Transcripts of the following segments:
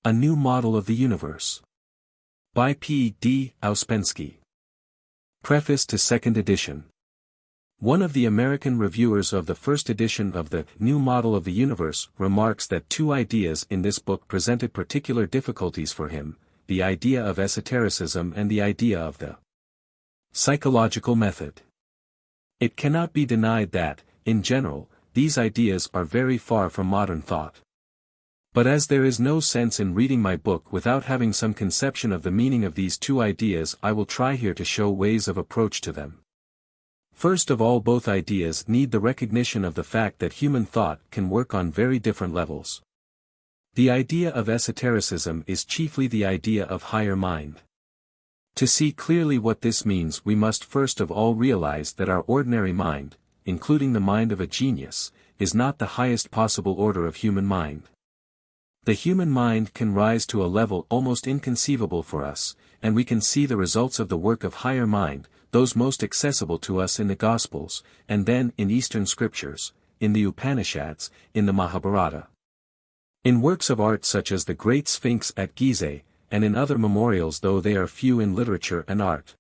A New Model of the Universe. By P. D. Ouspensky. Preface to second edition. One of the American reviewers of the first edition of the New Model of the Universe remarks that two ideas in this book presented particular difficulties for him, the idea of esotericism and the idea of the psychological method. It cannot be denied that, in general, these ideas are very far from modern thought. But as there is no sense in reading my book without having some conception of the meaning of these two ideas, I will try here to show ways of approach to them. First of all, both ideas need the recognition of the fact that human thought can work on very different levels. The idea of esotericism is chiefly the idea of higher mind. To see clearly what this means, we must first of all realize that our ordinary mind, including the mind of a genius, is not the highest possible order of human mind. The human mind can rise to a level almost inconceivable for us, and we can see the results of the work of higher mind, those most accessible to us in the Gospels, and then in Eastern scriptures, in the Upanishads, in the Mahabharata. In works of art such as the Great Sphinx at Gizeh, and in other memorials, though they are few in literature and art.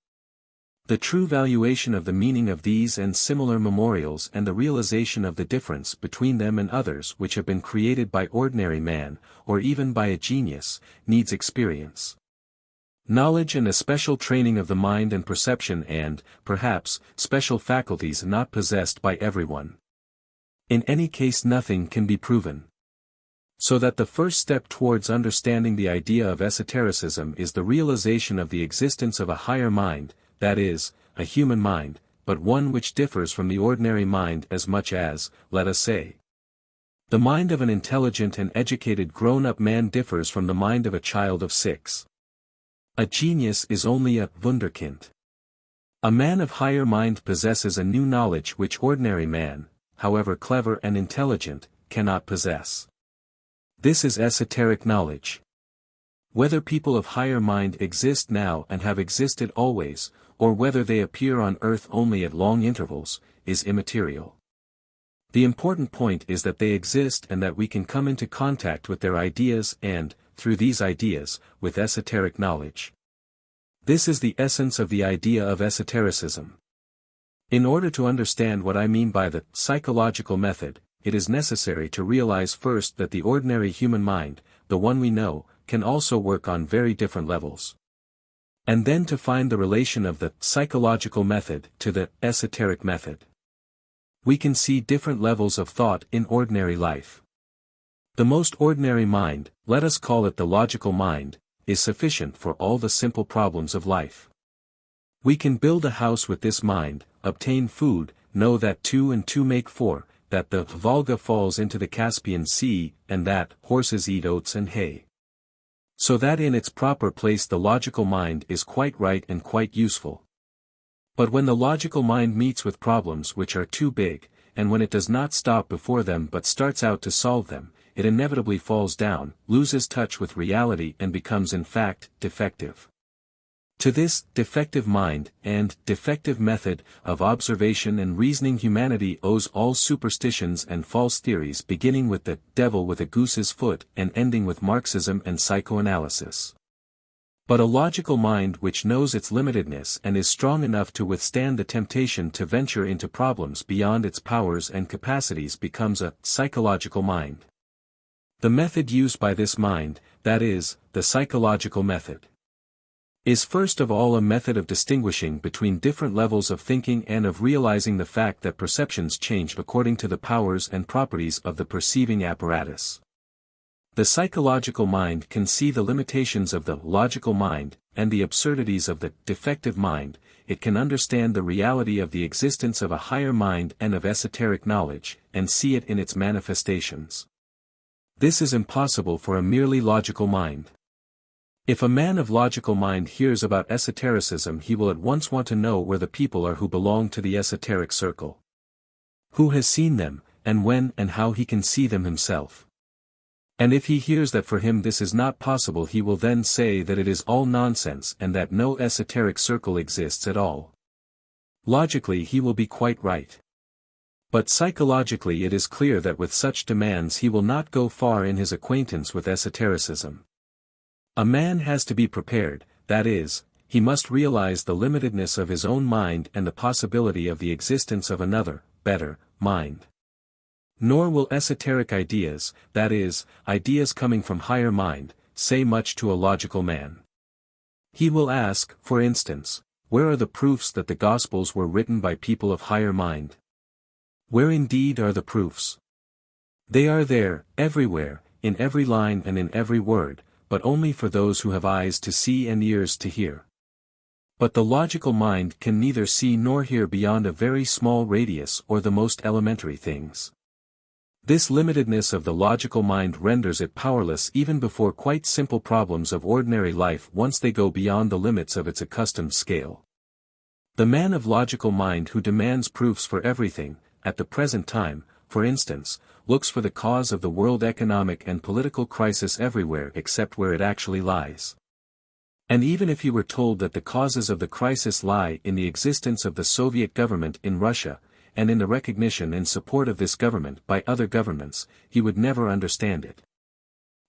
The true valuation of the meaning of these and similar memorials and the realization of the difference between them and others which have been created by ordinary man, or even by a genius, needs experience, knowledge, and a special training of the mind and perception and, perhaps, special faculties not possessed by everyone. In any case, nothing can be proven. So that the first step towards understanding the idea of esotericism is the realization of the existence of a higher mind, that is, a human mind, but one which differs from the ordinary mind as much as, let us say, the mind of an intelligent and educated grown-up man differs from the mind of a child of 6. A genius is only a wunderkind. A man of higher mind possesses a new knowledge which ordinary man, however clever and intelligent, cannot possess. This is esoteric knowledge. Whether people of higher mind exist now and have existed always, or whether they appear on earth only at long intervals, is immaterial. The important point is that they exist and that we can come into contact with their ideas and, through these ideas, with esoteric knowledge. This is the essence of the idea of esotericism. In order to understand what I mean by the psychological method, it is necessary to realize first that the ordinary human mind, the one we know, can also work on very different levels. And then to find the relation of the psychological method to the esoteric method. We can see different levels of thought in ordinary life. The most ordinary mind, let us call it the logical mind, is sufficient for all the simple problems of life. We can build a house with this mind, obtain food, know that 2 and 2 make 4, that the Volga falls into the Caspian Sea, and that horses eat oats and hay. So that in its proper place the logical mind is quite right and quite useful. But when the logical mind meets with problems which are too big, and when it does not stop before them but starts out to solve them, it inevitably falls down, loses touch with reality, and becomes in fact defective. To this defective mind and defective method of observation and reasoning humanity owes all superstitions and false theories, beginning with the devil with a goose's foot and ending with Marxism and psychoanalysis. But a logical mind which knows its limitedness and is strong enough to withstand the temptation to venture into problems beyond its powers and capacities becomes a psychological mind. The method used by this mind, that is, the psychological method, is first of all a method of distinguishing between different levels of thinking and of realizing the fact that perceptions change according to the powers and properties of the perceiving apparatus. The psychological mind can see the limitations of the logical mind, and the absurdities of the defective mind. It can understand the reality of the existence of a higher mind and of esoteric knowledge, and see it in its manifestations. This is impossible for a merely logical mind. If a man of logical mind hears about esotericism, he will at once want to know where the people are who belong to the esoteric circle. Who has seen them, and when and how he can see them himself. And if he hears that for him this is not possible, he will then say that it is all nonsense and that no esoteric circle exists at all. Logically he will be quite right. But psychologically it is clear that with such demands he will not go far in his acquaintance with esotericism. A man has to be prepared, that is, he must realize the limitedness of his own mind and the possibility of the existence of another, better, mind. Nor will esoteric ideas, that is, ideas coming from higher mind, say much to a logical man. He will ask, for instance, where are the proofs that the Gospels were written by people of higher mind? Where indeed are the proofs? They are there, everywhere, in every line and in every word, but only for those who have eyes to see and ears to hear. But the logical mind can neither see nor hear beyond a very small radius or the most elementary things. This limitedness of the logical mind renders it powerless even before quite simple problems of ordinary life once they go beyond the limits of its accustomed scale. The man of logical mind who demands proofs for everything, at the present time, for instance, looks for the cause of the world economic and political crisis everywhere except where it actually lies. And even if he were told that the causes of the crisis lie in the existence of the Soviet government in Russia, and in the recognition and support of this government by other governments, he would never understand it.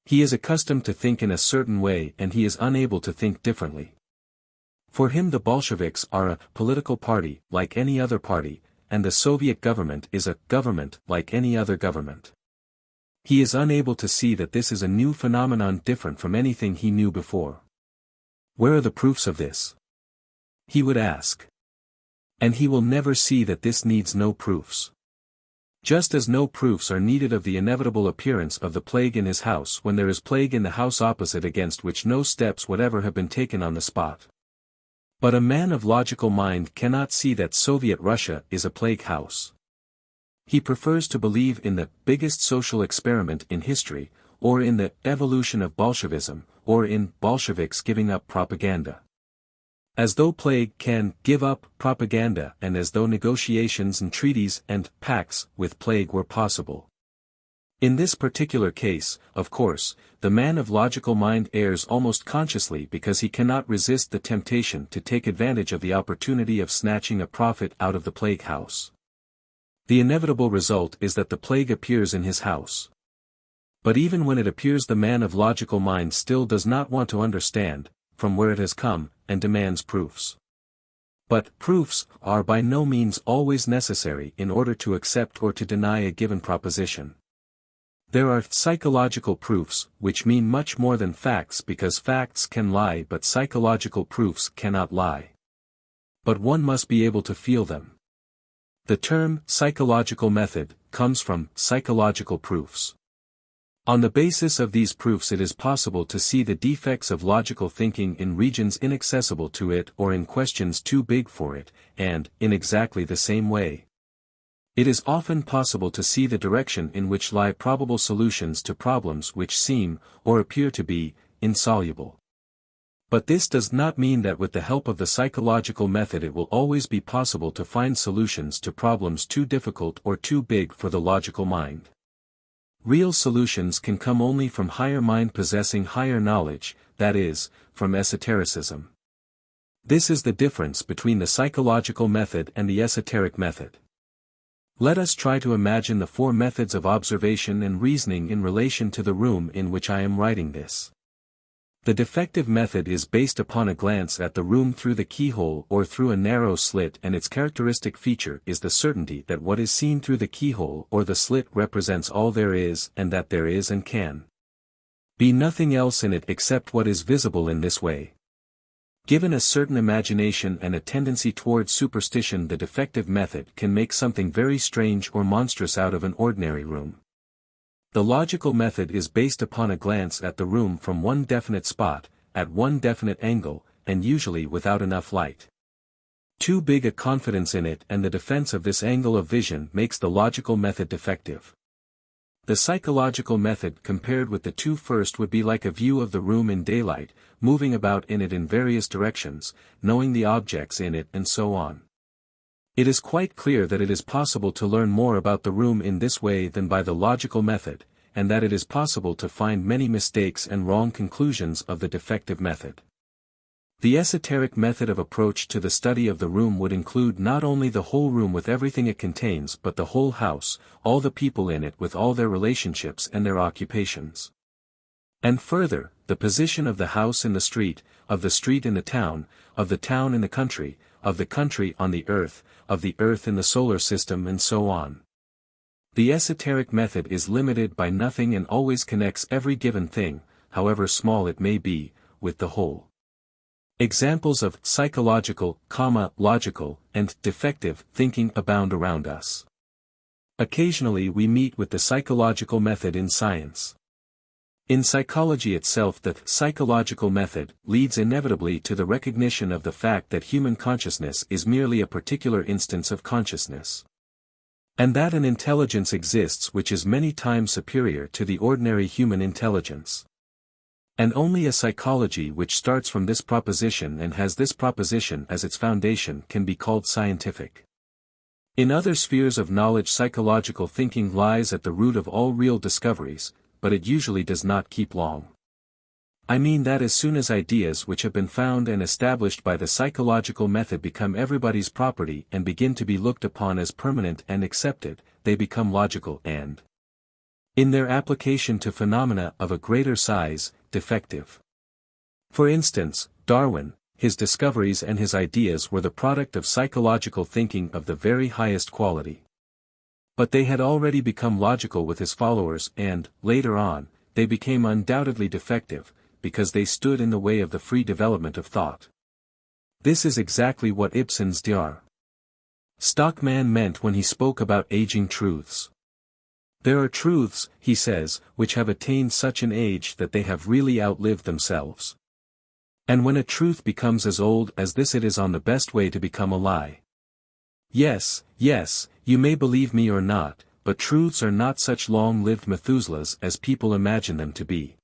He is accustomed to think in a certain way and he is unable to think differently. For him the Bolsheviks are a political party like any other party, and the Soviet government is a government like any other government. He is unable to see that this is a new phenomenon different from anything he knew before. Where are the proofs of this? He would ask. And he will never see that this needs no proofs. Just as no proofs are needed of the inevitable appearance of the plague in his house when there is plague in the house opposite against which no steps whatever have been taken on the spot. But a man of logical mind cannot see that Soviet Russia is a plague house. He prefers to believe in the biggest social experiment in history, or in the evolution of Bolshevism, or in Bolsheviks giving up propaganda. As though plague can give up propaganda and as though negotiations and treaties and pacts with plague were possible. In this particular case, of course, the man of logical mind errs almost consciously because he cannot resist the temptation to take advantage of the opportunity of snatching a profit out of the plague house. The inevitable result is that the plague appears in his house. But even when it appears, the man of logical mind still does not want to understand from where it has come, and demands proofs. But proofs are by no means always necessary in order to accept or to deny a given proposition. There are psychological proofs, which mean much more than facts because facts can lie but psychological proofs cannot lie. But one must be able to feel them. The term psychological method comes from psychological proofs. On the basis of these proofs it is possible to see the defects of logical thinking in regions inaccessible to it or in questions too big for it, and, in exactly the same way, it is often possible to see the direction in which lie probable solutions to problems which seem, or appear to be, insoluble. But this does not mean that with the help of the psychological method it will always be possible to find solutions to problems too difficult or too big for the logical mind. Real solutions can come only from higher mind possessing higher knowledge, that is, from esotericism. This is the difference between the psychological method and the esoteric method. Let us try to imagine the four methods of observation and reasoning in relation to the room in which I am writing this. The defective method is based upon a glance at the room through the keyhole or through a narrow slit, and its characteristic feature is the certainty that what is seen through the keyhole or the slit represents all there is and that there is and can be nothing else in it except what is visible in this way. Given a certain imagination and a tendency towards superstition, the defective method can make something very strange or monstrous out of an ordinary room. The logical method is based upon a glance at the room from one definite spot, at one definite angle, and usually without enough light. Too big a confidence in it and the defense of this angle of vision makes the logical method defective. The psychological method compared with the two first would be like a view of the room in daylight, moving about in it in various directions, knowing the objects in it and so on. It is quite clear that it is possible to learn more about the room in this way than by the logical method, and that it is possible to find many mistakes and wrong conclusions of the defective method. The esoteric method of approach to the study of the room would include not only the whole room with everything it contains but the whole house, all the people in it with all their relationships and their occupations. And further, the position of the house in the street, of the street in the town, of the town in the country, of the country on the earth, of the earth in the solar system and so on. The esoteric method is limited by nothing and always connects every given thing, however small it may be, with the whole. Examples of psychological, logical, and defective thinking abound around us. Occasionally we meet with the psychological method in science. In psychology itself, the psychological method leads inevitably to the recognition of the fact that human consciousness is merely a particular instance of consciousness. And that an intelligence exists which is many times superior to the ordinary human intelligence. And only a psychology which starts from this proposition and has this proposition as its foundation can be called scientific. In other spheres of knowledge, psychological thinking lies at the root of all real discoveries, but it usually does not keep long. I mean that as soon as ideas which have been found and established by the psychological method become everybody's property and begin to be looked upon as permanent and accepted, they become logical and, in their application to phenomena of a greater size, defective. For instance, Darwin, his discoveries and his ideas were the product of psychological thinking of the very highest quality. But they had already become logical with his followers and, later on, they became undoubtedly defective, because they stood in the way of the free development of thought. This is exactly what Ibsen's Dr. Stockman meant when he spoke about aging truths. There are truths, he says, which have attained such an age that they have really outlived themselves. And when a truth becomes as old as this, it is on the best way to become a lie. Yes, you may believe me or not, but truths are not such long-lived Methuselahs as people imagine them to be.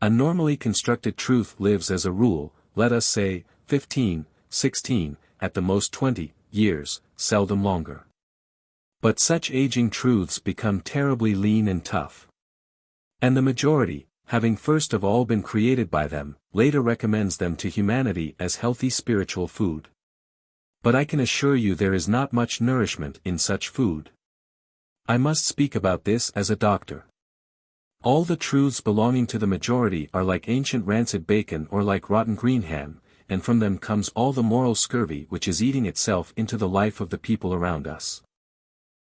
A normally constructed truth lives as a rule, let us say, 15, 16, at the most 20, years, seldom longer. But such aging truths become terribly lean and tough. And the majority, having first of all been created by them, later recommends them to humanity as healthy spiritual food. But I can assure you there is not much nourishment in such food. I must speak about this as a doctor. All the truths belonging to the majority are like ancient rancid bacon or like rotten green ham, and from them comes all the moral scurvy which is eating itself into the life of the people around us.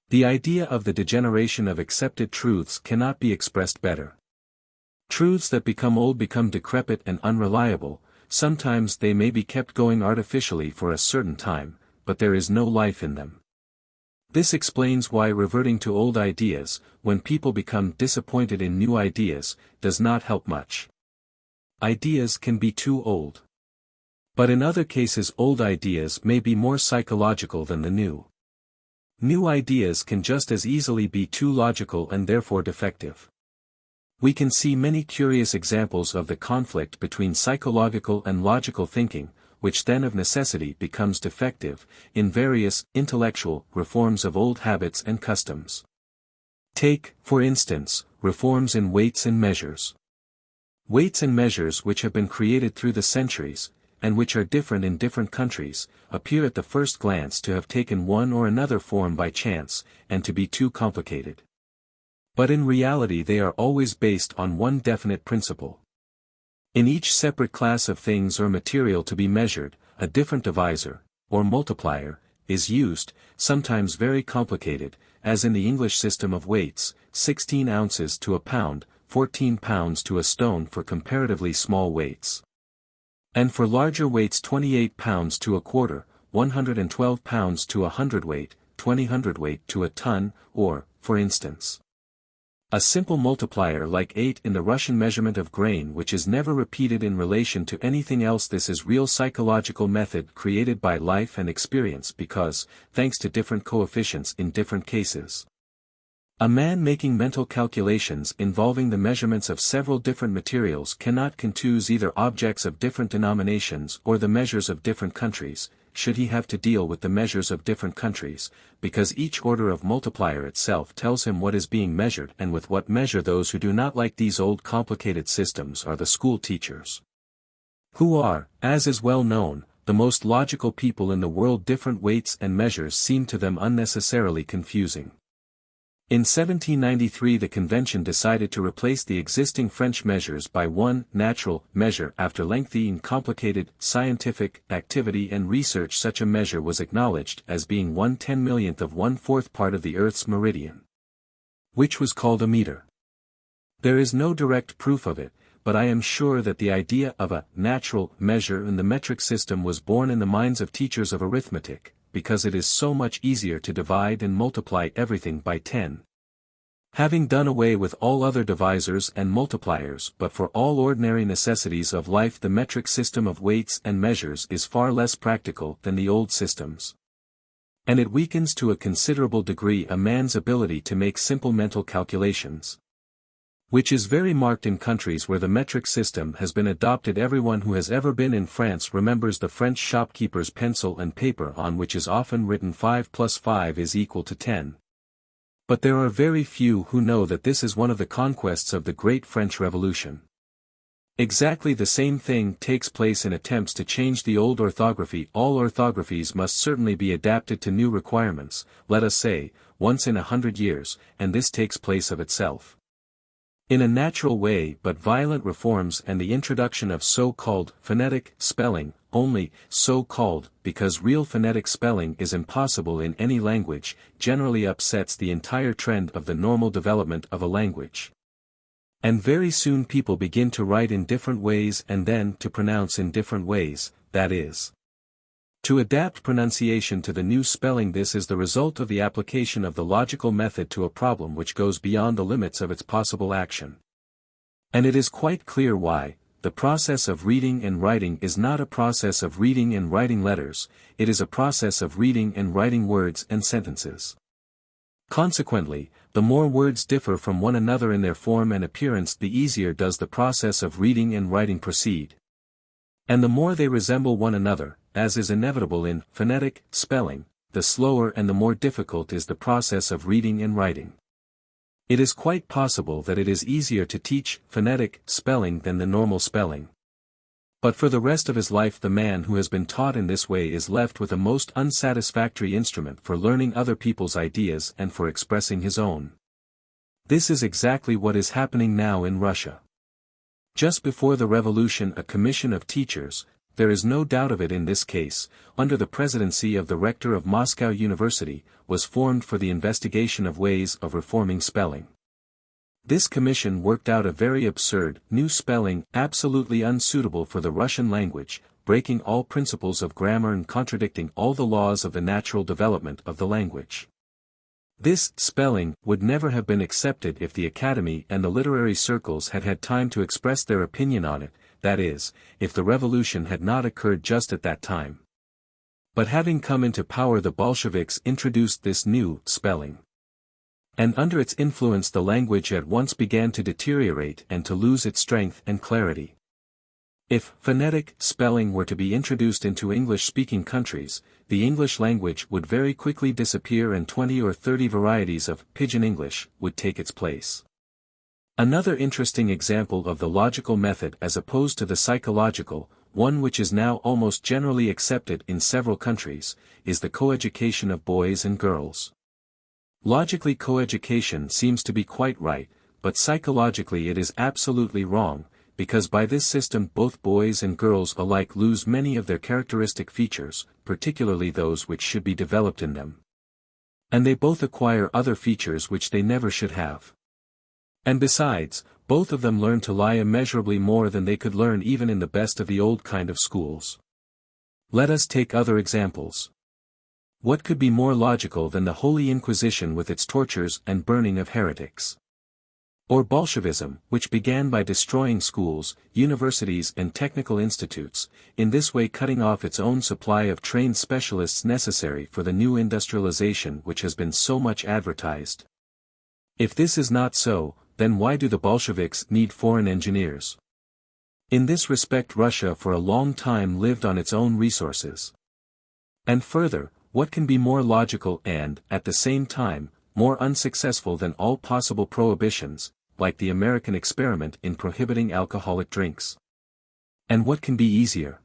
The idea of the degeneration of accepted truths cannot be expressed better. Truths that become old become decrepit and unreliable. Sometimes they may be kept going artificially for a certain time, but there is no life in them. This explains why reverting to old ideas, when people become disappointed in new ideas, does not help much. Ideas can be too old. But in other cases old ideas may be more psychological than the new. New ideas can just as easily be too logical and therefore defective. We can see many curious examples of the conflict between psychological and logical thinking, which then of necessity becomes defective, in various intellectual reforms of old habits and customs. Take, for instance, reforms in weights and measures. Weights and measures which have been created through the centuries, and which are different in different countries, appear at the first glance to have taken one or another form by chance, and to be too complicated. But in reality they are always based on one definite principle. In each separate class of things or material to be measured, a different divisor, or multiplier, is used, sometimes very complicated, as in the English system of weights, 16 ounces to a pound, 14 pounds to a stone for comparatively small weights. And for larger weights 28 pounds to a quarter, 112 pounds to a hundredweight, 20 hundredweight to a ton, or, for instance, a simple multiplier like 8 in the Russian measurement of grain which is never repeated in relation to anything else. This is real psychological method created by life and experience because, thanks to different coefficients in different cases, a man making mental calculations involving the measurements of several different materials cannot confuse either objects of different denominations or the measures of different countries, should he have to deal with the measures of different countries, because each order of multiplier itself tells him what is being measured and with what measure. Those who do not like these old complicated systems are the school teachers, who are, as is well known, the most logical people in the world. Different weights and measures seem to them unnecessarily confusing. In 1793 the convention decided to replace the existing French measures by one natural measure. After lengthy and complicated scientific activity and research, such a measure was acknowledged as being 1/10,000,000th of 1/4 part of the Earth's meridian, which was called a meter. There is no direct proof of it, but I am sure that the idea of a natural measure in the metric system was born in the minds of teachers of arithmetic, because it is so much easier to divide and multiply everything by 10. Having done away with all other divisors and multipliers, but for all ordinary necessities of life, the metric system of weights and measures is far less practical than the old systems. And it weakens to a considerable degree a man's ability to make simple mental calculations, which is very marked in countries where the metric system has been adopted. Everyone who has ever been in France remembers the French shopkeeper's pencil and paper on which is often written 5 + 5 = 10. But there are very few who know that this is one of the conquests of the Great French Revolution. Exactly the same thing takes place in attempts to change the old orthography. All orthographies must certainly be adapted to new requirements, let us say, once in 100 years, and this takes place of itself, in a natural way. But violent reforms and the introduction of so-called phonetic spelling, only so-called because real phonetic spelling is impossible in any language, generally upsets the entire trend of the normal development of a language. And very soon people begin to write in different ways and then to pronounce in different ways, that is, to adapt pronunciation to the new spelling. This is the result of the application of the logical method to a problem which goes beyond the limits of its possible action. And it is quite clear why. The process of reading and writing is not a process of reading and writing letters, it is a process of reading and writing words and sentences. Consequently, the more words differ from one another in their form and appearance, the easier does the process of reading and writing proceed. And the more they resemble one another, as is inevitable in phonetic spelling, the slower and the more difficult is the process of reading and writing. It is quite possible that it is easier to teach phonetic spelling than the normal spelling. But for the rest of his life the man who has been taught in this way is left with a most unsatisfactory instrument for learning other people's ideas and for expressing his own. This is exactly what is happening now in Russia. Just before the revolution a commission of teachers, there is no doubt of it in this case, under the presidency of the rector of Moscow University, was formed for the investigation of ways of reforming spelling. This commission worked out a very absurd, new spelling, absolutely unsuitable for the Russian language, breaking all principles of grammar and contradicting all the laws of the natural development of the language. This spelling would never have been accepted if the academy and the literary circles had had time to express their opinion on it, that is, if the revolution had not occurred just at that time. But having come into power the Bolsheviks introduced this new spelling. And under its influence the language at once began to deteriorate and to lose its strength and clarity. If phonetic spelling were to be introduced into English-speaking countries, the English language would very quickly disappear and 20 or 30 varieties of Pidgin English would take its place. Another interesting example of the logical method as opposed to the psychological, one which is now almost generally accepted in several countries, is the coeducation of boys and girls. Logically coeducation seems to be quite right, but psychologically it is absolutely wrong, because by this system both boys and girls alike lose many of their characteristic features, particularly those which should be developed in them. And they both acquire other features which they never should have. And besides, both of them learn to lie immeasurably more than they could learn even in the best of the old kind of schools. Let us take other examples. What could be more logical than the Holy Inquisition with its tortures and burning of heretics? Or Bolshevism, which began by destroying schools, universities and technical institutes, in this way cutting off its own supply of trained specialists necessary for the new industrialization which has been so much advertised. If this is not so, then why do the Bolsheviks need foreign engineers? In this respect Russia for a long time lived on its own resources. And further, what can be more logical and, at the same time, more unsuccessful than all possible prohibitions, like the American experiment in prohibiting alcoholic drinks? And what can be easier?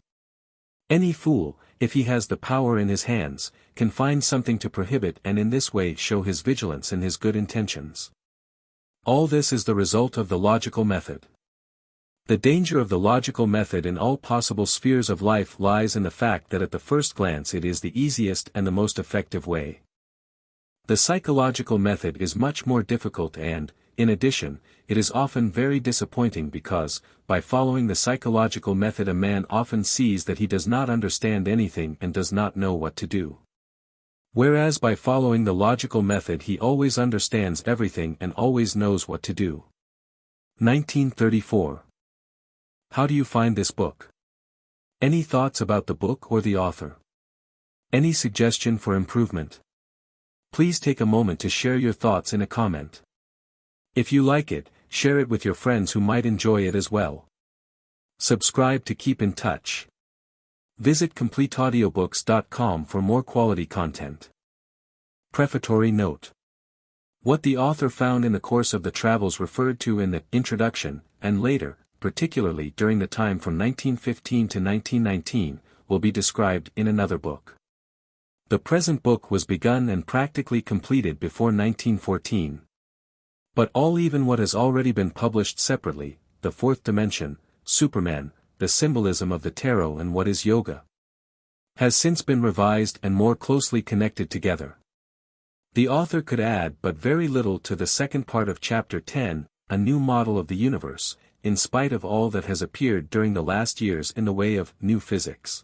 Any fool, if he has the power in his hands, can find something to prohibit and in this way show his vigilance and his good intentions. All this is the result of the logical method. The danger of the logical method in all possible spheres of life lies in the fact that at the first glance it is the easiest and the most effective way. The psychological method is much more difficult and, in addition, it is often very disappointing because, by following the psychological method a man often sees that he does not understand anything and does not know what to do. Whereas by following the logical method he always understands everything and always knows what to do. 1934. How do you find this book? Any thoughts about the book or the author? Any suggestion for improvement? Please take a moment to share your thoughts in a comment. If you like it, share it with your friends who might enjoy it as well. Subscribe to keep in touch. Visit CompleteAudiobooks.com for more quality content. Prefatory Note. What the author found in the course of the travels referred to in the introduction, and later, particularly during the time from 1915 to 1919, will be described in another book. The present book was begun and practically completed before 1914. But even what has already been published separately, the fourth dimension, Superman, the symbolism of the tarot and what is yoga, has since been revised and more closely connected together. The author could add but very little to the second part of Chapter 10, a new model of the universe, in spite of all that has appeared during the last years in the way of new physics.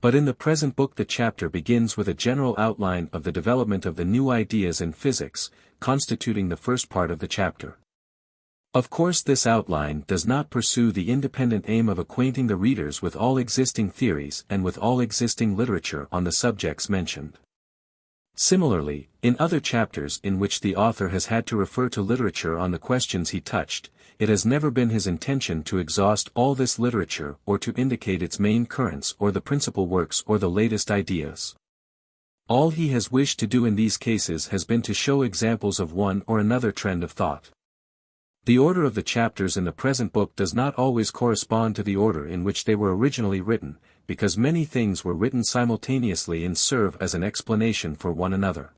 But in the present book the chapter begins with a general outline of the development of the new ideas in physics, constituting the first part of the chapter. Of course this outline does not pursue the independent aim of acquainting the readers with all existing theories and with all existing literature on the subjects mentioned. Similarly, in other chapters in which the author has had to refer to literature on the questions he touched, it has never been his intention to exhaust all this literature or to indicate its main currents or the principal works or the latest ideas. All he has wished to do in these cases has been to show examples of one or another trend of thought. The order of the chapters in the present book does not always correspond to the order in which they were originally written, because many things were written simultaneously and serve as an explanation for one another.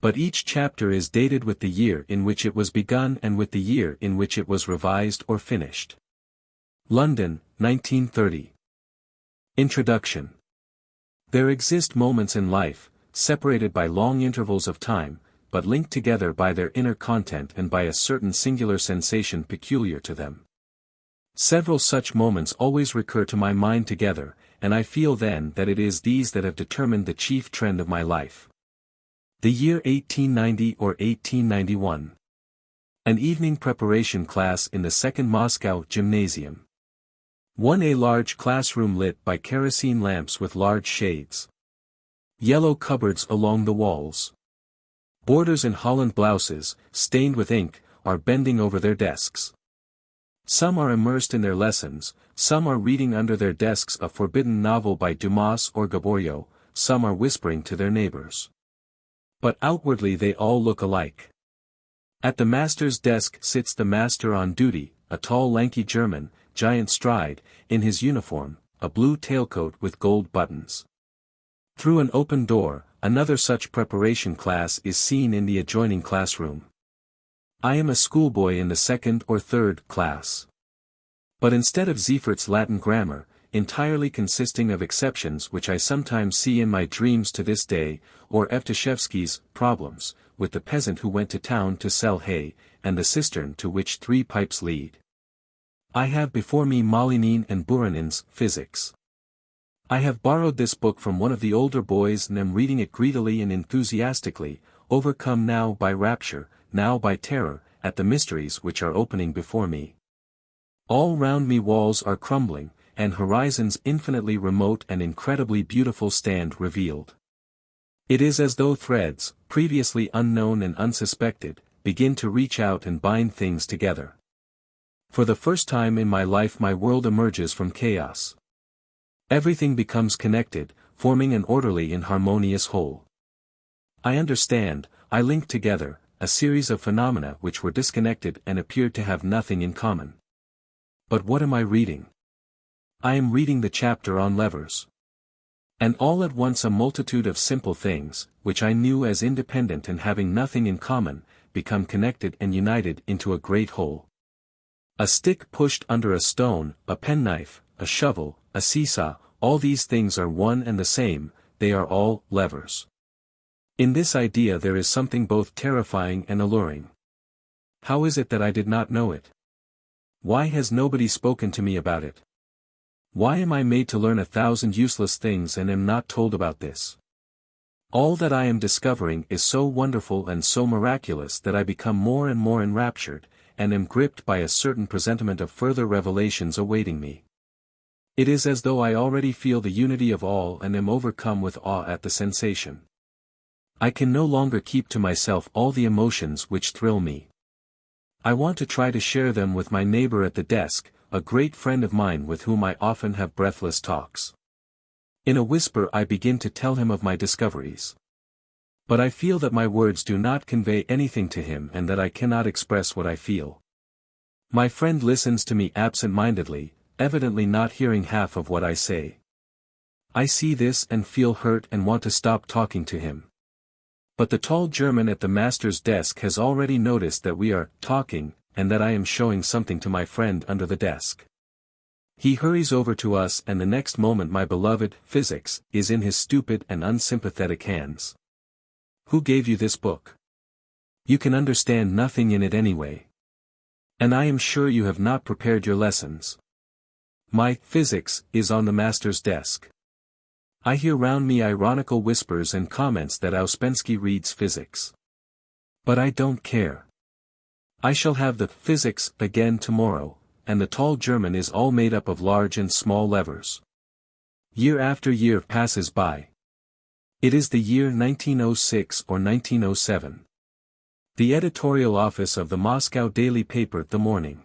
But each chapter is dated with the year in which it was begun and with the year in which it was revised or finished. London, 1930. Introduction. There exist moments in life, separated by long intervals of time, but linked together by their inner content and by a certain singular sensation peculiar to them. Several such moments always recur to my mind together, and I feel then that it is these that have determined the chief trend of my life. The year 1890 or 1891. An evening preparation class in the second Moscow gymnasium. 1A large classroom lit by kerosene lamps with large shades. Yellow cupboards along the walls. Boarders in holland blouses, stained with ink, are bending over their desks. Some are immersed in their lessons, some are reading under their desks a forbidden novel by Dumas or Gaboriau, some are whispering to their neighbors. But outwardly they all look alike. At the master's desk sits the master on duty, a tall lanky German, giant stride, in his uniform, a blue tailcoat with gold buttons. Through an open door, another such preparation class is seen in the adjoining classroom. I am a schoolboy in the second or third class. But instead of Seifert's Latin grammar, entirely consisting of exceptions which I sometimes see in my dreams to this day, or Evtushevsky's Problems, with the peasant who went to town to sell hay, and the cistern to which 3 pipes lead. I have before me Malinin and Buranin's Physics. I have borrowed this book from one of the older boys and am reading it greedily and enthusiastically, overcome now by rapture, now by terror, at the mysteries which are opening before me. All round me walls are crumbling, and horizons infinitely remote and incredibly beautiful stand revealed. It is as though threads, previously unknown and unsuspected, begin to reach out and bind things together. For the first time in my life my world emerges from chaos. Everything becomes connected, forming an orderly and harmonious whole. I understand, I link together, a series of phenomena which were disconnected and appeared to have nothing in common. But what am I reading? I am reading the chapter on levers. And all at once a multitude of simple things, which I knew as independent and having nothing in common, become connected and united into a great whole. A stick pushed under a stone, a penknife, a shovel, a seesaw, all these things are one and the same, they are all levers. In this idea there is something both terrifying and alluring. How is it that I did not know it? Why has nobody spoken to me about it? Why am I made to learn 1,000 useless things and am not told about this? All that I am discovering is so wonderful and so miraculous that I become more and more enraptured, and am gripped by a certain presentiment of further revelations awaiting me. It is as though I already feel the unity of all and am overcome with awe at the sensation. I can no longer keep to myself all the emotions which thrill me. I want to try to share them with my neighbor at the desk, a great friend of mine with whom I often have breathless talks. In a whisper I begin to tell him of my discoveries. But I feel that my words do not convey anything to him and that I cannot express what I feel. My friend listens to me absent-mindedly, evidently not hearing half of what I say. I see this and feel hurt and want to stop talking to him. But the tall German at the master's desk has already noticed that we are talking, and that I am showing something to my friend under the desk. He hurries over to us and the next moment my beloved physics is in his stupid and unsympathetic hands. Who gave you this book? You can understand nothing in it anyway. And I am sure you have not prepared your lessons. My physics is on the master's desk. I hear round me ironical whispers and comments that Ouspensky reads physics. But I don't care. I shall have the physics again tomorrow, and the tall German is all made up of large and small levers. Year after year passes by. It is the year 1906 or 1907. The editorial office of the Moscow daily paper The Morning.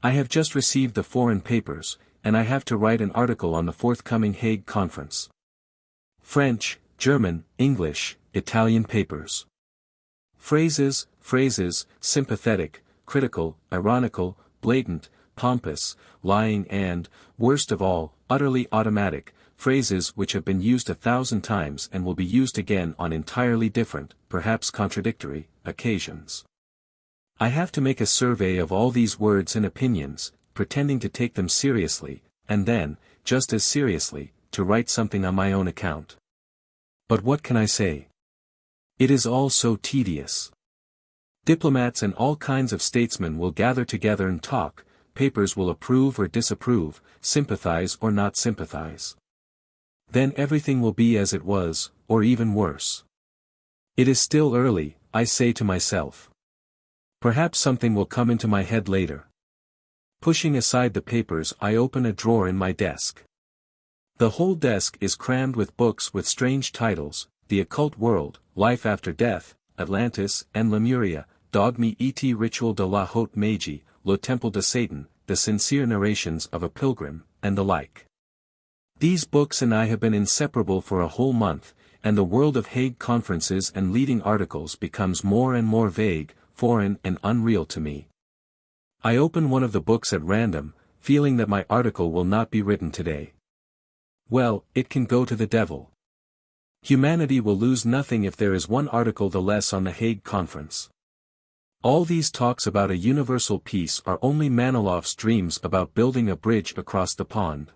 I have just received the foreign papers, and I have to write an article on the forthcoming Hague Conference. French, German, English, Italian papers. Phrases, sympathetic, critical, ironical, blatant, pompous, lying and, worst of all, utterly automatic, phrases which have been used 1,000 times and will be used again on entirely different, perhaps contradictory, occasions. I have to make a survey of all these words and opinions, pretending to take them seriously, and then, just as seriously, to write something on my own account. But what can I say? It is all so tedious. Diplomats and all kinds of statesmen will gather together and talk, papers will approve or disapprove, sympathize or not sympathize. Then everything will be as it was, or even worse. It is still early, I say to myself. Perhaps something will come into my head later. Pushing aside the papers I open a drawer in my desk. The whole desk is crammed with books with strange titles, The Occult World, Life After Death, Atlantis and Lemuria, Dogme et Ritual de la Haute Magie, Le Temple de Satan, The Sincere Narrations of a Pilgrim, and the like. These books and I have been inseparable for a whole month, and the world of Hague conferences and leading articles becomes more and more vague, foreign and unreal to me. I open one of the books at random, feeling that my article will not be written today. Well, it can go to the devil. Humanity will lose nothing if there is one article the less on the Hague Conference. All these talks about a universal peace are only Manilov's dreams about building a bridge across the pond.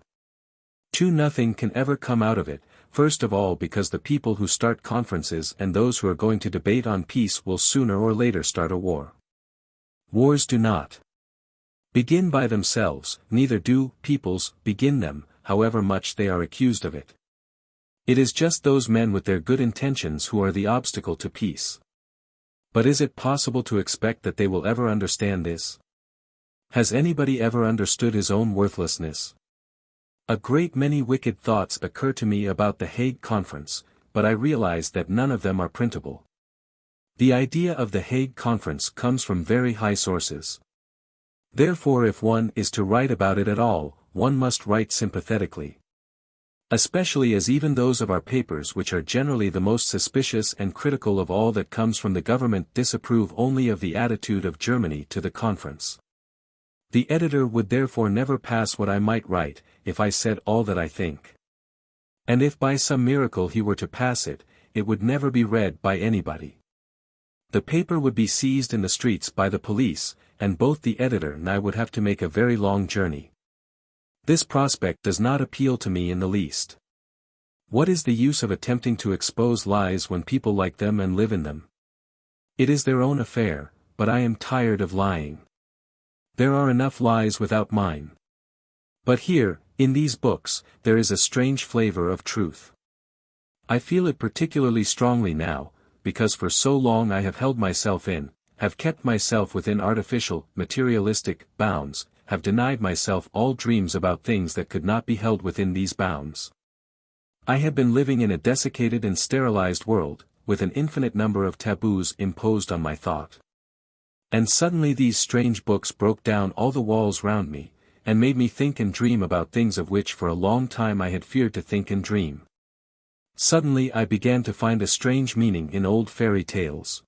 Nothing can ever come out of it, first of all because the people who start conferences and those who are going to debate on peace will sooner or later start a war. Wars do not begin by themselves, neither do peoples begin them, however much they are accused of it. It is just those men with their good intentions who are the obstacle to peace. But is it possible to expect that they will ever understand this? Has anybody ever understood his own worthlessness? A great many wicked thoughts occur to me about the Hague Conference, but I realize that none of them are printable. The idea of the Hague Conference comes from very high sources. Therefore if one is to write about it at all, one must write sympathetically. Especially as even those of our papers which are generally the most suspicious and critical of all that comes from the government disapprove only of the attitude of Germany to the conference. The editor would therefore never pass what I might write, if I said all that I think. And if by some miracle he were to pass it, it would never be read by anybody. The paper would be seized in the streets by the police, and both the editor and I would have to make a very long journey. This prospect does not appeal to me in the least. What is the use of attempting to expose lies when people like them and live in them? It is their own affair, but I am tired of lying. There are enough lies without mine. But here, in these books, there is a strange flavor of truth. I feel it particularly strongly now, because for so long I have held myself in, have kept myself within artificial, materialistic, bounds, have denied myself all dreams about things that could not be held within these bounds. I have been living in a desiccated and sterilized world, with an infinite number of taboos imposed on my thought. And suddenly these strange books broke down all the walls round me, and made me think and dream about things of which for a long time I had feared to think and dream. Suddenly I began to find a strange meaning in old fairy tales.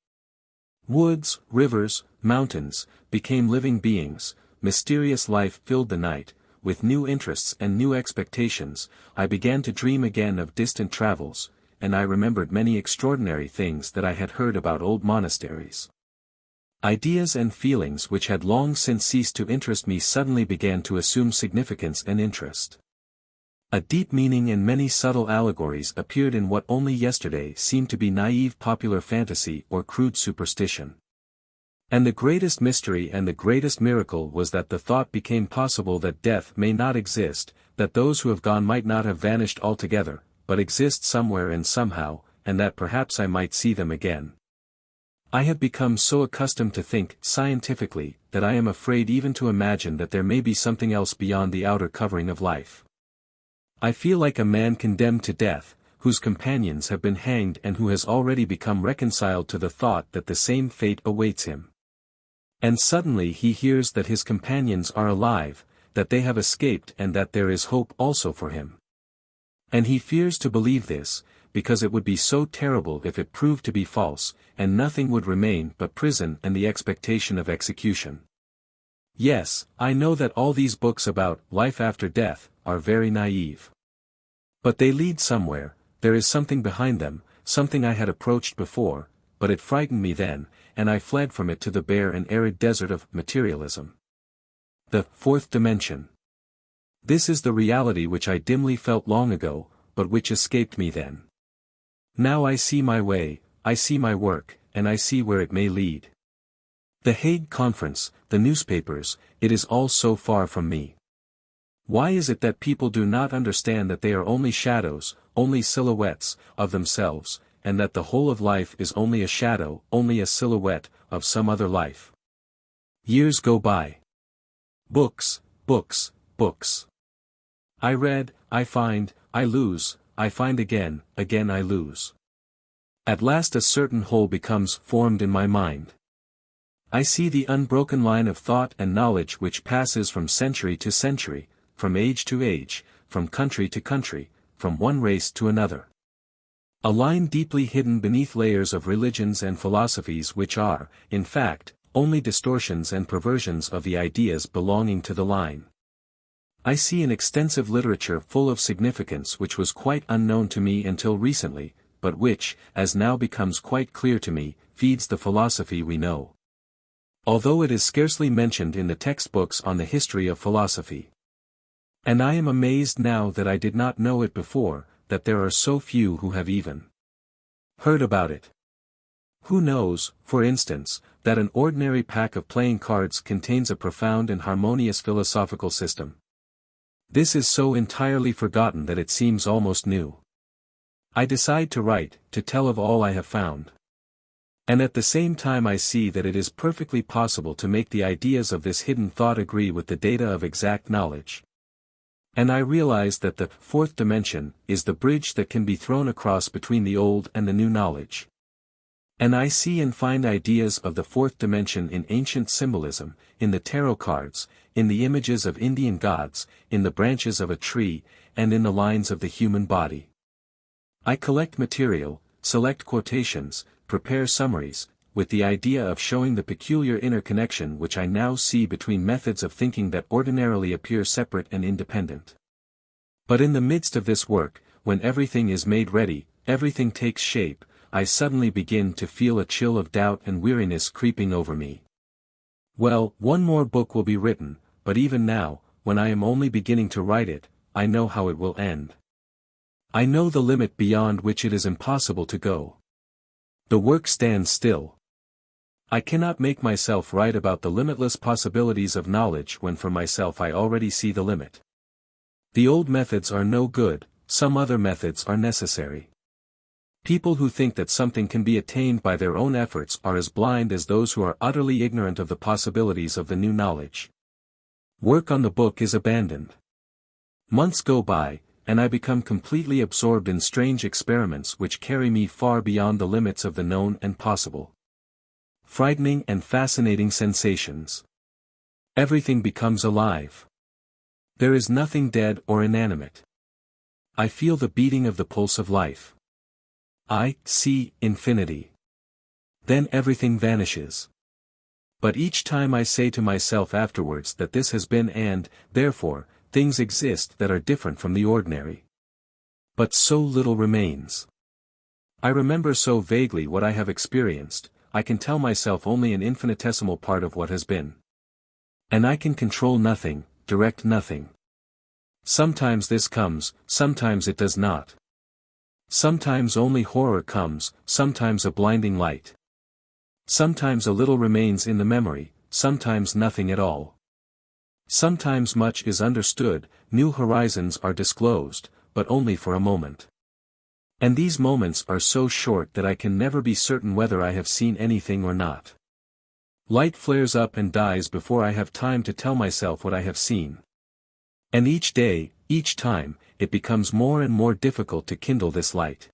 Woods, rivers, mountains, became living beings, mysterious life filled the night, with new interests and new expectations. I began to dream again of distant travels, and I remembered many extraordinary things that I had heard about old monasteries. Ideas and feelings which had long since ceased to interest me suddenly began to assume significance and interest. A deep meaning and many subtle allegories appeared in what only yesterday seemed to be naive popular fantasy or crude superstition. And the greatest mystery and the greatest miracle was that the thought became possible that death may not exist, that those who have gone might not have vanished altogether, but exist somewhere and somehow, and that perhaps I might see them again. I have become so accustomed to think scientifically that I am afraid even to imagine that there may be something else beyond the outer covering of life. I feel like a man condemned to death, whose companions have been hanged and who has already become reconciled to the thought that the same fate awaits him. And suddenly he hears that his companions are alive, that they have escaped and that there is hope also for him. And he fears to believe this, because it would be so terrible if it proved to be false, and nothing would remain but prison and the expectation of execution. Yes, I know that all these books about life after death are very naive. But they lead somewhere, there is something behind them, something I had approached before, but it frightened me then, and I fled from it to the bare and arid desert of materialism. The fourth dimension. This is the reality which I dimly felt long ago, but which escaped me then. Now I see my way, I see my work, and I see where it may lead. The Hague Conference, the newspapers, it is all so far from me. Why is it that people do not understand that they are only shadows, only silhouettes, of themselves, and that the whole of life is only a shadow, only a silhouette, of some other life? Years go by. Books, books, books. I read, I find, I lose, I find again, again I lose. At last a certain whole becomes formed in my mind. I see the unbroken line of thought and knowledge which passes from century to century, from age to age, from country to country, from one race to another. A line deeply hidden beneath layers of religions and philosophies which are, in fact, only distortions and perversions of the ideas belonging to the line. I see an extensive literature full of significance which was quite unknown to me until recently, but which, as now becomes quite clear to me, feeds the philosophy we know. Although it is scarcely mentioned in the textbooks on the history of philosophy. And I am amazed now that I did not know it before, that there are so few who have even heard about it. Who knows, for instance, that an ordinary pack of playing cards contains a profound and harmonious philosophical system? This is so entirely forgotten that it seems almost new. I decide to write, to tell of all I have found. And at the same time I see that it is perfectly possible to make the ideas of this hidden thought agree with the data of exact knowledge. And I realize that the fourth dimension is the bridge that can be thrown across between the old and the new knowledge. And I see and find ideas of the fourth dimension in ancient symbolism, in the tarot cards, in the images of Indian gods, in the branches of a tree, and in the lines of the human body. I collect material, select quotations, prepare summaries, with the idea of showing the peculiar interconnection which I now see between methods of thinking that ordinarily appear separate and independent. But in the midst of this work, when everything is made ready, everything takes shape, I suddenly begin to feel a chill of doubt and weariness creeping over me. Well, one more book will be written, but even now, when I am only beginning to write it, I know how it will end. I know the limit beyond which it is impossible to go. The work stands still. I cannot make myself write about the limitless possibilities of knowledge when for myself I already see the limit. The old methods are no good, some other methods are necessary. People who think that something can be attained by their own efforts are as blind as those who are utterly ignorant of the possibilities of the new knowledge. Work on the book is abandoned. Months go by, and I become completely absorbed in strange experiments which carry me far beyond the limits of the known and possible. Frightening and fascinating sensations. Everything becomes alive. There is nothing dead or inanimate. I feel the beating of the pulse of life. I see infinity. Then everything vanishes. But each time I say to myself afterwards that this has been and, therefore, things exist that are different from the ordinary. But so little remains. I remember so vaguely what I have experienced, I can tell myself only an infinitesimal part of what has been. And I can control nothing, direct nothing. Sometimes this comes, sometimes it does not. Sometimes only horror comes, sometimes a blinding light. Sometimes a little remains in the memory, sometimes nothing at all. Sometimes much is understood, new horizons are disclosed, but only for a moment. And these moments are so short that I can never be certain whether I have seen anything or not. Light flares up and dies before I have time to tell myself what I have seen. And each day, each time, it becomes more and more difficult to kindle this light.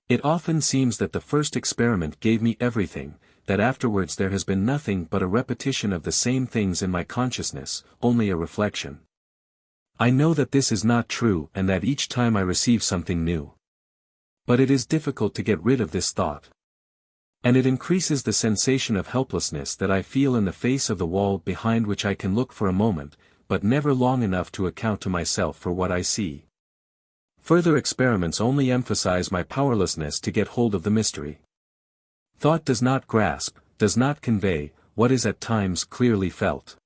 It often seems that the first experiment gave me everything, that afterwards there has been nothing but a repetition of the same things in my consciousness, only a reflection. I know that this is not true and that each time I receive something new. But it is difficult to get rid of this thought. And it increases the sensation of helplessness that I feel in the face of the wall behind which I can look for a moment, but never long enough to account to myself for what I see. Further experiments only emphasize my powerlessness to get hold of the mystery. Thought does not grasp, does not convey, what is at times clearly felt.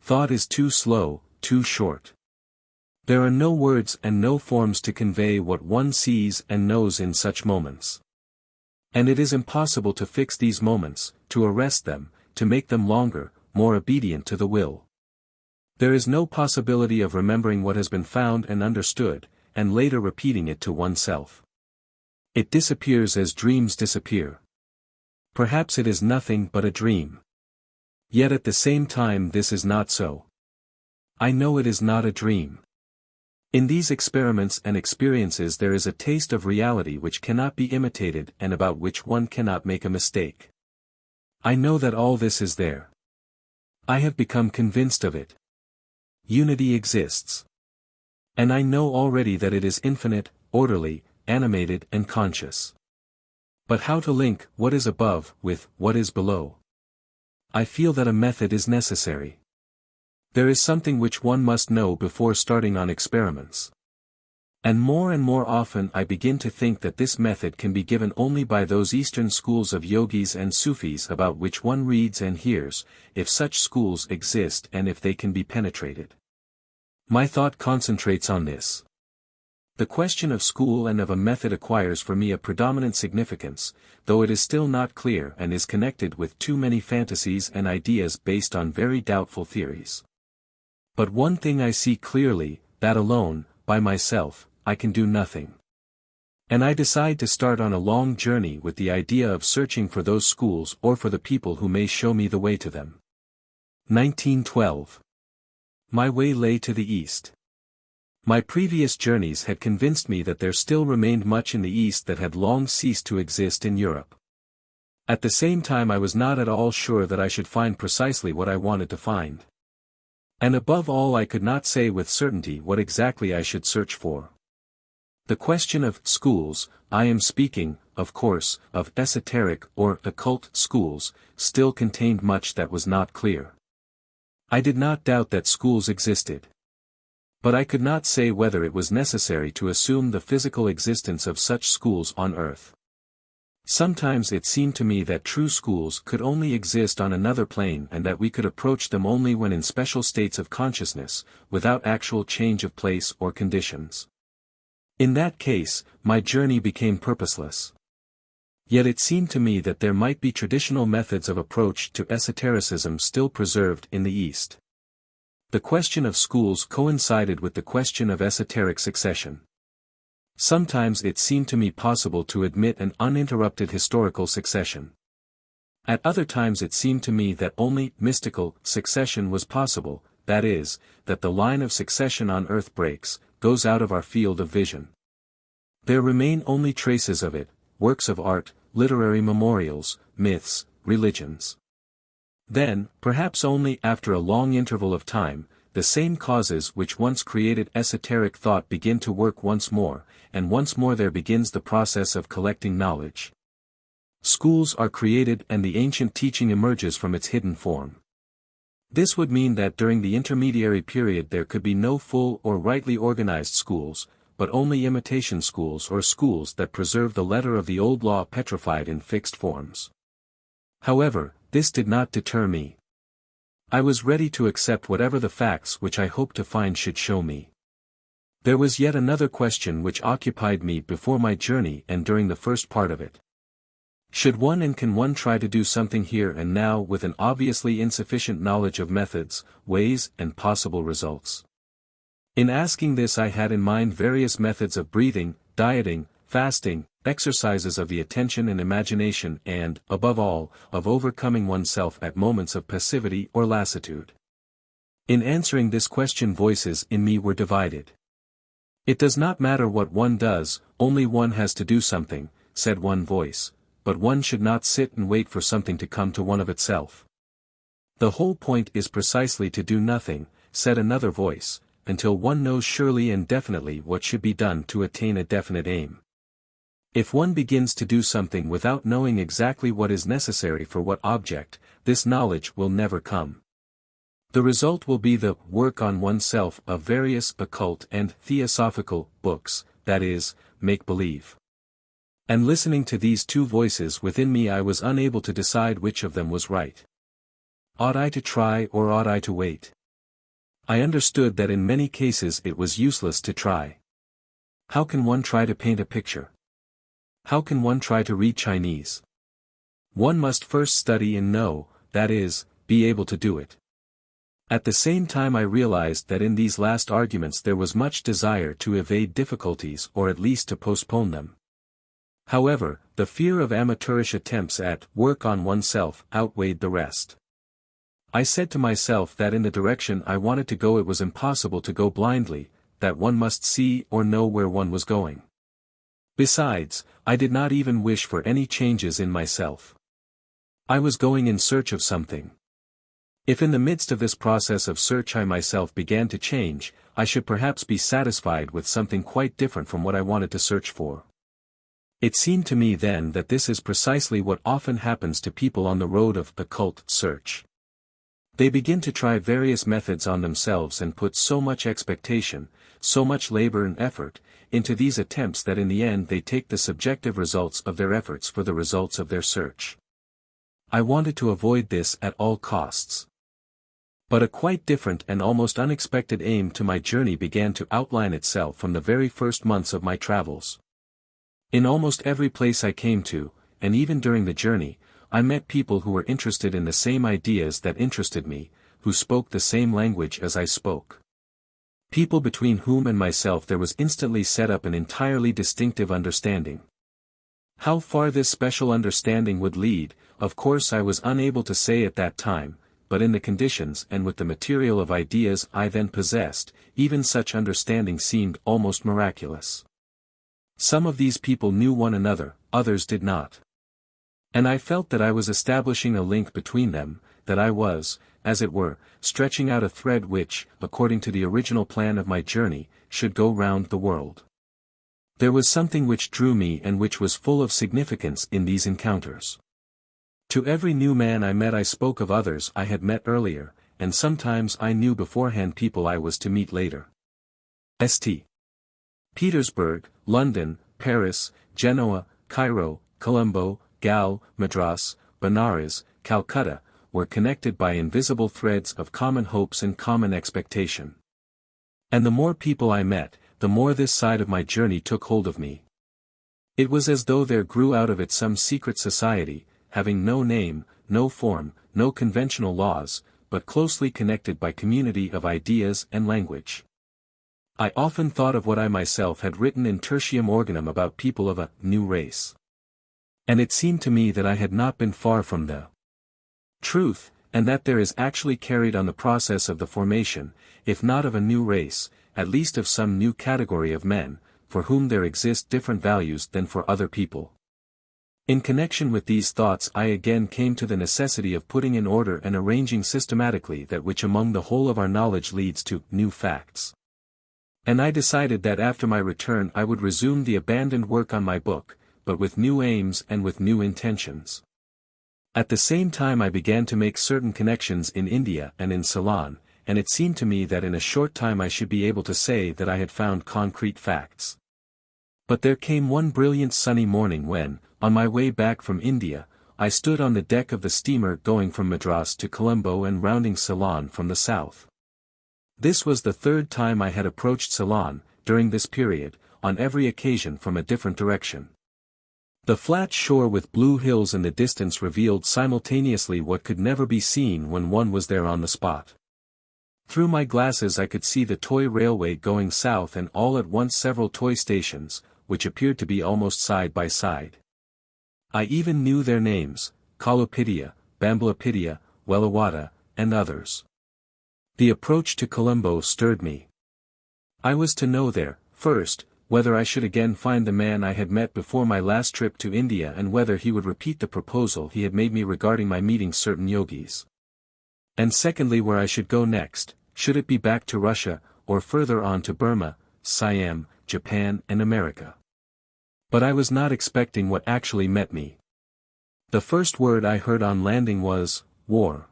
Thought is too slow, too short. There are no words and no forms to convey what one sees and knows in such moments. And it is impossible to fix these moments, to arrest them, to make them longer, more obedient to the will. There is no possibility of remembering what has been found and understood, and later repeating it to oneself. It disappears as dreams disappear. Perhaps it is nothing but a dream. Yet at the same time this is not so. I know it is not a dream. In these experiments and experiences there is a taste of reality which cannot be imitated and about which one cannot make a mistake. I know that all this is there. I have become convinced of it. Unity exists. And I know already that it is infinite, orderly, animated and conscious. But how to link what is above with what is below? I feel that a method is necessary. There is something which one must know before starting on experiments. And more often I begin to think that this method can be given only by those Eastern schools of yogis and Sufis about which one reads and hears, if such schools exist and if they can be penetrated. My thought concentrates on this. The question of school and of a method acquires for me a predominant significance, though it is still not clear and is connected with too many fantasies and ideas based on very doubtful theories. But one thing I see clearly, that alone, by myself, I can do nothing. And I decide to start on a long journey with the idea of searching for those schools or for the people who may show me the way to them. 1912. My way lay to the east. My previous journeys had convinced me that there still remained much in the East that had long ceased to exist in Europe. At the same time I was not at all sure that I should find precisely what I wanted to find. And above all I could not say with certainty what exactly I should search for. The question of schools, I am speaking, of course, of esoteric or occult schools, still contained much that was not clear. I did not doubt that schools existed. But I could not say whether it was necessary to assume the physical existence of such schools on earth. Sometimes it seemed to me that true schools could only exist on another plane and that we could approach them only when in special states of consciousness, without actual change of place or conditions. In that case, my journey became purposeless. Yet it seemed to me that there might be traditional methods of approach to esotericism still preserved in the East. The question of schools coincided with the question of esoteric succession. Sometimes it seemed to me possible to admit an uninterrupted historical succession. At other times it seemed to me that only mystical succession was possible, that is, that the line of succession on earth breaks, goes out of our field of vision. There remain only traces of it, works of art, literary memorials, myths, religions. Then, perhaps only after a long interval of time, the same causes which once created esoteric thought begin to work once more, and once more there begins the process of collecting knowledge. Schools are created and the ancient teaching emerges from its hidden form. This would mean that during the intermediary period there could be no full or rightly organized schools, but only imitation schools or schools that preserve the letter of the old law petrified in fixed forms. However, this did not deter me. I was ready to accept whatever the facts which I hoped to find should show me. There was yet another question which occupied me before my journey and during the first part of it. Should one and can one try to do something here and now with an obviously insufficient knowledge of methods, ways, and possible results? In asking this I had in mind various methods of breathing, dieting, fasting, exercises of the attention and imagination and, above all, of overcoming oneself at moments of passivity or lassitude. In answering this question voices in me were divided. It does not matter what one does, only one has to do something, said one voice, but one should not sit and wait for something to come to one of itself. The whole point is precisely to do nothing, said another voice, until one knows surely and definitely what should be done to attain a definite aim. If one begins to do something without knowing exactly what is necessary for what object, this knowledge will never come. The result will be the work on oneself of various occult and theosophical books, that is, make-believe. And listening to these two voices within me I was unable to decide which of them was right. Ought I to try or ought I to wait? I understood that in many cases it was useless to try. How can one try to paint a picture? How can one try to read Chinese? One must first study and know, that is, be able to do it. At the same time I realized that in these last arguments there was much desire to evade difficulties or at least to postpone them. However, the fear of amateurish attempts at work on oneself outweighed the rest. I said to myself that in the direction I wanted to go it was impossible to go blindly, that one must see or know where one was going. Besides, I did not even wish for any changes in myself. I was going in search of something. If in the midst of this process of search I myself began to change, I should perhaps be satisfied with something quite different from what I wanted to search for. It seemed to me then that this is precisely what often happens to people on the road of occult search. They begin to try various methods on themselves and put so much expectation, so much labor and effort, into these attempts that in the end they take the subjective results of their efforts for the results of their search. I wanted to avoid this at all costs. But a quite different and almost unexpected aim to my journey began to outline itself from the very first months of my travels. In almost every place I came to, and even during the journey, I met people who were interested in the same ideas that interested me, who spoke the same language as I spoke. People between whom and myself there was instantly set up an entirely distinctive understanding. How far this special understanding would lead, of course I was unable to say at that time, but in the conditions and with the material of ideas I then possessed, even such understanding seemed almost miraculous. Some of these people knew one another, others did not. And I felt that I was establishing a link between them, that I was, as it were, stretching out a thread which, according to the original plan of my journey, should go round the world. There was something which drew me and which was full of significance in these encounters. To every new man I met I spoke of others I had met earlier, and sometimes I knew beforehand people I was to meet later. St. Petersburg, London, Paris, Genoa, Cairo, Colombo, Gal, Madras, Benares, Calcutta, were connected by invisible threads of common hopes and common expectation. And the more people I met, the more this side of my journey took hold of me. It was as though there grew out of it some secret society, having no name, no form, no conventional laws, but closely connected by community of ideas and language. I often thought of what I myself had written in Tertium Organum about people of a new race. And it seemed to me that I had not been far from the truth, and that there is actually carried on the process of the formation, if not of a new race, at least of some new category of men, for whom there exist different values than for other people. In connection with these thoughts I again came to the necessity of putting in order and arranging systematically that which among the whole of our knowledge leads to new facts. And I decided that after my return I would resume the abandoned work on my book, but with new aims and with new intentions. At the same time I began to make certain connections in India and in Ceylon, and it seemed to me that in a short time I should be able to say that I had found concrete facts. But there came one brilliant sunny morning when, on my way back from India, I stood on the deck of the steamer going from Madras to Colombo and rounding Ceylon from the south. This was the third time I had approached Ceylon, during this period, on every occasion from a different direction. The flat shore with blue hills in the distance revealed simultaneously what could never be seen when one was there on the spot. Through my glasses I could see the toy railway going south and all at once several toy stations, which appeared to be almost side by side. I even knew their names, Kalopidia, Bamblipidia, Wellawada, and others. The approach to Colombo stirred me. I was to know there, first, whether I should again find the man I had met before my last trip to India and whether he would repeat the proposal he had made me regarding my meeting certain yogis. And secondly where I should go next, should it be back to Russia, or further on to Burma, Siam, Japan and America. But I was not expecting what actually met me. The first word I heard on landing was, war.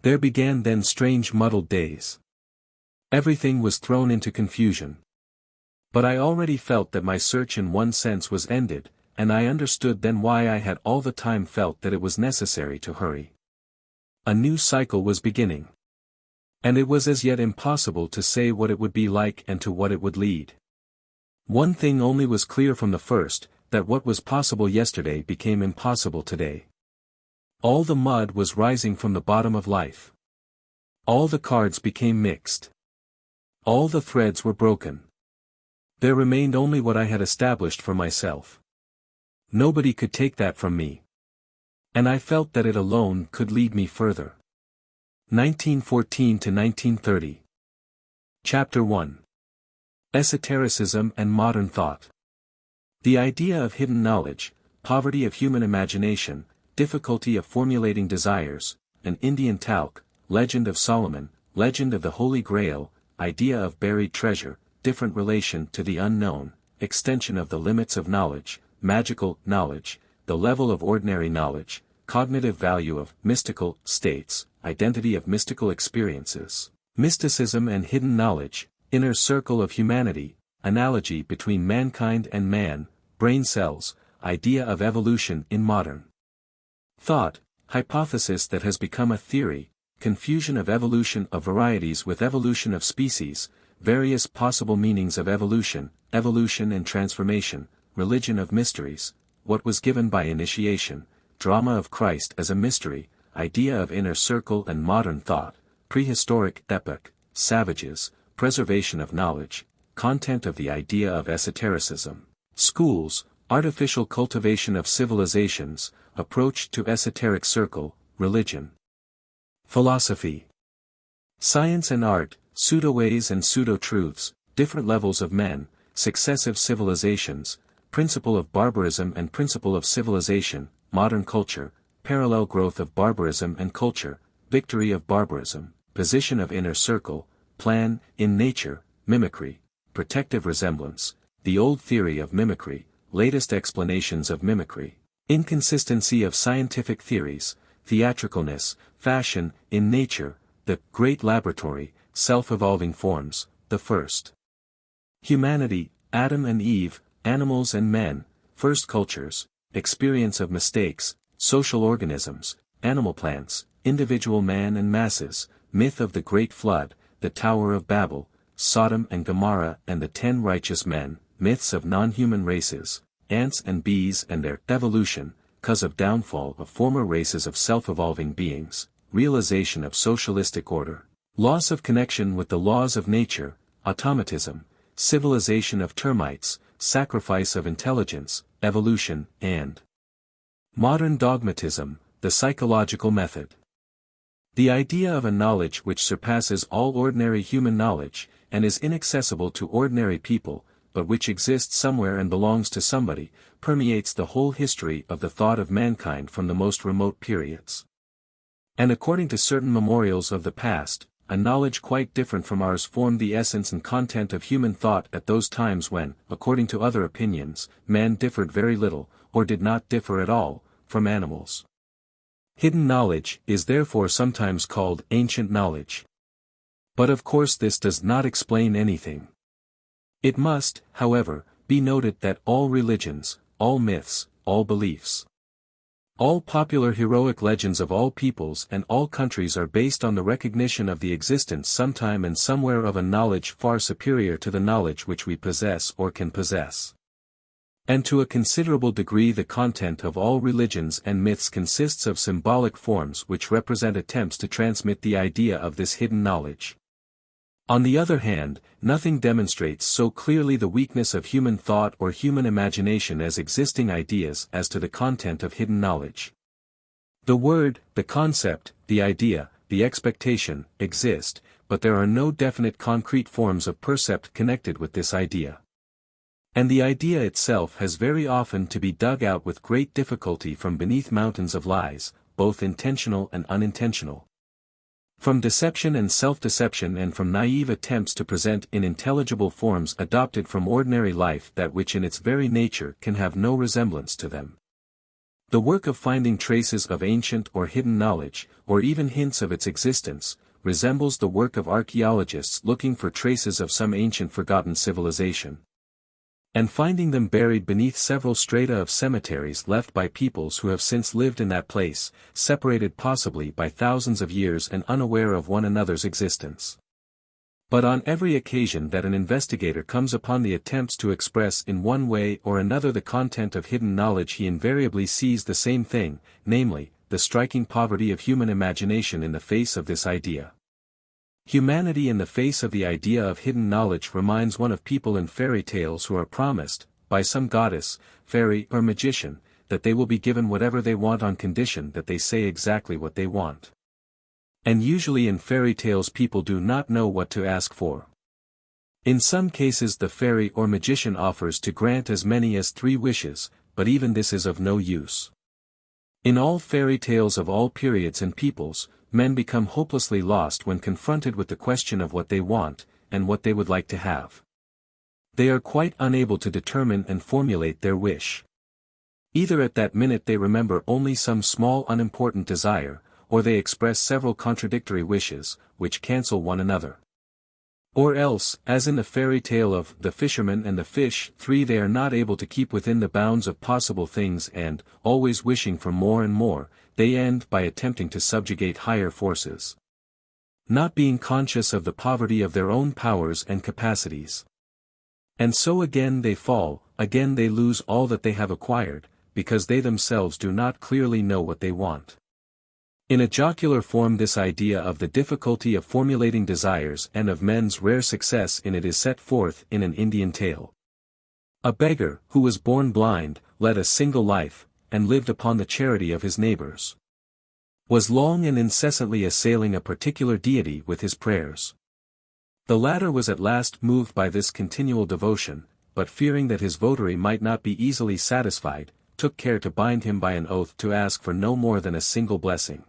There began then strange muddled days. Everything was thrown into confusion. But I already felt that my search in one sense was ended, and I understood then why I had all the time felt that it was necessary to hurry. A new cycle was beginning. And it was as yet impossible to say what it would be like and to what it would lead. One thing only was clear from the first, that what was possible yesterday became impossible today. All the mud was rising from the bottom of life. All the cards became mixed. All the threads were broken. There remained only what I had established for myself. Nobody could take that from me. And I felt that it alone could lead me further. 1914 to 1930. Chapter 1. Esotericism and Modern Thought. The idea of hidden knowledge, poverty of human imagination, difficulty of formulating desires, an Indian talc, legend of Solomon, legend of the Holy Grail, idea of buried treasure, different relation to the unknown, extension of the limits of knowledge, magical knowledge, the level of ordinary knowledge, cognitive value of mystical states, identity of mystical experiences, mysticism and hidden knowledge, inner circle of humanity, analogy between mankind and man, brain cells, idea of evolution in modern thought, hypothesis that has become a theory, confusion of evolution of varieties with evolution of species, various possible meanings of evolution, evolution and transformation, religion of mysteries, what was given by initiation, drama of Christ as a mystery, idea of inner circle and modern thought, prehistoric epoch, savages, preservation of knowledge, content of the idea of esotericism, schools, artificial cultivation of civilizations, approach to esoteric circle, religion, philosophy, science and art, pseudo-ways and pseudo-truths, different levels of men, successive civilizations, principle of barbarism and principle of civilization, modern culture, parallel growth of barbarism and culture, victory of barbarism, position of inner circle, plan, in nature, mimicry, protective resemblance, the old theory of mimicry, latest explanations of mimicry, inconsistency of scientific theories, theatricalness, fashion, in nature, the great laboratory, self-evolving forms, the first Humanity, Adam and Eve, animals and men, first cultures, experience of mistakes, social organisms, animal plants, individual man and masses, myth of the Great Flood, the Tower of Babel, Sodom and Gomorrah and the 10 righteous men, myths of non-human races, ants and bees and their evolution, cause of downfall of former races of self-evolving beings, realization of socialistic order, loss of connection with the laws of nature, automatism, civilization of termites, sacrifice of intelligence, evolution, and modern dogmatism, the psychological method. The idea of a knowledge which surpasses all ordinary human knowledge, and is inaccessible to ordinary people, but which exists somewhere and belongs to somebody, permeates the whole history of the thought of mankind from the most remote periods. And according to certain memorials of the past, a knowledge quite different from ours formed the essence and content of human thought at those times when, according to other opinions, man differed very little, or did not differ at all, from animals. Hidden knowledge is therefore sometimes called ancient knowledge. But of course this does not explain anything. It must, however, be noted that all religions, all myths, all beliefs, all popular heroic legends of all peoples and all countries are based on the recognition of the existence sometime and somewhere of a knowledge far superior to the knowledge which we possess or can possess. And to a considerable degree the content of all religions and myths consists of symbolic forms which represent attempts to transmit the idea of this hidden knowledge. On the other hand, nothing demonstrates so clearly the weakness of human thought or human imagination as existing ideas as to the content of hidden knowledge. The word, the concept, the idea, the expectation, exist, but there are no definite concrete forms of percept connected with this idea. And the idea itself has very often to be dug out with great difficulty from beneath mountains of lies, both intentional and unintentional. From deception and self-deception and from naive attempts to present in intelligible forms adopted from ordinary life that which in its very nature can have no resemblance to them. The work of finding traces of ancient or hidden knowledge, or even hints of its existence, resembles the work of archaeologists looking for traces of some ancient forgotten civilization, and finding them buried beneath several strata of cemeteries left by peoples who have since lived in that place, separated possibly by thousands of years and unaware of one another's existence. But on every occasion that an investigator comes upon the attempts to express in one way or another the content of hidden knowledge, he invariably sees the same thing, namely, the striking poverty of human imagination in the face of this idea. Humanity in the face of the idea of hidden knowledge reminds one of people in fairy tales who are promised, by some goddess, fairy or magician, that they will be given whatever they want on condition that they say exactly what they want. And usually in fairy tales people do not know what to ask for. In some cases the fairy or magician offers to grant as many as 3 wishes, but even this is of no use. In all fairy tales of all periods and peoples, men become hopelessly lost when confronted with the question of what they want, and what they would like to have. They are quite unable to determine and formulate their wish. Either at that minute they remember only some small unimportant desire, or they express several contradictory wishes, which cancel one another. Or else, as in the fairy tale of the fisherman and the fish, 3 they are not able to keep within the bounds of possible things and, always wishing for more and more, they end by attempting to subjugate higher forces. Not being conscious of the poverty of their own powers and capacities. And so again they fall, again they lose all that they have acquired, because they themselves do not clearly know what they want. In a jocular form this idea of the difficulty of formulating desires and of men's rare success in it is set forth in an Indian tale. A beggar, who was born blind, led a single life, and lived upon the charity of his neighbors. Was long and incessantly assailing a particular deity with his prayers. The latter was at last moved by this continual devotion, but fearing that his votary might not be easily satisfied, took care to bind him by an oath to ask for no more than a single blessing.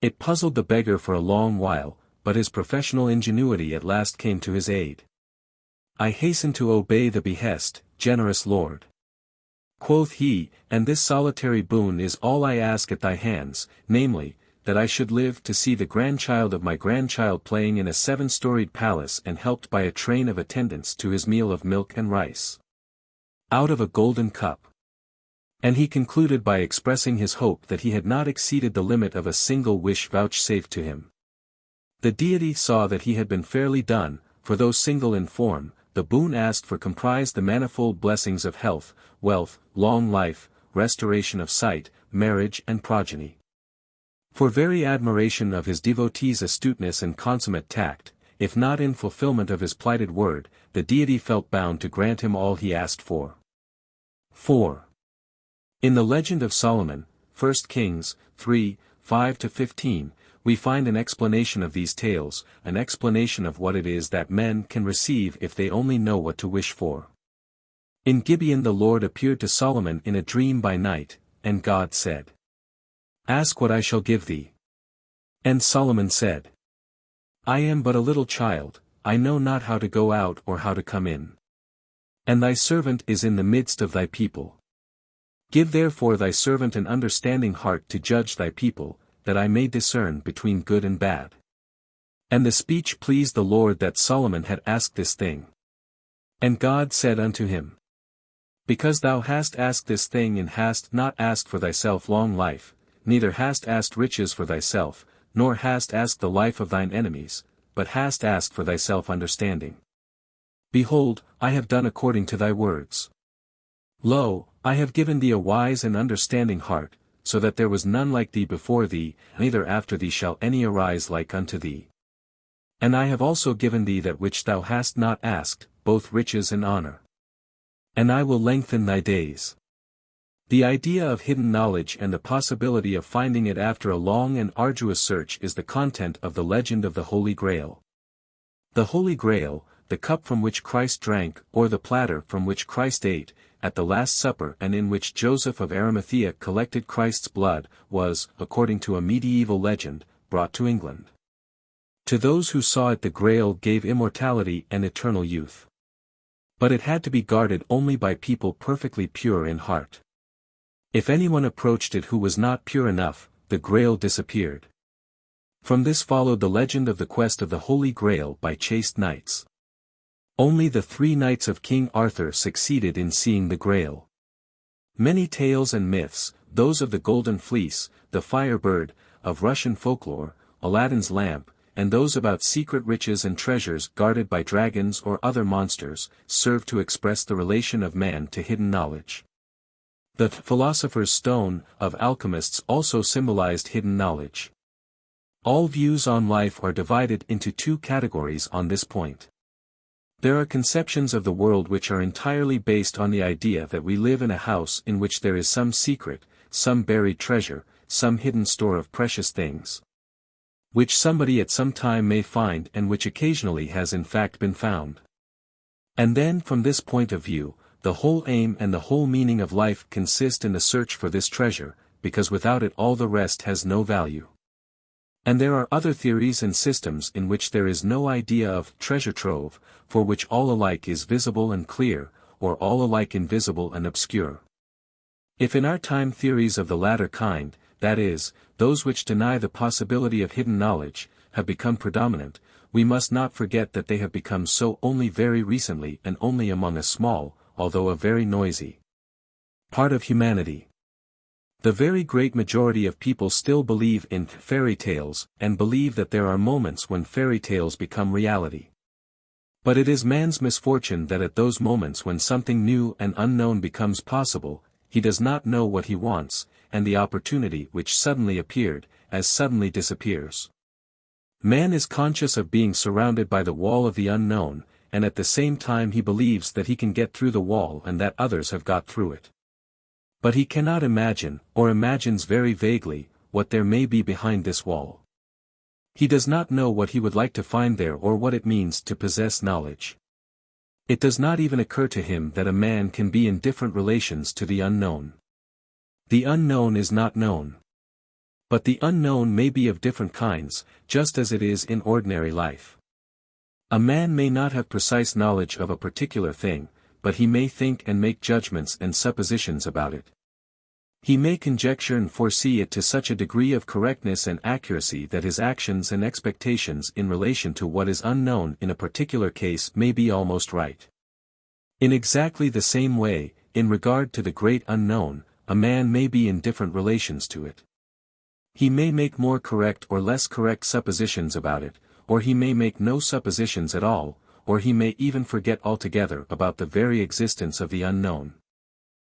It puzzled the beggar for a long while, but his professional ingenuity at last came to his aid. "I hasten to obey the behest, generous Lord," quoth he, "and this solitary boon is all I ask at thy hands, namely, that I should live to see the grandchild of my grandchild playing in a 7-storied palace and helped by a train of attendants to his meal of milk and rice out of a golden cup. And he concluded by expressing his hope that he had not exceeded the limit of a single wish vouchsafed to him. The deity saw that he had been fairly done, for though single in form, the boon asked for comprised the manifold blessings of health, wealth, long life, restoration of sight, marriage and progeny. For very admiration of his devotee's astuteness and consummate tact, if not in fulfillment of his plighted word, the deity felt bound to grant him all he asked for. 4. In the legend of Solomon, 1 Kings 3, 5-15, we find an explanation of these tales, an explanation of what it is that men can receive if they only know what to wish for. In Gibeon the Lord appeared to Solomon in a dream by night, and God said, "Ask what I shall give thee." And Solomon said, "I am but a little child, I know not how to go out or how to come in. And thy servant is in the midst of thy people. Give therefore thy servant an understanding heart to judge thy people, that I may discern between good and bad." And the speech pleased the Lord that Solomon had asked this thing. And God said unto him, "Because thou hast asked this thing and hast not asked for thyself long life, neither hast asked riches for thyself, nor hast asked the life of thine enemies, but hast asked for thyself understanding. Behold, I have done according to thy words. Lo, I have given thee a wise and understanding heart, so that there was none like thee before thee, neither after thee shall any arise like unto thee. And I have also given thee that which thou hast not asked, both riches and honor. And I will lengthen thy days." The idea of hidden knowledge and the possibility of finding it after a long and arduous search is the content of the legend of the Holy Grail. The Holy Grail, the cup from which Christ drank, or the platter from which Christ ate, at the Last Supper and in which Joseph of Arimathea collected Christ's blood, was, according to a medieval legend, brought to England. To those who saw it the Grail gave immortality and eternal youth. But it had to be guarded only by people perfectly pure in heart. If anyone approached it who was not pure enough, the Grail disappeared. From this followed the legend of the quest of the Holy Grail by chaste knights. Only the 3 knights of King Arthur succeeded in seeing the Grail. Many tales and myths, those of the Golden Fleece, the Fire Bird, of Russian folklore, Aladdin's lamp, and those about secret riches and treasures guarded by dragons or other monsters, serve to express the relation of man to hidden knowledge. The philosopher's stone of alchemists also symbolized hidden knowledge. All views on life are divided into 2 categories on this point. There are conceptions of the world which are entirely based on the idea that we live in a house in which there is some secret, some buried treasure, some hidden store of precious things, which somebody at some time may find and which occasionally has in fact been found. And then from this point of view, the whole aim and the whole meaning of life consist in the search for this treasure, because without it all the rest has no value. And there are other theories and systems in which there is no idea of treasure trove, for which all alike is visible and clear, or all alike invisible and obscure. If in our time theories of the latter kind, that is, those which deny the possibility of hidden knowledge, have become predominant, we must not forget that they have become so only very recently and only among a small, although a very noisy, part of humanity. The very great majority of people still believe in fairy tales, and believe that there are moments when fairy tales become reality. But it is man's misfortune that at those moments when something new and unknown becomes possible, he does not know what he wants, and the opportunity which suddenly appeared, as suddenly disappears. Man is conscious of being surrounded by the wall of the unknown, and at the same time he believes that he can get through the wall and that others have got through it. But he cannot imagine, or imagines very vaguely, what there may be behind this wall. He does not know what he would like to find there or what it means to possess knowledge. It does not even occur to him that a man can be in different relations to the unknown. The unknown is not known. But the unknown may be of different kinds, just as it is in ordinary life. A man may not have precise knowledge of a particular thing, but he may think and make judgments and suppositions about it. He may conjecture and foresee it to such a degree of correctness and accuracy that his actions and expectations in relation to what is unknown in a particular case may be almost right. In exactly the same way, in regard to the great unknown, a man may be in different relations to it. He may make more correct or less correct suppositions about it, or he may make no suppositions at all, or he may even forget altogether about the very existence of the unknown.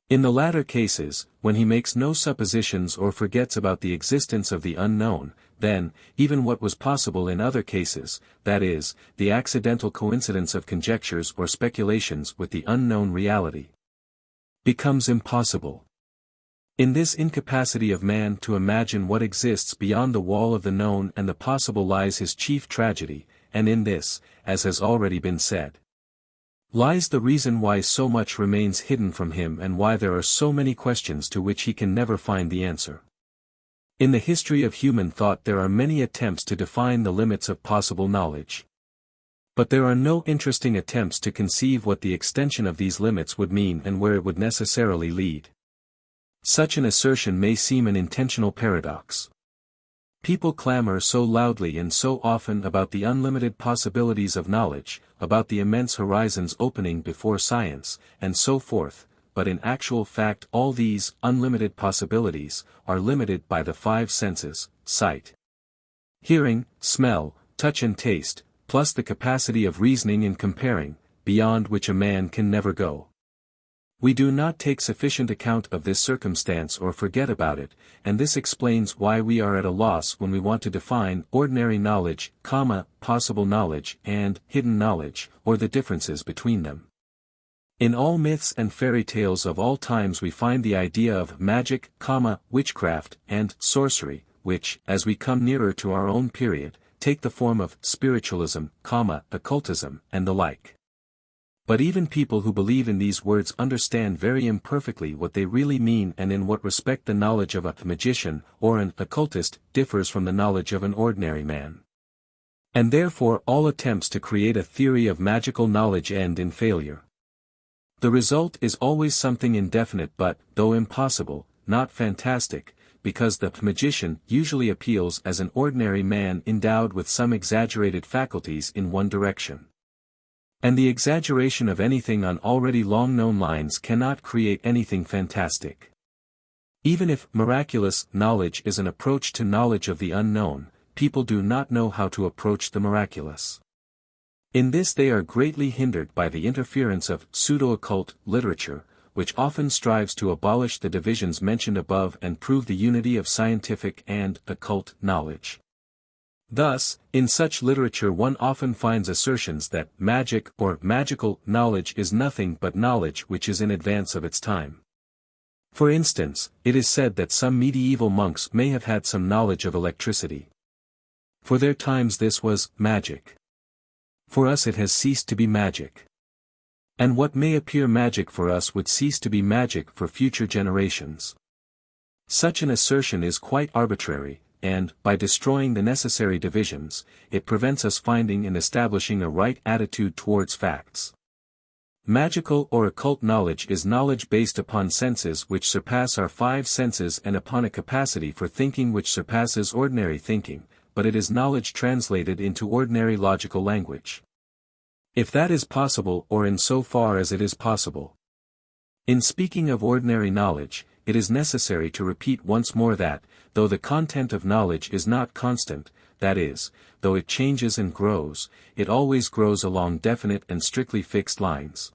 In the latter cases, when he makes no suppositions or forgets about the existence of the unknown, then, even what was possible in other cases, that is, the accidental coincidence of conjectures or speculations with the unknown reality, becomes impossible. In this incapacity of man to imagine what exists beyond the wall of the known and the possible lies his chief tragedy, and in this, as has already been said, lies the reason why so much remains hidden from him and why there are so many questions to which he can never find the answer. In the history of human thought there are many attempts to define the limits of possible knowledge. But there are no interesting attempts to conceive what the extension of these limits would mean and where it would necessarily lead. Such an assertion may seem an intentional paradox. People clamor so loudly and so often about the unlimited possibilities of knowledge, about the immense horizons opening before science, and so forth, but in actual fact all these unlimited possibilities are limited by the five senses: sight, hearing, smell, touch and taste, plus the capacity of reasoning and comparing, beyond which a man can never go. We do not take sufficient account of this circumstance or forget about it, and this explains why we are at a loss when we want to define ordinary knowledge, possible knowledge, and hidden knowledge, or the differences between them. In all myths and fairy tales of all times we find the idea of magic, witchcraft, and sorcery, which, as we come nearer to our own period, take the form of spiritualism, occultism, and the like. But even people who believe in these words understand very imperfectly what they really mean and in what respect the knowledge of a magician or an occultist differs from the knowledge of an ordinary man. And therefore all attempts to create a theory of magical knowledge end in failure. The result is always something indefinite but, though impossible, not fantastic, because the magician usually appeals as an ordinary man endowed with some exaggerated faculties in one direction. And the exaggeration of anything on already long-known lines cannot create anything fantastic. Even if miraculous knowledge is an approach to knowledge of the unknown, people do not know how to approach the miraculous. In this they are greatly hindered by the interference of pseudo-occult literature, which often strives to abolish the divisions mentioned above and prove the unity of scientific and occult knowledge. Thus, in such literature one often finds assertions that magic or magical knowledge is nothing but knowledge which is in advance of its time. For instance, it is said that some medieval monks may have had some knowledge of electricity. For their times this was magic. For us it has ceased to be magic. And what may appear magic for us would cease to be magic for future generations. Such an assertion is quite arbitrary, and, by destroying the necessary divisions, it prevents us finding and establishing a right attitude towards facts. Magical or occult knowledge is knowledge based upon senses which surpass our five senses and upon a capacity for thinking which surpasses ordinary thinking, but it is knowledge translated into ordinary logical language. If that is possible or in so far as it is possible. In speaking of ordinary knowledge, it is necessary to repeat once more that, though the content of knowledge is not constant, that is, though it changes and grows, it always grows along definite and strictly fixed lines.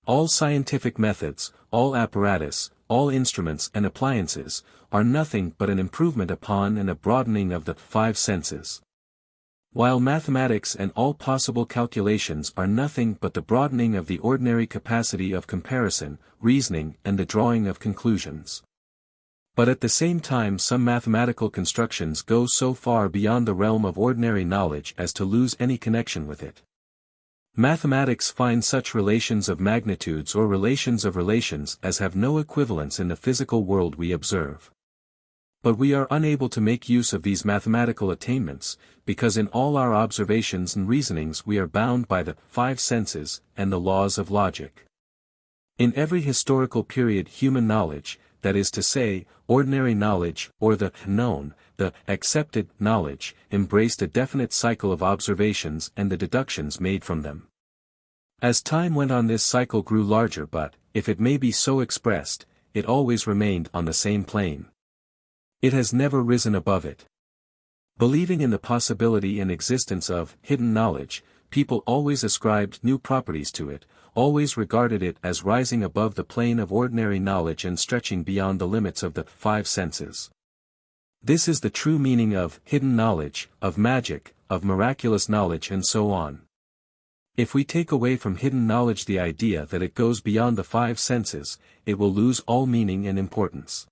All scientific methods, all apparatus, all instruments and appliances, are nothing but an improvement upon and a broadening of the five senses. While mathematics and all possible calculations are nothing but the broadening of the ordinary capacity of comparison, reasoning and the drawing of conclusions. But at the same time some mathematical constructions go so far beyond the realm of ordinary knowledge as to lose any connection with it. Mathematics find such relations of magnitudes or relations of relations as have no equivalence in the physical world we observe. But we are unable to make use of these mathematical attainments, because in all our observations and reasonings we are bound by the five senses and the laws of logic. In every historical period human knowledge, that is to say, ordinary knowledge, or the known, the accepted knowledge, embraced a definite cycle of observations and the deductions made from them. As time went on, this cycle grew larger, but, if it may be so expressed, it always remained on the same plane. It has never risen above it. Believing in the possibility and existence of hidden knowledge, people always ascribed new properties to it, always regarded it as rising above the plane of ordinary knowledge and stretching beyond the limits of the five senses. This is the true meaning of hidden knowledge, of magic, of miraculous knowledge, and so on. If we take away from hidden knowledge the idea that it goes beyond the five senses, it will lose all meaning and importance.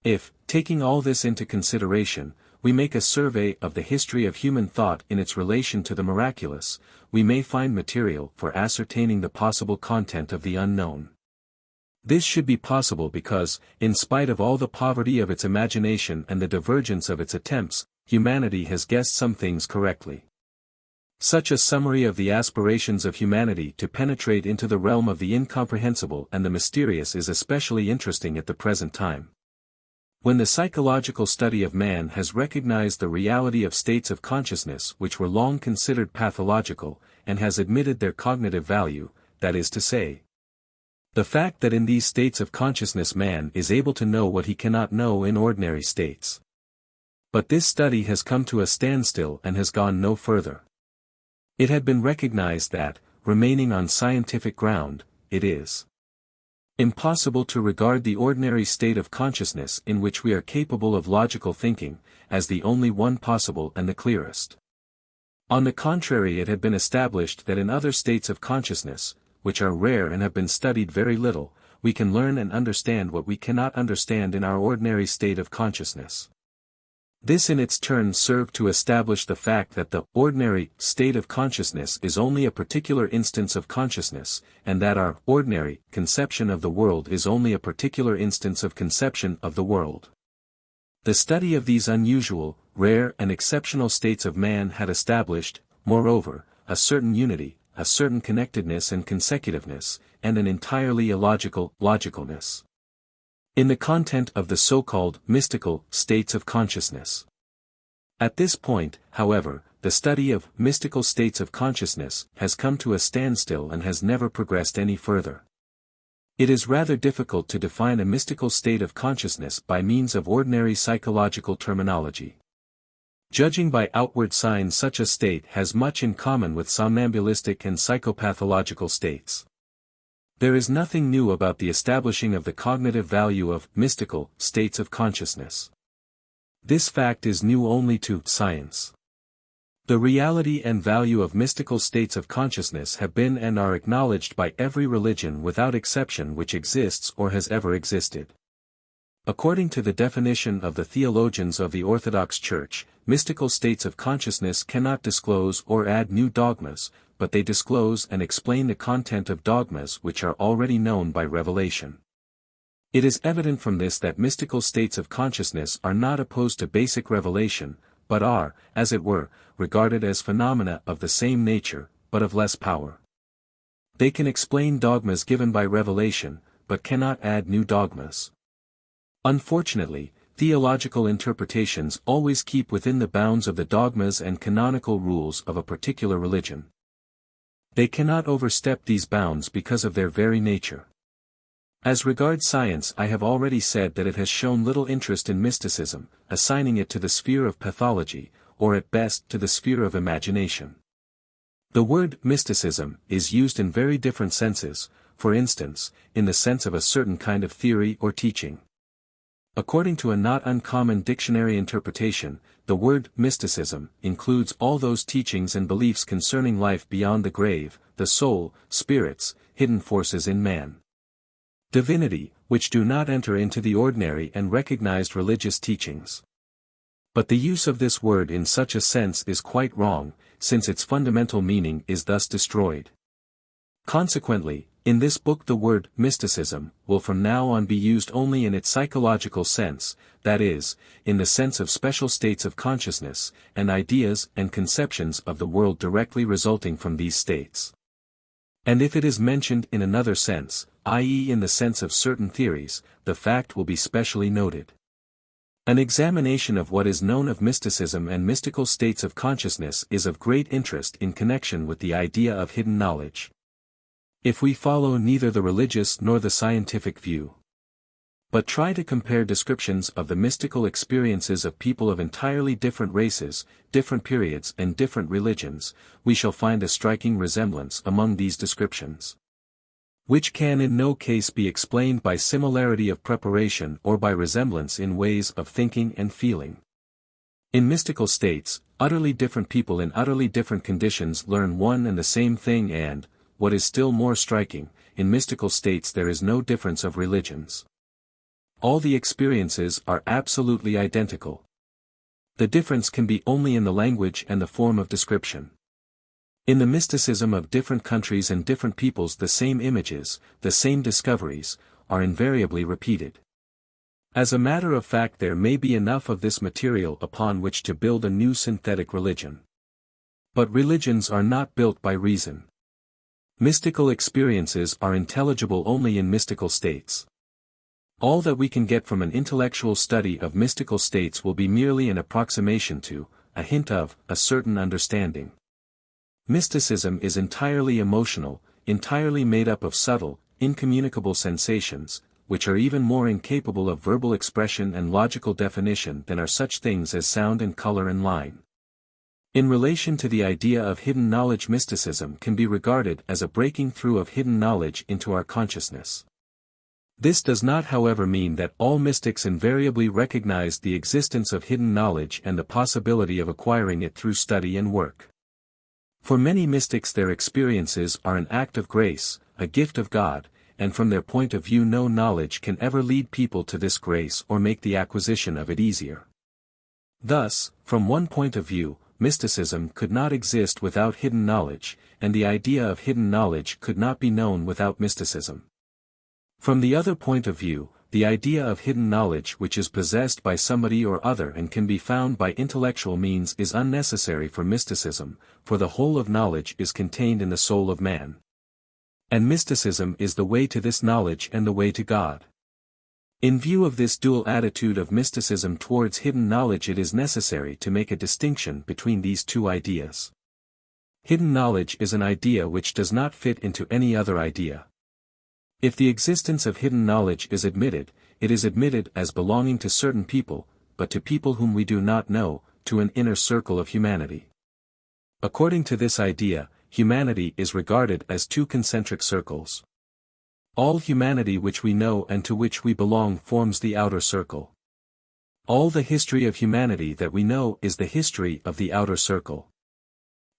If, taking all this into consideration, we make a survey of the history of human thought in its relation to the miraculous, we may find material for ascertaining the possible content of the unknown. This should be possible because, in spite of all the poverty of its imagination and the divergence of its attempts, humanity has guessed some things correctly. Such a summary of the aspirations of humanity to penetrate into the realm of the incomprehensible and the mysterious is especially interesting at the present time. When the psychological study of man has recognized the reality of states of consciousness which were long considered pathological, and has admitted their cognitive value, that is to say, the fact that in these states of consciousness man is able to know what he cannot know in ordinary states. But this study has come to a standstill and has gone no further. It had been recognized that, remaining on scientific ground, it is impossible to regard the ordinary state of consciousness in which we are capable of logical thinking, as the only one possible and the clearest. On the contrary, it had been established that in other states of consciousness, which are rare and have been studied very little, we can learn and understand what we cannot understand in our ordinary state of consciousness. This in its turn served to establish the fact that the ordinary state of consciousness is only a particular instance of consciousness, and that our ordinary conception of the world is only a particular instance of conception of the world. The study of these unusual, rare and exceptional states of man had established, moreover, a certain unity, a certain connectedness and consecutiveness, and an entirely illogical logicalness in the content of the so-called mystical states of consciousness. At this point, however, the study of mystical states of consciousness has come to a standstill and has never progressed any further. It is rather difficult to define a mystical state of consciousness by means of ordinary psychological terminology. Judging by outward signs, such a state has much in common with somnambulistic and psychopathological states. There is nothing new about the establishing of the cognitive value of mystical states of consciousness. This fact is new only to science. The reality and value of mystical states of consciousness have been and are acknowledged by every religion without exception which exists or has ever existed. According to the definition of the theologians of the Orthodox Church, mystical states of consciousness cannot disclose or add new dogmas, but they disclose and explain the content of dogmas which are already known by revelation. It is evident from this that mystical states of consciousness are not opposed to basic revelation, but are, as it were, regarded as phenomena of the same nature, but of less power. They can explain dogmas given by revelation, but cannot add new dogmas. Unfortunately, theological interpretations always keep within the bounds of the dogmas and canonical rules of a particular religion. They cannot overstep these bounds because of their very nature. As regards science, I have already said that it has shown little interest in mysticism, assigning it to the sphere of pathology, or at best to the sphere of imagination. The word mysticism is used in very different senses, for instance, in the sense of a certain kind of theory or teaching. According to a not uncommon dictionary interpretation, the word mysticism includes all those teachings and beliefs concerning life beyond the grave, the soul, spirits, hidden forces in man, divinity, which do not enter into the ordinary and recognized religious teachings. But the use of this word in such a sense is quite wrong, since its fundamental meaning is thus destroyed. Consequently, in this book the word mysticism will from now on be used only in its psychological sense, that is, in the sense of special states of consciousness, and ideas and conceptions of the world directly resulting from these states. And if it is mentioned in another sense, i.e. in the sense of certain theories, the fact will be specially noted. An examination of what is known of mysticism and mystical states of consciousness is of great interest in connection with the idea of hidden knowledge. If we follow neither the religious nor the scientific view, but try to compare descriptions of the mystical experiences of people of entirely different races, different periods and different religions, we shall find a striking resemblance among these descriptions, which can in no case be explained by similarity of preparation or by resemblance in ways of thinking and feeling. In mystical states, utterly different people in utterly different conditions learn one and the same thing and, what is still more striking, in mystical states there is no difference of religions. All the experiences are absolutely identical. The difference can be only in the language and the form of description. In the mysticism of different countries and different peoples the same images, the same discoveries, are invariably repeated. As a matter of fact there may be enough of this material upon which to build a new synthetic religion. But religions are not built by reason. Mystical experiences are intelligible only in mystical states. All that we can get from an intellectual study of mystical states will be merely an approximation to, a hint of, a certain understanding. Mysticism is entirely emotional, entirely made up of subtle, incommunicable sensations, which are even more incapable of verbal expression and logical definition than are such things as sound and color and line. In relation to the idea of hidden knowledge, mysticism can be regarded as a breaking through of hidden knowledge into our consciousness. This does not however mean that all mystics invariably recognize the existence of hidden knowledge and the possibility of acquiring it through study and work. For many mystics their experiences are an act of grace, a gift of God, and from their point of view no knowledge can ever lead people to this grace or make the acquisition of it easier. Thus, from one point of view, mysticism could not exist without hidden knowledge, and the idea of hidden knowledge could not be known without mysticism. From the other point of view, the idea of hidden knowledge which is possessed by somebody or other and can be found by intellectual means is unnecessary for mysticism, for the whole of knowledge is contained in the soul of man. And mysticism is the way to this knowledge and the way to God. In view of this dual attitude of mysticism towards hidden knowledge it is necessary to make a distinction between these two ideas. Hidden knowledge is an idea which does not fit into any other idea. If the existence of hidden knowledge is admitted, it is admitted as belonging to certain people, but to people whom we do not know, to an inner circle of humanity. According to this idea, humanity is regarded as two concentric circles. All humanity which we know and to which we belong forms the outer circle. All the history of humanity that we know is the history of the outer circle.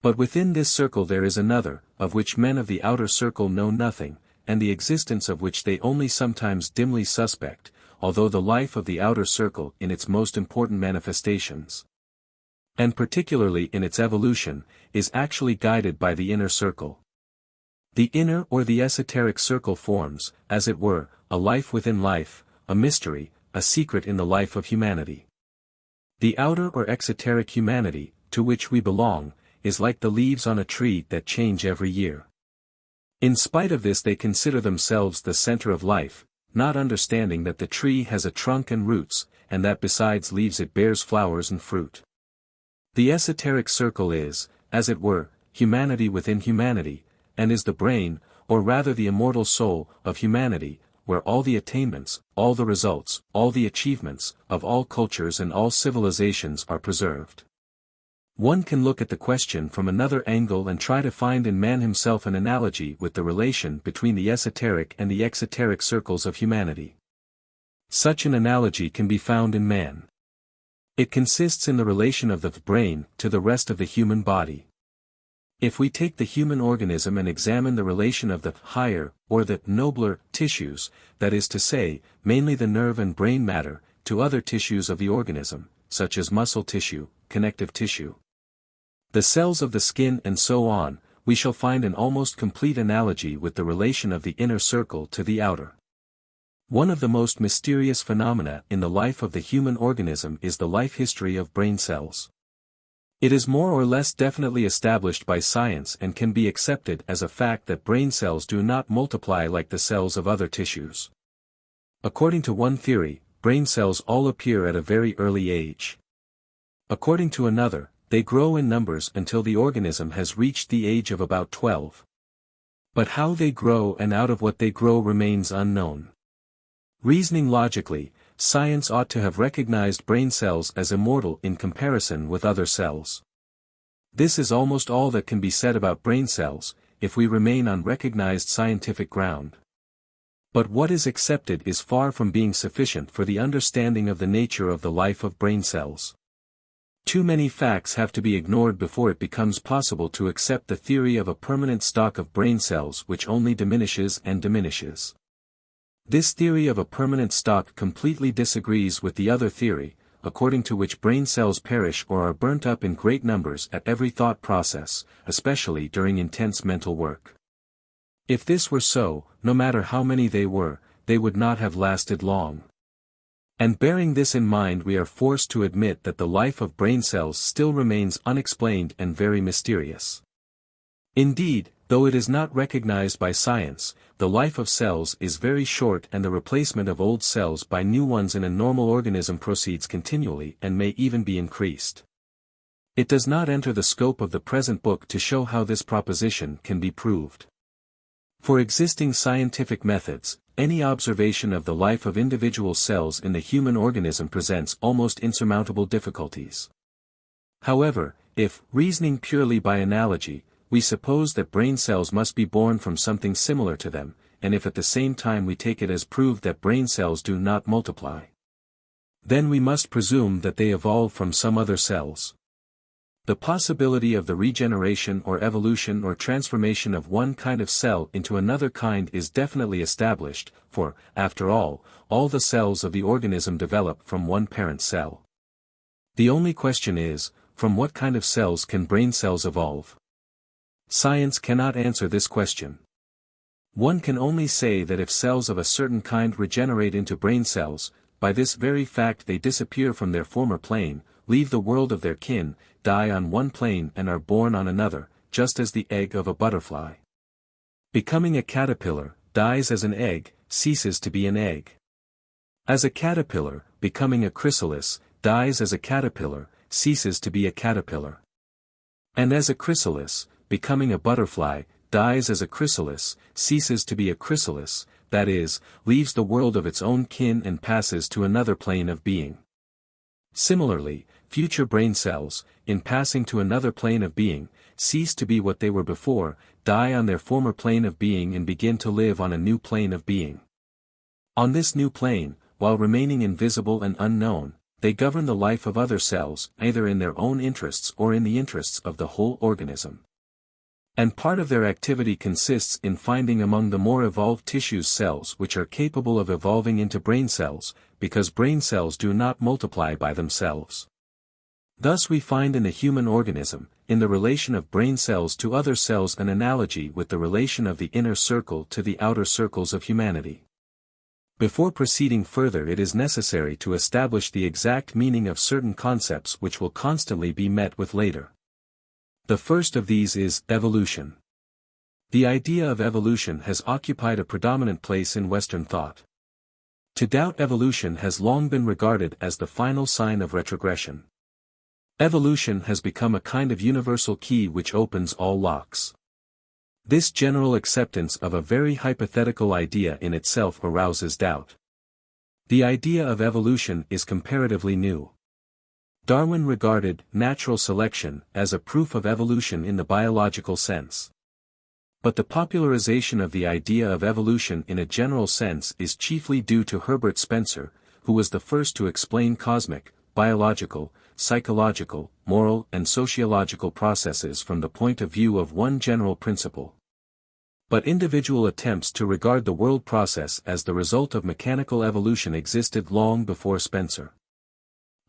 But within this circle there is another, of which men of the outer circle know nothing, and the existence of which they only sometimes dimly suspect, although the life of the outer circle in its most important manifestations, and particularly in its evolution, is actually guided by the inner circle. The inner or the esoteric circle forms, as it were, a life within life, a mystery, a secret in the life of humanity. The outer or exoteric humanity, to which we belong, is like the leaves on a tree that change every year. In spite of this they consider themselves the center of life, not understanding that the tree has a trunk and roots, and that besides leaves it bears flowers and fruit. The esoteric circle is, as it were, humanity within humanity, and is the brain, or rather the immortal soul, of humanity, where all the attainments, all the results, all the achievements, of all cultures and all civilizations are preserved. One can look at the question from another angle and try to find in man himself an analogy with the relation between the esoteric and the exoteric circles of humanity. Such an analogy can be found in man. It consists in the relation of the brain to the rest of the human body. If we take the human organism and examine the relation of the higher, or the nobler, tissues, that is to say, mainly the nerve and brain matter, to other tissues of the organism, such as muscle tissue, connective tissue, the cells of the skin and so on, we shall find an almost complete analogy with the relation of the inner circle to the outer. One of the most mysterious phenomena in the life of the human organism is the life history of brain cells. It is more or less definitely established by science and can be accepted as a fact that brain cells do not multiply like the cells of other tissues. According to one theory, brain cells all appear at a very early age. According to another, they grow in numbers until the organism has reached the age of about 12. But how they grow and out of what they grow remains unknown. Reasoning logically, science ought to have recognized brain cells as immortal in comparison with other cells. This is almost all that can be said about brain cells, if we remain on recognized scientific ground. But what is accepted is far from being sufficient for the understanding of the nature of the life of brain cells. Too many facts have to be ignored before it becomes possible to accept the theory of a permanent stock of brain cells which only diminishes and diminishes. This theory of a permanent stock completely disagrees with the other theory, according to which brain cells perish or are burnt up in great numbers at every thought process, especially during intense mental work. If this were so, no matter how many they were, they would not have lasted long. And bearing this in mind, we are forced to admit that the life of brain cells still remains unexplained and very mysterious. Indeed, though it is not recognized by science, the life of cells is very short and the replacement of old cells by new ones in a normal organism proceeds continually and may even be increased. It does not enter the scope of the present book to show how this proposition can be proved. For existing scientific methods, any observation of the life of individual cells in the human organism presents almost insurmountable difficulties. However, if, reasoning purely by analogy, we suppose that brain cells must be born from something similar to them, and if at the same time we take it as proved that brain cells do not multiply, then we must presume that they evolve from some other cells. The possibility of the regeneration or evolution or transformation of one kind of cell into another kind is definitely established, for, after all the cells of the organism develop from one parent cell. The only question is, from what kind of cells can brain cells evolve? Science cannot answer this question. One can only say that if cells of a certain kind regenerate into brain cells, by this very fact they disappear from their former plane, leave the world of their kin, die on one plane and are born on another, just as the egg of a butterfly, becoming a caterpillar, dies as an egg, ceases to be an egg. As a caterpillar, becoming a chrysalis, dies as a caterpillar, ceases to be a caterpillar. And as a chrysalis, becoming a butterfly, dies as a chrysalis, ceases to be a chrysalis, that is, leaves the world of its own kin and passes to another plane of being. Similarly, future brain cells, in passing to another plane of being, cease to be what they were before, die on their former plane of being and begin to live on a new plane of being. On this new plane, while remaining invisible and unknown, they govern the life of other cells, either in their own interests or in the interests of the whole organism. And part of their activity consists in finding among the more evolved tissues cells which are capable of evolving into brain cells, because brain cells do not multiply by themselves. Thus we find in the human organism, in the relation of brain cells to other cells, an analogy with the relation of the inner circle to the outer circles of humanity. Before proceeding further, it is necessary to establish the exact meaning of certain concepts which will constantly be met with later. The first of these is evolution. The idea of evolution has occupied a predominant place in Western thought. To doubt evolution has long been regarded as the final sign of retrogression. Evolution has become a kind of universal key which opens all locks. This general acceptance of a very hypothetical idea in itself arouses doubt. The idea of evolution is comparatively new. Darwin regarded natural selection as a proof of evolution in the biological sense. But the popularization of the idea of evolution in a general sense is chiefly due to Herbert Spencer, who was the first to explain cosmic, biological, psychological, moral and sociological processes from the point of view of one general principle. But individual attempts to regard the world process as the result of mechanical evolution existed long before Spencer.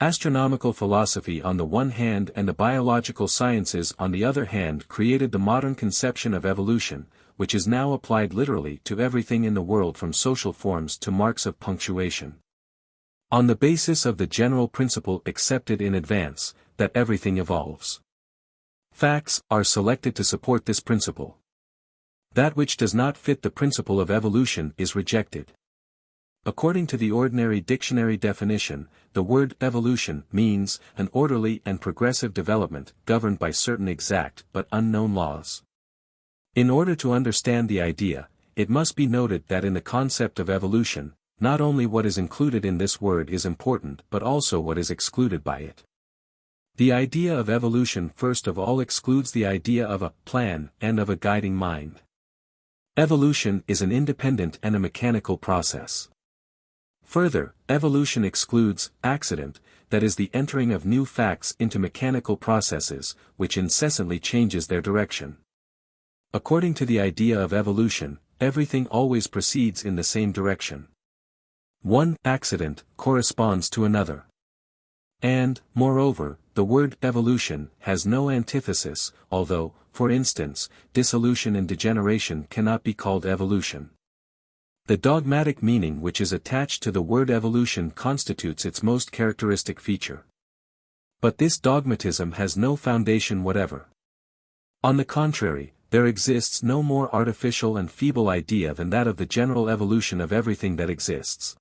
Astronomical philosophy on the one hand and the biological sciences on the other hand created the modern conception of evolution, which is now applied literally to everything in the world from social forms to marks of punctuation. On the basis of the general principle accepted in advance, that everything evolves. Facts are selected to support this principle. That which does not fit the principle of evolution is rejected. According to the ordinary dictionary definition, the word evolution means an orderly and progressive development governed by certain exact but unknown laws. In order to understand the idea, it must be noted that in the concept of evolution, not only what is included in this word is important but also what is excluded by it. The idea of evolution first of all excludes the idea of a plan and of a guiding mind. Evolution is an independent and a mechanical process. Further, evolution excludes accident, that is the entering of new facts into mechanical processes, which incessantly changes their direction. According to the idea of evolution, everything always proceeds in the same direction. One accident corresponds to another. And, moreover, the word evolution has no antithesis, although, for instance, dissolution and degeneration cannot be called evolution. The dogmatic meaning which is attached to the word evolution constitutes its most characteristic feature. But this dogmatism has no foundation whatever. On the contrary, there exists no more artificial and feeble idea than that of the general evolution of everything that exists.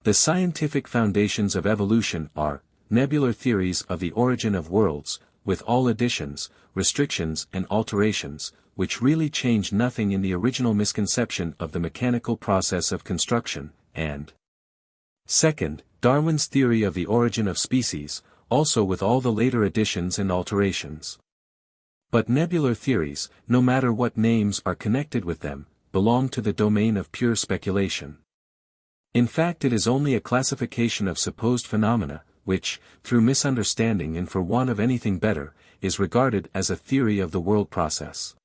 The scientific foundations of evolution are nebular theories of the origin of worlds, with all additions, restrictions and alterations, which really change nothing in the original misconception of the mechanical process of construction, and second, Darwin's theory of the origin of species, also with all the later additions and alterations. But nebular theories, no matter what names are connected with them, belong to the domain of pure speculation. In fact, it is only a classification of supposed phenomena, which, through misunderstanding and for want of anything better, is regarded as a theory of the world process.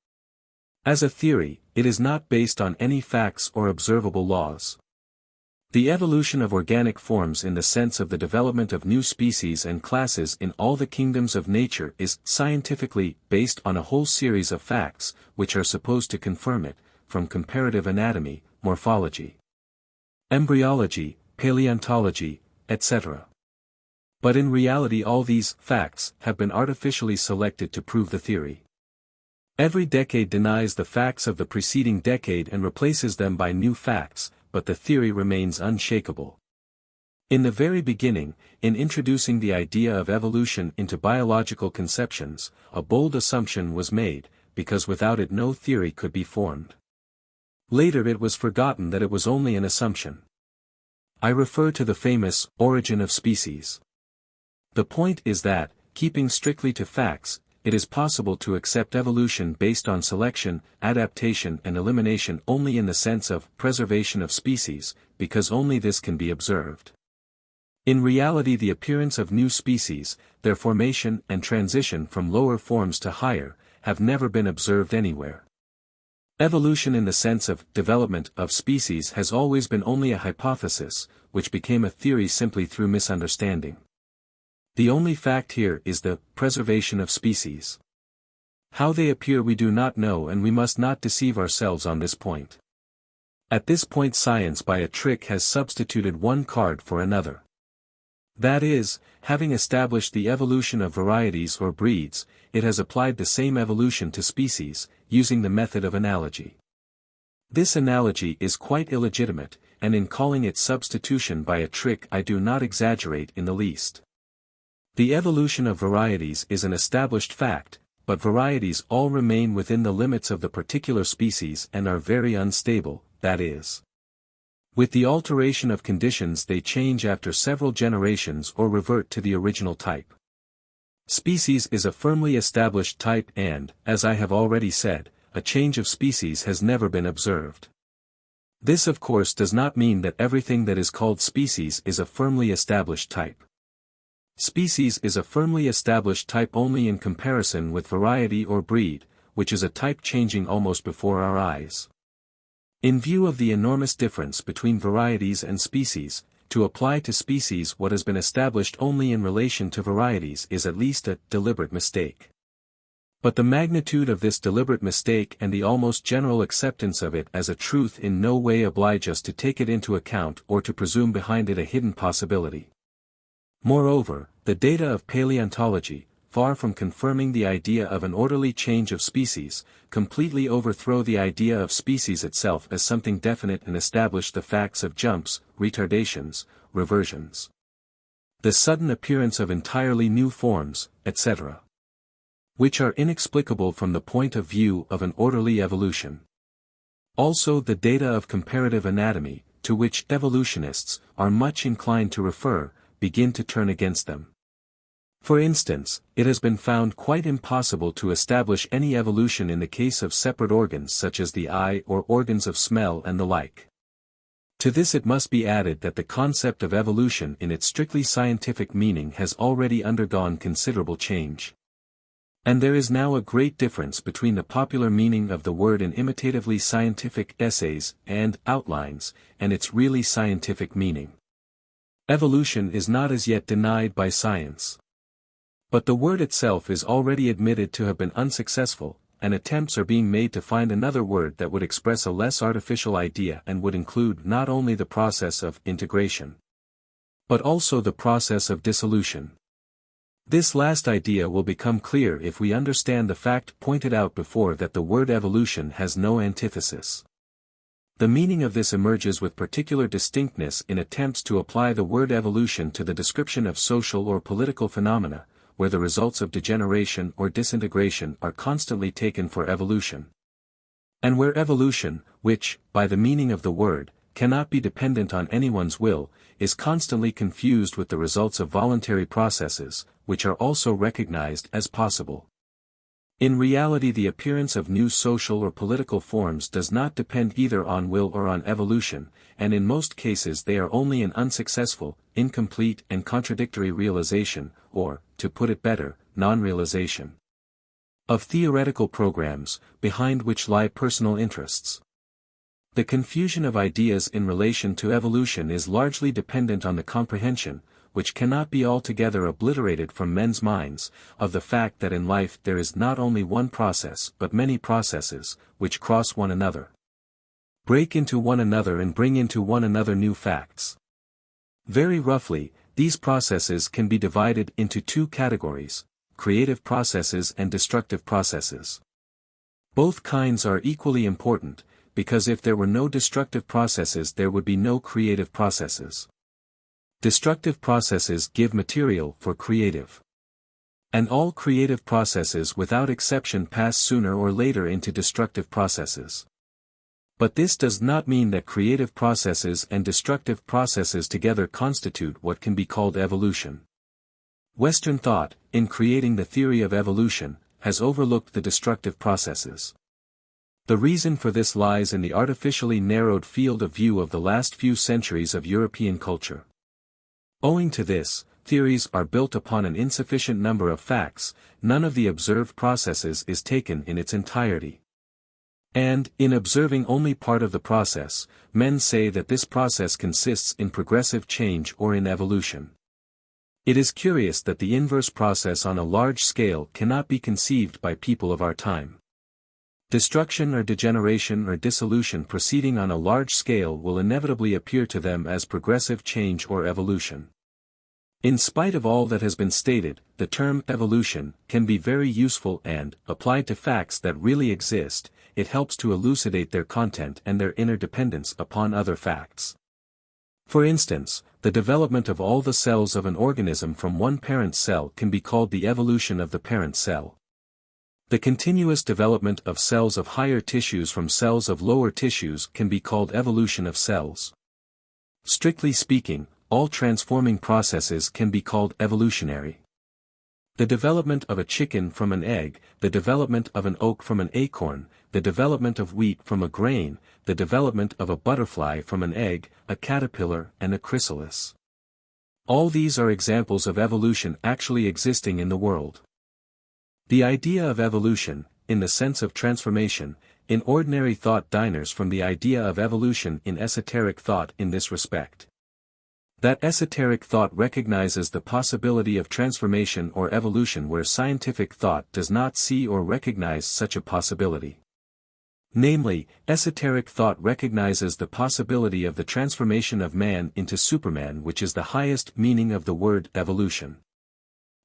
As a theory, it is not based on any facts or observable laws. The evolution of organic forms in the sense of the development of new species and classes in all the kingdoms of nature is scientifically based on a whole series of facts, which are supposed to confirm it, from comparative anatomy, morphology, embryology, paleontology, etc. But in reality all these facts have been artificially selected to prove the theory. Every decade denies the facts of the preceding decade and replaces them by new facts, but the theory remains unshakable. In the very beginning, in introducing the idea of evolution into biological conceptions, a bold assumption was made, because without it no theory could be formed. Later it was forgotten that it was only an assumption. I refer to the famous origin of species. The point is that, keeping strictly to facts, it is possible to accept evolution based on selection, adaptation and elimination only in the sense of preservation of species, because only this can be observed. In reality the appearance of new species, their formation and transition from lower forms to higher, have never been observed anywhere. Evolution in the sense of development of species has always been only a hypothesis, which became a theory simply through misunderstanding. The only fact here is the preservation of species. How they appear we do not know and we must not deceive ourselves on this point. At this point science by a trick has substituted one card for another. That is, having established the evolution of varieties or breeds, it has applied the same evolution to species, using the method of analogy. This analogy is quite illegitimate, and in calling it substitution by a trick I do not exaggerate in the least. The evolution of varieties is an established fact, but varieties all remain within the limits of the particular species and are very unstable, that is. With the alteration of conditions they change after several generations or revert to the original type. Species is a firmly established type and, as I have already said, a change of species has never been observed. This of course does not mean that everything that is called species is a firmly established type. Species is a firmly established type only in comparison with variety or breed, which is a type changing almost before our eyes. In view of the enormous difference between varieties and species, to apply to species what has been established only in relation to varieties is at least a deliberate mistake. But the magnitude of this deliberate mistake and the almost general acceptance of it as a truth in no way oblige us to take it into account or to presume behind it a hidden possibility. Moreover, the data of paleontology, far from confirming the idea of an orderly change of species, completely overthrow the idea of species itself as something definite and establish the facts of jumps, retardations, reversions, the sudden appearance of entirely new forms, etc., which are inexplicable from the point of view of an orderly evolution. Also the data of comparative anatomy, to which evolutionists are much inclined to refer, begin to turn against them. For instance, it has been found quite impossible to establish any evolution in the case of separate organs such as the eye or organs of smell and the like. To this it must be added that the concept of evolution in its strictly scientific meaning has already undergone considerable change. And there is now a great difference between the popular meaning of the word in imitatively scientific essays and outlines, and its really scientific meaning. Evolution is not as yet denied by science. But the word itself is already admitted to have been unsuccessful, and attempts are being made to find another word that would express a less artificial idea and would include not only the process of integration, but also the process of dissolution. This last idea will become clear if we understand the fact pointed out before that the word evolution has no antithesis. The meaning of this emerges with particular distinctness in attempts to apply the word evolution to the description of social or political phenomena, where the results of degeneration or disintegration are constantly taken for evolution. And where evolution, which, by the meaning of the word, cannot be dependent on anyone's will, is constantly confused with the results of voluntary processes, which are also recognized as possible. In reality, the appearance of new social or political forms does not depend either on will or on evolution, and in most cases they are only an unsuccessful, incomplete and contradictory realization, or, to put it better, non-realization, of theoretical programs, behind which lie personal interests. The confusion of ideas in relation to evolution is largely dependent on the comprehension, which cannot be altogether obliterated from men's minds, of the fact that in life there is not only one process but many processes, which cross one another, break into one another and bring into one another new facts. Very roughly, these processes can be divided into two categories: creative processes and destructive processes. Both kinds are equally important, because if there were no destructive processes there would be no creative processes. Destructive processes give material for creative. And all creative processes without exception pass sooner or later into destructive processes. But this does not mean that creative processes and destructive processes together constitute what can be called evolution. Western thought, in creating the theory of evolution, has overlooked the destructive processes. The reason for this lies in the artificially narrowed field of view of the last few centuries of European culture. Owing to this, theories are built upon an insufficient number of facts, none of the observed processes is taken in its entirety. And, in observing only part of the process, men say that this process consists in progressive change or in evolution. It is curious that the inverse process on a large scale cannot be conceived by people of our time. Destruction or degeneration or dissolution proceeding on a large scale will inevitably appear to them as progressive change or evolution. In spite of all that has been stated, the term evolution can be very useful and, applied to facts that really exist, it helps to elucidate their content and their interdependence upon other facts. For instance, the development of all the cells of an organism from one parent cell can be called the evolution of the parent cell. The continuous development of cells of higher tissues from cells of lower tissues can be called evolution of cells. Strictly speaking, all transforming processes can be called evolutionary. The development of a chicken from an egg, the development of an oak from an acorn, the development of wheat from a grain, the development of a butterfly from an egg, a caterpillar and a chrysalis. All these are examples of evolution actually existing in the world. The idea of evolution, in the sense of transformation, in ordinary thought differs from the idea of evolution in esoteric thought in this respect. That esoteric thought recognizes the possibility of transformation or evolution where scientific thought does not see or recognize such a possibility. Namely, esoteric thought recognizes the possibility of the transformation of man into Superman, which is the highest meaning of the word evolution.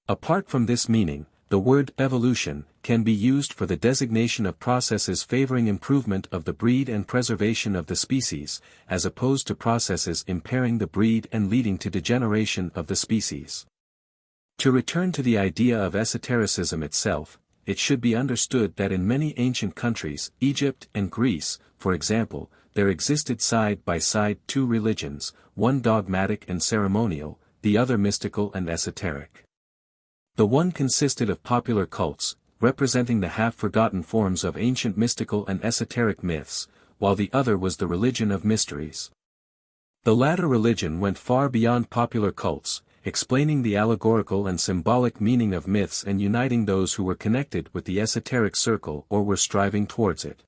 Apart from this meaning, the word evolution can be used for the designation of processes favoring improvement of the breed and preservation of the species, as opposed to processes impairing the breed and leading to degeneration of the species. To return to the idea of esotericism itself, it should be understood that in many ancient countries, Egypt and Greece, for example, there existed side by side two religions, one dogmatic and ceremonial, the other mystical and esoteric. The one consisted of popular cults, representing the half-forgotten forms of ancient mystical and esoteric myths, while the other was the religion of mysteries. The latter religion went far beyond popular cults, explaining the allegorical and symbolic meaning of myths and uniting those who were connected with the esoteric circle or were striving towards it.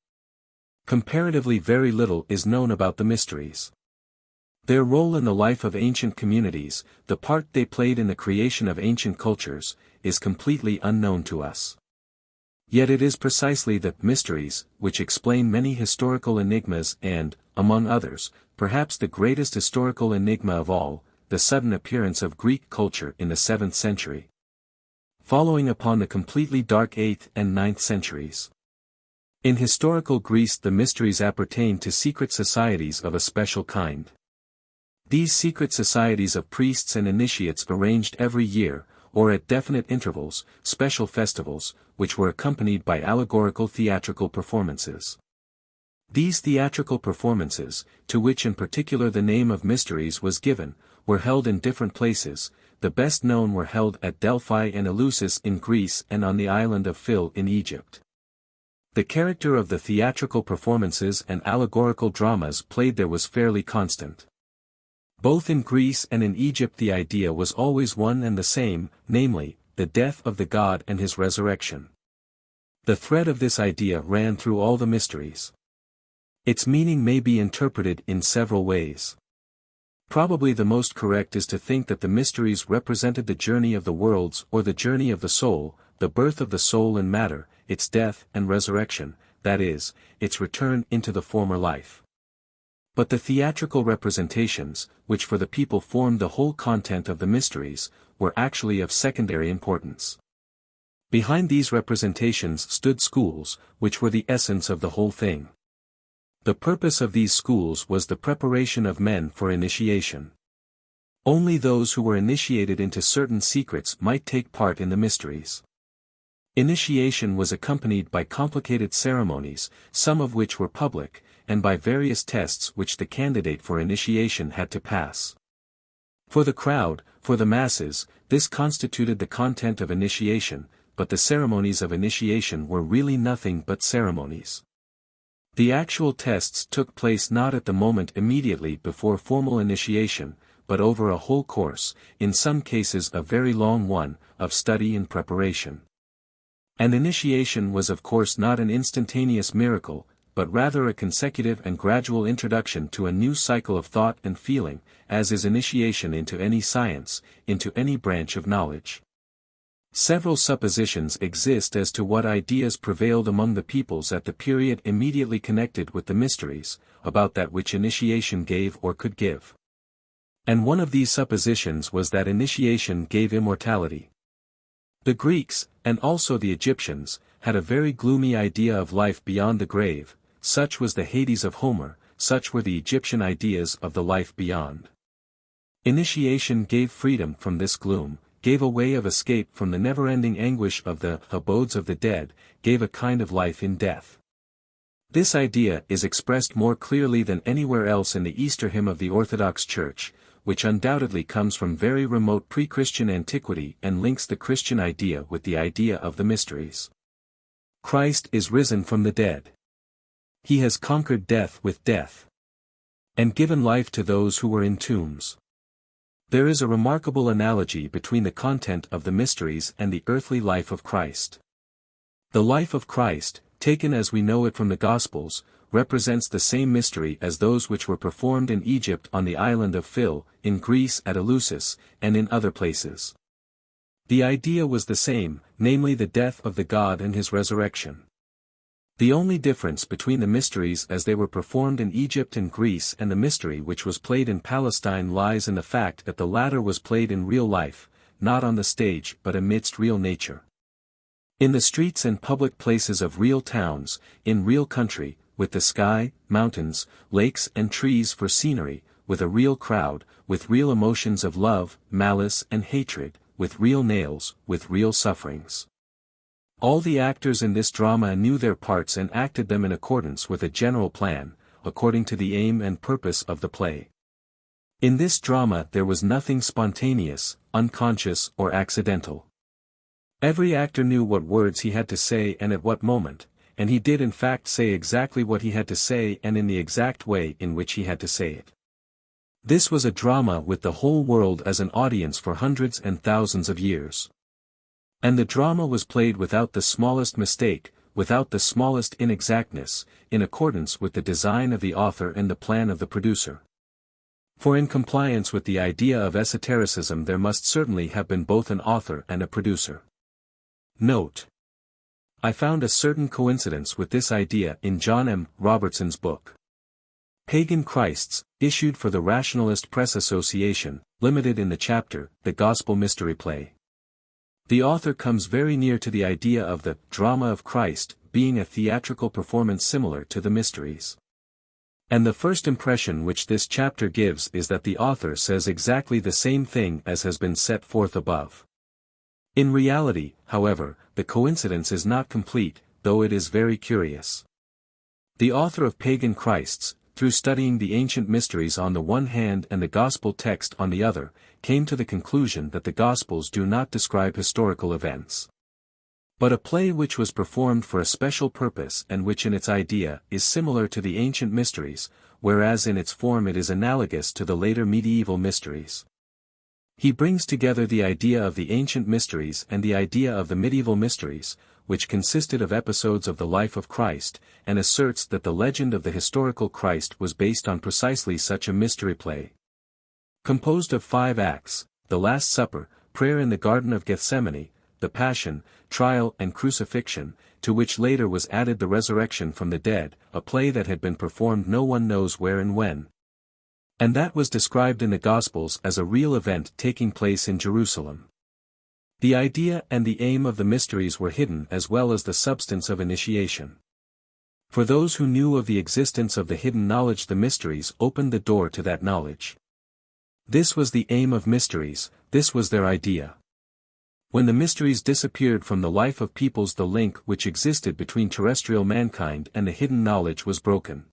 Comparatively very little is known about the mysteries. Their role in the life of ancient communities, the part they played in the creation of ancient cultures, is completely unknown to us. Yet it is precisely the mysteries which explain many historical enigmas and, among others, perhaps the greatest historical enigma of all, the sudden appearance of Greek culture in the 7th century, following upon the completely dark 8th and 9th centuries. In historical Greece the mysteries appertain to secret societies of a special kind. These secret societies of priests and initiates arranged every year, or at definite intervals, special festivals, which were accompanied by allegorical theatrical performances. These theatrical performances, to which in particular the name of mysteries was given, were held in different places. The best known were held at Delphi and Eleusis in Greece and on the island of Phil in Egypt. The character of the theatrical performances and allegorical dramas played there was fairly constant. Both in Greece and in Egypt the idea was always one and the same, namely, the death of the god and his resurrection. The thread of this idea ran through all the mysteries. Its meaning may be interpreted in several ways. Probably the most correct is to think that the mysteries represented the journey of the worlds or the journey of the soul, the birth of the soul in matter, its death and resurrection, that is, its return into the former life. But the theatrical representations, which for the people formed the whole content of the mysteries, were actually of secondary importance. Behind these representations stood schools, which were the essence of the whole thing. The purpose of these schools was the preparation of men for initiation. Only those who were initiated into certain secrets might take part in the mysteries. Initiation was accompanied by complicated ceremonies, some of which were public, and by various tests which the candidate for initiation had to pass. For the crowd, for the masses, this constituted the content of initiation, but the ceremonies of initiation were really nothing but ceremonies. The actual tests took place not at the moment immediately before formal initiation, but over a whole course, in some cases a very long one, of study and preparation. And initiation was of course not an instantaneous miracle, but rather a consecutive and gradual introduction to a new cycle of thought and feeling, as is initiation into any science, into any branch of knowledge. Several suppositions exist as to what ideas prevailed among the peoples at the period immediately connected with the mysteries, about that which initiation gave or could give. And one of these suppositions was that initiation gave immortality. The Greeks, and also the Egyptians, had a very gloomy idea of life beyond the grave. Such was the Hades of Homer, such were the Egyptian ideas of the life beyond. Initiation gave freedom from this gloom, gave a way of escape from the never-ending anguish of the abodes of the dead, gave a kind of life in death. This idea is expressed more clearly than anywhere else in the Easter hymn of the Orthodox Church, which undoubtedly comes from very remote pre-Christian antiquity and links the Christian idea with the idea of the mysteries. Christ is risen from the dead. He has conquered death with death, and given life to those who were in tombs. There is a remarkable analogy between the content of the mysteries and the earthly life of Christ. The life of Christ, taken as we know it from the Gospels, represents the same mystery as those which were performed in Egypt on the island of Phil, in Greece at Eleusis, and in other places. The idea was the same, namely the death of the God and his resurrection. The only difference between the mysteries as they were performed in Egypt and Greece and the mystery which was played in Palestine lies in the fact that the latter was played in real life, not on the stage but amidst real nature. In the streets and public places of real towns, in real country, with the sky, mountains, lakes and trees for scenery, with a real crowd, with real emotions of love, malice and hatred, with real nails, with real sufferings. All the actors in this drama knew their parts and acted them in accordance with a general plan, according to the aim and purpose of the play. In this drama there was nothing spontaneous, unconscious or accidental. Every actor knew what words he had to say and at what moment, and he did in fact say exactly what he had to say and in the exact way in which he had to say it. This was a drama with the whole world as an audience for hundreds and thousands of years. And the drama was played without the smallest mistake, without the smallest inexactness, in accordance with the design of the author and the plan of the producer. For in compliance with the idea of esotericism there must certainly have been both an author and a producer. Note: I found a certain coincidence with this idea in John M. Robertson's book, Pagan Christs, issued for the Rationalist Press Association, Limited in the chapter, The Gospel Mystery Play. The author comes very near to the idea of the drama of Christ being a theatrical performance similar to the mysteries. And the first impression which this chapter gives is that the author says exactly the same thing as has been set forth above. In reality, however, the coincidence is not complete, though it is very curious. The author of Pagan Christs, through studying the ancient mysteries on the one hand and the gospel text on the other, came to the conclusion that the Gospels do not describe historical events, but a play which was performed for a special purpose and which in its idea is similar to the ancient mysteries, whereas in its form it is analogous to the later medieval mysteries. He brings together the idea of the ancient mysteries and the idea of the medieval mysteries, which consisted of episodes of the life of Christ, and asserts that the legend of the historical Christ was based on precisely such a mystery play. Composed of 5 acts, the Last Supper, prayer in the Garden of Gethsemane, the Passion, trial and crucifixion, to which later was added the resurrection from the dead, a play that had been performed no one knows where and when. And that was described in the Gospels as a real event taking place in Jerusalem. The idea and the aim of the mysteries were hidden as well as the substance of initiation. For those who knew of the existence of the hidden knowledge, the mysteries opened the door to that knowledge. This was the aim of mysteries, this was their idea. When the mysteries disappeared from the life of peoples, the link which existed between terrestrial mankind and the hidden knowledge was broken.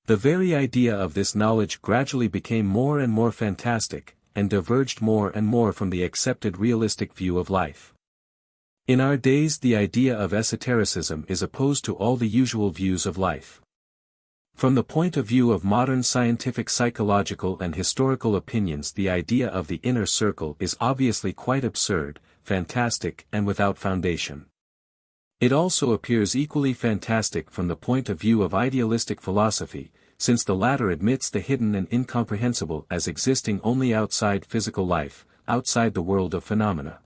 The very idea of this knowledge gradually became more and more fantastic, and diverged more and more from the accepted realistic view of life. In our days the idea of esotericism is opposed to all the usual views of life. From the point of view of modern scientific psychological and historical opinions, the idea of the inner circle is obviously quite absurd, fantastic and without foundation. It also appears equally fantastic from the point of view of idealistic philosophy, since the latter admits the hidden and incomprehensible as existing only outside physical life, outside the world of phenomena.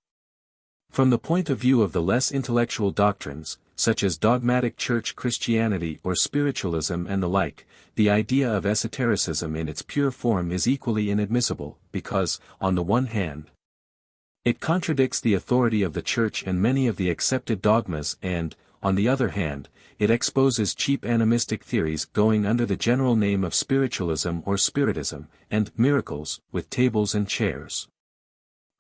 From the point of view of the less intellectual doctrines, such as dogmatic church Christianity or spiritualism and the like, the idea of esotericism in its pure form is equally inadmissible, because, on the one hand, it contradicts the authority of the Church and many of the accepted dogmas and, on the other hand, it exposes cheap animistic theories going under the general name of spiritualism or spiritism, and miracles, with tables and chairs.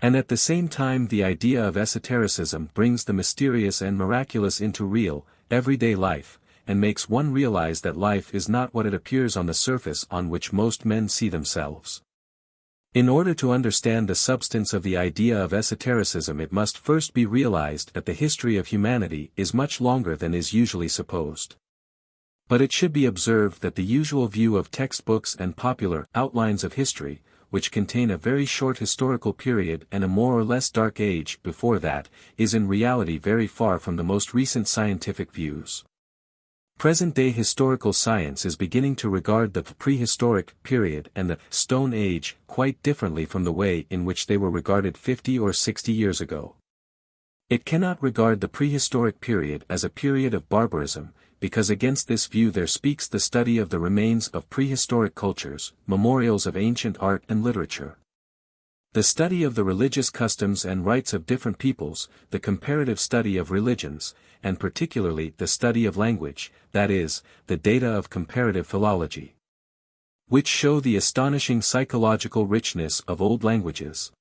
And at the same time the idea of esotericism brings the mysterious and miraculous into real, everyday life, and makes one realize that life is not what it appears on the surface on which most men see themselves. In order to understand the substance of the idea of esotericism, it must first be realized that the history of humanity is much longer than is usually supposed. But it should be observed that the usual view of textbooks and popular outlines of history, which contain a very short historical period and a more or less dark age before that, is in reality very far from the most recent scientific views. Present-day historical science is beginning to regard the prehistoric period and the Stone Age quite differently from the way in which they were regarded 50 or 60 years ago. It cannot regard the prehistoric period as a period of barbarism, because against this view there speaks the study of the remains of prehistoric cultures, memorials of ancient art and literature. The study of the religious customs and rites of different peoples, the comparative study of religions, and particularly the study of language, that is, the data of comparative philology, which show the astonishing psychological richness of old languages.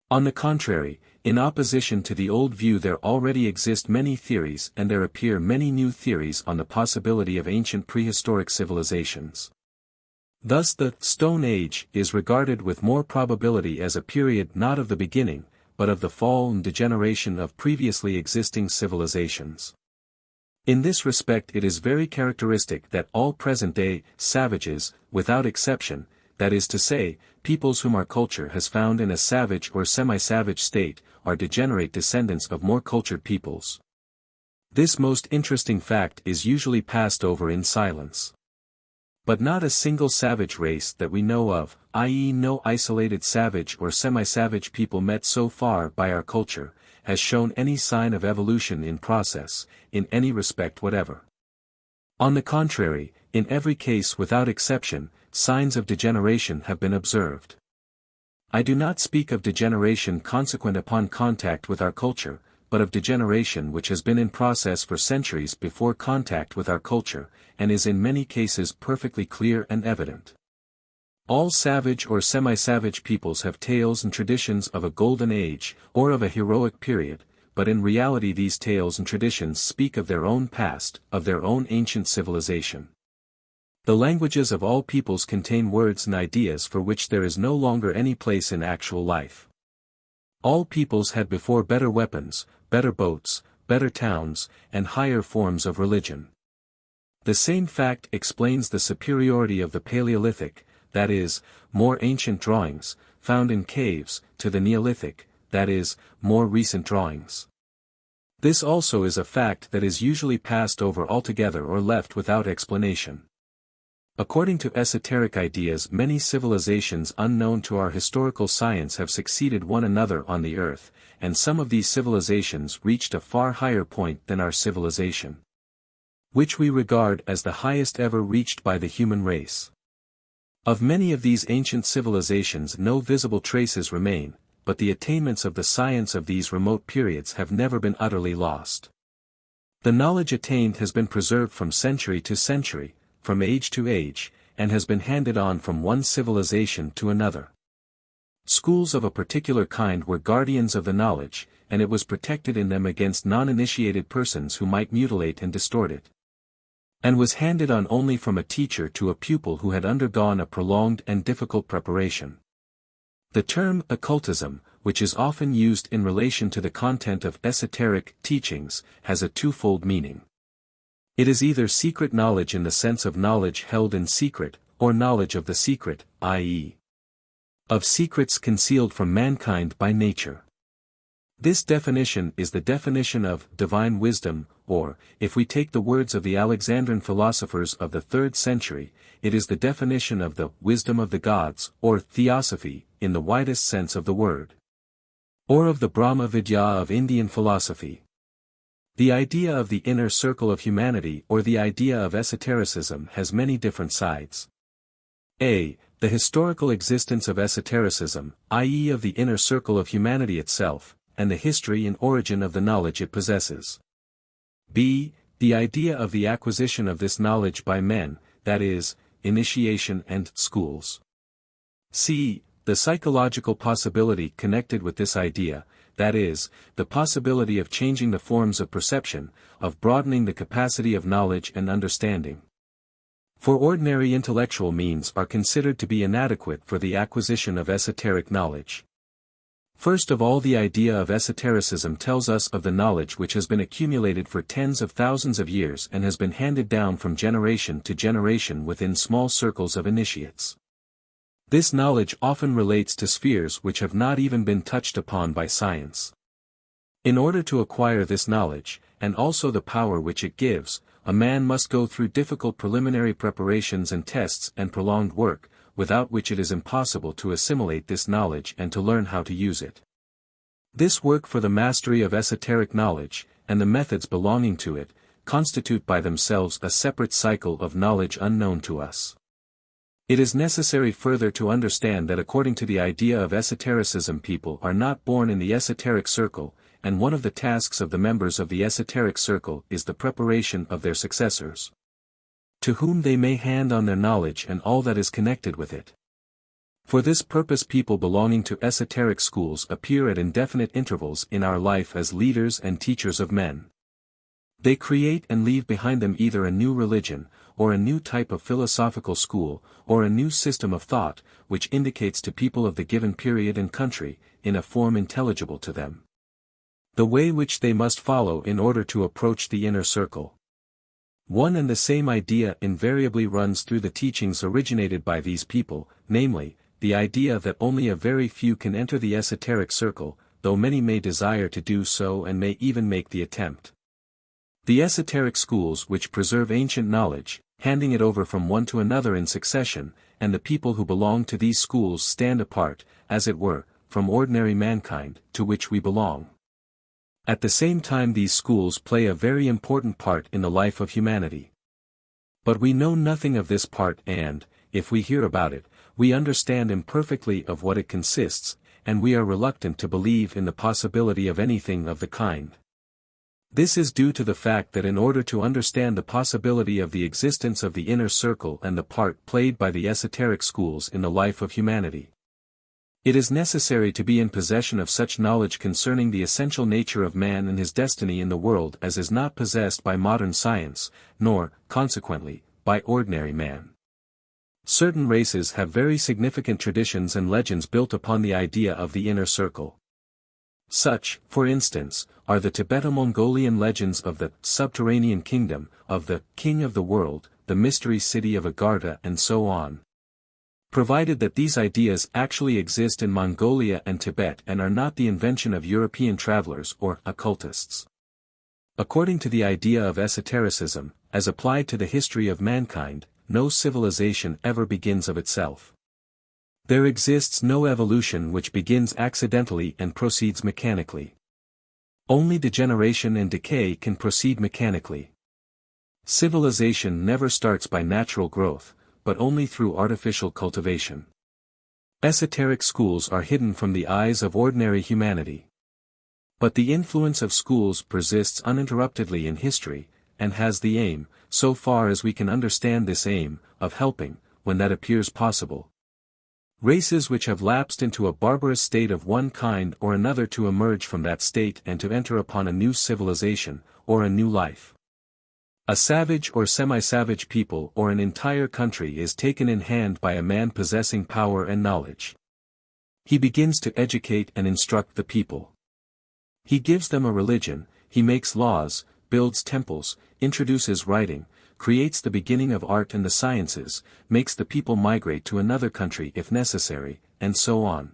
On the contrary, in opposition to the old view there already exist many theories and there appear many new theories on the possibility of ancient prehistoric civilizations. Thus the Stone Age is regarded with more probability as a period not of the beginning, but of the fall and degeneration of previously existing civilizations. In this respect it is very characteristic that all present-day savages, without exception, that is to say, peoples whom our culture has found in a savage or semi-savage state, are degenerate descendants of more cultured peoples. This most interesting fact is usually passed over in silence. But not a single savage race that we know of, i.e. no isolated savage or semi-savage people met so far by our culture, has shown any sign of evolution in process, in any respect whatever. On the contrary, in every case without exception, signs of degeneration have been observed. I do not speak of degeneration consequent upon contact with our culture, but of degeneration which has been in process for centuries before contact with our culture, and is in many cases perfectly clear and evident. All savage or semi-savage peoples have tales and traditions of a golden age, or of a heroic period, but in reality these tales and traditions speak of their own past, of their own ancient civilization. The languages of all peoples contain words and ideas for which there is no longer any place in actual life. All peoples had before better weapons, better boats, better towns, and higher forms of religion. The same fact explains the superiority of the Paleolithic, that is, more ancient drawings, found in caves, to the Neolithic, that is, more recent drawings. This also is a fact that is usually passed over altogether or left without explanation. According to esoteric ideas many civilizations unknown to our historical science have succeeded one another on the earth, and some of these civilizations reached a far higher point than our civilization, which we regard as the highest ever reached by the human race. Of many of these ancient civilizations no visible traces remain, but the attainments of the science of these remote periods have never been utterly lost. The knowledge attained has been preserved from century to century, from age to age, and has been handed on from one civilization to another. Schools of a particular kind were guardians of the knowledge, and it was protected in them against non-initiated persons who might mutilate and distort it, and was handed on only from a teacher to a pupil who had undergone a prolonged and difficult preparation. The term occultism, which is often used in relation to the content of esoteric teachings, has a twofold meaning. It is either secret knowledge in the sense of knowledge held in secret, or knowledge of the secret, i.e., of secrets concealed from mankind by nature. This definition is the definition of divine wisdom, or, if we take the words of the Alexandrian philosophers of the 3rd century, it is the definition of the wisdom of the gods, or theosophy, in the widest sense of the word, or of the Brahma Vidya of Indian philosophy. The idea of the inner circle of humanity or the idea of esotericism has many different sides. A. The historical existence of esotericism, i.e. of the inner circle of humanity itself, and the history and origin of the knowledge it possesses. B. The idea of the acquisition of this knowledge by men, that is, initiation and schools. C. The psychological possibility connected with this idea, that is, the possibility of changing the forms of perception, of broadening the capacity of knowledge and understanding. For ordinary intellectual means are considered to be inadequate for the acquisition of esoteric knowledge. First of all, the idea of esotericism tells us of the knowledge which has been accumulated for tens of thousands of years and has been handed down from generation to generation within small circles of initiates. This knowledge often relates to spheres which have not even been touched upon by science. In order to acquire this knowledge, and also the power which it gives, a man must go through difficult preliminary preparations and tests and prolonged work, without which it is impossible to assimilate this knowledge and to learn how to use it. This work for the mastery of esoteric knowledge, and the methods belonging to it, constitute by themselves a separate cycle of knowledge unknown to us. It is necessary further to understand that according to the idea of esotericism, people are not born in the esoteric circle, and one of the tasks of the members of the esoteric circle is the preparation of their successors, to whom they may hand on their knowledge and all that is connected with it. For this purpose, people belonging to esoteric schools appear at indefinite intervals in our life as leaders and teachers of men. They create and leave behind them either a new religion, or a new type of philosophical school, or a new system of thought, which indicates to people of the given period and country, in a form intelligible to them, the way which they must follow in order to approach the inner circle. One and the same idea invariably runs through the teachings originated by these people, namely, the idea that only a very few can enter the esoteric circle, though many may desire to do so and may even make the attempt. The esoteric schools which preserve ancient knowledge, handing it over from one to another in succession, and the people who belong to these schools stand apart, as it were, from ordinary mankind, to which we belong. At the same time, these schools play a very important part in the life of humanity. But we know nothing of this part and, if we hear about it, we understand imperfectly of what it consists, and we are reluctant to believe in the possibility of anything of the kind. This is due to the fact that in order to understand the possibility of the existence of the inner circle and the part played by the esoteric schools in the life of humanity, it is necessary to be in possession of such knowledge concerning the essential nature of man and his destiny in the world as is not possessed by modern science, nor, consequently, by ordinary man. Certain races have very significant traditions and legends built upon the idea of the inner circle. Such, for instance, are the Tibeto-Mongolian legends of the subterranean kingdom, of the king of the world, the mystery city of Agartha, and so on. Provided that these ideas actually exist in Mongolia and Tibet and are not the invention of European travelers or occultists. According to the idea of esotericism, as applied to the history of mankind, no civilization ever begins of itself. There exists no evolution which begins accidentally and proceeds mechanically. Only degeneration and decay can proceed mechanically. Civilization never starts by natural growth, but only through artificial cultivation. Esoteric schools are hidden from the eyes of ordinary humanity. But the influence of schools persists uninterruptedly in history, and has the aim, so far as we can understand this aim, of helping, when that appears possible, races which have lapsed into a barbarous state of one kind or another to emerge from that state and to enter upon a new civilization, or a new life. A savage or semi-savage people or an entire country is taken in hand by a man possessing power and knowledge. He begins to educate and instruct the people. He gives them a religion, he makes laws, builds temples, introduces writing, creates the beginning of art and the sciences, makes the people migrate to another country if necessary, and so on.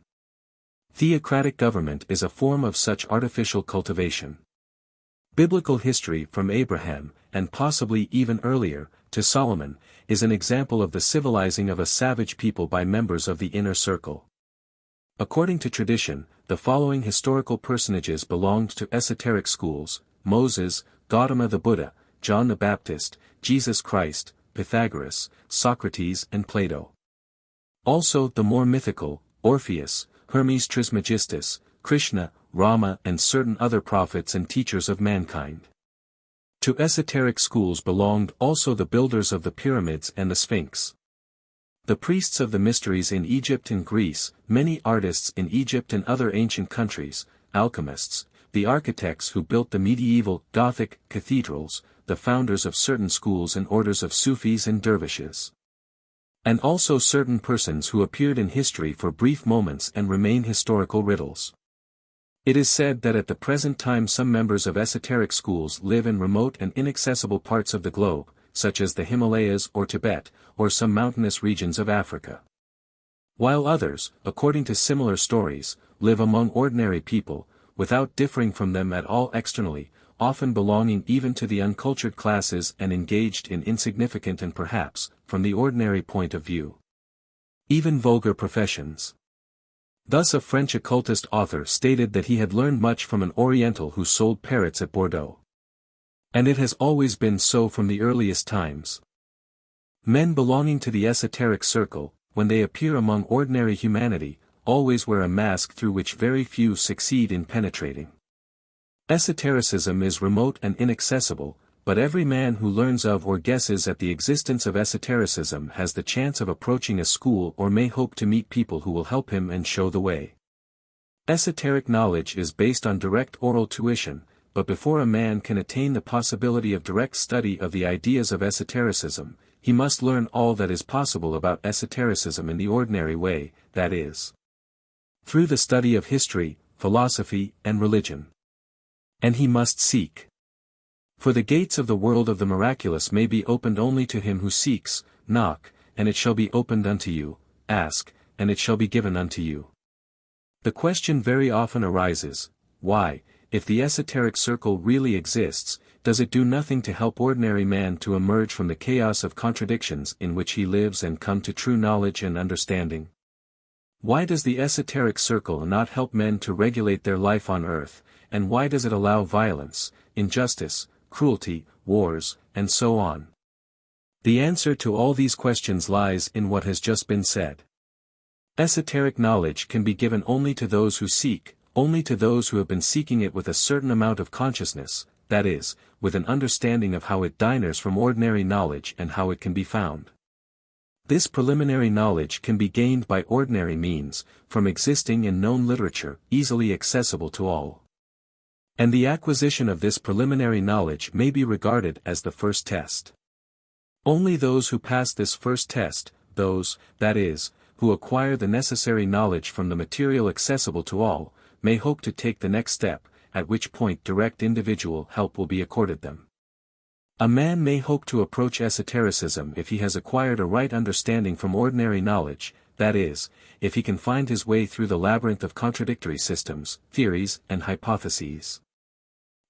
Theocratic government is a form of such artificial cultivation. Biblical history from Abraham, and possibly even earlier, to Solomon, is an example of the civilizing of a savage people by members of the inner circle. According to tradition, the following historical personages belonged to esoteric schools: Moses, Gautama the Buddha, John the Baptist, Jesus Christ, Pythagoras, Socrates and Plato. Also the more mythical, Orpheus, Hermes Trismegistus, Krishna, Rama and certain other prophets and teachers of mankind. To esoteric schools belonged also the builders of the pyramids and the Sphinx, the priests of the mysteries in Egypt and Greece, many artists in Egypt and other ancient countries, alchemists, the architects who built the medieval Gothic cathedrals, the founders of certain schools and orders of Sufis and dervishes. And also certain persons who appeared in history for brief moments and remain historical riddles. It is said that at the present time some members of esoteric schools live in remote and inaccessible parts of the globe, such as the Himalayas or Tibet, or some mountainous regions of Africa. While others, according to similar stories, live among ordinary people, without differing from them at all externally, often belonging even to the uncultured classes and engaged in insignificant and perhaps, from the ordinary point of view, even vulgar professions. Thus a French occultist author stated that he had learned much from an Oriental who sold parrots at Bordeaux. And it has always been so from the earliest times. Men belonging to the esoteric circle, when they appear among ordinary humanity, always wear a mask through which very few succeed in penetrating. Esotericism is remote and inaccessible, but every man who learns of or guesses at the existence of esotericism has the chance of approaching a school or may hope to meet people who will help him and show the way. Esoteric knowledge is based on direct oral tuition, but before a man can attain the possibility of direct study of the ideas of esotericism, he must learn all that is possible about esotericism in the ordinary way, that is, through the study of history, philosophy, and religion. And he must seek. For the gates of the world of the miraculous may be opened only to him who seeks, knock, and it shall be opened unto you, ask, and it shall be given unto you. The question very often arises, why, if the esoteric circle really exists, does it do nothing to help ordinary man to emerge from the chaos of contradictions in which he lives and come to true knowledge and understanding? Why does the esoteric circle not help men to regulate their life on earth, and why does it allow violence, injustice, cruelty, wars, and so on? The answer to all these questions lies in what has just been said. Esoteric knowledge can be given only to those who seek, only to those who have been seeking it with a certain amount of consciousness, that is, with an understanding of how it differs from ordinary knowledge and how it can be found. This preliminary knowledge can be gained by ordinary means, from existing and known literature, easily accessible to all. And the acquisition of this preliminary knowledge may be regarded as the first test. Only those who pass this first test, those, that is, who acquire the necessary knowledge from the material accessible to all, may hope to take the next step, at which point direct individual help will be accorded them. A man may hope to approach esotericism if he has acquired a right understanding from ordinary knowledge, that is, if he can find his way through the labyrinth of contradictory systems, theories, and hypotheses,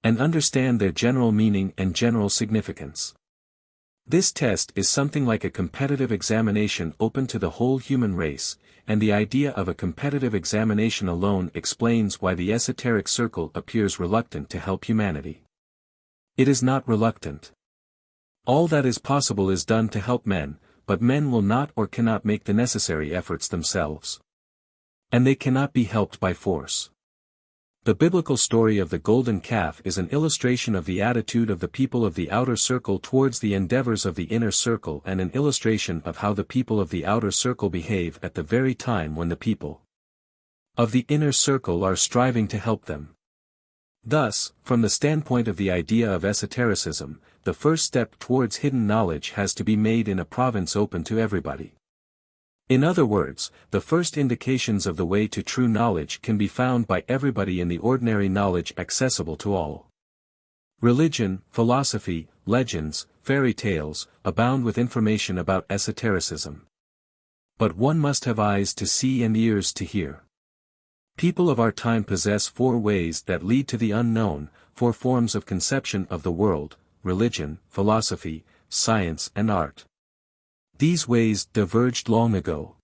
and understand their general meaning and general significance. This test is something like a competitive examination open to the whole human race, and the idea of a competitive examination alone explains why the esoteric circle appears reluctant to help humanity. It is not reluctant. All that is possible is done to help men, but men will not or cannot make the necessary efforts themselves. And they cannot be helped by force. The biblical story of the golden calf is an illustration of the attitude of the people of the outer circle towards the endeavors of the inner circle and an illustration of how the people of the outer circle behave at the very time when the people of the inner circle are striving to help them. Thus, from the standpoint of the idea of esotericism, the first step towards hidden knowledge has to be made in a province open to everybody. In other words, the first indications of the way to true knowledge can be found by everybody in the ordinary knowledge accessible to all. Religion, philosophy, legends, fairy tales, abound with information about esotericism. But one must have eyes to see and ears to hear. People of our time possess 4 ways that lead to the unknown, 4 forms of conception of the world: religion, philosophy, science and art. These ways diverged long ago.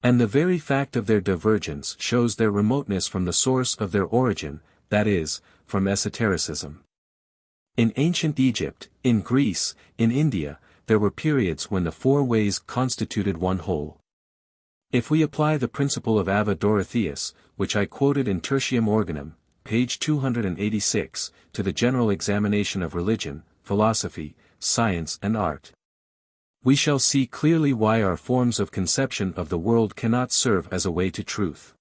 And the very fact of their divergence shows their remoteness from the source of their origin, that is, from esotericism. In ancient Egypt, in Greece, in India, there were periods when the 4 ways constituted one whole. If we apply the principle of Ava Dorotheus, which I quoted in Tertium Organum, page 286, to the general examination of religion, philosophy, science and art, we shall see clearly why our forms of conception of the world cannot serve as a way to truth.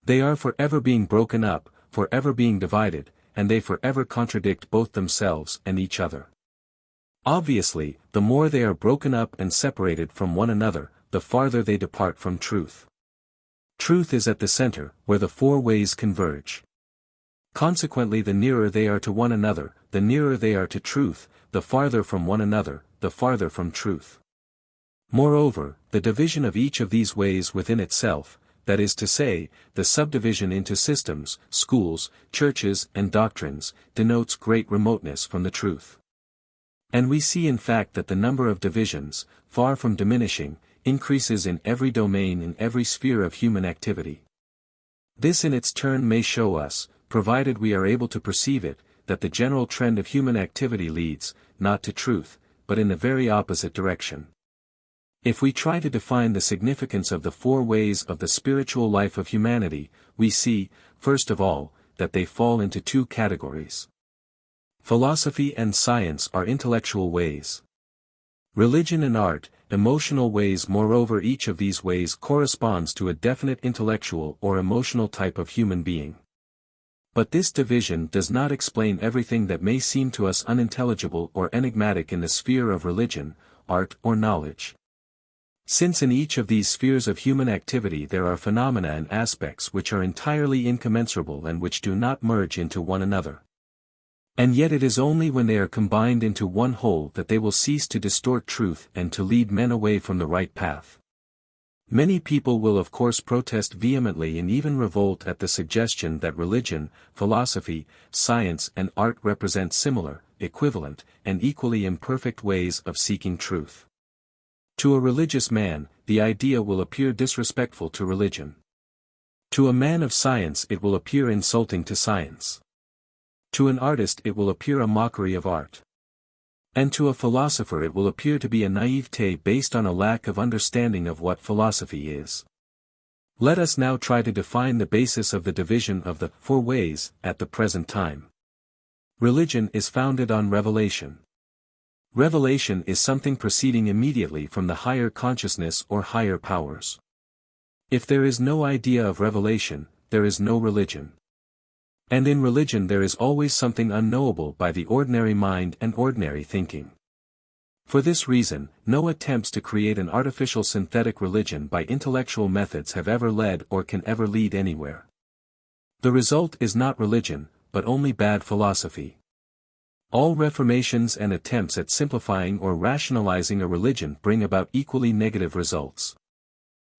They are forever being broken up, forever being divided, and they forever contradict both themselves and each other. Obviously, the more they are broken up and separated from one another, the farther they depart from truth. Truth is at the center, where the 4 ways converge. Consequently, the nearer they are to one another, the nearer they are to truth, the farther from one another, the farther from truth. Moreover, the division of each of these ways within itself, that is to say, the subdivision into systems, schools, churches and doctrines, denotes great remoteness from the truth. And we see in fact that the number of divisions, far from diminishing, increases in every domain in every sphere of human activity. This in its turn may show us, provided we are able to perceive it, that the general trend of human activity leads, not to truth, but in the very opposite direction. If we try to define the significance of the four ways of the spiritual life of humanity, we see, first of all, that they fall into two categories. Philosophy and science are intellectual ways. Religion and art, emotional ways. Moreover, each of these ways corresponds to a definite intellectual or emotional type of human being. But this division does not explain everything that may seem to us unintelligible or enigmatic in the sphere of religion, art or knowledge. Since in each of these spheres of human activity there are phenomena and aspects which are entirely incommensurable and which do not merge into one another. And yet it is only when they are combined into one whole that they will cease to distort truth and to lead men away from the right path. Many people will of course protest vehemently and even revolt at the suggestion that religion, philosophy, science and art represent similar, equivalent, and equally imperfect ways of seeking truth. To a religious man, the idea will appear disrespectful to religion. To a man of science it will appear insulting to science. To an artist it will appear a mockery of art. And to a philosopher it will appear to be a naivete based on a lack of understanding of what philosophy is. Let us now try to define the basis of the division of the four ways at the present time. Religion is founded on revelation. Revelation is something proceeding immediately from the higher consciousness or higher powers. If there is no idea of revelation, there is no religion. And in religion there is always something unknowable by the ordinary mind and ordinary thinking. For this reason, no attempts to create an artificial synthetic religion by intellectual methods have ever led or can ever lead anywhere. The result is not religion, but only bad philosophy. All reformations and attempts at simplifying or rationalizing a religion bring about equally negative results.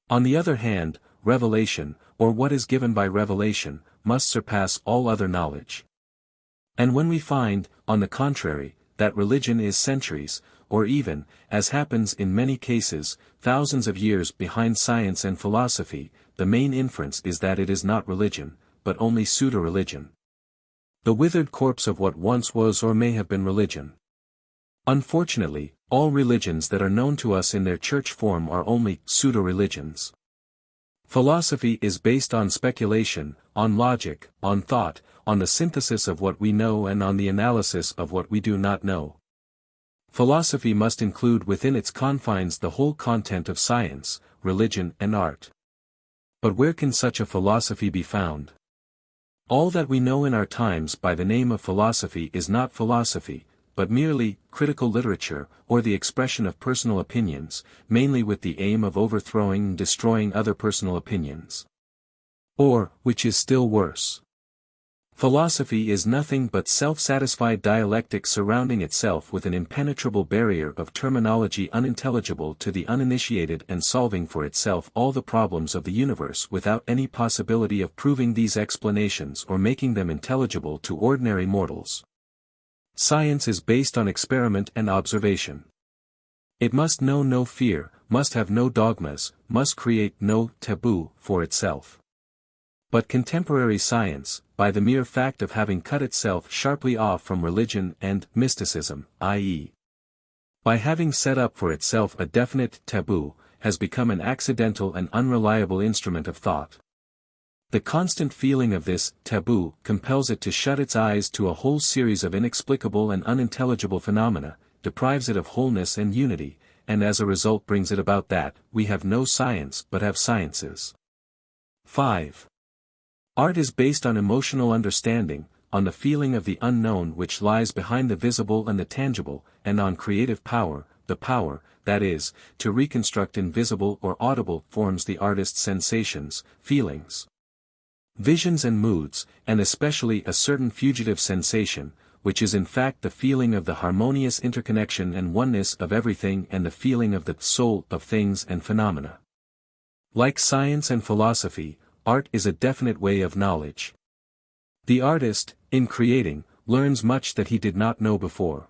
On the other hand, revelation, or what is given by revelation, must surpass all other knowledge. And when we find, on the contrary, that religion is centuries, or even, as happens in many cases, thousands of years behind science and philosophy, the main inference is that it is not religion, but only pseudo-religion. The withered corpse of what once was or may have been religion. Unfortunately, all religions that are known to us in their church form are only pseudo-religions. Philosophy is based on speculation, on logic, on thought, on the synthesis of what we know and on the analysis of what we do not know. Philosophy must include within its confines the whole content of science, religion and art. But where can such a philosophy be found? All that we know in our times by the name of philosophy is not philosophy, but merely critical literature, or the expression of personal opinions, mainly with the aim of overthrowing and destroying other personal opinions. Or, which is still worse, philosophy is nothing but self-satisfied dialectic surrounding itself with an impenetrable barrier of terminology unintelligible to the uninitiated and solving for itself all the problems of the universe without any possibility of proving these explanations or making them intelligible to ordinary mortals. Science is based on experiment and observation. It must know no fear, must have no dogmas, must create no taboo for itself. But contemporary science, by the mere fact of having cut itself sharply off from religion and mysticism, i.e., by having set up for itself a definite taboo, has become an accidental and unreliable instrument of thought. The constant feeling of this taboo compels it to shut its eyes to a whole series of inexplicable and unintelligible phenomena, deprives it of wholeness and unity, and as a result brings it about that we have no science but have sciences. 5. Art is based on emotional understanding, on the feeling of the unknown which lies behind the visible and the tangible, and on creative power, the power, that is, to reconstruct invisible or audible forms the artist's sensations, feelings, visions and moods, and especially a certain fugitive sensation, which is in fact the feeling of the harmonious interconnection and oneness of everything and the feeling of the soul of things and phenomena. Like science and philosophy, art is a definite way of knowledge. The artist, in creating, learns much that he did not know before.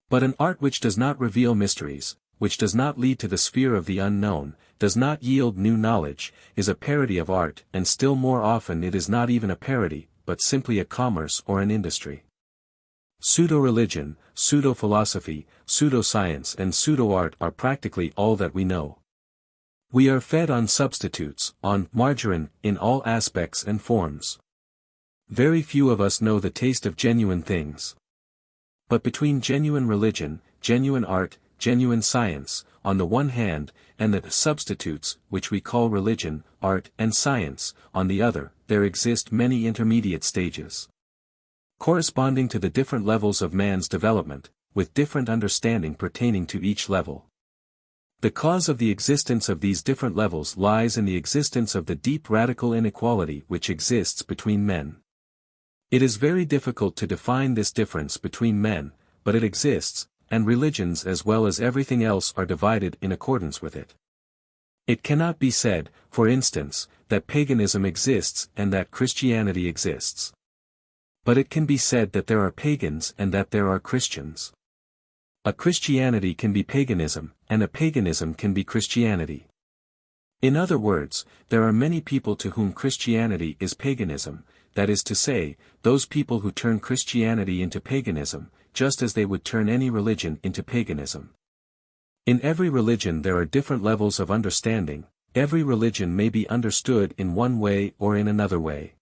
But an art which does not reveal mysteries, which does not lead to the sphere of the unknown, does not yield new knowledge, is a parody of art, and still more often it is not even a parody, but simply a commerce or an industry. Pseudo-religion, pseudo-philosophy, pseudo-science and pseudo-art are practically all that we know. We are fed on substitutes, on margarine, in all aspects and forms. Very few of us know the taste of genuine things. But between genuine religion, genuine art, genuine science, on the one hand, and the substitutes, which we call religion, art, and science, on the other, there exist many intermediate stages. Corresponding to the different levels of man's development, with different understanding pertaining to each level. The cause of the existence of these different levels lies in the existence of the deep radical inequality which exists between men. It is very difficult to define this difference between men, but it exists, and religions as well as everything else are divided in accordance with it. It cannot be said, for instance, that paganism exists and that Christianity exists. But it can be said that there are pagans and that there are Christians. A Christianity can be paganism, and a paganism can be Christianity. In other words, there are many people to whom Christianity is paganism, that is to say, those people who turn Christianity into paganism, just as they would turn any religion into paganism. In every religion there are different levels of understanding, every religion may be understood in one way or in another way.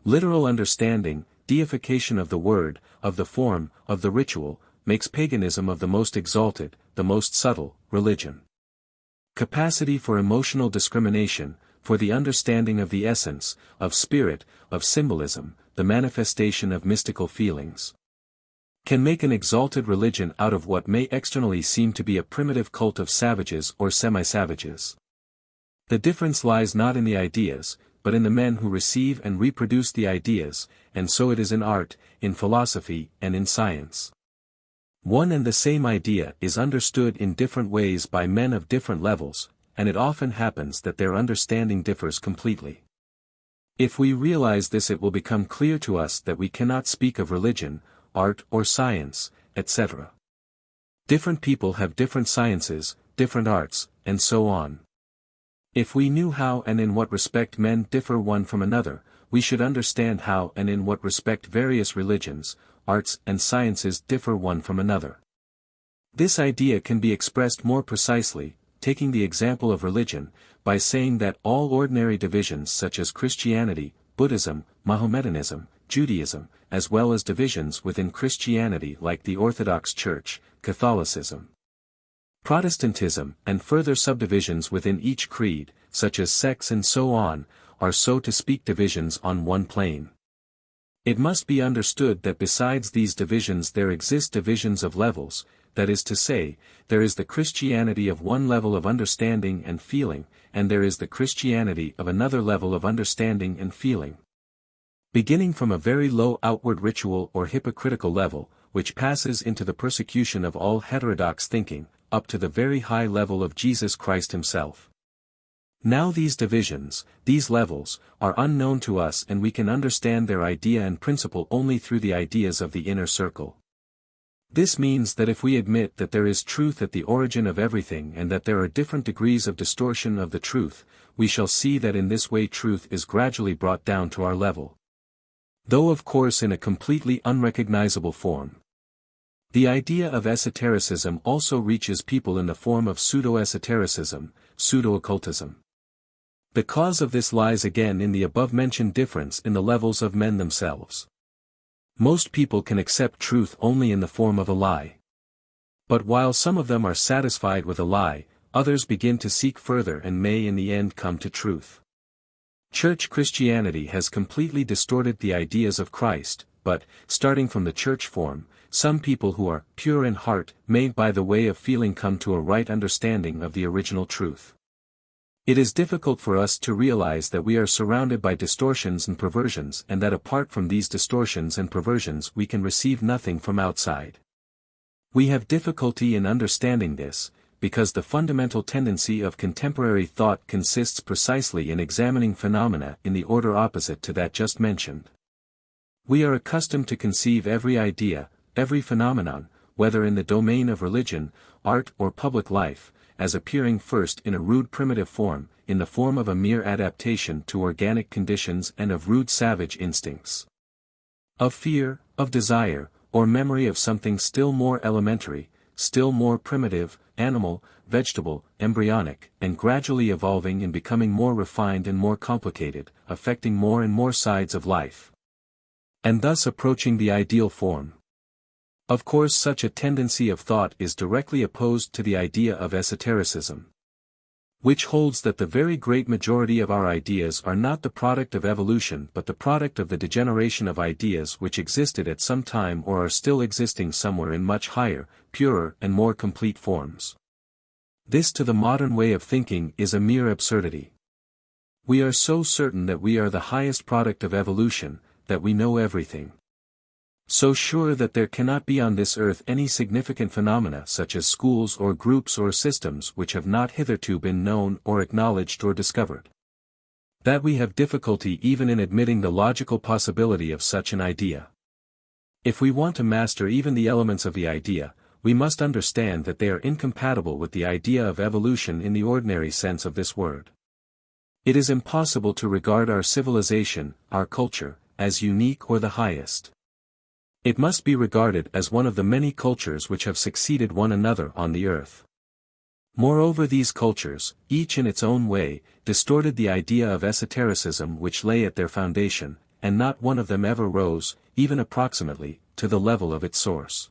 Literal understanding, deification of the word, of the form, of the ritual, makes paganism of the most exalted, the most subtle, religion. Capacity for emotional discrimination, for the understanding of the essence, of spirit, of symbolism, the manifestation of mystical feelings, can make an exalted religion out of what may externally seem to be a primitive cult of savages or semi-savages. The difference lies not in the ideas, but in the men who receive and reproduce the ideas, and so it is in art, in philosophy, and in science. One and the same idea is understood in different ways by men of different levels, and it often happens that their understanding differs completely. If we realize this, it will become clear to us that we cannot speak of religion, art or science, etc. Different people have different sciences, different arts, and so on. If we knew how and in what respect men differ one from another, we should understand how and in what respect various religions, arts and sciences differ one from another. This idea can be expressed more precisely, taking the example of religion, by saying that all ordinary divisions such as Christianity, Buddhism, Mohammedanism, Judaism, as well as divisions within Christianity like the Orthodox Church, Catholicism, Protestantism, and further subdivisions within each creed, such as sects and so on, are so to speak divisions on one plane. It must be understood that besides these divisions there exist divisions of levels, that is to say, there is the Christianity of one level of understanding and feeling, and there is the Christianity of another level of understanding and feeling. Beginning from a very low outward ritual or hypocritical level, which passes into the persecution of all heterodox thinking, up to the very high level of Jesus Christ himself. Now these divisions, these levels, are unknown to us and we can understand their idea and principle only through the ideas of the inner circle. This means that if we admit that there is truth at the origin of everything and that there are different degrees of distortion of the truth, we shall see that in this way truth is gradually brought down to our level. Though of course in a completely unrecognizable form. The idea of esotericism also reaches people in the form of pseudo-esotericism, pseudo-occultism. The cause of this lies again in the above-mentioned difference in the levels of men themselves. Most people can accept truth only in the form of a lie. But while some of them are satisfied with a lie, others begin to seek further and may in the end come to truth. Church Christianity has completely distorted the ideas of Christ, but, starting from the church form, some people who are pure in heart may by the way of feeling come to a right understanding of the original truth. It is difficult for us to realize that we are surrounded by distortions and perversions and that apart from these distortions and perversions we can receive nothing from outside. We have difficulty in understanding this, because the fundamental tendency of contemporary thought consists precisely in examining phenomena in the order opposite to that just mentioned. We are accustomed to conceive every idea, every phenomenon, whether in the domain of religion, art or public life, as appearing first in a rude primitive form, in the form of a mere adaptation to organic conditions and of rude savage instincts. Of fear, of desire, or memory of something still more elementary, still more primitive, animal, vegetable, embryonic, and gradually evolving and becoming more refined and more complicated, affecting more and more sides of life, and thus approaching the ideal form. Of course, such a tendency of thought is directly opposed to the idea of esotericism, which holds that the very great majority of our ideas are not the product of evolution but the product of the degeneration of ideas which existed at some time or are still existing somewhere in much higher, purer and more complete forms. This to the modern way of thinking is a mere absurdity. We are so certain that we are the highest product of evolution, that we know everything. So sure that there cannot be on this earth any significant phenomena such as schools or groups or systems which have not hitherto been known or acknowledged or discovered, that we have difficulty even in admitting the logical possibility of such an idea. If we want to master even the elements of the idea, we must understand that they are incompatible with the idea of evolution in the ordinary sense of this word. It is impossible to regard our civilization, our culture, as unique or the highest. It must be regarded as one of the many cultures which have succeeded one another on the earth. Moreover, these cultures, each in its own way, distorted the idea of esotericism which lay at their foundation, and not one of them ever rose, even approximately, to the level of its source.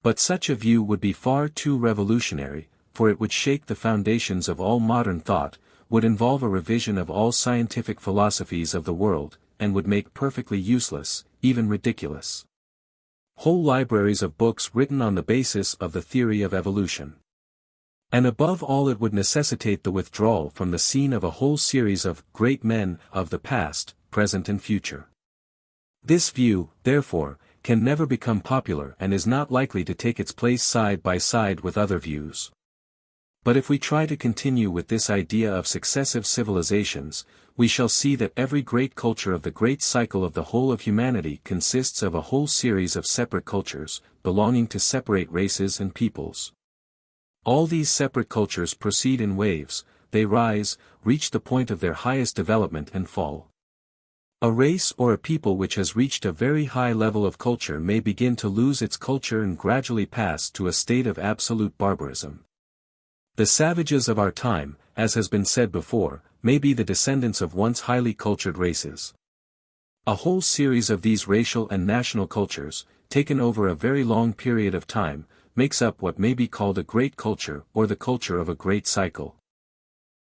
But such a view would be far too revolutionary, for it would shake the foundations of all modern thought, would involve a revision of all scientific philosophies of the world, and would make perfectly useless, even ridiculous, whole libraries of books written on the basis of the theory of evolution. And above all, it would necessitate the withdrawal from the scene of a whole series of great men of the past, present and future. This view, therefore, can never become popular and is not likely to take its place side by side with other views. But if we try to continue with this idea of successive civilizations, we shall see that every great culture of the great cycle of the whole of humanity consists of a whole series of separate cultures, belonging to separate races and peoples. All these separate cultures proceed in waves, they rise, reach the point of their highest development and fall. A race or a people which has reached a very high level of culture may begin to lose its culture and gradually pass to a state of absolute barbarism. The savages of our time, as has been said before, may be the descendants of once highly cultured races. A whole series of these racial and national cultures, taken over a very long period of time, makes up what may be called a great culture or the culture of a great cycle.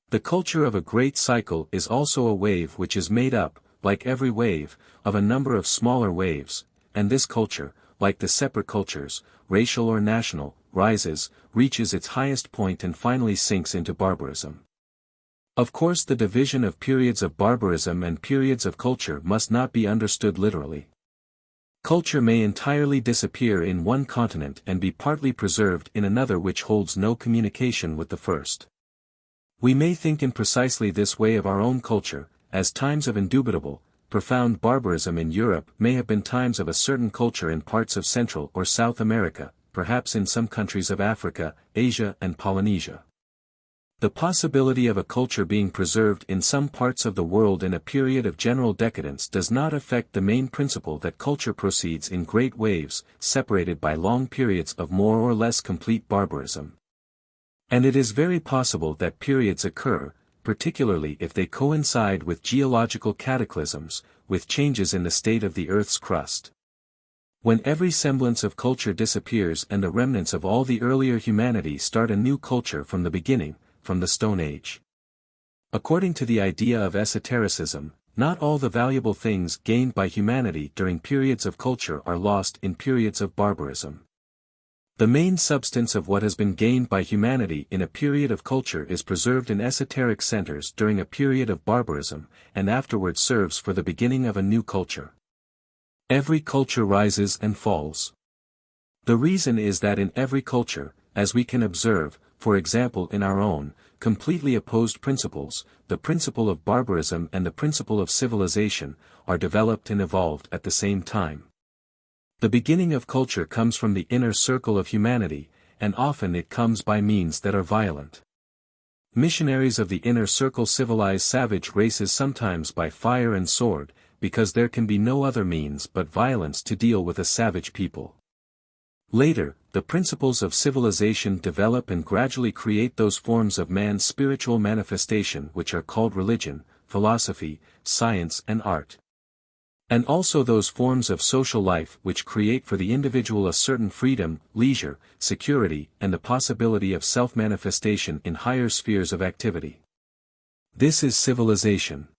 The culture of a great cycle is also a wave which is made up, like every wave, of a number of smaller waves, and this culture, like the separate cultures, racial or national, rises, reaches its highest point and finally sinks into barbarism. Of course, the division of periods of barbarism and periods of culture must not be understood literally. Culture may entirely disappear in one continent and be partly preserved in another which holds no communication with the first. We may think in precisely this way of our own culture, as times of indubitable, profound barbarism in Europe may have been times of a certain culture in parts of Central or South America, perhaps in some countries of Africa, Asia and Polynesia. The possibility of a culture being preserved in some parts of the world in a period of general decadence does not affect the main principle that culture proceeds in great waves, separated by long periods of more or less complete barbarism. And it is very possible that periods occur, particularly if they coincide with geological cataclysms, with changes in the state of the Earth's crust. When every semblance of culture disappears and the remnants of all the earlier humanity start a new culture from the beginning, from the Stone Age. According to the idea of esotericism, not all the valuable things gained by humanity during periods of culture are lost in periods of barbarism. The main substance of what has been gained by humanity in a period of culture is preserved in esoteric centers during a period of barbarism, and afterwards serves for the beginning of a new culture. Every culture rises and falls. The reason is that in every culture, as we can observe, for example in our own, completely opposed principles, the principle of barbarism and the principle of civilization, are developed and evolved at the same time. The beginning of culture comes from the inner circle of humanity, and often it comes by means that are violent. Missionaries of the inner circle civilize savage races sometimes by fire and sword, because there can be no other means but violence to deal with a savage people. Later, the principles of civilization develop and gradually create those forms of man's spiritual manifestation which are called religion, philosophy, science and art. And also those forms of social life which create for the individual a certain freedom, leisure, security, and the possibility of self-manifestation in higher spheres of activity. This is civilization.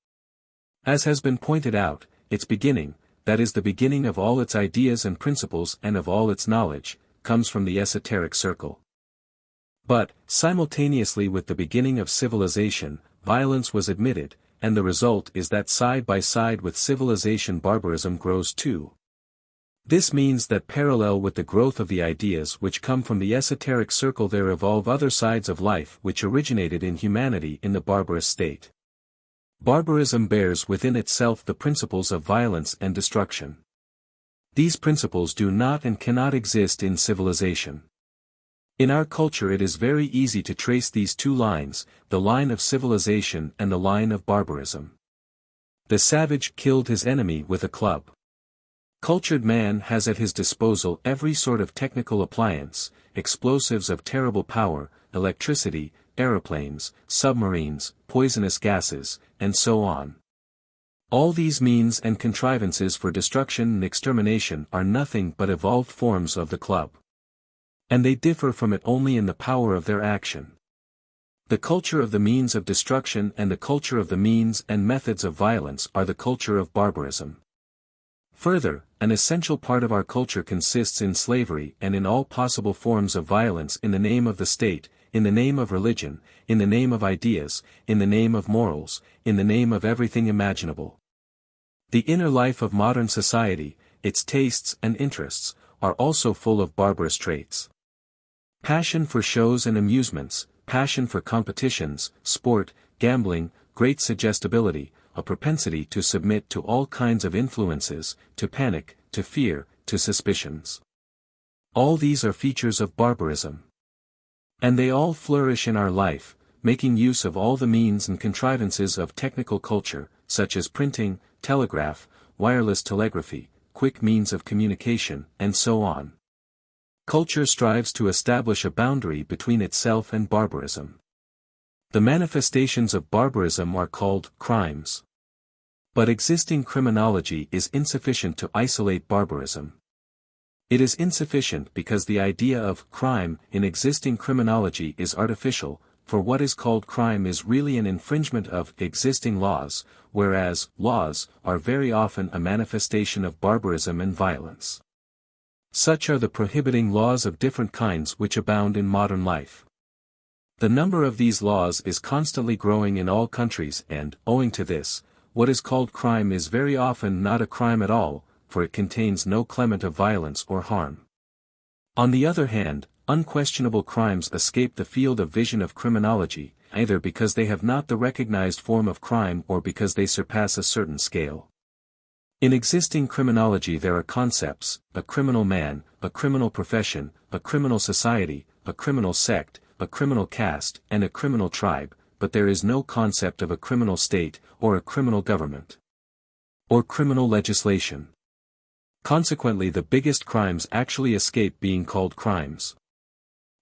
As has been pointed out, its beginning, that is the beginning of all its ideas and principles and of all its knowledge, comes from the esoteric circle. But, simultaneously with the beginning of civilization, violence was admitted, and the result is that side by side with civilization barbarism grows too. This means that parallel with the growth of the ideas which come from the esoteric circle there evolve other sides of life which originated in humanity in the barbarous state. Barbarism bears within itself the principles of violence and destruction. These principles do not and cannot exist in civilization. In our culture it is very easy to trace these two lines, the line of civilization and the line of barbarism. The savage killed his enemy with a club. Cultured man has at his disposal every sort of technical appliance, explosives of terrible power, electricity, aeroplanes, submarines, poisonous gases, and so on. All these means and contrivances for destruction and extermination are nothing but evolved forms of the club. And they differ from it only in the power of their action. The culture of the means of destruction and the culture of the means and methods of violence are the culture of barbarism. Further, an essential part of our culture consists in slavery and in all possible forms of violence in the name of the state, in the name of religion, in the name of ideas, in the name of morals, in the name of everything imaginable. The inner life of modern society, its tastes and interests, are also full of barbarous traits. Passion for shows and amusements, passion for competitions, sport, gambling, great suggestibility, a propensity to submit to all kinds of influences, to panic, to fear, to suspicions. All these are features of barbarism. And they all flourish in our life, making use of all the means and contrivances of technical culture, such as printing, telegraph, wireless telegraphy, quick means of communication, and so on. Culture strives to establish a boundary between itself and barbarism. The manifestations of barbarism are called crimes. But existing criminology is insufficient to isolate barbarism. It is insufficient because the idea of crime in existing criminology is artificial, for what is called crime is really an infringement of existing laws, whereas laws are very often a manifestation of barbarism and violence. Such are the prohibiting laws of different kinds which abound in modern life. The number of these laws is constantly growing in all countries and, owing to this, what is called crime is very often not a crime at all, for it contains no clement of violence or harm. On the other hand, unquestionable crimes escape the field of vision of criminology, either because they have not the recognized form of crime or because they surpass a certain scale. In existing criminology there are concepts, a criminal man, a criminal profession, a criminal society, a criminal sect, a criminal caste, and a criminal tribe, but there is no concept of a criminal state, or a criminal government, or criminal legislation. Consequently the biggest crimes actually escape being called crimes.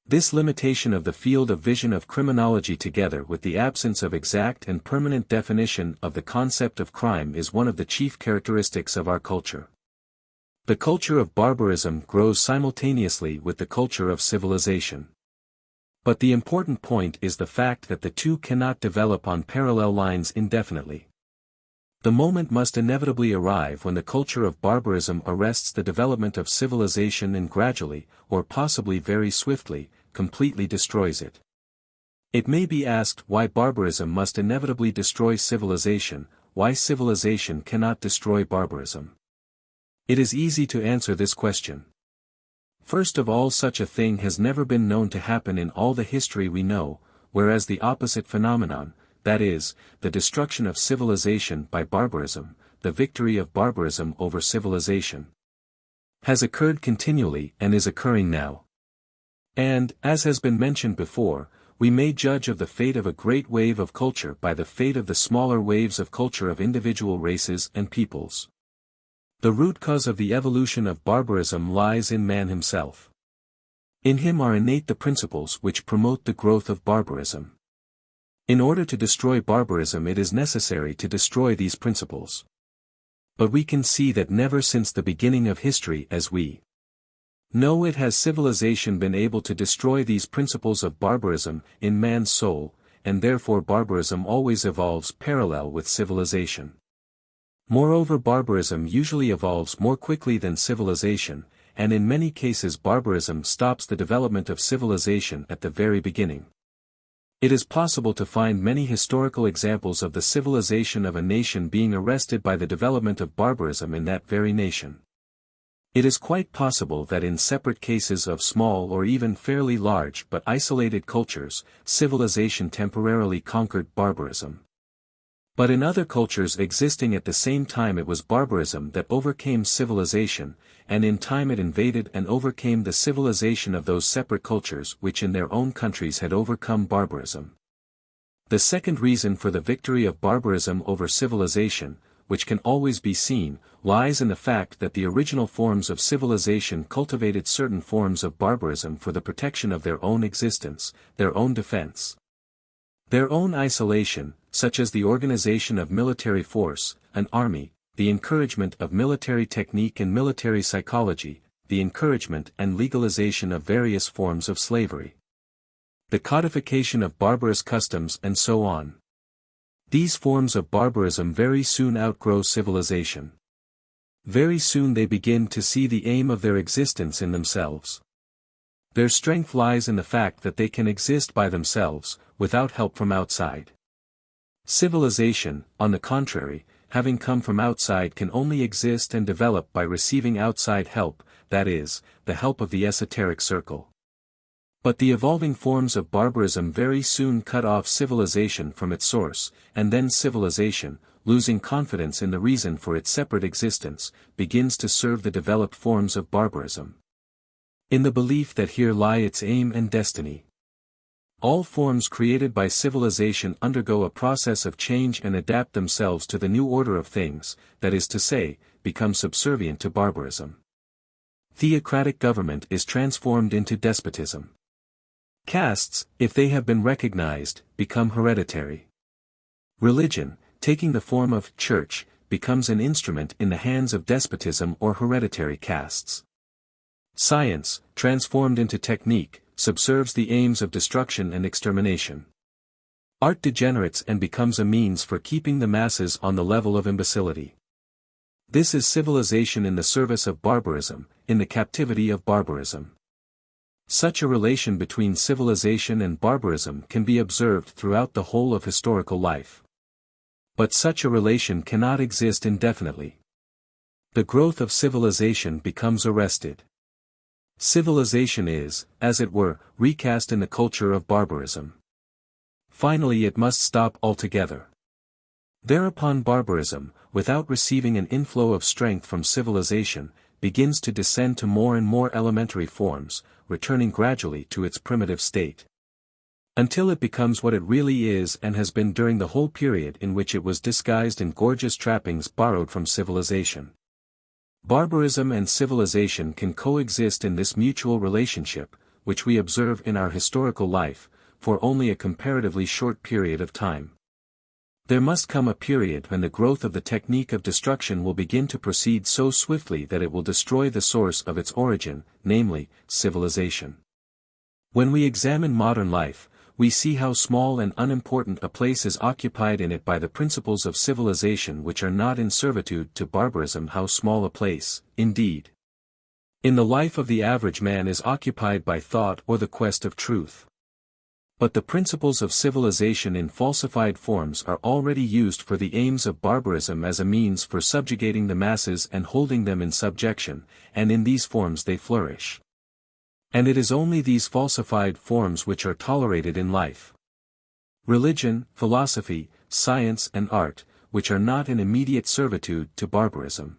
This limitation of the field of vision of criminology together with the absence of exact and permanent definition of the concept of crime is one of the chief characteristics of our culture. The culture of barbarism grows simultaneously with the culture of civilization. But the important point is the fact that the two cannot develop on parallel lines indefinitely. The moment must inevitably arrive when the culture of barbarism arrests the development of civilization and gradually, or possibly very swiftly, completely destroys it. It may be asked why barbarism must inevitably destroy civilization, why civilization cannot destroy barbarism. It is easy to answer this question. First of all, such a thing has never been known to happen in all the history we know, whereas the opposite phenomenon, that is, the destruction of civilization by barbarism, the victory of barbarism over civilization, has occurred continually and is occurring now. And, as has been mentioned before, we may judge of the fate of a great wave of culture by the fate of the smaller waves of culture of individual races and peoples. The root cause of the evolution of barbarism lies in man himself. In him are innate the principles which promote the growth of barbarism. In order to destroy barbarism, it is necessary to destroy these principles. But we can see that never since the beginning of history as we know it has civilization been able to destroy these principles of barbarism in man's soul, and therefore barbarism always evolves parallel with civilization. Moreover, barbarism usually evolves more quickly than civilization, and in many cases barbarism stops the development of civilization at the very beginning. It is possible to find many historical examples of the civilization of a nation being arrested by the development of barbarism in that very nation. It is quite possible that in separate cases of small or even fairly large but isolated cultures, civilization temporarily conquered barbarism. But in other cultures existing at the same time, it was barbarism that overcame civilization, and in time it invaded and overcame the civilization of those separate cultures which in their own countries had overcome barbarism. The second reason for the victory of barbarism over civilization, which can always be seen, lies in the fact that the original forms of civilization cultivated certain forms of barbarism for the protection of their own existence, their own defense, their own isolation, such as the organization of military force, an army, the encouragement of military technique and military psychology, the encouragement and legalization of various forms of slavery, the codification of barbarous customs, and so on. These forms of barbarism very soon outgrow civilization. Very soon they begin to see the aim of their existence in themselves. Their strength lies in the fact that they can exist by themselves, without help from outside. Civilization, on the contrary, having come from outside, can only exist and develop by receiving outside help, that is, the help of the esoteric circle. But the evolving forms of barbarism very soon cut off civilization from its source, and then civilization, losing confidence in the reason for its separate existence, begins to serve the developed forms of barbarism, in the belief that here lie its aim and destiny. All forms created by civilization undergo a process of change and adapt themselves to the new order of things, that is to say, become subservient to barbarism. Theocratic government is transformed into despotism. Castes, if they have been recognized, become hereditary. Religion, taking the form of church, becomes an instrument in the hands of despotism or hereditary castes. Science, transformed into technique, subserves the aims of destruction and extermination. Art degenerates and becomes a means for keeping the masses on the level of imbecility. This is civilization in the service of barbarism, in the captivity of barbarism. Such a relation between civilization and barbarism can be observed throughout the whole of historical life. But such a relation cannot exist indefinitely. The growth of civilization becomes arrested. Civilization is, as it were, recast in the culture of barbarism. Finally it must stop altogether. Thereupon barbarism, without receiving an inflow of strength from civilization, begins to descend to more and more elementary forms, returning gradually to its primitive state, until it becomes what it really is and has been during the whole period in which it was disguised in gorgeous trappings borrowed from civilization. Barbarism and civilization can coexist in this mutual relationship, which we observe in our historical life, for only a comparatively short period of time. There must come a period when the growth of the technique of destruction will begin to proceed so swiftly that it will destroy the source of its origin, namely, civilization. When we examine modern life, we see how small and unimportant a place is occupied in it by the principles of civilization which are not in servitude to barbarism. How small a place, indeed, in the life of the average man is occupied by thought or the quest of truth. But the principles of civilization in falsified forms are already used for the aims of barbarism as a means for subjugating the masses and holding them in subjection, and in these forms they flourish. And it is only these falsified forms which are tolerated in life. Religion, philosophy, science and art, which are not in immediate servitude to barbarism.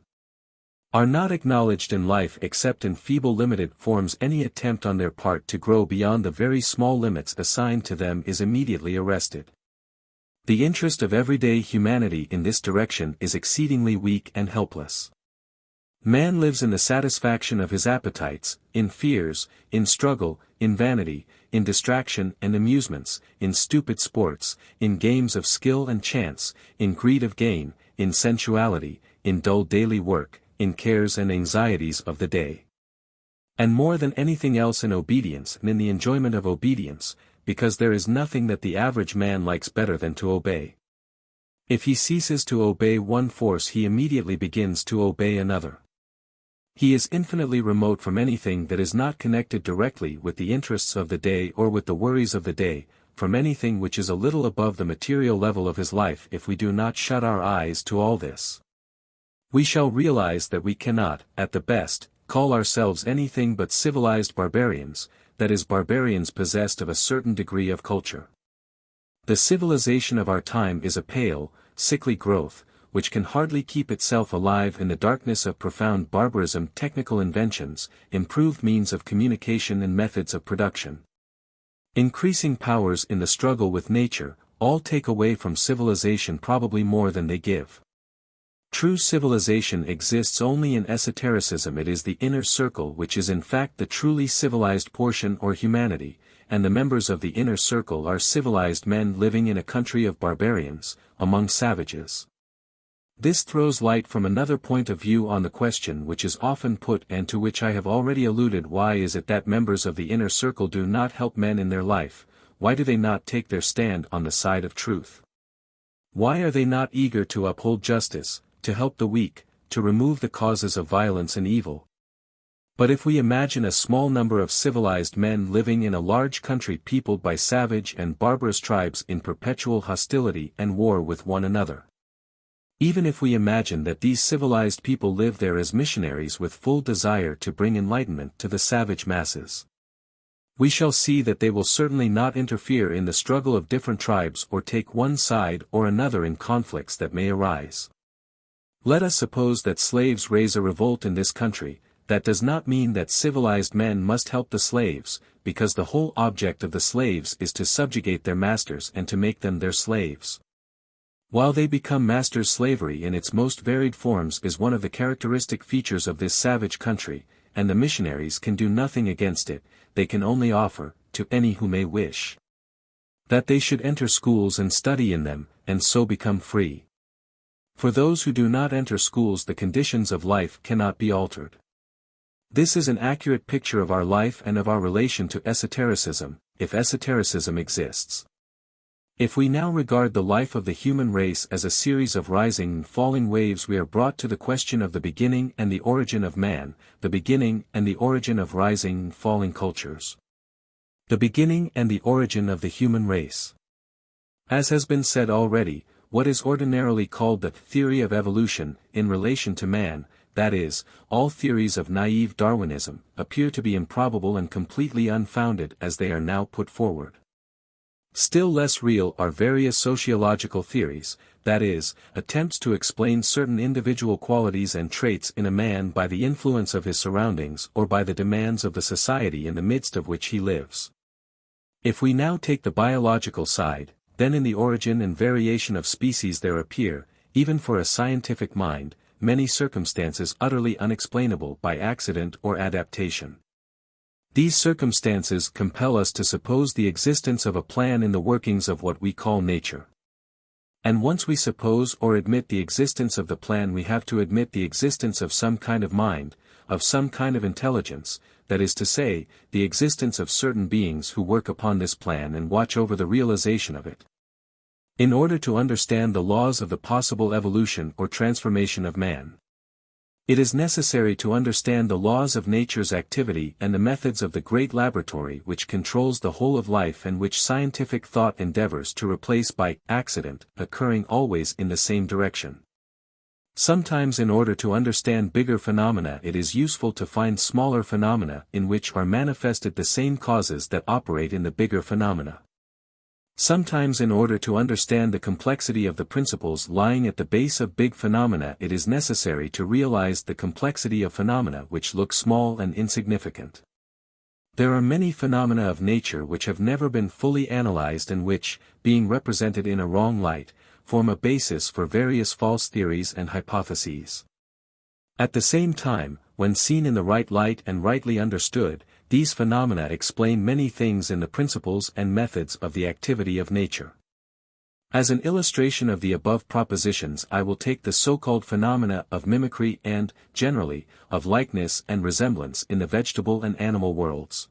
are not acknowledged in life except in feeble limited forms. Any attempt on their part to grow beyond the very small limits assigned to them is immediately arrested. The interest of everyday humanity in this direction is exceedingly weak and helpless. Man lives in the satisfaction of his appetites, in fears, in struggle, in vanity, in distraction and amusements, in stupid sports, in games of skill and chance, in greed of gain, in sensuality, in dull daily work, in cares and anxieties of the day. And more than anything else in obedience and in the enjoyment of obedience, because there is nothing that the average man likes better than to obey. If he ceases to obey one force, he immediately begins to obey another. He is infinitely remote from anything that is not connected directly with the interests of the day or with the worries of the day, from anything which is a little above the material level of his life. If we do not shut our eyes to all this, we shall realize that we cannot, at the best, call ourselves anything but civilized barbarians, that is, barbarians possessed of a certain degree of culture. The civilization of our time is a pale, sickly growth, which can hardly keep itself alive in the darkness of profound barbarism. Technical inventions, improved means of communication and methods of production, increasing powers in the struggle with nature, all take away from civilization probably more than they give. True civilization exists only in esotericism. It is the inner circle which is in fact the truly civilized portion or humanity, and the members of the inner circle are civilized men living in a country of barbarians, among savages. This throws light from another point of view on the question which is often put and to which I have already alluded: why is it that members of the inner circle do not help men in their life? Why do they not take their stand on the side of truth? Why are they not eager to uphold justice, to help the weak, to remove the causes of violence and evil? But if we imagine a small number of civilized men living in a large country peopled by savage and barbarous tribes in perpetual hostility and war with one another, even if we imagine that these civilized people live there as missionaries with full desire to bring enlightenment to the savage masses, we shall see that they will certainly not interfere in the struggle of different tribes or take one side or another in conflicts that may arise. Let us suppose that slaves raise a revolt in this country. That does not mean that civilized men must help the slaves, because the whole object of the slaves is to subjugate their masters and to make them their slaves. While they become masters, slavery in its most varied forms is one of the characteristic features of this savage country, and the missionaries can do nothing against it. They can only offer, to any who may wish, that they should enter schools and study in them, and so become free. For those who do not enter schools, the conditions of life cannot be altered. This is an accurate picture of our life and of our relation to esotericism, if esotericism exists. If we now regard the life of the human race as a series of rising and falling waves, we are brought to the question of the beginning and the origin of man, the beginning and the origin of rising and falling cultures. The beginning and the origin of the human race. As has been said already, what is ordinarily called the theory of evolution, in relation to man, that is, all theories of naive Darwinism, appear to be improbable and completely unfounded as they are now put forward. Still less real are various sociological theories, that is, attempts to explain certain individual qualities and traits in a man by the influence of his surroundings or by the demands of the society in the midst of which he lives. If we now take the biological side, then in the origin and variation of species there appear, even for a scientific mind, many circumstances utterly unexplainable by accident or adaptation. These circumstances compel us to suppose the existence of a plan in the workings of what we call nature. And once we suppose or admit the existence of the plan, we have to admit the existence of some kind of mind, of some kind of intelligence, that is to say, the existence of certain beings who work upon this plan and watch over the realization of it. In order to understand the laws of the possible evolution or transformation of man, it is necessary to understand the laws of nature's activity and the methods of the great laboratory which controls the whole of life and which scientific thought endeavors to replace by accident, occurring always in the same direction. Sometimes in order to understand bigger phenomena it is useful to find smaller phenomena in which are manifested the same causes that operate in the bigger phenomena. Sometimes in order to understand the complexity of the principles lying at the base of big phenomena it is necessary to realize the complexity of phenomena which look small and insignificant. There are many phenomena of nature which have never been fully analyzed and which, being represented in a wrong light, form a basis for various false theories and hypotheses. At the same time, when seen in the right light and rightly understood, these phenomena explain many things in the principles and methods of the activity of nature. As an illustration of the above propositions I will take the so-called phenomena of mimicry and, generally, of likeness and resemblance in the vegetable and animal worlds.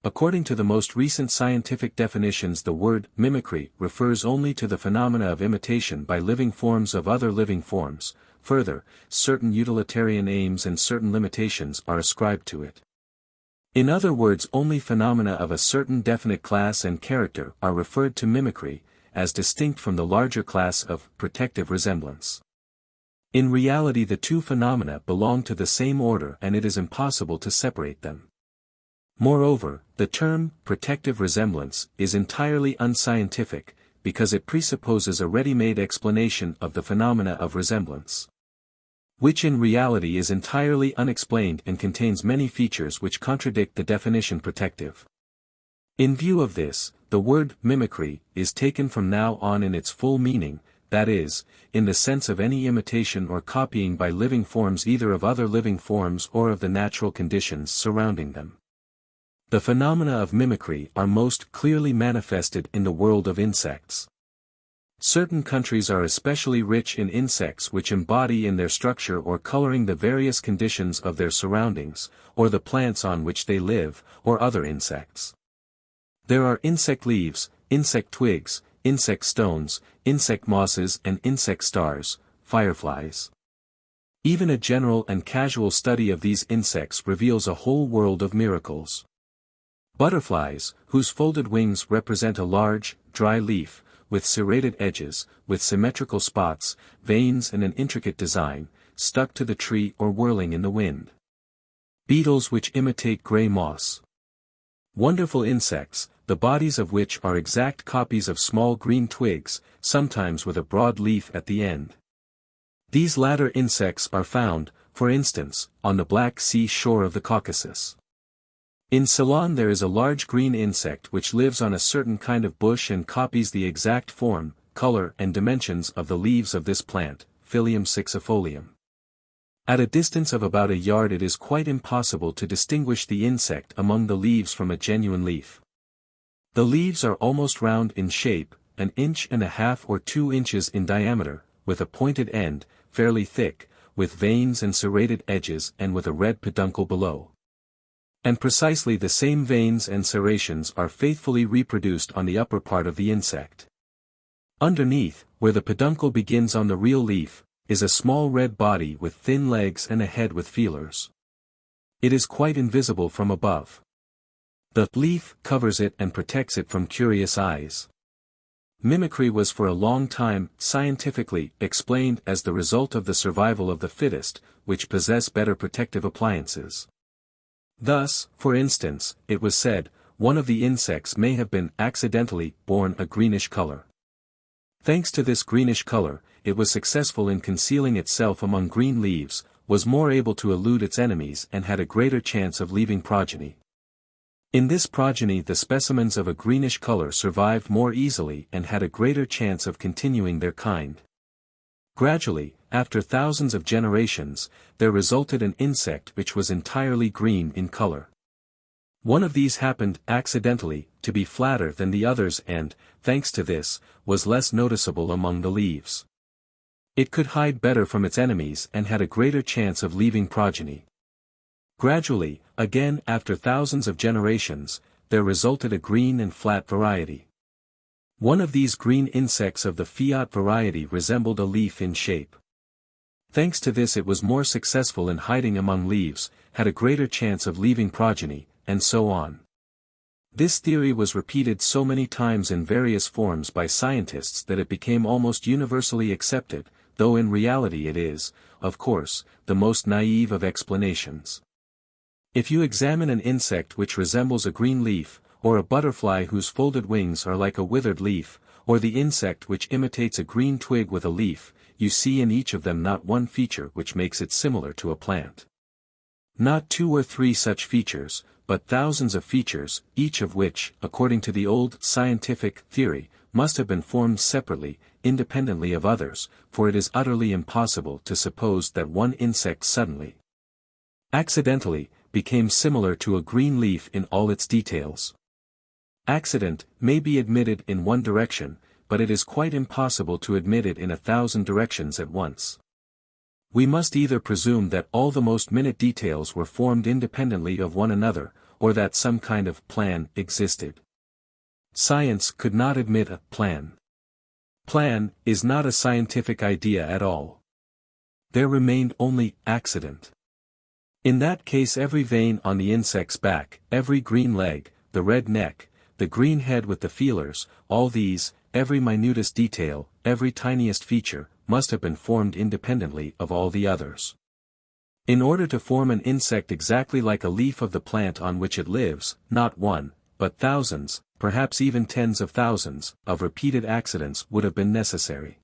According to the most recent scientific definitions, the word mimicry refers only to the phenomena of imitation by living forms of other living forms. Further, certain utilitarian aims and certain limitations are ascribed to it. In other words, only phenomena of a certain definite class and character are referred to mimicry, as distinct from the larger class of protective resemblance. In reality the two phenomena belong to the same order and it is impossible to separate them. Moreover, the term protective resemblance is entirely unscientific, because it presupposes a ready-made explanation of the phenomena of resemblance, which in reality is entirely unexplained and contains many features which contradict the definition protective. In view of this, the word mimicry is taken from now on in its full meaning, that is, in the sense of any imitation or copying by living forms either of other living forms or of the natural conditions surrounding them. The phenomena of mimicry are most clearly manifested in the world of insects. Certain countries are especially rich in insects which embody in their structure or coloring the various conditions of their surroundings, or the plants on which they live, or other insects. There are insect leaves, insect twigs, insect stones, insect mosses and insect stars, fireflies. Even a general and casual study of these insects reveals a whole world of miracles. Butterflies, whose folded wings represent a large, dry leaf, with serrated edges, with symmetrical spots, veins and an intricate design, stuck to the tree or whirling in the wind. Beetles which imitate gray moss. Wonderful insects, the bodies of which are exact copies of small green twigs, sometimes with a broad leaf at the end. These latter insects are found, for instance, on the Black Sea shore of the Caucasus. In Ceylon there is a large green insect which lives on a certain kind of bush and copies the exact form, color and dimensions of the leaves of this plant, Phyllium sixifolium. At a distance of about a yard it is quite impossible to distinguish the insect among the leaves from a genuine leaf. The leaves are almost round in shape, 1.5 inches or 2 inches in diameter, with a pointed end, fairly thick, with veins and serrated edges and with a red peduncle below. And precisely the same veins and serrations are faithfully reproduced on the upper part of the insect. Underneath, where the peduncle begins on the real leaf, is a small red body with thin legs and a head with feelers. It is quite invisible from above. The leaf covers it and protects it from curious eyes. Mimicry was for a long time scientifically explained as the result of the survival of the fittest, which possess better protective appliances. Thus, for instance, it was said, one of the insects may have been accidentally born a greenish color. Thanks to this greenish color, it was successful in concealing itself among green leaves, was more able to elude its enemies and had a greater chance of leaving progeny. In this progeny the specimens of a greenish color survived more easily and had a greater chance of continuing their kind. Gradually, after thousands of generations, there resulted an insect which was entirely green in color. One of these happened, accidentally, to be flatter than the others and, thanks to this, was less noticeable among the leaves. It could hide better from its enemies and had a greater chance of leaving progeny. Gradually, again after thousands of generations, there resulted a green and flat variety. One of these green insects of the fiat variety resembled a leaf in shape. Thanks to this it was more successful in hiding among leaves, had a greater chance of leaving progeny, and so on. This theory was repeated so many times in various forms by scientists that it became almost universally accepted, though in reality it is, of course, the most naive of explanations. If you examine an insect which resembles a green leaf, or a butterfly whose folded wings are like a withered leaf, or the insect which imitates a green twig with a leaf, you see in each of them not one feature which makes it similar to a plant. Not 2 or 3 such features, but thousands of features, each of which, according to the old scientific theory, must have been formed separately, independently of others, for it is utterly impossible to suppose that one insect suddenly, accidentally, became similar to a green leaf in all its details. Accident may be admitted in one direction, but it is quite impossible to admit it in 1,000 directions at once. We must either presume that all the most minute details were formed independently of one another, or that some kind of plan existed. Science could not admit a plan. Plan is not a scientific idea at all. There remained only accident. In that case every vein on the insect's back, every green leg, the red neck, the green head with the feelers, all these, every minutest detail, every tiniest feature, must have been formed independently of all the others. In order to form an insect exactly like a leaf of the plant on which it lives, not one, but thousands, perhaps even tens of thousands, of repeated accidents would have been necessary.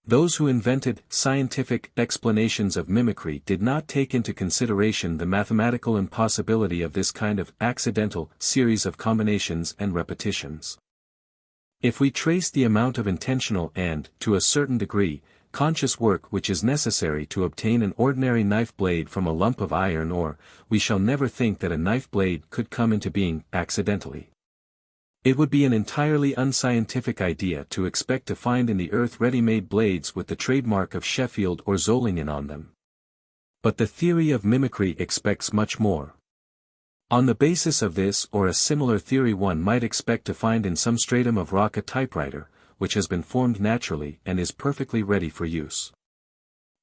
Those who invented scientific explanations of mimicry did not take into consideration the mathematical impossibility of this kind of accidental series of combinations and repetitions. If we trace the amount of intentional and, to a certain degree, conscious work which is necessary to obtain an ordinary knife blade from a lump of iron ore, we shall never think that a knife blade could come into being accidentally. It would be an entirely unscientific idea to expect to find in the earth ready-made blades with the trademark of Sheffield or Zollingen on them. But the theory of mimicry expects much more. On the basis of this or a similar theory one might expect to find in some stratum of rock a typewriter, which has been formed naturally and is perfectly ready for use.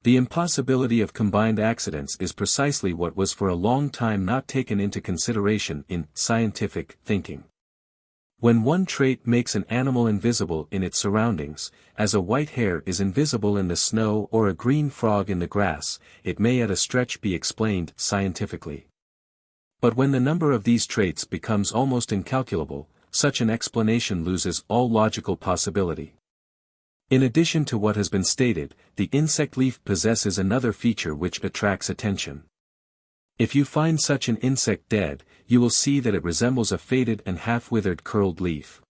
The impossibility of combined accidents is precisely what was for a long time not taken into consideration in scientific thinking. When one trait makes an animal invisible in its surroundings, as a white hare is invisible in the snow or a green frog in the grass, it may at a stretch be explained scientifically. But when the number of these traits becomes almost incalculable, such an explanation loses all logical possibility. In addition to what has been stated, the insect leaf possesses another feature which attracts attention. If you find such an insect dead, you will see that it resembles a faded and half-withered curled leaf.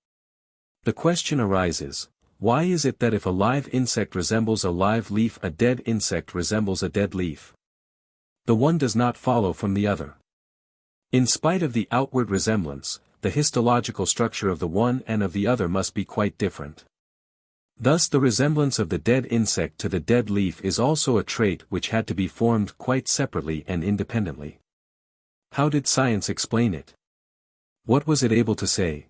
The question arises, why is it that if a live insect resembles a live leaf a dead insect resembles a dead leaf? The one does not follow from the other. In spite of the outward resemblance, the histological structure of the one and of the other must be quite different. Thus the resemblance of the dead insect to the dead leaf is also a trait which had to be formed quite separately and independently. How did science explain it? What was it able to say?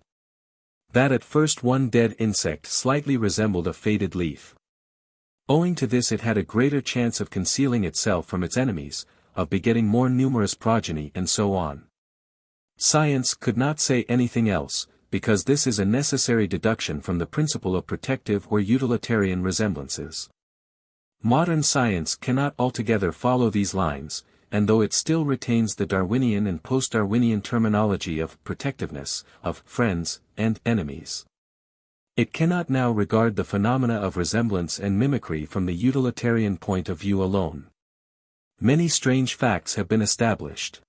That at first one dead insect slightly resembled a faded leaf. Owing to this it had a greater chance of concealing itself from its enemies, of begetting more numerous progeny and so on. Science could not say anything else, because this is a necessary deduction from the principle of protective or utilitarian resemblances. Modern science cannot altogether follow these lines, and though it still retains the Darwinian and post-Darwinian terminology of protectiveness, of friends, and enemies, it cannot now regard the phenomena of resemblance and mimicry from the utilitarian point of view alone. Many strange facts have been established.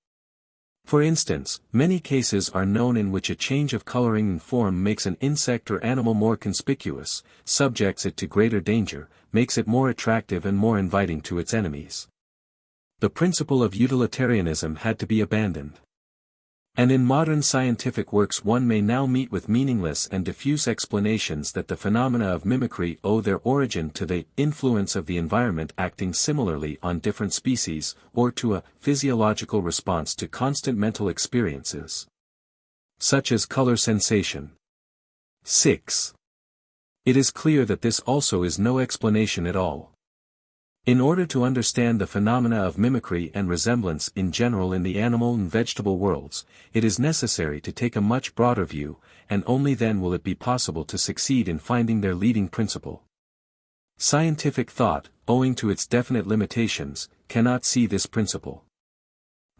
For instance, many cases are known in which a change of coloring and form makes an insect or animal more conspicuous, subjects it to greater danger, makes it more attractive and more inviting to its enemies. The principle of utilitarianism had to be abandoned. And in modern scientific works one may now meet with meaningless and diffuse explanations that the phenomena of mimicry owe their origin to the influence of the environment acting similarly on different species, or to a physiological response to constant mental experiences, such as color sensation. 6. It is clear that this also is no explanation at all. In order to understand the phenomena of mimicry and resemblance in general in the animal and vegetable worlds, it is necessary to take a much broader view, and only then will it be possible to succeed in finding their leading principle. Scientific thought, owing to its definite limitations, cannot see this principle.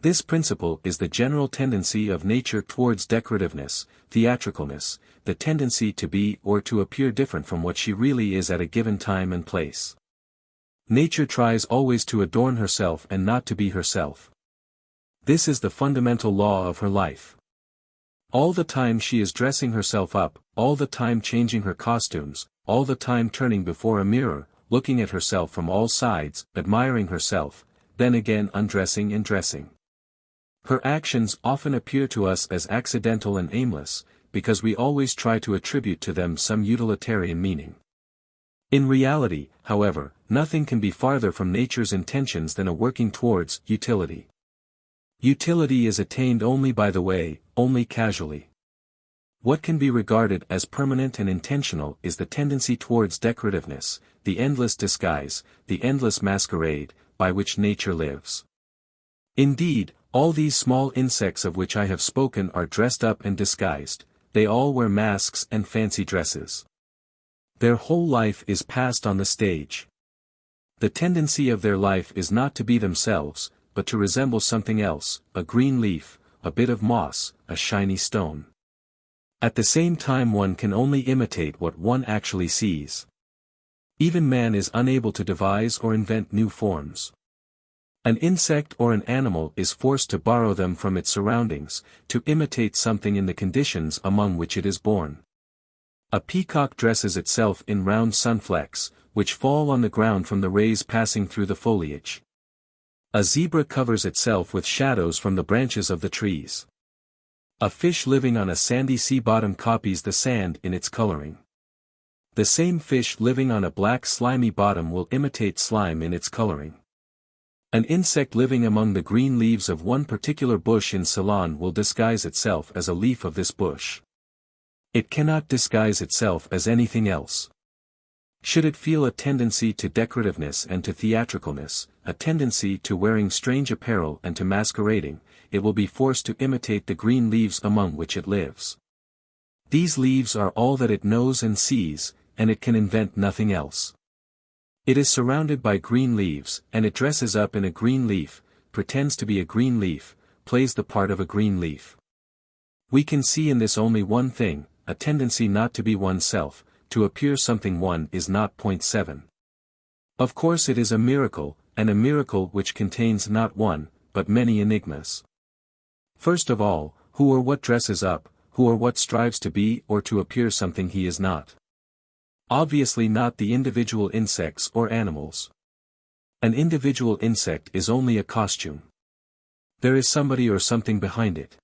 This principle is the general tendency of nature towards decorativeness, theatricalness, the tendency to be or to appear different from what she really is at a given time and place. Nature tries always to adorn herself and not to be herself. This is the fundamental law of her life. All the time she is dressing herself up, all the time changing her costumes, all the time turning before a mirror, looking at herself from all sides, admiring herself, then again undressing and dressing. Her actions often appear to us as accidental and aimless, because we always try to attribute to them some utilitarian meaning. In reality, however, nothing can be farther from nature's intentions than a working towards utility. Utility is attained only by the way, only casually. What can be regarded as permanent and intentional is the tendency towards decorativeness, the endless disguise, the endless masquerade, by which nature lives. Indeed, all these small insects of which I have spoken are dressed up and disguised, they all wear masks and fancy dresses. Their whole life is passed on the stage. The tendency of their life is not to be themselves, but to resemble something else, a green leaf, a bit of moss, a shiny stone. At the same time one can only imitate what one actually sees. Even man is unable to devise or invent new forms. An insect or an animal is forced to borrow them from its surroundings, to imitate something in the conditions among which it is born. A peacock dresses itself in round sunflecks, which fall on the ground from the rays passing through the foliage. A zebra covers itself with shadows from the branches of the trees. A fish living on a sandy sea bottom copies the sand in its coloring. The same fish living on a black slimy bottom will imitate slime in its coloring. An insect living among the green leaves of one particular bush in Ceylon will disguise itself as a leaf of this bush. It cannot disguise itself as anything else. Should it feel a tendency to decorativeness and to theatricalness, a tendency to wearing strange apparel and to masquerading, it will be forced to imitate the green leaves among which it lives. These leaves are all that it knows and sees, and it can invent nothing else. It is surrounded by green leaves, and it dresses up in a green leaf, pretends to be a green leaf, plays the part of a green leaf. We can see in this only one thing, a tendency not to be oneself, to appear something one is not. 7. Of course it is a miracle, and a miracle which contains not one, but many enigmas. First of all, who or what dresses up, who or what strives to be or to appear something he is not? Obviously not the individual insects or animals. An individual insect is only a costume. There is somebody or something behind it.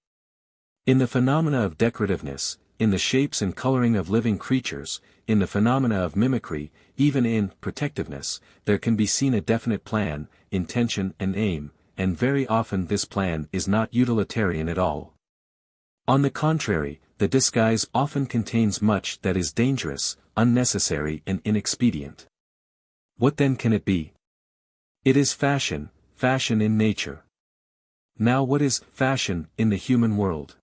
In the phenomena of decorativeness, in the shapes and coloring of living creatures, in the phenomena of mimicry, even in protectiveness, there can be seen a definite plan, intention and aim, and very often this plan is not utilitarian at all. On the contrary, the disguise often contains much that is dangerous, unnecessary and inexpedient. What then can it be? It is fashion, fashion in nature. Now what is fashion in the human world?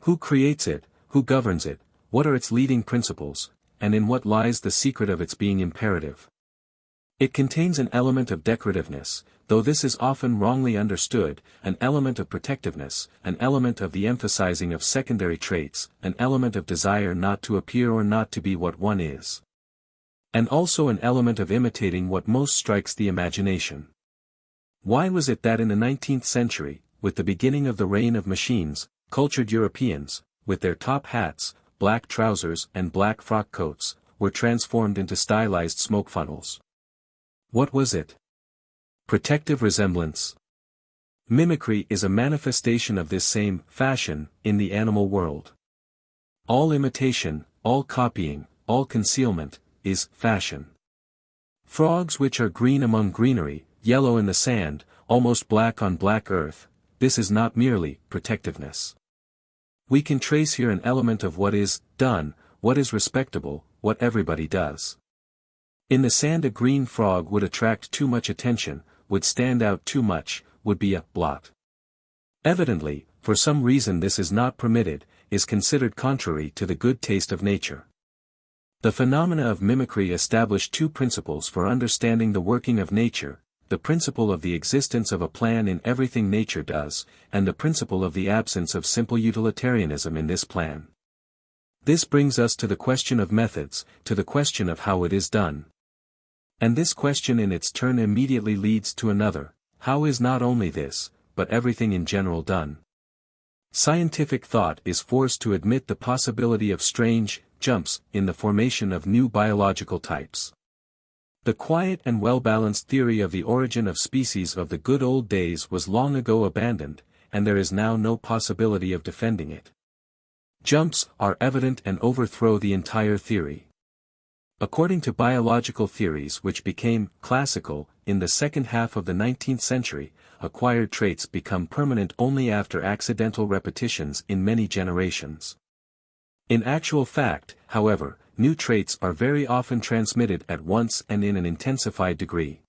Who creates it, who governs it, what are its leading principles, and in what lies the secret of its being imperative? It contains an element of decorativeness, though this is often wrongly understood, an element of protectiveness, an element of the emphasizing of secondary traits, an element of desire not to appear or not to be what one is. And also an element of imitating what most strikes the imagination. Why was it that in the 19th century, with the beginning of the reign of machines, cultured Europeans, with their top hats, black trousers and black frock coats, were transformed into stylized smoke funnels? What was it? Protective resemblance. Mimicry is a manifestation of this same fashion in the animal world. All imitation, all copying, all concealment, is fashion. Frogs which are green among greenery, yellow in the sand, almost black on black earth, this is not merely protectiveness. We can trace here an element of what is done, what is respectable, what everybody does. In the sand a green frog would attract too much attention, would stand out too much, would be a blot. Evidently, for some reason this is not permitted, is considered contrary to the good taste of nature. The phenomena of mimicry establish two principles for understanding the working of nature. the principle of the existence of a plan in everything nature does, and the principle of the absence of simple utilitarianism in this plan. This brings us to the question of methods, to the question of how it is done. And this question in its turn immediately leads to another: how is not only this, but everything in general done? Scientific thought is forced to admit the possibility of strange jumps in the formation of new biological types. The quiet and well-balanced theory of the origin of species of the good old days was long ago abandoned, and there is now no possibility of defending it. Jumps are evident and overthrow the entire theory. According to biological theories which became classical in the second half of the 19th century, acquired traits become permanent only after accidental repetitions in many generations. In actual fact, however, new traits are very often transmitted at once and in an intensified degree.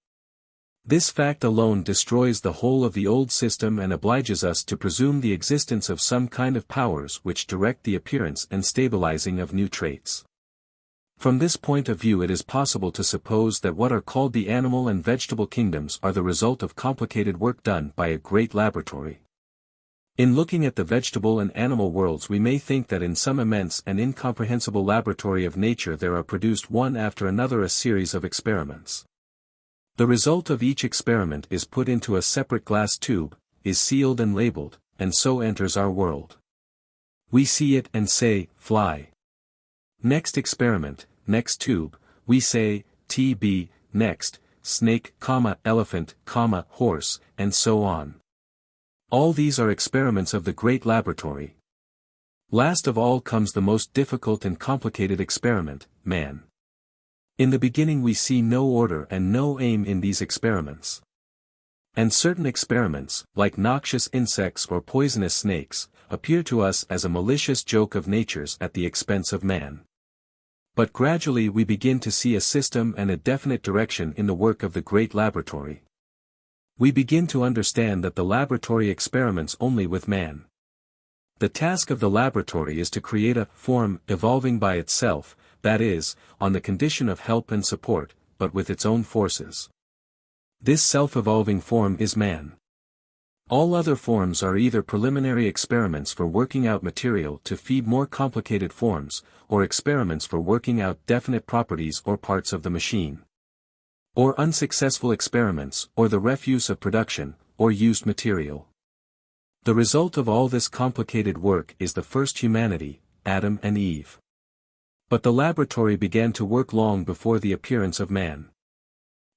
This fact alone destroys the whole of the old system and obliges us to presume the existence of some kind of powers which direct the appearance and stabilizing of new traits. From this point of view, it is possible to suppose that what are called the animal and vegetable kingdoms are the result of complicated work done by a great laboratory. In looking at the vegetable and animal worlds, we may think that in some immense and incomprehensible laboratory of nature there are produced one after another a series of experiments. The result of each experiment is put into a separate glass tube, is sealed and labeled, and so enters our world. We see it and say, fly. Next experiment, next tube, we say, TB, next, snake, elephant, horse, and so on. All these are experiments of the great laboratory. Last of all comes the most difficult and complicated experiment, man. In the beginning we see no order and no aim in these experiments. And certain experiments, like noxious insects or poisonous snakes, appear to us as a malicious joke of nature's at the expense of man. But gradually we begin to see a system and a definite direction in the work of the great laboratory. We begin to understand that the laboratory experiments only with man. The task of the laboratory is to create a form evolving by itself, that is, on the condition of help and support, but with its own forces. This self-evolving form is man. All other forms are either preliminary experiments for working out material to feed more complicated forms, or experiments for working out definite properties or parts of the machine. Or unsuccessful experiments, or the refuse of production, or used material. The result of all this complicated work is the first humanity, Adam and Eve. But the laboratory began to work long before the appearance of man.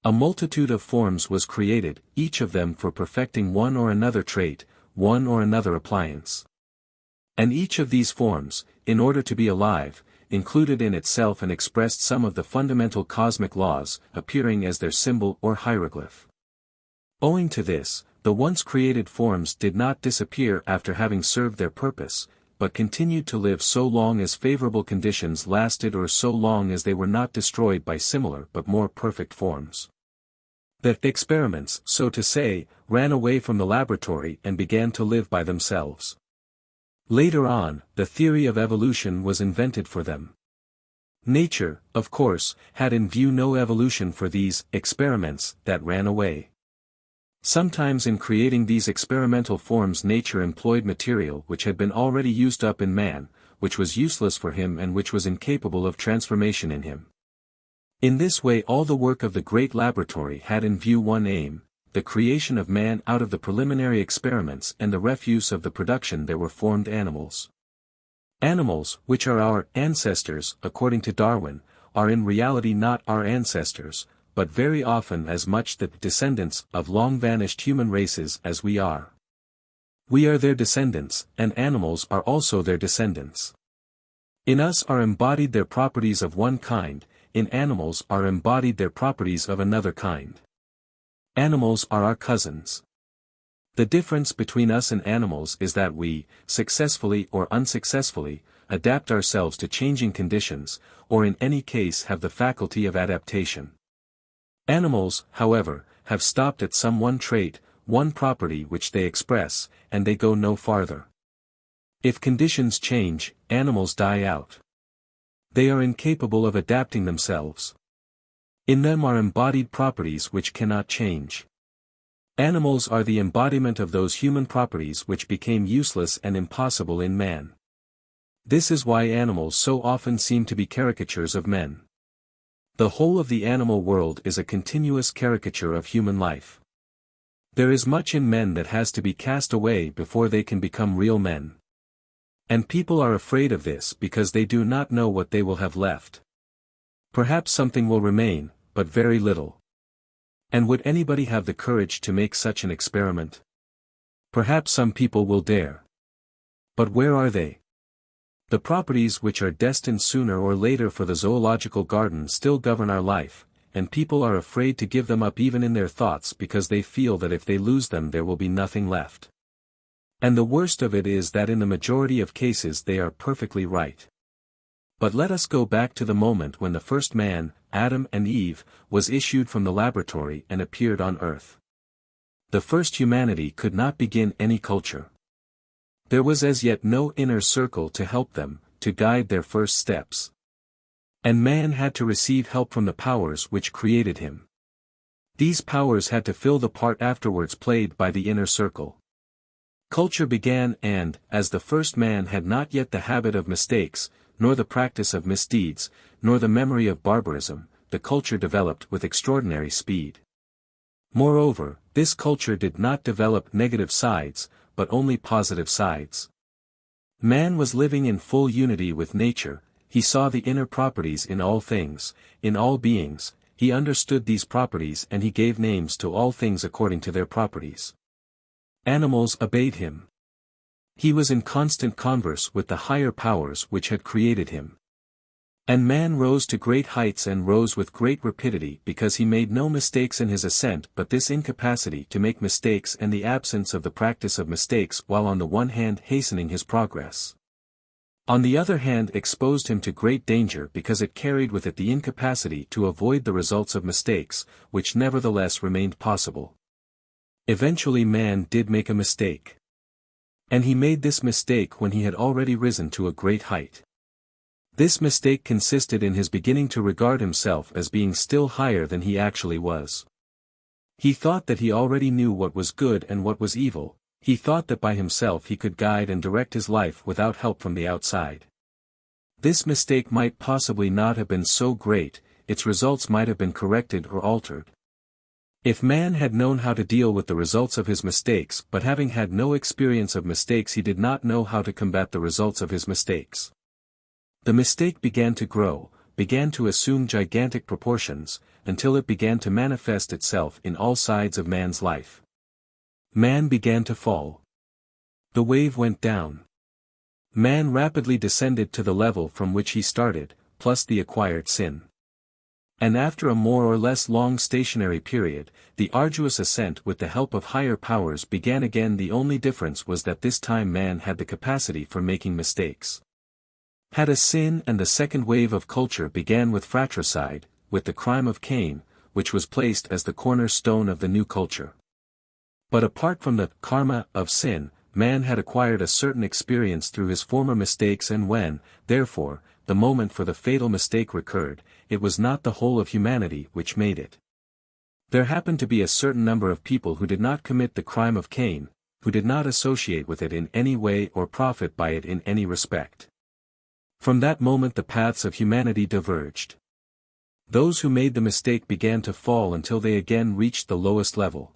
A multitude of forms was created, each of them for perfecting one or another trait, one or another appliance. And each of these forms, in order to be alive, included in itself and expressed some of the fundamental cosmic laws, appearing as their symbol or hieroglyph. Owing to this, the once created forms did not disappear after having served their purpose, but continued to live so long as favorable conditions lasted or so long as they were not destroyed by similar but more perfect forms. The experiments, so to say, ran away from the laboratory and began to live by themselves. Later on, the theory of evolution was invented for them. Nature, of course, had in view no evolution for these experiments that ran away. Sometimes in creating these experimental forms nature employed material which had been already used up in man, which was useless for him and which was incapable of transformation in him. In this way all the work of the great laboratory had in view one aim, the creation of man out of the preliminary experiments and the refuse of the production there were formed animals. Animals, which are our ancestors, according to Darwin, are in reality not our ancestors, but very often as much the descendants of long-vanished human races as we are. We are their descendants, and animals are also their descendants. In us are embodied their properties of one kind, in animals are embodied their properties of another kind. Animals are our cousins. The difference between us and animals is that we, successfully or unsuccessfully, adapt ourselves to changing conditions, or in any case have the faculty of adaptation. Animals, however, have stopped at some one trait, one property which they express, and they go no farther. If conditions change, animals die out. They are incapable of adapting themselves. In them are embodied properties which cannot change. Animals are the embodiment of those human properties which became useless and impossible in man. This is why animals so often seem to be caricatures of men. The whole of the animal world is a continuous caricature of human life. There is much in men that has to be cast away before they can become real men. And people are afraid of this because they do not know what they will have left. Perhaps something will remain, but very little. And would anybody have the courage to make such an experiment? Perhaps some people will dare. But where are they? The properties which are destined sooner or later for the zoological garden still govern our life, and people are afraid to give them up even in their thoughts because they feel that if they lose them there will be nothing left. And the worst of it is that in the majority of cases they are perfectly right. But let us go back to the moment when the first man, Adam and Eve, was issued from the laboratory and appeared on earth. The first humanity could not begin any culture. There was as yet no inner circle to help them, to guide their first steps. And man had to receive help from the powers which created him. These powers had to fill the part afterwards played by the inner circle. Culture began and, as the first man had not yet the habit of mistakes, nor the practice of misdeeds, nor the memory of barbarism, the culture developed with extraordinary speed. Moreover, this culture did not develop negative sides, but only positive sides. Man was living in full unity with nature, he saw the inner properties in all things, in all beings, he understood these properties and he gave names to all things according to their properties. Animals obeyed him. He was in constant converse with the higher powers which had created him. And man rose to great heights and rose with great rapidity because he made no mistakes in his ascent, but this incapacity to make mistakes and the absence of the practice of mistakes while on the one hand hastening his progress, on the other hand exposed him to great danger because it carried with it the incapacity to avoid the results of mistakes, which nevertheless remained possible. Eventually man did make a mistake. And he made this mistake when he had already risen to a great height. This mistake consisted in his beginning to regard himself as being still higher than he actually was. He thought that he already knew what was good and what was evil, he thought that by himself he could guide and direct his life without help from the outside. This mistake might possibly not have been so great, its results might have been corrected or altered. If man had known how to deal with the results of his mistakes, but having had no experience of mistakes he did not know how to combat the results of his mistakes. The mistake began to grow, began to assume gigantic proportions, until it began to manifest itself in all sides of man's life. Man began to fall. The wave went down. Man rapidly descended to the level from which he started, plus the acquired sin. And after a more or less long stationary period, the arduous ascent with the help of higher powers began again. The only difference was that this time man had the capacity for making mistakes. Had a sin, and the second wave of culture began with fratricide, with the crime of Cain, which was placed as the cornerstone of the new culture. But apart from the karma of sin, man had acquired a certain experience through his former mistakes, and when, therefore, the moment for the fatal mistake recurred, it was not the whole of humanity which made it. There happened to be a certain number of people who did not commit the crime of Cain, who did not associate with it in any way or profit by it in any respect. From that moment the paths of humanity diverged. Those who made the mistake began to fall until they again reached the lowest level.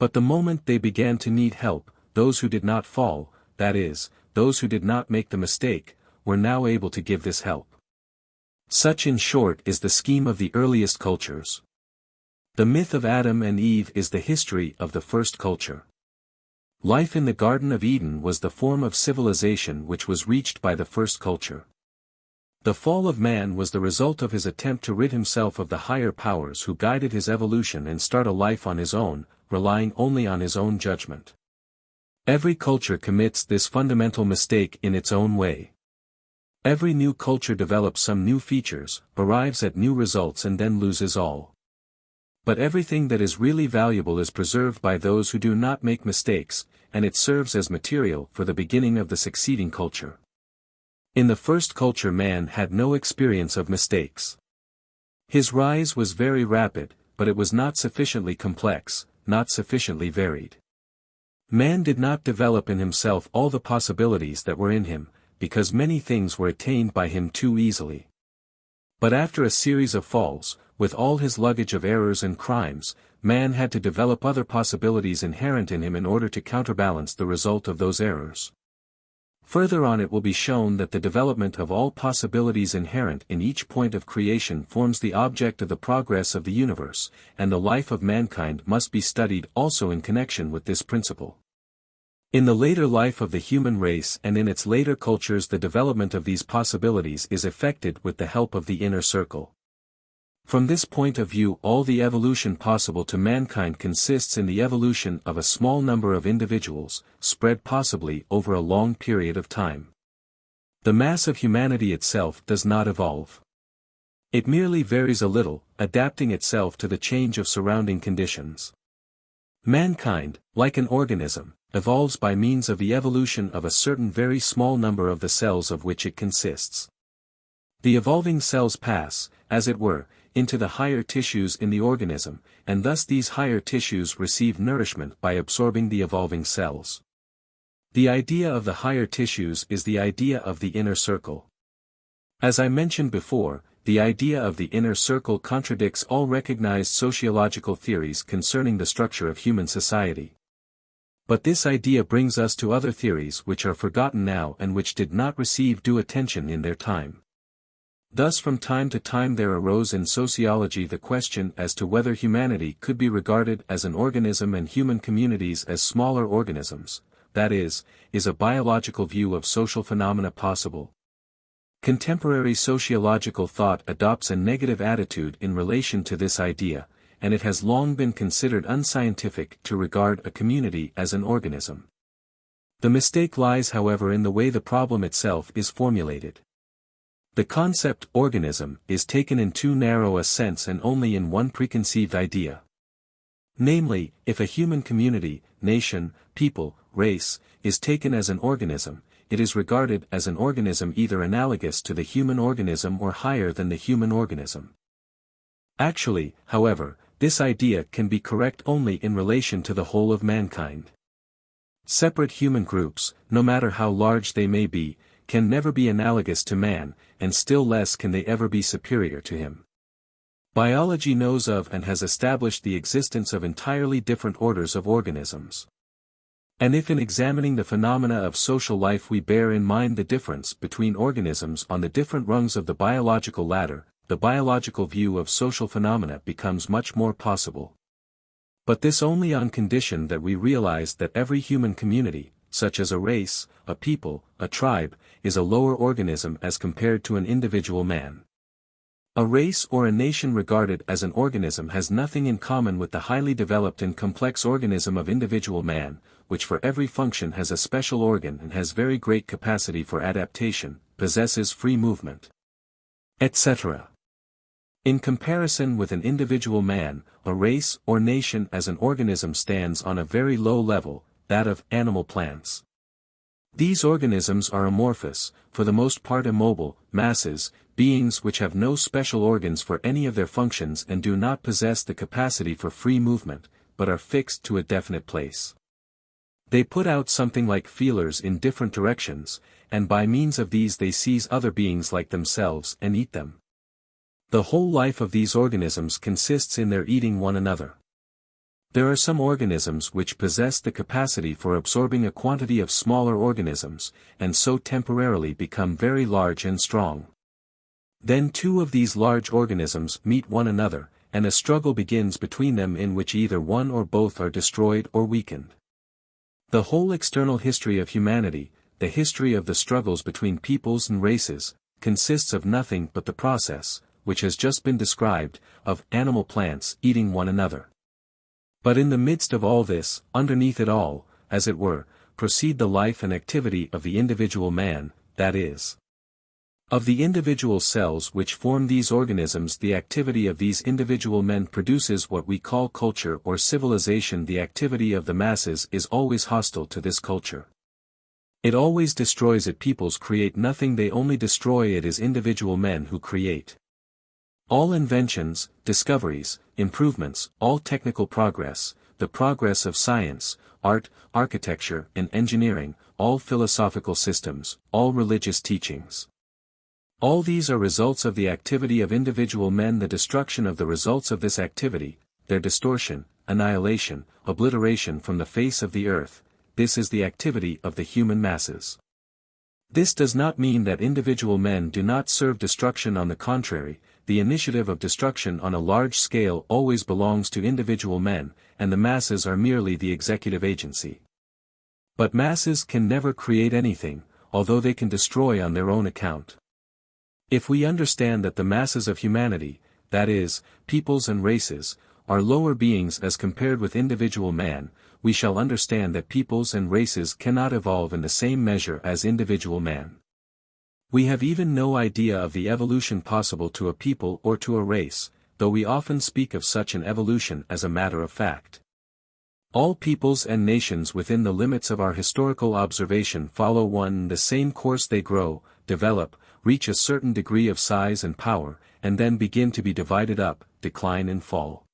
But the moment they began to need help, those who did not fall, that is, those who did not make the mistake, were now able to give this help. Such in short is the scheme of the earliest cultures. The myth of Adam and Eve is the history of the first culture. Life in the Garden of Eden was the form of civilization which was reached by the first culture. The fall of man was the result of his attempt to rid himself of the higher powers who guided his evolution and start a life on his own, relying only on his own judgment. Every culture commits this fundamental mistake in its own way. Every new culture develops some new features, arrives at new results and then loses all. But everything that is really valuable is preserved by those who do not make mistakes, and it serves as material for the beginning of the succeeding culture. In the first culture man had no experience of mistakes. His rise was very rapid, but it was not sufficiently complex, not sufficiently varied. Man did not develop in himself all the possibilities that were in him, because many things were attained by him too easily. But after a series of falls, with all his luggage of errors and crimes, man had to develop other possibilities inherent in him in order to counterbalance the result of those errors. Further on it will be shown that the development of all possibilities inherent in each point of creation forms the object of the progress of the universe, and the life of mankind must be studied also in connection with this principle. In the later life of the human race and in its later cultures, the development of these possibilities is effected with the help of the inner circle. From this point of view, all the evolution possible to mankind consists in the evolution of a small number of individuals, spread possibly over a long period of time. The mass of humanity itself does not evolve. It merely varies a little, adapting itself to the change of surrounding conditions. Mankind, like an organism, evolves by means of the evolution of a certain very small number of the cells of which it consists. The evolving cells pass, as it were, into the higher tissues in the organism, and thus these higher tissues receive nourishment by absorbing the evolving cells. The idea of the higher tissues is the idea of the inner circle. As I mentioned before, the idea of the inner circle contradicts all recognized sociological theories concerning the structure of human society. But this idea brings us to other theories which are forgotten now and which did not receive due attention in their time. Thus from time to time there arose in sociology the question as to whether humanity could be regarded as an organism and human communities as smaller organisms, that is a biological view of social phenomena possible? Contemporary sociological thought adopts a negative attitude in relation to this idea, and it has long been considered unscientific to regard a community as an organism. The mistake lies, however, in the way the problem itself is formulated. The concept organism is taken in too narrow a sense and only in one preconceived idea. Namely, if a human community, nation, people, race, is taken as an organism, it is regarded as an organism either analogous to the human organism or higher than the human organism. Actually, however, this idea can be correct only in relation to the whole of mankind. Separate human groups, no matter how large they may be, can never be analogous to man, and still less can they ever be superior to him. Biology knows of and has established the existence of entirely different orders of organisms. And if in examining the phenomena of social life we bear in mind the difference between organisms on the different rungs of the biological ladder, the biological view of social phenomena becomes much more possible. But this only on condition that we realize that every human community, such as a race, a people, a tribe, is a lower organism as compared to an individual man. A race or a nation regarded as an organism has nothing in common with the highly developed and complex organism of individual man, which for every function has a special organ and has very great capacity for adaptation, possesses free movement, etc. In comparison with an individual man, a race or nation as an organism stands on a very low level, that of animal plants. These organisms are amorphous, for the most part immobile, masses, beings which have no special organs for any of their functions and do not possess the capacity for free movement, but are fixed to a definite place. They put out something like feelers in different directions, and by means of these they seize other beings like themselves and eat them. The whole life of these organisms consists in their eating one another. There are some organisms which possess the capacity for absorbing a quantity of smaller organisms, and so temporarily become very large and strong. Then two of these large organisms meet one another, and a struggle begins between them in which either one or both are destroyed or weakened. The whole external history of humanity, the history of the struggles between peoples and races, consists of nothing but the process, which has just been described, of animal plants eating one another. But in the midst of all this, underneath it all, as it were, proceed the life and activity of the individual man, that is, of the individual cells which form these organisms. The activity of these individual men produces what we call culture or civilization. The activity of the masses is always hostile to this culture. It always destroys it. Peoples create nothing, they only destroy. It is individual men who create. All inventions, discoveries, improvements, all technical progress, the progress of science, art, architecture, and engineering, all philosophical systems, all religious teachings. All these are results of the activity of individual men, the destruction of the results of this activity, their distortion, annihilation, obliteration from the face of the earth. This is the activity of the human masses. This does not mean that individual men do not serve destruction. On the contrary, the initiative of destruction on a large scale always belongs to individual men, and the masses are merely the executive agency. But masses can never create anything, although they can destroy on their own account. If we understand that the masses of humanity, that is, peoples and races, are lower beings as compared with individual man, we shall understand that peoples and races cannot evolve in the same measure as individual man. We have even no idea of the evolution possible to a people or to a race, though we often speak of such an evolution as a matter of fact. All peoples and nations within the limits of our historical observation follow one and the same course. They grow, develop, reach a certain degree of size and power, and then begin to be divided up, decline and fall.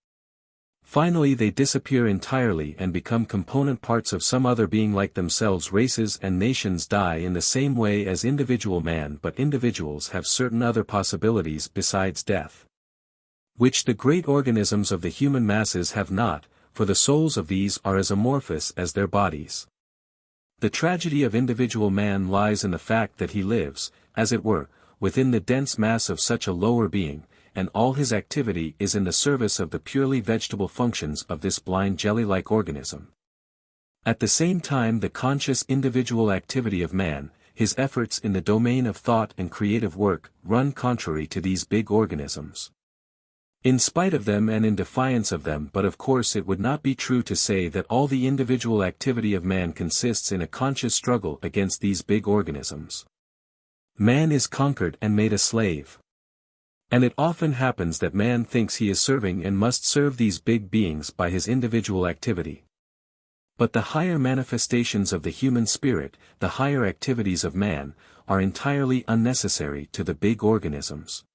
Finally they disappear entirely and become component parts of some other being like themselves. Races and nations die in the same way as individual man, but individuals have certain other possibilities besides death, which the great organisms of the human masses have not, for the souls of these are as amorphous as their bodies. The tragedy of individual man lies in the fact that he lives, as it were, within the dense mass of such a lower being, and all his activity is in the service of the purely vegetable functions of this blind jelly-like organism. At the same time, the conscious individual activity of man, his efforts in the domain of thought and creative work, run contrary to these big organisms. In spite of them and in defiance of them, but of course it would not be true to say that all the individual activity of man consists in a conscious struggle against these big organisms. Man is conquered and made a slave. And it often happens that man thinks he is serving and must serve these big beings by his individual activity. But the higher manifestations of the human spirit, the higher activities of man, are entirely unnecessary to the big organisms.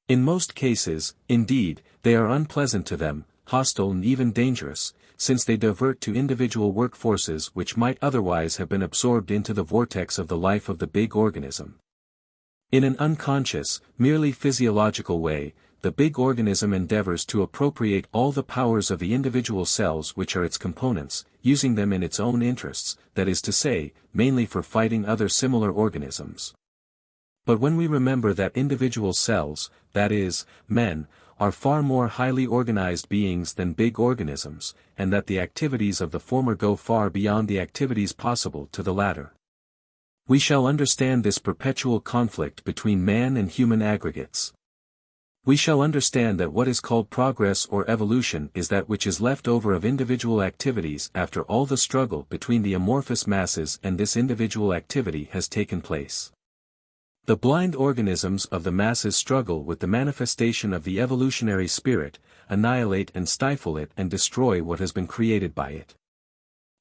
In most cases, indeed, they are unpleasant to them, hostile and even dangerous, since they divert to individual work forces which might otherwise have been absorbed into the vortex of the life of the big organism. In an unconscious, merely physiological way, the big organism endeavors to appropriate all the powers of the individual cells which are its components, using them in its own interests, that is to say, mainly for fighting other similar organisms. But when we remember that individual cells, that is, men, are far more highly organized beings than big organisms, and that the activities of the former go far beyond the activities possible to the latter, we shall understand this perpetual conflict between man and human aggregates. We shall understand that what is called progress or evolution is that which is left over of individual activities after all the struggle between the amorphous masses and this individual activity has taken place. The blind organisms of the masses struggle with the manifestation of the evolutionary spirit, annihilate and stifle it and destroy what has been created by it.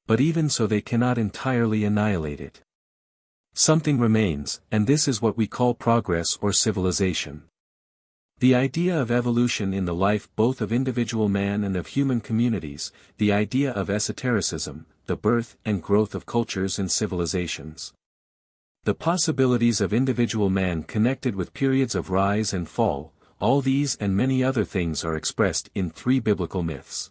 But even so they cannot entirely annihilate it. Something remains, and this is what we call progress or civilization. The idea of evolution in the life both of individual man and of human communities, the idea of esotericism, the birth and growth of cultures and civilizations. The possibilities of individual man connected with periods of rise and fall, all these and many other things are expressed in three biblical myths.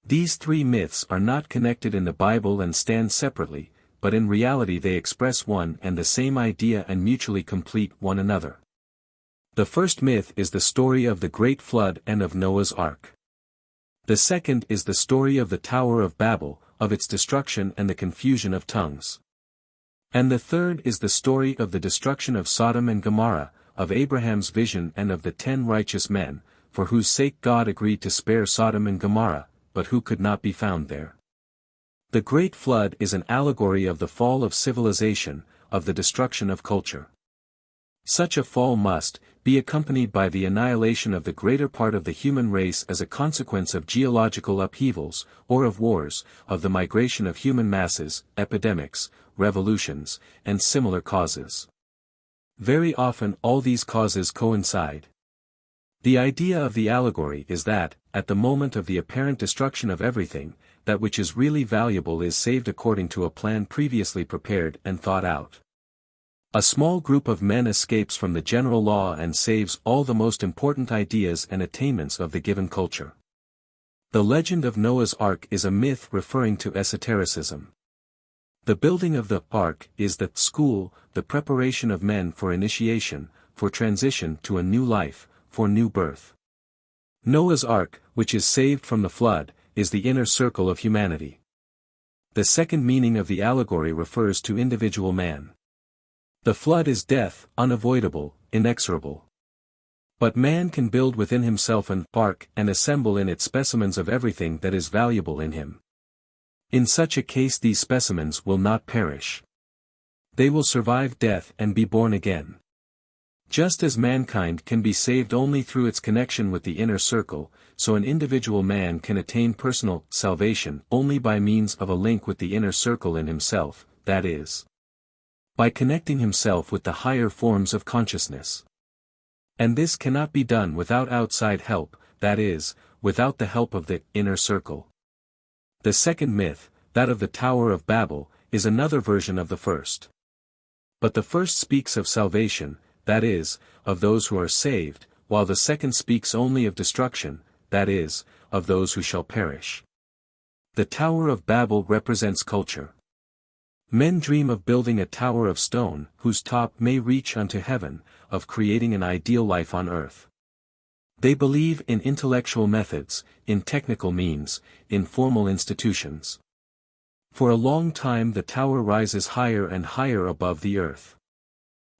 These three myths are not connected in the Bible and stand separately, but in reality they express one and the same idea and mutually complete one another. The first myth is the story of the Great Flood and of Noah's Ark. The second is the story of the Tower of Babel, of its destruction and the confusion of tongues. And the third is the story of the destruction of Sodom and Gomorrah, of Abraham's vision and of the 10 righteous men, for whose sake God agreed to spare Sodom and Gomorrah, but who could not be found there. The Great Flood is an allegory of the fall of civilization, of the destruction of culture. Such a fall must be accompanied by the annihilation of the greater part of the human race as a consequence of geological upheavals, or of wars, of the migration of human masses, epidemics, revolutions, and similar causes. Very often all these causes coincide. The idea of the allegory is that, at the moment of the apparent destruction of everything, that which is really valuable is saved according to a plan previously prepared and thought out. A small group of men escapes from the general law and saves all the most important ideas and attainments of the given culture. The legend of Noah's Ark is a myth referring to esotericism. The building of the ark is the school, the preparation of men for initiation, for transition to a new life, for new birth. Noah's Ark, which is saved from the flood, is the inner circle of humanity. The second meaning of the allegory refers to individual man. The flood is death, unavoidable, inexorable. But man can build within himself an ark and assemble in it specimens of everything that is valuable in him. In such a case these specimens will not perish. They will survive death and be born again. Just as mankind can be saved only through its connection with the inner circle, so an individual man can attain personal salvation only by means of a link with the inner circle in himself, that is, by connecting himself with the higher forms of consciousness. And this cannot be done without outside help, that is, without the help of the inner circle. The second myth, that of the Tower of Babel, is another version of the first. But the first speaks of salvation, that is, of those who are saved, while the second speaks only of destruction, that is, of those who shall perish. The Tower of Babel represents culture. Men dream of building a tower of stone, whose top may reach unto heaven, of creating an ideal life on earth. They believe in intellectual methods, in technical means, in formal institutions. For a long time the tower rises higher and higher above the earth.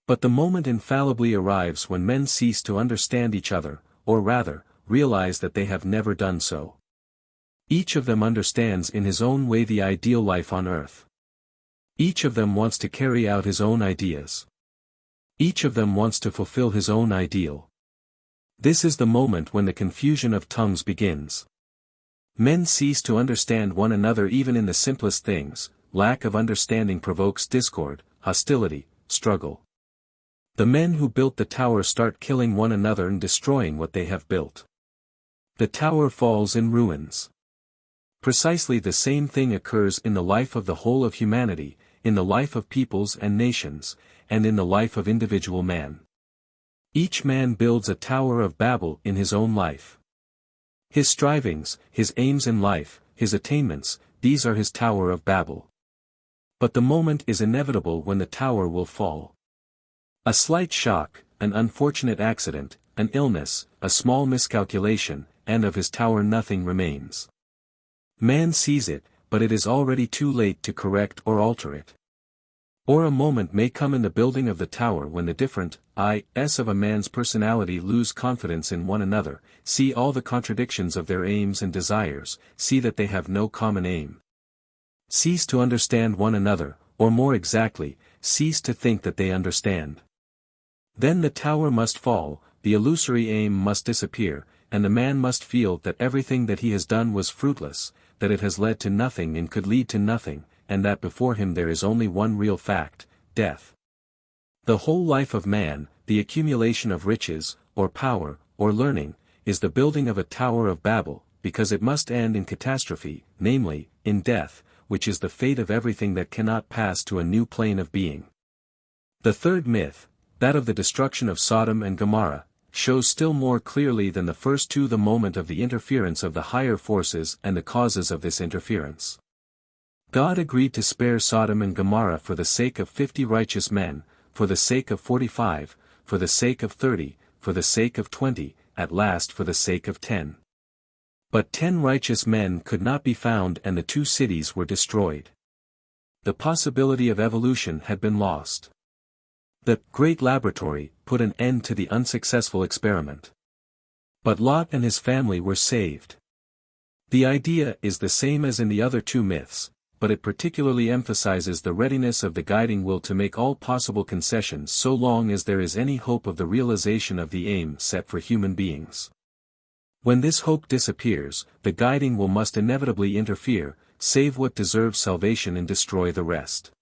But the moment infallibly arrives when men cease to understand each other, or rather, realize that they have never done so. Each of them understands in his own way the ideal life on earth. Each of them wants to carry out his own ideas. Each of them wants to fulfill his own ideal. This is the moment when the confusion of tongues begins. Men cease to understand one another even in the simplest things. Lack of understanding provokes discord, hostility, struggle. The men who built the tower start killing one another and destroying what they have built. The tower falls in ruins. Precisely the same thing occurs in the life of the whole of humanity, in the life of peoples and nations, and in the life of individual man. Each man builds a Tower of Babel in his own life. His strivings, his aims in life, his attainments, these are his Tower of Babel. But the moment is inevitable when the tower will fall. A slight shock, an unfortunate accident, an illness, a small miscalculation, and of his tower nothing remains. Man sees it, but it is already too late to correct or alter it. Or a moment may come in the building of the tower when the different is of a man's personality lose confidence in one another, see all the contradictions of their aims and desires, see that they have no common aim. Cease to understand one another, or more exactly, cease to think that they understand. Then the tower must fall, the illusory aim must disappear, and the man must feel that everything that he has done was fruitless, that it has led to nothing and could lead to nothing, and that before him there is only one real fact, death. The whole life of man, the accumulation of riches, or power, or learning, is the building of a Tower of Babel, because it must end in catastrophe, namely, in death, which is the fate of everything that cannot pass to a new plane of being. The third myth, that of the destruction of Sodom and Gomorrah, shows still more clearly than the first two the moment of the interference of the higher forces and the causes of this interference. God agreed to spare Sodom and Gomorrah for the sake of 50 righteous men, for the sake of 45, for the sake of 30, for the sake of 20, at last for the sake of 10. But 10 righteous men could not be found and the 2 cities were destroyed. The possibility of evolution had been lost. The great laboratory put an end to the unsuccessful experiment. But Lot and his family were saved. The idea is the same as in the other 2 myths, but it particularly emphasizes the readiness of the guiding will to make all possible concessions so long as there is any hope of the realization of the aim set for human beings. When this hope disappears, the guiding will must inevitably interfere, save what deserves salvation and destroy the rest.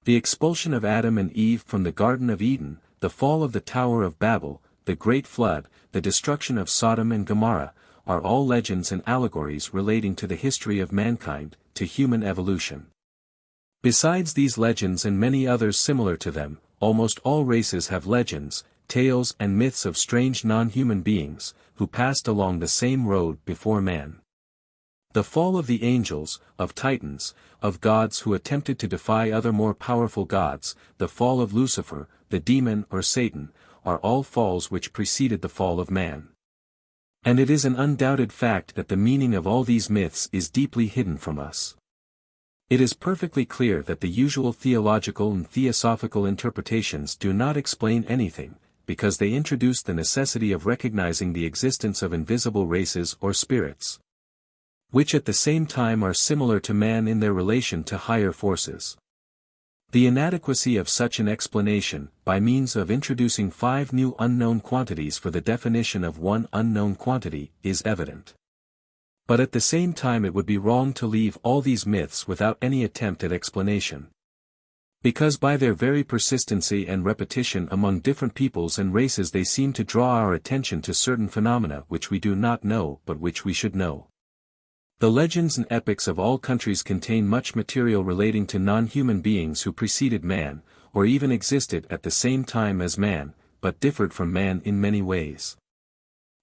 The expulsion of Adam and Eve from the Garden of Eden, the fall of the Tower of Babel, the Great Flood, the destruction of Sodom and Gomorrah, are all legends and allegories relating to the history of mankind, to human evolution. Besides these legends and many others similar to them, almost all races have legends, tales and myths of strange non-human beings, who passed along the same road before man. The fall of the angels, of titans, of gods who attempted to defy other more powerful gods, the fall of Lucifer, the demon or Satan, are all falls which preceded the fall of man. And it is an undoubted fact that the meaning of all these myths is deeply hidden from us. It is perfectly clear that the usual theological and theosophical interpretations do not explain anything, because they introduce the necessity of recognizing the existence of invisible races or spirits, which at the same time are similar to man in their relation to higher forces. The inadequacy of such an explanation, by means of introducing 5 new unknown quantities for the definition of one unknown quantity, is evident. But at the same time it would be wrong to leave all these myths without any attempt at explanation. Because by their very persistency and repetition among different peoples and races they seem to draw our attention to certain phenomena which we do not know but which we should know. The legends and epics of all countries contain much material relating to non-human beings who preceded man, or even existed at the same time as man, but differed from man in many ways.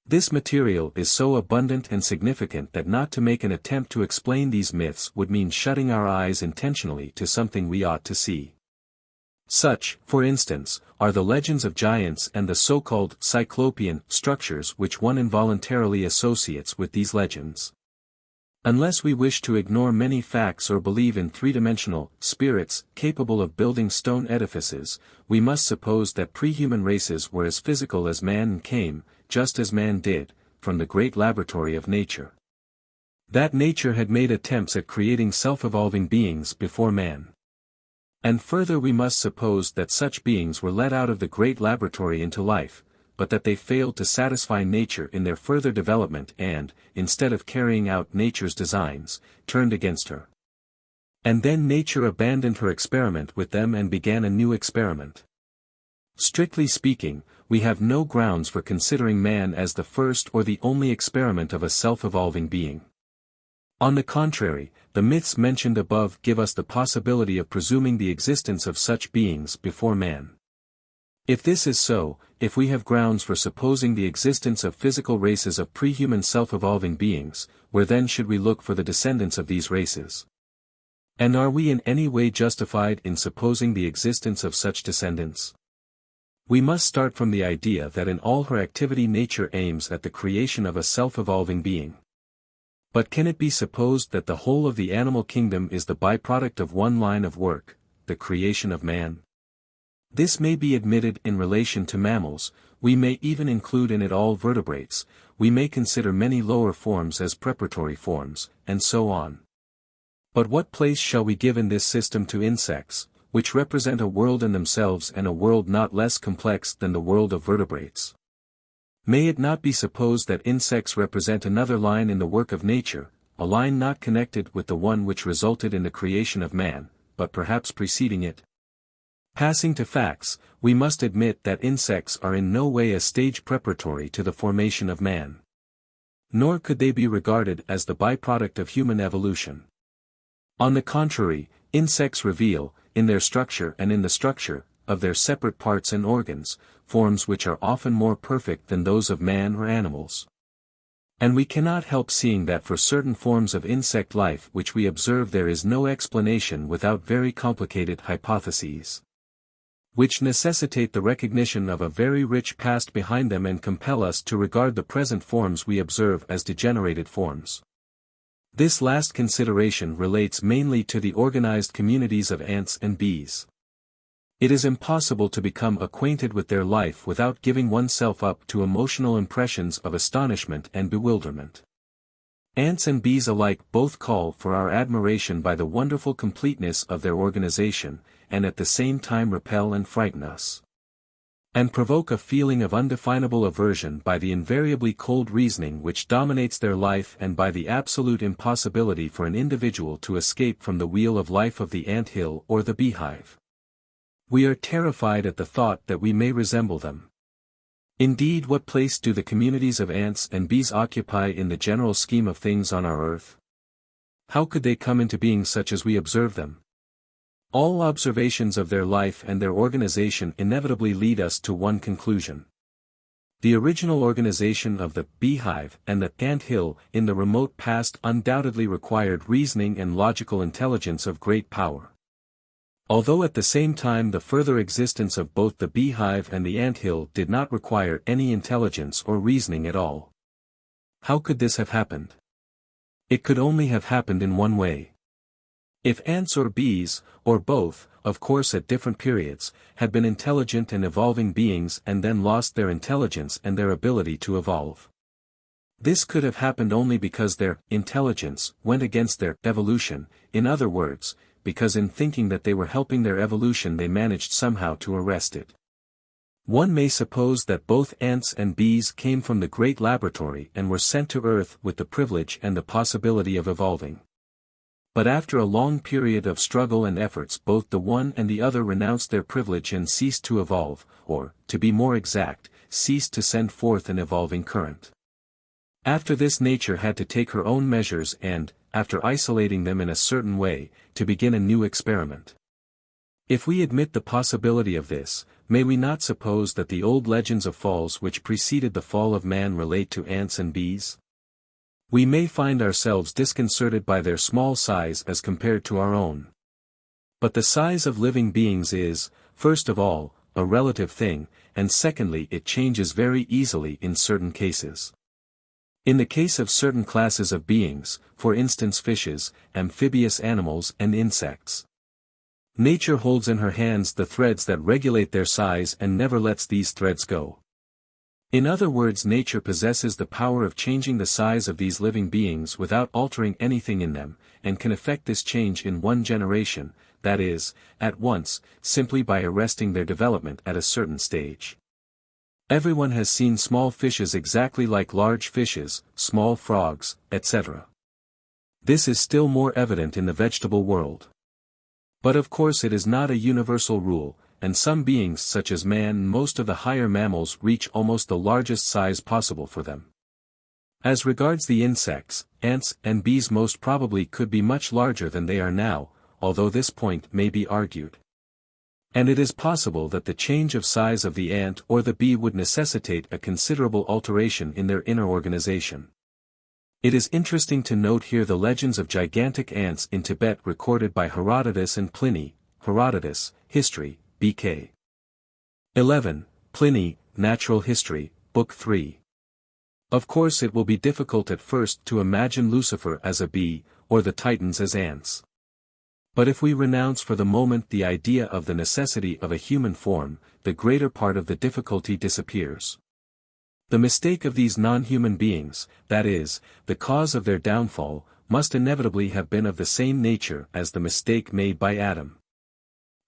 This material is so abundant and significant that not to make an attempt to explain these myths would mean shutting our eyes intentionally to something we ought to see. Such, for instance, are the legends of giants and the so-called cyclopean structures which one involuntarily associates with these legends. Unless we wish to ignore many facts or believe in three-dimensional spirits capable of building stone edifices, we must suppose that pre-human races were as physical as man and came, just as man did, from the great laboratory of nature. That nature had made attempts at creating self-evolving beings before man. And further we must suppose that such beings were let out of the great laboratory into life, but that they failed to satisfy nature in their further development and, instead of carrying out nature's designs, turned against her. And then nature abandoned her experiment with them and began a new experiment. Strictly speaking, we have no grounds for considering man as the first or the only experiment of a self-evolving being. On the contrary, the myths mentioned above give us the possibility of presuming the existence of such beings before man. If this is so, if we have grounds for supposing the existence of physical races of pre-human self-evolving beings, where then should we look for the descendants of these races? And are we in any way justified in supposing the existence of such descendants? We must start from the idea that in all her activity nature aims at the creation of a self-evolving being. But can it be supposed that the whole of the animal kingdom is the byproduct of one line of work, the creation of man? This may be admitted in relation to mammals, we may even include in it all vertebrates, we may consider many lower forms as preparatory forms, and so on. But what place shall we give in this system to insects, which represent a world in themselves and a world not less complex than the world of vertebrates? May it not be supposed that insects represent another line in the work of nature, a line not connected with the one which resulted in the creation of man, but perhaps preceding it? Passing to facts, we must admit that insects are in no way a stage preparatory to the formation of man. Nor could they be regarded as the byproduct of human evolution. On the contrary, insects reveal, in their structure and in the structure of their separate parts and organs, forms which are often more perfect than those of man or animals. And we cannot help seeing that for certain forms of insect life which we observe there is no explanation without very complicated hypotheses, which necessitate the recognition of a very rich past behind them and compel us to regard the present forms we observe as degenerated forms. This last consideration relates mainly to the organized communities of ants and bees. It is impossible to become acquainted with their life without giving oneself up to emotional impressions of astonishment and bewilderment. Ants and bees alike both call for our admiration by the wonderful completeness of their organization, and at the same time repel and frighten us, and provoke a feeling of undefinable aversion by the invariably cold reasoning which dominates their life and by the absolute impossibility for an individual to escape from the wheel of life of the ant-hill or the beehive. We are terrified at the thought that we may resemble them. Indeed, what place do the communities of ants and bees occupy in the general scheme of things on our earth? How could they come into being such as we observe them? All observations of their life and their organization inevitably lead us to one conclusion. The original organization of the beehive and the ant hill in the remote past undoubtedly required reasoning and logical intelligence of great power. Although at the same time the further existence of both the beehive and the ant hill did not require any intelligence or reasoning at all. How could this have happened? It could only have happened in one way. If ants or bees, or both, of course at different periods, had been intelligent and evolving beings and then lost their intelligence and their ability to evolve. This could have happened only because their intelligence went against their evolution, in other words, because in thinking that they were helping their evolution they managed somehow to arrest it. One may suppose that both ants and bees came from the great laboratory and were sent to Earth with the privilege and the possibility of evolving. But after a long period of struggle and efforts both the one and the other renounced their privilege and ceased to evolve, or, to be more exact, ceased to send forth an evolving current. After this nature had to take her own measures and, after isolating them in a certain way, to begin a new experiment. If we admit the possibility of this, may we not suppose that the old legends of falls which preceded the fall of man relate to ants and bees? We may find ourselves disconcerted by their small size as compared to our own. But the size of living beings is, first of all, a relative thing, and secondly it changes very easily in certain cases. In the case of certain classes of beings, for instance fishes, amphibious animals and insects, nature holds in her hands the threads that regulate their size and never lets these threads go. In other words, nature possesses the power of changing the size of these living beings without altering anything in them, and can effect this change in one generation, that is, at once, simply by arresting their development at a certain stage. Everyone has seen small fishes exactly like large fishes, small frogs, etc. This is still more evident in the vegetable world. But of course it is not a universal rule, and some beings such as man and most of the higher mammals reach almost the largest size possible for them. As regards the insects, ants and bees most probably could be much larger than they are now, although this point may be argued. And it is possible that the change of size of the ant or the bee would necessitate a considerable alteration in their inner organization. It is interesting to note here the legends of gigantic ants in Tibet recorded by Herodotus and Pliny, Herodotus, History, B.K. 11, Pliny, Natural History, Book 3. Of course it will be difficult at first to imagine Lucifer as a bee, or the Titans as ants. But if we renounce for the moment the idea of the necessity of a human form, the greater part of the difficulty disappears. The mistake of these non-human beings, that is, the cause of their downfall, must inevitably have been of the same nature as the mistake made by Adam.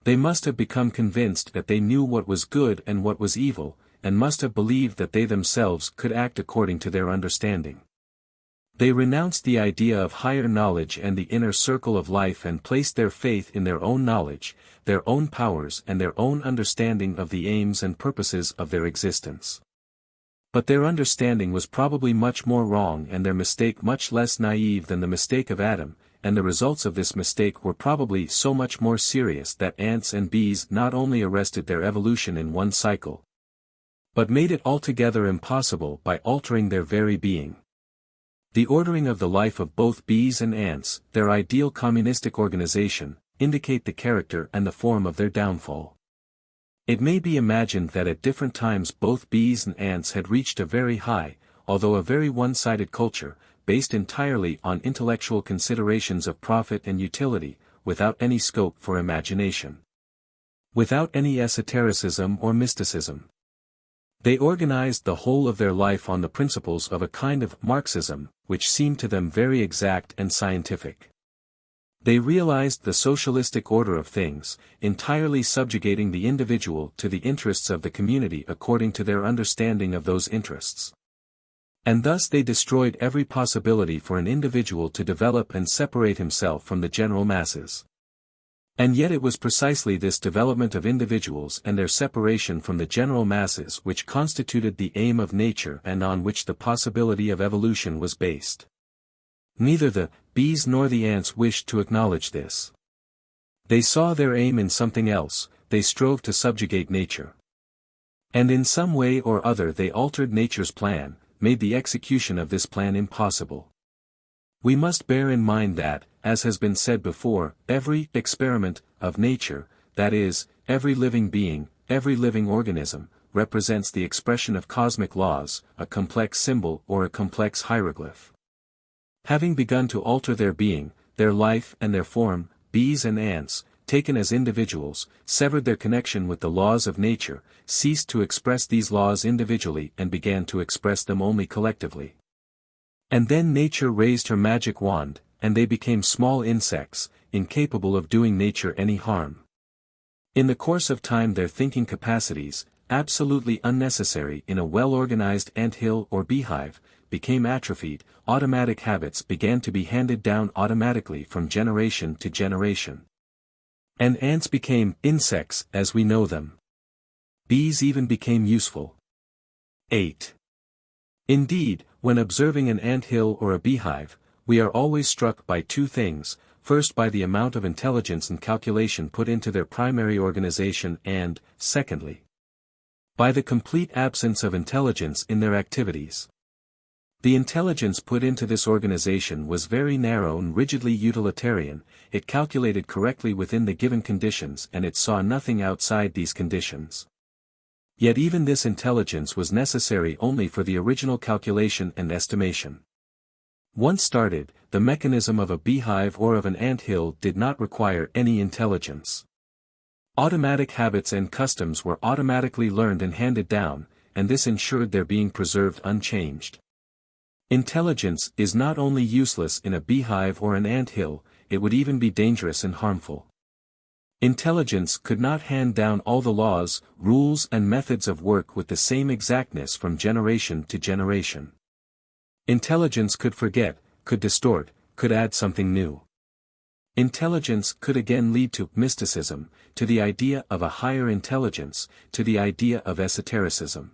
They must have become convinced that they knew what was good and what was evil, and must have believed that they themselves could act according to their understanding. They renounced the idea of higher knowledge and the inner circle of life and placed their faith in their own knowledge, their own powers and their own understanding of the aims and purposes of their existence. But their understanding was probably much more wrong and their mistake much less naive than the mistake of Adam, and the results of this mistake were probably so much more serious that ants and bees not only arrested their evolution in one cycle, but made it altogether impossible by altering their very being. The ordering of the life of both bees and ants, their ideal communistic organization, indicate the character and the form of their downfall. It may be imagined that at different times both bees and ants had reached a very high, although a very one-sided culture, based entirely on intellectual considerations of profit and utility, without any scope for imagination. Without any esotericism or mysticism. They organized the whole of their life on the principles of a kind of Marxism, which seemed to them very exact and scientific. They realized the socialistic order of things, entirely subjugating the individual to the interests of the community according to their understanding of those interests. And thus they destroyed every possibility for an individual to develop and separate himself from the general masses. And yet it was precisely this development of individuals and their separation from the general masses which constituted the aim of nature and on which the possibility of evolution was based. Neither the bees nor the ants wished to acknowledge this. They saw their aim in something else, they strove to subjugate nature. And in some way or other they altered nature's plan, made the execution of this plan impossible. We must bear in mind that, as has been said before, every experiment of nature, that is, every living being, every living organism, represents the expression of cosmic laws, a complex symbol or a complex hieroglyph. Having begun to alter their being, their life and their form, bees and ants, taken as individuals, severed their connection with the laws of nature, ceased to express these laws individually and began to express them only collectively. And then nature raised her magic wand, and they became small insects, incapable of doing nature any harm. In the course of time their thinking capacities, absolutely unnecessary in a well-organized ant-hill or beehive, became atrophied, automatic habits began to be handed down automatically from generation to generation. And ants became insects as we know them. Bees even became useful. 8. Indeed, when observing an ant-hill or a beehive, we are always struck by two things, first by the amount of intelligence and calculation put into their primary organization and, secondly, by the complete absence of intelligence in their activities. The intelligence put into this organization was very narrow and rigidly utilitarian, it calculated correctly within the given conditions and it saw nothing outside these conditions. Yet even this intelligence was necessary only for the original calculation and estimation. Once started, the mechanism of a beehive or of an ant-hill did not require any intelligence. Automatic habits and customs were automatically learned and handed down, and this ensured their being preserved unchanged. Intelligence is not only useless in a beehive or an ant-hill, it would even be dangerous and harmful. Intelligence could not hand down all the laws, rules and methods of work with the same exactness from generation to generation. Intelligence could forget, could distort, could add something new. Intelligence could again lead to mysticism, to the idea of a higher intelligence, to the idea of esotericism.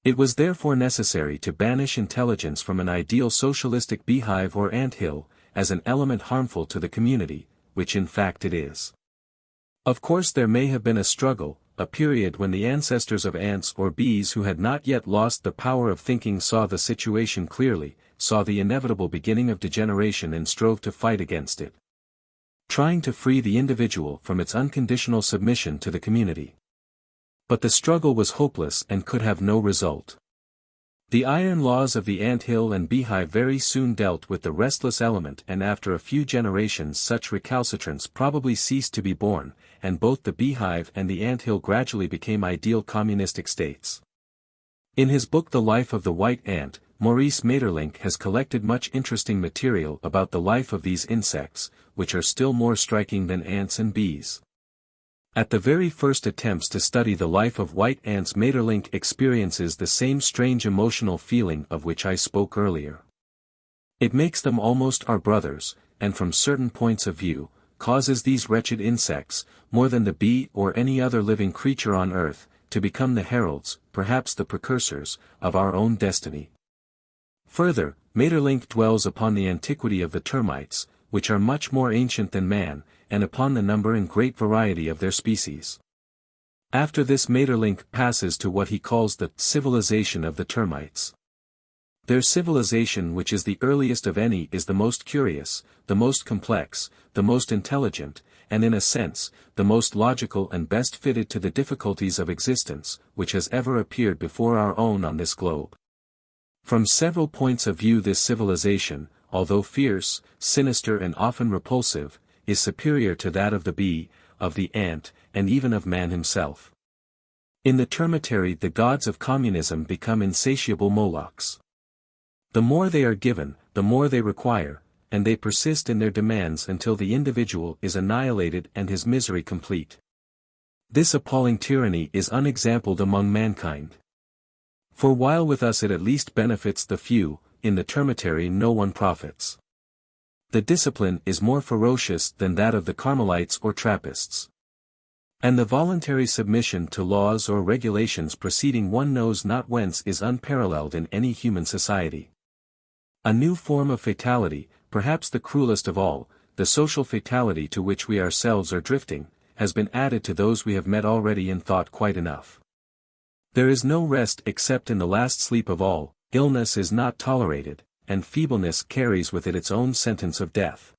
It was therefore necessary to banish intelligence from an ideal socialistic beehive or ant-hill, as an element harmful to the community, which in fact it is. Of course there may have been a struggle, a period when the ancestors of ants or bees who had not yet lost the power of thinking saw the situation clearly, saw the inevitable beginning of degeneration and strove to fight against it, trying to free the individual from its unconditional submission to the community. But the struggle was hopeless and could have no result. The iron laws of the ant-hill and beehive very soon dealt with the restless element and after a few generations such recalcitrance probably ceased to be born, and both the beehive and the ant-hill gradually became ideal communistic states. In his book The Life of the White Ant, Maurice Maeterlinck has collected much interesting material about the life of these insects, which are still more striking than ants and bees. At the very first attempts to study the life of white ants, Maeterlinck experiences the same strange emotional feeling of which I spoke earlier. It makes them almost our brothers, and from certain points of view, causes these wretched insects, more than the bee or any other living creature on earth, to become the heralds, perhaps the precursors, of our own destiny. Further, Maeterlinck dwells upon the antiquity of the termites, which are much more ancient than man, and upon the number and great variety of their species. After this Maeterlinck passes to what he calls the civilization of the termites. Their civilization, which is the earliest of any, is the most curious, the most complex, the most intelligent, and in a sense, the most logical and best fitted to the difficulties of existence, which has ever appeared before our own on this globe. From several points of view this civilization, although fierce, sinister and often repulsive, is superior to that of the bee, of the ant, and even of man himself. In the termitary the gods of communism become insatiable Molochs. The more they are given, the more they require, and they persist in their demands until the individual is annihilated and his misery complete. This appalling tyranny is unexampled among mankind. For while with us it at least benefits the few, in the termitary no one profits. The discipline is more ferocious than that of the Carmelites or Trappists. And the voluntary submission to laws or regulations proceeding one knows not whence is unparalleled in any human society. A new form of fatality, perhaps the cruelest of all, the social fatality to which we ourselves are drifting, has been added to those we have met already in thought quite enough. There is no rest except in the last sleep of all, illness is not tolerated, and feebleness carries with it its own sentence of death.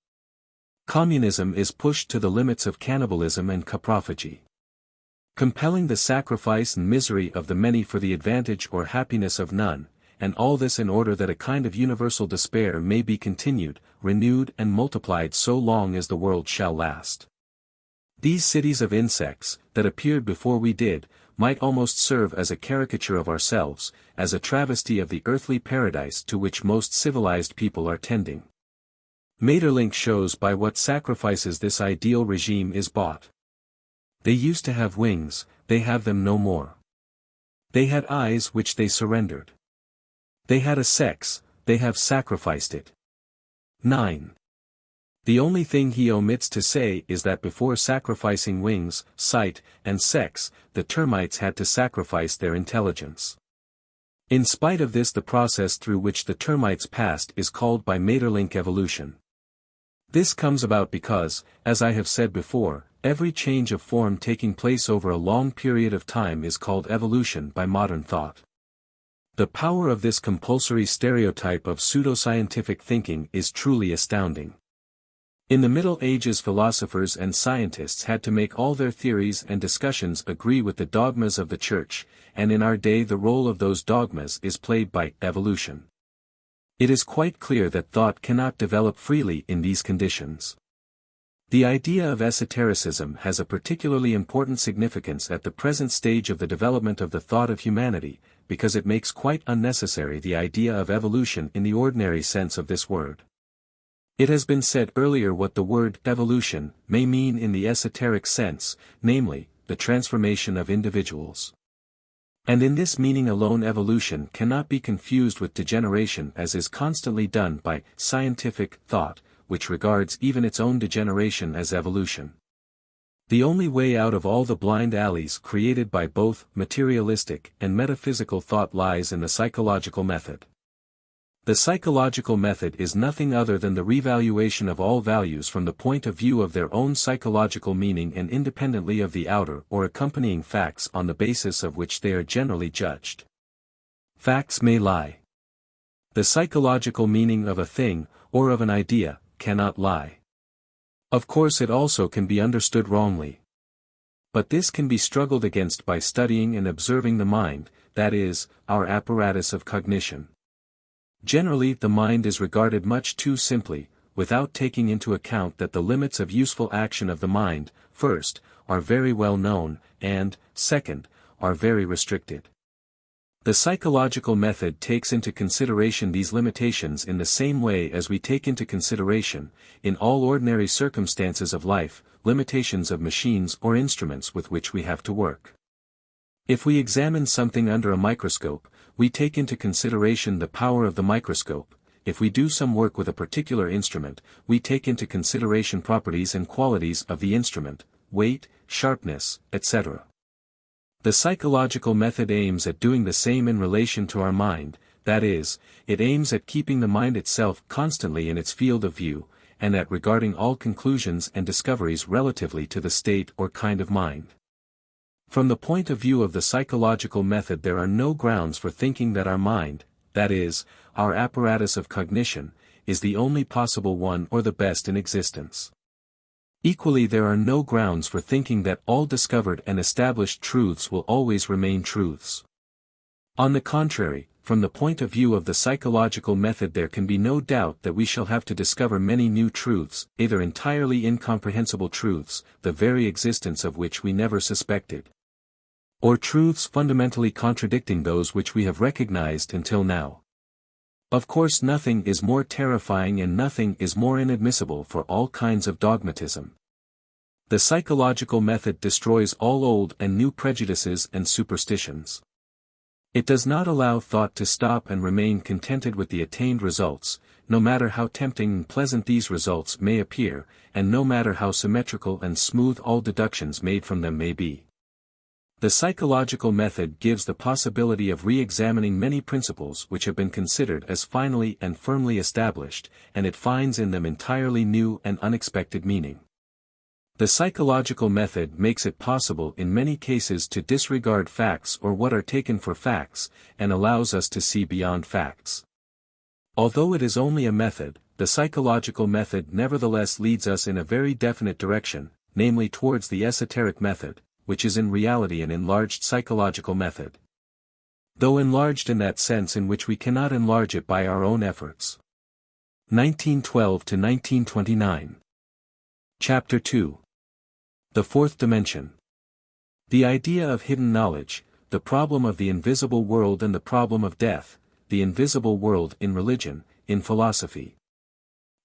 Communism is pushed to the limits of cannibalism and coprophagy, compelling the sacrifice and misery of the many for the advantage or happiness of none, and all this in order that a kind of universal despair may be continued, renewed and multiplied so long as the world shall last. These cities of insects, that appeared before we did, might almost serve as a caricature of ourselves, as a travesty of the earthly paradise to which most civilized people are tending. Maeterlinck shows by what sacrifices this ideal regime is bought. They used to have wings, they have them no more. They had eyes which they surrendered. They had a sex, they have sacrificed it. 9. The only thing he omits to say is that before sacrificing wings, sight, and sex, the termites had to sacrifice their intelligence. In spite of this, the process through which the termites passed is called by Maeterlinck evolution. This comes about because, as I have said before, every change of form taking place over a long period of time is called evolution by modern thought. The power of this compulsory stereotype of pseudoscientific thinking is truly astounding. In the Middle Ages, philosophers and scientists had to make all their theories and discussions agree with the dogmas of the Church, and in our day the role of those dogmas is played by evolution. It is quite clear that thought cannot develop freely in these conditions. The idea of esotericism has a particularly important significance at the present stage of the development of the thought of humanity, because it makes quite unnecessary the idea of evolution in the ordinary sense of this word. It has been said earlier what the word evolution may mean in the esoteric sense, namely, the transformation of individuals. And in this meaning alone evolution cannot be confused with degeneration, as is constantly done by scientific thought, which regards even its own degeneration as evolution. The only way out of all the blind alleys created by both materialistic and metaphysical thought lies in the psychological method. The psychological method is nothing other than the revaluation of all values from the point of view of their own psychological meaning and independently of the outer or accompanying facts on the basis of which they are generally judged. Facts may lie. The psychological meaning of a thing, or of an idea, cannot lie. Of course it also can be understood wrongly. But this can be struggled against by studying and observing the mind, that is, our apparatus of cognition. Generally the mind is regarded much too simply, without taking into account that the limits of useful action of the mind, first, are very well known, and, second, are very restricted. The psychological method takes into consideration these limitations in the same way as we take into consideration, in all ordinary circumstances of life, limitations of machines or instruments with which we have to work. If we examine something under a microscope, we take into consideration the power of the microscope. If we do some work with a particular instrument, we take into consideration properties and qualities of the instrument, weight, sharpness, etc. The psychological method aims at doing the same in relation to our mind, that is, it aims at keeping the mind itself constantly in its field of view, and at regarding all conclusions and discoveries relatively to the state or kind of mind. From the point of view of the psychological method, there are no grounds for thinking that our mind, that is, our apparatus of cognition, is the only possible one or the best in existence. Equally, there are no grounds for thinking that all discovered and established truths will always remain truths. On the contrary, from the point of view of the psychological method, there can be no doubt that we shall have to discover many new truths, either entirely incomprehensible truths, the very existence of which we never suspected, or truths fundamentally contradicting those which we have recognized until now. Of course, nothing is more terrifying and nothing is more inadmissible for all kinds of dogmatism. The psychological method destroys all old and new prejudices and superstitions. It does not allow thought to stop and remain contented with the attained results, no matter how tempting and pleasant these results may appear, and no matter how symmetrical and smooth all deductions made from them may be. The psychological method gives the possibility of re-examining many principles which have been considered as finally and firmly established, and it finds in them entirely new and unexpected meaning. The psychological method makes it possible in many cases to disregard facts or what are taken for facts, and allows us to see beyond facts. Although it is only a method, the psychological method nevertheless leads us in a very definite direction, namely towards the esoteric method, which is in reality an enlarged psychological method. Though enlarged in that sense in which we cannot enlarge it by our own efforts. 1912 to 1929. Chapter 2. The Fourth Dimension. The idea of hidden knowledge, the problem of the invisible world and the problem of death, the invisible world in religion, in philosophy.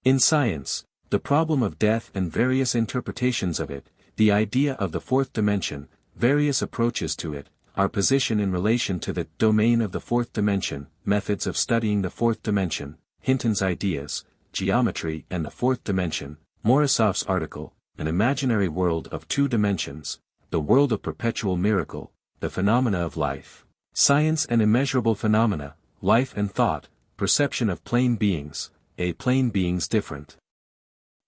In science, the problem of death and various interpretations of it, the idea of the fourth dimension, various approaches to it, our position in relation to the domain of the fourth dimension, methods of studying the fourth dimension, Hinton's ideas, geometry and the fourth dimension, Morozov's article, an imaginary world of two dimensions, the world of perpetual miracle, the phenomena of life, science and immeasurable phenomena, life and thought, perception of plane beings, plane beings different.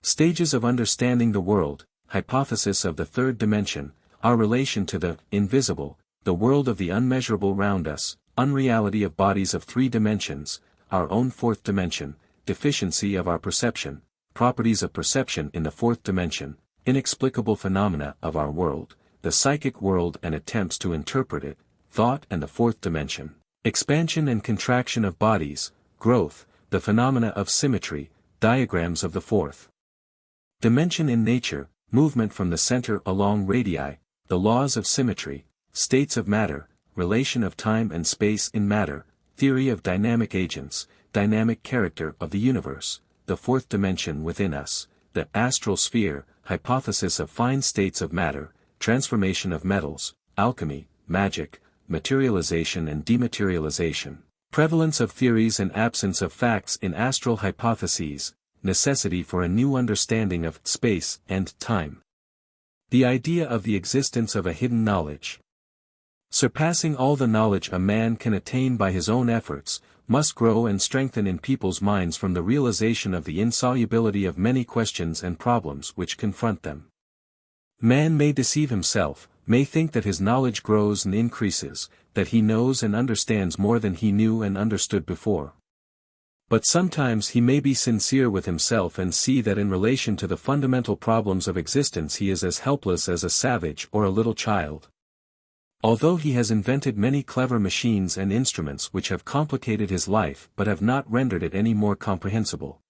Stages of understanding the world, hypothesis of the third dimension, our relation to the invisible, the world of the unmeasurable round us, unreality of bodies of three dimensions, our own fourth dimension, deficiency of our perception, properties of perception in the fourth dimension, inexplicable phenomena of our world, the psychic world and attempts to interpret it, thought and the fourth dimension, expansion and contraction of bodies, growth, the phenomena of symmetry, diagrams of the fourth dimension in nature, movement from the center along radii, the laws of symmetry, states of matter, relation of time and space in matter, theory of dynamic agents, dynamic character of the universe, the fourth dimension within us, the astral sphere, hypothesis of fine states of matter, transformation of metals, alchemy, magic, materialization and dematerialization, prevalence of theories and absence of facts in astral hypotheses, necessity for a new understanding of space and time. The idea of the existence of a hidden knowledge, surpassing all the knowledge a man can attain by his own efforts, must grow and strengthen in people's minds from the realization of the insolubility of many questions and problems which confront them. Man may deceive himself, may think that his knowledge grows and increases, that he knows and understands more than he knew and understood before. But sometimes he may be sincere with himself and see that in relation to the fundamental problems of existence he is as helpless as a savage or a little child. Although he has invented many clever machines and instruments which have complicated his life but have not rendered it any more comprehensible.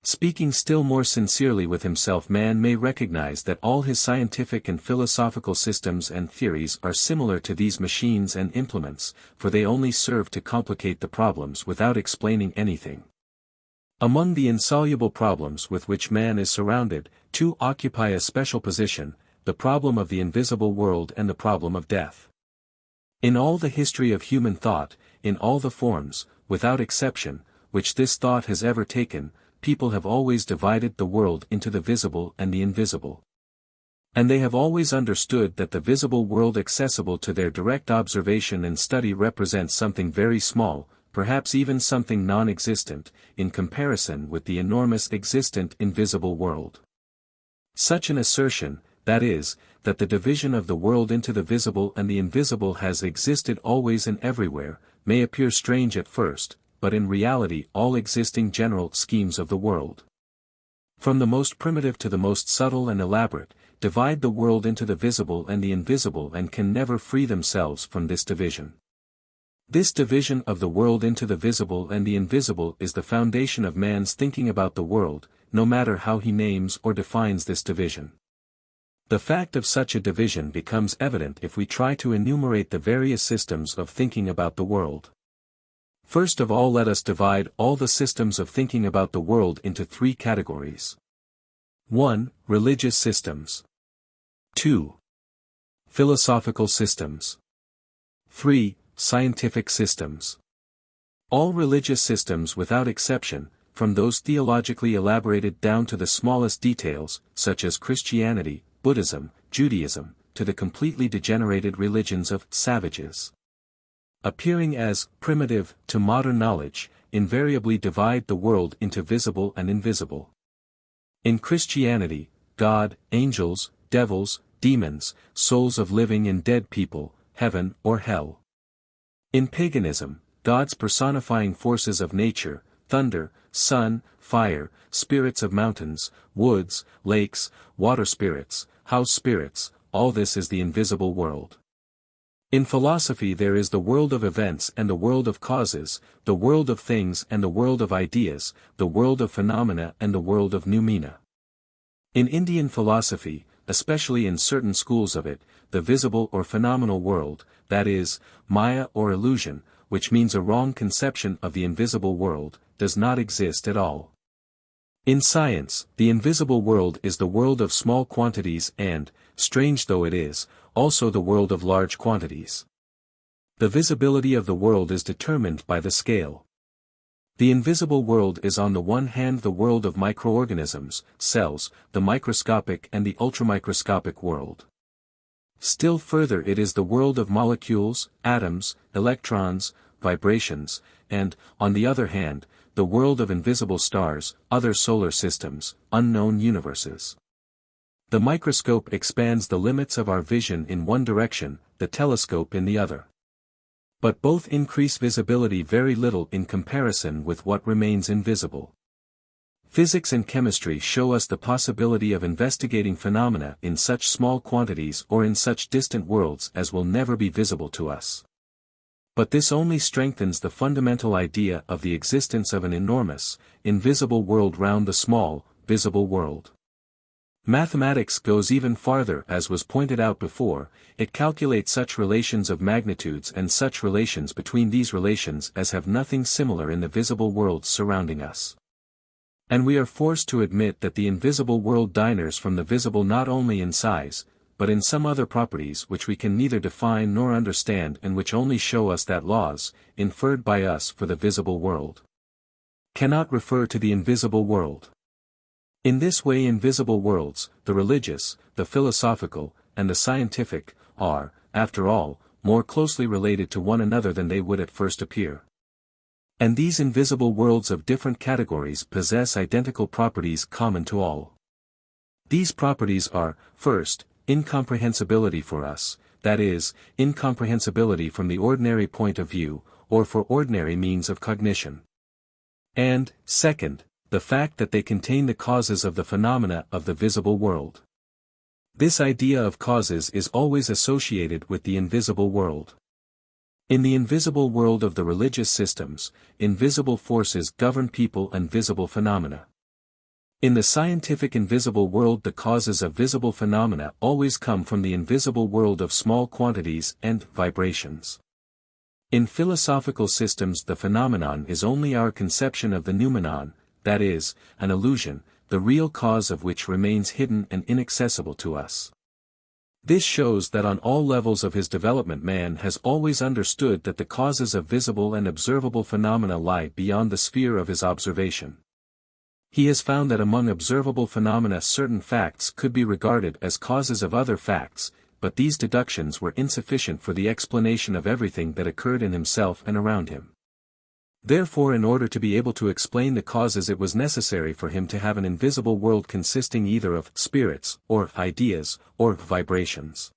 Speaking still more sincerely with himself, man may recognize that all his scientific and philosophical systems and theories are similar to these machines and implements, for they only serve to complicate the problems without explaining anything. Among the insoluble problems with which man is surrounded, two occupy a special position, the problem of the invisible world and the problem of death. In all the history of human thought, in all the forms, without exception, which this thought has ever taken, people have always divided the world into the visible and the invisible. And they have always understood that the visible world accessible to their direct observation and study represents something very small, perhaps even something non-existent, in comparison with the enormous existent invisible world. Such an assertion, that is, that the division of the world into the visible and the invisible has existed always and everywhere, may appear strange at first, but in reality all existing general schemes of the world, from the most primitive to the most subtle and elaborate, divide the world into the visible and the invisible and can never free themselves from this division. This division of the world into the visible and the invisible is the foundation of man's thinking about the world, no matter how he names or defines this division. The fact of such a division becomes evident if we try to enumerate the various systems of thinking about the world. First of all, let us divide all the systems of thinking about the world into three categories. 1. Religious systems. 2. Philosophical systems. 3. Scientific systems. All religious systems without exception, from those theologically elaborated down to the smallest details, such as Christianity, Buddhism, Judaism, to the completely degenerated religions of savages. Appearing as primitive to modern knowledge, invariably divide the world into visible and invisible. In Christianity, God, angels, devils, demons, souls of living and dead people, heaven or hell. In paganism, gods personifying forces of nature, thunder, sun, fire, spirits of mountains, woods, lakes, water spirits, house spirits, all this is the invisible world. In philosophy there is the world of events and the world of causes, the world of things and the world of ideas, the world of phenomena and the world of noumena. In Indian philosophy, especially in certain schools of it, the visible or phenomenal world, that is, Maya or illusion, which means a wrong conception of the invisible world, does not exist at all. In science, the invisible world is the world of small quantities and, strange though it is, also the world of large quantities. The visibility of the world is determined by the scale. The invisible world is on the one hand the world of microorganisms, cells, the microscopic and the ultramicroscopic world. Still further it is the world of molecules, atoms, electrons, vibrations, and, on the other hand, the world of invisible stars, other solar systems, unknown universes. The microscope expands the limits of our vision in one direction, the telescope in the other. But both increase visibility very little in comparison with what remains invisible. Physics and chemistry show us the possibility of investigating phenomena in such small quantities or in such distant worlds as will never be visible to us. But this only strengthens the fundamental idea of the existence of an enormous, invisible world round the small, visible world. Mathematics goes even farther, as was pointed out before. It calculates such relations of magnitudes and such relations between these relations as have nothing similar in the visible worlds surrounding us. And we are forced to admit that the invisible world differs from the visible not only in size, but in some other properties which we can neither define nor understand and which only show us that laws, inferred by us for the visible world, cannot refer to the invisible world. In this way invisible worlds, the religious, the philosophical, and the scientific, are, after all, more closely related to one another than they would at first appear. And these invisible worlds of different categories possess identical properties common to all. These properties are, first, incomprehensibility for us, that is, incomprehensibility from the ordinary point of view, or for ordinary means of cognition. And, second, the fact that they contain the causes of the phenomena of the visible world. This idea of causes is always associated with the invisible world. In the invisible world of the religious systems, invisible forces govern people and visible phenomena. In the scientific invisible world the causes of visible phenomena always come from the invisible world of small quantities and vibrations. In philosophical systems the phenomenon is only our conception of the noumenon, that is, an illusion, the real cause of which remains hidden and inaccessible to us. This shows that on all levels of his development man has always understood that the causes of visible and observable phenomena lie beyond the sphere of his observation. He has found that among observable phenomena certain facts could be regarded as causes of other facts, but these deductions were insufficient for the explanation of everything that occurred in himself and around him. Therefore in order to be able to explain the causes it was necessary for him to have an invisible world consisting either of spirits, or ideas, or vibrations.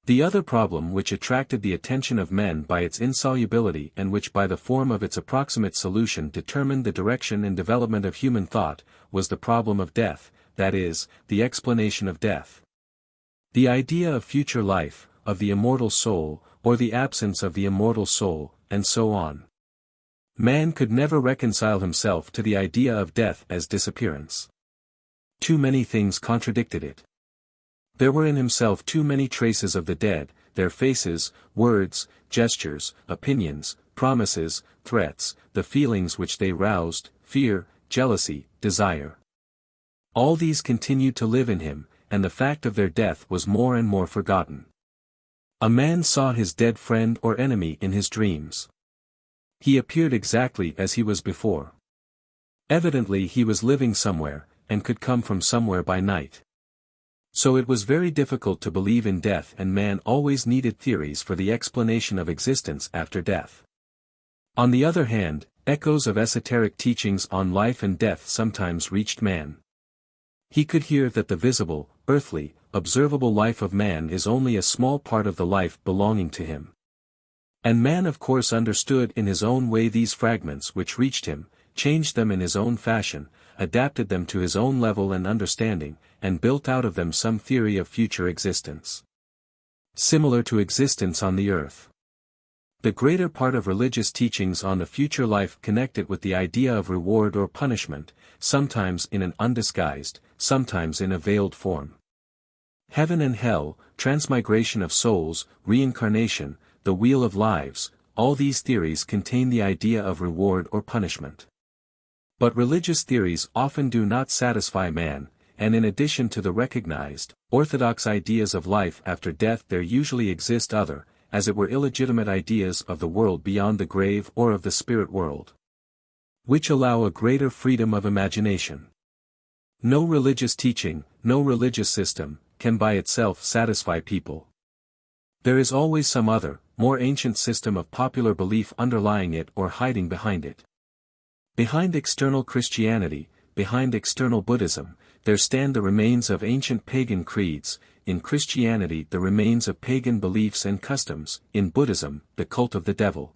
The other problem which attracted the attention of men by its insolubility and which by the form of its approximate solution determined the direction and development of human thought, was the problem of death, that is, the explanation of death. The idea of future life, of the immortal soul, or the absence of the immortal soul, and so on. Man could never reconcile himself to the idea of death as disappearance. Too many things contradicted it. There were in himself too many traces of the dead, their faces, words, gestures, opinions, promises, threats, the feelings which they roused, fear, jealousy, desire. All these continued to live in him, and the fact of their death was more and more forgotten. A man saw his dead friend or enemy in his dreams. He appeared exactly as he was before. Evidently he was living somewhere, and could come from somewhere by night. So it was very difficult to believe in death, and man always needed theories for the explanation of existence after death. On the other hand, echoes of esoteric teachings on life and death sometimes reached man. He could hear that the visible, earthly, observable life of man is only a small part of the life belonging to him. And man of course understood in his own way these fragments which reached him, changed them in his own fashion, adapted them to his own level and understanding, and built out of them some theory of future existence. Similar to existence on the earth. The greater part of religious teachings on the future life connect it with the idea of reward or punishment, sometimes in an undisguised, sometimes in a veiled form. Heaven and hell, transmigration of souls, reincarnation, the wheel of lives, all these theories contain the idea of reward or punishment. But religious theories often do not satisfy man, and in addition to the recognized, orthodox ideas of life after death there usually exist other, as it were illegitimate ideas of the world beyond the grave or of the spirit world, which allow a greater freedom of imagination. No religious teaching, no religious system, can by itself satisfy people. There is always some other, more ancient system of popular belief underlying it or hiding behind it. Behind external Christianity, behind external Buddhism, there stand the remains of ancient pagan creeds, in Christianity the remains of pagan beliefs and customs, in Buddhism, the cult of the devil,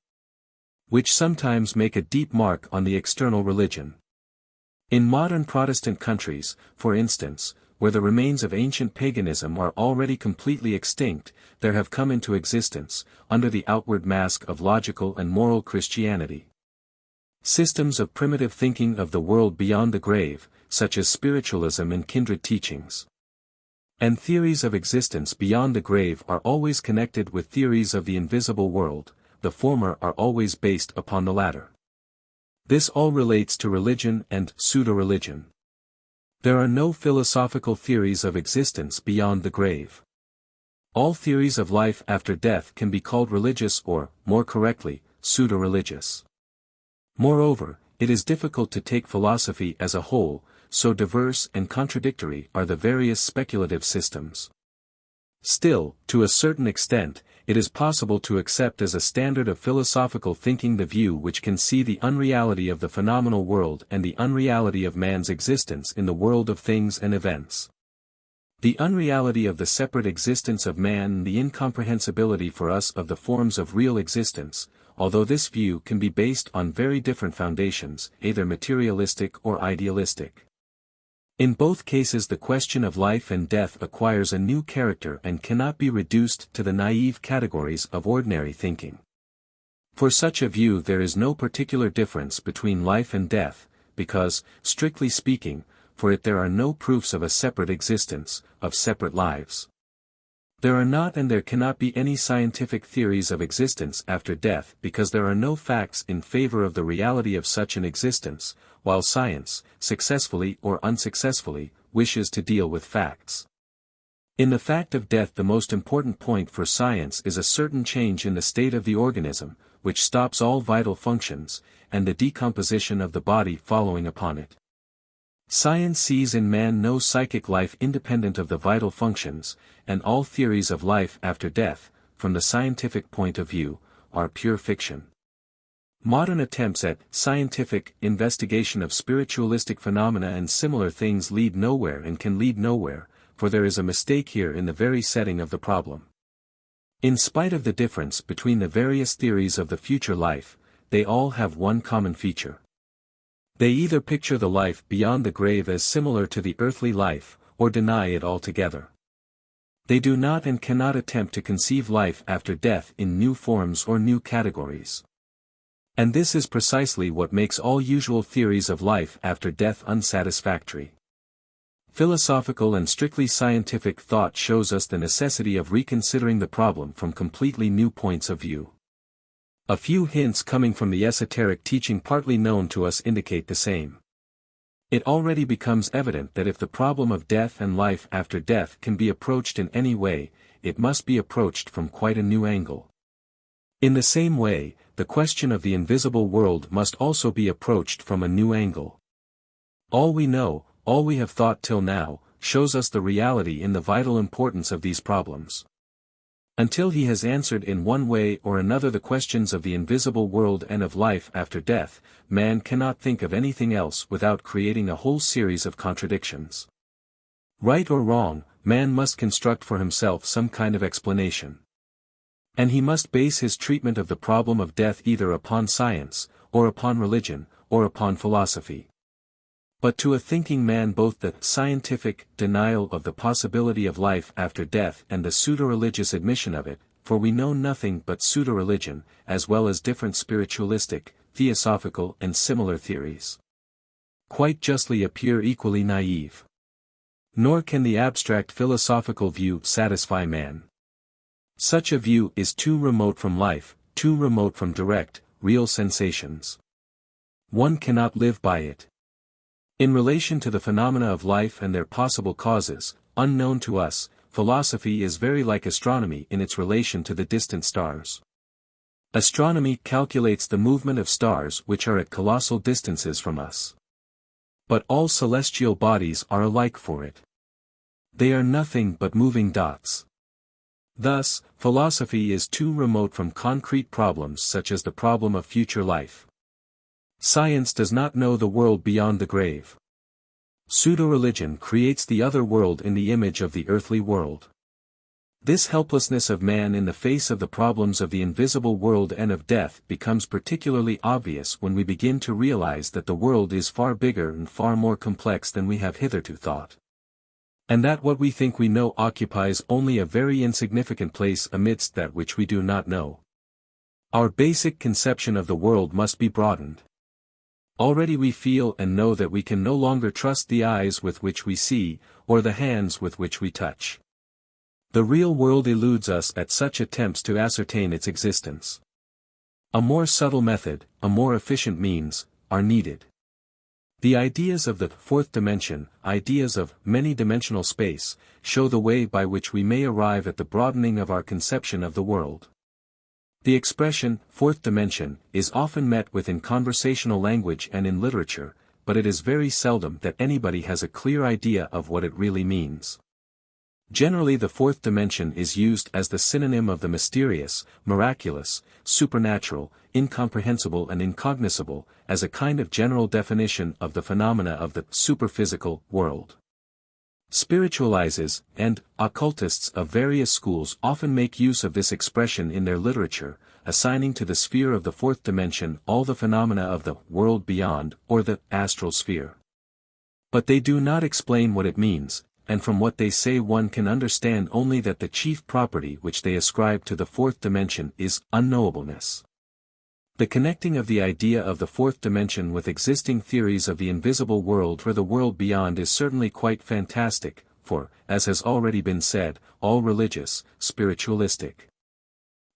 which sometimes make a deep mark on the external religion. In modern Protestant countries, for instance, where the remains of ancient paganism are already completely extinct, there have come into existence, under the outward mask of logical and moral Christianity, systems of primitive thinking of the world beyond the grave, such as spiritualism and kindred teachings. And theories of existence beyond the grave are always connected with theories of the invisible world, the former are always based upon the latter. This all relates to religion and pseudo-religion. There are no philosophical theories of existence beyond the grave. All theories of life after death can be called religious or, more correctly, pseudo-religious. Moreover, it is difficult to take philosophy as a whole, so diverse and contradictory are the various speculative systems. Still, to a certain extent, it is possible to accept as a standard of philosophical thinking the view which can see the unreality of the phenomenal world and the unreality of man's existence in the world of things and events. The unreality of the separate existence of man and the incomprehensibility for us of the forms of real existence, although this view can be based on very different foundations, either materialistic or idealistic. In both cases the question of life and death acquires a new character and cannot be reduced to the naive categories of ordinary thinking. For such a view there is no particular difference between life and death, because, strictly speaking, for it there are no proofs of a separate existence, of separate lives. There are not and there cannot be any scientific theories of existence after death because there are no facts in favor of the reality of such an existence, while science, successfully or unsuccessfully, wishes to deal with facts. In the fact of death the most important point for science is a certain change in the state of the organism, which stops all vital functions, and the decomposition of the body following upon it. Science sees in man no psychic life independent of the vital functions, and all theories of life after death, from the scientific point of view, are pure fiction. Modern attempts at scientific investigation of spiritualistic phenomena and similar things lead nowhere and can lead nowhere, for there is a mistake here in the very setting of the problem. In spite of the difference between the various theories of the future life, they all have one common feature. They either picture the life beyond the grave as similar to the earthly life, or deny it altogether. They do not and cannot attempt to conceive life after death in new forms or new categories. And this is precisely what makes all usual theories of life after death unsatisfactory. Philosophical and strictly scientific thought shows us the necessity of reconsidering the problem from completely new points of view. A few hints coming from the esoteric teaching partly known to us indicate the same. It already becomes evident that if the problem of death and life after death can be approached in any way, it must be approached from quite a new angle. In the same way, the question of the invisible world must also be approached from a new angle. All we know, all we have thought till now, shows us the reality in the vital importance of these problems. Until he has answered in one way or another the questions of the invisible world and of life after death, man cannot think of anything else without creating a whole series of contradictions. Right or wrong, man must construct for himself some kind of explanation. And he must base his treatment of the problem of death either upon science, or upon religion, or upon philosophy. But to a thinking man both the scientific denial of the possibility of life after death and the pseudo-religious admission of it, for we know nothing but pseudo-religion, as well as different spiritualistic, theosophical and similar theories, quite justly appear equally naive. Nor can the abstract philosophical view satisfy man. Such a view is too remote from life, too remote from direct, real sensations. One cannot live by it. In relation to the phenomena of life and their possible causes, unknown to us, philosophy is very like astronomy in its relation to the distant stars. Astronomy calculates the movement of stars which are at colossal distances from us. But all celestial bodies are alike for it. They are nothing but moving dots. Thus, philosophy is too remote from concrete problems such as the problem of future life. Science does not know the world beyond the grave. Pseudo-religion creates the other world in the image of the earthly world. This helplessness of man in the face of the problems of the invisible world and of death becomes particularly obvious when we begin to realize that the world is far bigger and far more complex than we have hitherto thought. And that what we think we know occupies only a very insignificant place amidst that which we do not know. Our basic conception of the world must be broadened. Already we feel and know that we can no longer trust the eyes with which we see, or the hands with which we touch. The real world eludes us at such attempts to ascertain its existence. A more subtle method, a more efficient means, are needed. The ideas of the fourth dimension, ideas of many-dimensional space, show the way by which we may arrive at the broadening of our conception of the world. The expression, fourth dimension, is often met with in conversational language and in literature, but it is very seldom that anybody has a clear idea of what it really means. Generally the fourth dimension is used as the synonym of the mysterious, miraculous, supernatural, incomprehensible and incognoscible, as a kind of general definition of the phenomena of the superphysical world. Spiritualizers and occultists of various schools often make use of this expression in their literature, assigning to the sphere of the fourth dimension all the phenomena of the world beyond or the astral sphere. But they do not explain what it means, and from what they say one can understand only that the chief property which they ascribe to the fourth dimension is unknowableness. The connecting of the idea of the fourth dimension with existing theories of the invisible world or the world beyond is certainly quite fantastic, for, as has already been said, all religious, spiritualistic,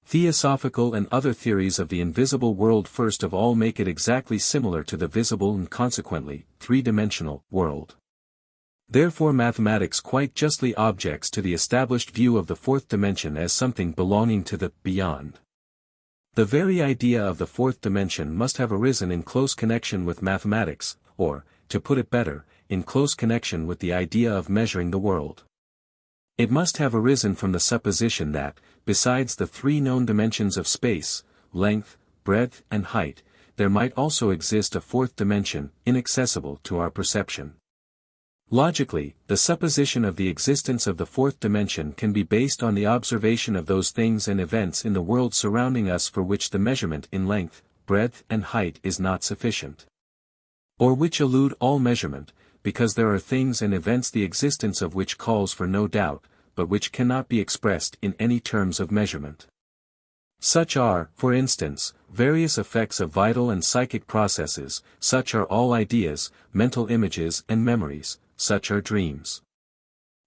theosophical and other theories of the invisible world first of all make it exactly similar to the visible and consequently, three-dimensional, world. Therefore mathematics quite justly objects to the established view of the fourth dimension as something belonging to the beyond. The very idea of the fourth dimension must have arisen in close connection with mathematics, or, to put it better, in close connection with the idea of measuring the world. It must have arisen from the supposition that, besides the three known dimensions of space, length, breadth and height, there might also exist a fourth dimension, inaccessible to our perception. Logically, the supposition of the existence of the fourth dimension can be based on the observation of those things and events in the world surrounding us for which the measurement in length, breadth and height is not sufficient. Or which elude all measurement, because there are things and events the existence of which calls for no doubt, but which cannot be expressed in any terms of measurement. Such are, for instance, various effects of vital and psychic processes, such are all ideas, mental images and memories, such are dreams.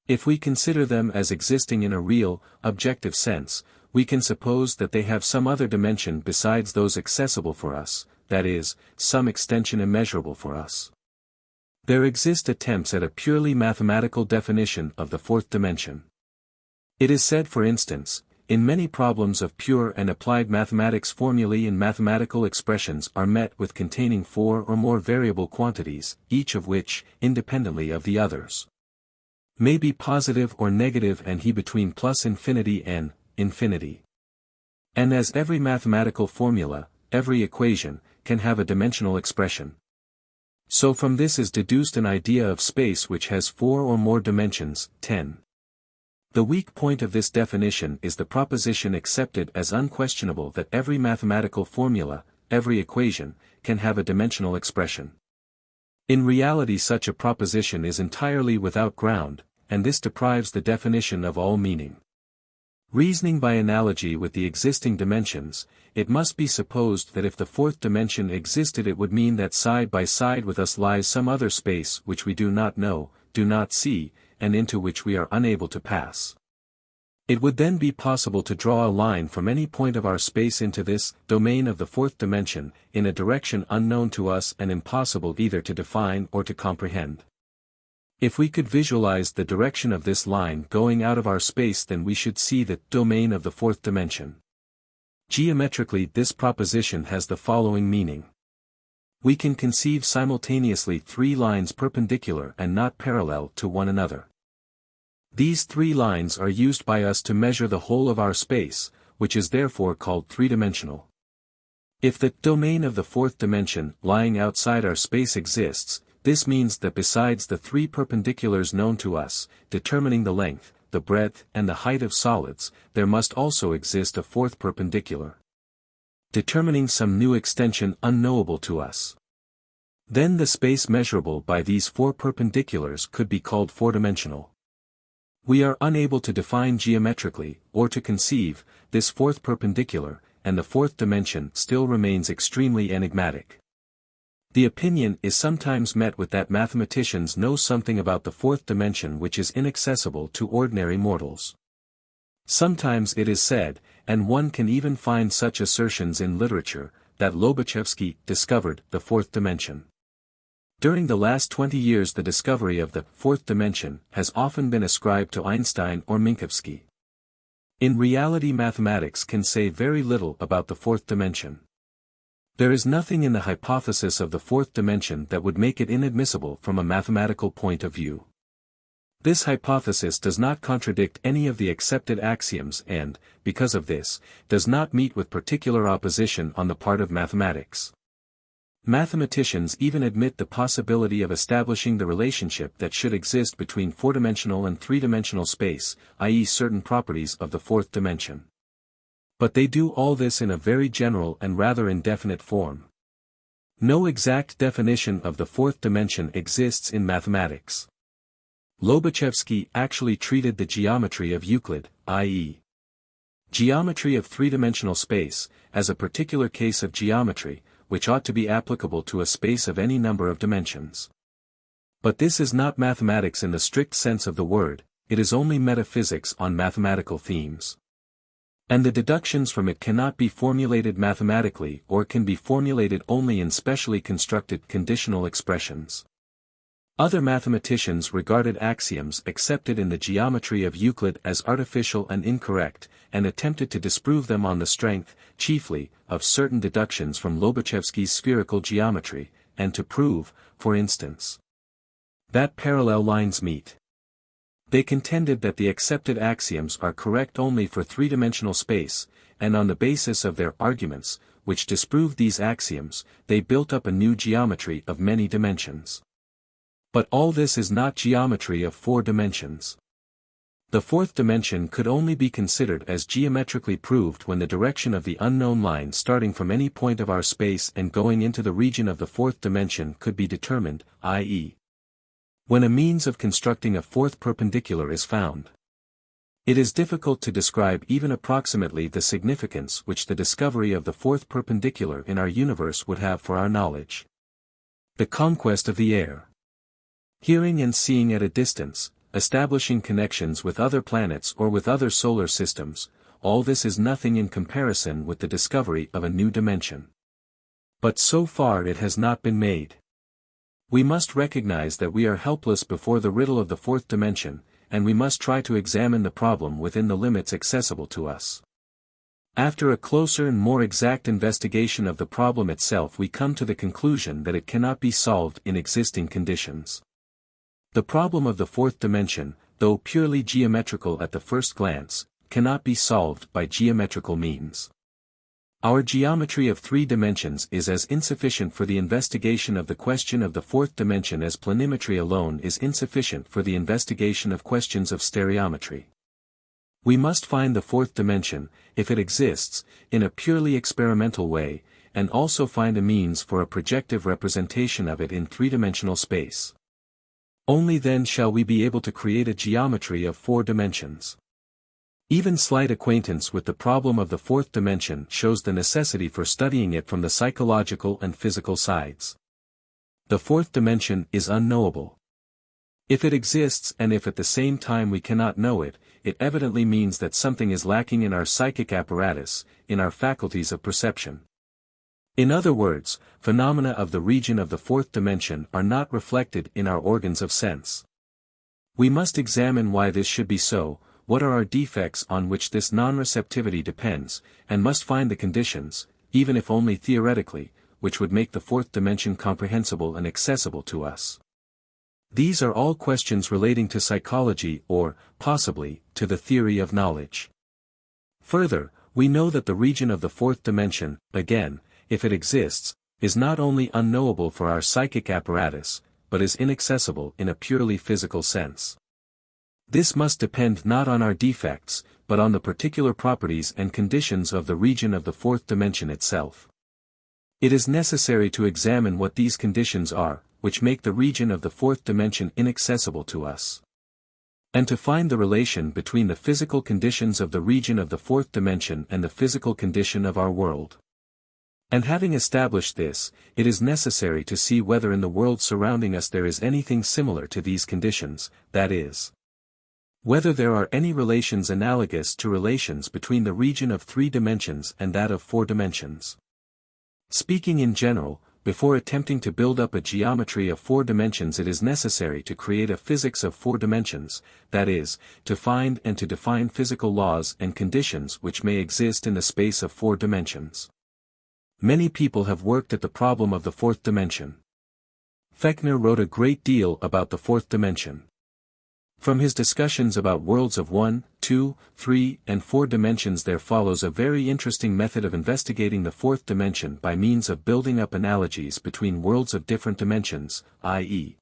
If we consider them as existing in a real, objective sense, we can suppose that they have some other dimension besides those accessible for us, that is, some extension immeasurable for us. There exist attempts at a purely mathematical definition of the fourth dimension. It is said for instance, In many problems of pure and applied mathematics, formulae and mathematical expressions are met with containing four or more variable quantities, each of which, independently of the others, may be positive or negative and he between plus infinity and infinity. And as every mathematical formula, every equation, can have a dimensional expression, so from this is deduced an idea of space which has four or more dimensions, 10. The weak point of this definition is the proposition accepted as unquestionable that every mathematical formula, every equation, can have a dimensional expression. In reality, such a proposition is entirely without ground, and this deprives the definition of all meaning. Reasoning by analogy with the existing dimensions, it must be supposed that if the fourth dimension existed, it would mean that side by side with us lies some other space which we do not know, do not see, and into which we are unable to pass. It would then be possible to draw a line from any point of our space into this domain of the fourth dimension, in a direction unknown to us and impossible either to define or to comprehend. If we could visualize the direction of this line going out of our space, then we should see the domain of the fourth dimension. Geometrically, this proposition has the following meaning. We can conceive simultaneously three lines perpendicular and not parallel to one another. These three lines are used by us to measure the whole of our space, which is therefore called three-dimensional. If the domain of the fourth dimension lying outside our space exists, this means that besides the three perpendiculars known to us, determining the length, the breadth and the height of solids, there must also exist a fourth perpendicular, determining some new extension unknowable to us. Then the space measurable by these four perpendiculars could be called four-dimensional. We are unable to define geometrically, or to conceive, this fourth perpendicular, and the fourth dimension still remains extremely enigmatic. The opinion is sometimes met with that mathematicians know something about the fourth dimension which is inaccessible to ordinary mortals. Sometimes it is said, and one can even find such assertions in literature, that Lobachevsky discovered the fourth dimension. During the last 20 years the discovery of the fourth dimension has often been ascribed to Einstein or Minkowski. In reality, mathematics can say very little about the fourth dimension. There is nothing in the hypothesis of the fourth dimension that would make it inadmissible from a mathematical point of view. This hypothesis does not contradict any of the accepted axioms and, because of this, does not meet with particular opposition on the part of mathematics. Mathematicians even admit the possibility of establishing the relationship that should exist between four-dimensional and three-dimensional space, i.e. certain properties of the fourth dimension. But they do all this in a very general and rather indefinite form. No exact definition of the fourth dimension exists in mathematics. Lobachevsky actually treated the geometry of Euclid, i.e. geometry of three-dimensional space, as a particular case of geometry, which ought to be applicable to a space of any number of dimensions. But this is not mathematics in the strict sense of the word, it is only metaphysics on mathematical themes. And the deductions from it cannot be formulated mathematically or can be formulated only in specially constructed conditional expressions. Other mathematicians regarded axioms accepted in the geometry of Euclid as artificial and incorrect, and attempted to disprove them on the strength, chiefly, of certain deductions from Lobachevsky's spherical geometry, and to prove, for instance, that parallel lines meet. They contended that the accepted axioms are correct only for three-dimensional space, and on the basis of their arguments, which disproved these axioms, they built up a new geometry of many dimensions. But all this is not geometry of four dimensions. The fourth dimension could only be considered as geometrically proved when the direction of the unknown line starting from any point of our space and going into the region of the fourth dimension could be determined, i.e. when a means of constructing a fourth perpendicular is found. It is difficult to describe even approximately the significance which the discovery of the fourth perpendicular in our universe would have for our knowledge. The conquest of the air. Hearing and seeing at a distance, establishing connections with other planets or with other solar systems, all this is nothing in comparison with the discovery of a new dimension. But so far it has not been made. We must recognize that we are helpless before the riddle of the fourth dimension, and we must try to examine the problem within the limits accessible to us. After a closer and more exact investigation of the problem itself, we come to the conclusion that it cannot be solved in existing conditions. The problem of the fourth dimension, though purely geometrical at the first glance, cannot be solved by geometrical means. Our geometry of 3 dimensions is as insufficient for the investigation of the question of the fourth dimension as planimetry alone is insufficient for the investigation of questions of stereometry. We must find the fourth dimension, if it exists, in a purely experimental way, and also find a means for a projective representation of it in 3-dimensional space. Only then shall we be able to create a geometry of 4 dimensions. Even slight acquaintance with the problem of the fourth dimension shows the necessity for studying it from the psychological and physical sides. The fourth dimension is unknowable. If it exists and if at the same time we cannot know it, it evidently means that something is lacking in our psychic apparatus, in our faculties of perception. In other words, phenomena of the region of the fourth dimension are not reflected in our organs of sense. We must examine why this should be so, what are our defects on which this non-receptivity depends, and must find the conditions, even if only theoretically, which would make the fourth dimension comprehensible and accessible to us. These are all questions relating to psychology or, possibly, to the theory of knowledge. Further, we know that the region of the fourth dimension, again, if it exists, is not only unknowable for our psychic apparatus, but is inaccessible in a purely physical sense. This must depend not on our defects, but on the particular properties and conditions of the region of the fourth dimension itself. It is necessary to examine what these conditions are, which make the region of the fourth dimension inaccessible to us. And to find the relation between the physical conditions of the region of the fourth dimension and the physical condition of our world. And having established this, it is necessary to see whether in the world surrounding us there is anything similar to these conditions, that is, whether there are any relations analogous to relations between the region of 3 dimensions and that of 4 dimensions. Speaking in general, before attempting to build up a geometry of 4 dimensions, it is necessary to create a physics of 4 dimensions, that is, to find and to define physical laws and conditions which may exist in the space of 4 dimensions. Many people have worked at the problem of the fourth dimension. Fechner wrote a great deal about the fourth dimension. From his discussions about worlds of 1, 2, 3, and 4 dimensions there follows a very interesting method of investigating the fourth dimension by means of building up analogies between worlds of different dimensions, i.e.,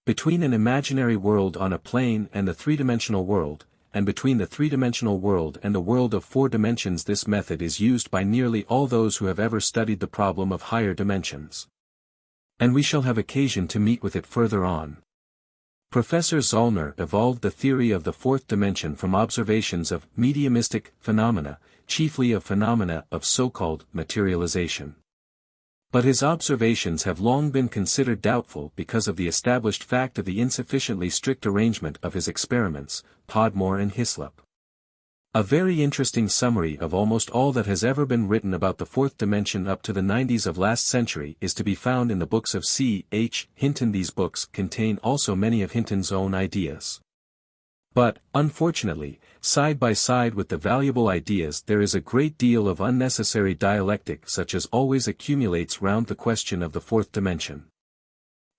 between an imaginary world on a plane and the 3-dimensional world, and between the 3-dimensional world and the world of 4 dimensions. This method is used by nearly all those who have ever studied the problem of higher dimensions. And we shall have occasion to meet with it further on. Professor Zollner evolved the theory of the fourth dimension from observations of mediumistic phenomena, chiefly of phenomena of so-called materialization. But his observations have long been considered doubtful because of the established fact of the insufficiently strict arrangement of his experiments, Podmore and Hislop. A very interesting summary of almost all that has ever been written about the fourth dimension up to the 90s of last century is to be found in the books of C. H. Hinton. These books contain also many of Hinton's own ideas. But, unfortunately, side by side with the valuable ideas there is a great deal of unnecessary dialectic such as always accumulates round the question of the fourth dimension.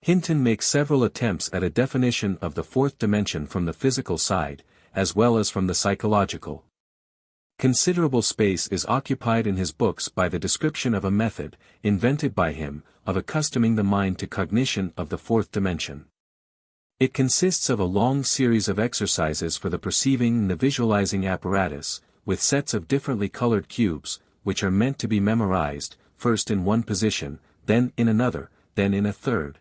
Hinton makes several attempts at a definition of the fourth dimension from the physical side, as well as from the psychological. Considerable space is occupied in his books by the description of a method, invented by him, of accustoming the mind to cognition of the fourth dimension. It consists of a long series of exercises for the perceiving and the visualizing apparatus, with sets of differently colored cubes, which are meant to be memorized, first in one position, then in another, then in a third,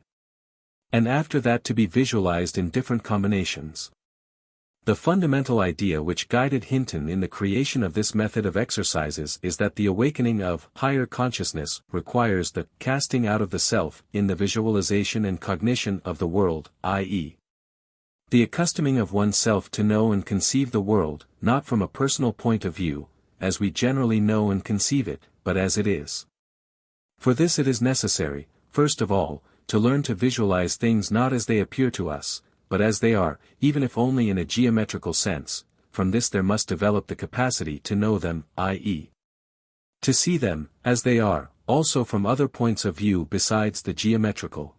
and after that to be visualized in different combinations. The fundamental idea which guided Hinton in the creation of this method of exercises is that the awakening of higher consciousness requires the casting out of the self in the visualization and cognition of the world, i.e., the accustoming of oneself to know and conceive the world, not from a personal point of view, as we generally know and conceive it, but as it is. For this it is necessary, first of all, to learn to visualize things not as they appear to us, but as they are, even if only in a geometrical sense. From this there must develop the capacity to know them, i.e., to see them, as they are, also from other points of view besides the geometrical.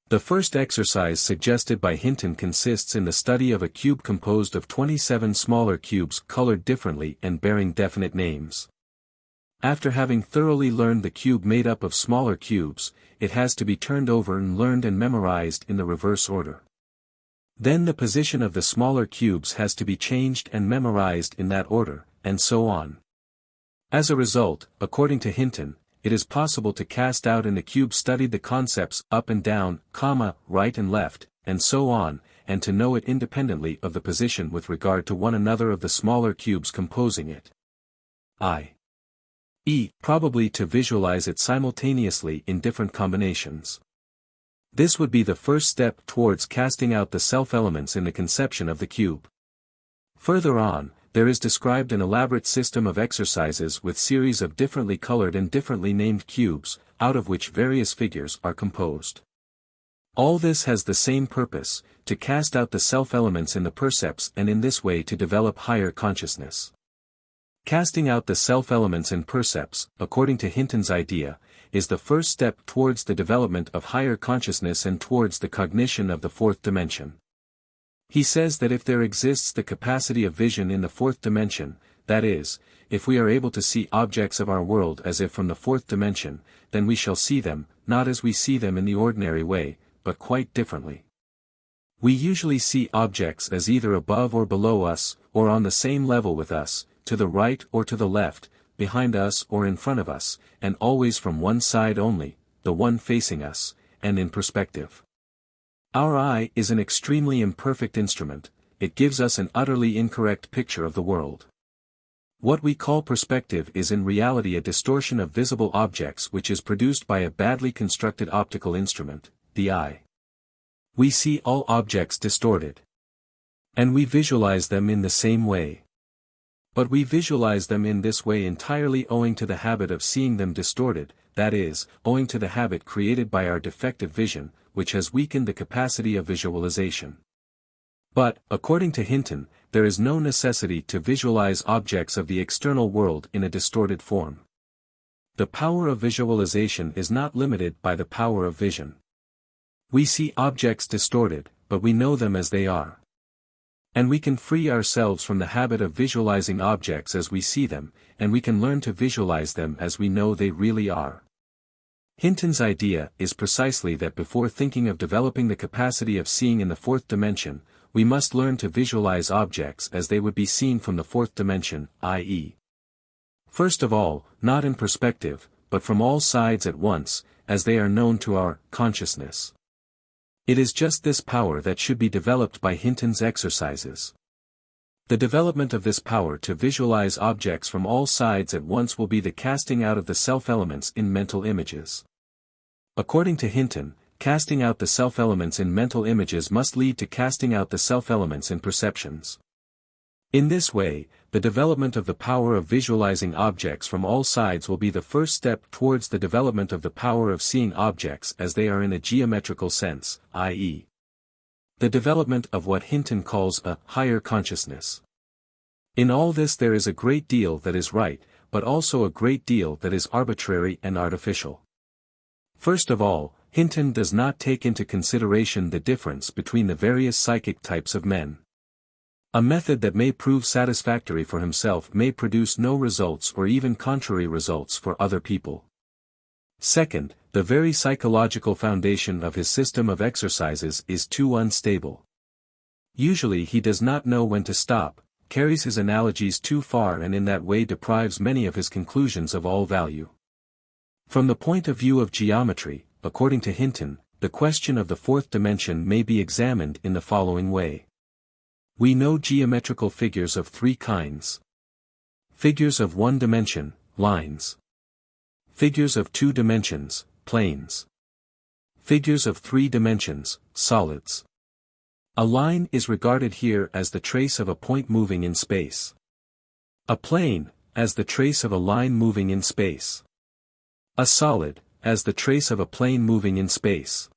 The first exercise suggested by Hinton consists in the study of a cube composed of 27 smaller cubes colored differently and bearing definite names. After having thoroughly learned the cube made up of smaller cubes, it has to be turned over and learned and memorized in the reverse order. Then the position of the smaller cubes has to be changed and memorized in that order, and so on. As a result, according to Hinton, it is possible to cast out in the cube studied the concepts up and down, right and left, and so on, and to know it independently of the position with regard to one another of the smaller cubes composing it. i.e., probably to visualize it simultaneously in different combinations. This would be the first step towards casting out the self-elements in the conception of the cube. Further on, there is described an elaborate system of exercises with series of differently colored and differently named cubes, out of which various figures are composed. All this has the same purpose, to cast out the self-elements in the percepts and in this way to develop higher consciousness. Casting out the self-elements in percepts, according to Hinton's idea, is the first step towards the development of higher consciousness and towards the cognition of the fourth dimension. He says that if there exists the capacity of vision in the fourth dimension, that is, if we are able to see objects of our world as if from the fourth dimension, then we shall see them, not as we see them in the ordinary way, but quite differently. We usually see objects as either above or below us, or on the same level with us, to the right or to the left, behind us or in front of us, and always from one side only, the one facing us, and in perspective. Our eye is an extremely imperfect instrument, it gives us an utterly incorrect picture of the world. What we call perspective is in reality a distortion of visible objects which is produced by a badly constructed optical instrument, the eye. We see all objects distorted. And we visualize them in the same way. But we visualize them in this way entirely owing to the habit of seeing them distorted, that is, owing to the habit created by our defective vision, which has weakened the capacity of visualization. But, according to Hinton, there is no necessity to visualize objects of the external world in a distorted form. The power of visualization is not limited by the power of vision. We see objects distorted, but we know them as they are. And we can free ourselves from the habit of visualizing objects as we see them, and we can learn to visualize them as we know they really are. Hinton's idea is precisely that before thinking of developing the capacity of seeing in the fourth dimension, we must learn to visualize objects as they would be seen from the fourth dimension, i.e., first of all, not in perspective, but from all sides at once, as they are known to our consciousness. It is just this power that should be developed by Hinton's exercises. The development of this power to visualize objects from all sides at once will be the casting out of the self-elements in mental images. According to Hinton, casting out the self-elements in mental images must lead to casting out the self-elements in perceptions. In this way, the development of the power of visualizing objects from all sides will be the first step towards the development of the power of seeing objects as they are in a geometrical sense, i.e., the development of what Hinton calls a higher consciousness. In all this there is a great deal that is right, but also a great deal that is arbitrary and artificial. First of all, Hinton does not take into consideration the difference between the various psychic types of men. A method that may prove satisfactory for himself may produce no results or even contrary results for other people. Second, the very psychological foundation of his system of exercises is too unstable. Usually he does not know when to stop, carries his analogies too far and in that way deprives many of his conclusions of all value. From the point of view of geometry, according to Hinton, the question of the fourth dimension may be examined in the following way. We know geometrical figures of three kinds. Figures of one dimension, lines. Figures of two dimensions, planes. Figures of three dimensions, solids. A line is regarded here as the trace of a point moving in space. A plane, as the trace of a line moving in space. A solid, as the trace of a plane moving in space.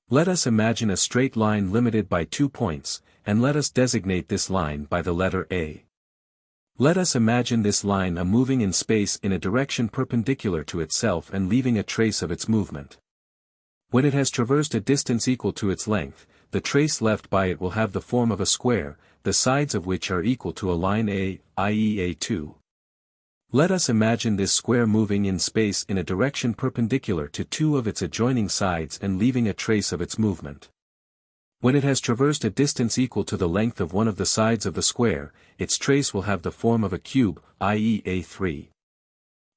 Let us imagine a straight line limited by 2 points, and let us designate this line by the letter A. Let us imagine this line moving in space in a direction perpendicular to itself and leaving a trace of its movement. When it has traversed a distance equal to its length, the trace left by it will have the form of a square, the sides of which are equal to a line A, i.e. A2. Let us imagine this square moving in space in a direction perpendicular to 2 of its adjoining sides and leaving a trace of its movement. When it has traversed a distance equal to the length of one of the sides of the square, its trace will have the form of a cube, i.e. A3.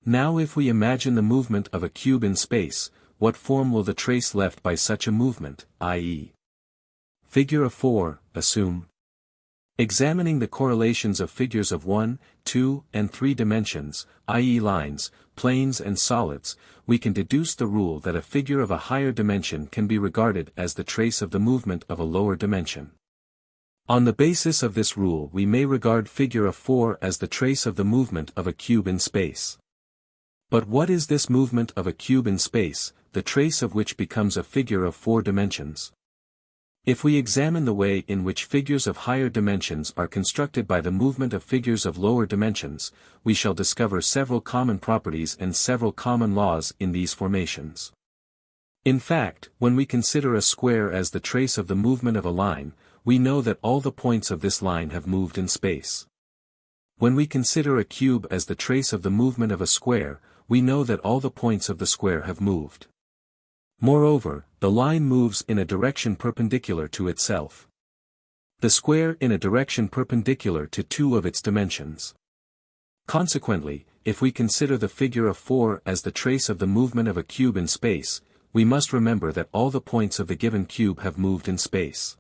Now if we imagine the movement of a cube in space, what form will the trace left by such a movement, i.e. Figure 4, assume? Examining the correlations of figures of 1, 2, and 3 dimensions, i.e. lines, planes and solids, we can deduce the rule that a figure of a higher dimension can be regarded as the trace of the movement of a lower dimension. On the basis of this rule we may regard figure 4 as the trace of the movement of a cube in space. But what is this movement of a cube in space, the trace of which becomes a figure of 4 dimensions? If we examine the way in which figures of higher dimensions are constructed by the movement of figures of lower dimensions, we shall discover several common properties and several common laws in these formations. In fact, when we consider a square as the trace of the movement of a line, we know that all the points of this line have moved in space. When we consider a cube as the trace of the movement of a square, we know that all the points of the square have moved. Moreover, the line moves in a direction perpendicular to itself. The square in a direction perpendicular to 2 of its dimensions. Consequently, if we consider the figure of 4 as the trace of the movement of a cube in space, we must remember that all the points of the given cube have moved in space.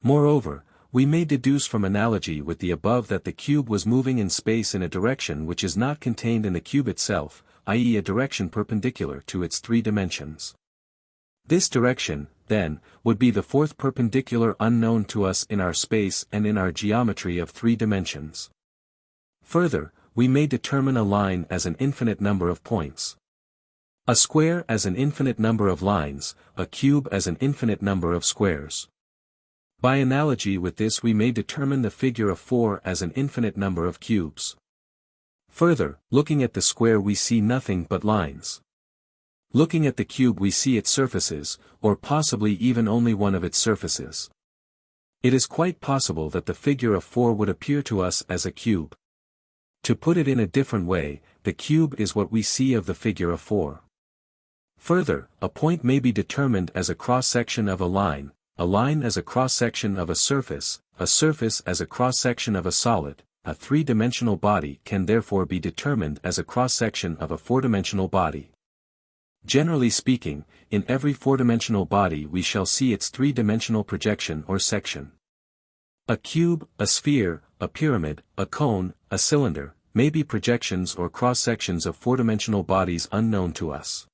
Moreover, we may deduce from analogy with the above that the cube was moving in space in a direction which is not contained in the cube itself, i.e. a direction perpendicular to its 3 dimensions. This direction, then, would be the 4th perpendicular unknown to us in our space and in our geometry of 3 dimensions. Further, we may determine a line as an infinite number of points. A square as an infinite number of lines, a cube as an infinite number of squares. By analogy with this we may determine the figure of 4 as an infinite number of cubes. Further, looking at the square we see nothing but lines. Looking at the cube we see its surfaces, or possibly even only one of its surfaces. It is quite possible that the figure of 4 would appear to us as a cube. To put it in a different way, the cube is what we see of the figure of 4. Further, a point may be determined as a cross-section of a line as a cross-section of a surface as a cross-section of a solid. A 3-dimensional body can therefore be determined as a cross-section of a 4-dimensional body. Generally speaking, in every 4-dimensional body we shall see its 3-dimensional projection or section. A cube, a sphere, a pyramid, a cone, a cylinder, may be projections or cross-sections of 4-dimensional bodies unknown to us.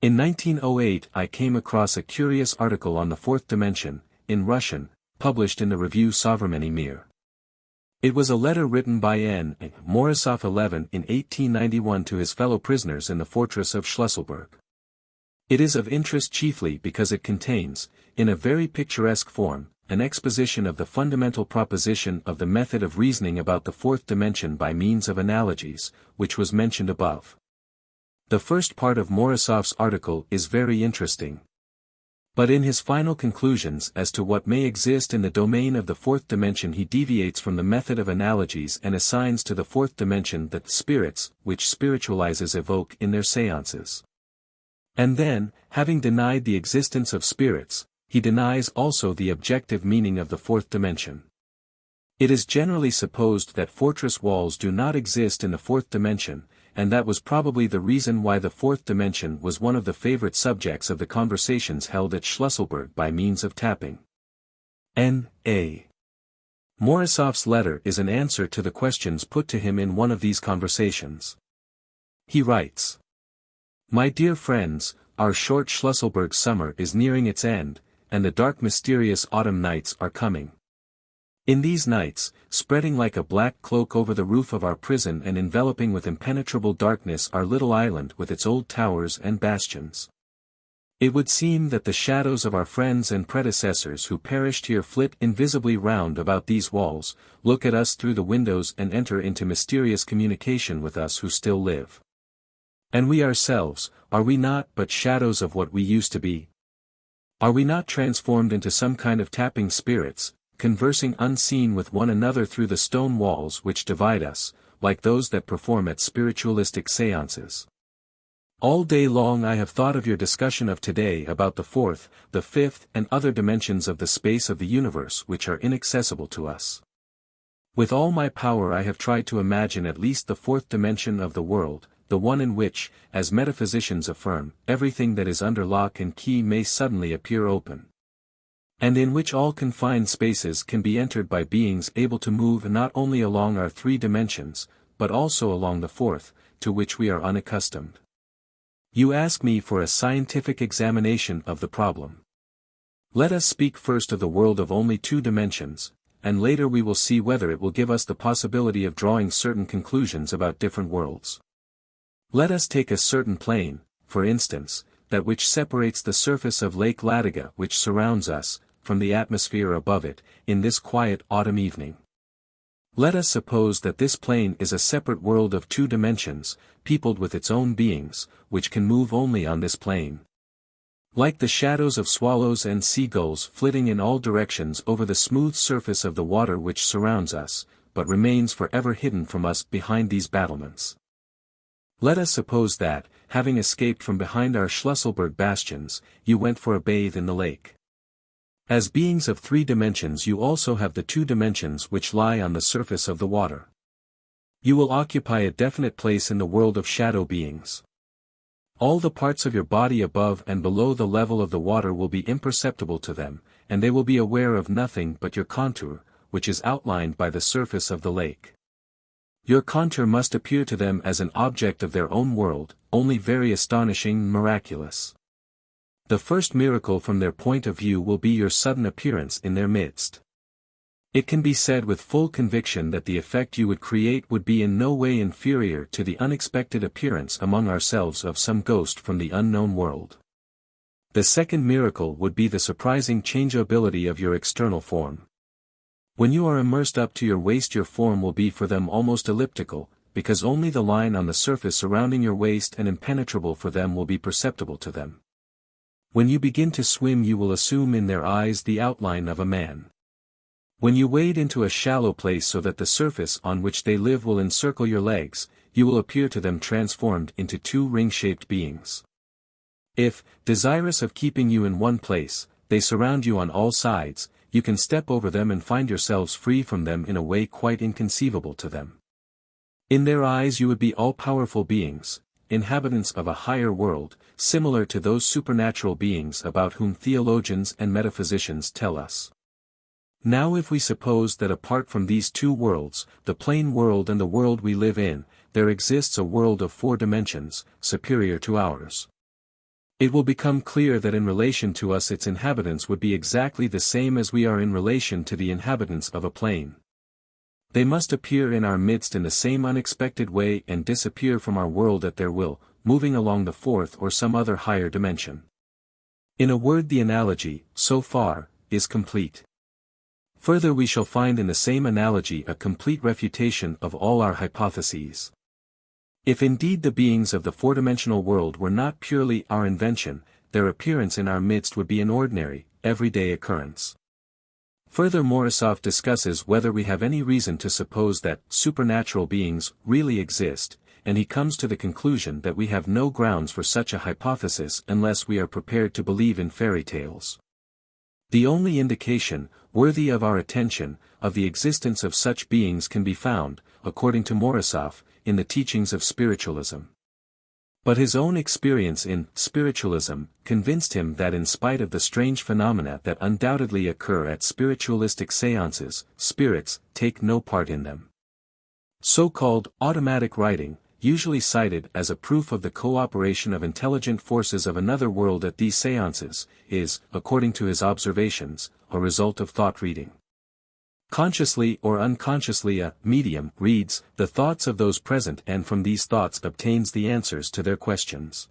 In 1908 I came across a curious article on the 4th dimension, in Russian, published in the review Современный мир. It was a letter written by N. Morozov 11 in 1891 to his fellow prisoners in the fortress of Schlüsselburg. It is of interest chiefly because it contains, in a very picturesque form, an exposition of the fundamental proposition of the method of reasoning about the 4th dimension by means of analogies, which was mentioned above. The first part of Morozov's article is very interesting. But in his final conclusions as to what may exist in the domain of the 4th dimension he deviates from the method of analogies and assigns to the 4th dimension that spirits, which spiritualizers evoke in their seances. And then, having denied the existence of spirits, he denies also the objective meaning of the 4th dimension. It is generally supposed that fortress walls do not exist in the 4th dimension, and that was probably the reason why the 4th dimension was one of the favorite subjects of the conversations held at Schlüsselburg by means of tapping. N.A. Morozov's letter is an answer to the questions put to him in one of these conversations. He writes, "My dear friends, our short Schlüsselburg summer is nearing its end, and the dark mysterious autumn nights are coming. In these nights, spreading like a black cloak over the roof of our prison and enveloping with impenetrable darkness our little island with its old towers and bastions. It would seem that the shadows of our friends and predecessors who perished here flit invisibly round about these walls, look at us through the windows and enter into mysterious communication with us who still live. And we ourselves, are we not but shadows of what we used to be? Are we not transformed into some kind of tapping spirits, conversing unseen with one another through the stone walls which divide us, like those that perform at spiritualistic seances? All day long I have thought of your discussion of today about the fourth, the fifth and other dimensions of the space of the universe which are inaccessible to us. With all my power I have tried to imagine at least the fourth dimension of the world, the one in which, as metaphysicians affirm, everything that is under lock and key may suddenly appear open. And in which all confined spaces can be entered by beings able to move not only along our three dimensions, but also along the fourth, to which we are unaccustomed. You ask me for a scientific examination of the problem. Let us speak first of the world of only two dimensions, and later we will see whether it will give us the possibility of drawing certain conclusions about different worlds. Let us take a certain plane, for instance, that which separates the surface of Lake Ladoga which surrounds us, from the atmosphere above it, in this quiet autumn evening. Let us suppose that this plane is a separate world of two dimensions, peopled with its own beings, which can move only on this plane. Like the shadows of swallows and seagulls flitting in all directions over the smooth surface of the water which surrounds us, but remains forever hidden from us behind these battlements. Let us suppose that, having escaped from behind our Schlüsselburg bastions, you went for a bathe in the lake. As beings of three dimensions you also have the two dimensions which lie on the surface of the water. You will occupy a definite place in the world of shadow beings. All the parts of your body above and below the level of the water will be imperceptible to them, and they will be aware of nothing but your contour, which is outlined by the surface of the lake. Your contour must appear to them as an object of their own world, only very astonishing and miraculous. The first miracle from their point of view will be your sudden appearance in their midst. It can be said with full conviction that the effect you would create would be in no way inferior to the unexpected appearance among ourselves of some ghost from the unknown world. The second miracle would be the surprising changeability of your external form. When you are immersed up to your waist your form will be for them almost elliptical, because only the line on the surface surrounding your waist and impenetrable for them will be perceptible to them. When you begin to swim you will assume in their eyes the outline of a man. When you wade into a shallow place so that the surface on which they live will encircle your legs, you will appear to them transformed into two ring-shaped beings. If, desirous of keeping you in one place, they surround you on all sides, you can step over them and find yourselves free from them in a way quite inconceivable to them. In their eyes you would be all-powerful beings, inhabitants of a higher world, similar to those supernatural beings about whom theologians and metaphysicians tell us. Now if we suppose that apart from these two worlds, the plane world and the world we live in, there exists a world of four dimensions, superior to ours. It will become clear that in relation to us its inhabitants would be exactly the same as we are in relation to the inhabitants of a plane. They must appear in our midst in the same unexpected way and disappear from our world at their will, moving along the fourth or some other higher dimension. In a word, the analogy, so far, is complete. Further we shall find in the same analogy a complete refutation of all our hypotheses. If indeed the beings of the four-dimensional world were not purely our invention, their appearance in our midst would be an ordinary, everyday occurrence. Further, Morozov discusses whether we have any reason to suppose that supernatural beings really exist, and he comes to the conclusion that we have no grounds for such a hypothesis unless we are prepared to believe in fairy tales. The only indication, worthy of our attention, of the existence of such beings can be found, according to Morozov, in the teachings of spiritualism. But his own experience in spiritualism convinced him that in spite of the strange phenomena that undoubtedly occur at spiritualistic seances, spirits take no part in them. So-called automatic writing, usually cited as a proof of the cooperation of intelligent forces of another world at these seances, is, according to his observations, a result of thought reading. Consciously or unconsciously a medium reads the thoughts of those present and from these thoughts obtains the answers to their questions.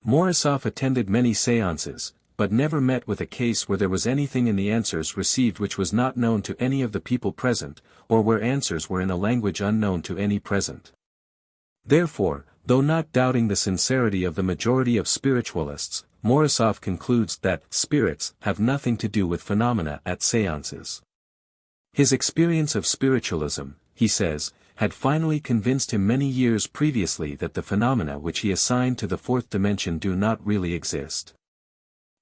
Morozov attended many seances, but never met with a case where there was anything in the answers received which was not known to any of the people present, or where answers were in a language unknown to any present. Therefore, though not doubting the sincerity of the majority of spiritualists, Morozov concludes that spirits have nothing to do with phenomena at seances. His experience of spiritualism, he says, had finally convinced him many years previously that the phenomena which he assigned to the fourth dimension do not really exist.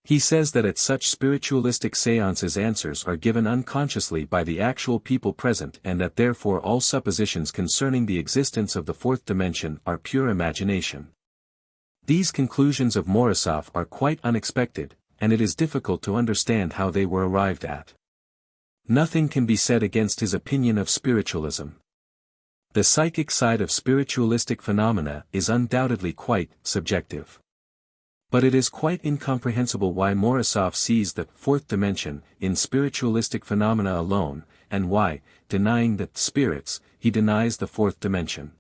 He says that at such spiritualistic seances answers are given unconsciously by the actual people present and that therefore all suppositions concerning the existence of the fourth dimension are pure imagination. These conclusions of Morozov are quite unexpected, and it is difficult to understand how they were arrived at. Nothing can be said against his opinion of spiritualism. The psychic side of spiritualistic phenomena is undoubtedly quite subjective. But it is quite incomprehensible why Morozov sees the fourth dimension in spiritualistic phenomena alone, and why, denying the spirits, he denies the fourth dimension.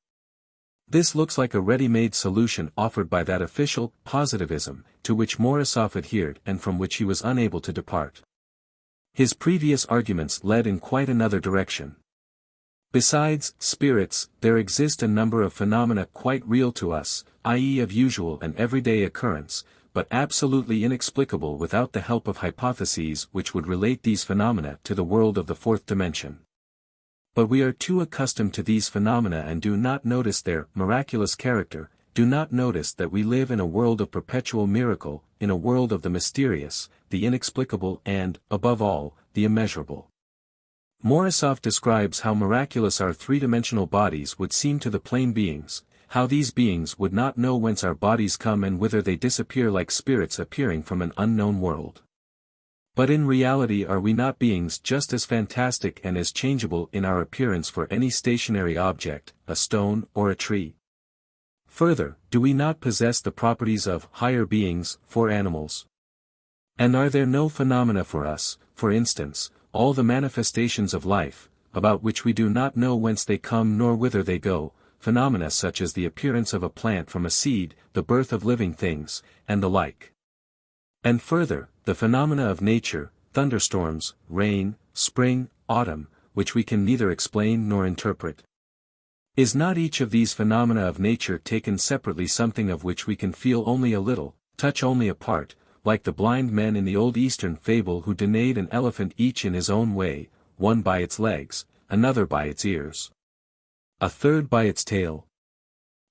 This looks like a ready-made solution offered by that official positivism, to which Morozov adhered and from which he was unable to depart. His previous arguments led in quite another direction. Besides spirits, there exist a number of phenomena quite real to us, i.e. of usual and everyday occurrence, but absolutely inexplicable without the help of hypotheses which would relate these phenomena to the world of the fourth dimension. But we are too accustomed to these phenomena and do not notice their miraculous character, do not notice that we live in a world of perpetual miracle, in a world of the mysterious, the inexplicable and, above all, the immeasurable. Morozov describes how miraculous our three-dimensional bodies would seem to the plane beings, how these beings would not know whence our bodies come and whither they disappear like spirits appearing from an unknown world. But in reality are we not beings just as fantastic and as changeable in our appearance for any stationary object, a stone or a tree? Further, do we not possess the properties of higher beings for animals? And are there no phenomena for us, for instance, all the manifestations of life, about which we do not know whence they come nor whither they go, phenomena such as the appearance of a plant from a seed, the birth of living things, and the like? And further, the phenomena of nature, thunderstorms, rain, spring, autumn, which we can neither explain nor interpret? Is not each of these phenomena of nature taken separately something of which we can feel only a little, touch only a part, like the blind men in the old Eastern fable who denayed an elephant each in his own way, one by its legs, another by its ears, a third by its tail?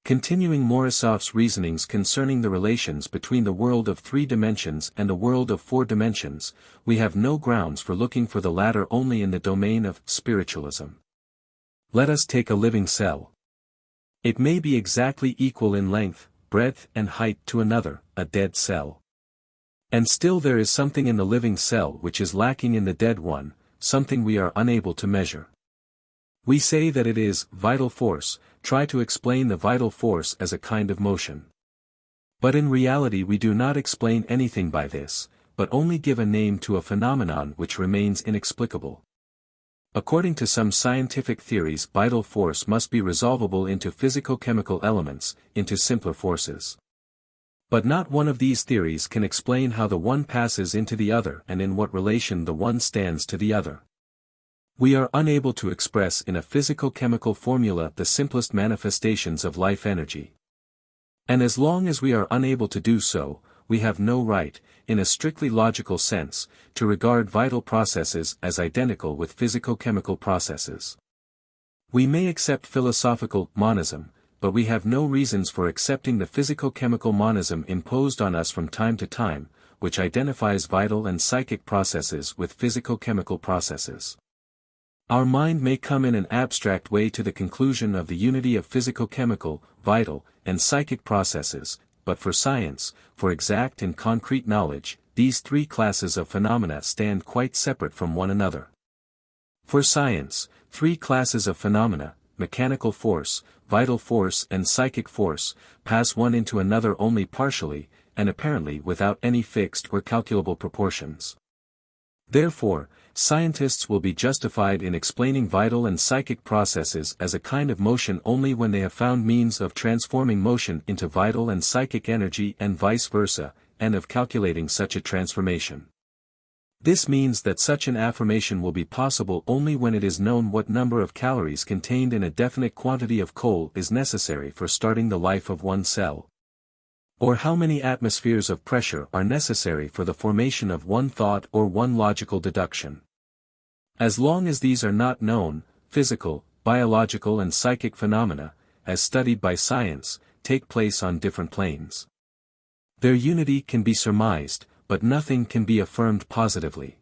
Continuing Morozov's reasonings concerning the relations between the world of three dimensions and the world of four dimensions, we have no grounds for looking for the latter only in the domain of spiritualism. Let us take a living cell. It may be exactly equal in length, breadth and height to another, a dead cell. And still there is something in the living cell which is lacking in the dead one, something we are unable to measure. We say that it is vital force, try to explain the vital force as a kind of motion. But in reality we do not explain anything by this, but only give a name to a phenomenon which remains inexplicable. According to some scientific theories, vital force must be resolvable into physico-chemical elements, into simpler forces. But not one of these theories can explain how the one passes into the other and in what relation the one stands to the other. We are unable to express in a physico-chemical formula the simplest manifestations of life energy. And as long as we are unable to do so, we have no right, in a strictly logical sense, to regard vital processes as identical with physico-chemical processes. We may accept philosophical monism, but we have no reasons for accepting the physico-chemical monism imposed on us from time to time, which identifies vital and psychic processes with physico-chemical processes. Our mind may come in an abstract way to the conclusion of the unity of physico-chemical, vital, and psychic processes, but for science, for exact and concrete knowledge, these three classes of phenomena stand quite separate from one another. For science, three classes of phenomena, mechanical force, vital force and psychic force, pass one into another only partially, and apparently without any fixed or calculable proportions. Therefore, scientists will be justified in explaining vital and psychic processes as a kind of motion only when they have found means of transforming motion into vital and psychic energy and vice versa, and of calculating such a transformation. This means that such an affirmation will be possible only when it is known what number of calories contained in a definite quantity of coal is necessary for starting the life of one cell, or how many atmospheres of pressure are necessary for the formation of one thought or one logical deduction. As long as these are not known, physical, biological and psychic phenomena, as studied by science, take place on different planes. Their unity can be surmised, but nothing can be affirmed positively.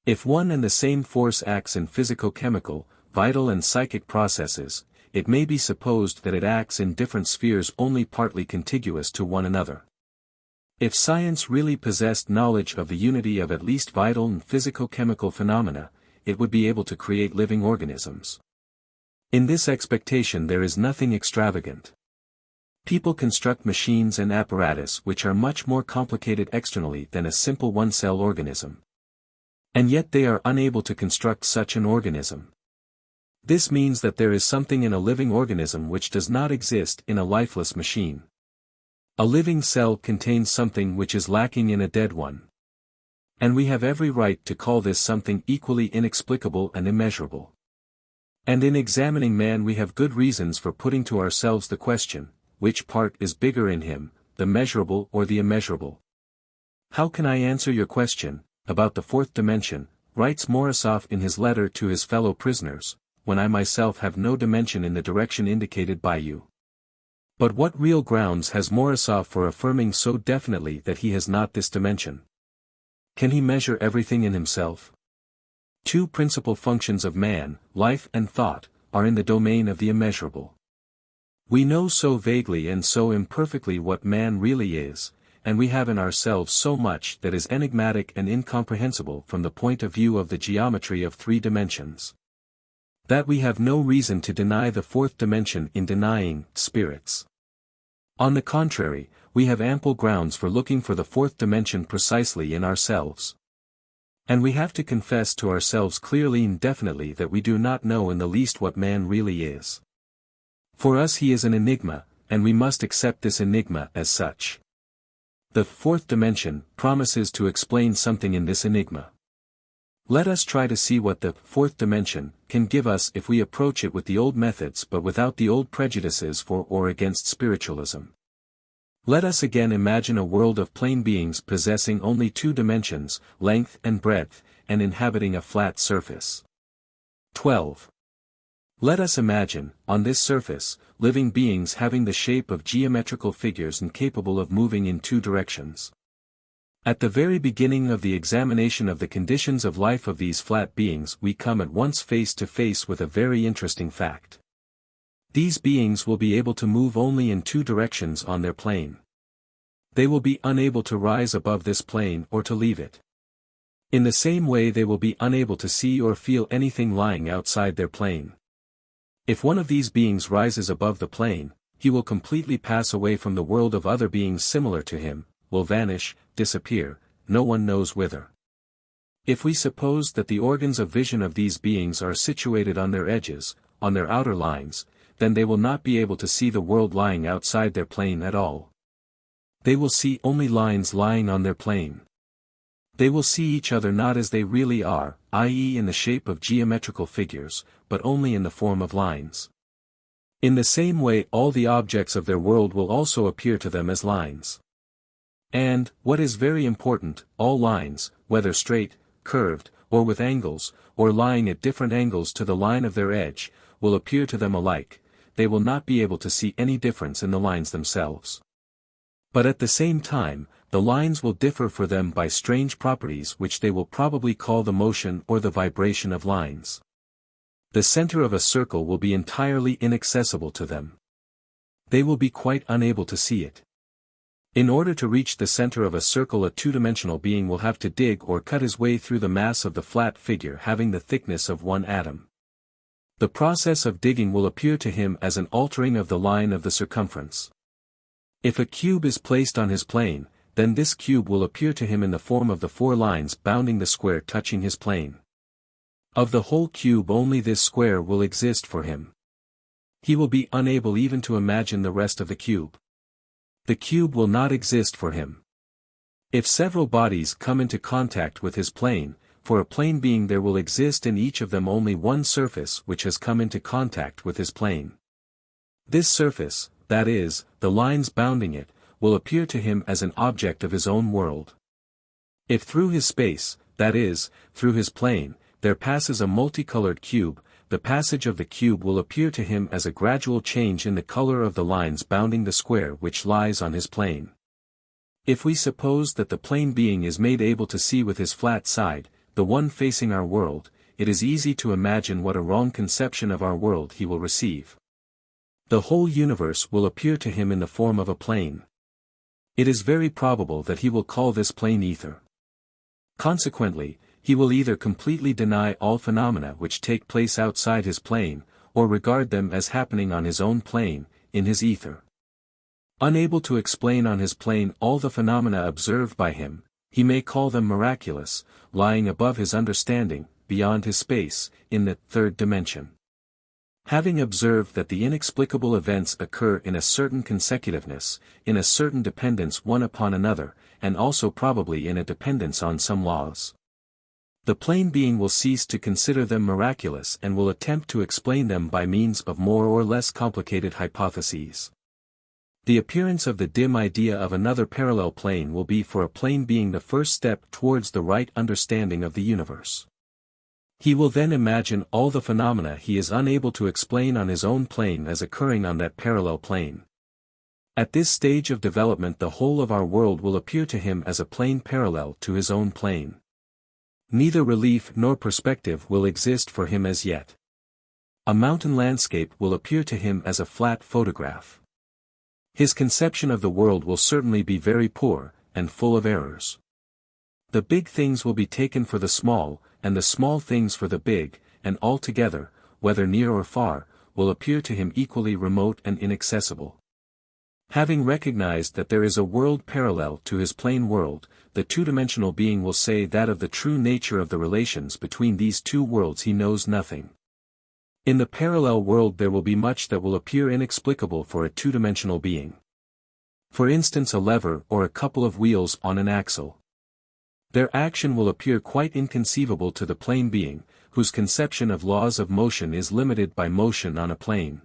If one and the same force acts in physico-chemical, vital and psychic processes, it may be supposed that it acts in different spheres only partly contiguous to one another. If science really possessed knowledge of the unity of at least vital and physico-chemical phenomena, it would be able to create living organisms. In this expectation there is nothing extravagant. People construct machines and apparatus which are much more complicated externally than a simple one-cell organism. And yet they are unable to construct such an organism. This means that there is something in a living organism which does not exist in a lifeless machine. A living cell contains something which is lacking in a dead one. And we have every right to call this something equally inexplicable and immeasurable. And in examining man we have good reasons for putting to ourselves the question, which part is bigger in him, the measurable or the immeasurable? How can I answer your question, about the fourth dimension, writes Morozov in his letter to his fellow prisoners, when I myself have no dimension in the direction indicated by you? But what real grounds has Morozov for affirming so definitely that he has not this dimension? Can he measure everything in himself? Two principal functions of man, life and thought, are in the domain of the immeasurable. We know so vaguely and so imperfectly what man really is, and we have in ourselves so much that is enigmatic and incomprehensible from the point of view of the geometry of three dimensions, that we have no reason to deny the fourth dimension in denying spirits. On the contrary, we have ample grounds for looking for the fourth dimension precisely in ourselves. And we have to confess to ourselves clearly and definitely that we do not know in the least what man really is. For us he is an enigma, and we must accept this enigma as such. The fourth dimension promises to explain something in this enigma. Let us try to see what the fourth dimension can give us if we approach it with the old methods but without the old prejudices for or against spiritualism. Let us again imagine a world of plane beings possessing only two dimensions, length and breadth, and inhabiting a flat surface. 12. Let us imagine, on this surface, living beings having the shape of geometrical figures and capable of moving in two directions. At the very beginning of the examination of the conditions of life of these flat beings we come at once face to face with a very interesting fact. These beings will be able to move only in two directions on their plane. They will be unable to rise above this plane or to leave it. In the same way they will be unable to see or feel anything lying outside their plane. If one of these beings rises above the plane, he will completely pass away from the world of other beings similar to him, will vanish, disappear, no one knows whither. If we suppose that the organs of vision of these beings are situated on their edges, on their outer lines, then they will not be able to see the world lying outside their plane at all. They will see only lines lying on their plane. They will see each other not as they really are, i.e. in the shape of geometrical figures, but only in the form of lines. In the same way all the objects of their world will also appear to them as lines. And, what is very important, all lines, whether straight, curved, or with angles, or lying at different angles to the line of their edge, will appear to them alike. They will not be able to see any difference in the lines themselves. But at the same time, the lines will differ for them by strange properties which they will probably call the motion or the vibration of lines. The center of a circle will be entirely inaccessible to them. They will be quite unable to see it. In order to reach the center of a circle a two-dimensional being will have to dig or cut his way through the mass of the flat figure having the thickness of one atom. The process of digging will appear to him as an altering of the line of the circumference. If a cube is placed on his plane, then this cube will appear to him in the form of the 4 lines bounding the square touching his plane. Of the whole cube only this square will exist for him. He will be unable even to imagine the rest of the cube. The cube will not exist for him. If several bodies come into contact with his plane, for a plane being there will exist in each of them only one surface which has come into contact with his plane. This surface, that is, the lines bounding it, will appear to him as an object of his own world. If through his space, that is, through his plane, there passes a multicolored cube, the passage of the cube will appear to him as a gradual change in the color of the lines bounding the square which lies on his plane. If we suppose that the plane being is made able to see with his flat side, the one facing our world, it is easy to imagine what a wrong conception of our world he will receive. The whole universe will appear to him in the form of a plane. It is very probable that he will call this plane ether. Consequently, he will either completely deny all phenomena which take place outside his plane, or regard them as happening on his own plane, in his ether. Unable to explain on his plane all the phenomena observed by him, he may call them miraculous, lying above his understanding, beyond his space, in the 3rd dimension. Having observed that the inexplicable events occur in a certain consecutiveness, in a certain dependence one upon another, and also probably in a dependence on some laws, the plane being will cease to consider them miraculous and will attempt to explain them by means of more or less complicated hypotheses. The appearance of the dim idea of another parallel plane will be for a plane being the first step towards the right understanding of the universe. He will then imagine all the phenomena he is unable to explain on his own plane as occurring on that parallel plane. At this stage of development the whole of our world will appear to him as a plane parallel to his own plane. Neither relief nor perspective will exist for him as yet. A mountain landscape will appear to him as a flat photograph. His conception of the world will certainly be very poor, and full of errors. The big things will be taken for the small, and the small things for the big, and all together, whether near or far, will appear to him equally remote and inaccessible. Having recognized that there is a world parallel to his plane world, the two-dimensional being will say that of the true nature of the relations between these two worlds he knows nothing. In the parallel world there will be much that will appear inexplicable for a two-dimensional being. For instance, a lever or a couple of wheels on an axle. Their action will appear quite inconceivable to the plane being, whose conception of laws of motion is limited by motion on a plane.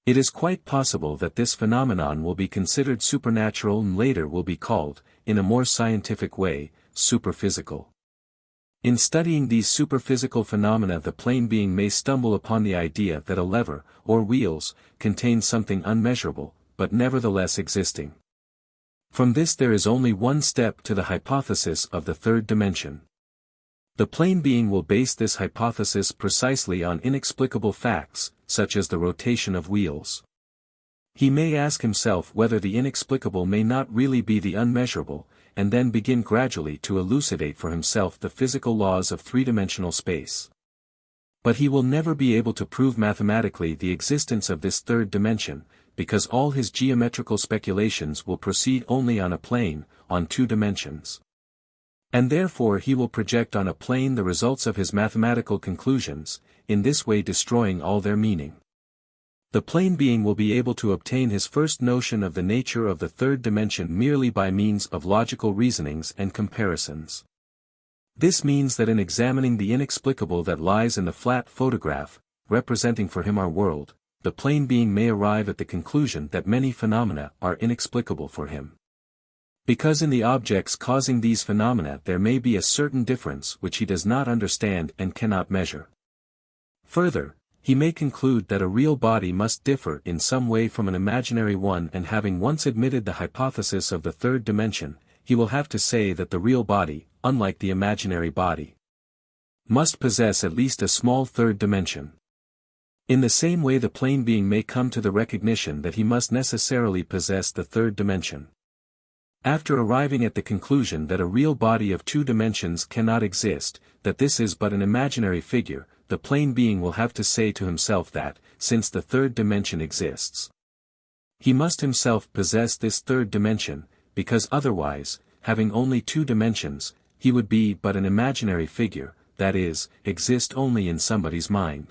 It is quite possible that this phenomenon will be considered supernatural and later will be called, in a more scientific way, superphysical. In studying these superphysical phenomena the plane being may stumble upon the idea that a lever, or wheels, contains something unmeasurable, but nevertheless existing. From this there is only one step to the hypothesis of the 3rd dimension. The plane being will base this hypothesis precisely on inexplicable facts, such as the rotation of wheels. He may ask himself whether the inexplicable may not really be the unmeasurable, and then begin gradually to elucidate for himself the physical laws of 3-dimensional space. But he will never be able to prove mathematically the existence of this 3rd dimension, because all his geometrical speculations will proceed only on a plane, on 2 dimensions. And therefore he will project on a plane the results of his mathematical conclusions, in this way destroying all their meaning. The plane being will be able to obtain his first notion of the nature of the 3rd dimension merely by means of logical reasonings and comparisons. This means that in examining the inexplicable that lies in the flat photograph, representing for him our world, the plane being may arrive at the conclusion that many phenomena are inexplicable for him. Because in the objects causing these phenomena there may be a certain difference which he does not understand and cannot measure. Further, he may conclude that a real body must differ in some way from an imaginary one, and having once admitted the hypothesis of the 3rd dimension, he will have to say that the real body, unlike the imaginary body, must possess at least a small 3rd dimension. In the same way the plane being may come to the recognition that he must necessarily possess the 3rd dimension. After arriving at the conclusion that a real body of 2 dimensions cannot exist, that this is but an imaginary figure, the plane being will have to say to himself that, since the 3rd dimension exists, he must himself possess this 3rd dimension, because otherwise, having only two dimensions, he would be but an imaginary figure, that is, exist only in somebody's mind.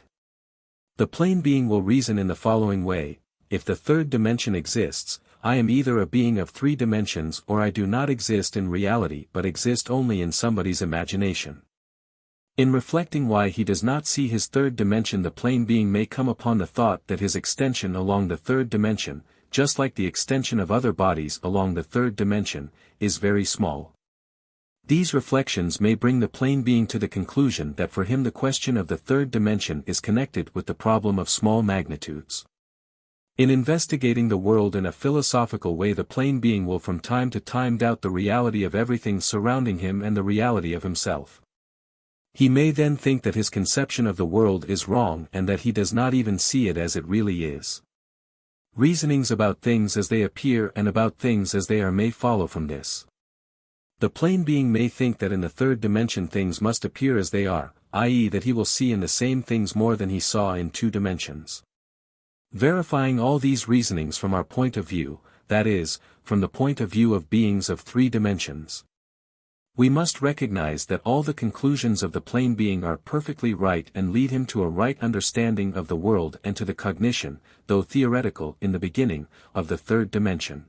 The plane being will reason in the following way: if the third dimension exists, I am either a being of three dimensions or I do not exist in reality but exist only in somebody's imagination. In reflecting why he does not see his third dimension, the plane being may come upon the thought that his extension along the third dimension, just like the extension of other bodies along the third dimension, is very small. These reflections may bring the plane being to the conclusion that for him the question of the third dimension is connected with the problem of small magnitudes. In investigating the world in a philosophical way, the plane being will from time to time doubt the reality of everything surrounding him and the reality of himself. He may then think that his conception of the world is wrong and that he does not even see it as it really is. Reasonings about things as they appear and about things as they are may follow from this. The plane being may think that in the third dimension things must appear as they are, i.e. that he will see in the same things more than he saw in two dimensions. Verifying all these reasonings from our point of view, that is, from the point of view of beings of three dimensions, we must recognize that all the conclusions of the plane being are perfectly right and lead him to a right understanding of the world and to the cognition, though theoretical in the beginning, of the third dimension.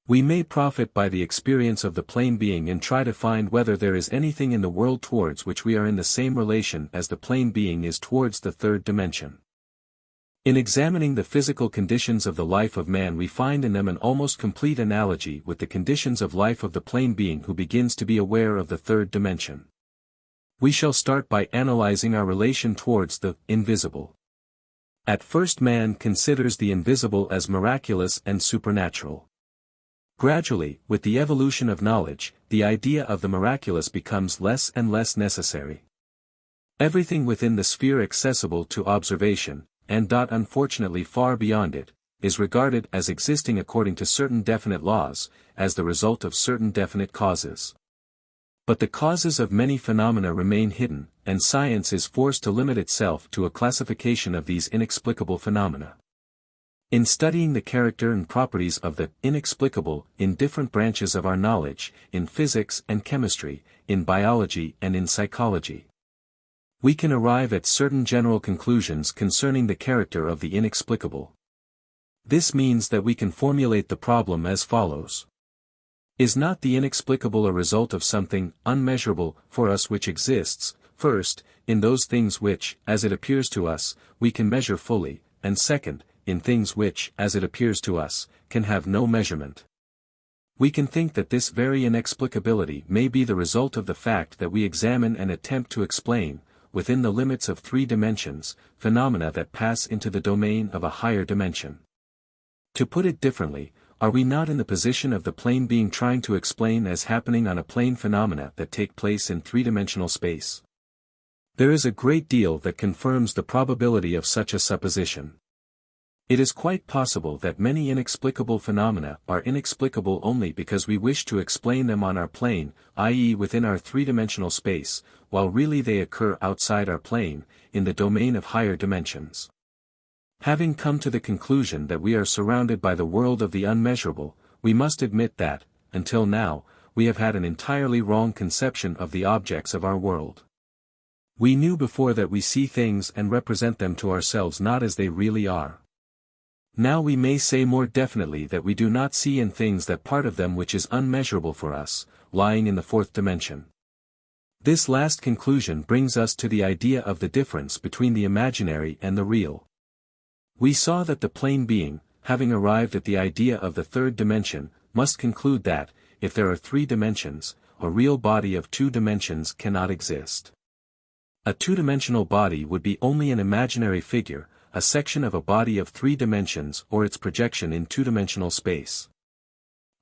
We may profit by the experience of the plane being and try to find whether there is anything in the world towards which we are in the same relation as the plane being is towards the third dimension. In examining the physical conditions of the life of man, we find in them an almost complete analogy with the conditions of life of the plane being who begins to be aware of the third dimension. We shall start by analyzing our relation towards the invisible. At first, man considers the invisible as miraculous and supernatural. Gradually, with the evolution of knowledge, the idea of the miraculous becomes less and less necessary. Everything within the sphere accessible to observation, and unfortunately far beyond it, is regarded as existing according to certain definite laws, as the result of certain definite causes. But the causes of many phenomena remain hidden, and science is forced to limit itself to a classification of these inexplicable phenomena. In studying the character and properties of the inexplicable in different branches of our knowledge, in physics and chemistry, in biology and in psychology, we can arrive at certain general conclusions concerning the character of the inexplicable. This means that we can formulate the problem as follows. Is not the inexplicable a result of something unmeasurable for us which exists, first, in those things which, as it appears to us, we can measure fully, and second, in things which, as it appears to us, can have no measurement? We can think that this very inexplicability may be the result of the fact that we examine and attempt to explain, within the limits of three dimensions, phenomena that pass into the domain of a higher dimension. To put it differently, are we not in the position of the plane being trying to explain as happening on a plane phenomena that take place in three-dimensional space? There is a great deal that confirms the probability of such a supposition. It is quite possible that many inexplicable phenomena are inexplicable only because we wish to explain them on our plane, i.e. within our three-dimensional space, while really they occur outside our plane, in the domain of higher dimensions. Having come to the conclusion that we are surrounded by the world of the unmeasurable, we must admit that, until now, we have had an entirely wrong conception of the objects of our world. We knew before that we see things and represent them to ourselves not as they really are. Now we may say more definitely that we do not see in things that part of them which is unmeasurable for us, lying in the fourth dimension. This last conclusion brings us to the idea of the difference between the imaginary and the real. We saw that the plane being, having arrived at the idea of the third dimension, must conclude that, if there are three dimensions, a real body of two dimensions cannot exist. A two-dimensional body would be only an imaginary figure, a section of a body of three dimensions or its projection in two-dimensional space.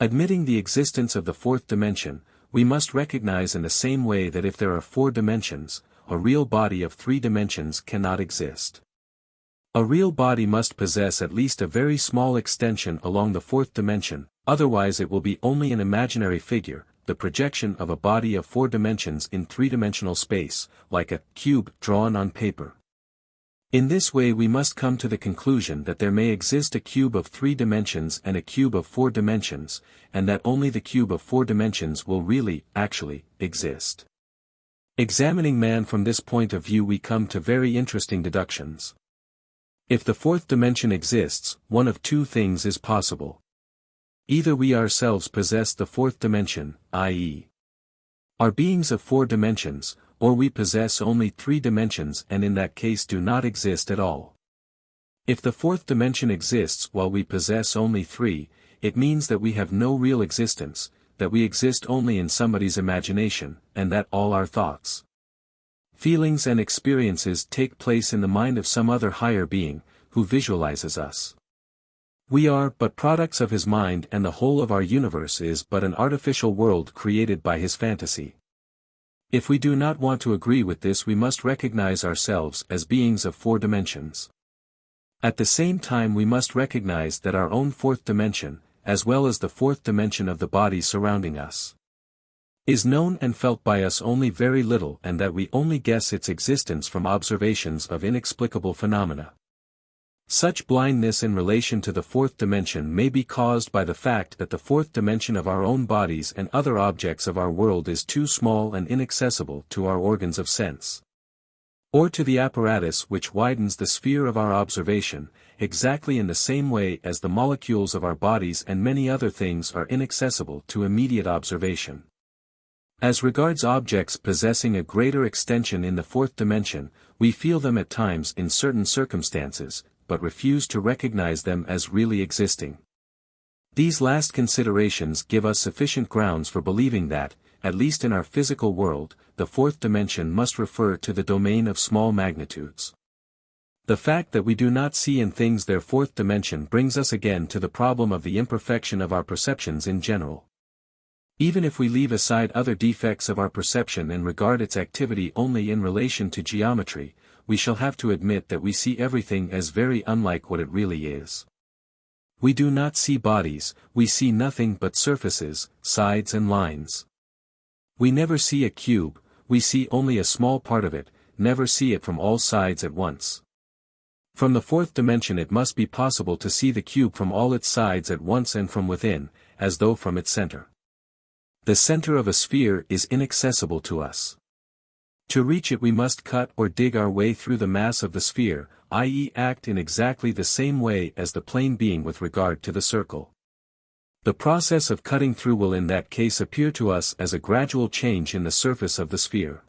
Admitting the existence of the fourth dimension, we must recognize in the same way that if there are four dimensions, a real body of three dimensions cannot exist. A real body must possess at least a very small extension along the fourth dimension, otherwise it will be only an imaginary figure, the projection of a body of four dimensions in three-dimensional space, like a cube drawn on paper. In this way we must come to the conclusion that there may exist a cube of 3 dimensions and a cube of 4 dimensions, and that only the cube of 4 dimensions will really, actually, exist. Examining man from this point of view we come to very interesting deductions. If the 4th dimension exists, one of 2 things is possible. Either we ourselves possess the 4th dimension, i.e., are beings of 4 dimensions, or we possess only 3 dimensions and in that case do not exist at all. If the 4th dimension exists while we possess only 3, it means that we have no real existence, that we exist only in somebody's imagination, and that all our thoughts, feelings and experiences take place in the mind of some other higher being, who visualizes us. We are but products of his mind and the whole of our universe is but an artificial world created by his fantasy. If we do not want to agree with this we must recognize ourselves as beings of 4 dimensions. At the same time we must recognize that our own 4th dimension, as well as the 4th dimension of the body surrounding us, is known and felt by us only very little and that we only guess its existence from observations of inexplicable phenomena. Such blindness in relation to the 4th dimension may be caused by the fact that the 4th dimension of our own bodies and other objects of our world is too small and inaccessible to our organs of sense, or to the apparatus which widens the sphere of our observation, exactly in the same way as the molecules of our bodies and many other things are inaccessible to immediate observation. As regards objects possessing a greater extension in the 4th dimension, we feel them at times in certain circumstances, but refuse to recognize them as really existing. These last considerations give us sufficient grounds for believing that, at least in our physical world, the 4th dimension must refer to the domain of small magnitudes. The fact that we do not see in things their 4th dimension brings us again to the problem of the imperfection of our perceptions in general. Even if we leave aside other defects of our perception and regard its activity only in relation to geometry, we shall have to admit that we see everything as very unlike what it really is. We do not see bodies, we see nothing but surfaces, sides and lines. We never see a cube, we see only a small part of it, never see it from all sides at once. From the 4th dimension it must be possible to see the cube from all its sides at once and from within, as though from its center. The center of a sphere is inaccessible to us. To reach it we must cut or dig our way through the mass of the sphere, i.e. act in exactly the same way as the plane being with regard to the circle. The process of cutting through will in that case appear to us as a gradual change in the surface of the sphere.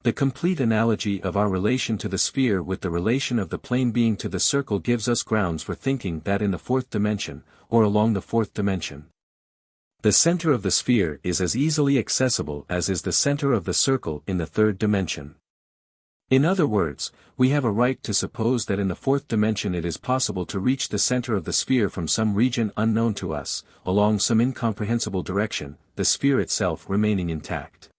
The complete analogy of our relation to the sphere with the relation of the plane being to the circle gives us grounds for thinking that in the 4th dimension, or along the 4th dimension, the center of the sphere is as easily accessible as is the center of the circle in the 3rd dimension. In other words, we have a right to suppose that in the 4th dimension it is possible to reach the center of the sphere from some region unknown to us, along some incomprehensible direction, the sphere itself remaining intact.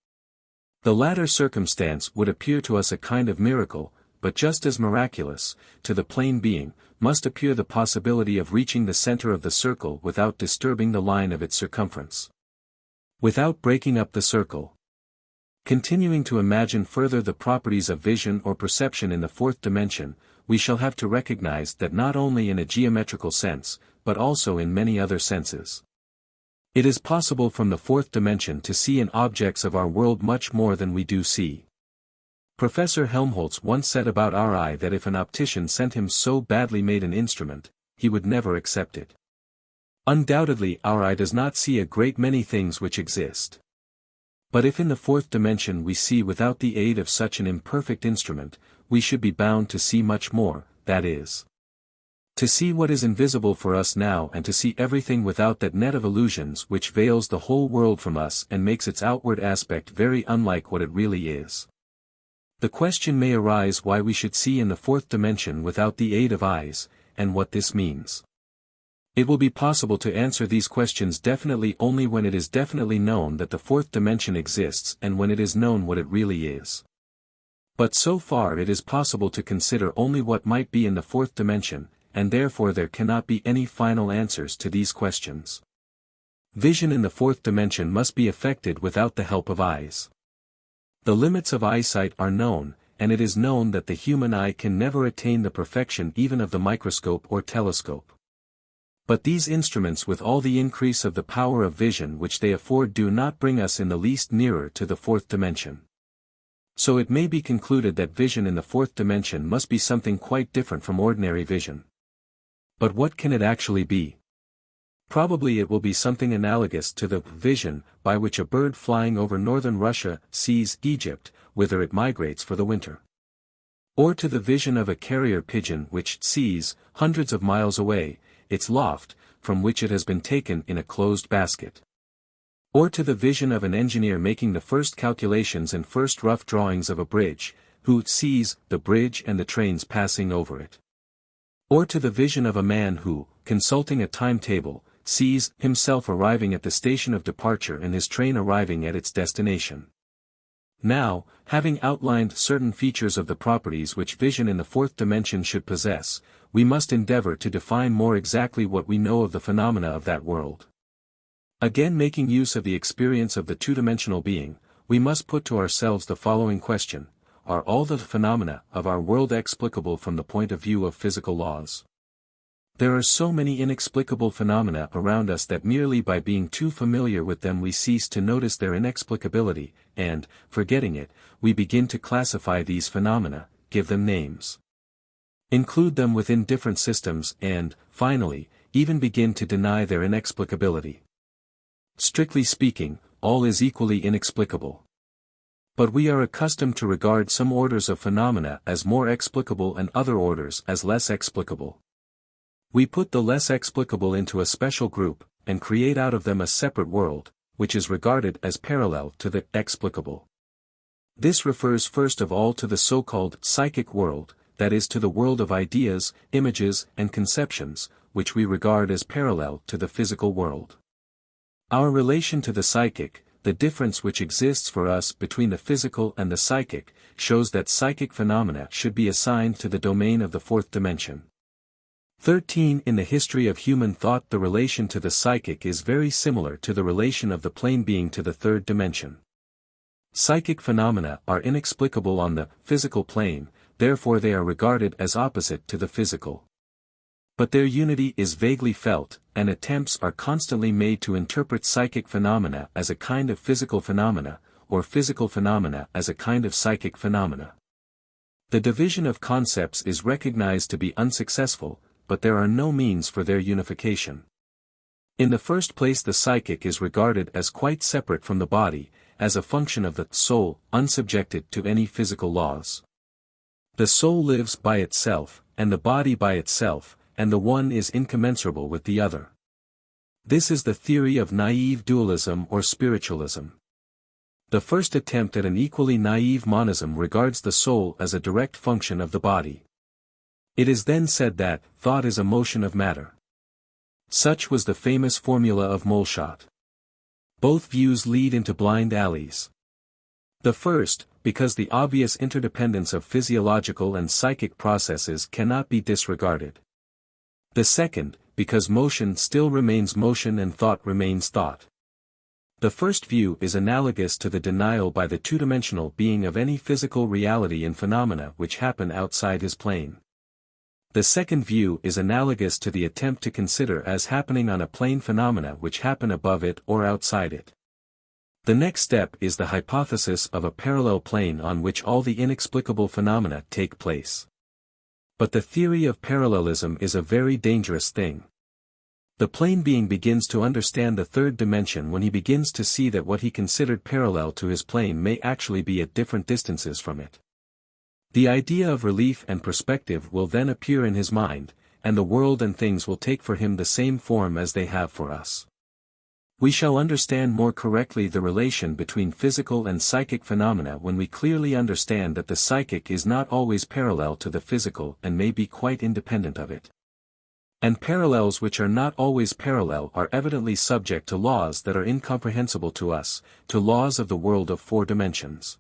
The latter circumstance would appear to us a kind of miracle, but just as miraculous, to the plane being, must appear the possibility of reaching the center of the circle without disturbing the line of its circumference, without breaking up the circle. Continuing to imagine further the properties of vision or perception in the 4th dimension, we shall have to recognize that not only in a geometrical sense, but also in many other senses, it is possible from the 4th dimension to see in objects of our world much more than we do see. Professor Helmholtz once said about our eye that if an optician sent him so badly made an instrument, he would never accept it. Undoubtedly our eye does not see a great many things which exist. But if in the 4th dimension we see without the aid of such an imperfect instrument, we should be bound to see much more, that is, to see what is invisible for us now and to see everything without that net of illusions which veils the whole world from us and makes its outward aspect very unlike what it really is. The question may arise why we should see in the 4th dimension without the aid of eyes, and what this means. It will be possible to answer these questions definitely only when it is definitely known that the 4th dimension exists and when it is known what it really is. But so far it is possible to consider only what might be in the 4th dimension, and therefore there cannot be any final answers to these questions. Vision in the 4th dimension must be effected without the help of eyes. The limits of eyesight are known, and it is known that the human eye can never attain the perfection even of the microscope or telescope. But these instruments, with all the increase of the power of vision which they afford, do not bring us in the least nearer to the fourth dimension. So it may be concluded that vision in the fourth dimension must be something quite different from ordinary vision. But what can it actually be? Probably it will be something analogous to the vision by which a bird flying over northern Russia sees Egypt, whither it migrates for the winter. Or to the vision of a carrier pigeon which sees, hundreds of miles away, its loft, from which it has been taken in a closed basket. Or to the vision of an engineer making the first calculations and first rough drawings of a bridge, who sees the bridge and the trains passing over it. Or to the vision of a man who, consulting a timetable, sees himself arriving at the station of departure and his train arriving at its destination. Now, having outlined certain features of the properties which vision in the fourth dimension should possess, we must endeavor to define more exactly what we know of the phenomena of that world. Again, making use of the experience of the two-dimensional being, we must put to ourselves the following question: are all the phenomena of our world explicable from the point of view of physical laws? There are so many inexplicable phenomena around us that merely by being too familiar with them we cease to notice their inexplicability, and, forgetting it, we begin to classify these phenomena, give them names, include them within different systems, and, finally, even begin to deny their inexplicability. Strictly speaking, all is equally inexplicable. But we are accustomed to regard some orders of phenomena as more explicable and other orders as less explicable. We put the less explicable into a special group, and create out of them a separate world, which is regarded as parallel to the explicable. This refers first of all to the so-called psychic world, that is, to the world of ideas, images, and conceptions, which we regard as parallel to the physical world. Our relation to the psychic, the difference which exists for us between the physical and the psychic, shows that psychic phenomena should be assigned to the domain of the fourth dimension. 13. In the history of human thought, the relation to the psychic is very similar to the relation of the plane being to the third dimension. Psychic phenomena are inexplicable on the physical plane, therefore they are regarded as opposite to the physical. But their unity is vaguely felt, and attempts are constantly made to interpret psychic phenomena as a kind of physical phenomena, or physical phenomena as a kind of psychic phenomena. The division of concepts is recognized to be unsuccessful, but there are no means for their unification. In the first place, the psychic is regarded as quite separate from the body, as a function of the soul, unsubjected to any physical laws. The soul lives by itself, and the body by itself, and the one is incommensurable with the other. This is the theory of naive dualism or spiritualism. The first attempt at an equally naive monism regards the soul as a direct function of the body. It is then said that thought is a motion of matter. Such was the famous formula of Moleschott. Both views lead into blind alleys. The first, because the obvious interdependence of physiological and psychic processes cannot be disregarded. The second, because motion still remains motion and thought remains thought. The first view is analogous to the denial by the two-dimensional being of any physical reality in phenomena which happen outside his plane. The second view is analogous to the attempt to consider as happening on a plane phenomena which happen above it or outside it. The next step is the hypothesis of a parallel plane on which all the inexplicable phenomena take place. But the theory of parallelism is a very dangerous thing. The plane being begins to understand the third dimension when he begins to see that what he considered parallel to his plane may actually be at different distances from it. The idea of relief and perspective will then appear in his mind, and the world and things will take for him the same form as they have for us. We shall understand more correctly the relation between physical and psychic phenomena when we clearly understand that the psychic is not always parallel to the physical and may be quite independent of it. And parallels which are not always parallel are evidently subject to laws that are incomprehensible to us, to laws of the world of four dimensions.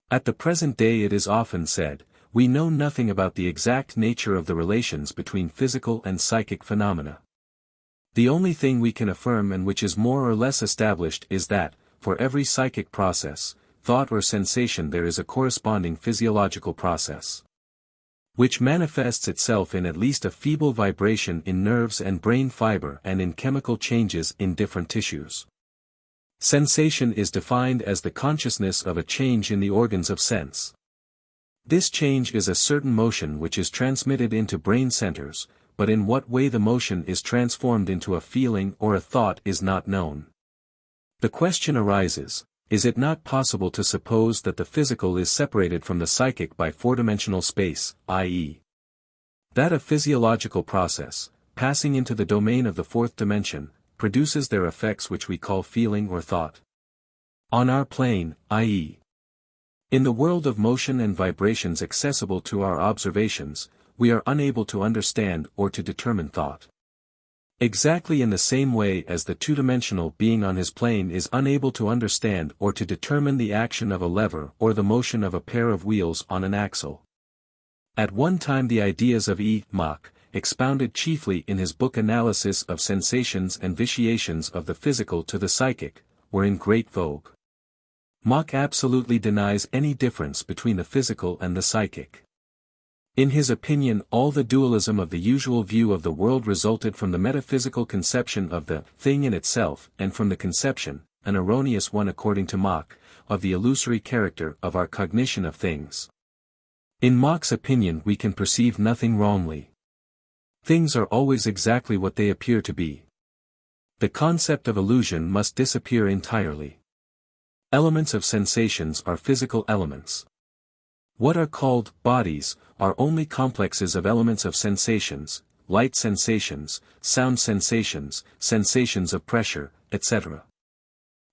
At the present day it is often said, we know nothing about the exact nature of the relations between physical and psychic phenomena. The only thing we can affirm and which is more or less established is that, for every psychic process, thought or sensation there is a corresponding physiological process, which manifests itself in at least a feeble vibration in nerves and brain fiber and in chemical changes in different tissues. Sensation is defined as the consciousness of a change in the organs of sense. This change is a certain motion which is transmitted into brain centers, but in what way the motion is transformed into a feeling or a thought is not known. The question arises, is it not possible to suppose that the physical is separated from the psychic by four-dimensional space, i.e., that a physiological process, passing into the domain of the fourth dimension, produces their effects which we call feeling or thought? On our plane, i.e., in the world of motion and vibrations accessible to our observations, we are unable to understand or to determine thought. Exactly in the same way as the two-dimensional being on his plane is unable to understand or to determine the action of a lever or the motion of a pair of wheels on an axle. At one time the ideas of E. Mach, expounded chiefly in his book Analysis of Sensations and Vitiations of the Physical to the Psychic, were in great vogue. Mach absolutely denies any difference between the physical and the psychic. In his opinion, all the dualism of the usual view of the world resulted from the metaphysical conception of the thing in itself and from the conception, an erroneous one according to Mach, of the illusory character of our cognition of things. In Mach's opinion we can perceive nothing wrongly. Things are always exactly what they appear to be. The concept of illusion must disappear entirely. Elements of sensations are physical elements. What are called bodies are only complexes of elements of sensations, light sensations, sound sensations, sensations of pressure, etc.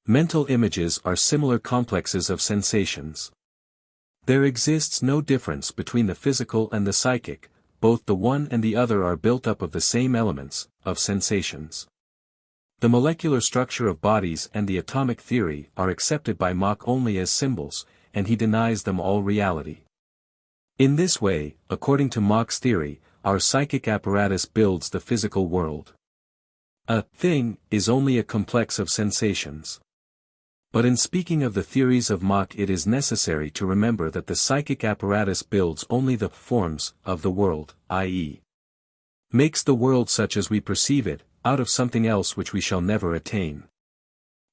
Mental images are similar complexes of sensations. There exists no difference between the physical and the psychic, both the one and the other are built up of the same elements, of sensations. The molecular structure of bodies and the atomic theory are accepted by Mach only as symbols, and he denies them all reality. In this way, according to Mach's theory, our psychic apparatus builds the physical world. A thing is only a complex of sensations. But in speaking of the theories of Mach it is necessary to remember that the psychic apparatus builds only the forms of the world, i.e., makes the world such as we perceive it, out of something else which we shall never attain.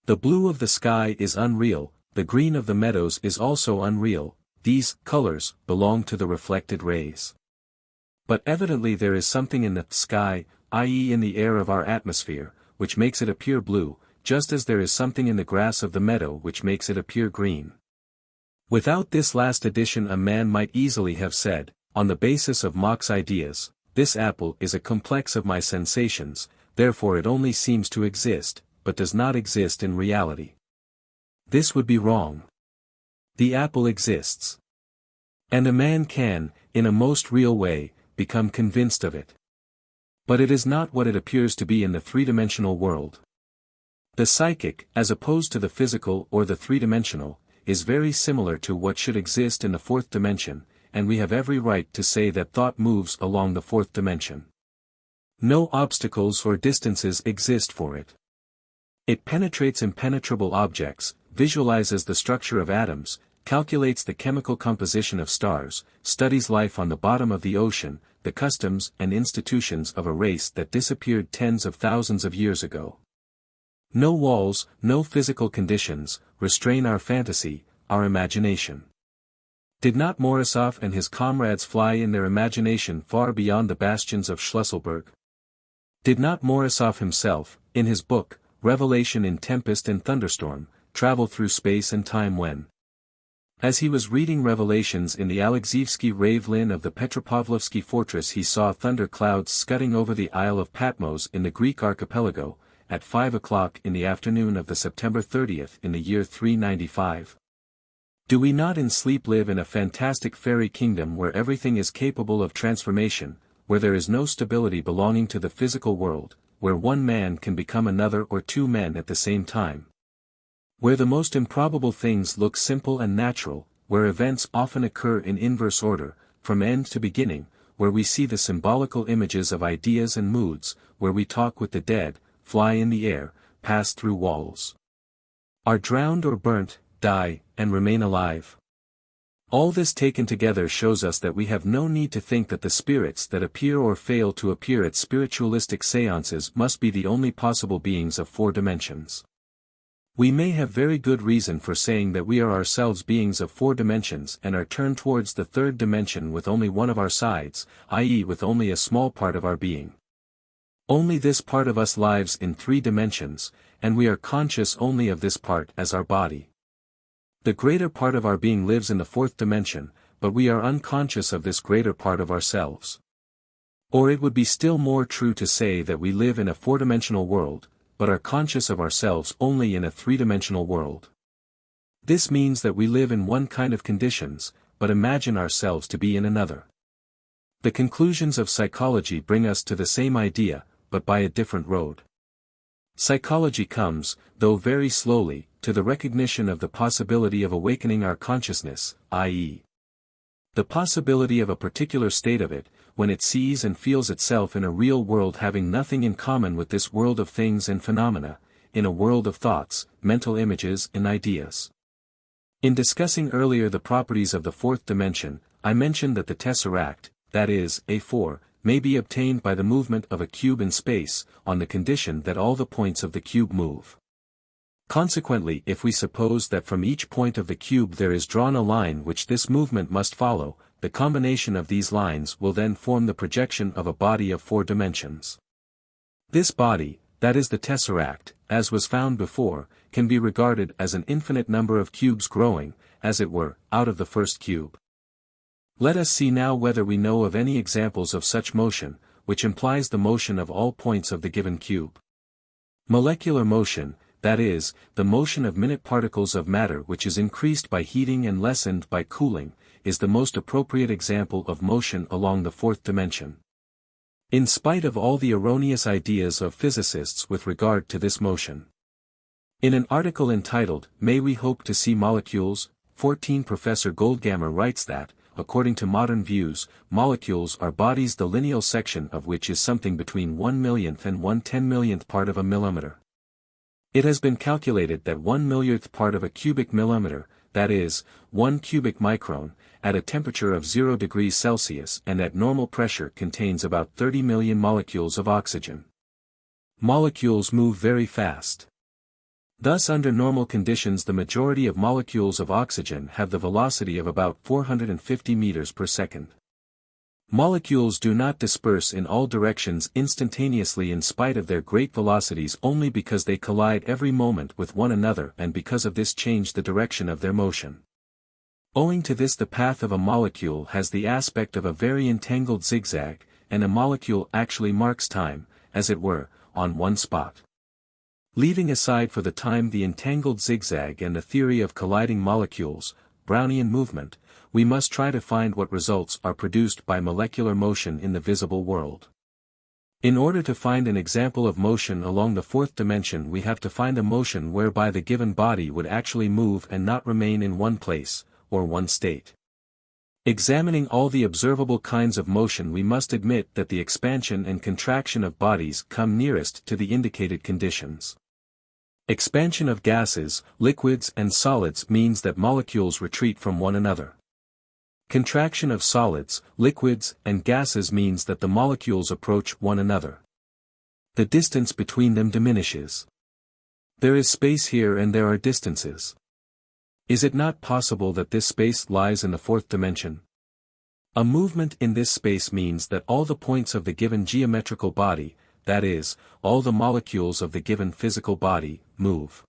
The blue of the sky is unreal, the green of the meadows is also unreal, these colors belong to the reflected rays. But evidently there is something in the sky, i.e. in the air of our atmosphere, which makes it appear blue, just as there is something in the grass of the meadow which makes it appear green. Without this last addition a man might easily have said, on the basis of Mach's ideas, this apple is a complex of my sensations, therefore it only seems to exist, but does not exist in reality. This would be wrong. The apple exists. And a man can, in a most real way, become convinced of it. But it is not what it appears to be in the three-dimensional world. The psychic, as opposed to the physical or the three-dimensional, is very similar to what should exist in the fourth dimension, and we have every right to say that thought moves along the fourth dimension. No obstacles or distances exist for it. It penetrates impenetrable objects, visualizes the structure of atoms, calculates the chemical composition of stars, studies life on the bottom of the ocean, the customs and institutions of a race that disappeared tens of thousands of years ago. No walls, no physical conditions, restrain our fantasy, our imagination. Did not Morozov and his comrades fly in their imagination far beyond the bastions of Schlüsselburg? Did not Morozov himself, in his book, Revelation in Tempest and Thunderstorm, travel through space and time when, as he was reading Revelations in the Alexeyevsky Ravelin of the Petropavlovsky fortress he saw thunder clouds scudding over the Isle of Patmos in the Greek archipelago, at 5 o'clock in the afternoon of the September 30th in the year 395. Do we not in sleep live in a fantastic fairy kingdom where everything is capable of transformation, where there is no stability belonging to the physical world, where one man can become another or two men at the same time? Where the most improbable things look simple and natural, where events often occur in inverse order, from end to beginning, where we see the symbolical images of ideas and moods, where we talk with the dead, fly in the air, pass through walls, are drowned or burnt, die, and remain alive. All this taken together shows us that we have no need to think that the spirits that appear or fail to appear at spiritualistic seances must be the only possible beings of 4 dimensions. We may have very good reason for saying that we are ourselves beings of 4 dimensions and are turned towards the 3rd dimension with only one of our sides, i.e. with only a small part of our being. Only this part of us lives in 3 dimensions, and we are conscious only of this part as our body. The greater part of our being lives in the 4th dimension, but we are unconscious of this greater part of ourselves. Or it would be still more true to say that we live in a 4-dimensional world, but are conscious of ourselves only in a 3-dimensional world. This means that we live in one kind of conditions, but imagine ourselves to be in another. The conclusions of psychology bring us to the same idea, but by a different road. Psychology comes, though very slowly, to the recognition of the possibility of awakening our consciousness, i.e. the possibility of a particular state of it, when it sees and feels itself in a real world having nothing in common with this world of things and phenomena, in a world of thoughts, mental images and ideas. In discussing earlier the properties of the 4th dimension, I mentioned that the tesseract, that is, A4, may be obtained by the movement of a cube in space, on the condition that all the points of the cube move. Consequently, if we suppose that from each point of the cube there is drawn a line which this movement must follow, the combination of these lines will then form the projection of a body of 4 dimensions. This body, that is the tesseract, as was found before, can be regarded as an infinite number of cubes growing, as it were, out of the first cube. Let us see now whether we know of any examples of such motion, which implies the motion of all points of the given cube. Molecular motion, that is, the motion of minute particles of matter which is increased by heating and lessened by cooling, is the most appropriate example of motion along the 4th dimension. In spite of all the erroneous ideas of physicists with regard to this motion. In an article entitled, May We Hope to See Molecules? 14 Professor Goldgammer writes that, according to modern views, molecules are bodies the lineal section of which is something between 1/millionth and 1/10,000,000th part of a millimeter. It has been calculated that 1/1000,000th part of a cubic millimeter, that is, 1 cubic micron, at a temperature of 0 degrees Celsius and at normal pressure contains about 30 million molecules of oxygen. Molecules move very fast. Thus under normal conditions the majority of molecules of oxygen have the velocity of about 450 meters per second. Molecules do not disperse in all directions instantaneously in spite of their great velocities only because they collide every moment with one another and because of this change the direction of their motion. Owing to this the path of a molecule has the aspect of a very entangled zigzag, and a molecule actually marks time, as it were, on one spot. Leaving aside for the time the entangled zigzag and the theory of colliding molecules, Brownian movement, we must try to find what results are produced by molecular motion in the visible world. In order to find an example of motion along the 4th dimension we have to find a motion whereby the given body would actually move and not remain in one place, or one state. Examining all the observable kinds of motion we must admit that the expansion and contraction of bodies come nearest to the indicated conditions. Expansion of gases, liquids and solids means that molecules retreat from one another. Contraction of solids, liquids and gases means that the molecules approach one another. The distance between them diminishes. There is space here and there are distances. Is it not possible that this space lies in the 4th dimension? A movement in this space means that all the points of the given geometrical body, that is, all the molecules of the given physical body, move.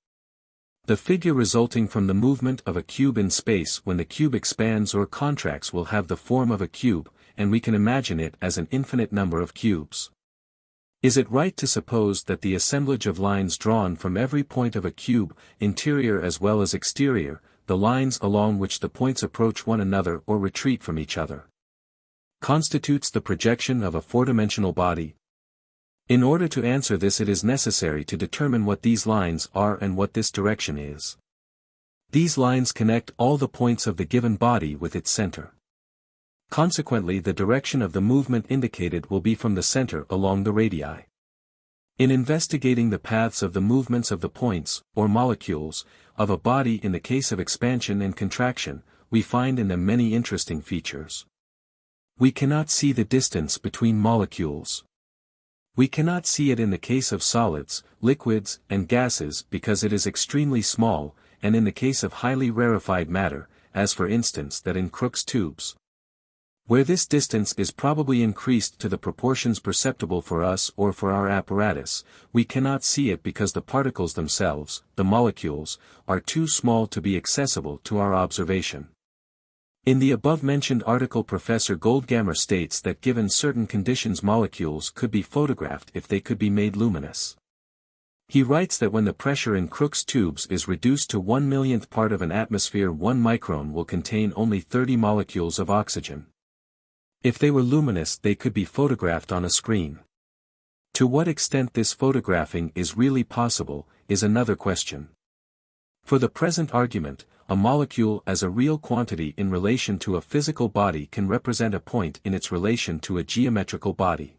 The figure resulting from the movement of a cube in space when the cube expands or contracts will have the form of a cube, and we can imagine it as an infinite number of cubes. Is it right to suppose that the assemblage of lines drawn from every point of a cube, interior as well as exterior, the lines along which the points approach one another or retreat from each other, constitutes the projection of a 4-dimensional body? In order to answer this it is necessary to determine what these lines are and what this direction is. These lines connect all the points of the given body with its center. Consequently the direction of the movement indicated will be from the center along the radii. In investigating the paths of the movements of the points, or molecules, of a body in the case of expansion and contraction, we find in them many interesting features. We cannot see the distance between molecules. We cannot see it in the case of solids, liquids, and gases because it is extremely small, and in the case of highly rarefied matter, as for instance that in Crookes tubes. Where this distance is probably increased to the proportions perceptible for us or for our apparatus, we cannot see it because the particles themselves, the molecules, are too small to be accessible to our observation. In the above-mentioned article Professor Goldgammer states that given certain conditions molecules could be photographed if they could be made luminous. He writes that when the pressure in Crookes tubes is reduced to 1/1,000,000th part of an atmosphere, 1 micron will contain only 30 molecules of oxygen. If they were luminous they could be photographed on a screen. To what extent this photographing is really possible, is another question. For the present argument, a molecule as a real quantity in relation to a physical body can represent a point in its relation to a geometrical body.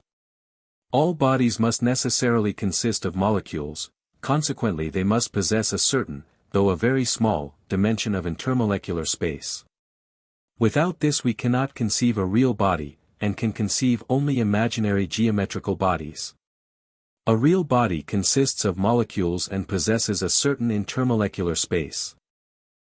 All bodies must necessarily consist of molecules, consequently they must possess a certain, though a very small, dimension of intermolecular space. Without this we cannot conceive a real body, and can conceive only imaginary geometrical bodies. A real body consists of molecules and possesses a certain intermolecular space.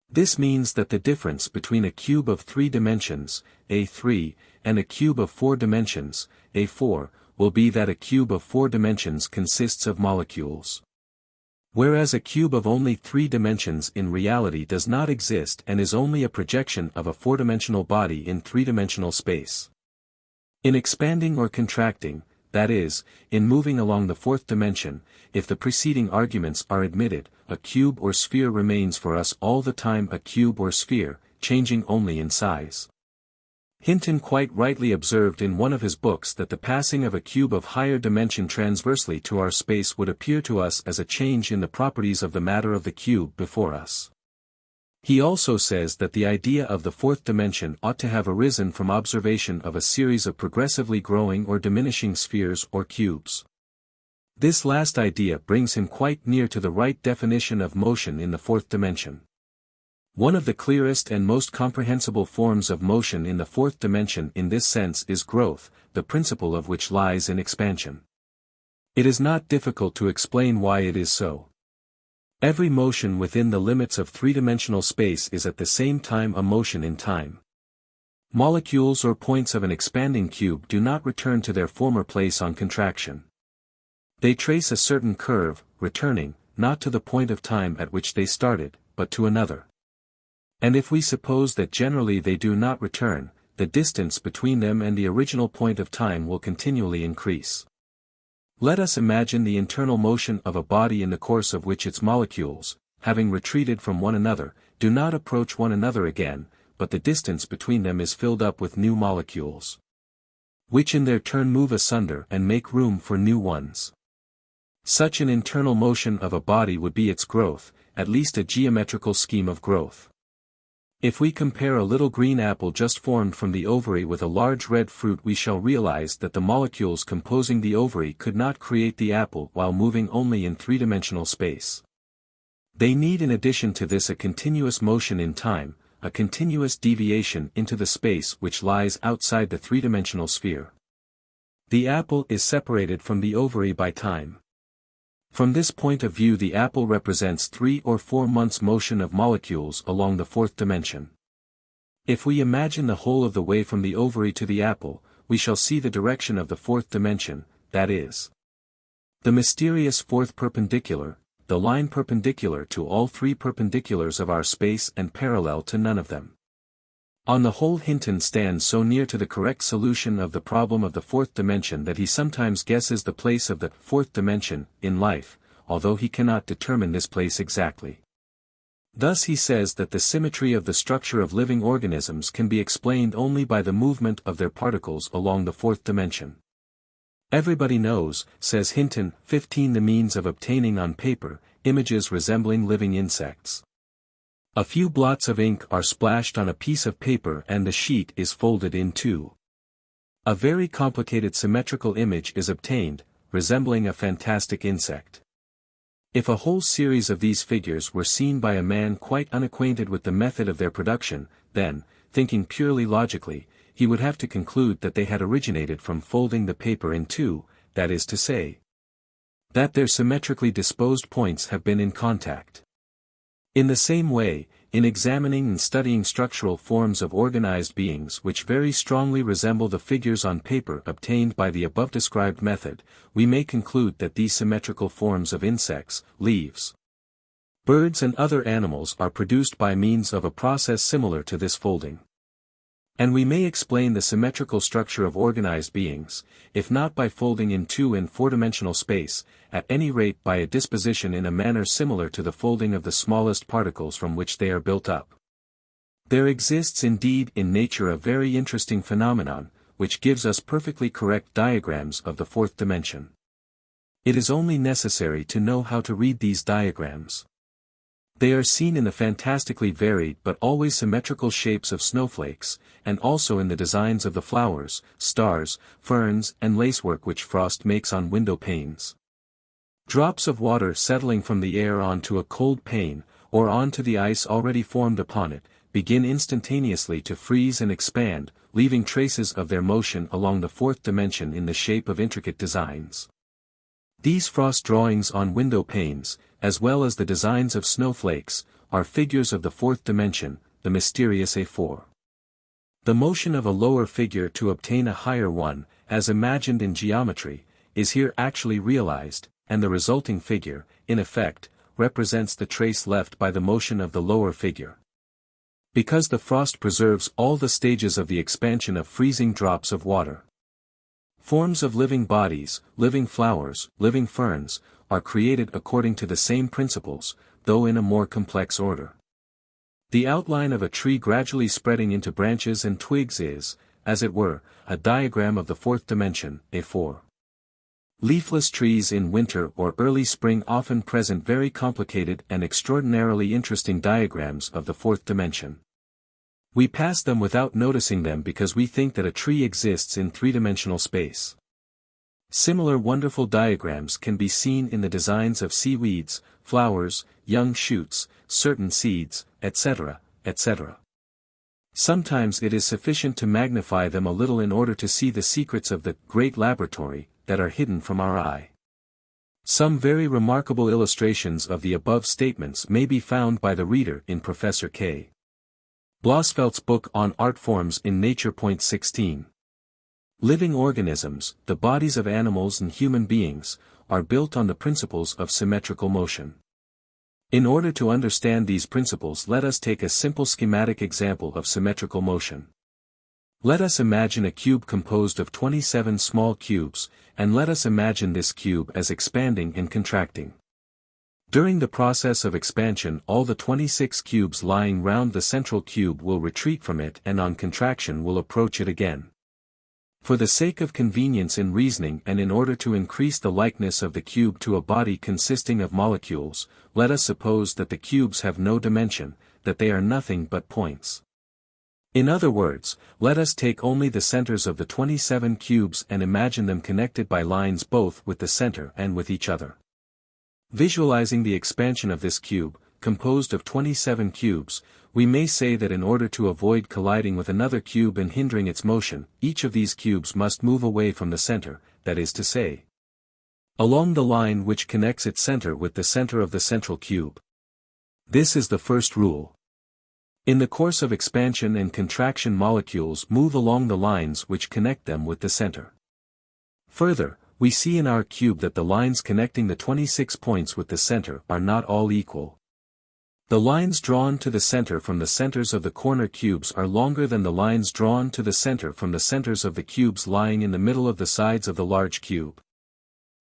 This means that the difference between a cube of 3 dimensions, A3, and a cube of 4 dimensions, A4, will be that a cube of 4 dimensions consists of molecules. Whereas a cube of only 3 dimensions in reality does not exist and is only a projection of a 4-dimensional body in 3-dimensional space. In expanding or contracting, that is, in moving along the 4th dimension, if the preceding arguments are admitted, a cube or sphere remains for us all the time a cube or sphere, changing only in size. Hinton quite rightly observed in one of his books that the passing of a cube of higher dimension transversely to our space would appear to us as a change in the properties of the matter of the cube before us. He also says that the idea of the 4th dimension ought to have arisen from observation of a series of progressively growing or diminishing spheres or cubes. This last idea brings him quite near to the right definition of motion in the 4th dimension. One of the clearest and most comprehensible forms of motion in the 4th dimension in this sense is growth, the principle of which lies in expansion. It is not difficult to explain why it is so. Every motion within the limits of 3-dimensional space is at the same time a motion in time. Molecules or points of an expanding cube do not return to their former place on contraction. They trace a certain curve, returning, not to the point of time at which they started, but to another. And if we suppose that generally they do not return, the distance between them and the original point of time will continually increase. Let us imagine the internal motion of a body in the course of which its molecules, having retreated from one another, do not approach one another again, but the distance between them is filled up with new molecules, which in their turn move asunder and make room for new ones. Such an internal motion of a body would be its growth, at least a geometrical scheme of growth. If we compare a little green apple just formed from the ovary with a large red fruit, we shall realize that the molecules composing the ovary could not create the apple while moving only in 3-dimensional space. They need in addition to this a continuous motion in time, a continuous deviation into the space which lies outside the 3-dimensional sphere. The apple is separated from the ovary by time. From this point of view the apple represents 3 or 4 months' motion of molecules along the 4th dimension. If we imagine the whole of the way from the ovary to the apple, we shall see the direction of the 4th dimension, that is, the mysterious 4th perpendicular, the line perpendicular to all 3 perpendiculars of our space and parallel to none of them. On the whole, Hinton stands so near to the correct solution of the problem of the 4th dimension that he sometimes guesses the place of the 4th dimension in life, although he cannot determine this place exactly. Thus he says that the symmetry of the structure of living organisms can be explained only by the movement of their particles along the 4th dimension. Everybody knows, says Hinton, 15 the means of obtaining on paper images resembling living insects. A few blots of ink are splashed on a piece of paper and the sheet is folded in two. A very complicated symmetrical image is obtained, resembling a fantastic insect. If a whole series of these figures were seen by a man quite unacquainted with the method of their production, then, thinking purely logically, he would have to conclude that they had originated from folding the paper in two, that is to say, that their symmetrically disposed points have been in contact. In the same way, in examining and studying structural forms of organized beings which very strongly resemble the figures on paper obtained by the above-described method, we may conclude that these symmetrical forms of insects, leaves, birds and other animals are produced by means of a process similar to this folding. And we may explain the symmetrical structure of organized beings, if not by folding in two in four-dimensional space, at any rate by a disposition in a manner similar to the folding of the smallest particles from which they are built up. There exists indeed in nature a very interesting phenomenon, which gives us perfectly correct diagrams of the fourth dimension. It is only necessary to know how to read these diagrams. They are seen in the fantastically varied but always symmetrical shapes of snowflakes, and also in the designs of the flowers, stars, ferns and lacework which frost makes on window panes. Drops of water settling from the air onto a cold pane, or onto the ice already formed upon it, begin instantaneously to freeze and expand, leaving traces of their motion along the fourth dimension in the shape of intricate designs. These frost drawings on window panes, as well as the designs of snowflakes, are figures of the fourth dimension, the mysterious A4. The motion of a lower figure to obtain a higher one, as imagined in geometry, is here actually realized, and the resulting figure, in effect, represents the trace left by the motion of the lower figure. Because the frost preserves all the stages of the expansion of freezing drops of water. Forms of living bodies, living flowers, living ferns, are created according to the same principles, though in a more complex order. The outline of a tree gradually spreading into branches and twigs is, as it were, a diagram of the fourth dimension, A4. Leafless trees in winter or early spring often present very complicated and extraordinarily interesting diagrams of the fourth dimension. We pass them without noticing them because we think that a tree exists in three-dimensional space. Similar wonderful diagrams can be seen in the designs of seaweeds, flowers, young shoots, certain seeds, etc., etc. Sometimes it is sufficient to magnify them a little in order to see the secrets of the great laboratory that are hidden from our eye. Some very remarkable illustrations of the above statements may be found by the reader in Professor K. Blosfeldt's book on art forms in Nature. 16. Living organisms, the bodies of animals and human beings, are built on the principles of symmetrical motion. In order to understand these principles, let us take a simple schematic example of symmetrical motion. Let us imagine a cube composed of 27 small cubes, and let us imagine this cube as expanding and contracting. During the process of expansion, all the 26 cubes lying round the central cube will retreat from it and on contraction will approach it again. For the sake of convenience in reasoning and in order to increase the likeness of the cube to a body consisting of molecules, let us suppose that the cubes have no dimension, that they are nothing but points. In other words, let us take only the centers of the 27 cubes and imagine them connected by lines both with the center and with each other. Visualizing the expansion of this cube, composed of 27 cubes, we may say that in order to avoid colliding with another cube and hindering its motion, each of these cubes must move away from the center, that is to say, along the line which connects its center with the center of the central cube. This is the first rule. In the course of expansion and contraction, molecules move along the lines which connect them with the center. Further, we see in our cube that the lines connecting the 26 points with the center are not all equal. The lines drawn to the center from the centers of the corner cubes are longer than the lines drawn to the center from the centers of the cubes lying in the middle of the sides of the large cube.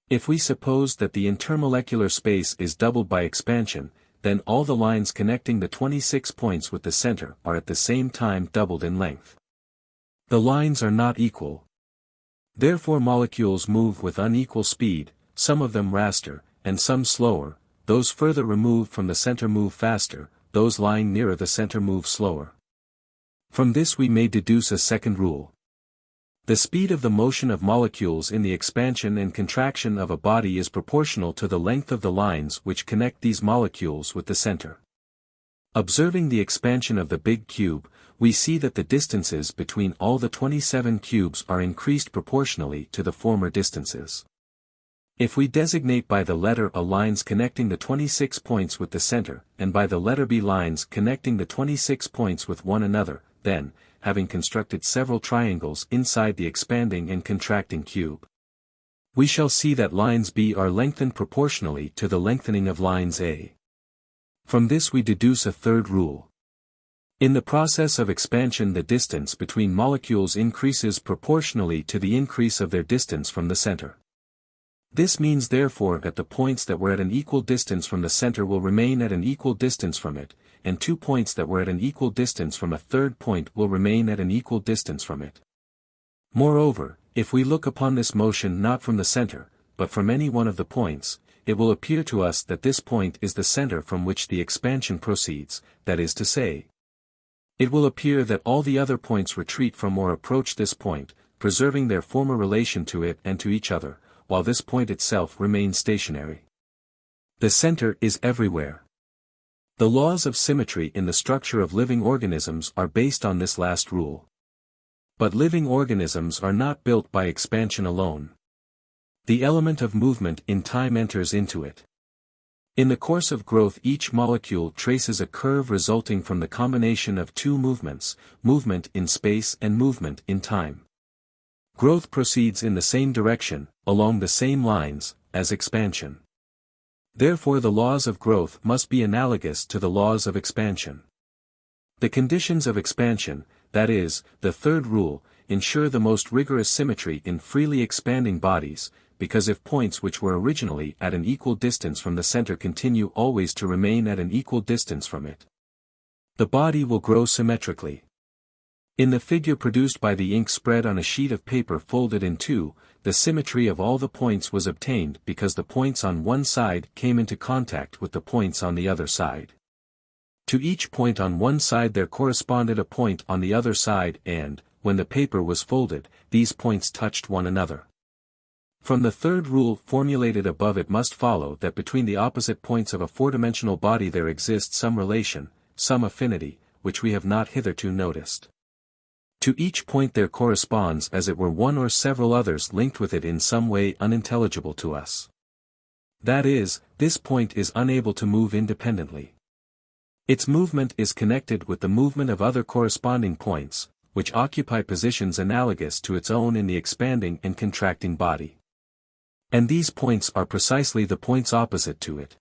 If we suppose that the intermolecular space is doubled by expansion, then all the lines connecting the 26 points with the center are at the same time doubled in length. The lines are not equal. Therefore molecules move with unequal speed, some of them faster, and some slower, those further removed from the center move faster, those lying nearer the center move slower. From this we may deduce a second rule. The speed of the motion of molecules in the expansion and contraction of a body is proportional to the length of the lines which connect these molecules with the center. Observing the expansion of the big cube, we see that the distances between all the 27 cubes are increased proportionally to the former distances. If we designate by the letter A lines connecting the 26 points with the center, and by the letter B lines connecting the 26 points with one another, then, having constructed several triangles inside the expanding and contracting cube, we shall see that lines B are lengthened proportionally to the lengthening of lines A. From this we deduce a third rule. In the process of expansion, the distance between molecules increases proportionally to the increase of their distance from the center. This means therefore that the points that were at an equal distance from the center will remain at an equal distance from it, and 2 points that were at an equal distance from a third point will remain at an equal distance from it. Moreover, if we look upon this motion not from the center, but from any one of the points, it will appear to us that this point is the center from which the expansion proceeds, that is to say, it will appear that all the other points retreat from or approach this point, preserving their former relation to it and to each other, while this point itself remains stationary. The center is everywhere. The laws of symmetry in the structure of living organisms are based on this last rule. But living organisms are not built by expansion alone. The element of movement in time enters into it. In the course of growth, each molecule traces a curve resulting from the combination of two movements, movement in space and movement in time. Growth proceeds in the same direction, along the same lines, as expansion. Therefore the laws of growth must be analogous to the laws of expansion. The conditions of expansion, that is, the third rule, ensure the most rigorous symmetry in freely expanding bodies, because if points which were originally at an equal distance from the center continue always to remain at an equal distance from it, the body will grow symmetrically. In the figure produced by the ink spread on a sheet of paper folded in two, the symmetry of all the points was obtained because the points on one side came into contact with the points on the other side. To each point on one side there corresponded a point on the other side and, when the paper was folded, these points touched one another. From the third rule formulated above it must follow that between the opposite points of a four-dimensional body there exists some relation, some affinity, which we have not hitherto noticed. To each point there corresponds as it were one or several others linked with it in some way unintelligible to us. That is, this point is unable to move independently. Its movement is connected with the movement of other corresponding points, which occupy positions analogous to its own in the expanding and contracting body. And these points are precisely the points opposite to it.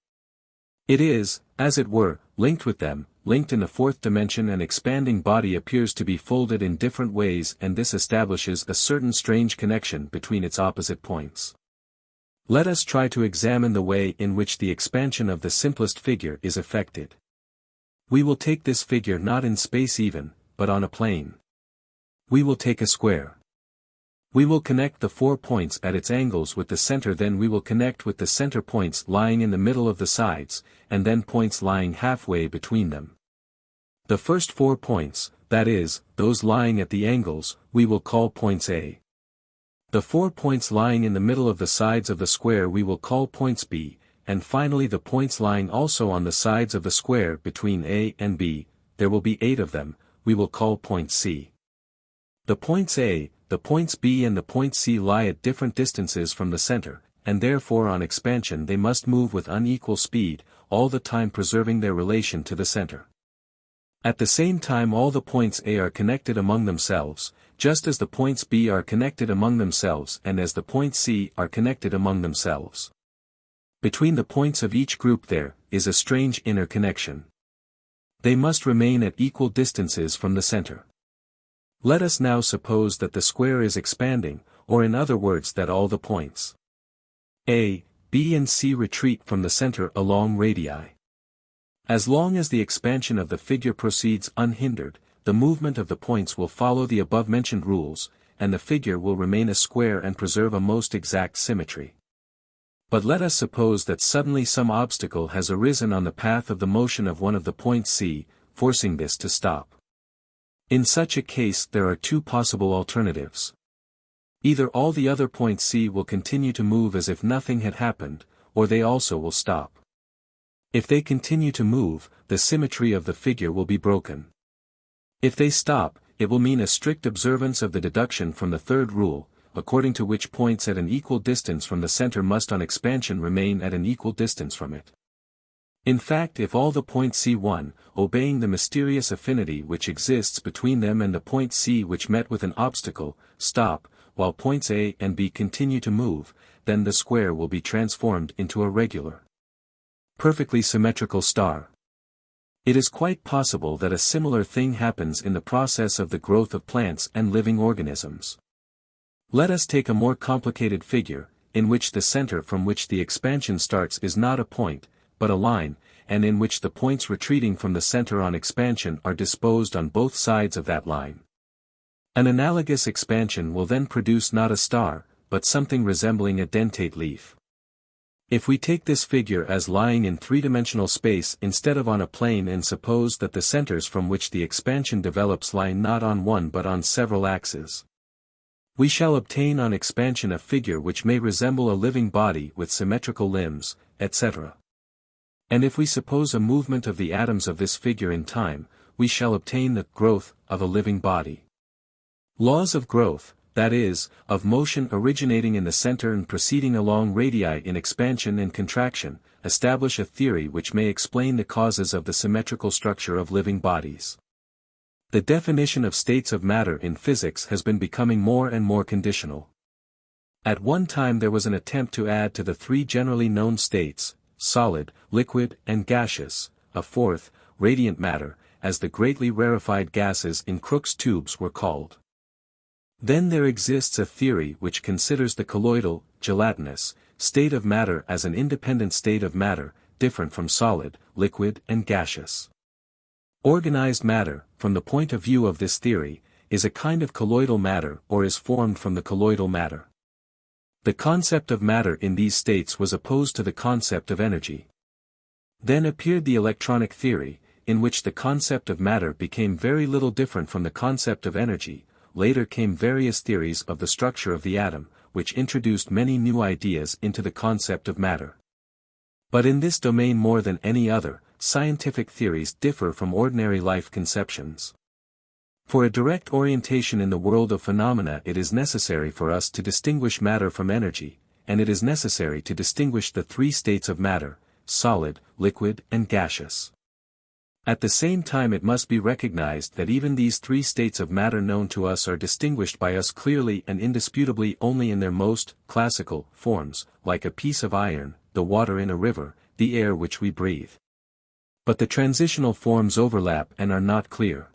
It is, as it were, linked with them, linked in the fourth dimension. An expanding body appears to be folded in different ways, and this establishes a certain strange connection between its opposite points. Let us try to examine the way in which the expansion of the simplest figure is effected. We will take this figure not in space even, but on a plane. We will take a square. We will connect the 4 points at its angles with the center, then we will connect with the center points lying in the middle of the sides, and then points lying halfway between them. The first 4 points, that is, those lying at the angles, we will call points A. The 4 points lying in the middle of the sides of the square we will call points B, and finally the points lying also on the sides of the square between A and B, there will be 8 of them, we will call points C. The points A, the points B and the point C lie at different distances from the center, and therefore on expansion they must move with unequal speed, all the time preserving their relation to the center. At the same time all the points A are connected among themselves, just as the points B are connected among themselves and as the points C are connected among themselves. Between the points of each group there is a strange inner connection. They must remain at equal distances from the center. Let us now suppose that the square is expanding, or in other words that all the points A, B and C retreat from the center along radii. As long as the expansion of the figure proceeds unhindered, the movement of the points will follow the above-mentioned rules, and the figure will remain a square and preserve a most exact symmetry. But let us suppose that suddenly some obstacle has arisen on the path of the motion of one of the points C, forcing this to stop. In such a case there are 2 possible alternatives. Either all the other points C will continue to move as if nothing had happened, or they also will stop. If they continue to move, the symmetry of the figure will be broken. If they stop, it will mean a strict observance of the deduction from the third rule, according to which points at an equal distance from the center must on expansion remain at an equal distance from it. In fact, if all the points C1, obeying the mysterious affinity which exists between them and the point C which met with an obstacle, stop, while points A and B continue to move, then the square will be transformed into a regular, perfectly symmetrical star. It is quite possible that a similar thing happens in the process of the growth of plants and living organisms. Let us take a more complicated figure, in which the center from which the expansion starts is not a point, but a line, and in which the points retreating from the center on expansion are disposed on both sides of that line. An analogous expansion will then produce not a star, but something resembling a dentate leaf. If we take this figure as lying in three-dimensional space instead of on a plane and suppose that the centers from which the expansion develops lie not on one but on several axes, we shall obtain on expansion a figure which may resemble a living body with symmetrical limbs, etc. And if we suppose a movement of the atoms of this figure in time, we shall obtain the growth of a living body. Laws of growth, that is, of motion originating in the center and proceeding along radii in expansion and contraction, establish a theory which may explain the causes of the symmetrical structure of living bodies. The definition of states of matter in physics has been becoming more and more conditional. At one time there was an attempt to add to the three generally known states, solid, liquid, and gaseous, a fourth, radiant matter, as the greatly rarefied gases in Crookes tubes were called. Then there exists a theory which considers the colloidal, gelatinous, state of matter as an independent state of matter, different from solid, liquid, and gaseous. Organized matter, from the point of view of this theory, is a kind of colloidal matter or is formed from the colloidal matter. The concept of matter in these states was opposed to the concept of energy. Then appeared the electronic theory, in which the concept of matter became very little different from the concept of energy. Later came various theories of the structure of the atom, which introduced many new ideas into the concept of matter. But in this domain more than any other, scientific theories differ from ordinary life conceptions. For a direct orientation in the world of phenomena it is necessary for us to distinguish matter from energy, and it is necessary to distinguish the three states of matter, solid, liquid, and gaseous. At the same time it must be recognized that even these three states of matter known to us are distinguished by us clearly and indisputably only in their most classical forms, like a piece of iron, the water in a river, the air which we breathe. But the transitional forms overlap and are not clear.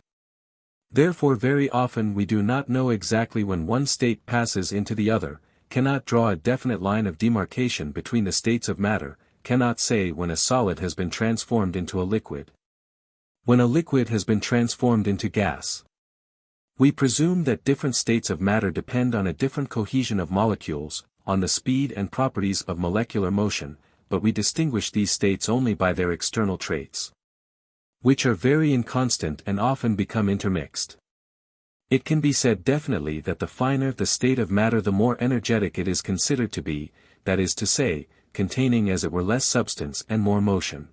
Therefore very often we do not know exactly when one state passes into the other, cannot draw a definite line of demarcation between the states of matter, cannot say when a solid has been transformed into a liquid, when a liquid has been transformed into gas. We presume that different states of matter depend on a different cohesion of molecules, on the speed and properties of molecular motion, but we distinguish these states only by their external traits, which are very inconstant and often become intermixed. It can be said definitely that the finer the state of matter the more energetic it is considered to be, that is to say, containing as it were less substance and more motion.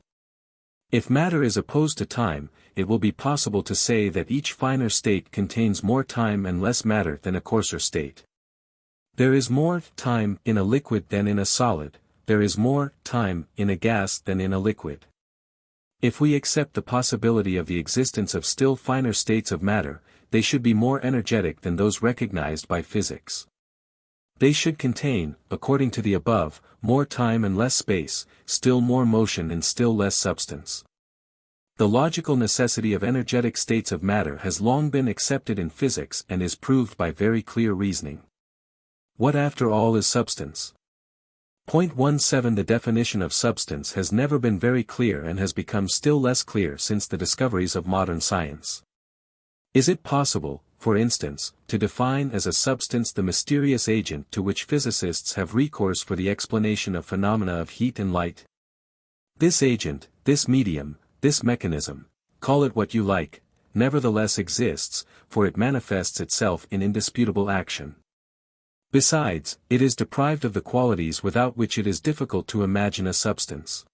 If matter is opposed to time, it will be possible to say that each finer state contains more time and less matter than a coarser state. There is more time in a liquid than in a solid, there is more time in a gas than in a liquid. If we accept the possibility of the existence of still finer states of matter, they should be more energetic than those recognized by physics. They should contain, according to the above, more time and less space, still more motion and still less substance. The logical necessity of energetic states of matter has long been accepted in physics and is proved by very clear reasoning. What after all is substance? 17 The definition of substance has never been very clear and has become still less clear since the discoveries of modern science. Is it possible, for instance, to define as a substance the mysterious agent to which physicists have recourse for the explanation of phenomena of heat and light? This agent, this medium, this mechanism, call it what you like, nevertheless exists, for it manifests itself in indisputable action. Besides, it is deprived of the qualities without which it is difficult to imagine a substance.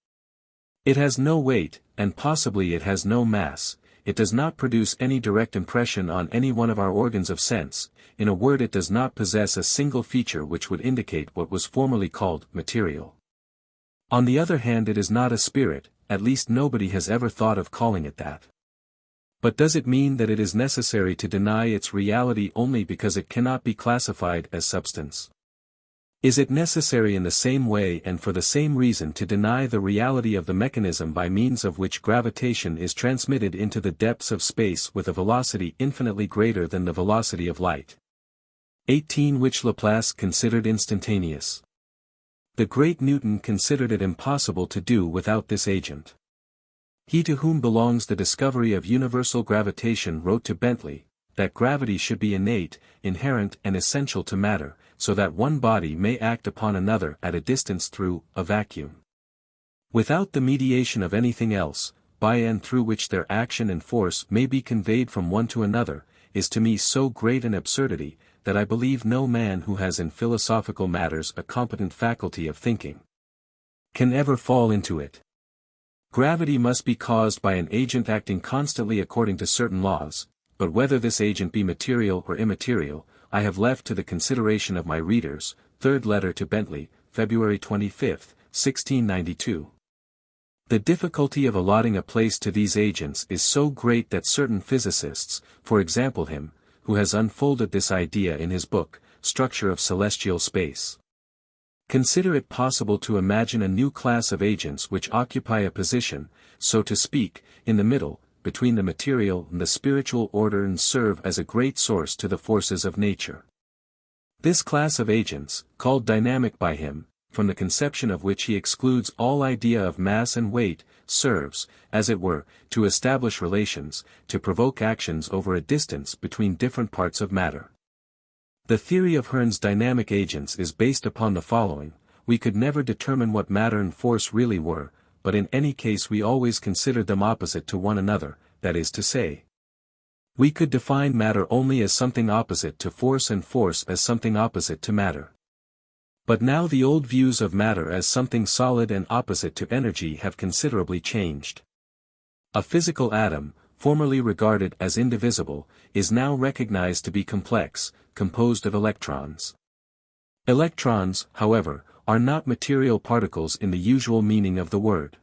It has no weight, and possibly it has no mass. It does not produce any direct impression on any one of our organs of sense. In a word, it does not possess a single feature which would indicate what was formerly called material. On the other hand, it is not a spirit, at least nobody has ever thought of calling it that. But does it mean that it is necessary to deny its reality only because it cannot be classified as substance? Is it necessary in the same way and for the same reason to deny the reality of the mechanism by means of which gravitation is transmitted into the depths of space with a velocity infinitely greater than the velocity of light? 18. Which Laplace considered instantaneous. The great Newton considered it impossible to do without this agent. He to whom belongs the discovery of universal gravitation wrote to Bentley, that gravity should be innate, inherent and essential to matter, so that one body may act upon another at a distance through a vacuum. Without the mediation of anything else, by and through which their action and force may be conveyed from one to another, is to me so great an absurdity, that I believe no man who has in philosophical matters a competent faculty of thinking can ever fall into it. Gravity must be caused by an agent acting constantly according to certain laws, but whether this agent be material or immaterial, I have left to the consideration of my readers. Third letter to Bentley, February 25, 1692. The difficulty of allotting a place to these agents is so great that certain physicists, for example him, who has unfolded this idea in his book, Structure of Celestial Space, consider it possible to imagine a new class of agents which occupy a position, so to speak, in the middle, between the material and the spiritual order and serve as a great source to the forces of nature. This class of agents, called dynamic by him, from the conception of which he excludes all idea of mass and weight, serves, as it were, to establish relations, to provoke actions over a distance between different parts of matter. The theory of Herne's dynamic agents is based upon the following: we could never determine what matter and force really were, but in any case we always considered them opposite to one another, that is to say, we could define matter only as something opposite to force and force as something opposite to matter. But now the old views of matter as something solid and opposite to energy have considerably changed. A physical atom, formerly regarded as indivisible, is now recognized to be complex, composed of electrons. Electrons, however, are not material particles in the usual meaning of the word.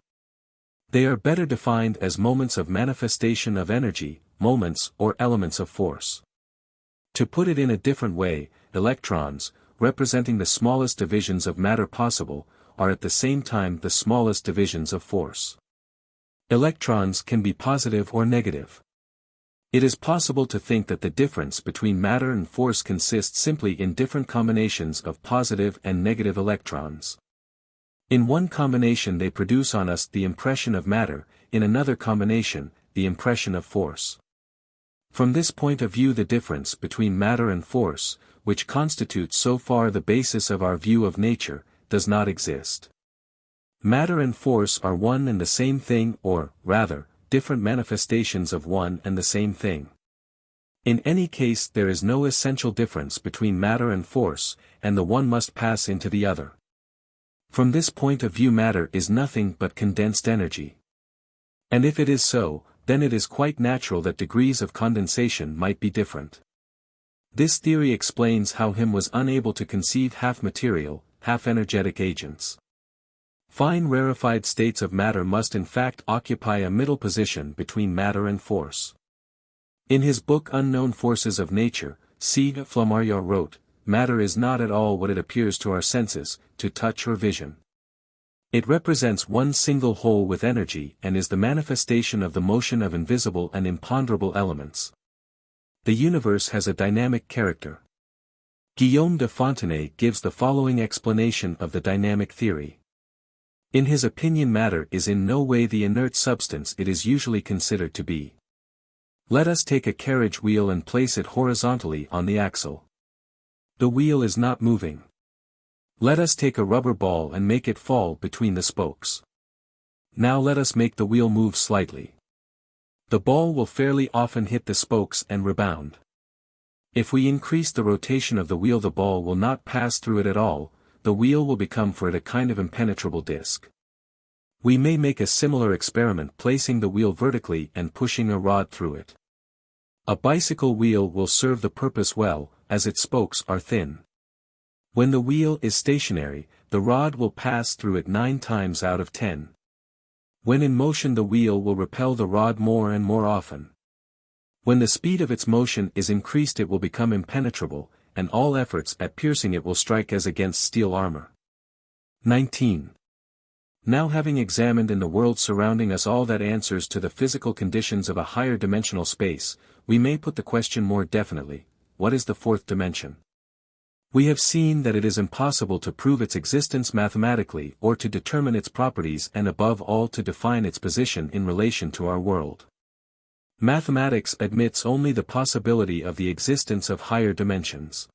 They are better defined as moments of manifestation of energy, moments or elements of force. To put it in a different way, electrons, representing the smallest divisions of matter possible, are at the same time the smallest divisions of force. Electrons can be positive or negative. It is possible to think that the difference between matter and force consists simply in different combinations of positive and negative electrons. In one combination they produce on us the impression of matter, in another combination, the impression of force. From this point of view the difference between matter and force, which constitutes so far the basis of our view of nature, does not exist. Matter and force are one and the same thing, or, rather, different manifestations of one and the same thing. In any case there is no essential difference between matter and force, and the one must pass into the other. From this point of view matter is nothing but condensed energy. And if it is so, then it is quite natural that degrees of condensation might be different. This theory explains how Him was unable to conceive half-material, half-energetic agents. Fine rarefied states of matter must in fact occupy a middle position between matter and force. In his book Unknown Forces of Nature, C. Flammarion wrote, "Matter is not at all what it appears to our senses, to touch or vision. It represents one single whole with energy and is the manifestation of the motion of invisible and imponderable elements. The universe has a dynamic character." Guillaume de Fontenay gives the following explanation of the dynamic theory. In his opinion matter is in no way the inert substance it is usually considered to be. Let us take a carriage wheel and place it horizontally on the axle. The wheel is not moving. Let us take a rubber ball and make it fall between the spokes. Now let us make the wheel move slightly. The ball will fairly often hit the spokes and rebound. If we increase the rotation of the wheel, the ball will not pass through it at all, the wheel will become for it a kind of impenetrable disc. We may make a similar experiment placing the wheel vertically and pushing a rod through it. A bicycle wheel will serve the purpose well, as its spokes are thin. When the wheel is stationary, the rod will pass through it 9 times out of 10. When in motion, the wheel will repel the rod more and more often. When the speed of its motion is increased, it will become impenetrable, and all efforts at piercing it will strike as against steel armor. 19. Now, having examined in the world surrounding us all that answers to the physical conditions of a higher dimensional space, we may put the question more definitely: what is the fourth dimension? We have seen that it is impossible to prove its existence mathematically or to determine its properties, and above all to define its position in relation to our world. Mathematics admits only the possibility of the existence of higher dimensions.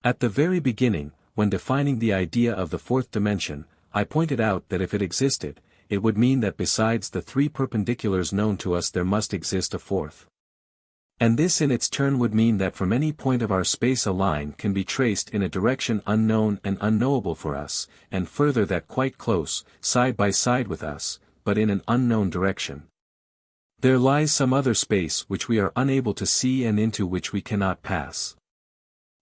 At the very beginning, when defining the idea of the fourth dimension, I pointed out that if it existed, it would mean that besides the 3 perpendiculars known to us there must exist a fourth. And this in its turn would mean that from any point of our space a line can be traced in a direction unknown and unknowable for us, and further that quite close, side by side with us, but in an unknown direction, there lies some other space which we are unable to see and into which we cannot pass.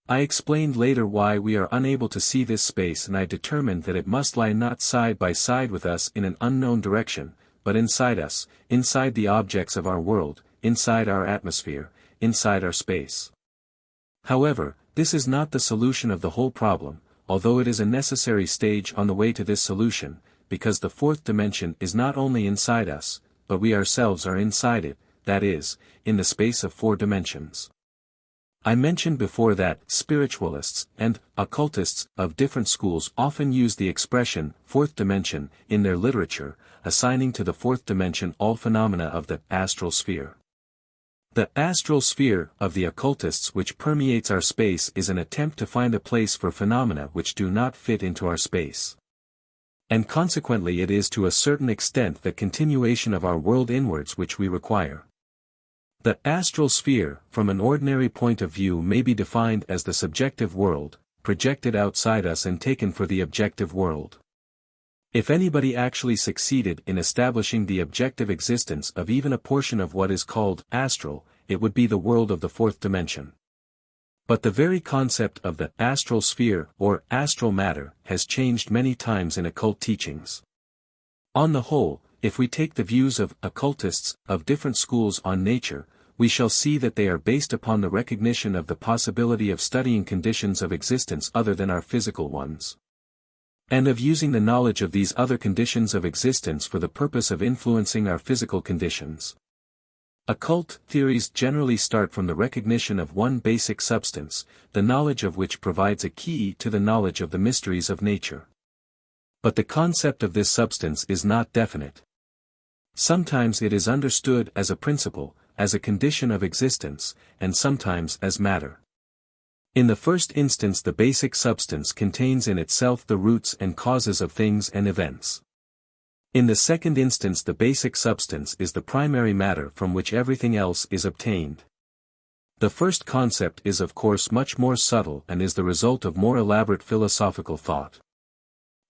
I explained later why we are unable to see this space, and I determined that it must lie not side by side with us in an unknown direction, but inside us, inside the objects of our world, inside our atmosphere, inside our space. However, this is not the solution of the whole problem, although it is a necessary stage on the way to this solution, because the fourth dimension is not only inside us, but we ourselves are inside it, that is, in the space of 4 dimensions. I mentioned before that spiritualists and occultists of different schools often use the expression fourth dimension in their literature, assigning to the fourth dimension all phenomena of the astral sphere. The astral sphere of the occultists which permeates our space is an attempt to find a place for phenomena which do not fit into our space. And consequently it is to a certain extent the continuation of our world inwards which we require. The astral sphere, from an ordinary point of view, may be defined as the subjective world, projected outside us and taken for the objective world. If anybody actually succeeded in establishing the objective existence of even a portion of what is called astral, it would be the world of the fourth dimension. But the very concept of the astral sphere or astral matter has changed many times in occult teachings. On the whole, if we take the views of occultists of different schools on nature, we shall see that they are based upon the recognition of the possibility of studying conditions of existence other than our physical ones, and of using the knowledge of these other conditions of existence for the purpose of influencing our physical conditions. Occult theories generally start from the recognition of one basic substance, the knowledge of which provides a key to the knowledge of the mysteries of nature. But the concept of this substance is not definite. Sometimes it is understood as a principle, as a condition of existence, and sometimes as matter. In the first instance, the basic substance contains in itself the roots and causes of things and events. In the second instance, the basic substance is the primary matter from which everything else is obtained. The first concept is of course much more subtle and is the result of more elaborate philosophical thought.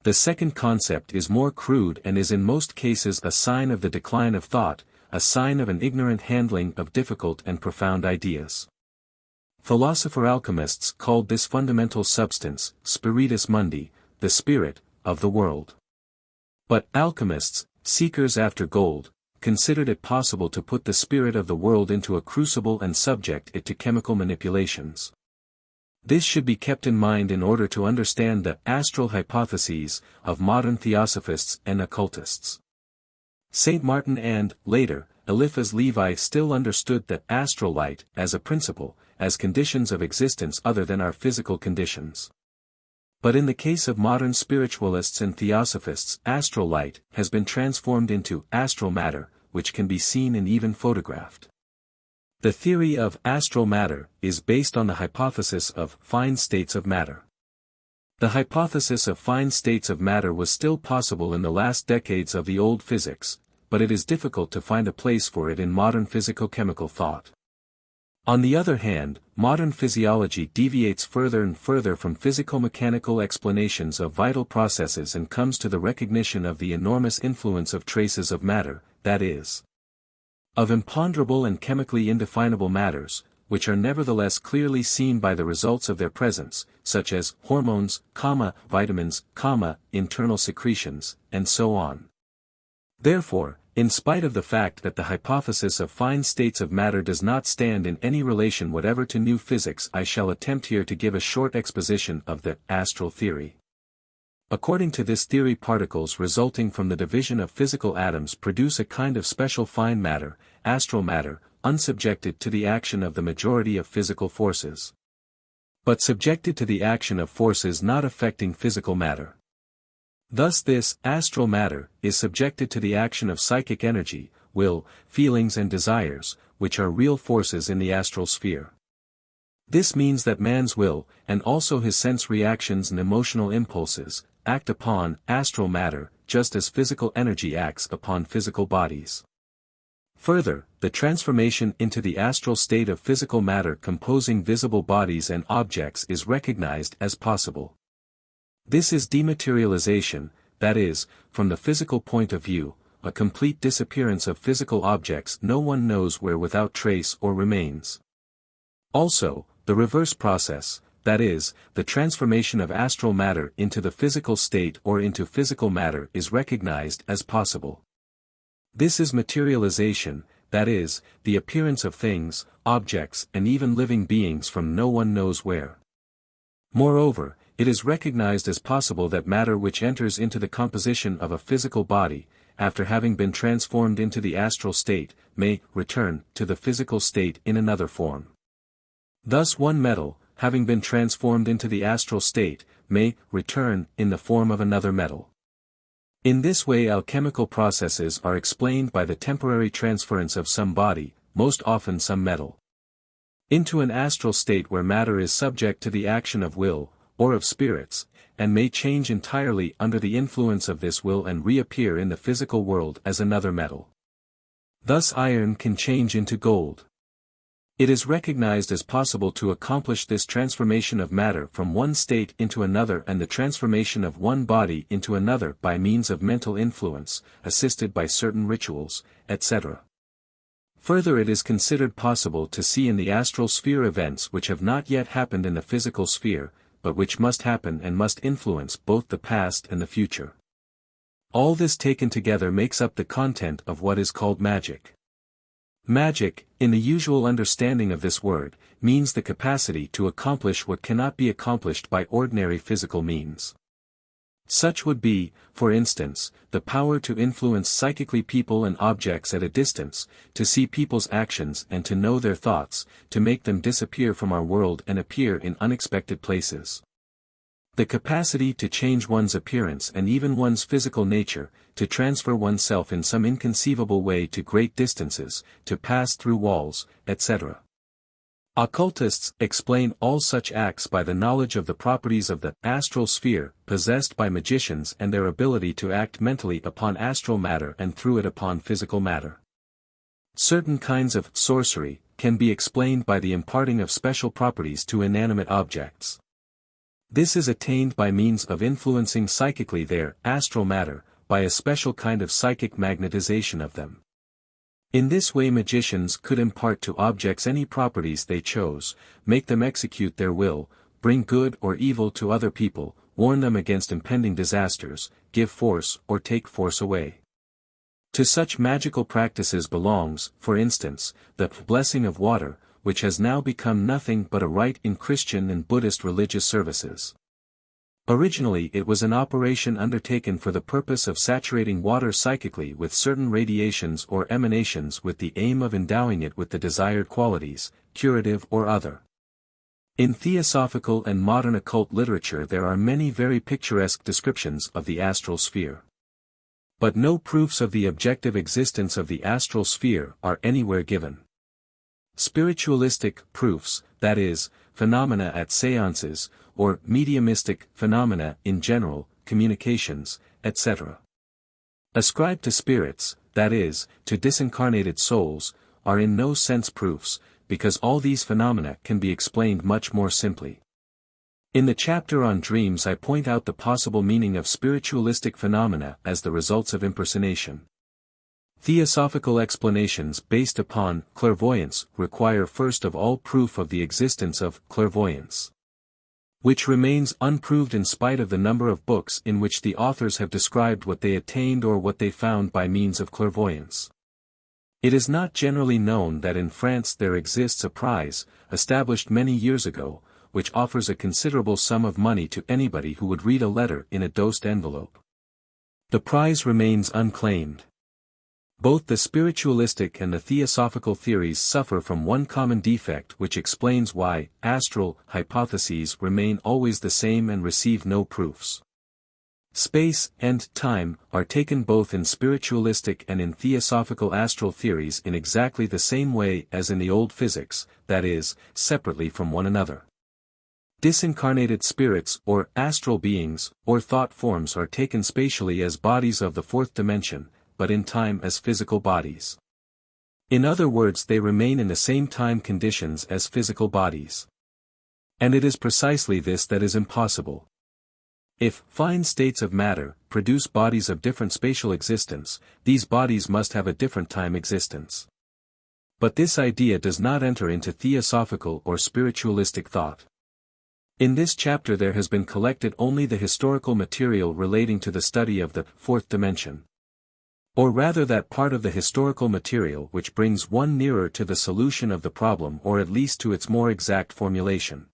The second concept is more crude and is in most cases a sign of the decline of thought, a sign of an ignorant handling of difficult and profound ideas. Philosopher-alchemists called this fundamental substance, spiritus mundi, the spirit of the world. But alchemists, seekers after gold, considered it possible to put the spirit of the world into a crucible and subject it to chemical manipulations. This should be kept in mind in order to understand the astral hypotheses of modern theosophists and occultists. St. Martin and, later, Eliphas Levi still understood the astral light as a principle, as conditions of existence other than our physical conditions. But in the case of modern spiritualists and theosophists, astral light has been transformed into astral matter, which can be seen and even photographed. The theory of astral matter is based on the hypothesis of fine states of matter. The hypothesis of fine states of matter was still possible in the last decades of the old physics, but it is difficult to find a place for it in modern physico-chemical thought. On the other hand, modern physiology deviates further and further from physico-mechanical explanations of vital processes and comes to the recognition of the enormous influence of traces of matter, that is, of imponderable and chemically indefinable matters, which are nevertheless clearly seen by the results of their presence, such as hormones, vitamins, internal secretions, and so on. Therefore, in spite of the fact that the hypothesis of fine states of matter does not stand in any relation whatever to new physics, I shall attempt here to give a short exposition of the astral theory. According to this theory, particles resulting from the division of physical atoms produce a kind of special fine matter, astral matter, unsubjected to the action of the majority of physical forces, but subjected to the action of forces not affecting physical matter. Thus this astral matter is subjected to the action of psychic energy, will, feelings and desires, which are real forces in the astral sphere. This means that man's will, and also his sense reactions and emotional impulses, act upon astral matter, just as physical energy acts upon physical bodies. Further, the transformation into the astral state of physical matter composing visible bodies and objects is recognized as possible. This is dematerialization, that is, from the physical point of view, a complete disappearance of physical objects no one knows where without trace or remains. Also, the reverse process, that is, the transformation of astral matter into the physical state or into physical matter is recognized as possible. This is materialization, that is, the appearance of things, objects and even living beings from no one knows where. Moreover, it is recognized as possible that matter which enters into the composition of a physical body, after having been transformed into the astral state, may return to the physical state in another form. Thus one metal, having been transformed into the astral state, may return in the form of another metal. In this way alchemical processes are explained by the temporary transference of some body, most often some metal, into an astral state where matter is subject to the action of will, or of spirits, and may change entirely under the influence of this will and reappear in the physical world as another metal. Thus iron can change into gold. It is recognized as possible to accomplish this transformation of matter from one state into another and the transformation of one body into another by means of mental influence, assisted by certain rituals, etc. Further, it is considered possible to see in the astral sphere events which have not yet happened in the physical sphere, but which must happen and must influence both the past and the future. All this taken together makes up the content of what is called magic. Magic, in the usual understanding of this word, means the capacity to accomplish what cannot be accomplished by ordinary physical means. Such would be, for instance, the power to influence psychically people and objects at a distance, to see people's actions and to know their thoughts, to make them disappear from our world and appear in unexpected places. The capacity to change one's appearance and even one's physical nature, to transfer oneself in some inconceivable way to great distances, to pass through walls, etc. Occultists explain all such acts by the knowledge of the properties of the astral sphere possessed by magicians and their ability to act mentally upon astral matter and through it upon physical matter. Certain kinds of sorcery can be explained by the imparting of special properties to inanimate objects. This is attained by means of influencing psychically their astral matter, by a special kind of psychic magnetization of them. In this way magicians could impart to objects any properties they chose, make them execute their will, bring good or evil to other people, warn them against impending disasters, give force or take force away. To such magical practices belongs, for instance, the blessing of water, which has now become nothing but a rite in Christian and Buddhist religious services. Originally it was an operation undertaken for the purpose of saturating water psychically with certain radiations or emanations with the aim of endowing it with the desired qualities, curative or other. In theosophical and modern occult literature there are many very picturesque descriptions of the astral sphere. But no proofs of the objective existence of the astral sphere are anywhere given. Spiritualistic proofs, that is, phenomena at séances, or mediumistic phenomena in general, communications, etc. ascribed to spirits, that is, to disincarnated souls, are in no sense proofs, because all these phenomena can be explained much more simply. In the chapter on dreams I point out the possible meaning of spiritualistic phenomena as the results of impersonation. Theosophical explanations based upon clairvoyance require first of all proof of the existence of clairvoyance, which remains unproved in spite of the number of books in which the authors have described what they attained or what they found by means of clairvoyance. It is not generally known that in France there exists a prize, established many years ago, which offers a considerable sum of money to anybody who would read a letter in a dosed envelope. The prize remains unclaimed. Both the spiritualistic and the theosophical theories suffer from one common defect which explains why astral hypotheses remain always the same and receive no proofs. Space and time are taken both in spiritualistic and in theosophical astral theories in exactly the same way as in the old physics, that is, separately from one another. Disincarnated spirits or astral beings or thought forms are taken spatially as bodies of the fourth dimension, but in time as physical bodies. In other words, they remain in the same time conditions as physical bodies. And it is precisely this that is impossible. If fine states of matter produce bodies of different spatial existence, these bodies must have a different time existence. But this idea does not enter into theosophical or spiritualistic thought. In this chapter there has been collected only the historical material relating to the study of the fourth dimension. Or rather that part of the historical material which brings one nearer to the solution of the problem or at least to its more exact formulation.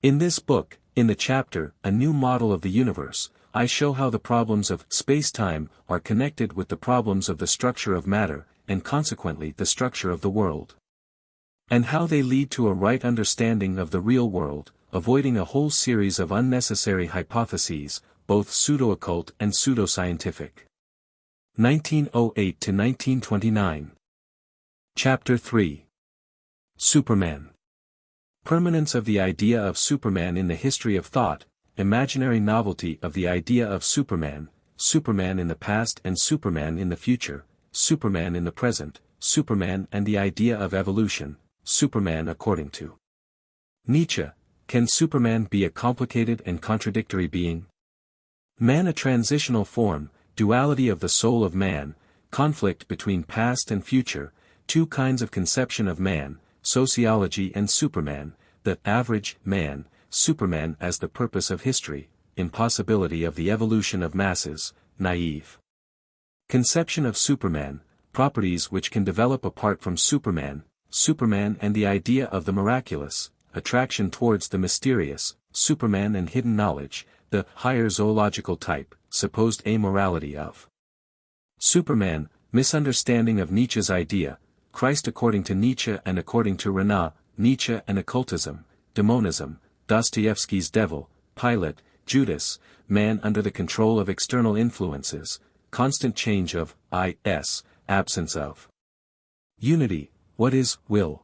In this book, in the chapter, A New Model of the Universe, I show how the problems of space-time are connected with the problems of the structure of matter, and consequently the structure of the world. And how they lead to a right understanding of the real world, avoiding a whole series of unnecessary hypotheses, both pseudo-occult and pseudo-scientific. 1908 to 1929. Chapter 3. Superman. Permanence of the idea of Superman in the history of thought, imaginary novelty of the idea of Superman, Superman in the past and Superman in the future, Superman in the present, Superman and the idea of evolution, Superman according to Nietzsche. Can Superman be a complicated and contradictory being? Man a transitional form, duality of the soul of man, conflict between past and future, two kinds of conception of man, sociology and Superman, the average man, Superman as the purpose of history, impossibility of the evolution of masses, naive conception of Superman, properties which can develop apart from Superman, Superman and the idea of the miraculous, attraction towards the mysterious, Superman and hidden knowledge, the higher zoological type, supposed amorality of Superman, misunderstanding of Nietzsche's idea, Christ according to Nietzsche and according to Renan, Nietzsche and occultism, demonism, Dostoevsky's devil, Pilate, Judas, man under the control of external influences, constant change of I.S., absence of unity, what is will?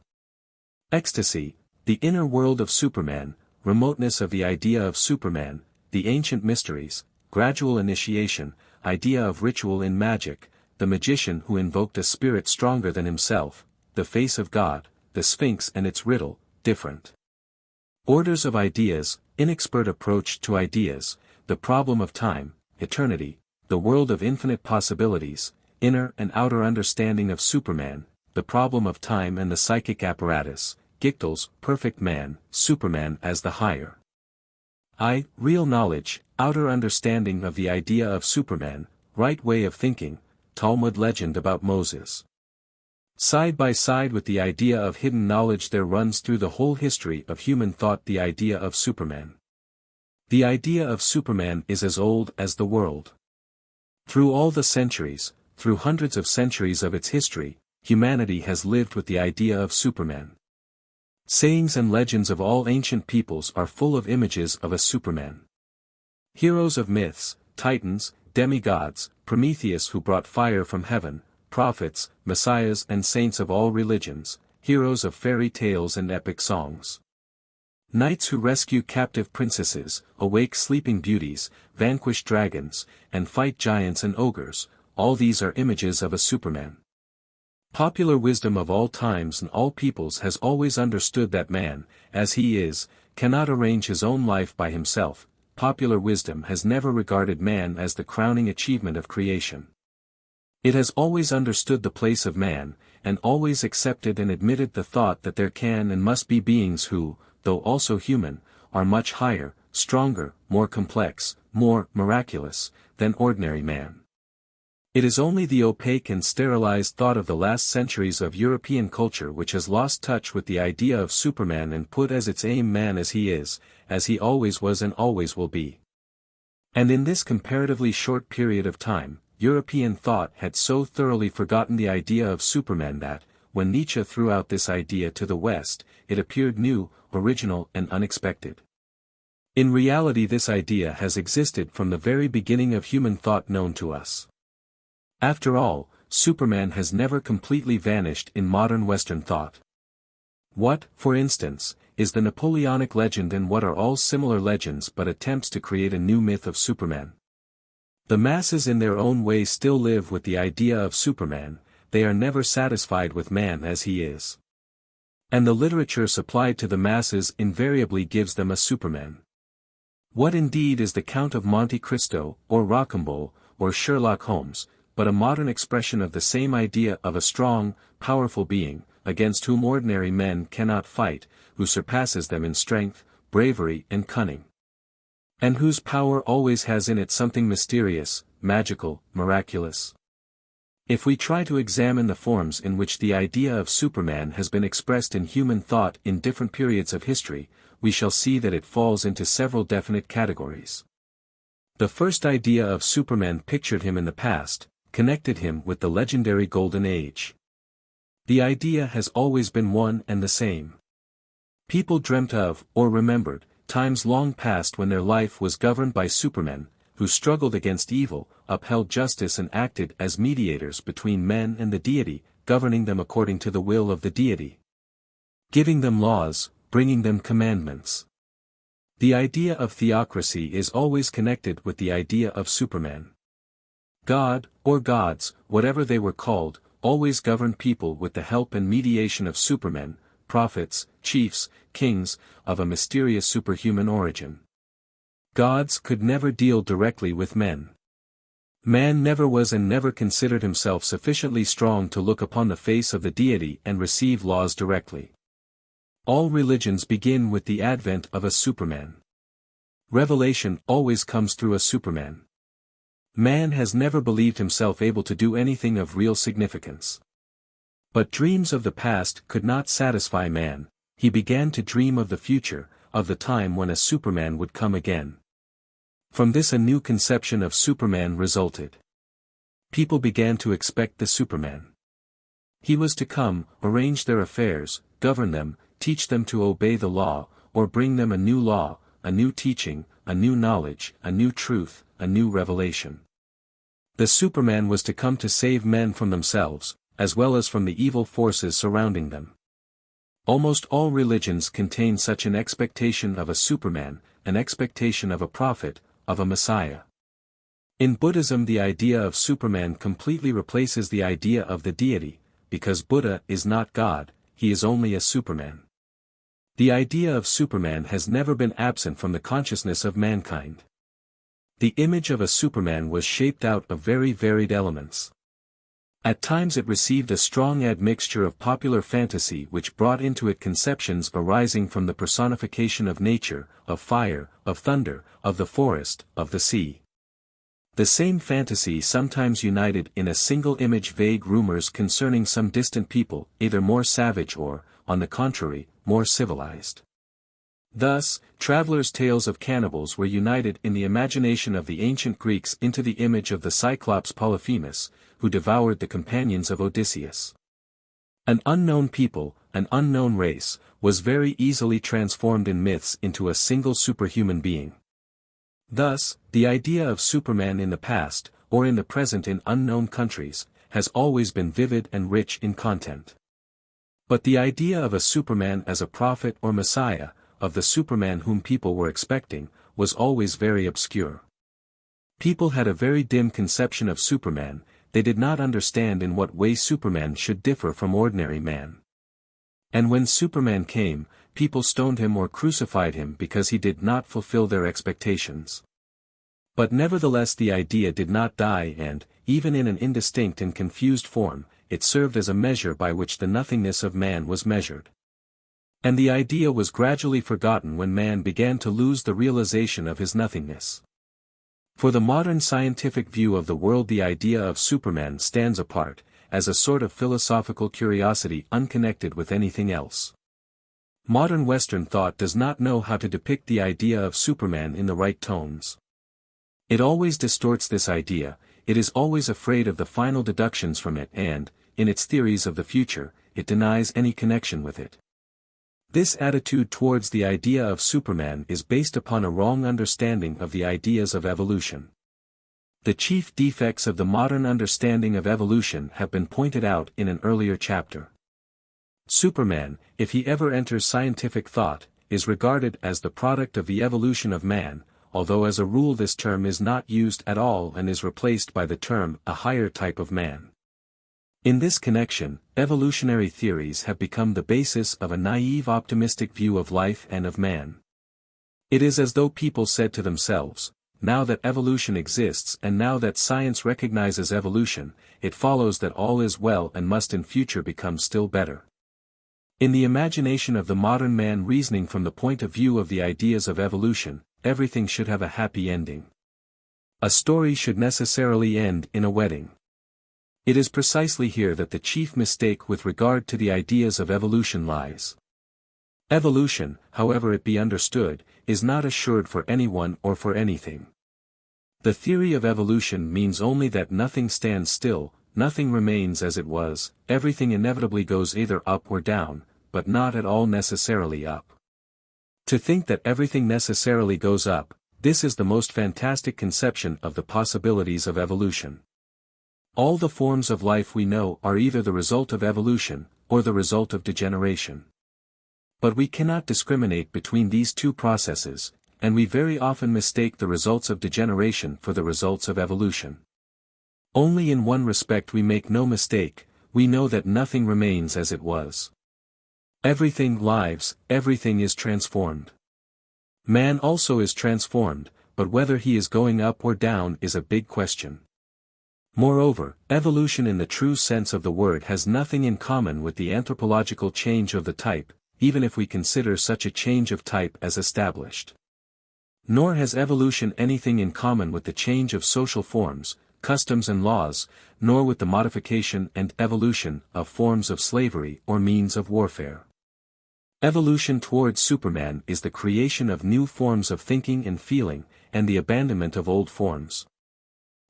Ecstasy, the inner world of Superman, remoteness of the idea of Superman, the ancient mysteries, gradual initiation, idea of ritual in magic, the magician who invoked a spirit stronger than himself, the face of God, the Sphinx and its riddle, different orders of ideas, inexpert approach to ideas, the problem of time, eternity, the world of infinite possibilities, inner and outer understanding of Superman, the problem of time and the psychic apparatus, Gichtel's perfect man, Superman as the higher real knowledge, outer understanding of the idea of Superman, right way of thinking, Talmud legend about Moses. Side by side with the idea of hidden knowledge there runs through the whole history of human thought the idea of Superman. The idea of Superman is as old as the world. Through all the centuries, through hundreds of centuries of its history, humanity has lived with the idea of Superman. Sayings and legends of all ancient peoples are full of images of a Superman. Heroes of myths, titans, demigods, Prometheus who brought fire from heaven, prophets, messiahs and saints of all religions, heroes of fairy tales and epic songs. Knights who rescue captive princesses, awake sleeping beauties, vanquish dragons, and fight giants and ogres, all these are images of a Superman. Popular wisdom of all times and all peoples has always understood that man, as he is, cannot arrange his own life by himself. Popular wisdom has never regarded man as the crowning achievement of creation. It has always understood the place of man, and always accepted and admitted the thought that there can and must be beings who, though also human, are much higher, stronger, more complex, more miraculous, than ordinary man. It is only the opaque and sterilized thought of the last centuries of European culture which has lost touch with the idea of Superman and put as its aim man as he is, as he always was and always will be. And in this comparatively short period of time, European thought had so thoroughly forgotten the idea of Superman that, when Nietzsche threw out this idea to the West, it appeared new, original and unexpected. In reality this idea has existed from the very beginning of human thought known to us. After all, Superman has never completely vanished in modern Western thought. What, for instance, is the Napoleonic legend and what are all similar legends but attempts to create a new myth of Superman? The masses in their own way still live with the idea of Superman, they are never satisfied with man as he is. And the literature supplied to the masses invariably gives them a Superman. What indeed is the Count of Monte Cristo, or Rocambole, or Sherlock Holmes, but a modern expression of the same idea of a strong, powerful being, against whom ordinary men cannot fight, who surpasses them in strength, bravery and cunning. And whose power always has in it something mysterious, magical, miraculous. If we try to examine the forms in which the idea of Superman has been expressed in human thought in different periods of history, we shall see that it falls into several definite categories. The first idea of Superman pictured him in the past, connected him with the legendary Golden Age. The idea has always been one and the same. People dreamt of, or remembered, times long past when their life was governed by supermen, who struggled against evil, upheld justice and acted as mediators between men and the deity, governing them according to the will of the deity. Giving them laws, bringing them commandments. The idea of theocracy is always connected with the idea of Superman. God, or gods, whatever they were called, always governed people with the help and mediation of supermen, prophets, chiefs, kings, of a mysterious superhuman origin. Gods could never deal directly with men. Man never was and never considered himself sufficiently strong to look upon the face of the deity and receive laws directly. All religions begin with the advent of a Superman. Revelation always comes through a Superman. Man has never believed himself able to do anything of real significance. But dreams of the past could not satisfy man, he began to dream of the future, of the time when a Superman would come again. From this a new conception of Superman resulted. People began to expect the Superman. He was to come, arrange their affairs, govern them, teach them to obey the law, or bring them a new law, a new teaching, a new knowledge, a new truth, a new revelation. The Superman was to come to save men from themselves, as well as from the evil forces surrounding them. Almost all religions contain such an expectation of a Superman, an expectation of a prophet, of a Messiah. In Buddhism the idea of Superman completely replaces the idea of the deity, because Buddha is not God, he is only a Superman. The idea of Superman has never been absent from the consciousness of mankind. The image of a Superman was shaped out of very varied elements. At times it received a strong admixture of popular fantasy which brought into it conceptions arising from the personification of nature, of fire, of thunder, of the forest, of the sea. The same fantasy sometimes united in a single image vague rumors concerning some distant people, either more savage or, on the contrary, more civilized. Thus, travelers' tales of cannibals were united in the imagination of the ancient Greeks into the image of the Cyclops Polyphemus, who devoured the companions of Odysseus. An unknown people, an unknown race, was very easily transformed in myths into a single superhuman being. Thus, the idea of Superman in the past, or in the present in unknown countries, has always been vivid and rich in content. But the idea of a Superman as a prophet or Messiah, of the Superman whom people were expecting, was always very obscure. People had a very dim conception of Superman, they did not understand in what way Superman should differ from ordinary man. And when Superman came, people stoned him or crucified him because he did not fulfill their expectations. But nevertheless the idea did not die and, even in an indistinct and confused form, it served as a measure by which the nothingness of man was measured. And the idea was gradually forgotten when man began to lose the realization of his nothingness. For the modern scientific view of the world, the idea of Superman stands apart, as a sort of philosophical curiosity unconnected with anything else. Modern Western thought does not know how to depict the idea of Superman in the right tones. It always distorts this idea, it is always afraid of the final deductions from it and, in its theories of the future, it denies any connection with it. This attitude towards the idea of Superman is based upon a wrong understanding of the ideas of evolution. The chief defects of the modern understanding of evolution have been pointed out in an earlier chapter. Superman, if he ever enters scientific thought, is regarded as the product of the evolution of man, although as a rule this term is not used at all and is replaced by the term a higher type of man. In this connection, evolutionary theories have become the basis of a naive optimistic view of life and of man. It is as though people said to themselves, now that evolution exists and now that science recognizes evolution, it follows that all is well and must in future become still better. In the imagination of the modern man reasoning from the point of view of the ideas of evolution, everything should have a happy ending. A story should necessarily end in a wedding. It is precisely here that the chief mistake with regard to the ideas of evolution lies. Evolution, however it be understood, is not assured for anyone or for anything. The theory of evolution means only that nothing stands still, nothing remains as it was, everything inevitably goes either up or down, but not at all necessarily up. To think that everything necessarily goes up, this is the most fantastic conception of the possibilities of evolution. All the forms of life we know are either the result of evolution, or the result of degeneration. But we cannot discriminate between these two processes, and we very often mistake the results of degeneration for the results of evolution. Only in one respect we make no mistake, we know that nothing remains as it was. Everything lives, everything is transformed. Man also is transformed, but whether he is going up or down is a big question. Moreover, evolution in the true sense of the word has nothing in common with the anthropological change of the type, even if we consider such a change of type as established. Nor has evolution anything in common with the change of social forms, customs and laws, nor with the modification and evolution of forms of slavery or means of warfare. Evolution towards Superman is the creation of new forms of thinking and feeling, and the abandonment of old forms.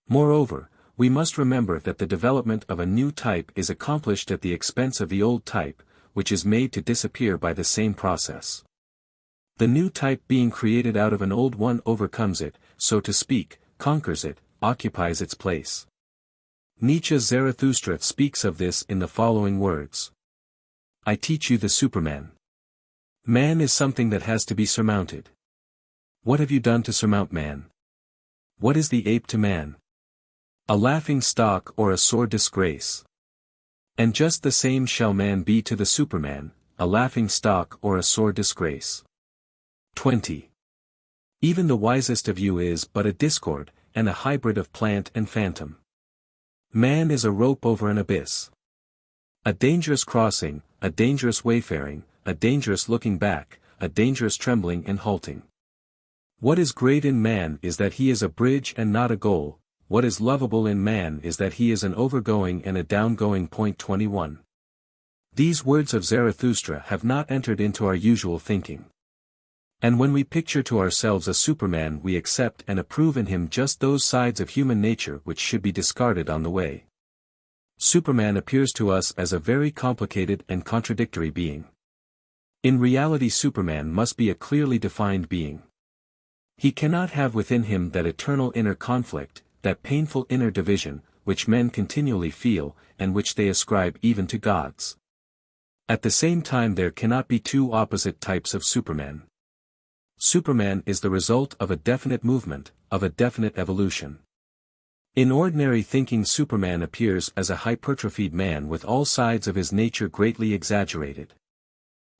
Moreover, we must remember that the development of a new type is accomplished at the expense of the old type, which is made to disappear by the same process. The new type being created out of an old one overcomes it, so to speak, conquers it, occupies its place. Nietzsche's Zarathustra speaks of this in the following words. I teach you the Superman. Man is something that has to be surmounted. What have you done to surmount man? What is the ape to man? A laughing stock or a sore disgrace. And just the same shall man be to the Superman, a laughing stock or a sore disgrace. 20. Even the wisest of you is but a discord, and a hybrid of plant and phantom. Man is a rope over an abyss. A dangerous crossing, a dangerous wayfaring, a dangerous looking back, a dangerous trembling and halting. What is great in man is that he is a bridge and not a goal. What is lovable in man is that he is an overgoing and a downgoing. 21. These words of Zarathustra have not entered into our usual thinking. And when we picture to ourselves a Superman, we accept and approve in him just those sides of human nature which should be discarded on the way. Superman appears to us as a very complicated and contradictory being. In reality, Superman must be a clearly defined being. He cannot have within him that eternal inner conflict, that painful inner division, which men continually feel, and which they ascribe even to gods. At the same time there cannot be two opposite types of Superman. Superman is the result of a definite movement, of a definite evolution. In ordinary thinking, Superman appears as a hypertrophied man with all sides of his nature greatly exaggerated.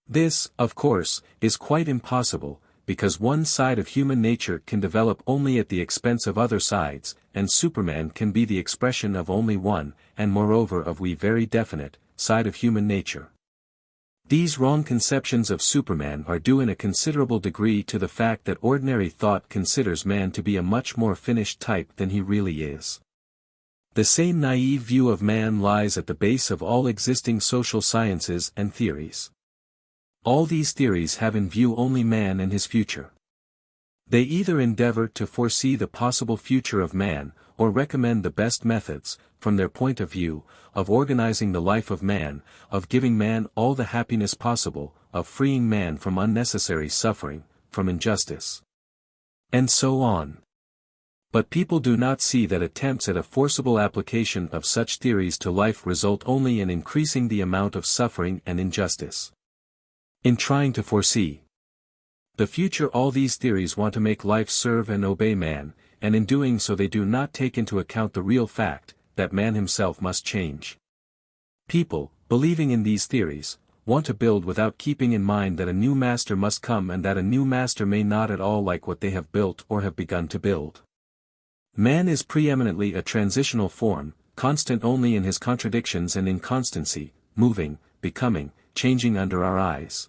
This, of course, is quite impossible, because one side of human nature can develop only at the expense of other sides, and Superman can be the expression of only one, and moreover of a very definite, side of human nature. These wrong conceptions of Superman are due in a considerable degree to the fact that ordinary thought considers man to be a much more finished type than he really is. The same naive view of man lies at the base of all existing social sciences and theories. All these theories have in view only man and his future. They either endeavor to foresee the possible future of man, or recommend the best methods, from their point of view, of organizing the life of man, of giving man all the happiness possible, of freeing man from unnecessary suffering, from injustice, and so on. But people do not see that attempts at a forcible application of such theories to life result only in increasing the amount of suffering and injustice. In trying to foresee the future, all these theories want to make life serve and obey man, and in doing so they do not take into account the real fact, that man himself must change. People, believing in these theories, want to build without keeping in mind that a new master must come and that a new master may not at all like what they have built or have begun to build. Man is preeminently a transitional form, constant only in his contradictions and inconstancy, moving, becoming, changing under our eyes.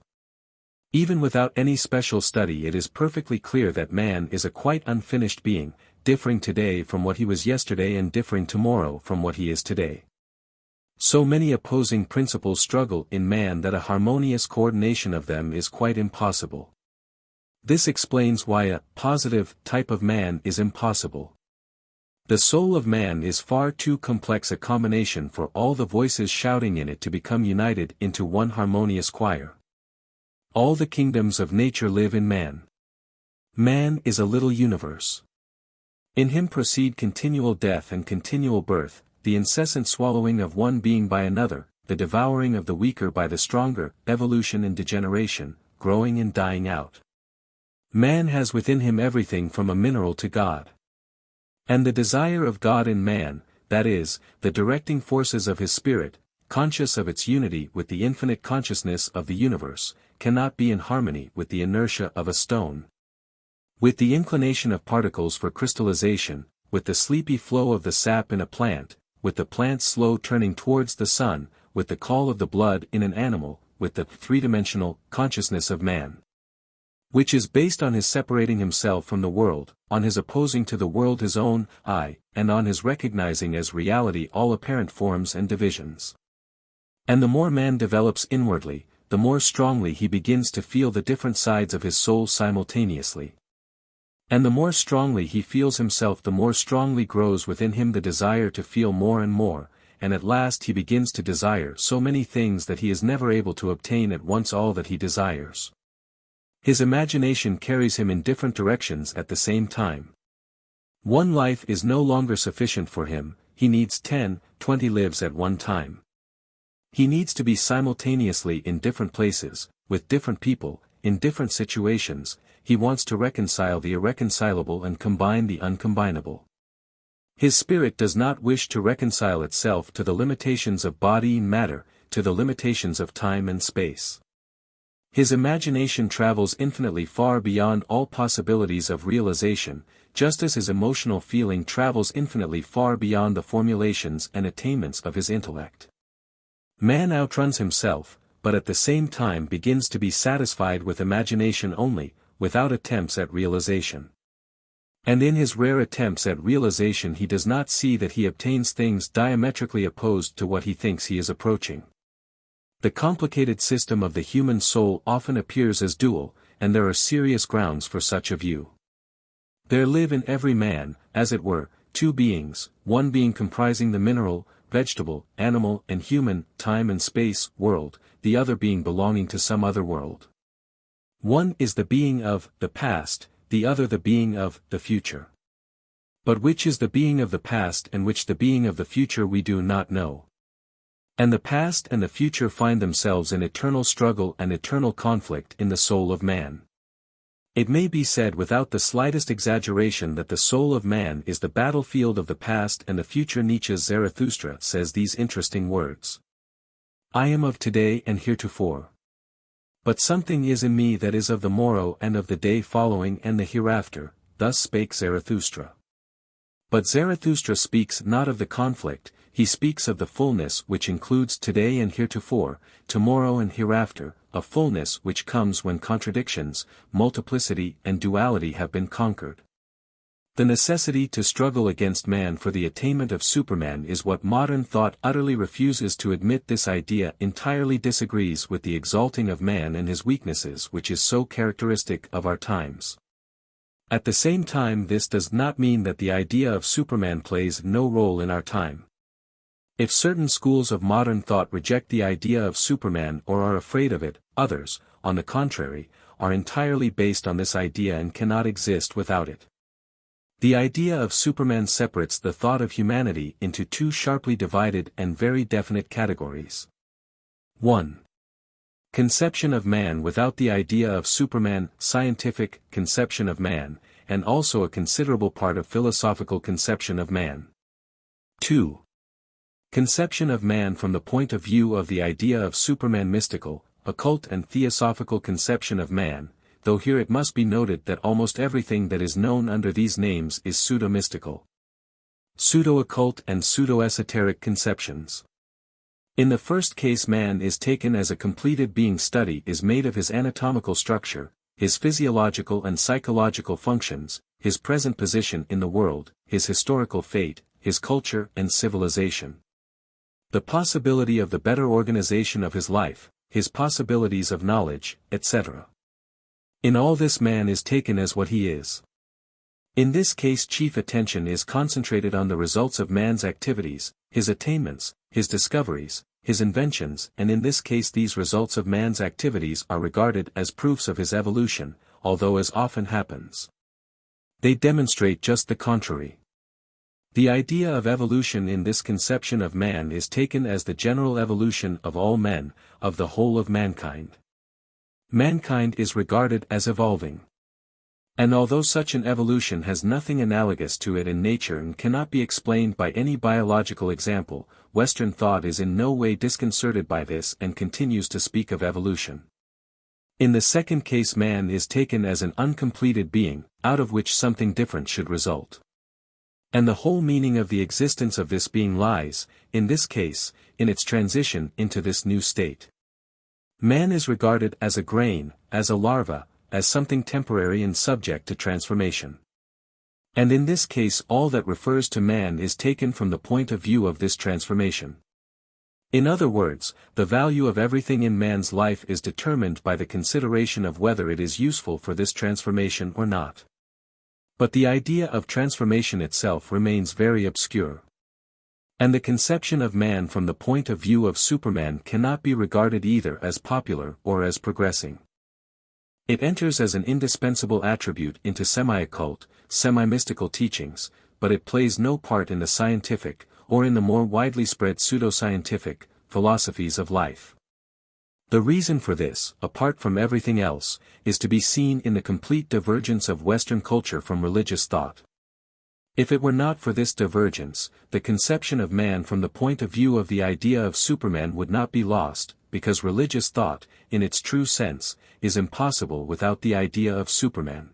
Even without any special study, it is perfectly clear that man is a quite unfinished being, differing today from what he was yesterday and differing tomorrow from what he is today. So many opposing principles struggle in man that a harmonious coordination of them is quite impossible. This explains why a positive type of man is impossible. The soul of man is far too complex a combination for all the voices shouting in it to become united into one harmonious choir. All the kingdoms of nature live in man. Man is a little universe. In him proceed continual death and continual birth, the incessant swallowing of one being by another, the devouring of the weaker by the stronger, evolution and degeneration, growing and dying out. Man has within him everything from a mineral to God. And the desire of God in man, that is, the directing forces of his spirit, conscious of its unity with the infinite consciousness of the universe, cannot be in harmony with the inertia of a stone. With the inclination of particles for crystallization, with the sleepy flow of the sap in a plant, with the plant's slow turning towards the sun, with the call of the blood in an animal, with the three-dimensional consciousness of man, which is based on his separating himself from the world, on his opposing to the world his own I, and on his recognizing as reality all apparent forms and divisions. And the more man develops inwardly, the more strongly he begins to feel the different sides of his soul simultaneously. And the more strongly he feels himself, the more strongly grows within him the desire to feel more and more, and at last he begins to desire so many things that he is never able to obtain at once all that he desires. His imagination carries him in different directions at the same time. One life is no longer sufficient for him, he needs 10, 20 lives at one time. He needs to be simultaneously in different places, with different people, in different situations. He wants to reconcile the irreconcilable and combine the uncombinable. His spirit does not wish to reconcile itself to the limitations of body and matter, to the limitations of time and space. His imagination travels infinitely far beyond all possibilities of realization, just as his emotional feeling travels infinitely far beyond the formulations and attainments of his intellect. Man outruns himself, but at the same time begins to be satisfied with imagination only, without attempts at realization. And in his rare attempts at realization he does not see that he obtains things diametrically opposed to what he thinks he is approaching. The complicated system of the human soul often appears as dual, and there are serious grounds for such a view. There live in every man, as it were, two beings, one being comprising the mineral, vegetable, animal and human, time and space, world, the other being belonging to some other world. One is the being of the past, the other the being of the future. But which is the being of the past and which the being of the future we do not know. And the past and the future find themselves in eternal struggle and eternal conflict in the soul of man. It may be said without the slightest exaggeration that the soul of man is the battlefield of the past and the future. Nietzsche's Zarathustra says these interesting words. I am of today and heretofore. But something is in me that is of the morrow and of the day following and the hereafter, thus spake Zarathustra. But Zarathustra speaks not of the conflict, he speaks of the fullness which includes today and heretofore, tomorrow and hereafter, a fullness which comes when contradictions, multiplicity and duality have been conquered. The necessity to struggle against man for the attainment of Superman is what modern thought utterly refuses to admit. This idea entirely disagrees with the exalting of man and his weaknesses which is so characteristic of our times. At the same time, this does not mean that the idea of Superman plays no role in our time. If certain schools of modern thought reject the idea of Superman or are afraid of it, others, on the contrary, are entirely based on this idea and cannot exist without it. The idea of Superman separates the thought of humanity into two sharply divided and very definite categories. 1. Conception of man without the idea of Superman, scientific conception of man, and also a considerable part of philosophical conception of man. 2. Conception of man from the point of view of the idea of Superman, mystical, occult and theosophical conception of man, though here it must be noted that almost everything that is known under these names is pseudo-mystical, pseudo-occult and pseudo-esoteric conceptions. In the first case, man is taken as a completed being. Study is made of his anatomical structure, his physiological and psychological functions, his present position in the world, his historical fate, his culture and civilization, the possibility of the better organization of his life, his possibilities of knowledge, etc. In all this, man is taken as what he is. In this case, chief attention is concentrated on the results of man's activities, his attainments, his discoveries, his inventions, and in this case these results of man's activities are regarded as proofs of his evolution, although as often happens, they demonstrate just the contrary. The idea of evolution in this conception of man is taken as the general evolution of all men, of the whole of mankind. Mankind is regarded as evolving. And although such an evolution has nothing analogous to it in nature and cannot be explained by any biological example, Western thought is in no way disconcerted by this and continues to speak of evolution. In the second case, man is taken as an uncompleted being, out of which something different should result. And the whole meaning of the existence of this being lies, in this case, in its transition into this new state. Man is regarded as a grain, as a larva, as something temporary and subject to transformation. And in this case all that refers to man is taken from the point of view of this transformation. In other words, the value of everything in man's life is determined by the consideration of whether it is useful for this transformation or not. But the idea of transformation itself remains very obscure. And the conception of man from the point of view of Superman cannot be regarded either as popular or as progressing. It enters as an indispensable attribute into semi-occult, semi-mystical teachings, but it plays no part in the scientific, or in the more widely spread pseudo-scientific, philosophies of life. The reason for this, apart from everything else, is to be seen in the complete divergence of Western culture from religious thought. If it were not for this divergence, the conception of man from the point of view of the idea of Superman would not be lost, because religious thought, in its true sense, is impossible without the idea of Superman.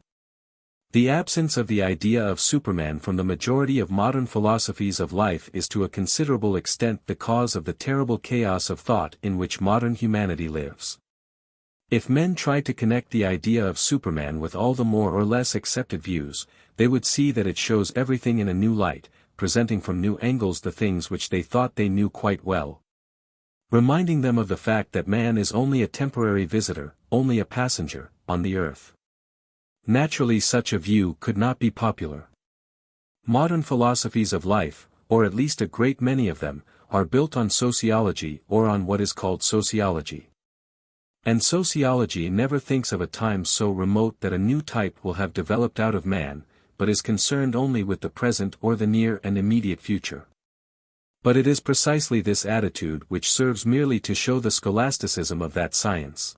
The absence of the idea of Superman from the majority of modern philosophies of life is to a considerable extent the cause of the terrible chaos of thought in which modern humanity lives. If men tried to connect the idea of Superman with all the more or less accepted views, they would see that it shows everything in a new light, presenting from new angles the things which they thought they knew quite well, reminding them of the fact that man is only a temporary visitor, only a passenger, on the earth. Naturally, such a view could not be popular. Modern philosophies of life, or at least a great many of them, are built on sociology or on what is called sociology. And sociology never thinks of a time so remote that a new type will have developed out of man, but is concerned only with the present or the near and immediate future. But it is precisely this attitude which serves merely to show the scholasticism of that science.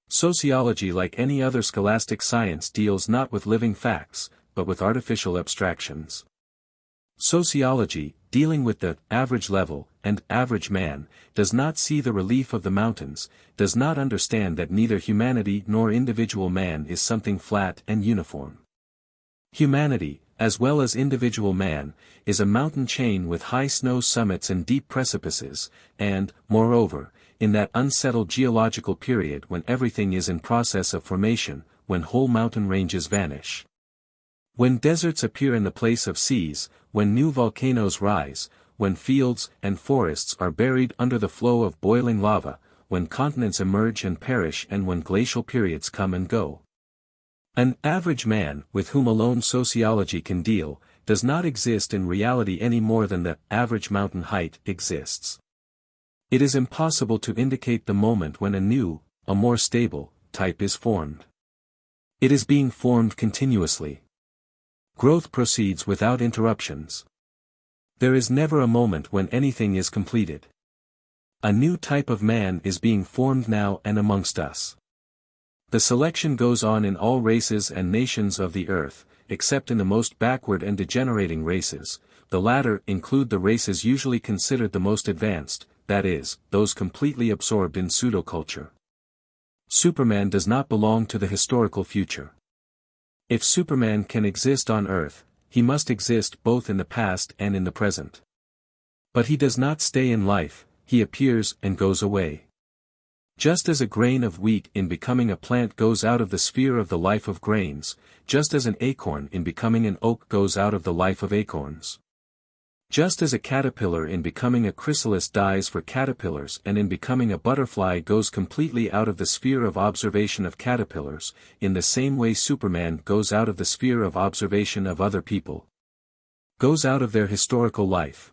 Sociology, like any other scholastic science, deals not with living facts, but with artificial abstractions. Sociology, dealing with the average level and average man, does not see the relief of the mountains, does not understand that neither humanity nor individual man is something flat and uniform. Humanity, as well as individual man, is a mountain chain with high snow summits and deep precipices, and, moreover, in that unsettled geological period when everything is in process of formation, when whole mountain ranges vanish, when deserts appear in the place of seas, when new volcanoes rise, when fields and forests are buried under the flow of boiling lava, when continents emerge and perish, and when glacial periods come and go. An average man, with whom alone sociology can deal, does not exist in reality any more than the average mountain height exists. It is impossible to indicate the moment when a new, a more stable, type is formed. It is being formed continuously. Growth proceeds without interruptions. There is never a moment when anything is completed. A new type of man is being formed now and amongst us. The selection goes on in all races and nations of the earth, except in the most backward and degenerating races. The latter include the races usually considered the most advanced, that is, those completely absorbed in pseudoculture. Superman does not belong to the historical future. If Superman can exist on Earth, he must exist both in the past and in the present. But he does not stay in life, he appears and goes away. Just as a grain of wheat in becoming a plant goes out of the sphere of the life of grains, just as an acorn in becoming an oak goes out of the life of acorns. Just as a caterpillar in becoming a chrysalis dies for caterpillars and in becoming a butterfly goes completely out of the sphere of observation of caterpillars, in the same way Superman goes out of the sphere of observation of other people. Goes out of their historical life.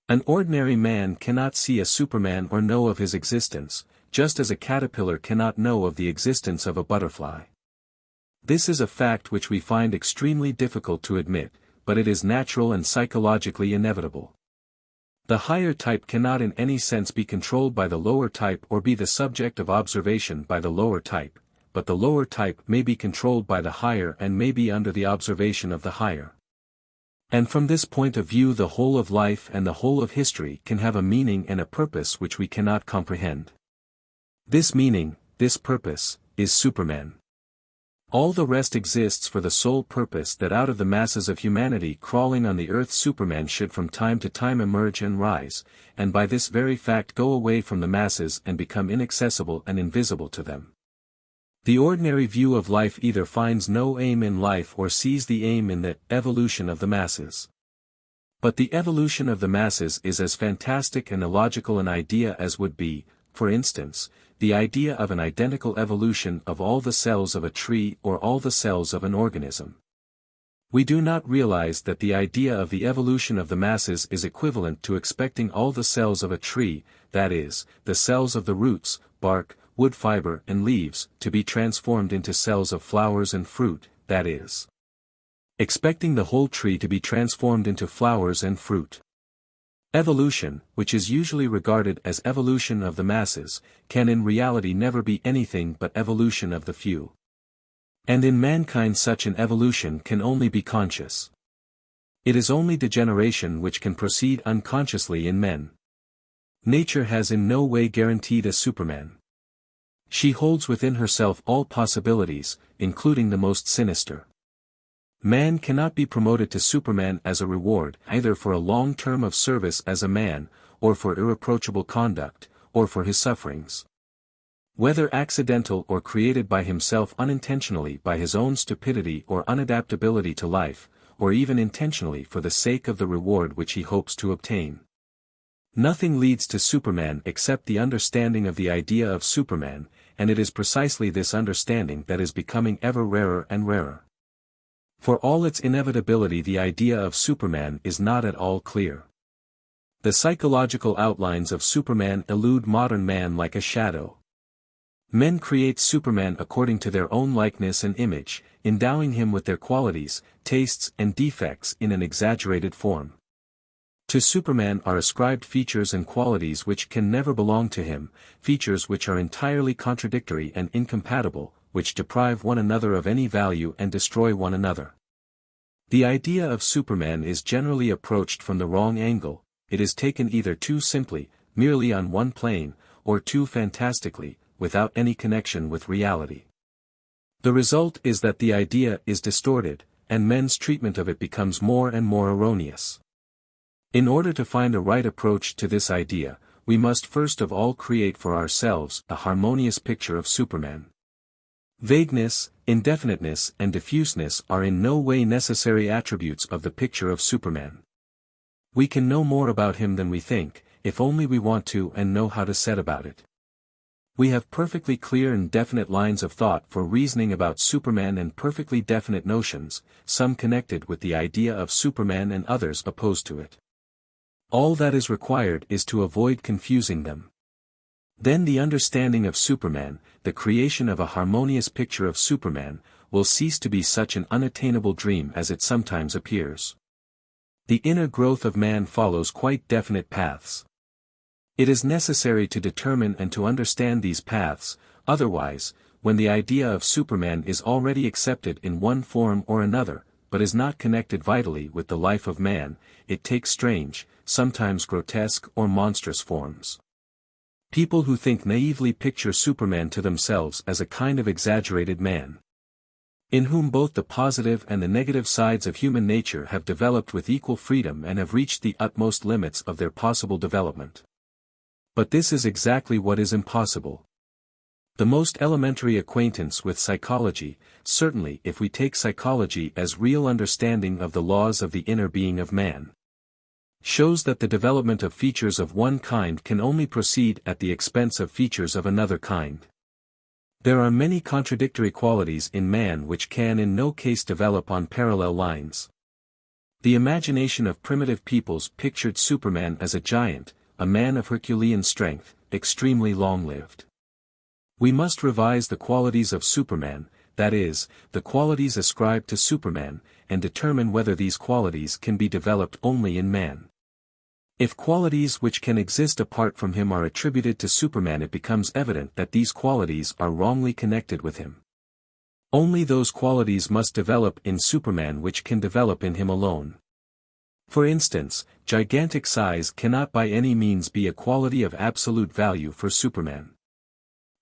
An ordinary man cannot see a Superman or know of his existence, just as a caterpillar cannot know of the existence of a butterfly. This is a fact which we find extremely difficult to admit, but it is natural and psychologically inevitable. The higher type cannot in any sense be controlled by the lower type or be the subject of observation by the lower type, but the lower type may be controlled by the higher and may be under the observation of the higher. And from this point of view the whole of life and the whole of history can have a meaning and a purpose which we cannot comprehend. This meaning, this purpose, is Superman. All the rest exists for the sole purpose that out of the masses of humanity crawling on the earth Superman should from time to time emerge and rise, and by this very fact go away from the masses and become inaccessible and invisible to them. The ordinary view of life either finds no aim in life or sees the aim in the evolution of the masses. But the evolution of the masses is as fantastic and illogical an idea as would be, for instance, the idea of an identical evolution of all the cells of a tree or all the cells of an organism. We do not realize that the idea of the evolution of the masses is equivalent to expecting all the cells of a tree, that is, the cells of the roots, bark, wood fiber and leaves, to be transformed into cells of flowers and fruit, that is, expecting the whole tree to be transformed into flowers and fruit. Evolution, which is usually regarded as evolution of the masses, can in reality never be anything but evolution of the few. And in mankind such an evolution can only be conscious. It is only degeneration which can proceed unconsciously in men. Nature has in no way guaranteed a Superman. She holds within herself all possibilities, including the most sinister. Man cannot be promoted to Superman as a reward either for a long term of service as a man, or for irreproachable conduct, or for his sufferings. Whether accidental or created by himself unintentionally by his own stupidity or unadaptability to life, or even intentionally for the sake of the reward which he hopes to obtain. Nothing leads to Superman except the understanding of the idea of Superman, and it is precisely this understanding that is becoming ever rarer and rarer. For all its inevitability the idea of Superman is not at all clear. The psychological outlines of Superman elude modern man like a shadow. Men create Superman according to their own likeness and image, endowing him with their qualities, tastes and defects in an exaggerated form. To Superman are ascribed features and qualities which can never belong to him, features which are entirely contradictory and incompatible, which deprive one another of any value and destroy one another. The idea of Superman is generally approached from the wrong angle. It is taken either too simply, merely on one plane, or too fantastically, without any connection with reality. The result is that the idea is distorted, and men's treatment of it becomes more and more erroneous. In order to find a right approach to this idea, we must first of all create for ourselves a harmonious picture of Superman. Vagueness, indefiniteness and diffuseness are in no way necessary attributes of the picture of Superman. We can know more about him than we think, if only we want to and know how to set about it. We have perfectly clear and definite lines of thought for reasoning about Superman and perfectly definite notions, some connected with the idea of Superman and others opposed to it. All that is required is to avoid confusing them. Then the understanding of Superman, the creation of a harmonious picture of Superman, will cease to be such an unattainable dream as it sometimes appears. The inner growth of man follows quite definite paths. It is necessary to determine and to understand these paths, otherwise, when the idea of Superman is already accepted in one form or another, but is not connected vitally with the life of man, it takes strange, sometimes grotesque or monstrous forms. People who think naively picture Superman to themselves as a kind of exaggerated man, in whom both the positive and the negative sides of human nature have developed with equal freedom and have reached the utmost limits of their possible development. But this is exactly what is impossible. The most elementary acquaintance with psychology, certainly if we take psychology as real understanding of the laws of the inner being of man, shows that the development of features of one kind can only proceed at the expense of features of another kind. There are many contradictory qualities in man which can in no case develop on parallel lines. The imagination of primitive peoples pictured Superman as a giant, a man of Herculean strength, extremely long-lived. We must revise the qualities of Superman, that is, the qualities ascribed to Superman, and determine whether these qualities can be developed only in man. If qualities which can exist apart from him are attributed to Superman, it becomes evident that these qualities are wrongly connected with him. Only those qualities must develop in Superman which can develop in him alone. For instance, gigantic size cannot by any means be a quality of absolute value for Superman.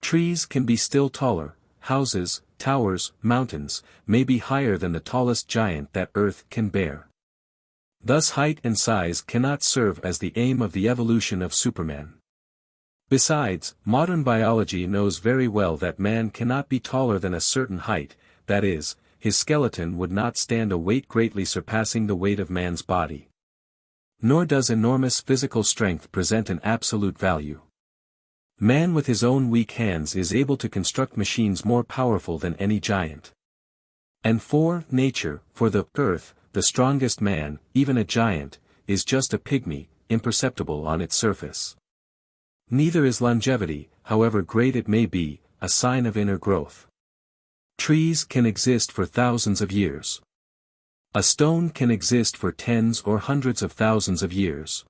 Trees can be still taller, houses, towers, mountains, may be higher than the tallest giant that earth can bear. Thus height and size cannot serve as the aim of the evolution of Superman. Besides, modern biology knows very well that man cannot be taller than a certain height, that is, his skeleton would not stand a weight greatly surpassing the weight of man's body. Nor does enormous physical strength present an absolute value. Man with his own weak hands is able to construct machines more powerful than any giant. And for nature, for the earth, the strongest man, even a giant, is just a pygmy, imperceptible on its surface. Neither is longevity, however great it may be, a sign of inner growth. Trees can exist for thousands of years. A stone can exist for tens or hundreds of thousands of years.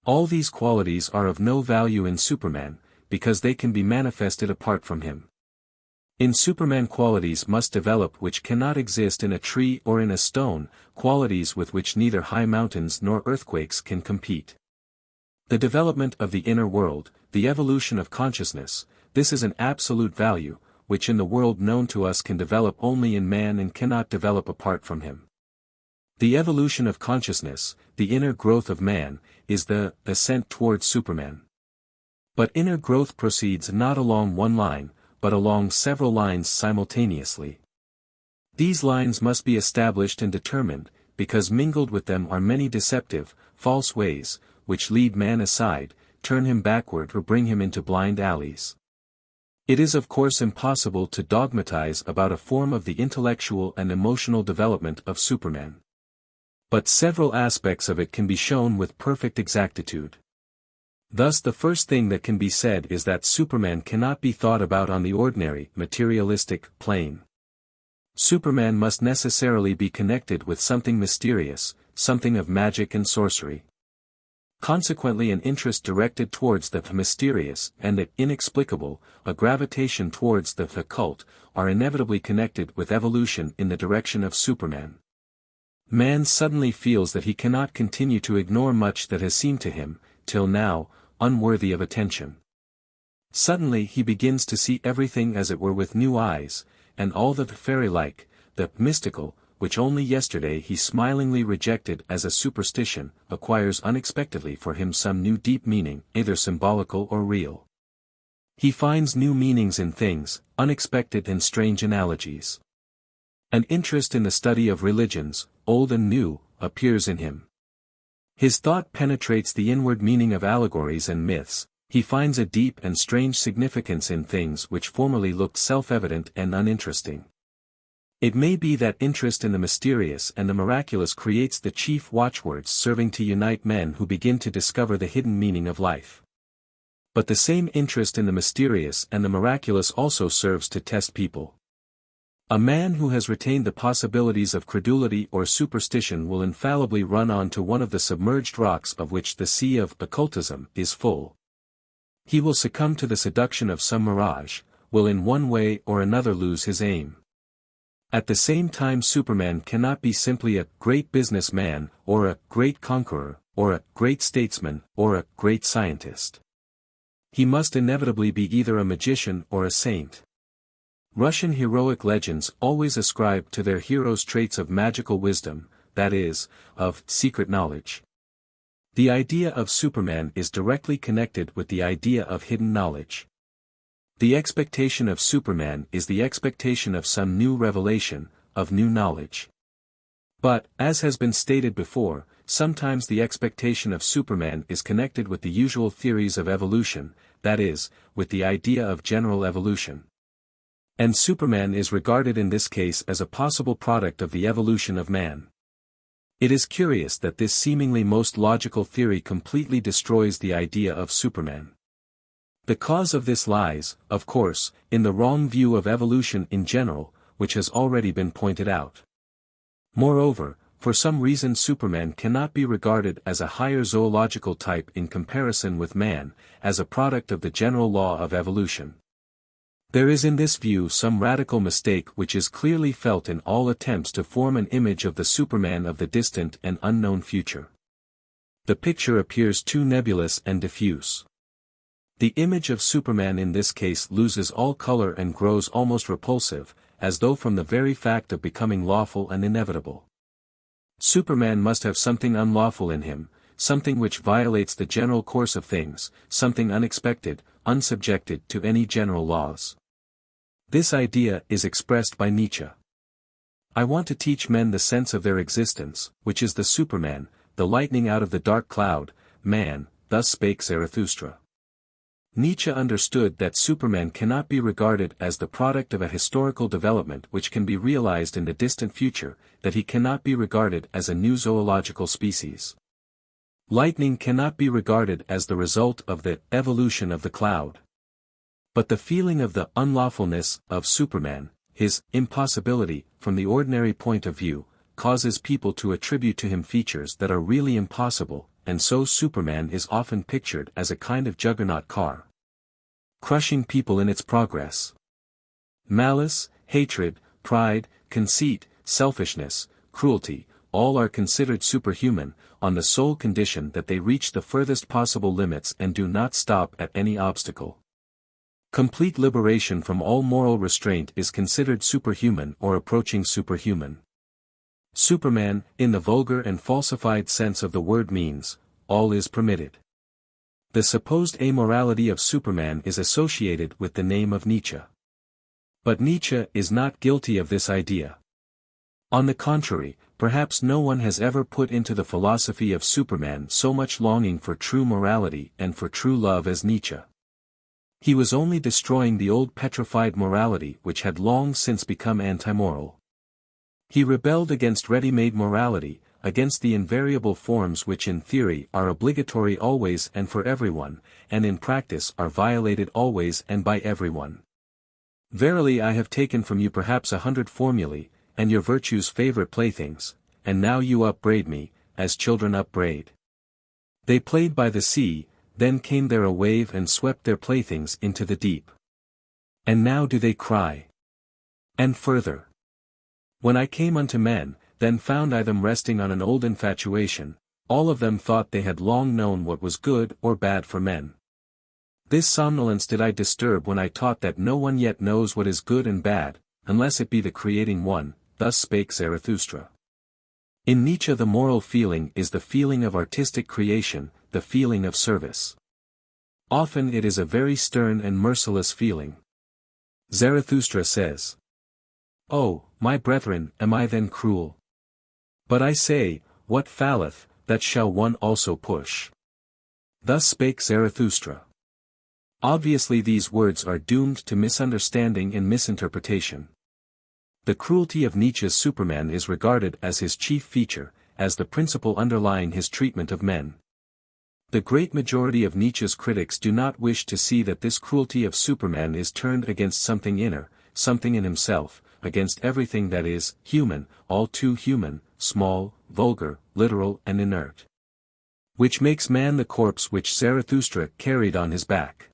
All these qualities are of no value in Superman, because they can be manifested apart from him. In Superman qualities must develop which cannot exist in a tree or in a stone, qualities with which neither high mountains nor earthquakes can compete. The development of the inner world, the evolution of consciousness, this is an absolute value, which in the world known to us can develop only in man and cannot develop apart from him. The evolution of consciousness, the inner growth of man, is the ascent towards Superman. But inner growth proceeds not along one line, but along several lines simultaneously. These lines must be established and determined, because mingled with them are many deceptive, false ways, which lead man aside, turn him backward or bring him into blind alleys. It is of course impossible to dogmatize about a form of the intellectual and emotional development of Superman. But several aspects of it can be shown with perfect exactitude. Thus the first thing that can be said is that Superman cannot be thought about on the ordinary, materialistic, plane. Superman must necessarily be connected with something mysterious, something of magic and sorcery. Consequently an interest directed towards the mysterious and the inexplicable, a gravitation towards the occult, are inevitably connected with evolution in the direction of Superman. Man suddenly feels that he cannot continue to ignore much that has seemed to him, till now, unworthy of attention. Suddenly he begins to see everything as it were with new eyes, and all the fairy-like, the mystical, which only yesterday he smilingly rejected as a superstition, acquires unexpectedly for him some new deep meaning, either symbolical or real. He finds new meanings in things, unexpected and strange analogies. An interest in the study of religions, old and new, appears in him. His thought penetrates the inward meaning of allegories and myths. He finds a deep and strange significance in things which formerly looked self-evident and uninteresting. It may be that interest in the mysterious and the miraculous creates the chief watchwords serving to unite men who begin to discover the hidden meaning of life. But the same interest in the mysterious and the miraculous also serves to test people. A man who has retained the possibilities of credulity or superstition will infallibly run on to one of the submerged rocks of which the sea of occultism is full. He will succumb to the seduction of some mirage, will in one way or another lose his aim. At the same time Superman cannot be simply a great businessman, or a great conqueror, or a great statesman, or a great scientist. He must inevitably be either a magician or a saint. Russian heroic legends always ascribe to their heroes traits of magical wisdom, that is, of secret knowledge. The idea of Superman is directly connected with the idea of hidden knowledge. The expectation of Superman is the expectation of some new revelation, of new knowledge. But, as has been stated before, sometimes the expectation of Superman is connected with the usual theories of evolution, that is, with the idea of general evolution. And Superman is regarded in this case as a possible product of the evolution of man. It is curious that this seemingly most logical theory completely destroys the idea of Superman. The cause of this lies, of course, in the wrong view of evolution in general, which has already been pointed out. Moreover, for some reason Superman cannot be regarded as a higher zoological type in comparison with man, as a product of the general law of evolution. There is in this view some radical mistake which is clearly felt in all attempts to form an image of the Superman of the distant and unknown future. The picture appears too nebulous and diffuse. The image of Superman in this case loses all color and grows almost repulsive, as though from the very fact of becoming lawful and inevitable. Superman must have something unlawful in him, something which violates the general course of things, something unexpected, unsubjected to any general laws. This idea is expressed by Nietzsche. I want to teach men the sense of their existence, which is the Superman, the lightning out of the dark cloud, man, thus spake Zarathustra. Nietzsche understood that Superman cannot be regarded as the product of a historical development which can be realized in the distant future, that he cannot be regarded as a new zoological species. Lightning cannot be regarded as the result of the evolution of the cloud. But the feeling of the unlawfulness of Superman, his impossibility, from the ordinary point of view, causes people to attribute to him features that are really impossible, and so Superman is often pictured as a kind of juggernaut car, crushing people in its progress. Malice, hatred, pride, conceit, selfishness, cruelty, all are considered superhuman, on the sole condition that they reach the furthest possible limits and do not stop at any obstacle. Complete liberation from all moral restraint is considered superhuman or approaching superhuman. Superman, in the vulgar and falsified sense of the word means, all is permitted. The supposed amorality of Superman is associated with the name of Nietzsche. But Nietzsche is not guilty of this idea. On the contrary, perhaps no one has ever put into the philosophy of Superman so much longing for true morality and for true love as Nietzsche. He was only destroying the old petrified morality which had long since become antimoral. He rebelled against ready-made morality, against the invariable forms which in theory are obligatory always and for everyone, and in practice are violated always and by everyone. Verily I have taken from you perhaps 100 formulae, and your virtue's favorite playthings, and now you upbraid me, as children upbraid. They played by the sea, then came there a wave and swept their playthings into the deep. And now do they cry. And further. When I came unto men, then found I them resting on an old infatuation, all of them thought they had long known what was good or bad for men. This somnolence did I disturb when I taught that no one yet knows what is good and bad, unless it be the creating one, thus spake Zarathustra. In Nietzsche the moral feeling is the feeling of artistic creation, the feeling of service. Often it is a very stern and merciless feeling. Zarathustra says, "Oh, my brethren, am I then cruel? But I say, what falleth, that shall one also push." Thus spake Zarathustra. Obviously these words are doomed to misunderstanding and misinterpretation. The cruelty of Nietzsche's Superman is regarded as his chief feature, as the principle underlying his treatment of men. The great majority of Nietzsche's critics do not wish to see that this cruelty of Superman is turned against something inner, something in himself, against everything that is human, all too human, small, vulgar, literal and inert. Which makes man the corpse which Zarathustra carried on his back.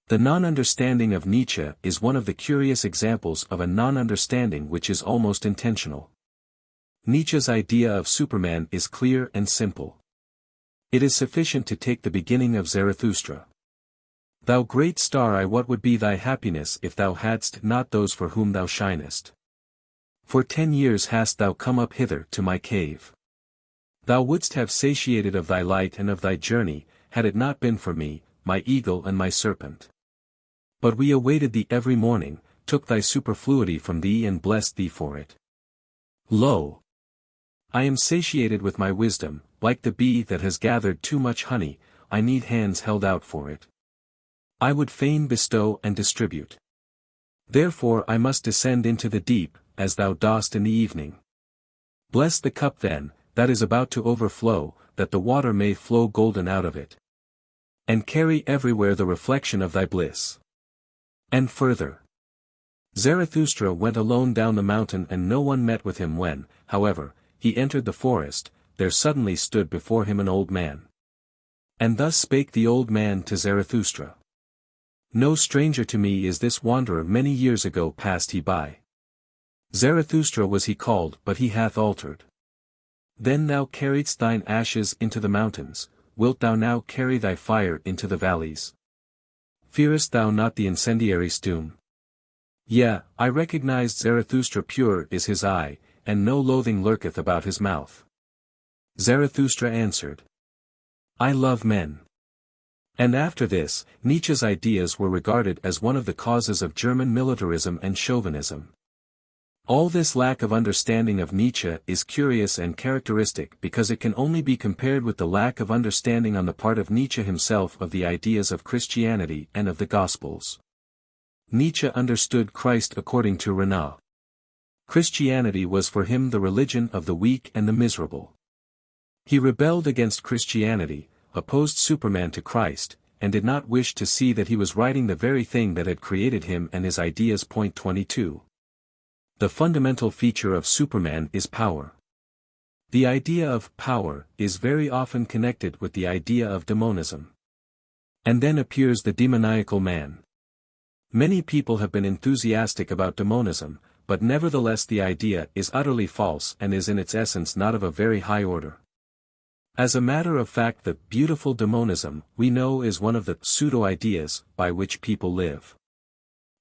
The non-understanding of Nietzsche is one of the curious examples of a non-understanding which is almost intentional. Nietzsche's idea of Superman is clear and simple. It is sufficient to take the beginning of Zarathustra. Thou great star, what would be thy happiness if thou hadst not those for whom thou shinest? For 10 years hast thou come up hither to my cave. Thou wouldst have satiated of thy light and of thy journey, had it not been for me, my eagle and my serpent. But we awaited thee every morning, took thy superfluity from thee and blessed thee for it. Lo! I am satiated with my wisdom, like the bee that has gathered too much honey, I need hands held out for it. I would fain bestow and distribute. Therefore I must descend into the deep, as thou dost in the evening. Bless the cup then, that is about to overflow, that the water may flow golden out of it. And carry everywhere the reflection of thy bliss. And further. Zarathustra went alone down the mountain and no one met with him when, however, he entered the forest, there suddenly stood before him an old man. And thus spake the old man to Zarathustra. No stranger to me is this wanderer, many years ago passed he by. Zarathustra was he called, but he hath altered. Then thou carriedst thine ashes into the mountains, wilt thou now carry thy fire into the valleys? Fearest thou not the incendiary's doom? Yea, I recognized Zarathustra, pure is his eye, and no loathing lurketh about his mouth. Zarathustra answered. I love men. And after this, Nietzsche's ideas were regarded as one of the causes of German militarism and chauvinism. All this lack of understanding of Nietzsche is curious and characteristic because it can only be compared with the lack of understanding on the part of Nietzsche himself of the ideas of Christianity and of the Gospels. Nietzsche understood Christ according to Renan. Christianity was for him the religion of the weak and the miserable. He rebelled against Christianity, opposed Superman to Christ, and did not wish to see that he was writing the very thing that had created him and his ideas. Point 22. The fundamental feature of Superman is power. The idea of power is very often connected with the idea of demonism. And then appears the demoniacal man. Many people have been enthusiastic about demonism, but nevertheless the idea is utterly false and is in its essence not of a very high order. As a matter of fact, the beautiful demonism we know is one of the pseudo-ideas by which people live.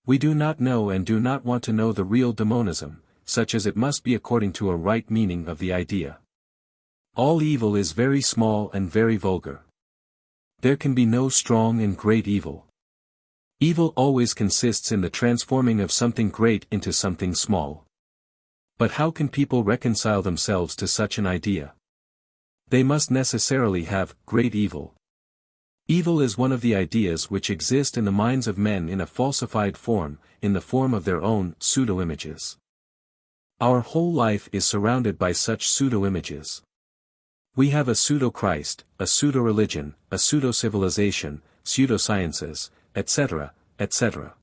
We do not know and do not want to know the real demonism, such as it must be according to a right meaning of the idea. All evil is very small and very vulgar. There can be no strong and great evil. Evil always consists in the transforming of something great into something small. But how can people reconcile themselves to such an idea? They must necessarily have great evil. Evil is one of the ideas which exist in the minds of men in a falsified form, in the form of their own pseudo-images. Our whole life is surrounded by such pseudo-images. We have a pseudo-Christ, a pseudo-religion, a pseudo-civilization, pseudo-sciences, etc., etc.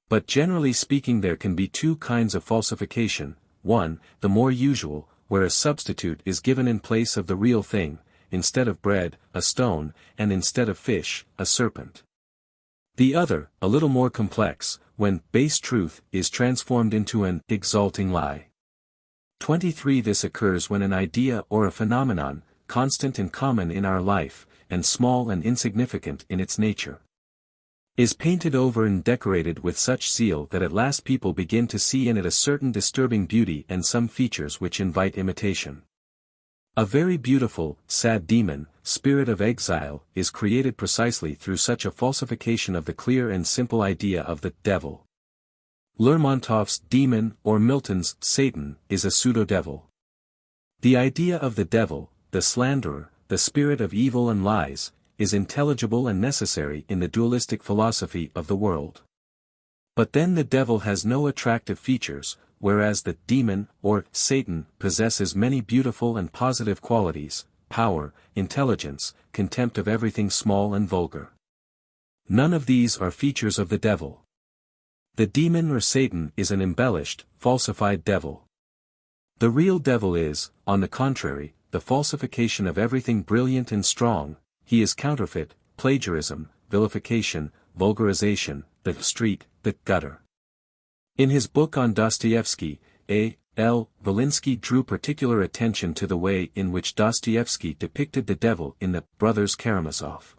But generally speaking there can be two kinds of falsification, one, the more usual, where a substitute is given in place of the real thing, instead of bread, a stone, and instead of fish, a serpent. The other, a little more complex, when base truth is transformed into an exalting lie. 23. This occurs when an idea or a phenomenon, constant and common in our life, and small and insignificant in its nature, is painted over and decorated with such zeal that at last people begin to see in it a certain disturbing beauty and some features which invite imitation. A very beautiful, sad demon, spirit of exile, is created precisely through such a falsification of the clear and simple idea of the devil. Lermontov's demon, or Milton's Satan, is a pseudo-devil. The idea of the devil, the slanderer, the spirit of evil and lies, is intelligible and necessary in the dualistic philosophy of the world. But then the devil has no attractive features, whereas the demon, or Satan, possesses many beautiful and positive qualities: power, intelligence, contempt of everything small and vulgar. None of these are features of the devil. The demon or Satan is an embellished, falsified devil. The real devil is, on the contrary, the falsification of everything brilliant and strong. He is counterfeit, plagiarism, vilification, vulgarization, the street, the gutter. In his book on Dostoevsky, A. L. Volinsky drew particular attention to the way in which Dostoevsky depicted the devil in the Brothers Karamazov.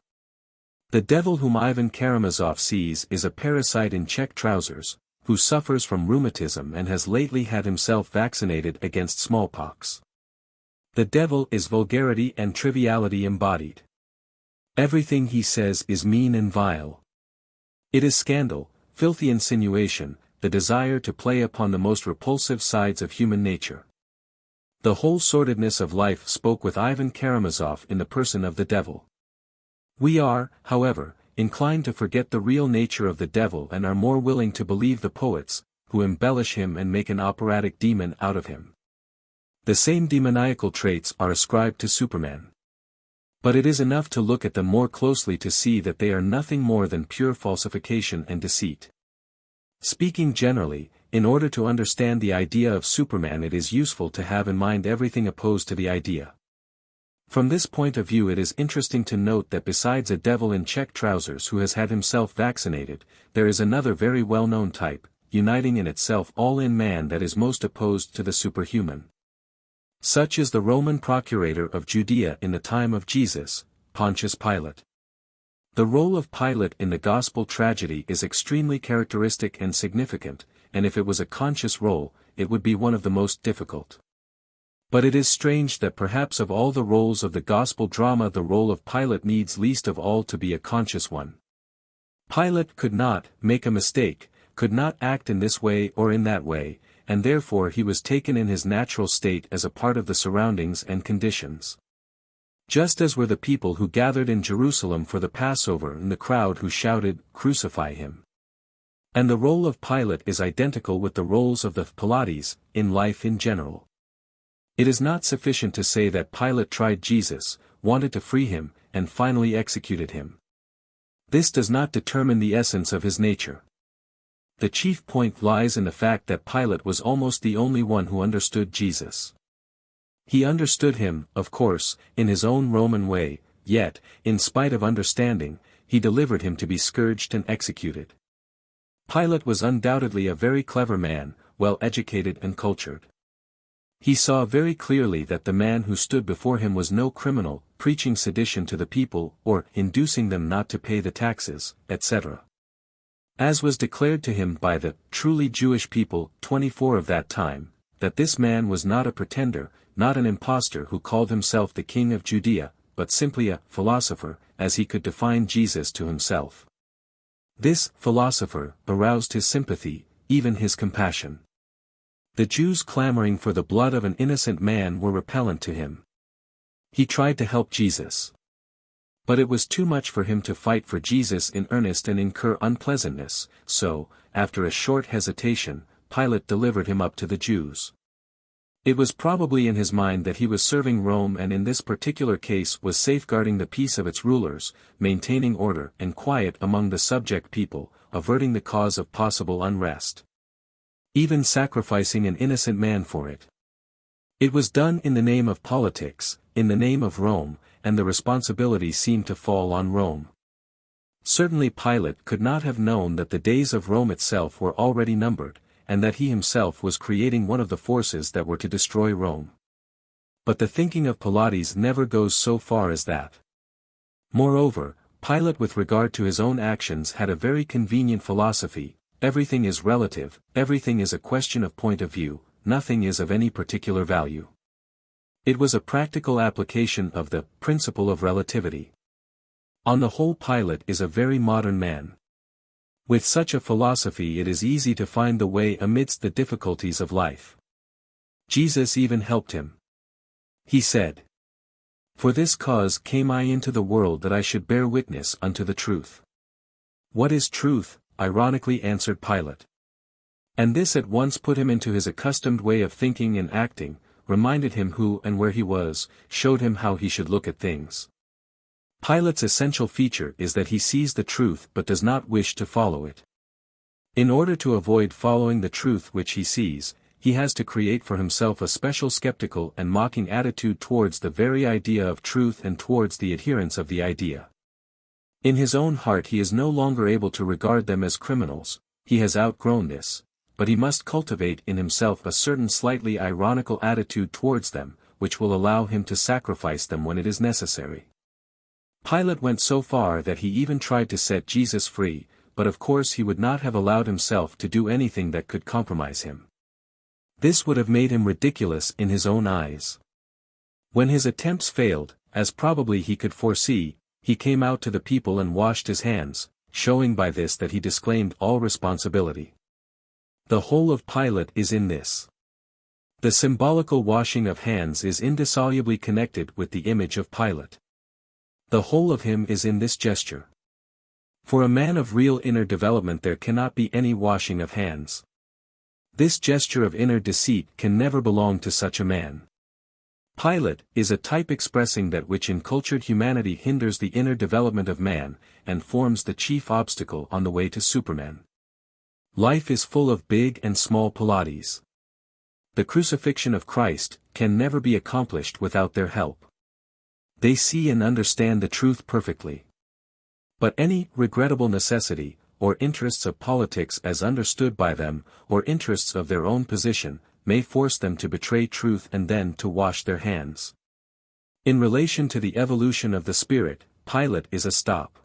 The devil whom Ivan Karamazov sees is a parasite in check trousers, who suffers from rheumatism and has lately had himself vaccinated against smallpox. The devil is vulgarity and triviality embodied. Everything he says is mean and vile. It is scandal, filthy insinuation, the desire to play upon the most repulsive sides of human nature. The whole sordidness of life spoke with Ivan Karamazov in the person of the devil. We are, however, inclined to forget the real nature of the devil and are more willing to believe the poets, who embellish him and make an operatic demon out of him. The same demoniacal traits are ascribed to Superman. But it is enough to look at them more closely to see that they are nothing more than pure falsification and deceit. Speaking generally, in order to understand the idea of Superman, it is useful to have in mind everything opposed to the idea. From this point of view, it is interesting to note that besides a devil in check trousers who has had himself vaccinated, there is another very well-known type, uniting in itself all in man, that is most opposed to the superhuman. Such is the Roman procurator of Judea in the time of Jesus, Pontius Pilate. The role of Pilate in the gospel tragedy is extremely characteristic and significant, and if it was a conscious role, it would be one of the most difficult. But it is strange that perhaps of all the roles of the gospel drama, the role of Pilate needs least of all to be a conscious one. Pilate could not make a mistake, could not act in this way or in that way, and therefore he was taken in his natural state as a part of the surroundings and conditions. Just as were the people who gathered in Jerusalem for the Passover and the crowd who shouted, "Crucify him." And the role of Pilate is identical with the roles of the Pilates, in life in general. It is not sufficient to say that Pilate tried Jesus, wanted to free him, and finally executed him. This does not determine the essence of his nature. The chief point lies in the fact that Pilate was almost the only one who understood Jesus. He understood him, of course, in his own Roman way, yet, in spite of understanding, he delivered him to be scourged and executed. Pilate was undoubtedly a very clever man, well educated and cultured. He saw very clearly that the man who stood before him was no criminal, preaching sedition to the people, or inducing them not to pay the taxes, etc. As was declared to him by the truly Jewish people, 24 of that time, that this man was not a pretender, not an impostor who called himself the king of Judea, but simply a philosopher, as he could define Jesus to himself. This philosopher aroused his sympathy, even his compassion. The Jews clamoring for the blood of an innocent man were repellent to him. He tried to help Jesus. But it was too much for him to fight for Jesus in earnest and incur unpleasantness, so, after a short hesitation, Pilate delivered him up to the Jews. It was probably in his mind that he was serving Rome, and in this particular case was safeguarding the peace of its rulers, maintaining order and quiet among the subject people, averting the cause of possible unrest. Even sacrificing an innocent man for it. It was done in the name of politics, in the name of Rome, and the responsibility seemed to fall on Rome. Certainly Pilate could not have known that the days of Rome itself were already numbered, and that he himself was creating one of the forces that were to destroy Rome. But the thinking of Pilates never goes so far as that. Moreover, Pilate with regard to his own actions had a very convenient philosophy: everything is relative, everything is a question of point of view, nothing is of any particular value. It was a practical application of the principle of relativity. On the whole, Pilate is a very modern man. With such a philosophy it is easy to find the way amidst the difficulties of life. Jesus even helped him. He said, "For this cause came I into the world, that I should bear witness unto the truth." "What is truth?" ironically answered Pilate. And this at once put him into his accustomed way of thinking and acting, reminded him who and where he was, showed him how he should look at things. Pilate's essential feature is that he sees the truth but does not wish to follow it. In order to avoid following the truth which he sees, he has to create for himself a special skeptical and mocking attitude towards the very idea of truth and towards the adherents of the idea. In his own heart he is no longer able to regard them as criminals, he has outgrown this, but he must cultivate in himself a certain slightly ironical attitude towards them, which will allow him to sacrifice them when it is necessary. Pilate went so far that he even tried to set Jesus free, but of course he would not have allowed himself to do anything that could compromise him. This would have made him ridiculous in his own eyes. When his attempts failed, as probably he could foresee, he came out to the people and washed his hands, showing by this that he disclaimed all responsibility. The whole of Pilate is in this. The symbolical washing of hands is indissolubly connected with the image of Pilate. The whole of him is in this gesture. For a man of real inner development there cannot be any washing of hands. This gesture of inner deceit can never belong to such a man. Pilate is a type expressing that which in cultured humanity hinders the inner development of man, and forms the chief obstacle on the way to Superman. Life is full of big and small Pilates. The crucifixion of Christ can never be accomplished without their help. They see and understand the truth perfectly. But any regrettable necessity, or interests of politics as understood by them, or interests of their own position, may force them to betray truth and then to wash their hands. In relation to the evolution of the spirit, Pilate is a stop.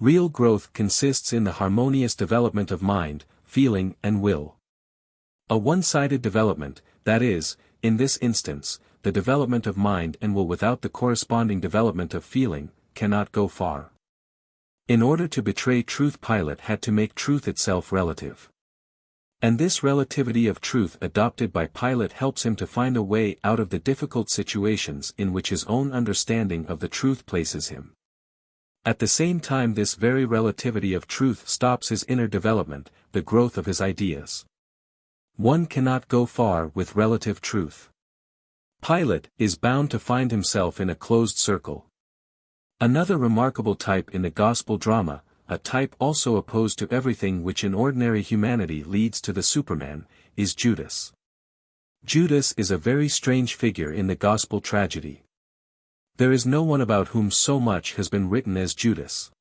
Real growth consists in the harmonious development of mind, feeling and will. A one-sided development, that is, in this instance, the development of mind and will without the corresponding development of feeling, cannot go far. In order to betray truth, Pilate had to make truth itself relative. And this relativity of truth adopted by Pilate helps him to find a way out of the difficult situations in which his own understanding of the truth places him. At the same time, this very relativity of truth stops his inner development, the growth of his ideas. One cannot go far with relative truth. Pilate is bound to find himself in a closed circle. Another remarkable type in the gospel drama, a type also opposed to everything which in ordinary humanity leads to the Superman, is Judas. Judas is a very strange figure in the gospel tragedy. There is no one about whom so much has been written as Judas.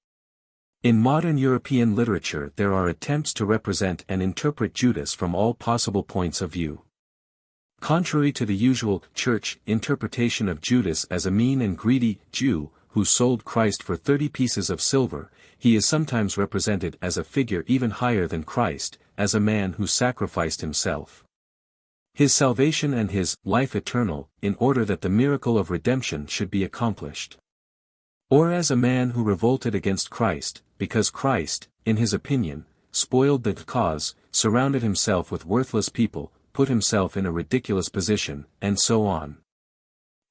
In modern European literature there are attempts to represent and interpret Judas from all possible points of view. Contrary to the usual church interpretation of Judas as a mean and greedy Jew who sold Christ for 30 pieces of silver, he is sometimes represented as a figure even higher than Christ, as a man who sacrificed himself. His salvation and his life eternal, in order that the miracle of redemption should be accomplished. Or as a man who revolted against Christ, because Christ, in his opinion, spoiled the cause, surrounded himself with worthless people, put himself in a ridiculous position, and so on.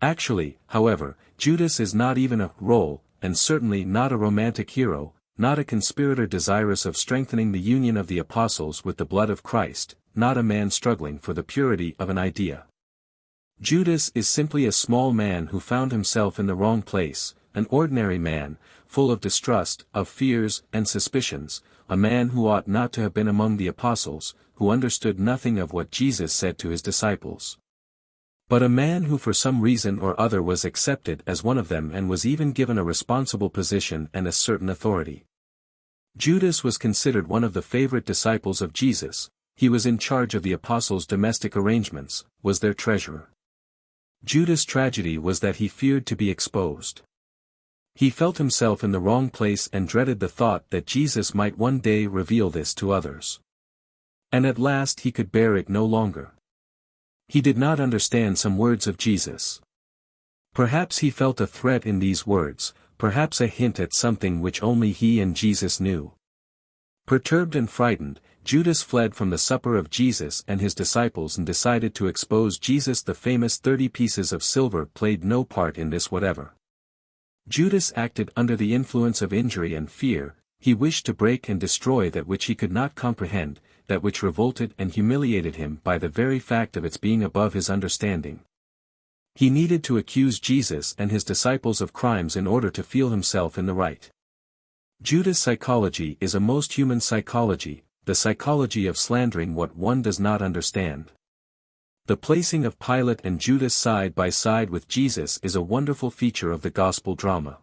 Actually, however, Judas is not even a role, and certainly not a romantic hero, not a conspirator desirous of strengthening the union of the apostles with the blood of Christ, not a man struggling for the purity of an idea. Judas is simply a small man who found himself in the wrong place, an ordinary man, full of distrust, of fears and suspicions, a man who ought not to have been among the apostles, who understood nothing of what Jesus said to his disciples. But a man who for some reason or other was accepted as one of them and was even given a responsible position and a certain authority. Judas was considered one of the favorite disciples of Jesus. He was in charge of the apostles' domestic arrangements, was their treasurer. Judas' tragedy was that he feared to be exposed. He felt himself in the wrong place and dreaded the thought that Jesus might one day reveal this to others. And at last he could bear it no longer. He did not understand some words of Jesus. Perhaps he felt a threat in these words, perhaps a hint at something which only he and Jesus knew. Perturbed and frightened, Judas fled from the supper of Jesus and his disciples and decided to expose Jesus. The famous 30 pieces of silver played no part in this whatever. Judas acted under the influence of injury and fear. He wished to break and destroy that which he could not comprehend, that which revolted and humiliated him by the very fact of its being above his understanding. He needed to accuse Jesus and his disciples of crimes in order to feel himself in the right. Judas' psychology is a most human psychology, the psychology of slandering what one does not understand. The placing of Pilate and Judas side by side with Jesus is a wonderful feature of the gospel drama.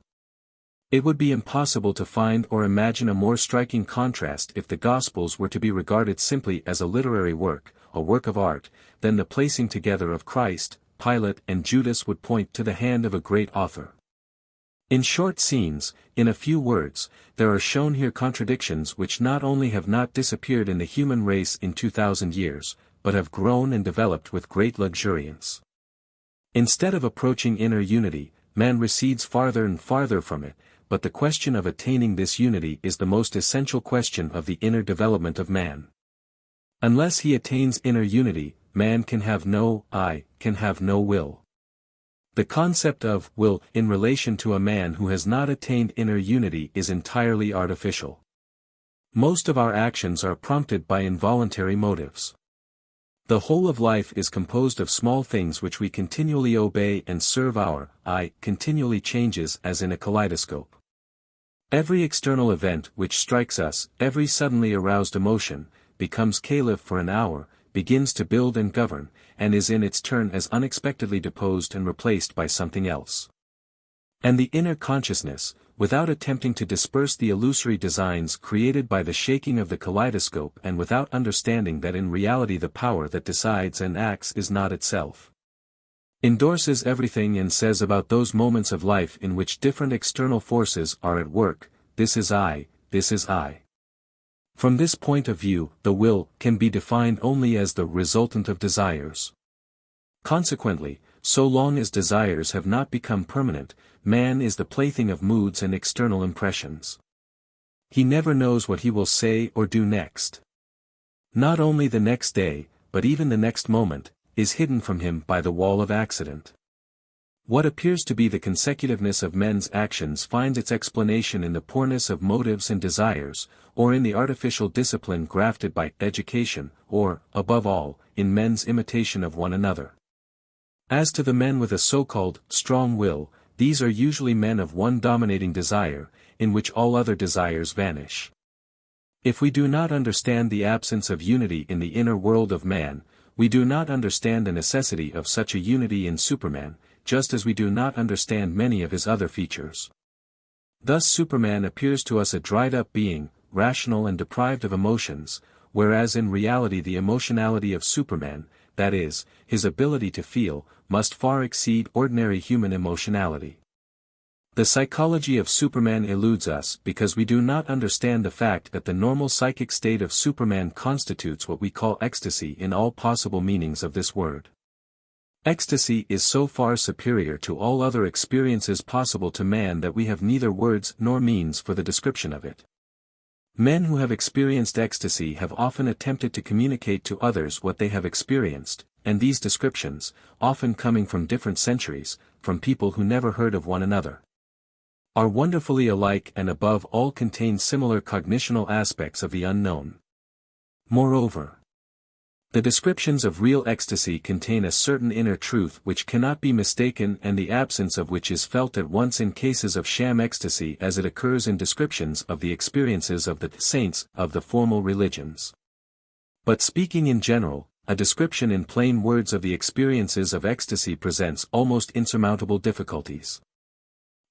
It would be impossible to find or imagine a more striking contrast if the Gospels were to be regarded simply as a literary work, a work of art, than the placing together of Christ, Pilate and Judas would point to the hand of a great author. In short scenes, in a few words, there are shown here contradictions which not only have not disappeared in the human race in 2000 years, but have grown and developed with great luxuriance. Instead of approaching inner unity, man recedes farther and farther from it, but the question of attaining this unity is the most essential question of the inner development of man. Unless he attains inner unity, man can have no I, can have no will. The concept of will in relation to a man who has not attained inner unity is entirely artificial. Most of our actions are prompted by involuntary motives. The whole of life is composed of small things which we continually obey and serve. Our I continually changes as in a kaleidoscope. Every external event which strikes us, every suddenly aroused emotion, becomes caliph for an hour, begins to build and govern, and is in its turn as unexpectedly deposed and replaced by something else. And the inner consciousness, without attempting to disperse the illusory designs created by the shaking of the kaleidoscope and without understanding that in reality the power that decides and acts is not itself, endorses everything and says about those moments of life in which different external forces are at work, this is I, this is I. From this point of view, the will can be defined only as the resultant of desires. Consequently, so long as desires have not become permanent, man is the plaything of moods and external impressions. He never knows what he will say or do next. Not only the next day, but even the next moment, is hidden from him by the wall of accident. What appears to be the consecutiveness of men's actions finds its explanation in the poorness of motives and desires, or in the artificial discipline grafted by education, or, above all, in men's imitation of one another. As to the men with a so-called strong will, these are usually men of one dominating desire, in which all other desires vanish. If we do not understand the absence of unity in the inner world of man, we do not understand the necessity of such a unity in Superman, just as we do not understand many of his other features. Thus Superman appears to us a dried-up being, rational and deprived of emotions, whereas in reality the emotionality of Superman, that is, his ability to feel, must far exceed ordinary human emotionality. The psychology of Superman eludes us because we do not understand the fact that the normal psychic state of Superman constitutes what we call ecstasy in all possible meanings of this word. Ecstasy is so far superior to all other experiences possible to man that we have neither words nor means for the description of it. Men who have experienced ecstasy have often attempted to communicate to others what they have experienced, and these descriptions, often coming from different centuries, from people who never heard of one another, are wonderfully alike and above all contain similar cognitional aspects of the unknown. Moreover, the descriptions of real ecstasy contain a certain inner truth which cannot be mistaken and the absence of which is felt at once in cases of sham ecstasy as it occurs in descriptions of the experiences of the saints of the formal religions. But speaking in general, a description in plain words of the experiences of ecstasy presents almost insurmountable difficulties.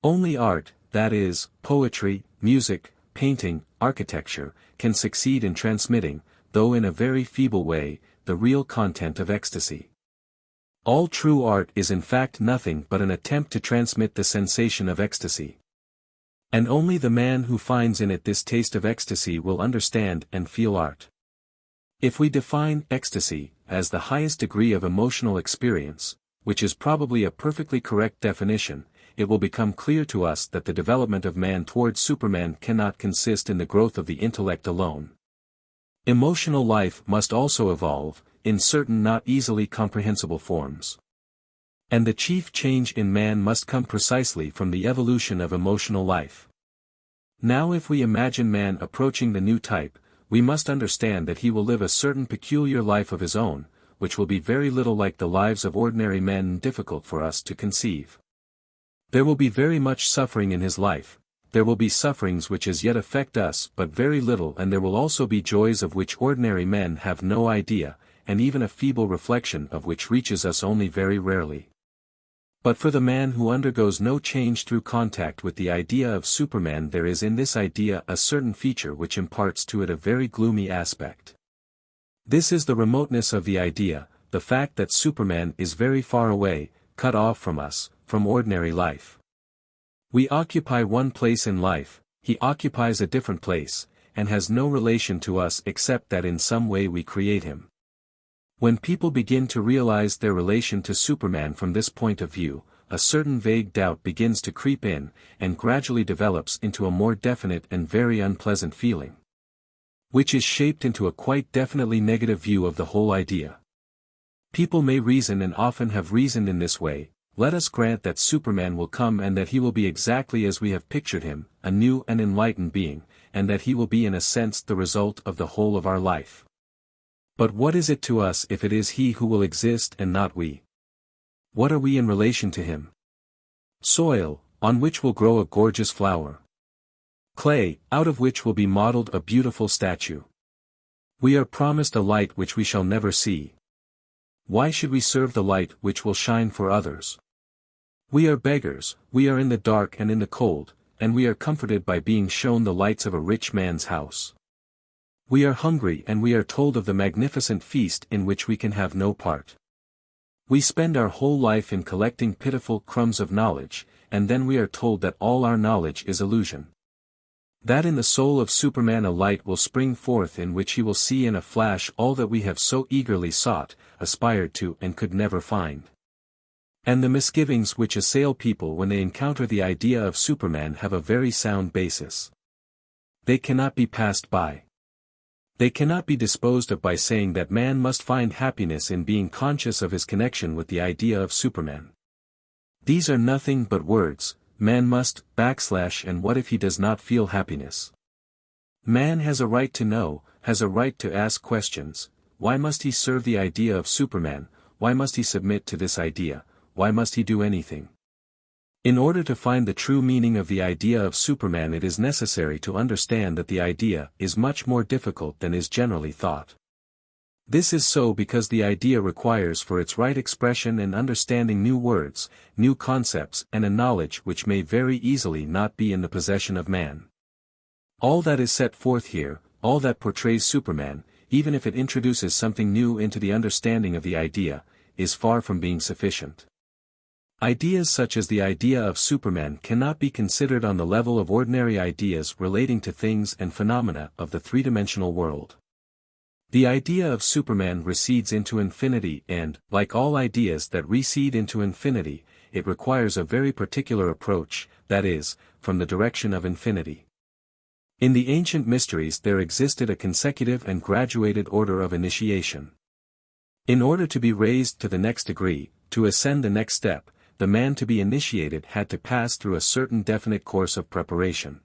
Only art, that is, poetry, music, painting, architecture, can succeed in transmitting, though in a very feeble way, the real content of ecstasy. All true art is in fact nothing but an attempt to transmit the sensation of ecstasy. And only the man who finds in it this taste of ecstasy will understand and feel art. If we define ecstasy as the highest degree of emotional experience, which is probably a perfectly correct definition, it will become clear to us that the development of man towards Superman cannot consist in the growth of the intellect alone. Emotional life must also evolve, in certain not easily comprehensible forms. And the chief change in man must come precisely from the evolution of emotional life. Now if we imagine man approaching the new type, we must understand that he will live a certain peculiar life of his own, which will be very little like the lives of ordinary men and difficult for us to conceive. There will be very much suffering in his life, there will be sufferings which as yet affect us but very little, and there will also be joys of which ordinary men have no idea, and even a feeble reflection of which reaches us only very rarely. But for the man who undergoes no change through contact with the idea of Superman, there is in this idea a certain feature which imparts to it a very gloomy aspect. This is the remoteness of the idea, the fact that Superman is very far away, cut off from us, from ordinary life. We occupy one place in life, he occupies a different place, and has no relation to us except that in some way we create him. When people begin to realize their relation to Superman from this point of view, a certain vague doubt begins to creep in, and gradually develops into a more definite and very unpleasant feeling, which is shaped into a quite definitely negative view of the whole idea. People may reason and often have reasoned in this way: let us grant that Superman will come and that he will be exactly as we have pictured him, a new and enlightened being, and that he will be in a sense the result of the whole of our life. But what is it to us if it is he who will exist and not we? What are we in relation to him? Soil, on which will grow a gorgeous flower. Clay, out of which will be modeled a beautiful statue. We are promised a light which we shall never see. Why should we serve the light which will shine for others? We are beggars, we are in the dark and in the cold, and we are comforted by being shown the lights of a rich man's house. We are hungry and we are told of the magnificent feast in which we can have no part. We spend our whole life in collecting pitiful crumbs of knowledge, and then we are told that all our knowledge is illusion. That in the soul of Superman a light will spring forth in which he will see in a flash all that we have so eagerly sought, aspired to and could never find. And the misgivings which assail people when they encounter the idea of Superman have a very sound basis. They cannot be passed by. They cannot be disposed of by saying that man must find happiness in being conscious of his connection with the idea of Superman. These are nothing but words. Man must, and what if he does not feel happiness? Man has a right to know, has a right to ask questions. Why must he serve the idea of Superman? Why must he submit to this idea? Why must he do anything? In order to find the true meaning of the idea of Superman, it is necessary to understand that the idea is much more difficult than is generally thought. This is so because the idea requires for its right expression and understanding new words, new concepts, and a knowledge which may very easily not be in the possession of man. All that is set forth here, all that portrays Superman, even if it introduces something new into the understanding of the idea, is far from being sufficient. Ideas such as the idea of Superman cannot be considered on the level of ordinary ideas relating to things and phenomena of the three-dimensional world. The idea of Superman recedes into infinity and, like all ideas that recede into infinity, it requires a very particular approach, that is, from the direction of infinity. In the ancient mysteries there existed a consecutive and graduated order of initiation. In order to be raised to the next degree, to ascend the next step, the man to be initiated had to pass through a certain definite course of preparation.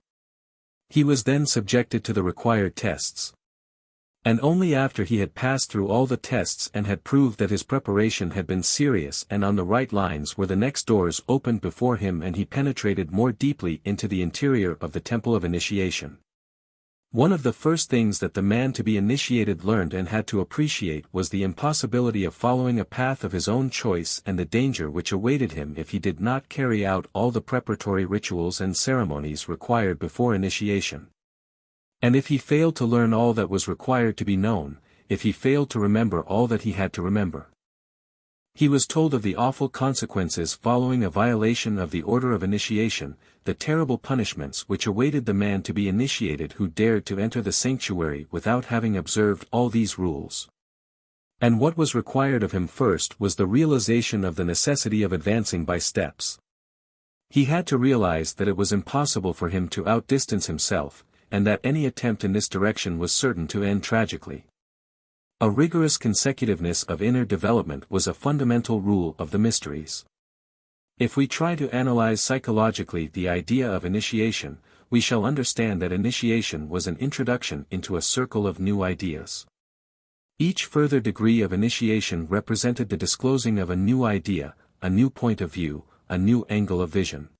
He was then subjected to the required tests. And only after he had passed through all the tests and had proved that his preparation had been serious and on the right lines were the next doors opened before him and he penetrated more deeply into the interior of the temple of initiation. One of the first things that the man to be initiated learned and had to appreciate was the impossibility of following a path of his own choice and the danger which awaited him if he did not carry out all the preparatory rituals and ceremonies required before initiation. And if he failed to learn all that was required to be known, if he failed to remember all that he had to remember. He was told of the awful consequences following a violation of the order of initiation, the terrible punishments which awaited the man to be initiated who dared to enter the sanctuary without having observed all these rules. And what was required of him first was the realization of the necessity of advancing by steps. He had to realize that it was impossible for him to outdistance himself, and that any attempt in this direction was certain to end tragically. A rigorous consecutiveness of inner development was a fundamental rule of the mysteries. If we try to analyze psychologically the idea of initiation, we shall understand that initiation was an introduction into a circle of new ideas. Each further degree of initiation represented the disclosing of a new idea, a new point of view, a new angle of vision.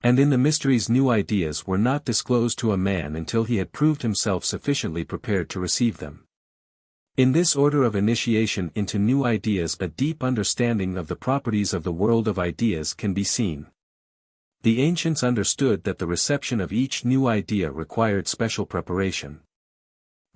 And in the mysteries new ideas were not disclosed to a man until he had proved himself sufficiently prepared to receive them. In this order of initiation into new ideas a deep understanding of the properties of the world of ideas can be seen. The ancients understood that the reception of each new idea required special preparation.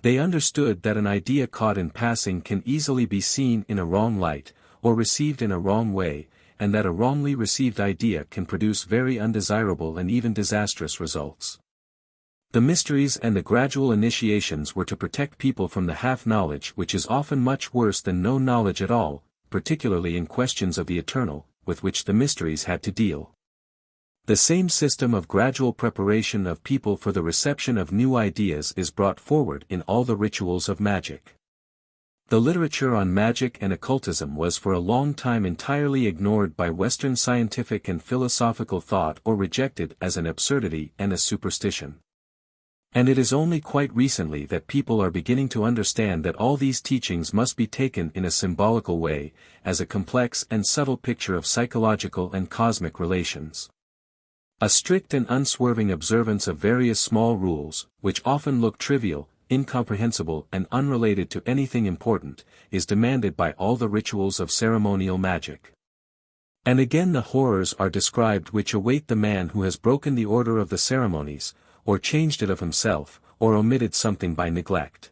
They understood that an idea caught in passing can easily be seen in a wrong light, or received in a wrong way, and that a wrongly received idea can produce very undesirable and even disastrous results. The mysteries and the gradual initiations were to protect people from the half-knowledge which is often much worse than no knowledge at all, particularly in questions of the eternal, with which the mysteries had to deal. The same system of gradual preparation of people for the reception of new ideas is brought forward in all the rituals of magic. The literature on magic and occultism was for a long time entirely ignored by Western scientific and philosophical thought or rejected as an absurdity and a superstition. And it is only quite recently that people are beginning to understand that all these teachings must be taken in a symbolical way, as a complex and subtle picture of psychological and cosmic relations. A strict and unswerving observance of various small rules, which often look trivial, incomprehensible and unrelated to anything important, is demanded by all the rituals of ceremonial magic. And again the horrors are described which await the man who has broken the order of the ceremonies, or changed it of himself, or omitted something by neglect.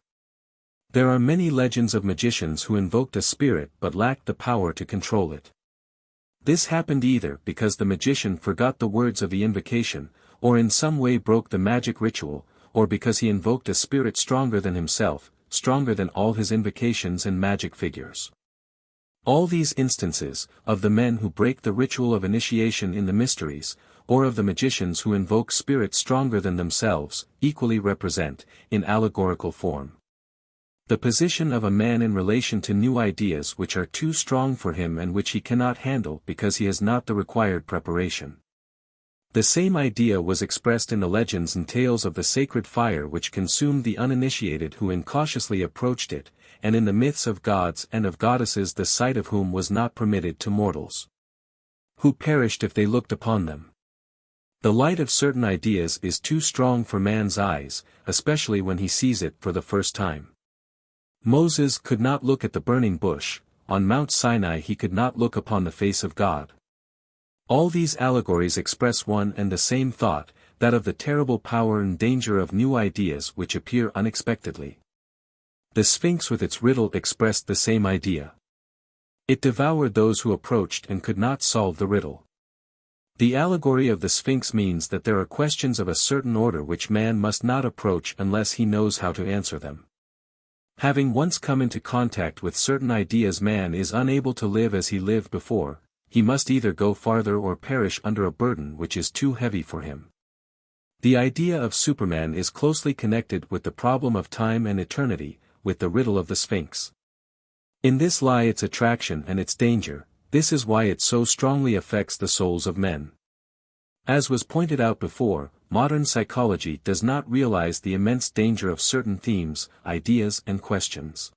There are many legends of magicians who invoked a spirit but lacked the power to control it. This happened either because the magician forgot the words of the invocation, or in some way broke the magic ritual, or because he invoked a spirit stronger than himself, stronger than all his invocations and magic figures. All these instances, of the men who break the ritual of initiation in the mysteries, or of the magicians who invoke spirits stronger than themselves, equally represent, in allegorical form, the position of a man in relation to new ideas which are too strong for him and which he cannot handle because he has not the required preparation. The same idea was expressed in the legends and tales of the sacred fire which consumed the uninitiated who incautiously approached it, and in the myths of gods and of goddesses the sight of whom was not permitted to mortals, who perished if they looked upon them. The light of certain ideas is too strong for man's eyes, especially when he sees it for the first time. Moses could not look at the burning bush, on Mount Sinai he could not look upon the face of God. All these allegories express one and the same thought, that of the terrible power and danger of new ideas which appear unexpectedly. The Sphinx with its riddle expressed the same idea. It devoured those who approached and could not solve the riddle. The allegory of the Sphinx means that there are questions of a certain order which man must not approach unless he knows how to answer them. Having once come into contact with certain ideas man is unable to live as he lived before, he must either go farther or perish under a burden which is too heavy for him. The idea of Superman is closely connected with the problem of time and eternity, with the riddle of the Sphinx. In this lie its attraction and its danger. This is why it so strongly affects the souls of men. As was pointed out before, modern psychology does not realize the immense danger of certain themes, ideas and questions.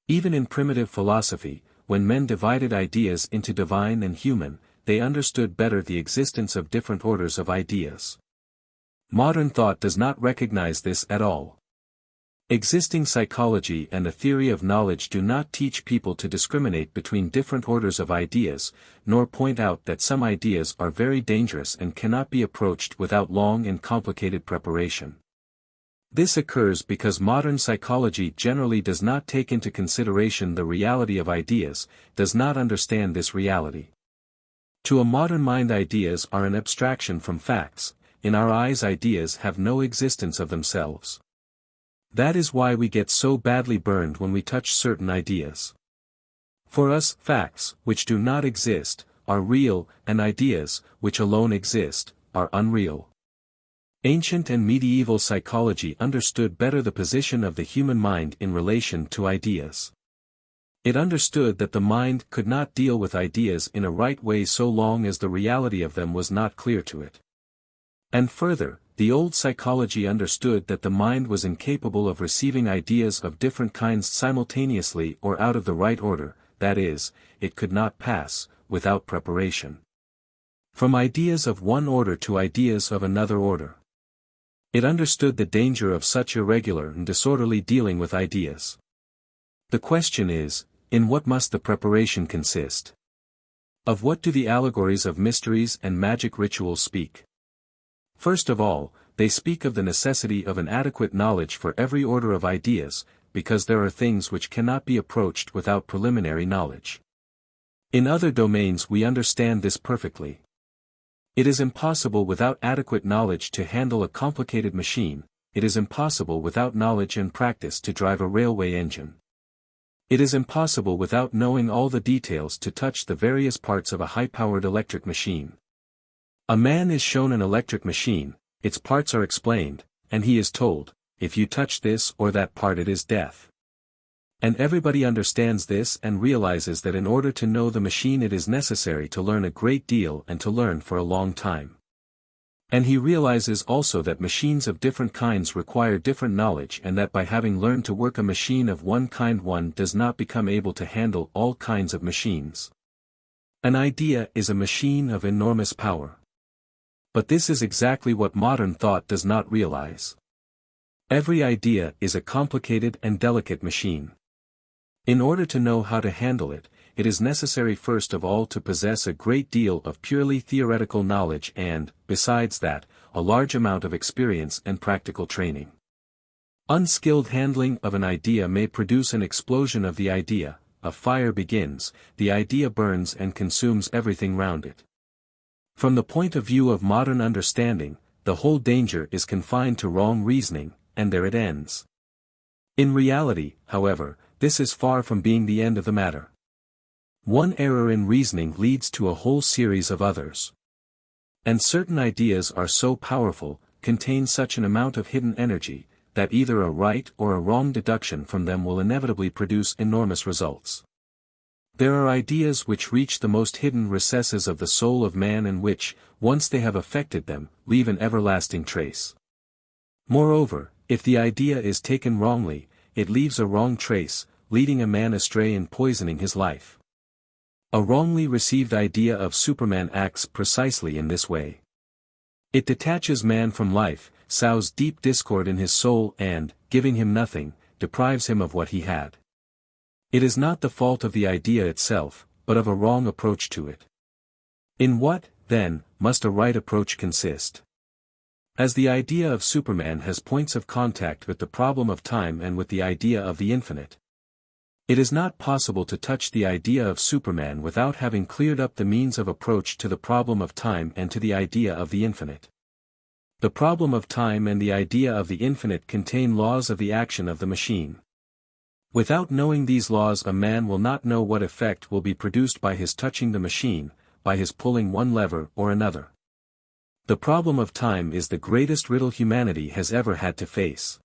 Even in primitive philosophy, when men divided ideas into divine and human, they understood better the existence of different orders of ideas. Modern thought does not recognize this at all. Existing psychology and the theory of knowledge do not teach people to discriminate between different orders of ideas, nor point out that some ideas are very dangerous and cannot be approached without long and complicated preparation. This occurs because modern psychology generally does not take into consideration the reality of ideas, does not understand this reality. To a modern mind, ideas are an abstraction from facts. In our eyes, ideas have no existence of themselves. That is why we get so badly burned when we touch certain ideas. For us, facts, which do not exist, are real, and ideas, which alone exist, are unreal. Ancient and medieval psychology understood better the position of the human mind in relation to ideas. It understood that the mind could not deal with ideas in a right way so long as the reality of them was not clear to it. And further, the old psychology understood that the mind was incapable of receiving ideas of different kinds simultaneously or out of the right order, that is, it could not pass, without preparation, from ideas of one order to ideas of another order. It understood the danger of such irregular and disorderly dealing with ideas. The question is, in what must the preparation consist? Of what do the allegories of mysteries and magic rituals speak? First of all, they speak of the necessity of an adequate knowledge for every order of ideas, because there are things which cannot be approached without preliminary knowledge. In other domains we understand this perfectly. It is impossible without adequate knowledge to handle a complicated machine, it is impossible without knowledge and practice to drive a railway engine. It is impossible without knowing all the details to touch the various parts of a high-powered electric machine. A man is shown an electric machine, its parts are explained, and he is told, if you touch this or that part it is death. And everybody understands this and realizes that in order to know the machine it is necessary to learn a great deal and to learn for a long time. And he realizes also that machines of different kinds require different knowledge and that by having learned to work a machine of one kind one does not become able to handle all kinds of machines. An idea is a machine of enormous power. But this is exactly what modern thought does not realize. Every idea is a complicated and delicate machine. In order to know how to handle it, it is necessary first of all to possess a great deal of purely theoretical knowledge and, besides that, a large amount of experience and practical training. Unskilled handling of an idea may produce an explosion of the idea, a fire begins, the idea burns and consumes everything round it. From the point of view of modern understanding, the whole danger is confined to wrong reasoning, and there it ends. In reality, however, this is far from being the end of the matter. One error in reasoning leads to a whole series of others. And certain ideas are so powerful, contain such an amount of hidden energy, that either a right or a wrong deduction from them will inevitably produce enormous results. There are ideas which reach the most hidden recesses of the soul of man and which, once they have affected them, leave an everlasting trace. Moreover, if the idea is taken wrongly, it leaves a wrong trace, leading a man astray and poisoning his life. A wrongly received idea of Superman acts precisely in this way. It detaches man from life, sows deep discord in his soul and, giving him nothing, deprives him of what he had. It is not the fault of the idea itself, but of a wrong approach to it. In what, then, must a right approach consist? As the idea of Superman has points of contact with the problem of time and with the idea of the infinite, it is not possible to touch the idea of Superman without having cleared up the means of approach to the problem of time and to the idea of the infinite. The problem of time and the idea of the infinite contain laws of the action of the machine. Without knowing these laws a man will not know what effect will be produced by his touching the machine, by his pulling one lever or another. The problem of time is the greatest riddle humanity has ever had to face.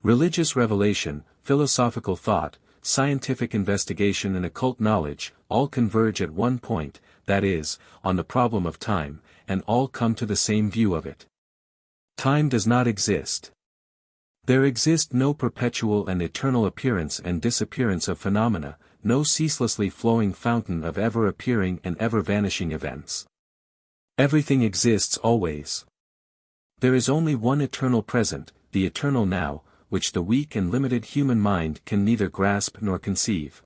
Religious revelation, philosophical thought, scientific investigation and occult knowledge, all converge at one point, that is, on the problem of time, and all come to the same view of it. Time does not exist. There exist no perpetual and eternal appearance and disappearance of phenomena, no ceaselessly flowing fountain of ever appearing and ever vanishing events. Everything exists always. There is only one eternal present, the eternal now, which the weak and limited human mind can neither grasp nor conceive.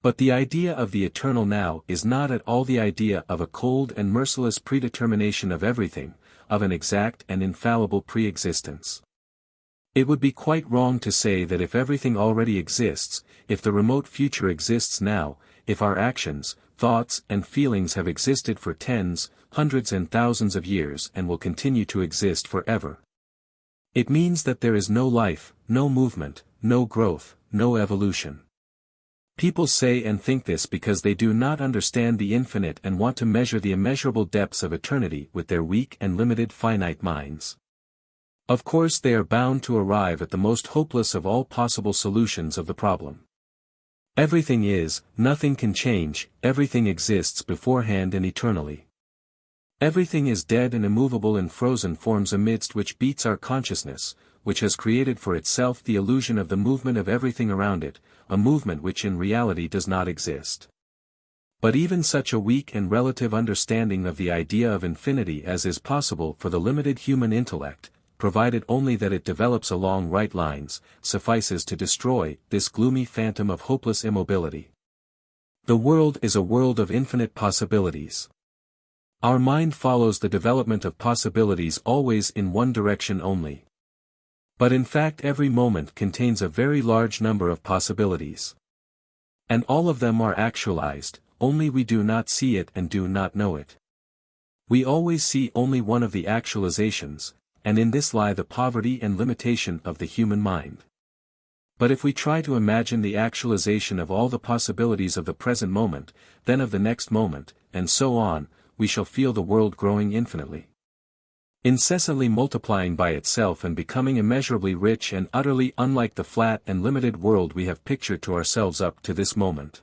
But the idea of the eternal now is not at all the idea of a cold and merciless predetermination of everything, of an exact and infallible pre-existence. It would be quite wrong to say that if everything already exists, if the remote future exists now, if our actions, thoughts and feelings have existed for tens, hundreds and thousands of years and will continue to exist forever. It means that there is no life, no movement, no growth, no evolution. People say and think this because they do not understand the infinite and want to measure the immeasurable depths of eternity with their weak and limited finite minds. Of course they are bound to arrive at the most hopeless of all possible solutions of the problem. Everything is, nothing can change, everything exists beforehand and eternally. Everything is dead and immovable in frozen forms amidst which beats our consciousness, which has created for itself the illusion of the movement of everything around it, a movement which in reality does not exist. But even such a weak and relative understanding of the idea of infinity as is possible for the limited human intellect, provided only that it develops along right lines, suffices to destroy this gloomy phantom of hopeless immobility. The world is a world of infinite possibilities. Our mind follows the development of possibilities always in one direction only. But in fact every moment contains a very large number of possibilities. And all of them are actualized, only we do not see it and do not know it. We always see only one of the actualizations, and in this lie the poverty and limitation of the human mind. But if we try to imagine the actualization of all the possibilities of the present moment, then of the next moment, and so on, we shall feel the world growing infinitely, incessantly multiplying by itself and becoming immeasurably rich and utterly unlike the flat and limited world we have pictured to ourselves up to this moment.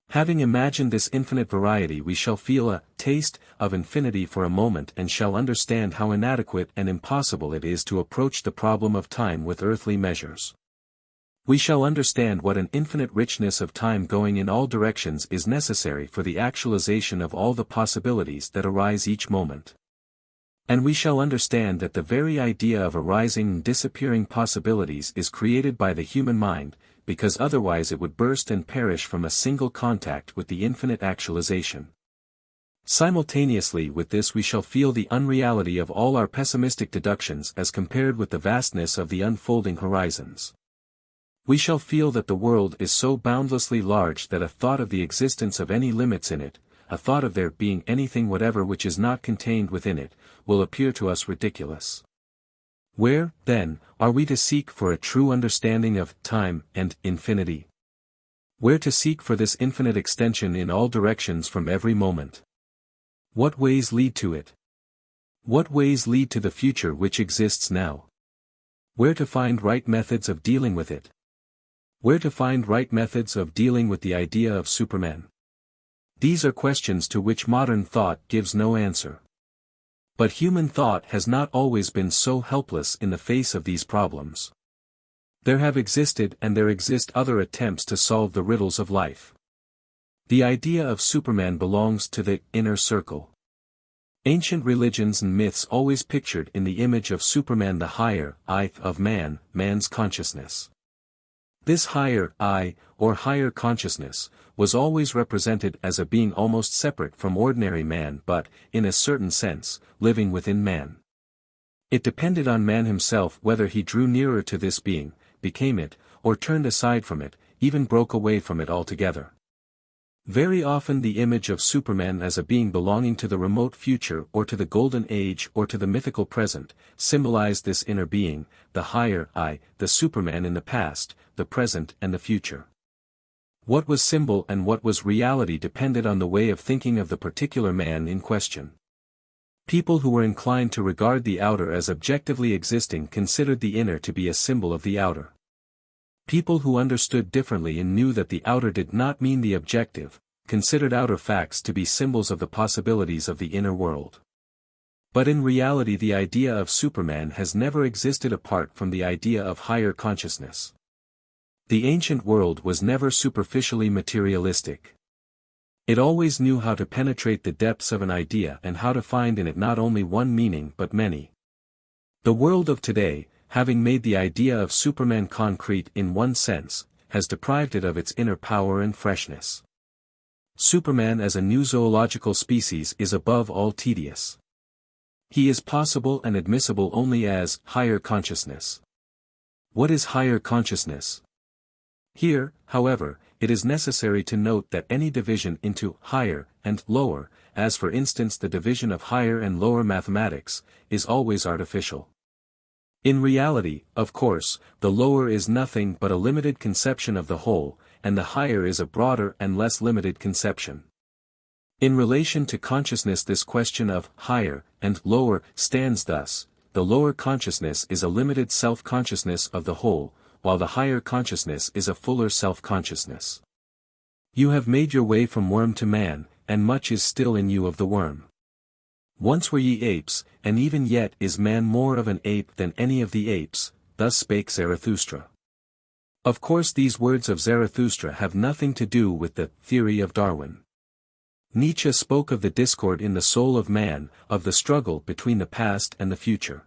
Having imagined this infinite variety we shall feel a taste of infinity for a moment and shall understand how inadequate and impossible it is to approach the problem of time with earthly measures. We shall understand what an infinite richness of time going in all directions is necessary for the actualization of all the possibilities that arise each moment. And we shall understand that the very idea of arising and disappearing possibilities is created by the human mind, because otherwise it would burst and perish from a single contact with the infinite actualization. Simultaneously with this we shall feel the unreality of all our pessimistic deductions as compared with the vastness of the unfolding horizons. We shall feel that the world is so boundlessly large that a thought of the existence of any limits in it, a thought of there being anything whatever which is not contained within it, will appear to us ridiculous. Where, then, are we to seek for a true understanding of time and infinity? Where to seek for this infinite extension in all directions from every moment? What ways lead to it? What ways lead to the future which exists now? Where to find right methods of dealing with it? Where to find right methods of dealing with the idea of Superman? These are questions to which modern thought gives no answer. But human thought has not always been so helpless in the face of these problems. There have existed and there exist other attempts to solve the riddles of life. The idea of Superman belongs to the inner circle. Ancient religions and myths always pictured in the image of Superman the higher I of man, man's consciousness. This higher I, or higher consciousness, was always represented as a being almost separate from ordinary man but, in a certain sense, living within man. It depended on man himself whether he drew nearer to this being, became it, or turned aside from it, even broke away from it altogether. Very often the image of Superman as a being belonging to the remote future or to the golden age or to the mythical present, symbolized this inner being, the higher I, the Superman in the past, the present and the future. What was symbol and what was reality depended on the way of thinking of the particular man in question. People who were inclined to regard the outer as objectively existing considered the inner to be a symbol of the outer. People who understood differently and knew that the outer did not mean the objective, considered outer facts to be symbols of the possibilities of the inner world. But in reality the idea of Superman has never existed apart from the idea of higher consciousness. The ancient world was never superficially materialistic. It always knew how to penetrate the depths of an idea and how to find in it not only one meaning but many. The world of today, having made the idea of Superman concrete in one sense, has deprived it of its inner power and freshness. Superman as a new zoological species is above all tedious. He is possible and admissible only as higher consciousness. What is higher consciousness? Here, however, it is necessary to note that any division into higher and lower, as for instance the division of higher and lower mathematics, is always artificial. In reality, of course, the lower is nothing but a limited conception of the whole, and the higher is a broader and less limited conception. In relation to consciousness, this question of higher and lower stands thus: the lower consciousness is a limited self-consciousness of the whole, while the higher consciousness is a fuller self-consciousness. You have made your way from worm to man, and much is still in you of the worm. Once were ye apes, and even yet is man more of an ape than any of the apes, thus spake Zarathustra. Of course these words of Zarathustra have nothing to do with the theory of Darwin. Nietzsche spoke of the discord in the soul of man, of the struggle between the past and the future.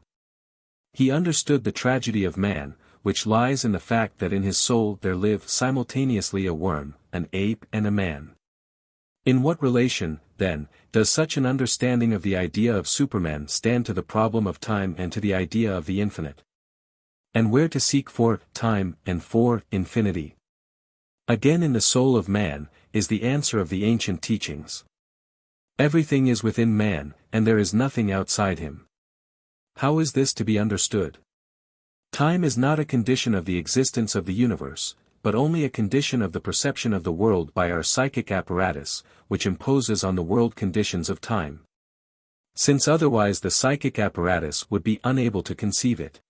He understood the tragedy of man, which lies in the fact that in his soul there live simultaneously a worm, an ape and a man. In what relation, then, does such an understanding of the idea of Superman stand to the problem of time and to the idea of the infinite? And where to seek for time and for infinity? Again, in the soul of man, is the answer of the ancient teachings. Everything is within man, and there is nothing outside him. How is this to be understood? Time is not a condition of the existence of the universe, but only a condition of the perception of the world by our psychic apparatus, which imposes on the world conditions of time. Since otherwise the psychic apparatus would be unable to conceive it.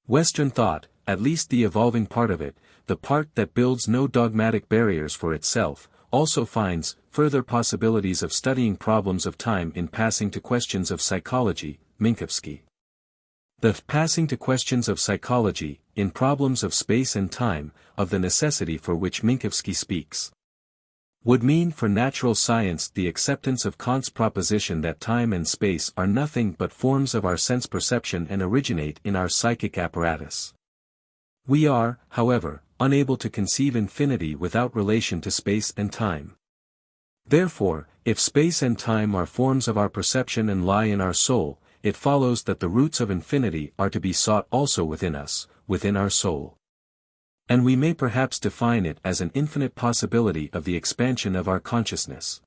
Western thought, at least the evolving part of it, the part that builds no dogmatic barriers for itself, also finds further possibilities of studying problems of time in passing to questions of psychology, Minkowski. The passing to questions of psychology, in problems of space and time, of the necessity for which Minkowski speaks, would mean for natural science the acceptance of Kant's proposition that time and space are nothing but forms of our sense perception and originate in our psychic apparatus. We are, however, unable to conceive infinity without relation to space and time. Therefore, if space and time are forms of our perception and lie in our soul, it follows that the roots of infinity are to be sought also within us, within our soul. And we may perhaps define it as an infinite possibility of the expansion of our consciousness.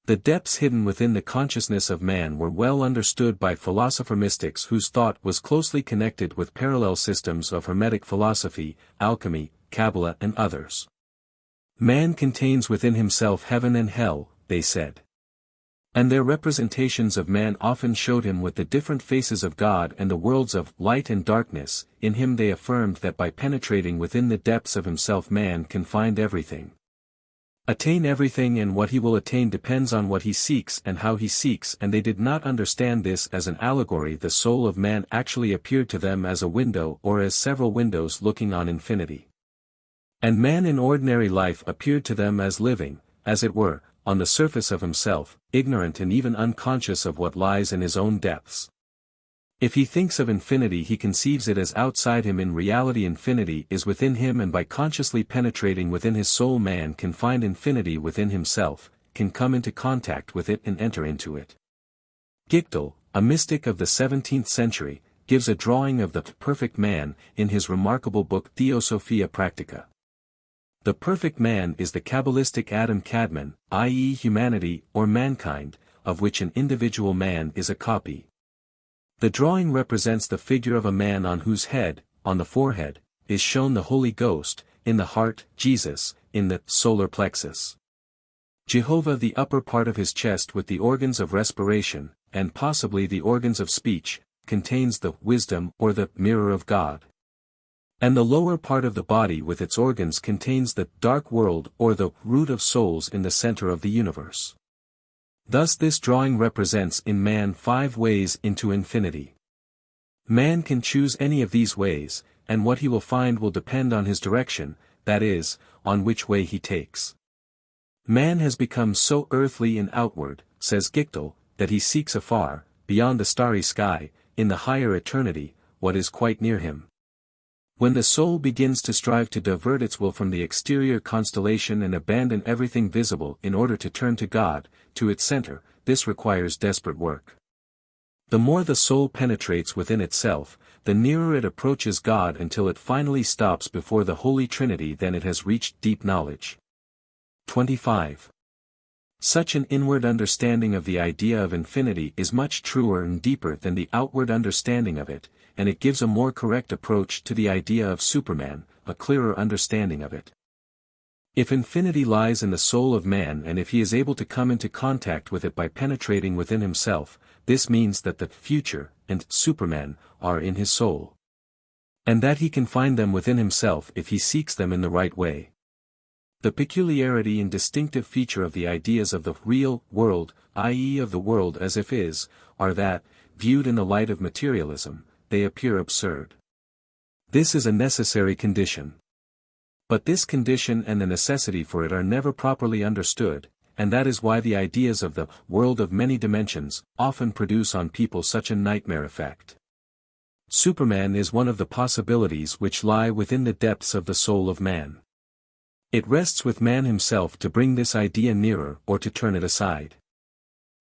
The depths hidden within the consciousness of man were well understood by philosopher-mystics whose thought was closely connected with parallel systems of Hermetic philosophy, alchemy, Kabbalah and others. Man contains within himself heaven and hell, they said. And their representations of man often showed him with the different faces of God and the worlds of light and darkness. In him they affirmed that by penetrating within the depths of himself man can find everything. Attain everything, and what he will attain depends on what he seeks and how he seeks, and they did not understand this as an allegory. The soul of man actually appeared to them as a window or as several windows looking on infinity. And man in ordinary life appeared to them as living, as it were, on the surface of himself, ignorant and even unconscious of what lies in his own depths. If he thinks of infinity, he conceives it as outside him. In reality, infinity is within him, and by consciously penetrating within his soul, man can find infinity within himself, can come into contact with it and enter into it. Gichtel, a mystic of the 17th century, gives a drawing of the perfect man in his remarkable book Theosophia Practica. The perfect man is the Kabbalistic Adam Kadmon, i.e. humanity or mankind, of which an individual man is a copy. The drawing represents the figure of a man on whose head, on the forehead, is shown the Holy Ghost, in the heart, Jesus, in the solar plexus. Jehovah, the upper part of his chest with the organs of respiration, and possibly the organs of speech, contains the wisdom or the mirror of God. And the lower part of the body with its organs contains the dark world or the root of souls in the center of the universe. Thus this drawing represents in man 5 ways into infinity. Man can choose any of these ways, and what he will find will depend on his direction, that is, on which way he takes. Man has become so earthly and outward, says Gichtel, that he seeks afar, beyond the starry sky, in the higher eternity, what is quite near him. When the soul begins to strive to divert its will from the exterior constellation and abandon everything visible in order to turn to God, to its center, this requires desperate work. The more the soul penetrates within itself, the nearer it approaches God until it finally stops before the Holy Trinity, then it has reached deep knowledge. 25. Such an inward understanding of the idea of infinity is much truer and deeper than the outward understanding of it, and it gives a more correct approach to the idea of Superman, a clearer understanding of it. If infinity lies in the soul of man, and if he is able to come into contact with it by penetrating within himself, this means that the future and Superman are in his soul. And that he can find them within himself if he seeks them in the right way. The peculiarity and distinctive feature of the ideas of the real world, i.e. of the world as if is, are that, viewed in the light of materialism, they appear absurd. This is a necessary condition. But this condition and the necessity for it are never properly understood, and that is why the ideas of the world of many dimensions often produce on people such a nightmare effect. Superman is one of the possibilities which lie within the depths of the soul of man. It rests with man himself to bring this idea nearer or to turn it aside.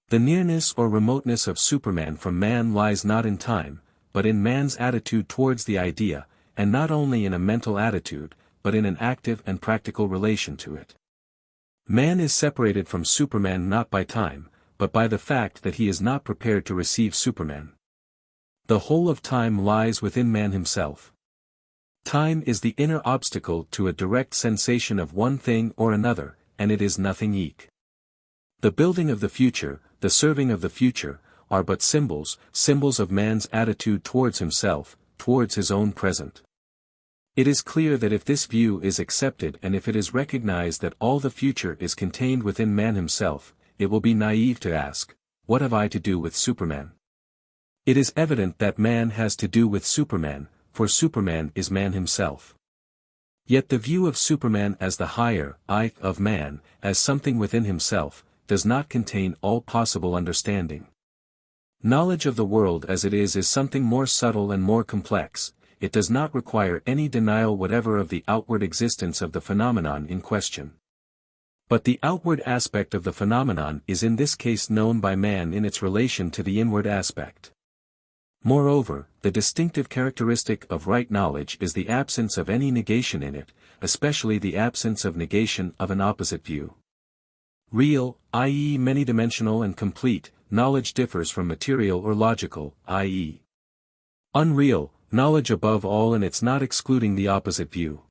The nearness or remoteness of Superman from man lies not in time, but in man's attitude towards the idea, and not only in a mental attitude, but in an active and practical relation to it. Man is separated from Superman not by time, but by the fact that he is not prepared to receive Superman. The whole of time lies within man himself. Time is the inner obstacle to a direct sensation of one thing or another, and it is nothing eke. The building of the future, the serving of the future, are but symbols of man's attitude towards himself, towards his own present. It is clear that if this view is accepted and if it is recognized that all the future is contained within man himself, it will be naive to ask, what have I to do with Superman? It is evident that man has to do with Superman, for Superman is man himself. Yet the view of Superman as the higher I of man, as something within himself, does not contain all possible understanding. Knowledge of the world as it is something more subtle and more complex. It does not require any denial whatever of the outward existence of the phenomenon in question. But the outward aspect of the phenomenon is in this case known by man in its relation to the inward aspect. Moreover, the distinctive characteristic of right knowledge is the absence of any negation in it, especially the absence of negation of an opposite view. Real, i.e. many-dimensional and complete, knowledge differs from material or logical, i.e. unreal, knowledge above all, and it's not excluding the opposite view.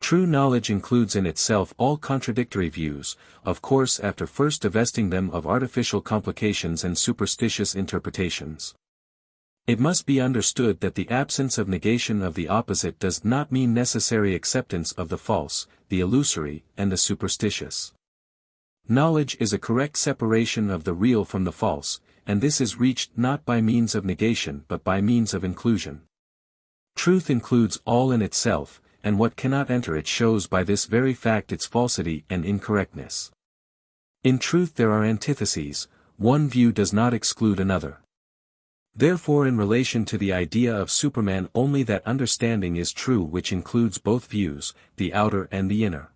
True knowledge includes in itself all contradictory views, of course after first divesting them of artificial complications and superstitious interpretations. It must be understood that the absence of negation of the opposite does not mean necessary acceptance of the false, the illusory, and the superstitious. Knowledge is a correct separation of the real from the false, and this is reached not by means of negation but by means of inclusion. Truth includes all in itself, and what cannot enter it shows by this very fact its falsity and incorrectness. In truth there are antitheses, one view does not exclude another. Therefore in relation to the idea of Superman only that understanding is true which includes both views, the outer and the inner.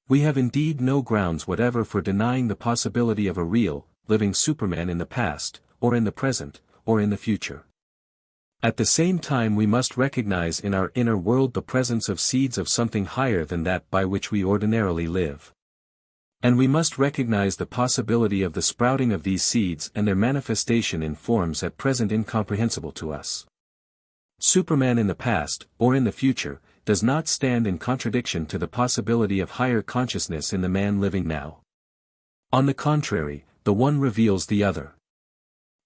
We have indeed no grounds whatever for denying the possibility of a real, living Superman in the past, or in the present, or in the future. At the same time we must recognize in our inner world the presence of seeds of something higher than that by which we ordinarily live. And we must recognize the possibility of the sprouting of these seeds and their manifestation in forms at present incomprehensible to us. Superman in the past, or in the future, does not stand in contradiction to the possibility of higher consciousness in the man living now. On the contrary, the one reveals the other.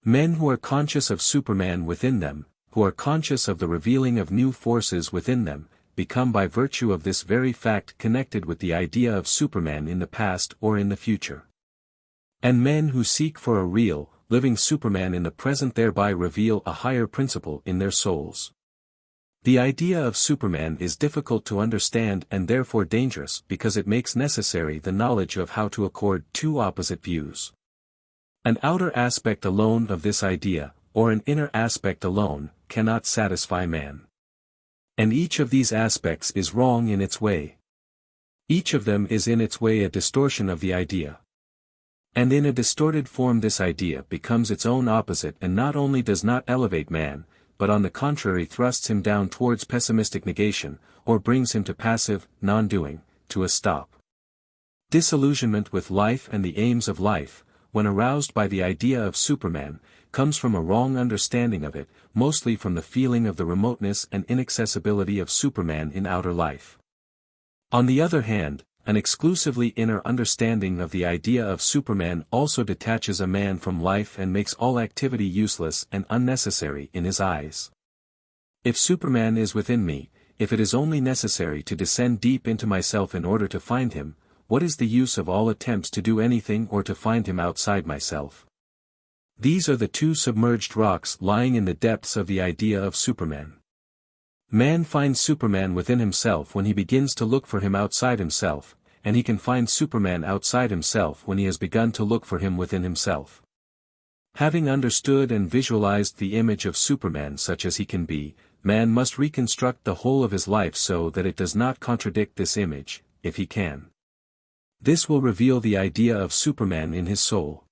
Men who are conscious of Superman within them, who are conscious of the revealing of new forces within them, become by virtue of this very fact connected with the idea of Superman in the past or in the future. And men who seek for a real, living Superman in the present thereby reveal a higher principle in their souls. The idea of Superman is difficult to understand and therefore dangerous because it makes necessary the knowledge of how to accord two opposite views. An outer aspect alone of this idea, or an inner aspect alone, cannot satisfy man. And each of these aspects is wrong in its way. Each of them is in its way a distortion of the idea. And in a distorted form this idea becomes its own opposite and not only does not elevate man, but on the contrary thrusts him down towards pessimistic negation, or brings him to passive, non-doing, to a stop. Disillusionment with life and the aims of life, when aroused by the idea of Superman, comes from a wrong understanding of it, mostly from the feeling of the remoteness and inaccessibility of Superman in outer life. On the other hand, an exclusively inner understanding of the idea of Superman also detaches a man from life and makes all activity useless and unnecessary in his eyes. If Superman is within me, if it is only necessary to descend deep into myself in order to find him, what is the use of all attempts to do anything or to find him outside myself? These are the two submerged rocks lying in the depths of the idea of Superman. Man finds Superman within himself when he begins to look for him outside himself, and he can find Superman outside himself when he has begun to look for him within himself. Having understood and visualized the image of Superman such as he can be, man must reconstruct the whole of his life so that it does not contradict this image, if he can. This will reveal the idea of Superman in his soul.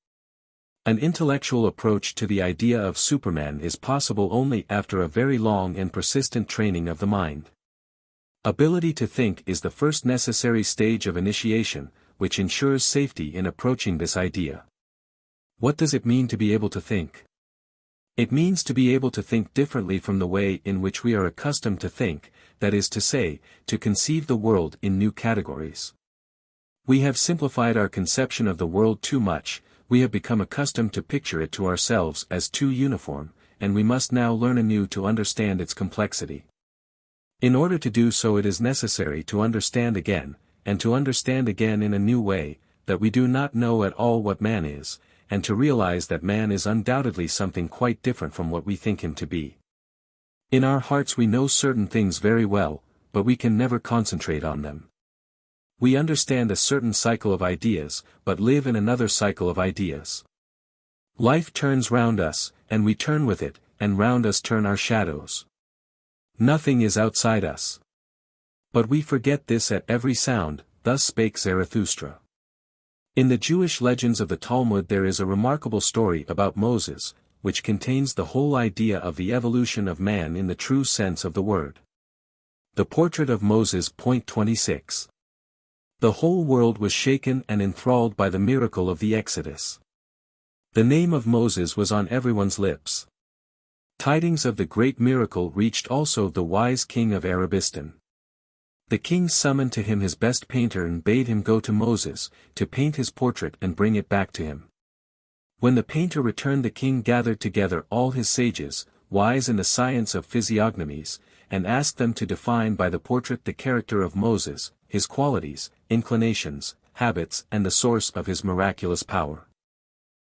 An intellectual approach to the idea of Superman is possible only after a very long and persistent training of the mind. Ability to think is the first necessary stage of initiation, which ensures safety in approaching this idea. What does it mean to be able to think? It means to be able to think differently from the way in which we are accustomed to think, that is to say, to conceive the world in new categories. We have simplified our conception of the world too much. We have become accustomed to picture it to ourselves as too uniform, and we must now learn anew to understand its complexity. In order to do so it is necessary to understand again, and to understand again in a new way, that we do not know at all what man is, and to realize that man is undoubtedly something quite different from what we think him to be. In our hearts we know certain things very well, but we can never concentrate on them. We understand a certain cycle of ideas, but live in another cycle of ideas. Life turns round us, and we turn with it, and round us turn our shadows. Nothing is outside us. But we forget this at every sound, thus spake Zarathustra. In the Jewish legends of the Talmud there is a remarkable story about Moses, which contains the whole idea of the evolution of man in the true sense of the word. The portrait of Moses. Point 26. The whole world was shaken and enthralled by the miracle of the Exodus. The name of Moses was on everyone's lips. Tidings of the great miracle reached also the wise king of Arabistan. The king summoned to him his best painter and bade him go to Moses, to paint his portrait and bring it back to him. When the painter returned the king gathered together all his sages, wise in the science of physiognomies, and asked them to define by the portrait the character of Moses, his qualities, inclinations, habits and the source of his miraculous power.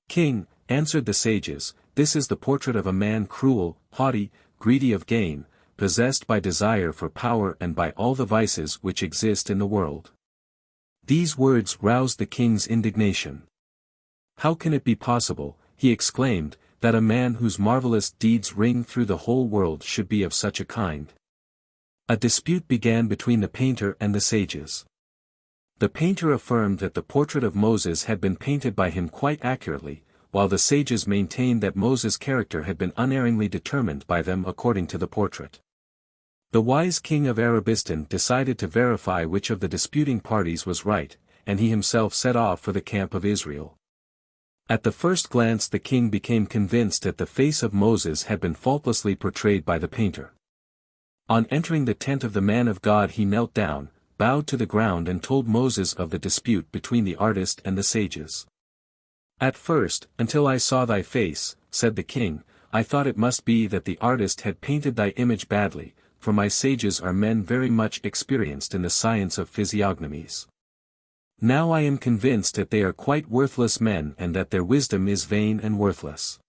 King, answered the sages, this is the portrait of a man cruel, haughty, greedy of gain, possessed by desire for power and by all the vices which exist in the world. These words roused the king's indignation. How can it be possible, he exclaimed, that a man whose marvelous deeds ring through the whole world should be of such a kind? A dispute began between the painter and the sages. The painter affirmed that the portrait of Moses had been painted by him quite accurately, while the sages maintained that Moses' character had been unerringly determined by them according to the portrait. The wise king of Arabistan decided to verify which of the disputing parties was right, and he himself set off for the camp of Israel. At the first glance the king became convinced that the face of Moses had been faultlessly portrayed by the painter. On entering the tent of the man of God he knelt down, bowed to the ground and told Moses of the dispute between the artist and the sages. At first, until I saw thy face, said the king, I thought it must be that the artist had painted thy image badly, for my sages are men very much experienced in the science of physiognomies. Now I am convinced that they are quite worthless men and that their wisdom is vain and worthless.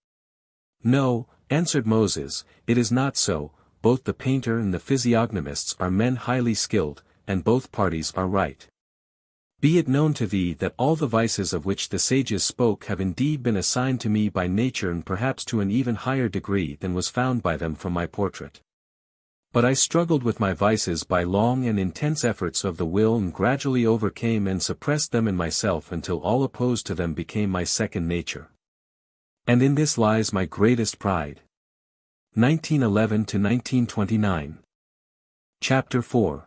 No, answered Moses, it is not so, both the painter and the physiognomists are men highly skilled, and both parties are right. Be it known to thee that all the vices of which the sages spoke have indeed been assigned to me by nature, and perhaps to an even higher degree than was found by them from my portrait. But I struggled with my vices by long and intense efforts of the will, and gradually overcame and suppressed them in myself until all opposed to them became my second nature. And in this lies my greatest pride. 1911 to 1929. Chapter 4.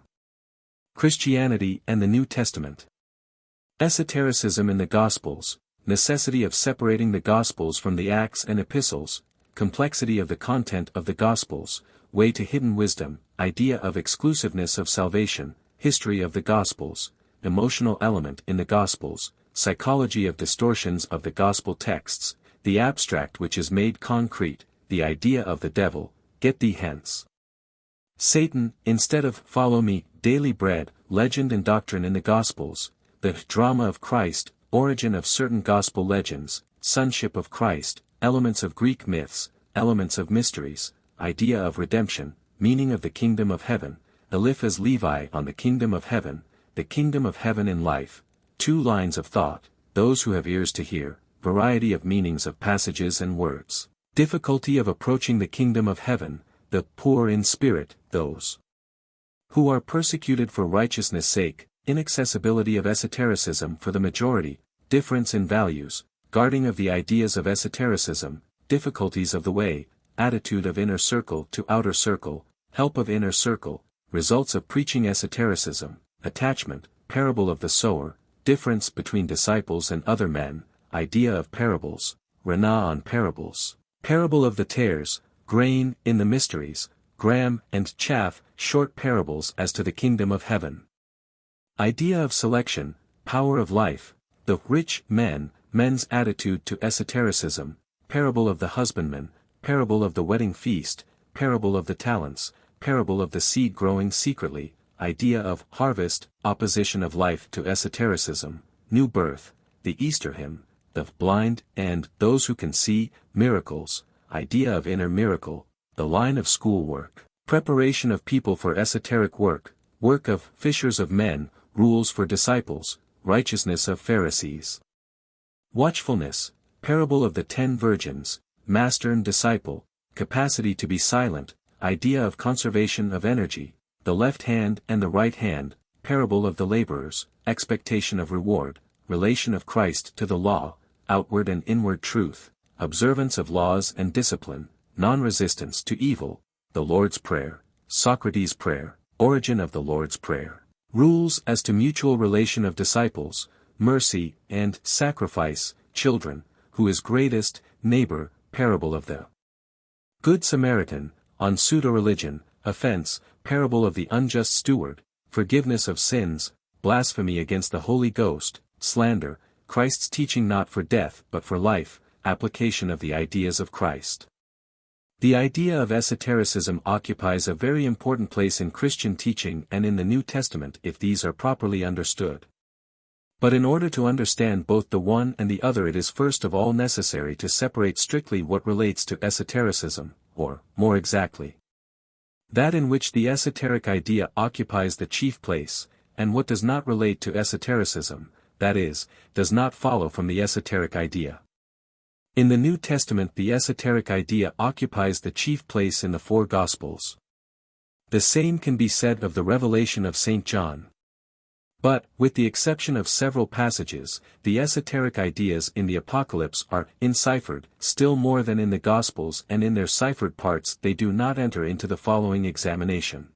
Christianity and the New Testament. Esotericism in the Gospels, necessity of separating the Gospels from the Acts and Epistles, complexity of the content of the Gospels, way to hidden wisdom, idea of exclusiveness of salvation, history of the Gospels, emotional element in the Gospels, psychology of distortions of the Gospel texts, the abstract which is made concrete, the idea of the devil, get thee hence. Satan, instead of follow me, daily bread, legend and doctrine in the Gospels, the drama of Christ, origin of certain Gospel legends, sonship of Christ, elements of Greek myths, elements of mysteries, idea of redemption, meaning of the kingdom of heaven, Eliphaz Levi on the kingdom of heaven in life, 2 lines of thought, those who have ears to hear, variety of meanings of passages and words, difficulty of approaching the kingdom of heaven, the poor in spirit, those who are persecuted for righteousness' sake, inaccessibility of esotericism for the majority, difference in values, guarding of the ideas of esotericism, difficulties of the way, attitude of inner circle to outer circle, help of inner circle, results of preaching esotericism, attachment, parable of the sower, difference between disciples and other men, idea of parables, Rana on parables, parable of the tares, grain in the mysteries, gram and chaff, short parables as to the kingdom of heaven. Idea of selection, power of life, the rich men, men's attitude to esotericism, parable of the husbandman, parable of the wedding feast, parable of the talents, parable of the seed growing secretly, idea of harvest, opposition of life to esotericism, new birth, the Easter hymn, the blind and those who can see, miracles, idea of inner miracle, the line of schoolwork, preparation of people for esoteric work, work of fishers of men, rules for disciples, righteousness of Pharisees. Watchfulness, parable of the 10 virgins, master and disciple, capacity to be silent, idea of conservation of energy, the left hand and the right hand, parable of the laborers, expectation of reward, relation of Christ to the law, outward and inward truth, observance of laws and discipline, non-resistance to evil, the Lord's Prayer, Socrates' prayer, origin of the Lord's Prayer, rules as to mutual relation of disciples, mercy and sacrifice, children, who is greatest, neighbor, parable of the Good Samaritan, on pseudo-religion, offense, parable of the unjust steward, forgiveness of sins, blasphemy against the Holy Ghost, slander, Christ's teaching not for death but for life, application of the ideas of Christ. The idea of esotericism occupies a very important place in Christian teaching and in the New Testament if these are properly understood. But in order to understand both the one and the other, it is first of all necessary to separate strictly what relates to esotericism, or, more exactly, that in which the esoteric idea occupies the chief place, and what does not relate to esotericism, that is, does not follow from the esoteric idea. In the New Testament the esoteric idea occupies the chief place in the 4 Gospels. The same can be said of the revelation of St. John. But, with the exception of several passages, the esoteric ideas in the Apocalypse are enciphered, still more than in the Gospels, and in their ciphered parts they do not enter into the following examination.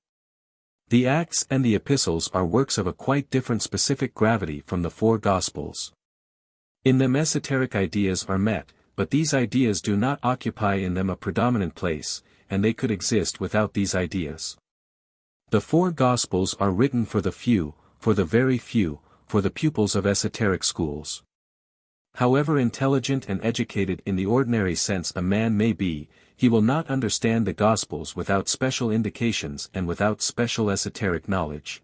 The Acts and the Epistles are works of a quite different specific gravity from the 4 Gospels. In them esoteric ideas are met, but these ideas do not occupy in them a predominant place, and they could exist without these ideas. The 4 Gospels are written for the few, for the very few, for the pupils of esoteric schools. However intelligent and educated in the ordinary sense a man may be, he will not understand the Gospels without special indications and without special esoteric knowledge.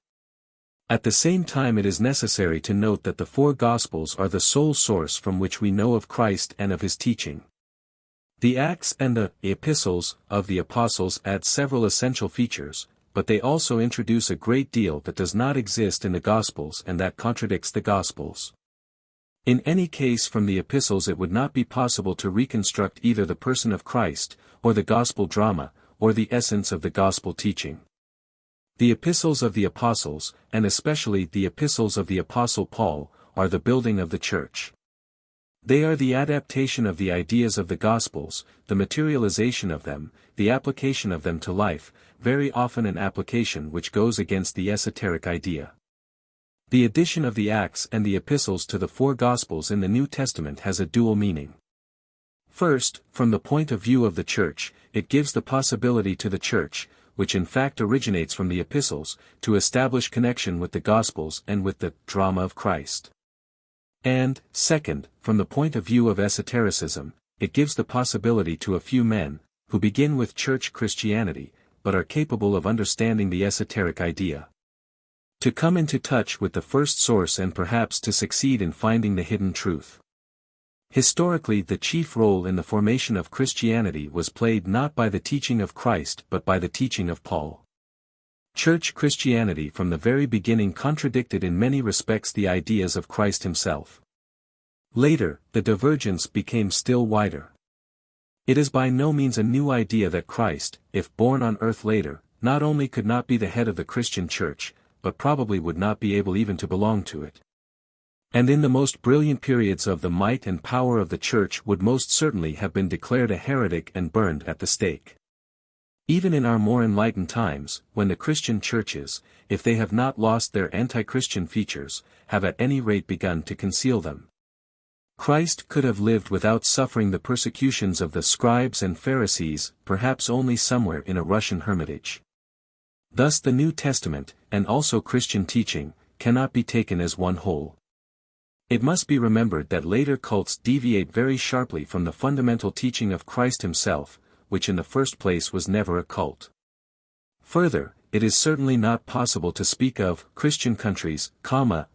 At the same time it is necessary to note that the 4 Gospels are the sole source from which we know of Christ and of his teaching. The Acts and the Epistles of the Apostles add several essential features, but they also introduce a great deal that does not exist in the Gospels and that contradicts the Gospels. In any case, from the epistles it would not be possible to reconstruct either the person of Christ, or the Gospel drama, or the essence of the Gospel teaching. The epistles of the apostles, and especially the epistles of the Apostle Paul, are the building of the Church. They are the adaptation of the ideas of the Gospels, the materialization of them, the application of them to life, very often an application which goes against the esoteric idea. The addition of the Acts and the epistles to the four Gospels in the New Testament has a dual meaning. First, from the point of view of the Church, it gives the possibility to the Church, which in fact originates from the epistles, to establish connection with the Gospels and with the drama of Christ. And, second, from the point of view of esotericism, it gives the possibility to a few men, who begin with church Christianity, but are capable of understanding the esoteric idea, to come into touch with the first source and perhaps to succeed in finding the hidden truth. Historically, the chief role in the formation of Christianity was played not by the teaching of Christ but by the teaching of Paul. Church Christianity from the very beginning contradicted in many respects the ideas of Christ himself. Later, the divergence became still wider. It is by no means a new idea that Christ, if born on earth later, not only could not be the head of the Christian Church, but probably would not be able even to belong to it. And in the most brilliant periods of the might and power of the Church would most certainly have been declared a heretic and burned at the stake. Even in our more enlightened times, when the Christian churches, if they have not lost their anti-Christian features, have at any rate begun to conceal them. Christ could have lived without suffering the persecutions of the scribes and Pharisees, perhaps only somewhere in a Russian hermitage. Thus the New Testament, and also Christian teaching, cannot be taken as one whole. It must be remembered that later cults deviate very sharply from the fundamental teaching of Christ himself, which in the first place was never a cult. Further, it is certainly not possible to speak of Christian countries,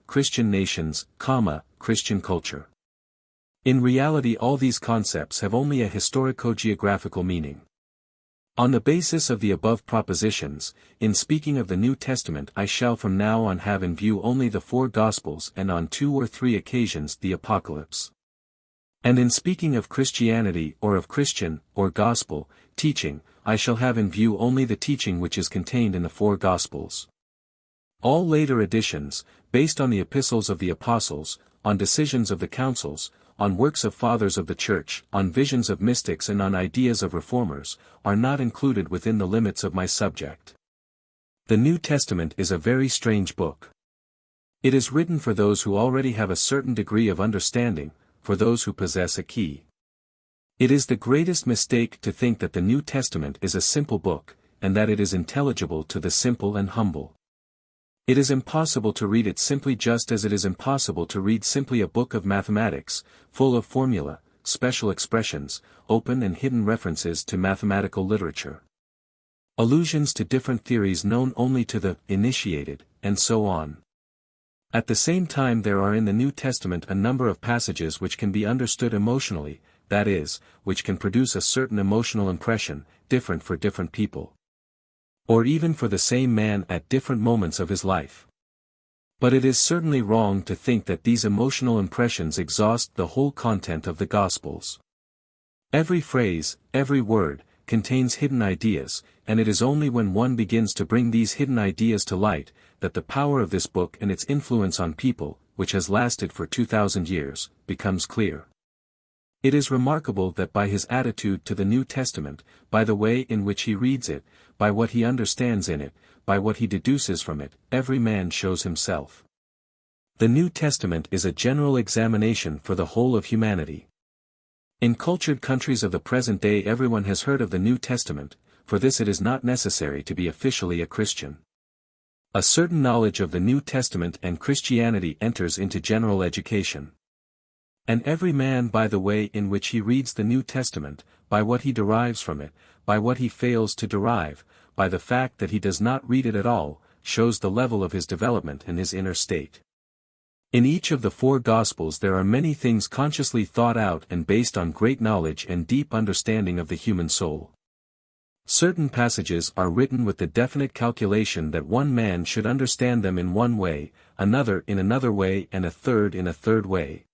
Christian nations, Christian culture. In reality, all these concepts have only a historico-geographical meaning. On the basis of the above propositions, in speaking of the New Testament I shall from now on have in view only the four Gospels and on 2 or 3 occasions the Apocalypse. And in speaking of Christianity or of Christian, or Gospel, teaching, I shall have in view only the teaching which is contained in the four Gospels. All later editions, based on the epistles of the apostles, on decisions of the councils, on works of fathers of the Church, on visions of mystics and on ideas of reformers, are not included within the limits of my subject. The New Testament is a very strange book. It is written for those who already have a certain degree of understanding, for those who possess a key. It is the greatest mistake to think that the New Testament is a simple book, and that it is intelligible to the simple and humble. It is impossible to read it simply, just as it is impossible to read simply a book of mathematics, full of formula, special expressions, open and hidden references to mathematical literature, allusions to different theories known only to the initiated, and so on. At the same time, there are in the New Testament a number of passages which can be understood emotionally, that is, which can produce a certain emotional impression, different for different people, or even for the same man at different moments of his life. But it is certainly wrong to think that these emotional impressions exhaust the whole content of the Gospels. Every phrase, every word, contains hidden ideas, and it is only when one begins to bring these hidden ideas to light, that the power of this book and its influence on people, which has lasted for 2,000 years, becomes clear. It is remarkable that by his attitude to the New Testament, by the way in which he reads it, by what he understands in it, by what he deduces from it, every man shows himself. The New Testament is a general examination for the whole of humanity. In cultured countries of the present day everyone has heard of the New Testament, for this it is not necessary to be officially a Christian. A certain knowledge of the New Testament and Christianity enters into general education. And every man by the way in which he reads the New Testament, by what he derives from it, by what he fails to derive, by the fact that he does not read it at all, shows the level of his development and his inner state. In each of the four Gospels there are many things consciously thought out and based on great knowledge and deep understanding of the human soul. Certain passages are written with the definite calculation that one man should understand them in one way, another in another way and a third in a third way.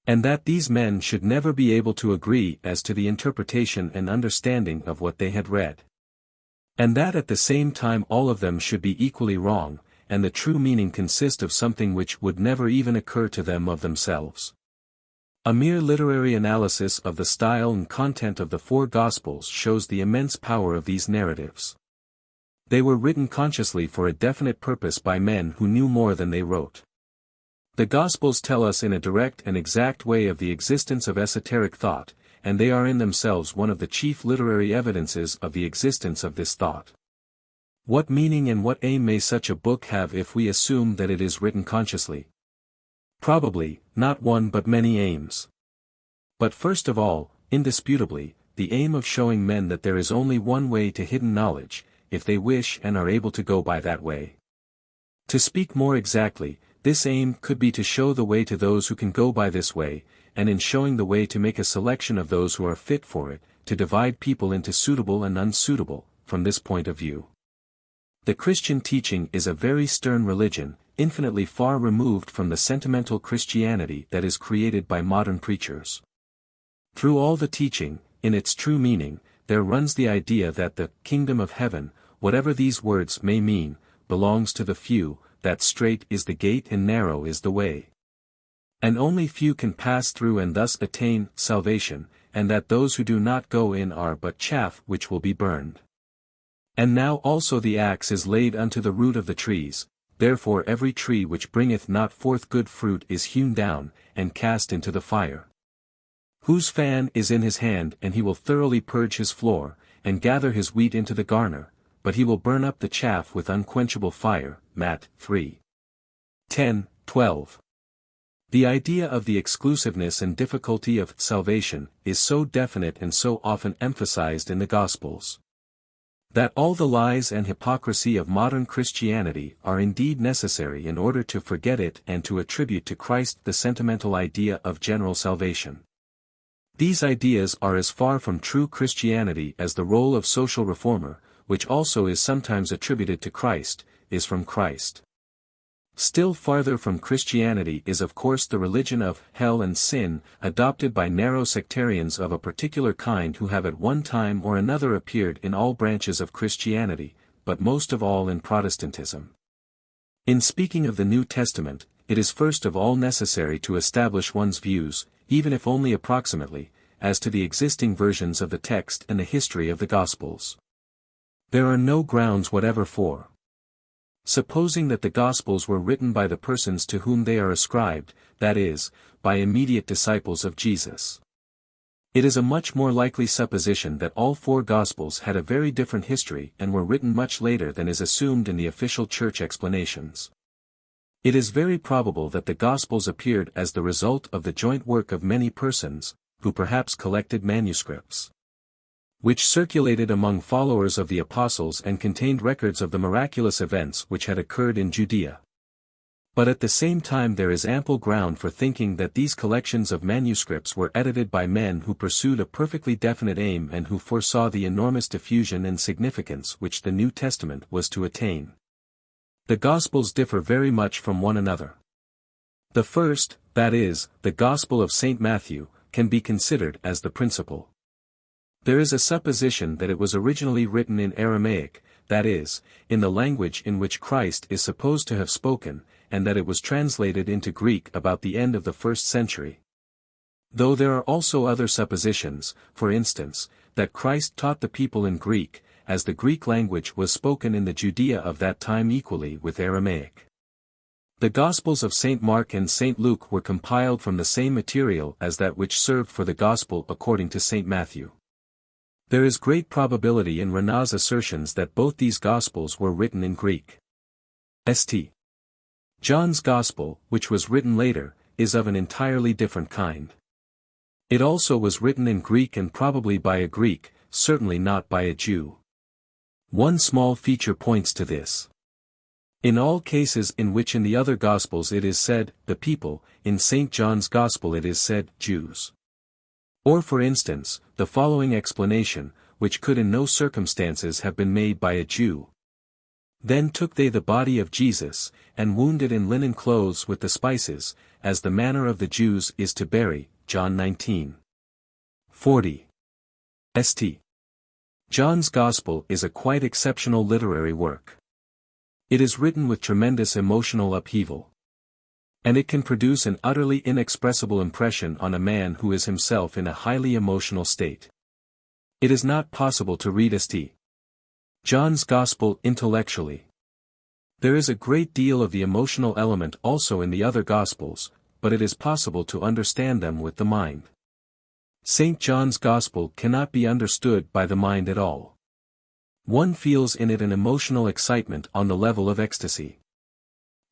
And that these men should never be able to agree as to the interpretation and understanding of what they had read. And that at the same time all of them should be equally wrong, and the true meaning consist of something which would never even occur to them of themselves. A mere literary analysis of the style and content of the four Gospels shows the immense power of these narratives. They were written consciously for a definite purpose by men who knew more than they wrote. The Gospels tell us in a direct and exact way of the existence of esoteric thought, and they are in themselves one of the chief literary evidences of the existence of this thought. What meaning and what aim may such a book have if we assume that it is written consciously? Probably, not one but many aims. But first of all, indisputably, the aim of showing men that there is only one way to hidden knowledge, if they wish and are able to go by that way. To speak more exactly, this aim could be to show the way to those who can go by this way, and in showing the way to make a selection of those who are fit for it, to divide people into suitable and unsuitable, from this point of view. The Christian teaching is a very stern religion, infinitely far removed from the sentimental Christianity that is created by modern preachers. Through all the teaching, in its true meaning, there runs the idea that the kingdom of heaven, whatever these words may mean, belongs to the few, that strait is the gate and narrow is the way. And only few can pass through and thus attain salvation, and that those who do not go in are but chaff which will be burned. And now also the axe is laid unto the root of the trees, therefore every tree which bringeth not forth good fruit is hewn down, and cast into the fire. Whose fan is in his hand and he will thoroughly purge his floor, and gather his wheat into the garner, but he will burn up the chaff with unquenchable fire. Matt. 3:10-12. The idea of the exclusiveness and difficulty of salvation is so definite and so often emphasized in the Gospels, that all the lies and hypocrisy of modern Christianity are indeed necessary in order to forget it and to attribute to Christ the sentimental idea of general salvation. These ideas are as far from true Christianity as the role of social reformer, which also is sometimes attributed to Christ, is from Christ. Still farther from Christianity is of course the religion of hell and sin, adopted by narrow sectarians of a particular kind who have at one time or another appeared in all branches of Christianity, but most of all in Protestantism. In speaking of the New Testament, it is first of all necessary to establish one's views, even if only approximately, as to the existing versions of the text and the history of the Gospels. There are no grounds whatever for supposing that the Gospels were written by the persons to whom they are ascribed, that is, by immediate disciples of Jesus. It is a much more likely supposition that all four Gospels had a very different history and were written much later than is assumed in the official church explanations. It is very probable that the Gospels appeared as the result of the joint work of many persons, who perhaps collected manuscripts, which circulated among followers of the apostles and contained records of the miraculous events which had occurred in Judea. But at the same time there is ample ground for thinking that these collections of manuscripts were edited by men who pursued a perfectly definite aim and who foresaw the enormous diffusion and significance which the New Testament was to attain. The Gospels differ very much from one another. The first, that is, the Gospel of St. Matthew, can be considered as the principal. There is a supposition that it was originally written in Aramaic, that is, in the language in which Christ is supposed to have spoken, and that it was translated into Greek about the end of the 1st century. Though there are also other suppositions, for instance, that Christ taught the people in Greek, as the Greek language was spoken in the Judea of that time equally with Aramaic. The Gospels of St. Mark and St. Luke were compiled from the same material as that which served for the Gospel according to St. Matthew. There is great probability in Renan's assertions that both these Gospels were written in Greek. St. John's Gospel, which was written later, is of an entirely different kind. It also was written in Greek and probably by a Greek, certainly not by a Jew. One small feature points to this. In all cases in which in the other Gospels it is said, the people, in St. John's Gospel it is said, Jews. Or for instance, the following explanation, which could in no circumstances have been made by a Jew. Then took they the body of Jesus, and wound it in linen clothes with the spices, as the manner of the Jews is to bury. John 19:40. St. John's Gospel is a quite exceptional literary work. It is written with tremendous emotional upheaval. And it can produce an utterly inexpressible impression on a man who is himself in a highly emotional state. It is not possible to read St. John's Gospel intellectually. There is a great deal of the emotional element also in the other Gospels, but it is possible to understand them with the mind. St. John's Gospel cannot be understood by the mind at all. One feels in it an emotional excitement on the level of ecstasy.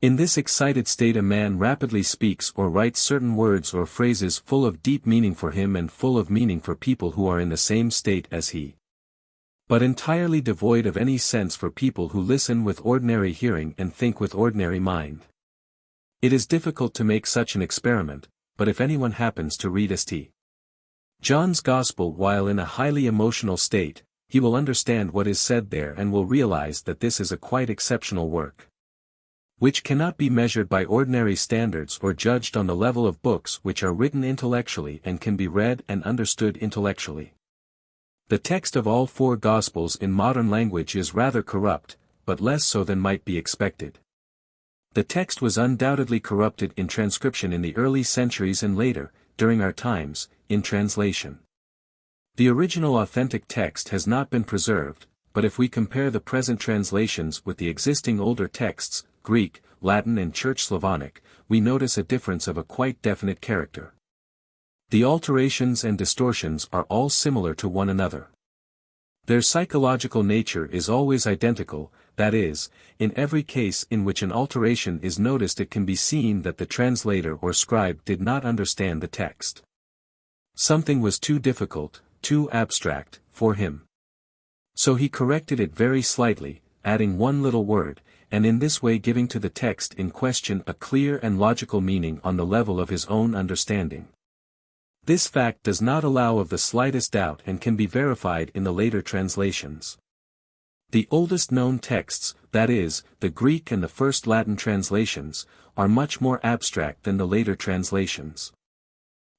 In this excited state a man rapidly speaks or writes certain words or phrases full of deep meaning for him and full of meaning for people who are in the same state as he, but entirely devoid of any sense for people who listen with ordinary hearing and think with ordinary mind. It is difficult to make such an experiment, but if anyone happens to read St. John's Gospel while in a highly emotional state, he will understand what is said there and will realize that this is a quite exceptional work, which cannot be measured by ordinary standards or judged on the level of books which are written intellectually and can be read and understood intellectually. The text of all four Gospels in modern language is rather corrupt, but less so than might be expected. The text was undoubtedly corrupted in transcription in the early centuries and later, during our times, in translation. The original authentic text has not been preserved, but if we compare the present translations with the existing older texts, Greek, Latin and Church Slavonic, we notice a difference of a quite definite character. The alterations and distortions are all similar to one another. Their psychological nature is always identical, that is, in every case in which an alteration is noticed it can be seen that the translator or scribe did not understand the text. Something was too difficult, too abstract, for him. So he corrected it very slightly, adding one little word, and in this way giving to the text in question a clear and logical meaning on the level of his own understanding. This fact does not allow of the slightest doubt and can be verified in the later translations. The oldest known texts, that is, the Greek and the first Latin translations, are much more abstract than the later translations.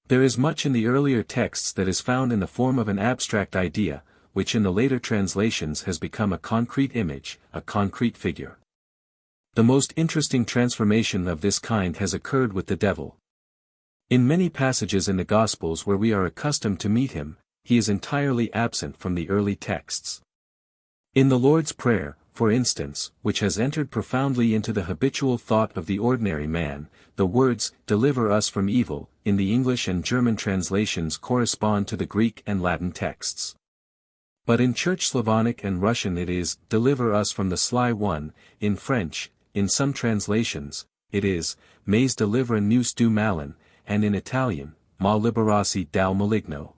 There is much in the earlier texts that is found in the form of an abstract idea, which in the later translations has become a concrete image, a concrete figure. The most interesting transformation of this kind has occurred with the devil. In many passages in the Gospels where we are accustomed to meet him, he is entirely absent from the early texts. In the Lord's Prayer, for instance, which has entered profoundly into the habitual thought of the ordinary man, the words, "Deliver us from evil," in the English and German translations correspond to the Greek and Latin texts. But in Church Slavonic and Russian it is, "Deliver us from the sly one," in French, in some translations, it is, "Mais deliver nous du malin," and in Italian, "Ma liberassi dal maligno."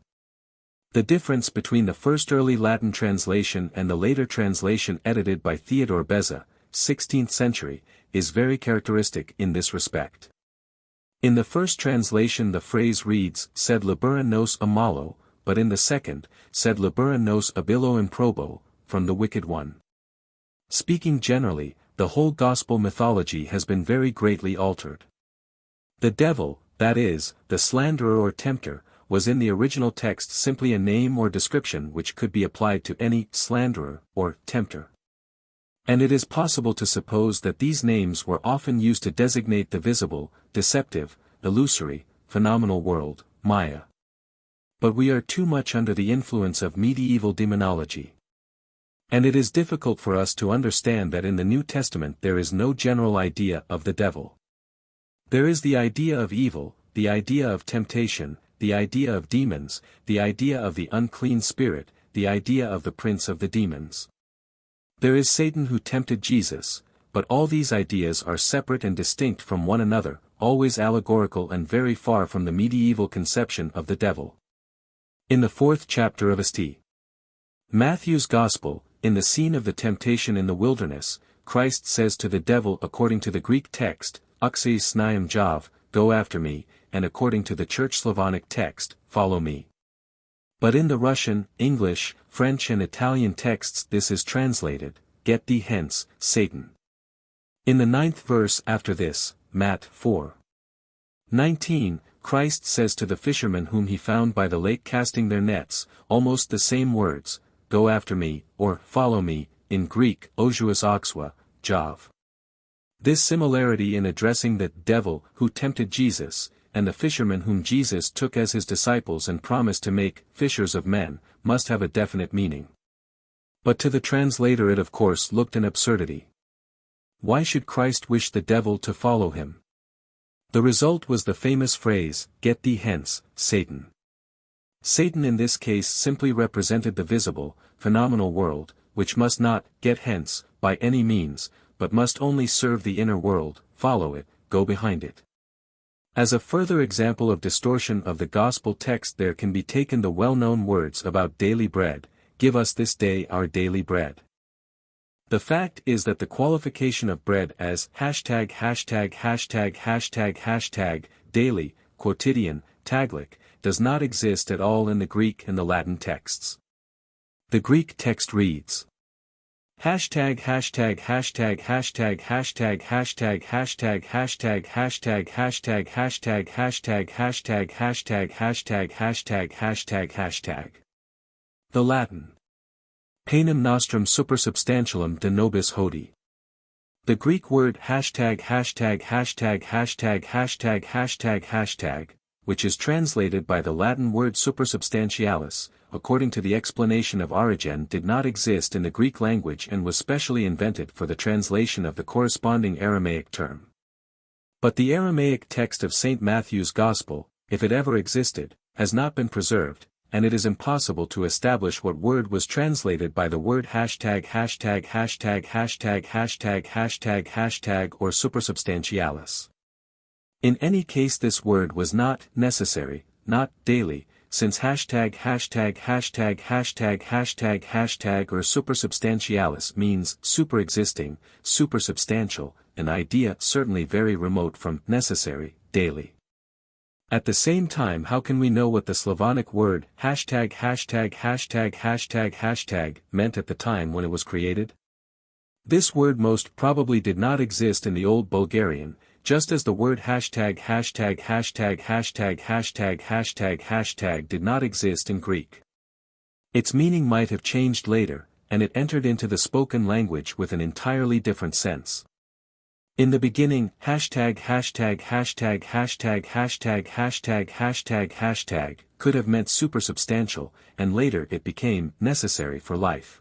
The difference between the first early Latin translation and the later translation edited by Theodore Beza, 16th century, is very characteristic in this respect. In the first translation the phrase reads, "Sed libera nos a malo," but in the second, "Sed libera nos ab illo improbo," from the wicked one. Speaking generally, the whole gospel mythology has been very greatly altered. The devil, that is, the slanderer or tempter, was in the original text simply a name or description which could be applied to any slanderer or tempter. And it is possible to suppose that these names were often used to designate the visible, deceptive, illusory, phenomenal world, Maya. But we are too much under the influence of medieval demonology. And it is difficult for us to understand that in the New Testament there is no general idea of the devil. There is the idea of evil, the idea of temptation, the idea of demons, the idea of the unclean spirit, the idea of the prince of the demons. There is Satan who tempted Jesus, but all these ideas are separate and distinct from one another, always allegorical and very far from the medieval conception of the devil. In the 4th chapter of St. Matthew's Gospel, in the scene of the temptation in the wilderness, Christ says to the devil according to the Greek text, "Uxes sniam jav, go after me," and according to the Church Slavonic text, "follow me." But in the Russian, English, French and Italian texts this is translated, "Get thee hence, Satan." In the 9th verse after this, Matt 4:19, Christ says to the fishermen whom he found by the lake casting their nets, almost the same words, "Go after me," or "Follow me," in Greek, Ojuos oxwa, Jav. This similarity in addressing the devil who tempted Jesus, and the fishermen whom Jesus took as his disciples and promised to make fishers of men, must have a definite meaning. But to the translator it of course looked an absurdity. Why should Christ wish the devil to follow him? The result was the famous phrase, "Get thee hence, Satan." Satan in this case simply represented the visible, phenomenal world, which must not "get hence" by any means, but must only serve the inner world, follow it, go behind it. As a further example of distortion of the gospel text there can be taken the well-known words about daily bread, "Give us this day our daily bread." The fact is that the qualification of bread as daily, quotidian, taglik, does not exist at all in the Greek and the Latin texts. The Greek text reads hashtag hashtag hashtag hashtag hashtag hashtag hashtag hashtag hashtag hashtag hashtag hashtag hashtag hashtag hashtag hashtag hashtag hashtag. The Latin panem nostrum supersubstantialum de nobis hodie. The Greek word hashtag hashtag hashtag hashtag hashtag hashtag hashtag, which is translated by the Latin word supersubstantialis, according to the explanation of Origen did not exist in the Greek language and was specially invented for the translation of the corresponding Aramaic term. But the Aramaic text of St. Matthew's Gospel, if it ever existed, has not been preserved, and it is impossible to establish what word was translated by the word hashtag hashtag hashtag hashtag hashtag hashtag hashtag or supersubstantialis. In any case this word was not necessary, not daily, since hashtag hashtag hashtag hashtag hashtag hashtag or supersubstantialis means super-existing, supersubstantial, an idea certainly very remote from necessary, daily. At the same time how can we know what the Slavonic word hashtag hashtag hashtag hashtag hashtag meant at the time when it was created? This word most probably did not exist in the Old Bulgarian, just as the word hashtag hashtag hashtag hashtag hashtag hashtag hashtag did not exist in Greek. Its meaning might have changed later, and it entered into the spoken language with an entirely different sense. In the beginning, hashtag hashtag hashtag hashtag hashtag hashtag hashtag hashtag could have meant supersubstantial, and later it became necessary for life.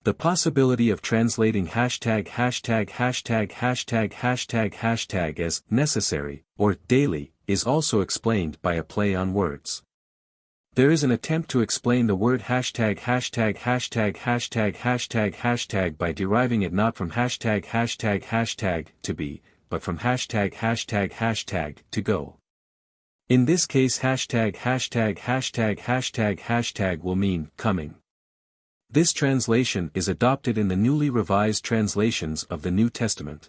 The possibility of translating hashtag hashtag hashtag hashtag hashtag hashtag as necessary, or daily, is also explained by a play on words. There is an attempt to explain the word hashtag hashtag hashtag hashtag hashtag hashtag by deriving it not from hashtag hashtag hashtag to be, but from hashtag hashtag hashtag to go. In this case hashtag hashtag hashtag hashtag hashtag will mean coming. This translation is adopted in the newly revised translations of the New Testament.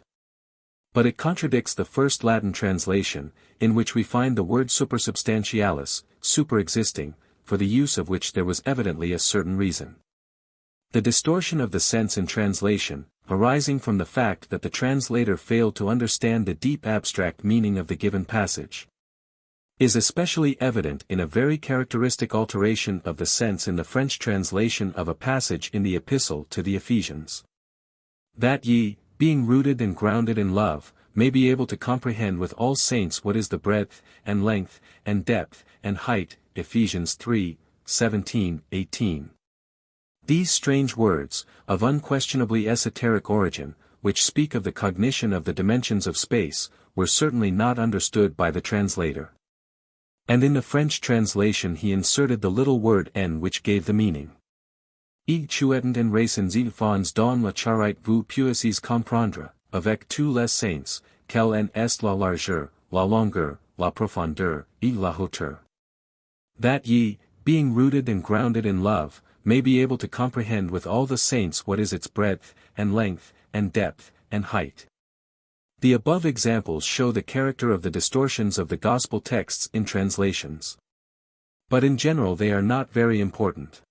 But it contradicts the first Latin translation, in which we find the word supersubstantialis, super-existing, for the use of which there was evidently a certain reason. The distortion of the sense in translation, arising from the fact that the translator failed to understand the deep abstract meaning of the given passage, is especially evident in a very characteristic alteration of the sense in the French translation of a passage in the Epistle to the Ephesians. That ye, being rooted and grounded in love, may be able to comprehend with all saints what is the breadth, and length, and depth, and height, Ephesians 3:17-18. These strange words, of unquestionably esoteric origin, which speak of the cognition of the dimensions of space, were certainly not understood by the translator. And in the French translation he inserted the little word n which gave the meaning. I chuetant en racens enfants dans la charite vous puissiez comprendre, avec tous les saints, quelle en est la largeur, la longueur, la profondeur, et la hauteur. That ye, being rooted and grounded in love, may be able to comprehend with all the saints what is its breadth, and length, and depth, and height. The above examples show the character of the distortions of the gospel texts in translations. But in general they are not very important.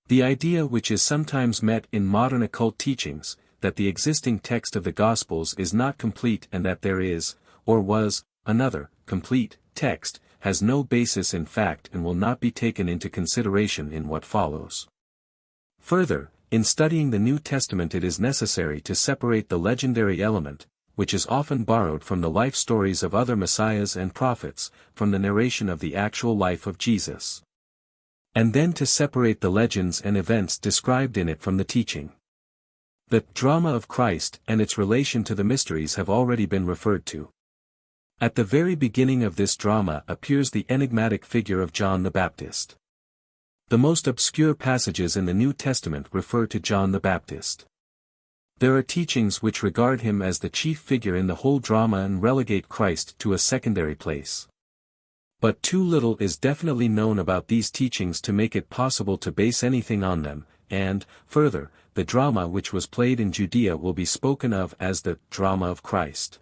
The idea which is sometimes met in modern occult teachings, that the existing text of the Gospels is not complete and that there is, or was, another, complete, text, has no basis in fact and will not be taken into consideration in what follows. Further, in studying the New Testament it is necessary to separate the legendary element, which is often borrowed from the life stories of other messiahs and prophets, from the narration of the actual life of Jesus. And then to separate the legends and events described in it from the teaching. The drama of Christ and its relation to the mysteries have already been referred to. At the very beginning of this drama appears the enigmatic figure of John the Baptist. The most obscure passages in the New Testament refer to John the Baptist. There are teachings which regard him as the chief figure in the whole drama and relegate Christ to a secondary place. But too little is definitely known about these teachings to make it possible to base anything on them, and, further, the drama which was played in Judea will be spoken of as the drama of Christ.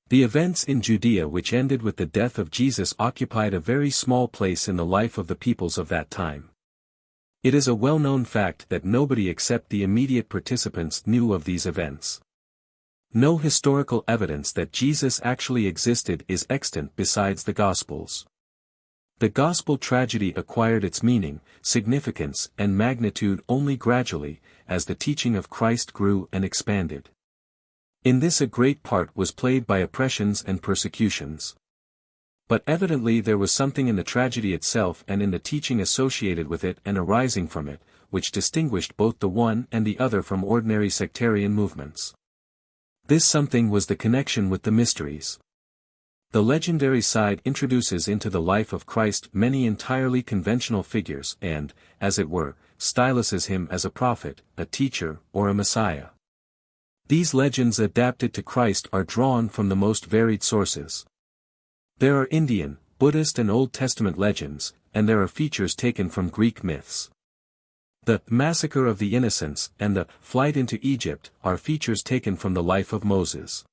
The events in Judea which ended with the death of Jesus occupied a very small place in the life of the peoples of that time. It is a well-known fact that nobody except the immediate participants knew of these events. No historical evidence that Jesus actually existed is extant besides the Gospels. The Gospel tragedy acquired its meaning, significance and magnitude only gradually, as the teaching of Christ grew and expanded. In this a great part was played by oppressions and persecutions. But evidently there was something in the tragedy itself and in the teaching associated with it and arising from it, which distinguished both the one and the other from ordinary sectarian movements. This something was the connection with the mysteries. The legendary side introduces into the life of Christ many entirely conventional figures and, as it were, stylises him as a prophet, a teacher, or a Messiah. These legends adapted to Christ are drawn from the most varied sources. There are Indian, Buddhist and Old Testament legends, and there are features taken from Greek myths. The massacre of the innocents and the flight into Egypt are features taken from the life of Moses.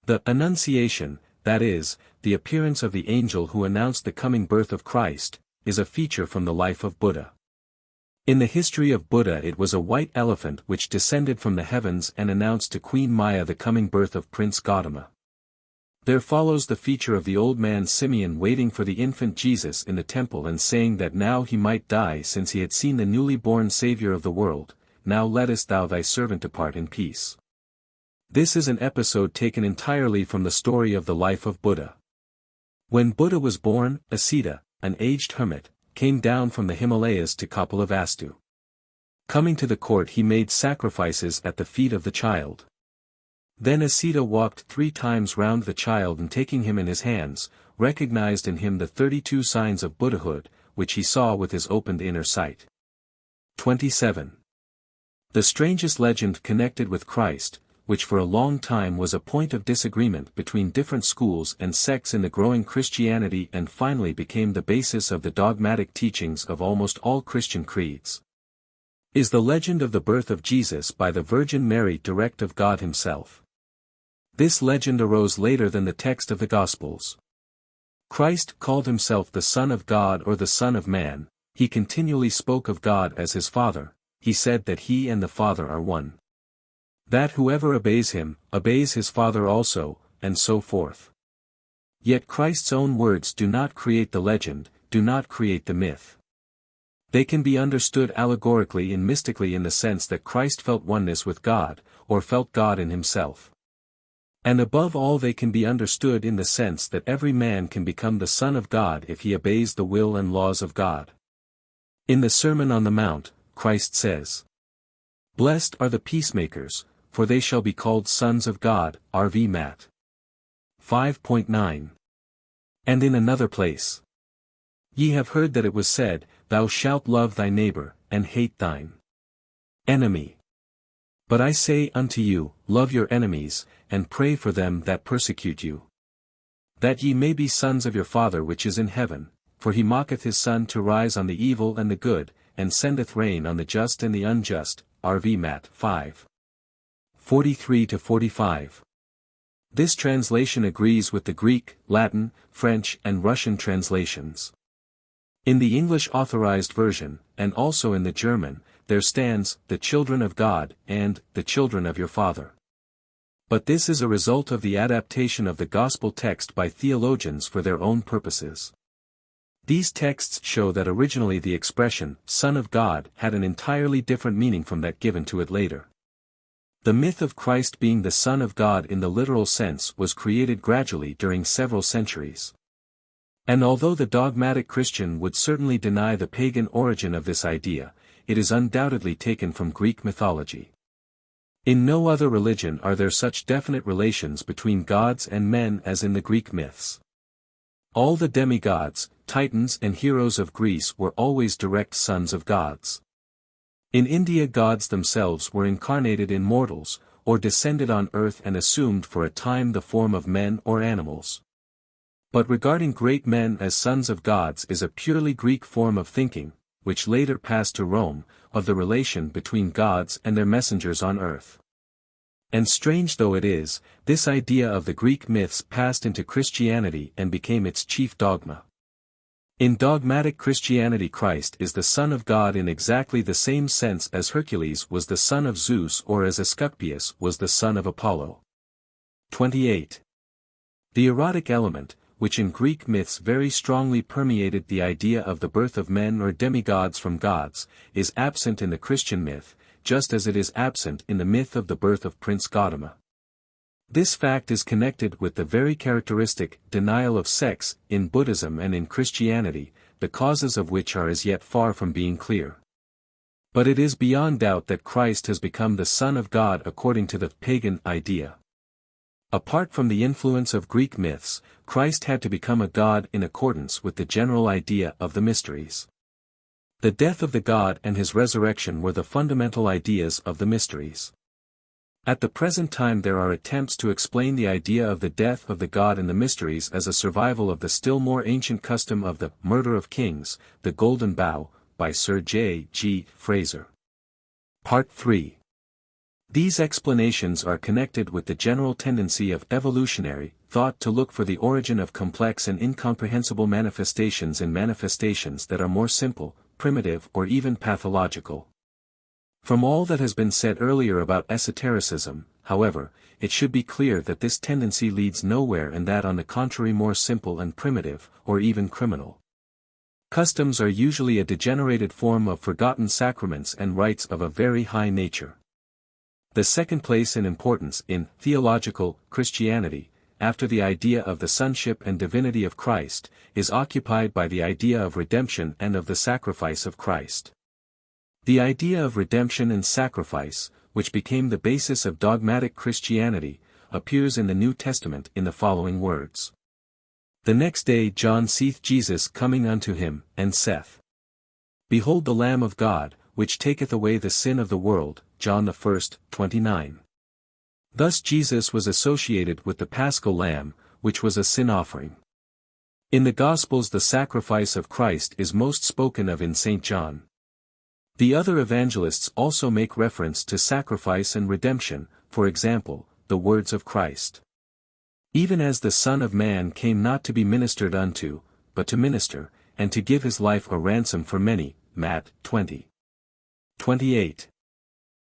The Annunciation, that is, the appearance of the angel who announced the coming birth of Christ, is a feature from the life of Buddha. In the history of Buddha it was a white elephant which descended from the heavens and announced to Queen Maya the coming birth of Prince Gautama. There follows the feature of the old man Simeon waiting for the infant Jesus in the temple and saying that now he might die since he had seen the newly born Saviour of the world, now lettest thou thy servant depart in peace. This is an episode taken entirely from the story of the life of Buddha. When Buddha was born, Asita, an aged hermit, came down from the Himalayas to Kapilavastu. Coming to the court he made sacrifices at the feet of the child. Then Asita walked 3 times round the child and taking him in his hands, recognized in him the 32 signs of Buddhahood, which he saw with his opened inner sight. 27. The strangest legend connected with Christ, which for a long time was a point of disagreement between different schools and sects in the growing Christianity and finally became the basis of the dogmatic teachings of almost all Christian creeds, is the legend of the birth of Jesus by the Virgin Mary direct of God himself. This legend arose later than the text of the Gospels. Christ called himself the Son of God or the Son of Man, he continually spoke of God as his Father, he said that he and the Father are one. That whoever obeys him, obeys his Father also, and so forth. Yet Christ's own words do not create the legend, do not create the myth. They can be understood allegorically and mystically in the sense that Christ felt oneness with God, or felt God in himself. And above all they can be understood in the sense that every man can become the Son of God if he obeys the will and laws of God. In the Sermon on the Mount, Christ says, "Blessed are the peacemakers, for they shall be called sons of God." RV Matt. 5.9. And in another place, "Ye have heard that it was said, Thou shalt love thy neighbor, and hate thine enemy. But I say unto you, love your enemies, and pray for them that persecute you, that ye may be sons of your Father which is in heaven, for he maketh his sun to rise on the evil and the good, and sendeth rain on the just and the unjust." RV Matt. 5. 43-45. This translation agrees with the Greek, Latin, French and Russian translations. In the English Authorized Version, and also in the German, there stands, "the children of God," and, "the children of your Father." But this is a result of the adaptation of the Gospel text by theologians for their own purposes. These texts show that originally the expression, "Son of God," had an entirely different meaning from that given to it later. The myth of Christ being the Son of God in the literal sense was created gradually during several centuries. And although the dogmatic Christian would certainly deny the pagan origin of this idea, it is undoubtedly taken from Greek mythology. In no other religion are there such definite relations between gods and men as in the Greek myths. All the demigods, titans and heroes of Greece were always direct sons of gods. In India, gods themselves were incarnated in mortals, or descended on earth and assumed for a time the form of men or animals. But regarding great men as sons of gods is a purely Greek form of thinking, which later passed to Rome, of the relation between gods and their messengers on earth. And strange though it is, this idea of the Greek myths passed into Christianity and became its chief dogma. In dogmatic Christianity, Christ is the Son of God in exactly the same sense as Hercules was the son of Zeus or as Asclepius was the son of Apollo. 28. The erotic element, which in Greek myths very strongly permeated the idea of the birth of men or demigods from gods, is absent in the Christian myth, just as it is absent in the myth of the birth of Prince Gautama. This fact is connected with the very characteristic denial of sex in Buddhism and in Christianity, the causes of which are as yet far from being clear. But it is beyond doubt that Christ has become the Son of God according to the pagan idea. Apart from the influence of Greek myths, Christ had to become a god in accordance with the general idea of the mysteries. The death of the god and his resurrection were the fundamental ideas of the mysteries. At the present time there are attempts to explain the idea of the death of the god in the mysteries as a survival of the still more ancient custom of the murder of kings, the Golden Bough, by Sir J. G. Fraser. Part 3. These explanations are connected with the general tendency of evolutionary thought to look for the origin of complex and incomprehensible manifestations in manifestations that are more simple, primitive or even pathological. From all that has been said earlier about esotericism, however, it should be clear that this tendency leads nowhere and that on the contrary more simple and primitive, or even criminal. Customs are usually a degenerated form of forgotten sacraments and rites of a very high nature. The second place in importance in theological Christianity, after the idea of the sonship and divinity of Christ, is occupied by the idea of redemption and of the sacrifice of Christ. The idea of redemption and sacrifice, which became the basis of dogmatic Christianity, appears in the New Testament in the following words. The next day John seeth Jesus coming unto him, and saith, Behold the Lamb of God, which taketh away the sin of the world, John 1:29. Thus Jesus was associated with the Paschal Lamb, which was a sin offering. In the Gospels the sacrifice of Christ is most spoken of in St. John. The other evangelists also make reference to sacrifice and redemption, for example, the words of Christ. Even as the Son of Man came not to be ministered unto, but to minister, and to give his life a ransom for many, Matt 20:28.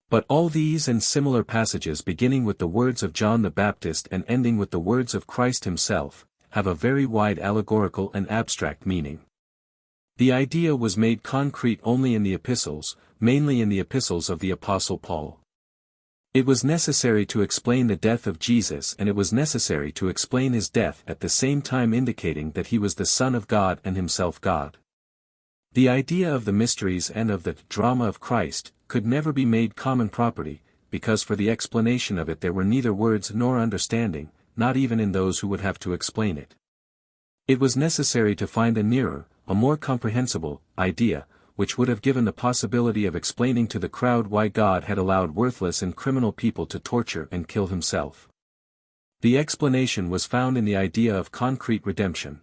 But all these and similar passages beginning with the words of John the Baptist and ending with the words of Christ himself, have a very wide allegorical and abstract meaning. The idea was made concrete only in the epistles, mainly in the epistles of the Apostle Paul. It was necessary to explain the death of Jesus and it was necessary to explain his death at the same time indicating that he was the Son of God and himself God. The idea of the mysteries and of the drama of Christ could never be made common property, because for the explanation of it there were neither words nor understanding, not even in those who would have to explain it. It was necessary to find a nearer, a more comprehensible, idea, which would have given the possibility of explaining to the crowd why God had allowed worthless and criminal people to torture and kill himself. The explanation was found in the idea of concrete redemption.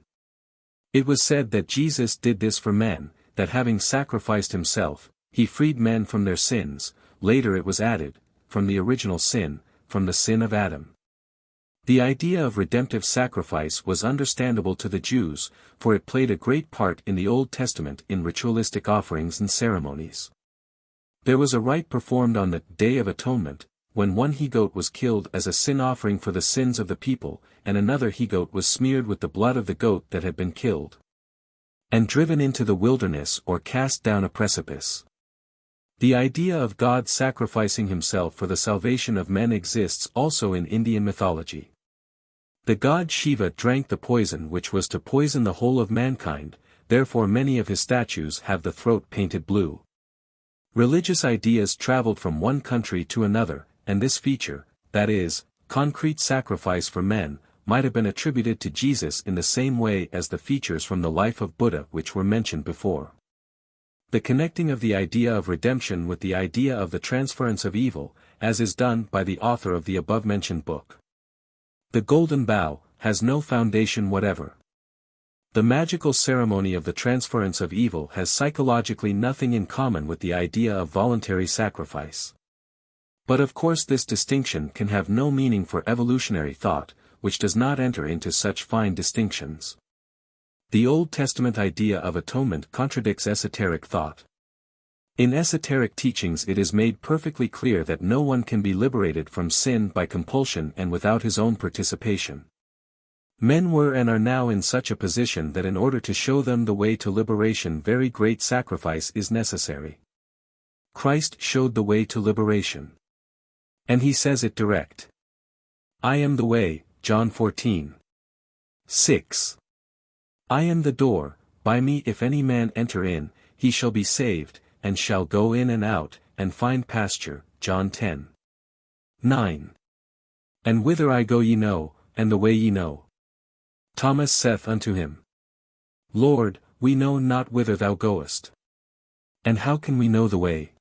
It was said that Jesus did this for men, that having sacrificed himself, he freed men from their sins. Later it was added, from the original sin, from the sin of Adam. The idea of redemptive sacrifice was understandable to the Jews, for it played a great part in the Old Testament in ritualistic offerings and ceremonies. There was a rite performed on the Day of Atonement, when one he-goat was killed as a sin offering for the sins of the people, and another he-goat was smeared with the blood of the goat that had been killed, and driven into the wilderness or cast down a precipice. The idea of God sacrificing himself for the salvation of men exists also in Indian mythology. The god Shiva drank the poison which was to poison the whole of mankind, therefore many of his statues have the throat painted blue. Religious ideas traveled from one country to another, and this feature, that is, concrete sacrifice for men, might have been attributed to Jesus in the same way as the features from the life of Buddha which were mentioned before. The connecting of the idea of redemption with the idea of the transference of evil, as is done by the author of the above-mentioned book, The Golden Bough, has no foundation whatever. The magical ceremony of the transference of evil has psychologically nothing in common with the idea of voluntary sacrifice. But of course this distinction can have no meaning for evolutionary thought, which does not enter into such fine distinctions. The Old Testament idea of atonement contradicts esoteric thought. In esoteric teachings it is made perfectly clear that no one can be liberated from sin by compulsion and without his own participation. Men were and are now in such a position that in order to show them the way to liberation very great sacrifice is necessary. Christ showed the way to liberation. And he says it direct. I am the way, John 14:6. I am the door, by me if any man enter in, he shall be saved, and shall go in and out, and find pasture, John 10:9. And whither I go ye know, and the way ye know. Thomas saith unto him, Lord, we know not whither thou goest. And how can we know the way?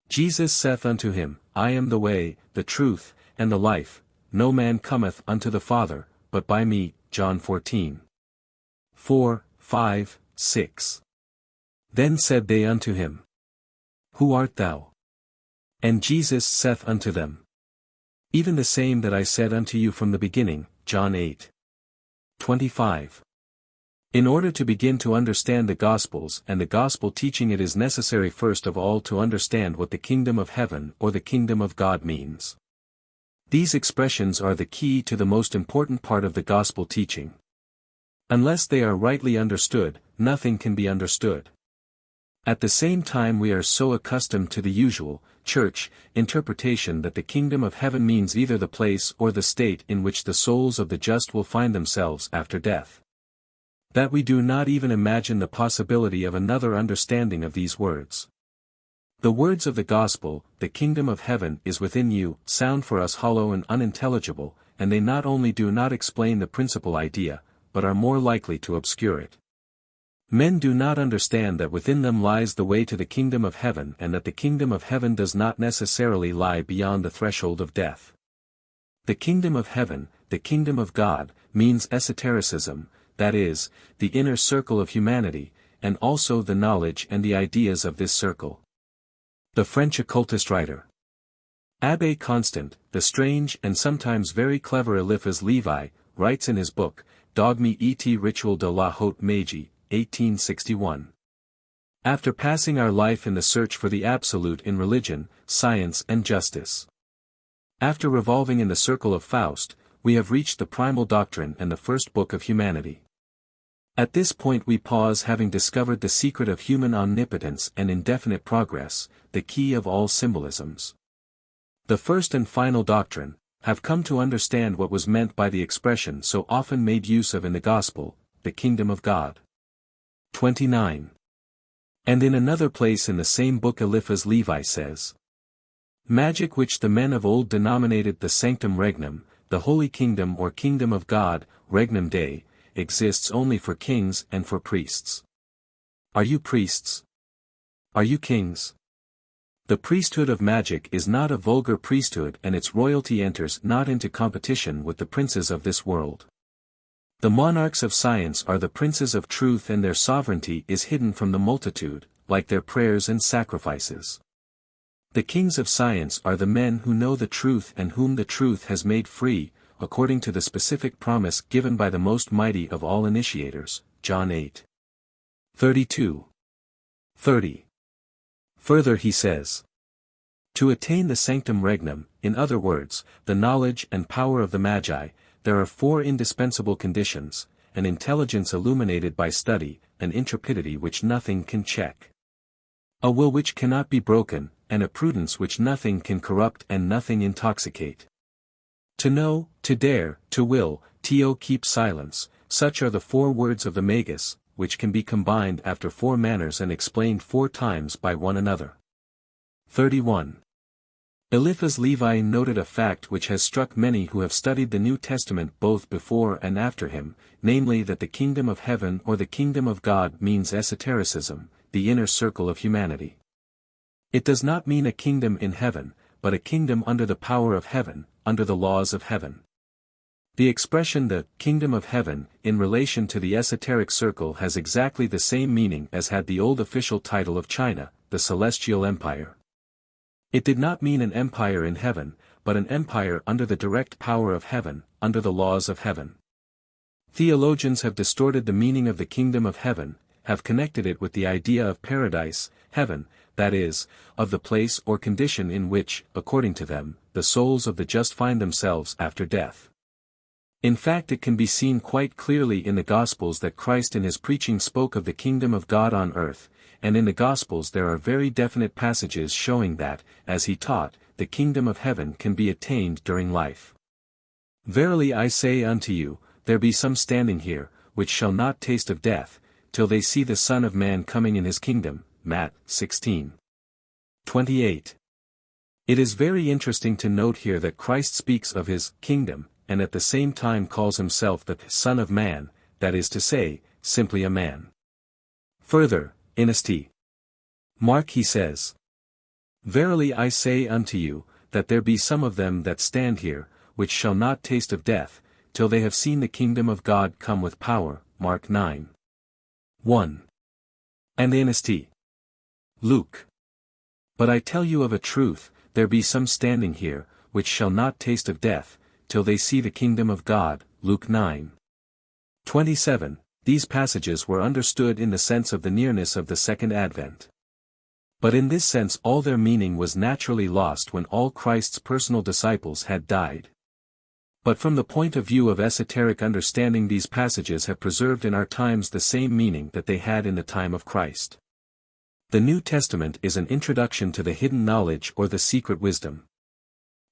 Jesus saith unto him, I am the way, the truth, and the life, no man cometh unto the Father, but by me, John 14:4, 5, 6. Then said they unto him, Who art thou? And Jesus saith unto them, Even the same that I said unto you from the beginning, John 8:25. In order to begin to understand the Gospels and the Gospel teaching it is necessary first of all to understand what the kingdom of heaven or the kingdom of God means. These expressions are the key to the most important part of the Gospel teaching. Unless they are rightly understood, nothing can be understood. At the same time we are so accustomed to the usual, church, interpretation that the kingdom of heaven means either the place or the state in which the souls of the just will find themselves after death, that we do not even imagine the possibility of another understanding of these words. The words of the Gospel, the kingdom of heaven is within you, sound for us hollow and unintelligible, and they not only do not explain the principal idea, but are more likely to obscure it. Men do not understand that within them lies the way to the kingdom of heaven and that the kingdom of heaven does not necessarily lie beyond the threshold of death. The kingdom of heaven, the kingdom of God, means esotericism, that is, the inner circle of humanity, and also the knowledge and the ideas of this circle. The French occultist writer Abbé Constant, the strange and sometimes very clever Eliphas Levi, writes in his book, Dogme et Ritual de la Haute Magie, 1861. After passing our life in the search for the absolute in religion, science and justice. After revolving in the circle of Faust, we have reached the primal doctrine and the first book of humanity. At this point we pause having discovered the secret of human omnipotence and indefinite progress, the key of all symbolisms. The first and final doctrine, have come to understand what was meant by the expression so often made use of in the Gospel, the kingdom of God. 29. And in another place in the same book Eliphas Levi says, Magic which the men of old denominated the sanctum regnum, the holy kingdom or kingdom of God, regnum Dei, exists only for kings and for priests. Are you priests? Are you kings? The priesthood of magic is not a vulgar priesthood and its royalty enters not into competition with the princes of this world. The monarchs of science are the princes of truth and their sovereignty is hidden from the multitude, like their prayers and sacrifices. The kings of science are the men who know the truth and whom the truth has made free, according to the specific promise given by the most mighty of all initiators, John 8:32. 30. Further he says, to attain the sanctum regnum, in other words, the knowledge and power of the Magi, there are 4 indispensable conditions: an intelligence illuminated by study, an intrepidity which nothing can check, a will which cannot be broken, and a prudence which nothing can corrupt and nothing intoxicate. To know, to dare, to will, to keep silence, such are the 4 words of the Magus, which can be combined after 4 manners and explained 4 times by one another. 31. Eliphas Levi noted a fact which has struck many who have studied the New Testament both before and after him, namely that the kingdom of heaven or the kingdom of God means esotericism, the inner circle of humanity. It does not mean a kingdom in heaven, but a kingdom under the power of heaven, under the laws of heaven. The expression the kingdom of heaven in relation to the esoteric circle has exactly the same meaning as had the old official title of China, the Celestial Empire. It did not mean an empire in heaven, but an empire under the direct power of heaven, under the laws of heaven. Theologians have distorted the meaning of the kingdom of heaven, have connected it with the idea of paradise, heaven, that is, of the place or condition in which, according to them, the souls of the just find themselves after death. In fact, it can be seen quite clearly in the Gospels that Christ in his preaching spoke of the kingdom of God on earth, and in the Gospels there are very definite passages showing that, as he taught, the kingdom of heaven can be attained during life. Verily I say unto you, there be some standing here, which shall not taste of death, till they see the Son of Man coming in his kingdom. Matt 16:28. It is very interesting to note here that Christ speaks of his kingdom, and at the same time calls himself the Son of Man, that is to say, simply a man. Further, in St. Mark he says, verily I say unto you, that there be some of them that stand here, which shall not taste of death, till they have seen the kingdom of God come with power. Mark 9:1. And in St. Luke, but I tell you of a truth, there be some standing here, which shall not taste of death, till they see the kingdom of God. Luke 9:27. These passages were understood in the sense of the nearness of the second advent. But in this sense all their meaning was naturally lost when all Christ's personal disciples had died. But from the point of view of esoteric understanding, these passages have preserved in our times the same meaning that they had in the time of Christ. The New Testament is an introduction to the hidden knowledge or the secret wisdom.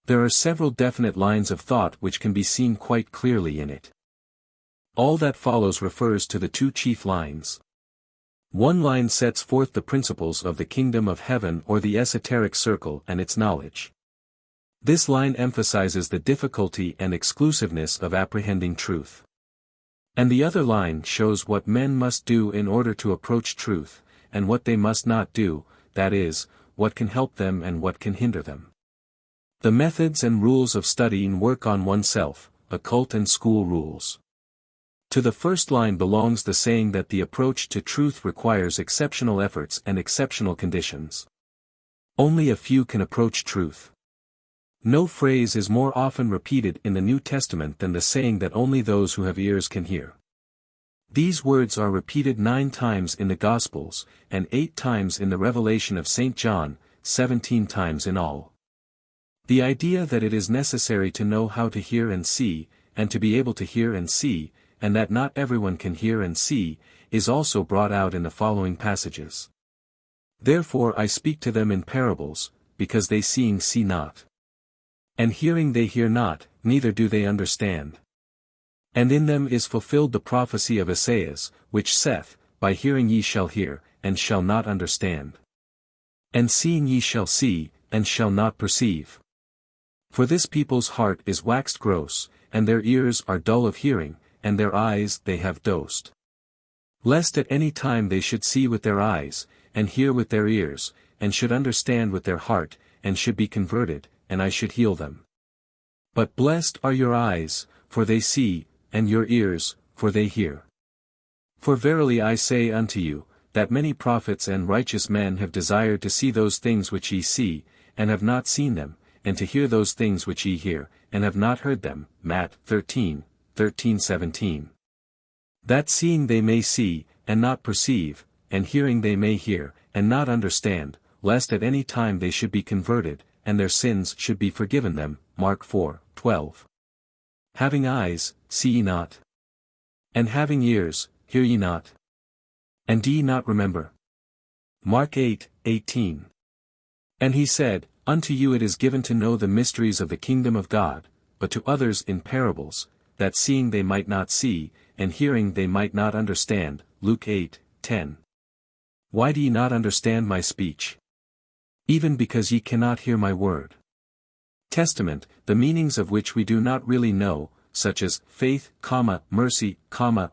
There are several definite lines of thought which can be seen quite clearly in it. All that follows refers to the 2 chief lines. One line sets forth the principles of the kingdom of heaven or the esoteric circle and its knowledge. This line emphasizes the difficulty and exclusiveness of apprehending truth. And the other line shows what men must do in order to approach truth, and what they must not do, that is, what can help them and what can hinder them. The methods and rules of studying work on oneself, occult and school rules. To the first line belongs the saying that the approach to truth requires exceptional efforts and exceptional conditions. Only a few can approach truth. No phrase is more often repeated in the New Testament than the saying that only those who have ears can hear. These words are repeated 9 times in the Gospels, and 8 times in the Revelation of St. John, 17 times in all. The idea that it is necessary to know how to hear and see, and to be able to hear and see, and that not everyone can hear and see, is also brought out in the following passages. Therefore I speak to them in parables, because they seeing see not. And hearing they hear not, neither do they understand. And in them is fulfilled the prophecy of Esaias, which saith, by hearing ye shall hear, and shall not understand. And seeing ye shall see, and shall not perceive. For this people's heart is waxed gross, and their ears are dull of hearing, and their eyes they have dosed. Lest at any time they should see with their eyes, and hear with their ears, and should understand with their heart, and should be converted, and I should heal them. But blessed are your eyes, for they see, and your ears, for they hear. For verily I say unto you, that many prophets and righteous men have desired to see those things which ye see, and have not seen them, and to hear those things which ye hear, and have not heard them. Matt 13:17. That seeing they may see, and not perceive, and hearing they may hear, and not understand, lest at any time they should be converted, and their sins should be forgiven them. Mark 4:12. Having eyes, see ye not? And having ears, hear ye not? And do ye not remember? Mark 8:18. And he said, Unto you it is given to know the mysteries of the kingdom of God, but to others in parables, that seeing they might not see, and hearing they might not understand. Luke 8:10. Why do ye not understand my speech? Even because ye cannot hear my word. Testament, the meanings of which we do not really know, such as faith, mercy,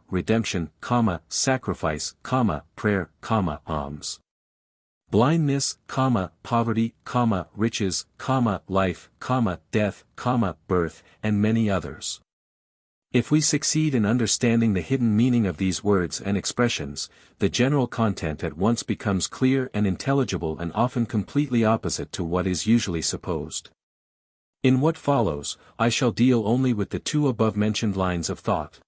redemption, sacrifice, prayer, alms. Blindness, poverty, riches, life, death, birth, and many others. If we succeed in understanding the hidden meaning of these words and expressions, the general content at once becomes clear and intelligible and often completely opposite to what is usually supposed. In what follows, I shall deal only with the two above-mentioned lines of thought.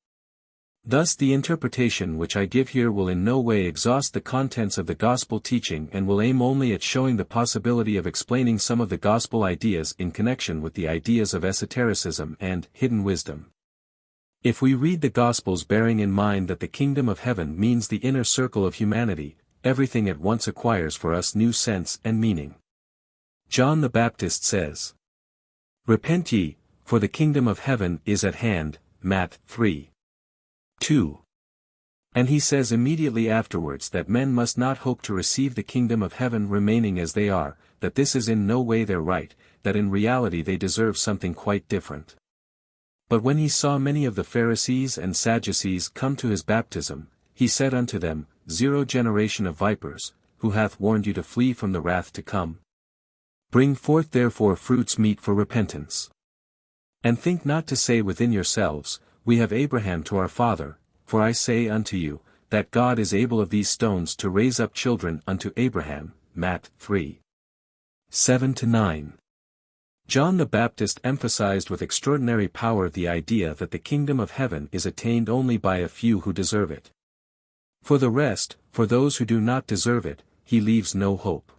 Thus the interpretation which I give here will in no way exhaust the contents of the gospel teaching and will aim only at showing the possibility of explaining some of the gospel ideas in connection with the ideas of esotericism and hidden wisdom. If we read the Gospels bearing in mind that the kingdom of heaven means the inner circle of humanity, everything at once acquires for us new sense and meaning. John the Baptist says, Repent ye, for the kingdom of heaven is at hand. Matt 3:2. And he says immediately afterwards that men must not hope to receive the kingdom of heaven remaining as they are, that this is in no way their right, that in reality they deserve something quite different. But when he saw many of the Pharisees and Sadducees come to his baptism, he said unto them, Generation of vipers, who hath warned you to flee from the wrath to come? Bring forth therefore fruits meet for repentance. And think not to say within yourselves, We have Abraham to our father, for I say unto you, that God is able of these stones to raise up children unto Abraham. Matt 3:7-9. John the Baptist emphasized with extraordinary power the idea that the kingdom of heaven is attained only by a few who deserve it. For the rest, for those who do not deserve it, he leaves no hope.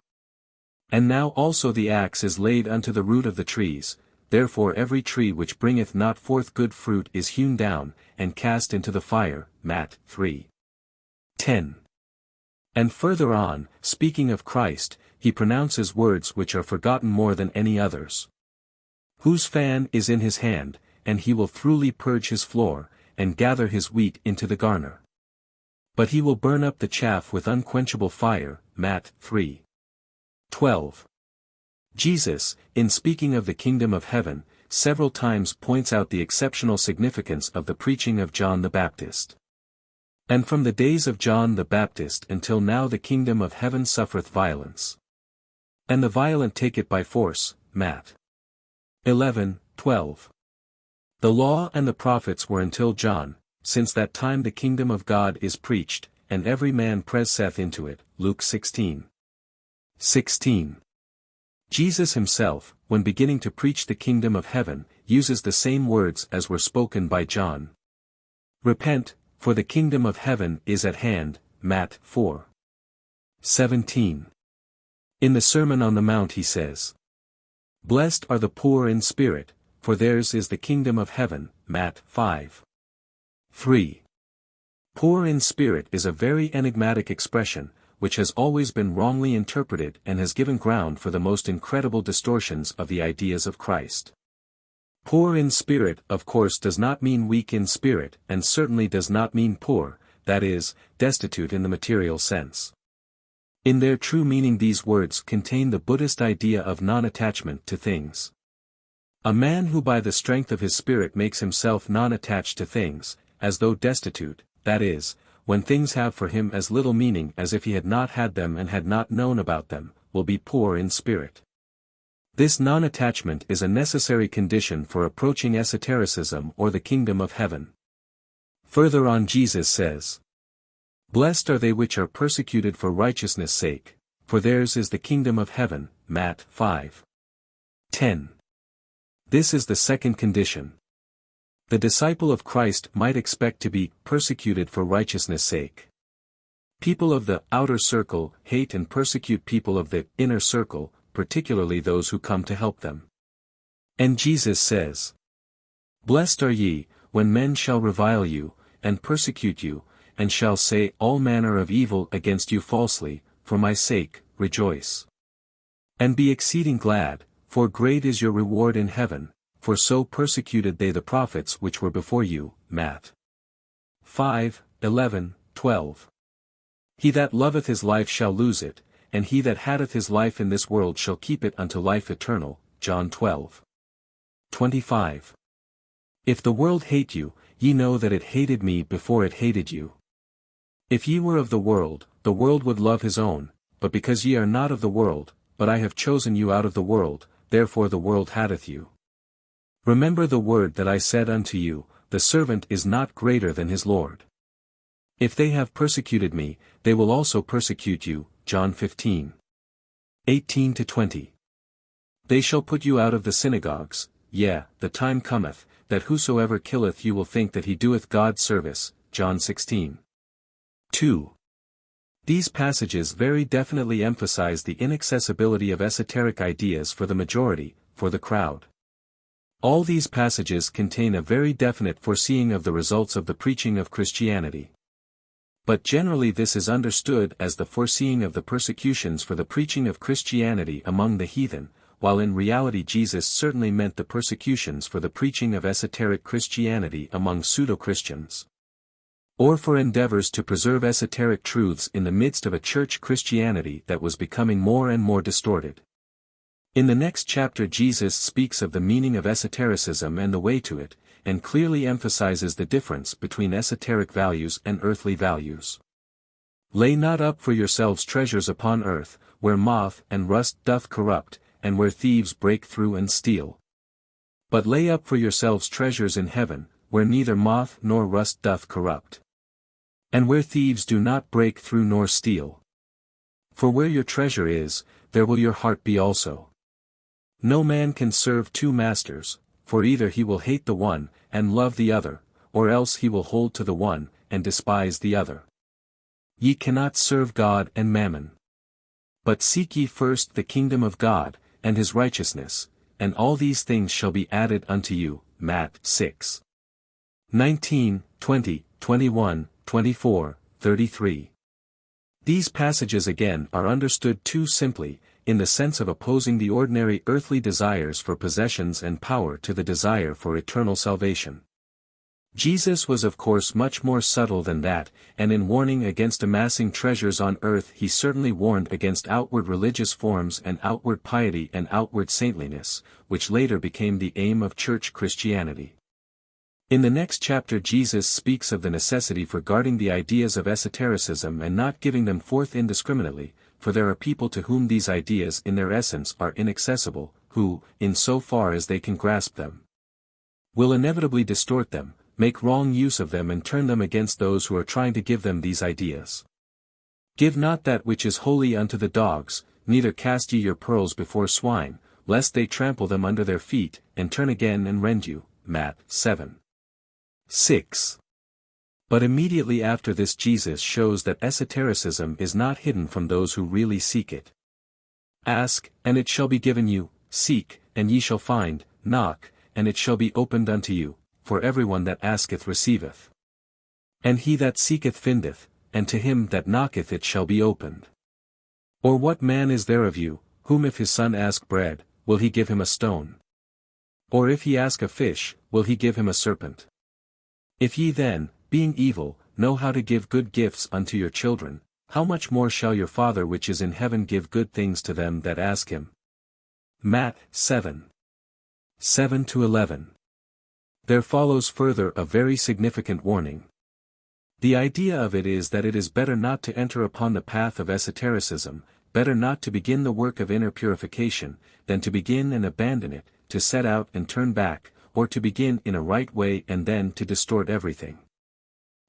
And now also the axe is laid unto the root of the trees, therefore every tree which bringeth not forth good fruit is hewn down, and cast into the fire. Matt 3:10. And further on, speaking of Christ, he pronounces words which are forgotten more than any others. Whose fan is in his hand, and he will thoroughly purge his floor, and gather his wheat into the garner. But he will burn up the chaff with unquenchable fire. Matt 3:12. Jesus, in speaking of the kingdom of heaven, several times points out the exceptional significance of the preaching of John the Baptist. And from the days of John the Baptist until now the kingdom of heaven suffereth violence. And the violent take it by force. Matt 11:12. The law and the prophets were until John, since that time the kingdom of God is preached, and every man presseth into it. Luke 16:16. Jesus himself, when beginning to preach the kingdom of heaven, uses the same words as were spoken by John. Repent, for the kingdom of heaven is at hand. Matt 4:17. In the Sermon on the Mount he says, Blessed are the poor in spirit, for theirs is the kingdom of heaven. Matt 5:3. Poor in spirit is a very enigmatic expression, which has always been wrongly interpreted and has given ground for the most incredible distortions of the ideas of Christ. Poor in spirit of course does not mean weak in spirit and certainly does not mean poor, that is, destitute in the material sense. In their true meaning these words contain the Buddhist idea of non-attachment to things. A man who by the strength of his spirit makes himself non-attached to things, as though destitute, that is, when things have for him as little meaning as if he had not had them and had not known about them, will be poor in spirit. This non-attachment is a necessary condition for approaching esotericism or the kingdom of heaven. Further on Jesus says, Blessed are they which are persecuted for righteousness' sake, for theirs is the kingdom of heaven. Matt 5:10. This is the second condition. The disciple of Christ might expect to be persecuted for righteousness' sake. People of the outer circle hate and persecute people of the inner circle, particularly those who come to help them. And Jesus says, "Blessed are ye, when men shall revile you, and persecute you, and shall say all manner of evil against you falsely, for my sake, rejoice. And be exceeding glad, for great is your reward in heaven, for so persecuted they the prophets which were before you." Matt. 5:11, 12. "He that loveth his life shall lose it, and he that hateth his life in this world shall keep it unto life eternal." John 12:25. "If the world hate you, ye know that it hated me before it hated you. If ye were of the world would love his own, but because ye are not of the world, but I have chosen you out of the world, therefore the world hateth you. Remember the word that I said unto you, the servant is not greater than his Lord. If they have persecuted me, they will also persecute you." John 15:18-20. "They shall put you out of the synagogues, yea, the time cometh, that whosoever killeth you will think that he doeth God service." John 16:2. These passages very definitely emphasize the inaccessibility of esoteric ideas for the majority, for the crowd. All these passages contain a very definite foreseeing of the results of the preaching of Christianity. But generally this is understood as the foreseeing of the persecutions for the preaching of Christianity among the heathen, while in reality Jesus certainly meant the persecutions for the preaching of esoteric Christianity among pseudo-Christians, or for endeavors to preserve esoteric truths in the midst of a church Christianity that was becoming more and more distorted. In the next chapter Jesus speaks of the meaning of esotericism and the way to it, and clearly emphasizes the difference between esoteric values and earthly values. "Lay not up for yourselves treasures upon earth, where moth and rust doth corrupt, and where thieves break through and steal. But lay up for yourselves treasures in heaven, where neither moth nor rust doth corrupt, and where thieves do not break through nor steal. For where your treasure is, there will your heart be also. No man can serve two masters, for either he will hate the one, and love the other, or else he will hold to the one, and despise the other. Ye cannot serve God and mammon. But seek ye first the kingdom of God, and his righteousness, and all these things shall be added unto you." Matt 6:19, 20, 21, 24, 33. These passages again are understood too simply, in the sense of opposing the ordinary earthly desires for possessions and power to the desire for eternal salvation. Jesus was of course much more subtle than that, and in warning against amassing treasures on earth he certainly warned against outward religious forms and outward piety and outward saintliness, which later became the aim of church Christianity. In the next chapter Jesus speaks of the necessity for guarding the ideas of esotericism and not giving them forth indiscriminately, for there are people to whom these ideas in their essence are inaccessible, who, in so far as they can grasp them, will inevitably distort them, make wrong use of them and turn them against those who are trying to give them these ideas. "Give not that which is holy unto the dogs, neither cast ye your pearls before swine, lest they trample them under their feet, and turn again and rend you." Matt 7:6. But immediately after this Jesus shows that esotericism is not hidden from those who really seek it. "Ask, and it shall be given you, seek, and ye shall find, knock, and it shall be opened unto you, for everyone that asketh receiveth. And he that seeketh findeth, and to him that knocketh it shall be opened. Or what man is there of you, whom if his son ask bread, will he give him a stone? Or if he ask a fish, will he give him a serpent? If ye then, being evil, know how to give good gifts unto your children, how much more shall your Father which is in heaven give good things to them that ask him?" Matt 7:7-11. There follows further a very significant warning. The idea of it is that it is better not to enter upon the path of esotericism, better not to begin the work of inner purification, than to begin and abandon it, to set out and turn back, or to begin in a right way and then to distort everything.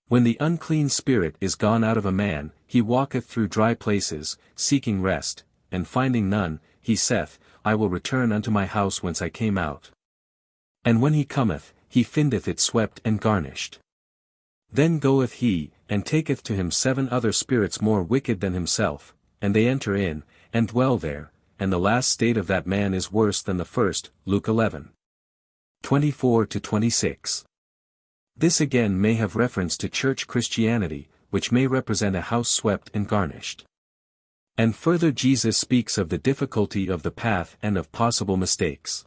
When the unclean spirit is gone out of a man, he walketh through dry places, seeking rest, and finding none, he saith, I will return unto my house whence I came out. And when he cometh, he findeth it swept and garnished. Then goeth he, and taketh to him 7 other spirits more wicked than himself, and they enter in, and dwell there, and the last state of that man is worse than the first. Luke 11. 24-26. This again may have reference to church Christianity, which may represent a house swept and garnished. And further Jesus speaks of the difficulty of the path and of possible mistakes.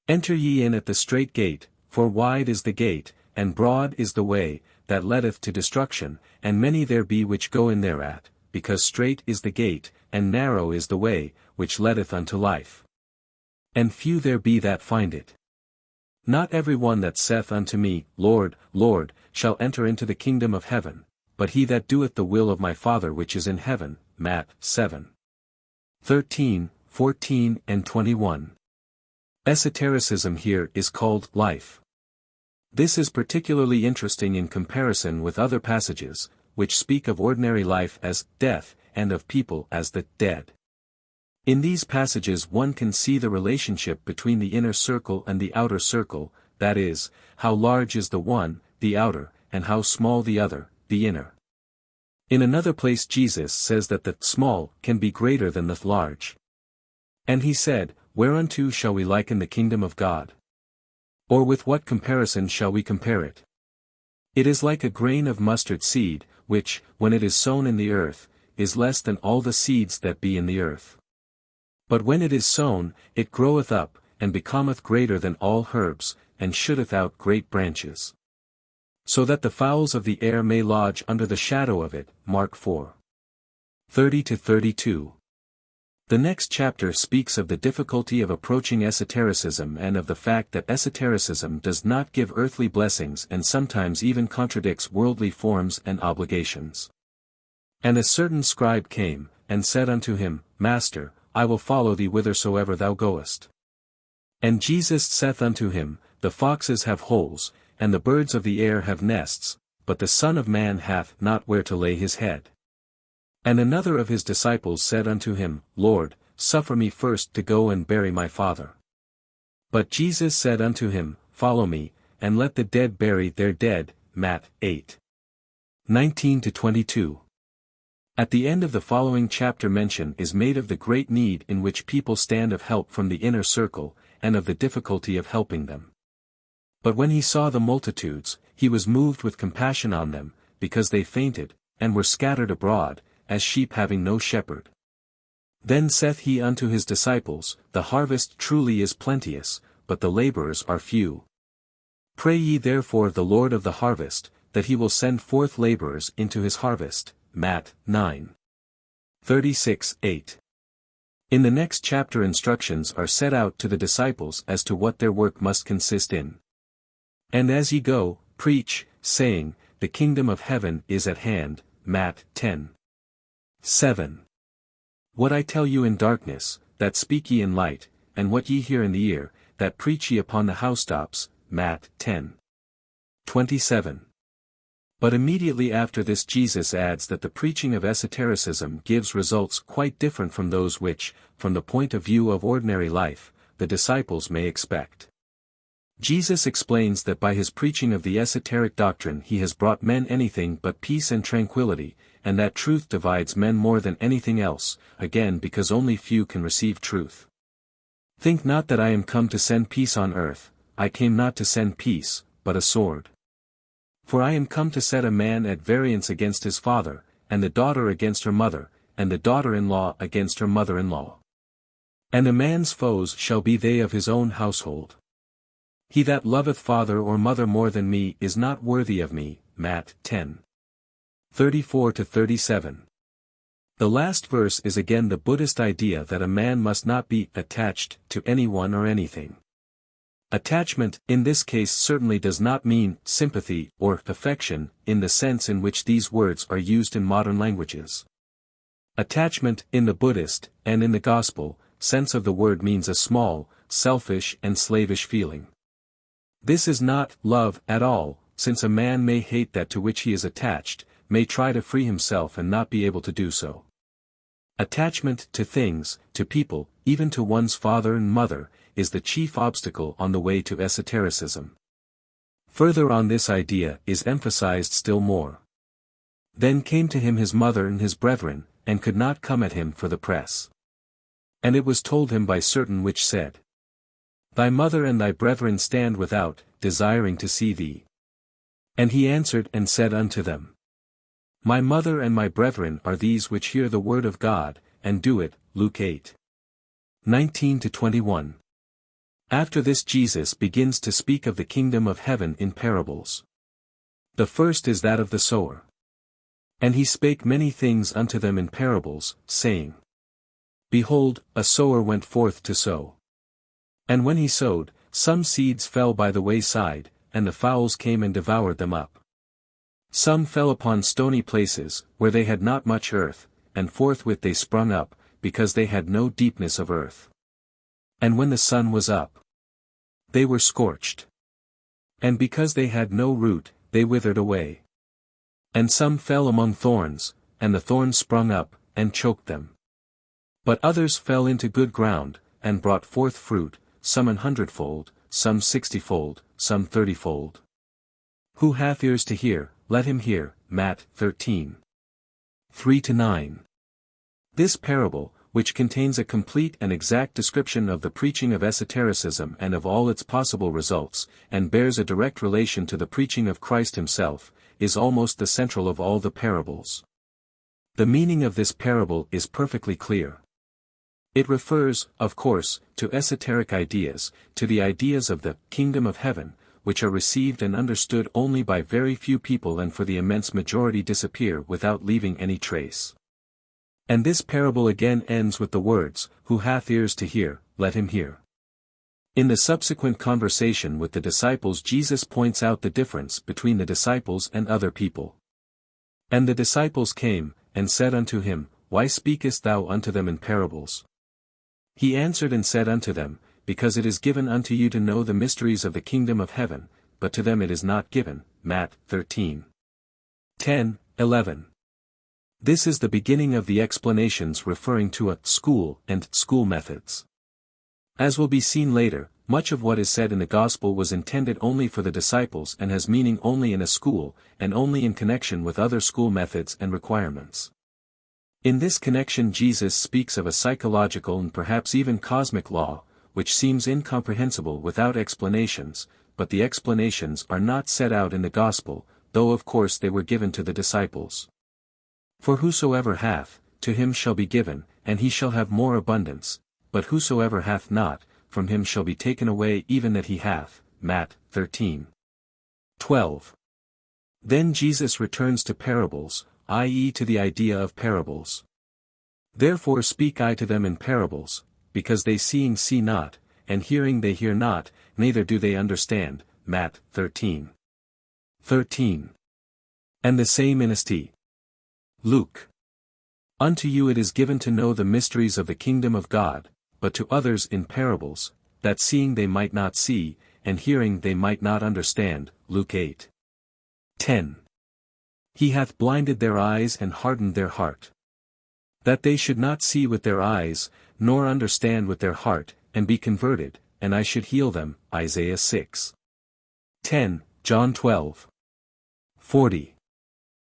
Enter ye in at the strait gate, for wide is the gate, and broad is the way, that leadeth to destruction, and many there be which go in thereat, because strait is the gate, and narrow is the way, which leadeth unto life. And few there be that find it. Not every one that saith unto me, Lord, Lord, shall enter into the kingdom of heaven, but he that doeth the will of my Father which is in heaven. Matt. 7. 13, 14 and 21. Esotericism here is called life. This is particularly interesting in comparison with other passages, which speak of ordinary life as death, and of people as the dead. In these passages one can see the relationship between the inner circle and the outer circle, that is, how large is the one, the outer, and how small the other, the inner. In another place Jesus says that the small can be greater than the large. And he said, Whereunto shall we liken the kingdom of God? Or with what comparison shall we compare it? It is like a grain of mustard seed, which, when it is sown in the earth, is less than all the seeds that be in the earth. But when it is sown, it groweth up, and becometh greater than all herbs, and shooteth out great branches. So that the fowls of the air may lodge under the shadow of it. Mark 4. 30-32. The next chapter speaks of the difficulty of approaching esotericism and of the fact that esotericism does not give earthly blessings and sometimes even contradicts worldly forms and obligations. And a certain scribe came, and said unto him, Master, I will follow thee whithersoever thou goest. And Jesus saith unto him, The foxes have holes, and the birds of the air have nests, but the Son of Man hath not where to lay his head. And another of his disciples said unto him, Lord, suffer me first to go and bury my father. But Jesus said unto him, Follow me, and let the dead bury their dead. Matt. 8. 19-22. At the end of the following chapter mention is made of the great need in which people stand of help from the inner circle, and of the difficulty of helping them. But when he saw the multitudes, he was moved with compassion on them, because they fainted, and were scattered abroad, as sheep having no shepherd. Then saith he unto his disciples, The harvest truly is plenteous, but the laborers are few. Pray ye therefore the Lord of the harvest, that he will send forth laborers into his harvest. Matt. 9. 36-8. In the next chapter instructions are set out to the disciples as to what their work must consist in. And as ye go, preach, saying, The kingdom of heaven is at hand. Matt. 10. 7. What I tell you in darkness, that speak ye in light, and what ye hear in the ear, that preach ye upon the housetops. Matt. 10. 27. But immediately after this Jesus adds that the preaching of esotericism gives results quite different from those which, from the point of view of ordinary life, the disciples may expect. Jesus explains that by his preaching of the esoteric doctrine he has brought men anything but peace and tranquility, and that truth divides men more than anything else, again because only few can receive truth. Think not that I am come to send peace on earth, I came not to send peace, but a sword. For I am come to set a man at variance against his father, and the daughter against her mother, and the daughter-in-law against her mother-in-law. And a man's foes shall be they of his own household. He that loveth father or mother more than me is not worthy of me. Matt. 10. 34-37. The last verse is again the Buddhist idea that a man must not be attached to anyone or anything. Attachment, in this case certainly does not mean sympathy or affection, in the sense in which these words are used in modern languages. Attachment, in the Buddhist, and in the Gospel, sense of the word means a small, selfish and slavish feeling. This is not love at all, since a man may hate that to which he is attached, may try to free himself and not be able to do so. Attachment to things, to people, even to one's father and mother, is the chief obstacle on the way to esotericism. Further on, this idea is emphasized still more. Then came to him his mother and his brethren, and could not come at him for the press. And it was told him by certain which said, Thy mother and thy brethren stand without, desiring to see thee. And he answered and said unto them, My mother and my brethren are these which hear the word of God, and do it. Luke 8:19-21. After this Jesus begins to speak of the kingdom of heaven in parables. The first is that of the sower. And he spake many things unto them in parables, saying, Behold, a sower went forth to sow. And when he sowed, some seeds fell by the wayside, and the fowls came and devoured them up. Some fell upon stony places, where they had not much earth, and forthwith they sprung up, because they had no deepness of earth. And when the sun was up, they were scorched. And because they had no root, they withered away. And some fell among thorns, and the thorns sprung up, and choked them. But others fell into good ground, and brought forth fruit, some 100-fold, some 60-fold, some 30-fold. Who hath ears to hear, let him hear. Matt 13:3-9. This parable, which contains a complete and exact description of the preaching of esotericism and of all its possible results, and bears a direct relation to the preaching of Christ himself, is almost the central of all the parables. The meaning of this parable is perfectly clear. It refers, of course, to esoteric ideas, to the ideas of the kingdom of heaven, which are received and understood only by very few people and for the immense majority disappear without leaving any trace. And this parable again ends with the words, Who hath ears to hear, let him hear. In the subsequent conversation with the disciples, Jesus points out the difference between the disciples and other people. And the disciples came, and said unto him, Why speakest thou unto them in parables? He answered and said unto them, Because it is given unto you to know the mysteries of the kingdom of heaven, but to them it is not given. Matt 13:10-11. This is the beginning of the explanations referring to a school and school methods. As will be seen later, much of what is said in the Gospel was intended only for the disciples and has meaning only in a school, and only in connection with other school methods and requirements. In this connection Jesus speaks of a psychological and perhaps even cosmic law, which seems incomprehensible without explanations, but the explanations are not set out in the Gospel, though of course they were given to the disciples. For whosoever hath, to him shall be given, and he shall have more abundance, but whosoever hath not, from him shall be taken away even that he hath. Matt 13:12. Then Jesus returns to parables, i.e. to the idea of parables. Therefore speak I to them in parables, because they seeing see not, and hearing they hear not, neither do they understand. Matt 13:13. And the same in St. Luke. Unto you it is given to know the mysteries of the kingdom of God, but to others in parables, that seeing they might not see, and hearing they might not understand. Luke 8:10. He hath blinded their eyes and hardened their heart, that they should not see with their eyes, nor understand with their heart, and be converted, and I should heal them. Isaiah 6:10, John 12:40.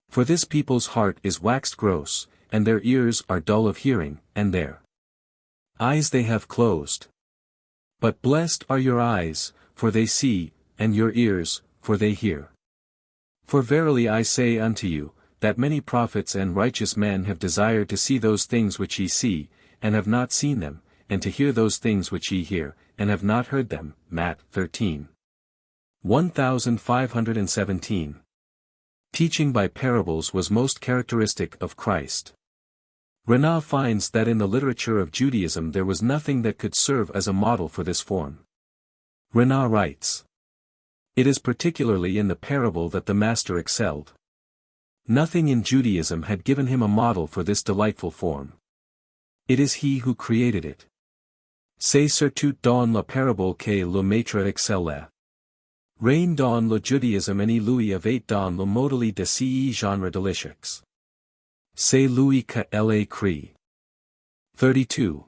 For this people's heart is waxed gross, and their ears are dull of hearing, and their eyes they have closed. But blessed are your eyes, for they see, and your ears, for they hear. For verily I say unto you, that many prophets and righteous men have desired to see those things which ye see, and have not seen them, and to hear those things which ye hear, and have not heard them. Matt 13:1517. Teaching by parables was most characteristic of Christ. Renan finds that in the literature of Judaism there was nothing that could serve as a model for this form. Renan writes, It is particularly in the parable that the Master excelled. Nothing in Judaism had given him a model for this delightful form. It is he who created it. C'est surtout dans la parabole que le maître excelle. Reign dans le Judaisme et lui avait dans le modèle de ce genre delicieux. C'est lui que elle écrit. 32.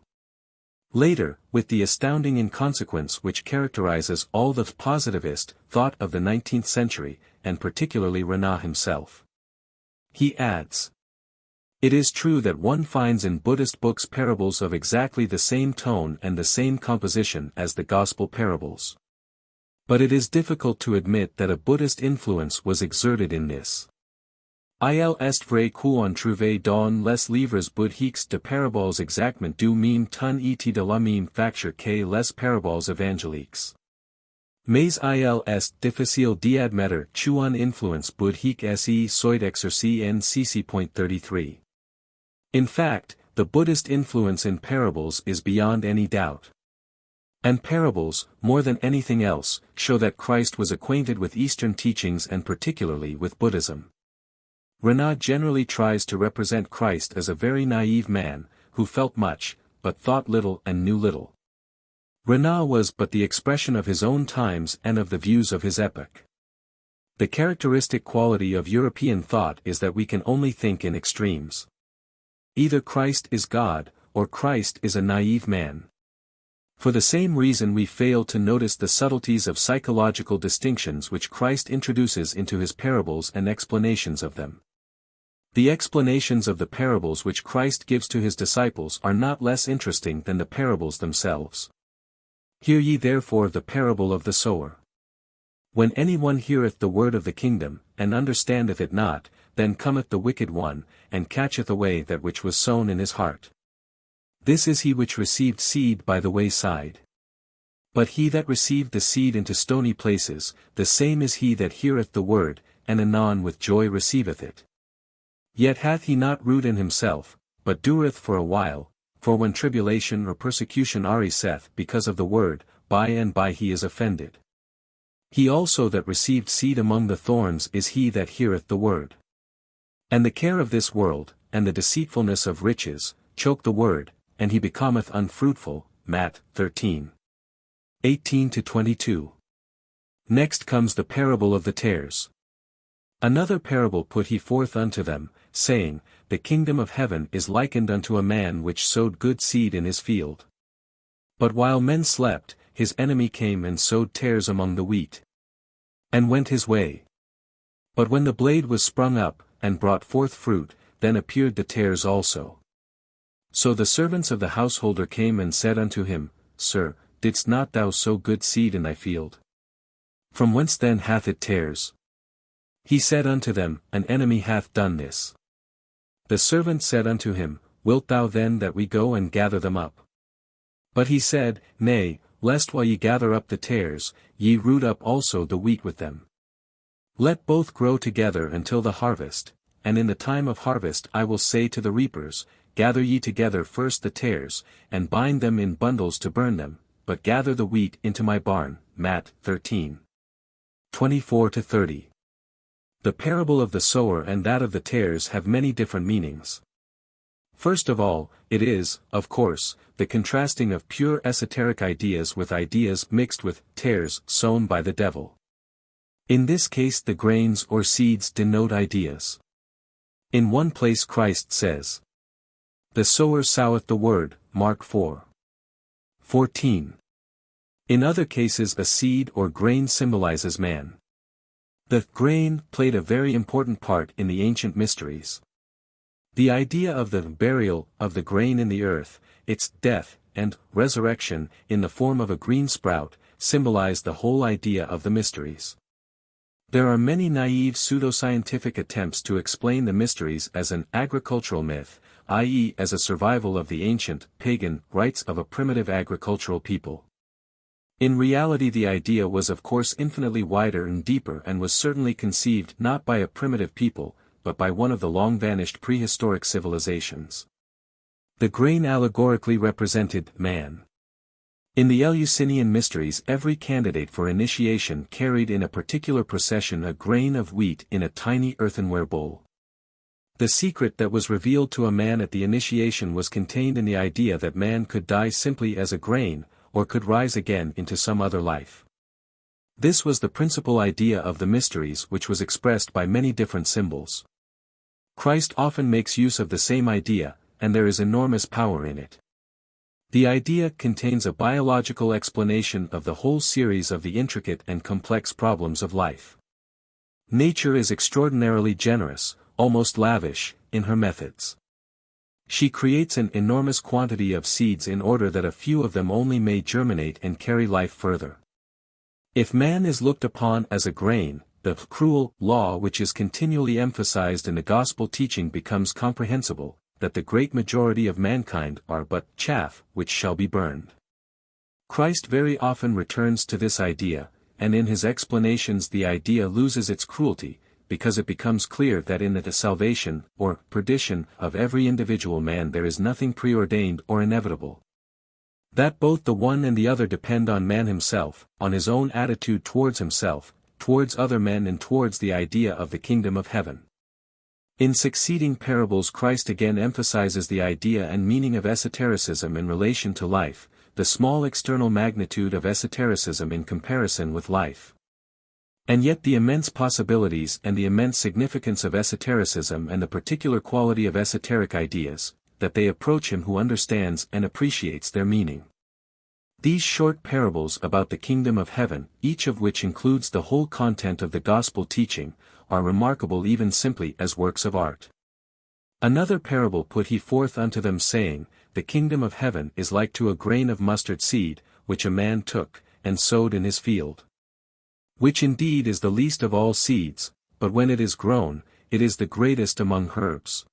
Later, with the astounding inconsequence which characterizes all the positivist thought of the 19th century, and particularly Renan himself. He adds, "It is true that one finds in Buddhist books parables of exactly the same tone and the same composition as the Gospel parables. But it is difficult to admit that a Buddhist influence was exerted in this. Il est vrai qu'on trouve dans les livres bouddhiques de parables exactement du même ton et de la même facture que les parables évangéliques. Mais il est difficile d'admettre qu'une influence bouddhique soit exercée en cc.33. In fact, the Buddhist influence in parables is beyond any doubt. And parables, more than anything else, show that Christ was acquainted with Eastern teachings and particularly with Buddhism. Renan generally tries to represent Christ as a very naive man, who felt much, but thought little and knew little. Renan was but the expression of his own times and of the views of his epoch. The characteristic quality of European thought is that we can only think in extremes. Either Christ is God, or Christ is a naive man. For the same reason we fail to notice the subtleties of psychological distinctions which Christ introduces into his parables and explanations of them. The explanations of the parables which Christ gives to his disciples are not less interesting than the parables themselves. Hear ye therefore the parable of the sower. When anyone heareth the word of the kingdom, and understandeth it not, then cometh the wicked one, and catcheth away that which was sown in his heart. This is he which received seed by the wayside. But he that received the seed into stony places, the same is he that heareth the word, and anon with joy receiveth it. Yet hath he not root in himself, but dureth for a while, for when tribulation or persecution ariseth because of the word, by and by he is offended. He also that received seed among the thorns is he that heareth the word. And the care of this world, and the deceitfulness of riches, choke the word, and he becometh unfruitful. Matt. 13. 18-22. Next comes the parable of the tares. Another parable put he forth unto them, saying, The kingdom of heaven is likened unto a man which sowed good seed in his field. But while men slept, his enemy came and sowed tares among the wheat. And went his way. But when the blade was sprung up, and brought forth fruit, then appeared the tares also. So the servants of the householder came and said unto him, Sir, didst not thou sow good seed in thy field? From whence then hath it tares? He said unto them, An enemy hath done this. The servant said unto him, Wilt thou then that we go and gather them up? But he said, Nay, lest while ye gather up the tares, ye root up also the wheat with them. Let both grow together until the harvest, and in the time of harvest I will say to the reapers, Gather ye together first the tares, and bind them in bundles to burn them, but gather the wheat into my barn. Matt. 13. 24-30. The parable of the sower and that of the tares have many different meanings. First of all, it is, of course, the contrasting of pure esoteric ideas with ideas mixed with tares sown by the devil. In this case the grains or seeds denote ideas. In one place Christ says, The sower soweth the word, Mark 4:14. In other cases a seed or grain symbolizes man. The grain played a very important part in the ancient mysteries. The idea of the burial of the grain in the earth, its death, and resurrection, in the form of a green sprout, symbolized the whole idea of the mysteries. There are many naive pseudoscientific attempts to explain the mysteries as an agricultural myth, i.e. as a survival of the ancient, pagan, rites of a primitive agricultural people. In reality the idea was of course infinitely wider and deeper and was certainly conceived not by a primitive people, but by one of the long-vanished prehistoric civilizations. The grain allegorically represented man. In the Eleusinian mysteries every candidate for initiation carried in a particular procession a grain of wheat in a tiny earthenware bowl. The secret that was revealed to a man at the initiation was contained in the idea that man could die simply as a grain, or could rise again into some other life. This was the principal idea of the mysteries which was expressed by many different symbols. Christ often makes use of the same idea, and there is enormous power in it. The idea contains a biological explanation of the whole series of the intricate and complex problems of life. Nature is extraordinarily generous, almost lavish, in her methods. She creates an enormous quantity of seeds in order that a few of them only may germinate and carry life further. If man is looked upon as a grain, the cruel law which is continually emphasized in the gospel teaching becomes comprehensible, that the great majority of mankind are but chaff which shall be burned. Christ very often returns to this idea, and in his explanations the idea loses its cruelty, because it becomes clear that in the salvation, or perdition, of every individual man there is nothing preordained or inevitable. That both the one and the other depend on man himself, on his own attitude towards himself, towards other men and towards the idea of the kingdom of heaven. In succeeding parables Christ again emphasizes the idea and meaning of esotericism in relation to life, the small external magnitude of esotericism in comparison with life. And yet the immense possibilities and the immense significance of esotericism and the particular quality of esoteric ideas, that they approach him who understands and appreciates their meaning. These short parables about the kingdom of heaven, each of which includes the whole content of the gospel teaching, are remarkable even simply as works of art. Another parable put he forth unto them saying, The kingdom of heaven is like to a grain of mustard seed, which a man took, and sowed in his field. Which indeed is the least of all seeds, but when it is grown, it is the greatest among herbs.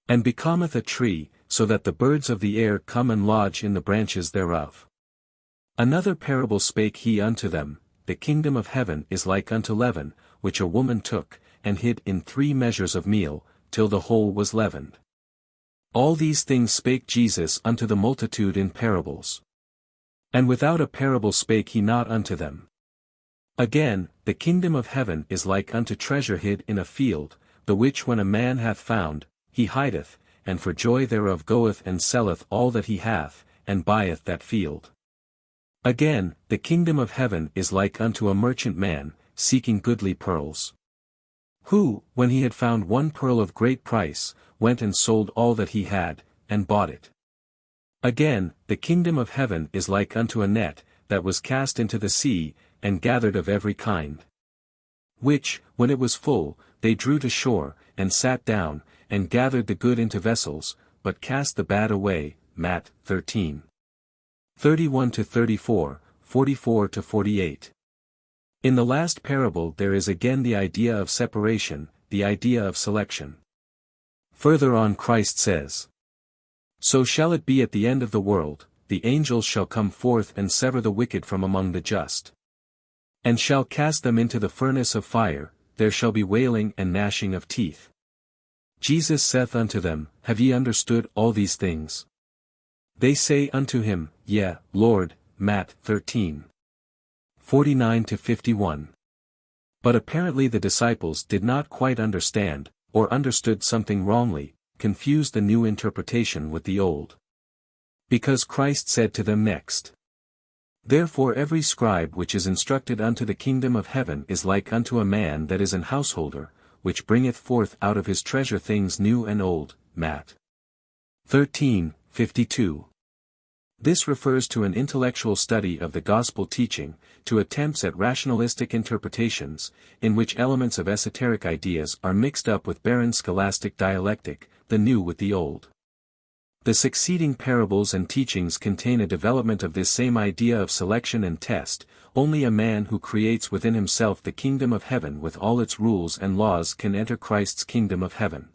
And becometh a tree, so that the birds of the air come and lodge in the branches thereof. Another parable spake he unto them, The kingdom of heaven is like unto leaven, which a woman took, and hid in 3 measures of meal, till the whole was leavened. All these things spake Jesus unto the multitude in parables. And without a parable spake he not unto them. Again, the kingdom of heaven is like unto treasure hid in a field, the which when a man hath found, he hideth, and for joy thereof goeth and selleth all that he hath, and buyeth that field. Again, the kingdom of heaven is like unto a merchant man, seeking goodly pearls. Who, when he had found one pearl of great price, went and sold all that he had, and bought it. Again, the kingdom of heaven is like unto a net, that was cast into the sea, and gathered of every kind. Which, when it was full, they drew to shore, and sat down, and gathered the good into vessels, but cast the bad away. Matt. 13. 31-34, 44-48. In the last parable there is again the idea of separation, the idea of selection. Further on Christ says, So shall it be at the end of the world, the angels shall come forth and sever the wicked from among the just. And shall cast them into the furnace of fire, there shall be wailing and gnashing of teeth. Jesus saith unto them, Have ye understood all these things? They say unto him, Yea, Lord. Matt. 13. 49-51. But apparently the disciples did not quite understand, or understood something wrongly, confused the new interpretation with the old. Because Christ said to them next, Therefore every scribe which is instructed unto the kingdom of heaven is like unto a man that is an householder, which bringeth forth out of his treasure things new and old. Matt. 13:52. This refers to an intellectual study of the gospel teaching, to attempts at rationalistic interpretations, in which elements of esoteric ideas are mixed up with barren scholastic dialectic, the new with the old. The succeeding parables and teachings contain a development of this same idea of selection and test. Only a man who creates within himself the kingdom of heaven with all its rules and laws can enter Christ's kingdom of heaven.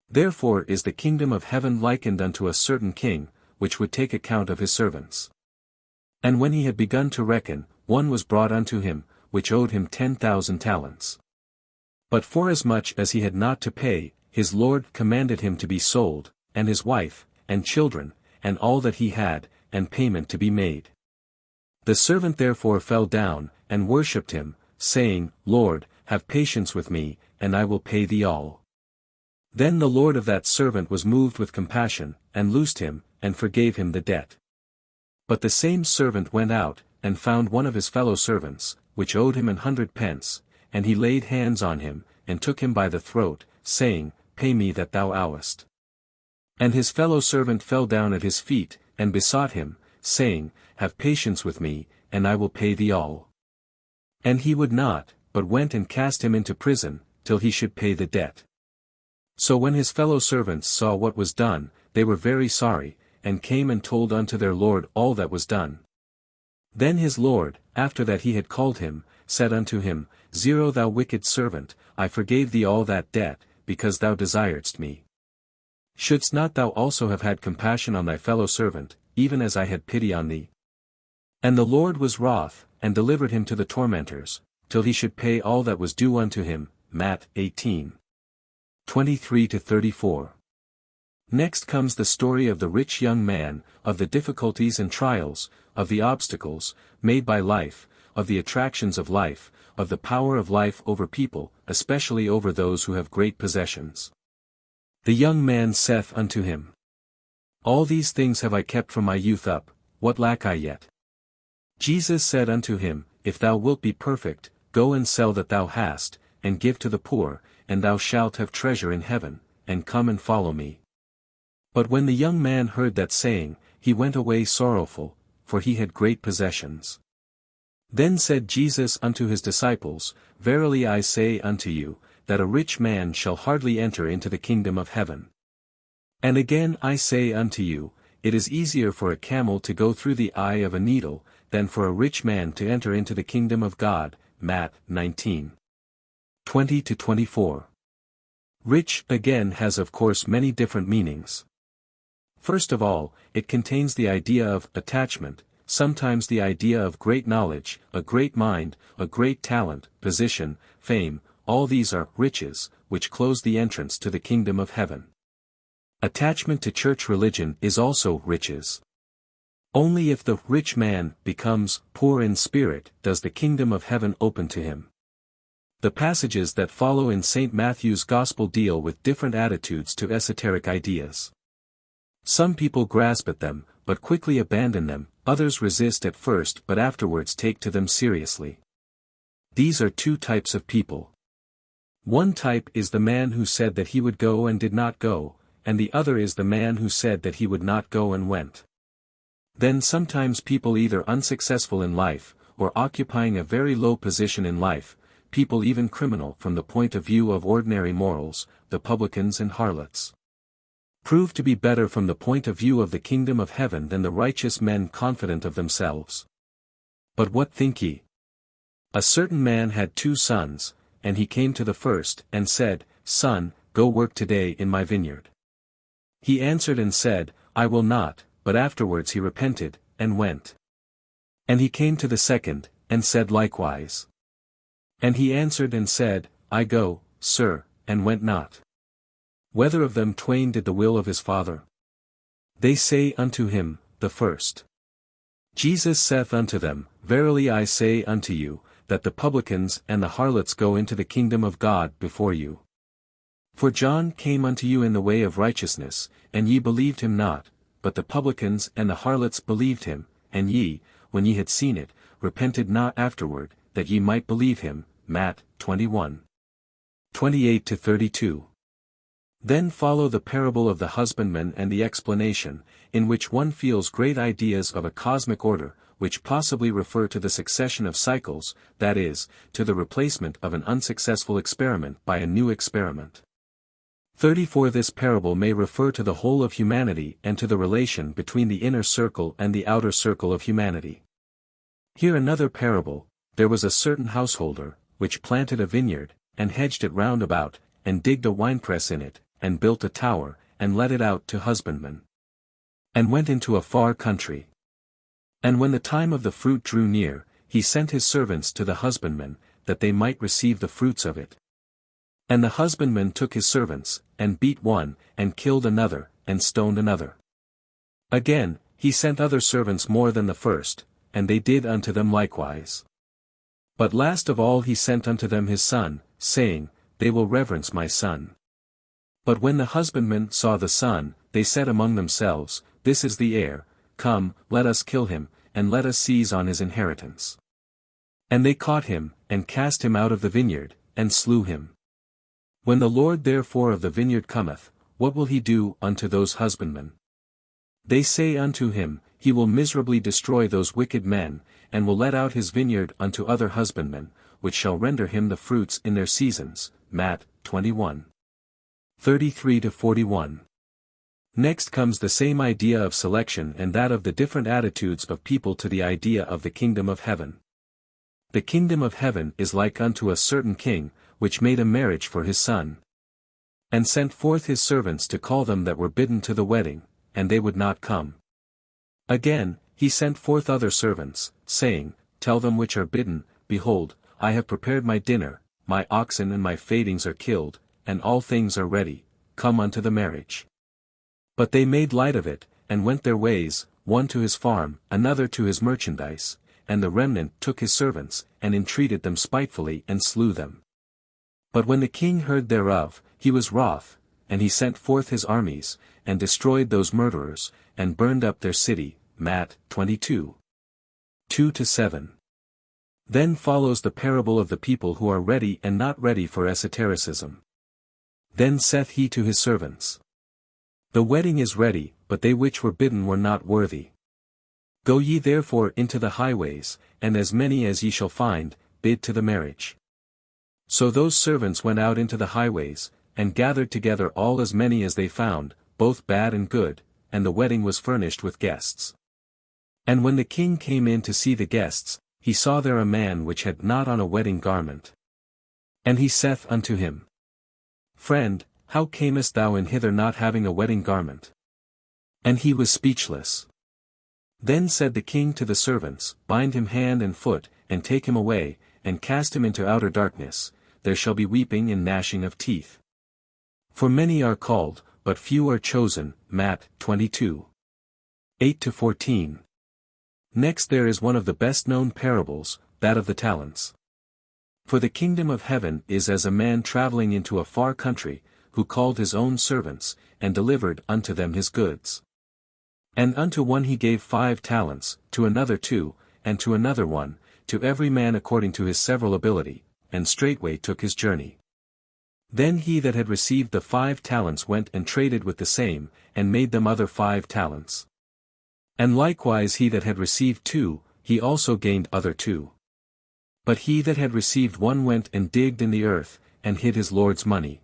Therefore is the kingdom of heaven likened unto a certain king, which would take account of his servants. And when he had begun to reckon, one was brought unto him, which owed him 10,000 talents. But forasmuch as he had not to pay, his lord commanded him to be sold, and his wife, and children, and all that he had, and payment to be made. The servant therefore fell down, and worshipped him, saying, Lord, have patience with me, and I will pay thee all. Then the lord of that servant was moved with compassion, and loosed him, and forgave him the debt. But the same servant went out, and found one of his fellow servants, which owed him 100 pence, and he laid hands on him, and took him by the throat, saying, Pay me that thou owest. And his fellow servant fell down at his feet, and besought him, saying, Have patience with me, and I will pay thee all. And he would not, but went and cast him into prison, till he should pay the debt. So when his fellow servants saw what was done, they were very sorry, and came and told unto their lord all that was done. Then his lord, after that he had called him, said unto him, Zero, thou wicked servant, I forgave thee all that debt, because thou desiredst me. Shouldst not thou also have had compassion on thy fellow servant, even as I had pity on thee? And the Lord was wroth, and delivered him to the tormentors, till he should pay all that was due unto him. Matt 18:23-34. Next comes the story of the rich young man, of the difficulties and trials, of the obstacles, made by life, of the attractions of life, of the power of life over people, especially over those who have great possessions. The young man saith unto him, All these things have I kept from my youth up, what lack I yet? Jesus said unto him, If thou wilt be perfect, go and sell that thou hast, and give to the poor, and thou shalt have treasure in heaven, and come and follow me. But when the young man heard that saying, he went away sorrowful, for he had great possessions. Then said Jesus unto his disciples, Verily I say unto you, that a rich man shall hardly enter into the kingdom of heaven. And again I say unto you, it is easier for a camel to go through the eye of a needle, than for a rich man to enter into the kingdom of God. Matt 19:20-24. Rich, again, has of course many different meanings. First of all, it contains the idea of attachment, sometimes the idea of great knowledge, a great mind, a great talent, position, fame. All these are riches, which close the entrance to the kingdom of heaven. Attachment to church religion is also riches. Only if the rich man becomes poor in spirit does the kingdom of heaven open to him. The passages that follow in St. Matthew's Gospel deal with different attitudes to esoteric ideas. Some people grasp at them, but quickly abandon them, others resist at first but afterwards take to them seriously. These are two types of people. One type is the man who said that he would go and did not go, and the other is the man who said that he would not go and went. Then sometimes people either unsuccessful in life, or occupying a very low position in life, people even criminal from the point of view of ordinary morals, the publicans and harlots, prove to be better from the point of view of the kingdom of heaven than the righteous men confident of themselves. But what think ye? A certain man had 2 sons, and he came to the first, and said, Son, go work today in my vineyard. He answered and said, I will not, but afterwards he repented, and went. And he came to the second, and said likewise. And he answered and said, I go, sir, and went not. Whether of them twain did the will of his father? They say unto him, the first. Jesus saith unto them, Verily I say unto you, that the publicans and the harlots go into the kingdom of God before you. For John came unto you in the way of righteousness, and ye believed him not, but the publicans and the harlots believed him, and ye, when ye had seen it, repented not afterward, that ye might believe him. Matt 21:28-32. Then follow the parable of the husbandman and the explanation, in which one feels great ideas of a cosmic order, which possibly refer to the succession of cycles, that is, to the replacement of an unsuccessful experiment by a new experiment. 34. This parable may refer to the whole of humanity and to the relation between the inner circle and the outer circle of humanity. Here another parable: there was a certain householder, which planted a vineyard, and hedged it round about, and digged a winepress in it, and built a tower, and let it out to husbandmen. And went into a far country. And when the time of the fruit drew near, he sent his servants to the husbandmen, that they might receive the fruits of it. And the husbandman took his servants, and beat one, and killed another, and stoned another. Again, he sent other servants more than the first, and they did unto them likewise. But last of all he sent unto them his son, saying, They will reverence my son. But when the husbandmen saw the son, they said among themselves, This is the heir, come, let us kill him, and let us seize on his inheritance. And they caught him, and cast him out of the vineyard, and slew him. When the Lord therefore of the vineyard cometh, what will he do unto those husbandmen? They say unto him, he will miserably destroy those wicked men, and will let out his vineyard unto other husbandmen, which shall render him the fruits in their seasons. Matt. 21. 33-41. Next comes the same idea of selection and that of the different attitudes of people to the idea of the kingdom of heaven. The kingdom of heaven is like unto a certain king, which made a marriage for his son. And sent forth his servants to call them that were bidden to the wedding, and they would not come. Again, he sent forth other servants, saying, Tell them which are bidden, Behold, I have prepared my dinner, my oxen and my fadings are killed, and all things are ready, come unto the marriage. But they made light of it, and went their ways, one to his farm, another to his merchandise, and the remnant took his servants, and entreated them spitefully and slew them. But when the king heard thereof, he was wroth, and he sent forth his armies, and destroyed those murderers, and burned up their city. Matt. 22. 2-7. Then follows the parable of the people who are ready and not ready for esotericism. Then saith he to his servants, The wedding is ready, but they which were bidden were not worthy. Go ye therefore into the highways, and as many as ye shall find, bid to the marriage. So those servants went out into the highways, and gathered together all as many as they found, both bad and good, and the wedding was furnished with guests. And when the king came in to see the guests, he saw there a man which had not on a wedding garment. And he saith unto him, Friend, how camest thou in hither not having a wedding garment? And he was speechless. Then said the king to the servants, Bind him hand and foot, and take him away, and cast him into outer darkness, there shall be weeping and gnashing of teeth. For many are called, but few are chosen. Matt. 22. 8-14. Next there is one of the best-known parables, that of the talents. For the kingdom of heaven is as a man traveling into a far country, who called his own servants, and delivered unto them his goods. And unto one he gave 5 talents, to another 2, and to another 1, to every man according to his several ability, and straightway took his journey. Then he that had received the 5 talents went and traded with the same, and made them other 5 talents. And likewise he that had received 2, he also gained other 2. But he that had received 1 went and digged in the earth, and hid his Lord's money.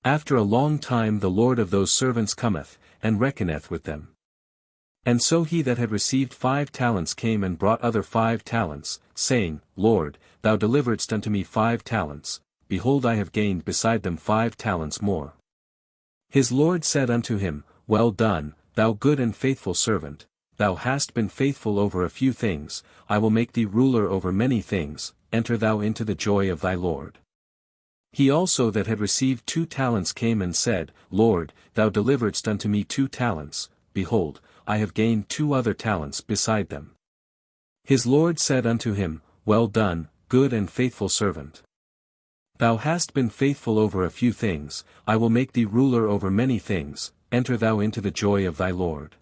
After a long time the Lord of those servants cometh, and reckoneth with them. And so he that had received 5 talents came and brought other 5 talents, saying, Lord, thou deliveredst unto me 5 talents, behold I have gained beside them 5 talents more. His Lord said unto him, Well done, thou good and faithful servant, thou hast been faithful over a few things, I will make thee ruler over many things, enter thou into the joy of thy Lord. He also that had received 2 talents came and said, Lord, thou deliveredst unto me 2 talents, behold, I have gained 2 other talents beside them. His Lord said unto him, Well done, good and faithful servant. Thou hast been faithful over a few things, I will make thee ruler over many things, enter thou into the joy of thy Lord.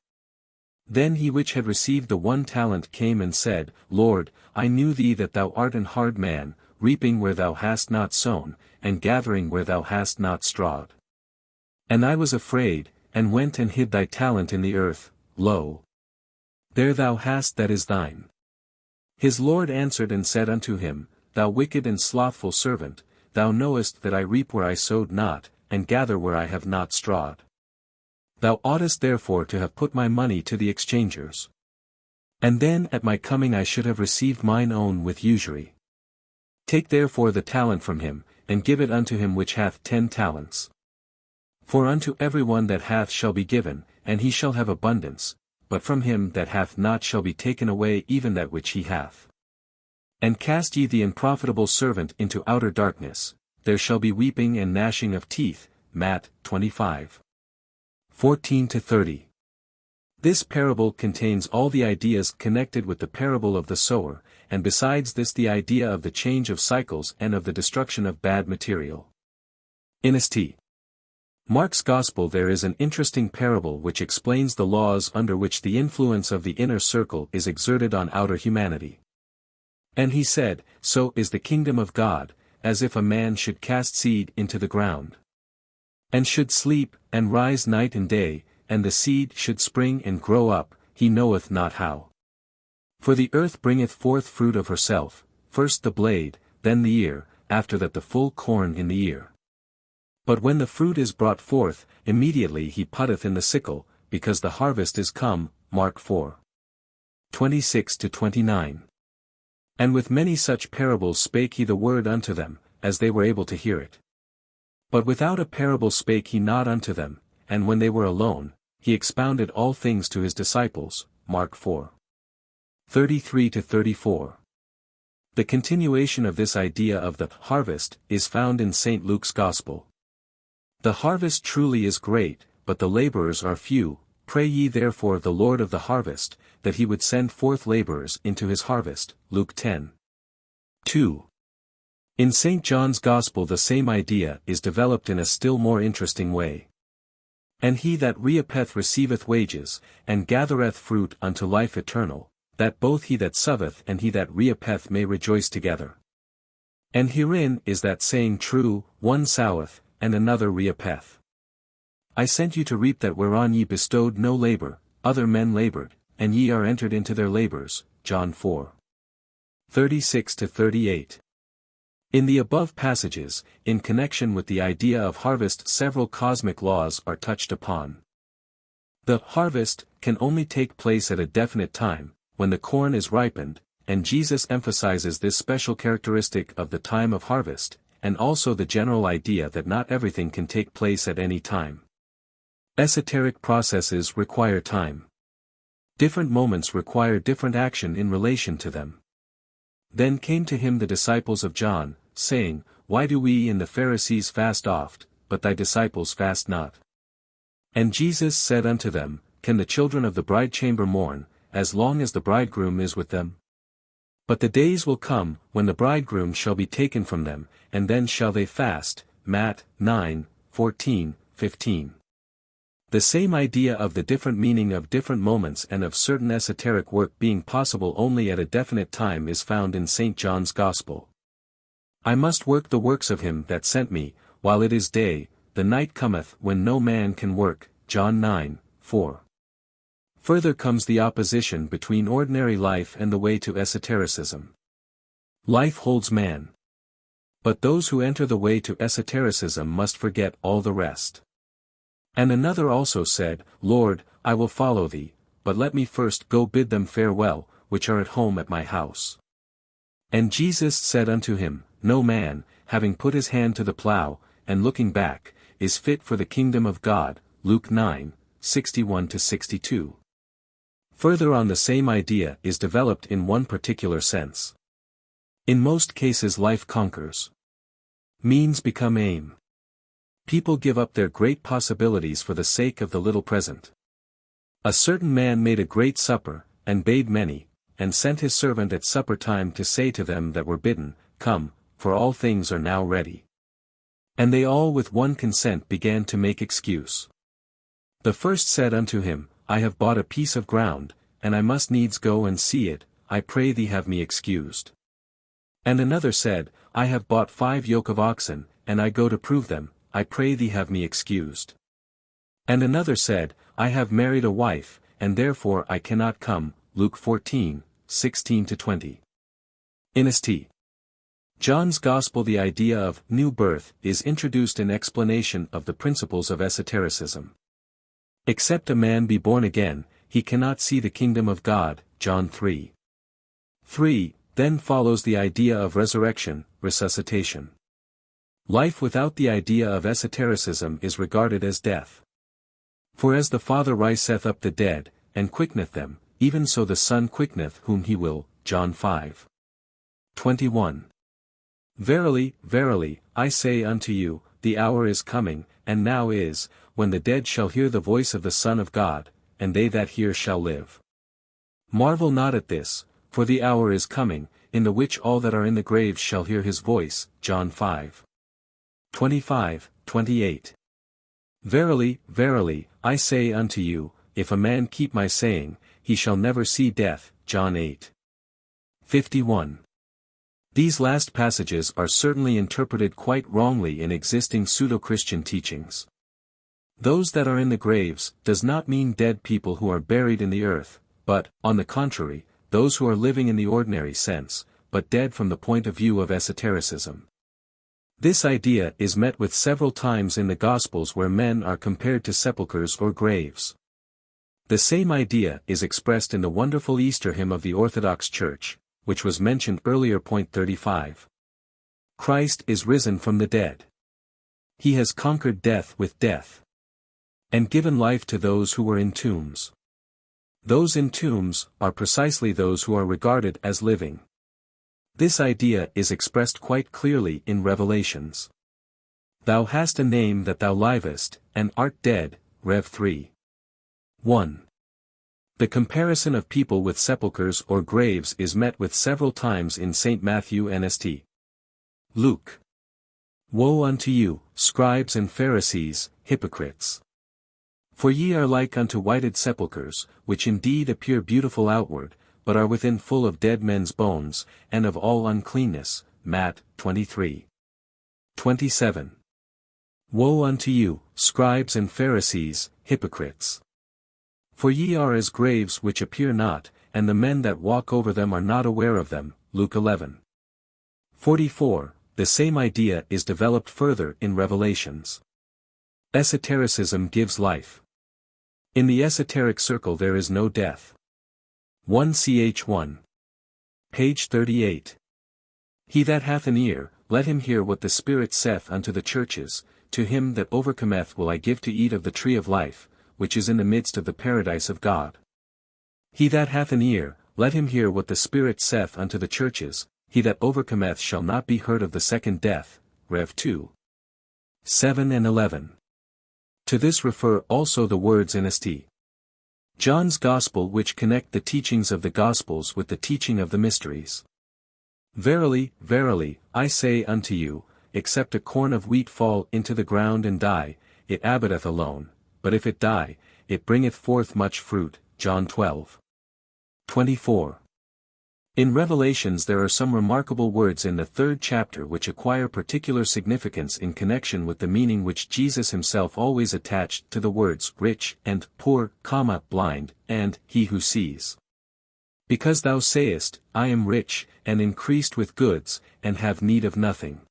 Then he which had received the 1 talent came and said, Lord, I knew thee that thou art an hard man, reaping where thou hast not sown, and gathering where thou hast not strawed. And I was afraid, and went and hid thy talent in the earth, lo, there thou hast that is thine. His Lord answered and said unto him, Thou wicked and slothful servant, thou knowest that I reap where I sowed not, and gather where I have not strawed. Thou oughtest therefore to have put my money to the exchangers. And then at my coming I should have received mine own with usury. Take therefore the talent from him, and give it unto him which hath 10 talents. For unto every one that hath shall be given, and he shall have abundance, but from him that hath not shall be taken away even that which he hath. And cast ye the unprofitable servant into outer darkness, there shall be weeping and gnashing of teeth. Matt. 25. 14-30. This parable contains all the ideas connected with the parable of the sower, and besides this the idea of the change of cycles and of the destruction of bad material. In St. Mark's Gospel there is an interesting parable which explains the laws under which the influence of the inner circle is exerted on outer humanity. And he said, So is the kingdom of God, as if a man should cast seed into the ground. And should sleep, and rise night and day, and the seed should spring and grow up, he knoweth not how. For the earth bringeth forth fruit of herself, first the blade, then the ear, after that the full corn in the ear. But when the fruit is brought forth, immediately he putteth in the sickle, because the harvest is come. Mark 4. 26-29. And with many such parables spake he the word unto them, as they were able to hear it. But without a parable spake he not unto them, and when they were alone, he expounded all things to his disciples. Mark 4. 33-34. The continuation of this idea of the harvest is found in St. Luke's Gospel. The harvest truly is great, but the laborers are few. Pray ye therefore the Lord of the harvest, that he would send forth laborers into his harvest. Luke 10. 2. In St. John's Gospel the same idea is developed in a still more interesting way. And he that reapeth receiveth wages, and gathereth fruit unto life eternal, that both he that soweth and he that reapeth may rejoice together. And herein is that saying true, one soweth, and another reapeth. I sent you to reap that whereon ye bestowed no labor, other men labored, and ye are entered into their labors. John 4. 36-38. In the above passages, in connection with the idea of harvest, several cosmic laws are touched upon. The harvest can only take place at a definite time, when the corn is ripened, and Jesus emphasizes this special characteristic of the time of harvest, and also the general idea that not everything can take place at any time. Esoteric processes require time. Different moments require different action in relation to them. Then came to him the disciples of John, saying, Why do we and the Pharisees fast oft, but thy disciples fast not? And Jesus said unto them, Can the children of the bridechamber mourn, as long as the bridegroom is with them? But the days will come, when the bridegroom shall be taken from them, and then shall they fast. Matt. 9, 14, 15. The same idea of the different meaning of different moments and of certain esoteric work being possible only at a definite time is found in St. John's Gospel. I must work the works of him that sent me, while it is day, the night cometh when no man can work. John 9, 4. Further comes the opposition between ordinary life and the way to esotericism. Life holds man. But those who enter the way to esotericism must forget all the rest. And another also said, Lord, I will follow thee, but let me first go bid them farewell, which are at home at my house. And Jesus said unto him, No man, having put his hand to the plough, and looking back, is fit for the kingdom of God. Luke 9, 61-62. Further on, the same idea is developed in one particular sense. In most cases life conquers. Means become aim. People give up their great possibilities for the sake of the little present. A certain man made a great supper, and bade many, and sent his servant at supper time to say to them that were bidden, Come, for all things are now ready. And they all with one consent began to make excuse. The first said unto him, I have bought a piece of ground, and I must needs go and see it, I pray thee have me excused. And another said, I have bought 5 yoke of oxen, and I go to prove them, I pray thee have me excused. And another said, I have married a wife, and therefore I cannot come. Luke 14, 16-20. In St. John's Gospel the idea of new birth is introduced in explanation of the principles of esotericism. Except a man be born again, he cannot see the kingdom of God. John 3. 3. Then follows the idea of resurrection, resuscitation. Life without the idea of esotericism is regarded as death. For as the Father riseth up the dead, and quickeneth them, even so the Son quickeneth whom he will. John 5. 21. Verily, verily, I say unto you, the hour is coming, and now is, when the dead shall hear the voice of the Son of God, and they that hear shall live. Marvel not at this, for the hour is coming, in the which all that are in the graves shall hear his voice. John 5. 25, 28. Verily, verily, I say unto you, if a man keep my saying, he shall never see death. John 8. 51. These last passages are certainly interpreted quite wrongly in existing pseudo-Christian teachings. Those that are in the graves does not mean dead people who are buried in the earth, but, on the contrary, those who are living in the ordinary sense, but dead from the point of view of esotericism. This idea is met with several times in the Gospels where men are compared to sepulchres or graves. The same idea is expressed in the wonderful Easter hymn of the Orthodox Church, which was mentioned earlier. Point 35. Christ is risen from the dead. He has conquered death with death, and given life to those who were in tombs. Those in tombs are precisely those who are regarded as living. This idea is expressed quite clearly in Revelations. Thou hast a name that thou livest, and art dead, Rev 3. 1. The comparison of people with sepulchres or graves is met with several times in St. Matthew and St. Luke. Woe unto you, scribes and Pharisees, hypocrites! For ye are like unto whited sepulchres, which indeed appear beautiful outward, but are within full of dead men's bones, and of all uncleanness. Matt. 23. 27. Woe unto you, scribes and Pharisees, hypocrites! For ye are as graves which appear not, and the men that walk over them are not aware of them. Luke 11. 44. The same idea is developed further in Revelations. Esotericism gives life. In the esoteric circle there is no death. 1 ch. 1. Page 38. He that hath an ear, let him hear what the Spirit saith unto the churches. To him that overcometh will I give to eat of the tree of life, which is in the midst of the paradise of God. He that hath an ear, let him hear what the Spirit saith unto the churches. He that overcometh shall not be hurt of the second death. Rev 2. 7 and 11. To this refer also the words in St. John's Gospel which connect the teachings of the Gospels with the teaching of the mysteries. Verily, verily, I say unto you, except a corn of wheat fall into the ground and die, it abideth alone, but if it die, it bringeth forth much fruit. John 12. 24. In Revelations there are some remarkable words in the 3rd chapter which acquire particular significance in connection with the meaning which Jesus himself always attached to the words rich and poor, blind, and he who sees. Because thou sayest, I am rich, and increased with goods, and have need of nothing.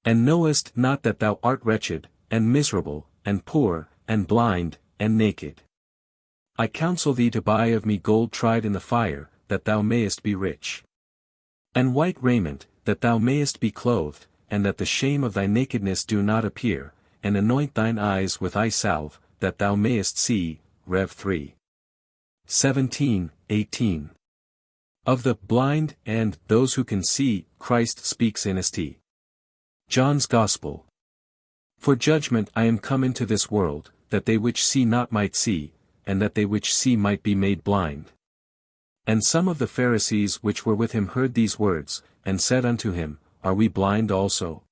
And knowest not that thou art wretched, and miserable, and poor, and blind, and naked. I counsel thee to buy of me gold tried in the fire, that thou mayest be rich. And white raiment, that thou mayest be clothed, and that the shame of thy nakedness do not appear, and anoint thine eyes with eye salve, that thou mayest see. Rev 3. 17, 18. Of the blind and those who can see, Christ speaks in St. John's Gospel. For judgment I am come into this world, that they which see not might see, and that they which see might be made blind. And some of the Pharisees which were with him heard these words, and said unto him, Are we blind also?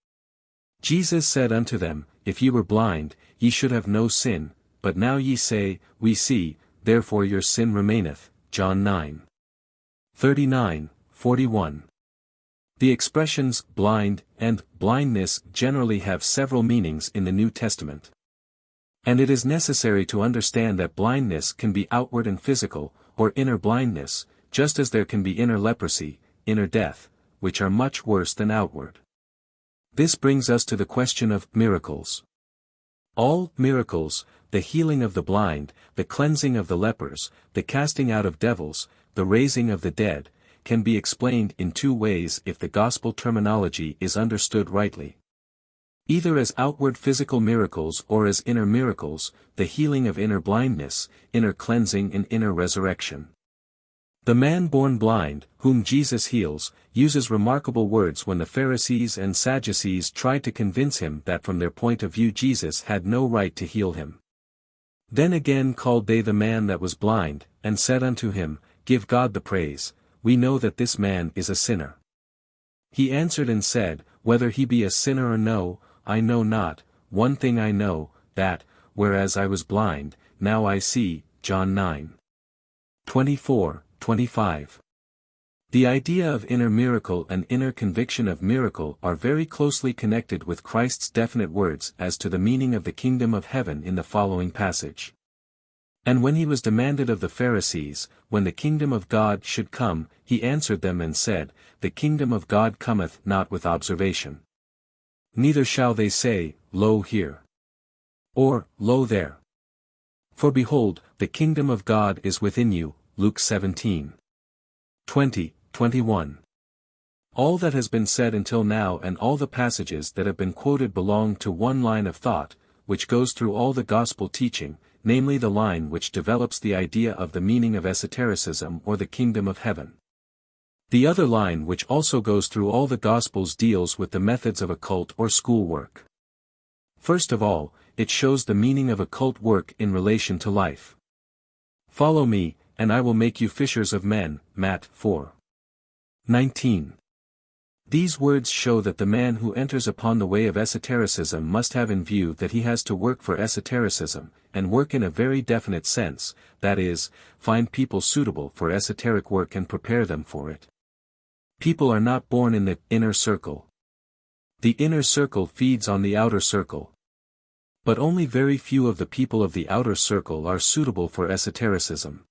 Jesus said unto them, If ye were blind, ye should have no sin, but now ye say, We see, therefore your sin remaineth. John 9. 39, 41. The expressions blind and blindness generally have several meanings in the New Testament. And it is necessary to understand that blindness can be outward and physical, or inner blindness, just as there can be inner leprosy, inner death, which are much worse than outward. This brings us to the question of miracles. All miracles, the healing of the blind, the cleansing of the lepers, the casting out of devils, the raising of the dead, can be explained in two ways if the gospel terminology is understood rightly. Either as outward physical miracles or as inner miracles, the healing of inner blindness, inner cleansing and inner resurrection. The man born blind, whom Jesus heals, uses remarkable words when the Pharisees and Sadducees tried to convince him that from their point of view Jesus had no right to heal him. Then again called they the man that was blind, and said unto him, Give God the praise, we know that this man is a sinner. He answered and said, Whether he be a sinner or no, I know not. One thing I know, that, whereas I was blind, now I see. John 9. 24, 25. The idea of inner miracle and inner conviction of miracle are very closely connected with Christ's definite words as to the meaning of the kingdom of heaven in the following passage. And when he was demanded of the Pharisees, when the kingdom of God should come, he answered them and said, The kingdom of God cometh not with observation. Neither shall they say, Lo here, or, Lo there. For behold, the kingdom of God is within you. Luke 17:20-21. All that has been said until now and all the passages that have been quoted belong to one line of thought, which goes through all the gospel teaching, namely the line which develops the idea of the meaning of esotericism or the kingdom of heaven. The other line which also goes through all the Gospels deals with the methods of occult or school work. First of all, it shows the meaning of occult work in relation to life. Follow me, and I will make you fishers of men, Matt 4:19. These words show that the man who enters upon the way of esotericism must have in view that he has to work for esotericism, and work in a very definite sense, that is, find people suitable for esoteric work and prepare them for it. People are not born in the inner circle. The inner circle feeds on the outer circle. But only very few of the people of the outer circle are suitable for esotericism.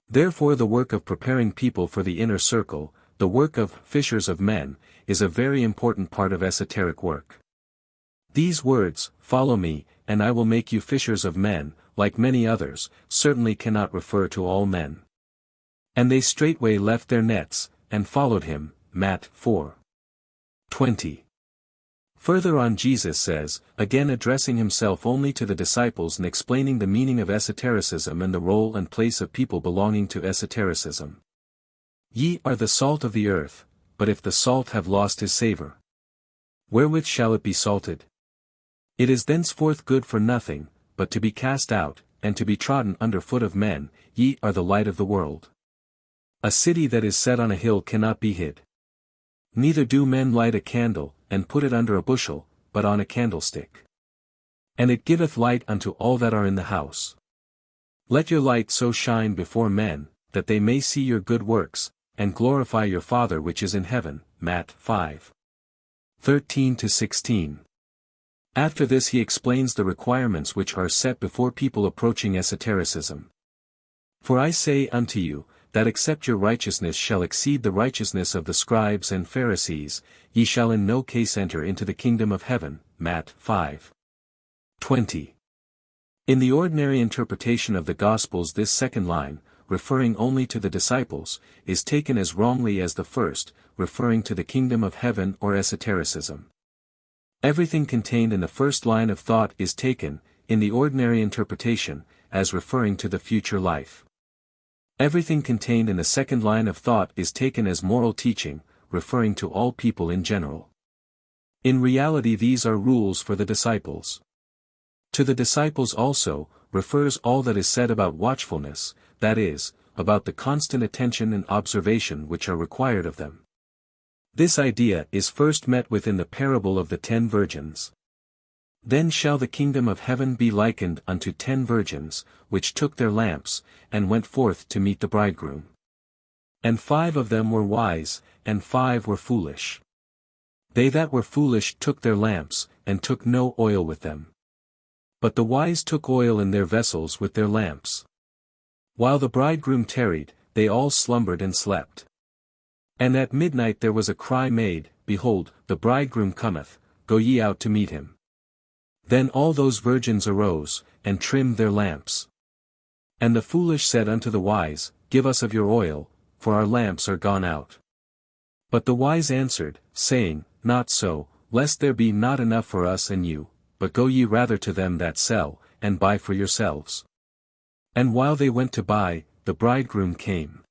Therefore the work of preparing people for the inner circle, the work of fishers of men, is a very important part of esoteric work. These words, follow me, and I will make you fishers of men, like many others, certainly cannot refer to all men. And they straightway left their nets, and followed him, Matt 4:20. Further on Jesus says, again addressing himself only to the disciples and explaining the meaning of esotericism and the role and place of people belonging to esotericism. Ye are the salt of the earth, but if the salt have lost his savour, wherewith shall it be salted? It is thenceforth good for nothing, but to be cast out, and to be trodden under foot of men. Ye are the light of the world. A city that is set on a hill cannot be hid. Neither do men light a candle, and put it under a bushel, but on a candlestick. And it giveth light unto all that are in the house. Let your light so shine before men, that they may see your good works, and glorify your Father which is in heaven. Matt 5:13-16. After this he explains the requirements which are set before people approaching esotericism. For I say unto you, that except your righteousness shall exceed the righteousness of the scribes and Pharisees, ye shall in no case enter into the kingdom of heaven. Matt 5:20. In the ordinary interpretation of the Gospels this second line, referring only to the disciples, is taken as wrongly as the first, referring to the kingdom of heaven or esotericism. Everything contained in the first line of thought is taken, in the ordinary interpretation, as referring to the future life. Everything contained in the second line of thought is taken as moral teaching, referring to all people in general. In reality these are rules for the disciples. To the disciples also, refers all that is said about watchfulness, that is, about the constant attention and observation which are required of them. This idea is first met with in the parable of the 10 virgins. Then shall the kingdom of heaven be likened unto 10 virgins, which took their lamps, and went forth to meet the bridegroom. And 5 of them were wise, and 5 were foolish. They that were foolish took their lamps, and took no oil with them. But the wise took oil in their vessels with their lamps. While the bridegroom tarried, they all slumbered and slept. And at midnight there was a cry made, Behold, the bridegroom cometh, go ye out to meet him. Then all those virgins arose, and trimmed their lamps. And the foolish said unto the wise, Give us of your oil, for our lamps are gone out. But the wise answered, saying, Not so, lest there be not enough for us and you, but go ye rather to them that sell, and buy for yourselves. And while they went to buy, the bridegroom came.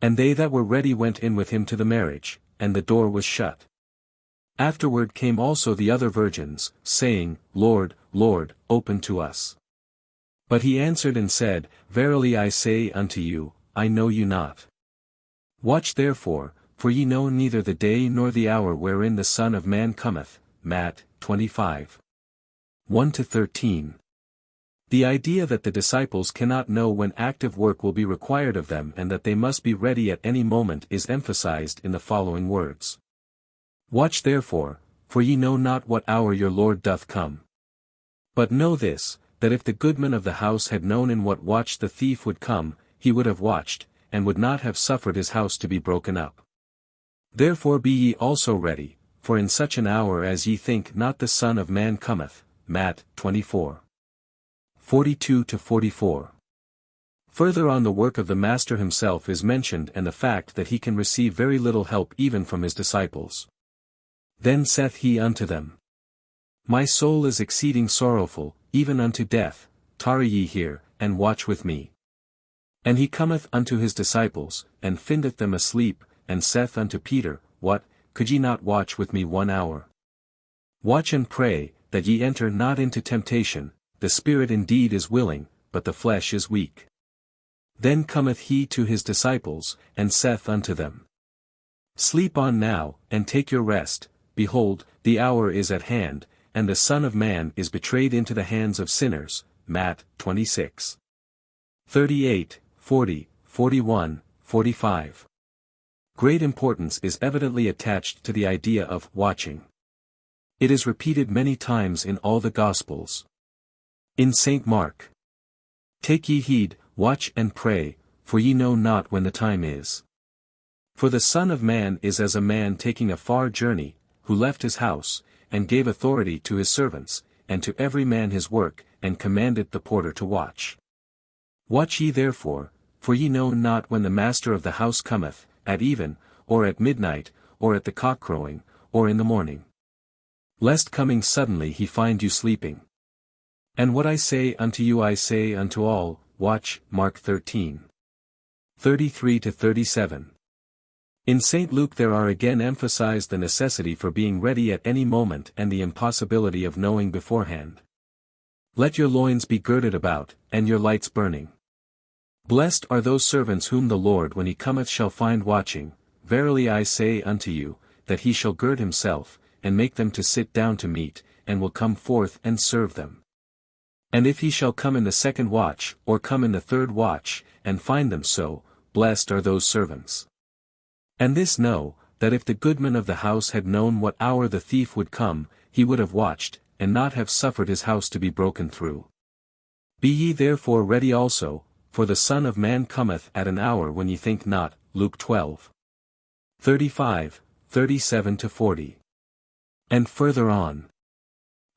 And they that were ready went in with him to the marriage, and the door was shut. Afterward came also the other virgins, saying, Lord, Lord, open to us. But he answered and said, Verily I say unto you, I know you not. Watch therefore, for ye know neither the day nor the hour wherein the Son of Man cometh. Matt 25:1-13. The idea that the disciples cannot know when active work will be required of them and that they must be ready at any moment is emphasized in the following words. Watch therefore, for ye know not what hour your Lord doth come. But know this, that if the goodman of the house had known in what watch the thief would come, he would have watched, and would not have suffered his house to be broken up. Therefore be ye also ready, for in such an hour as ye think not the Son of Man cometh. Matt. 24:42-44. Further on, the work of the Master himself is mentioned and the fact that he can receive very little help even from his disciples. Then saith he unto them, My soul is exceeding sorrowful, even unto death, tarry ye here, and watch with me. And he cometh unto his disciples, and findeth them asleep, and saith unto Peter, What, could ye not watch with me 1 hour? Watch and pray, that ye enter not into temptation. The spirit indeed is willing, but the flesh is weak. Then cometh he to his disciples, and saith unto them, Sleep on now, and take your rest. Behold, the hour is at hand, and the Son of Man is betrayed into the hands of sinners. Matt. 26:38, 40, 41, 45. Great importance is evidently attached to the idea of watching. It is repeated many times in all the Gospels. In St. Mark, Take ye heed, watch and pray, for ye know not when the time is. For the Son of Man is as a man taking a far journey, who left his house, and gave authority to his servants, and to every man his work, and commanded the porter to watch. Watch ye therefore, for ye know not when the master of the house cometh, at even, or at midnight, or at the cock crowing, or in the morning. Lest coming suddenly he find you sleeping. And what I say unto you I say unto all, watch. Mark 13:33-37. In St. Luke there are again emphasized the necessity for being ready at any moment and the impossibility of knowing beforehand. Let your loins be girded about, and your lights burning. Blessed are those servants whom the Lord when he cometh shall find watching. Verily I say unto you, that he shall gird himself, and make them to sit down to meat, and will come forth and serve them. And if he shall come in the second watch, or come in the third watch, and find them so, blessed are those servants. And this know, that if the goodman of the house had known what hour the thief would come, he would have watched, and not have suffered his house to be broken through. Be ye therefore ready also, for the Son of Man cometh at an hour when ye think not. Luke 12:35, 37-40. And further on.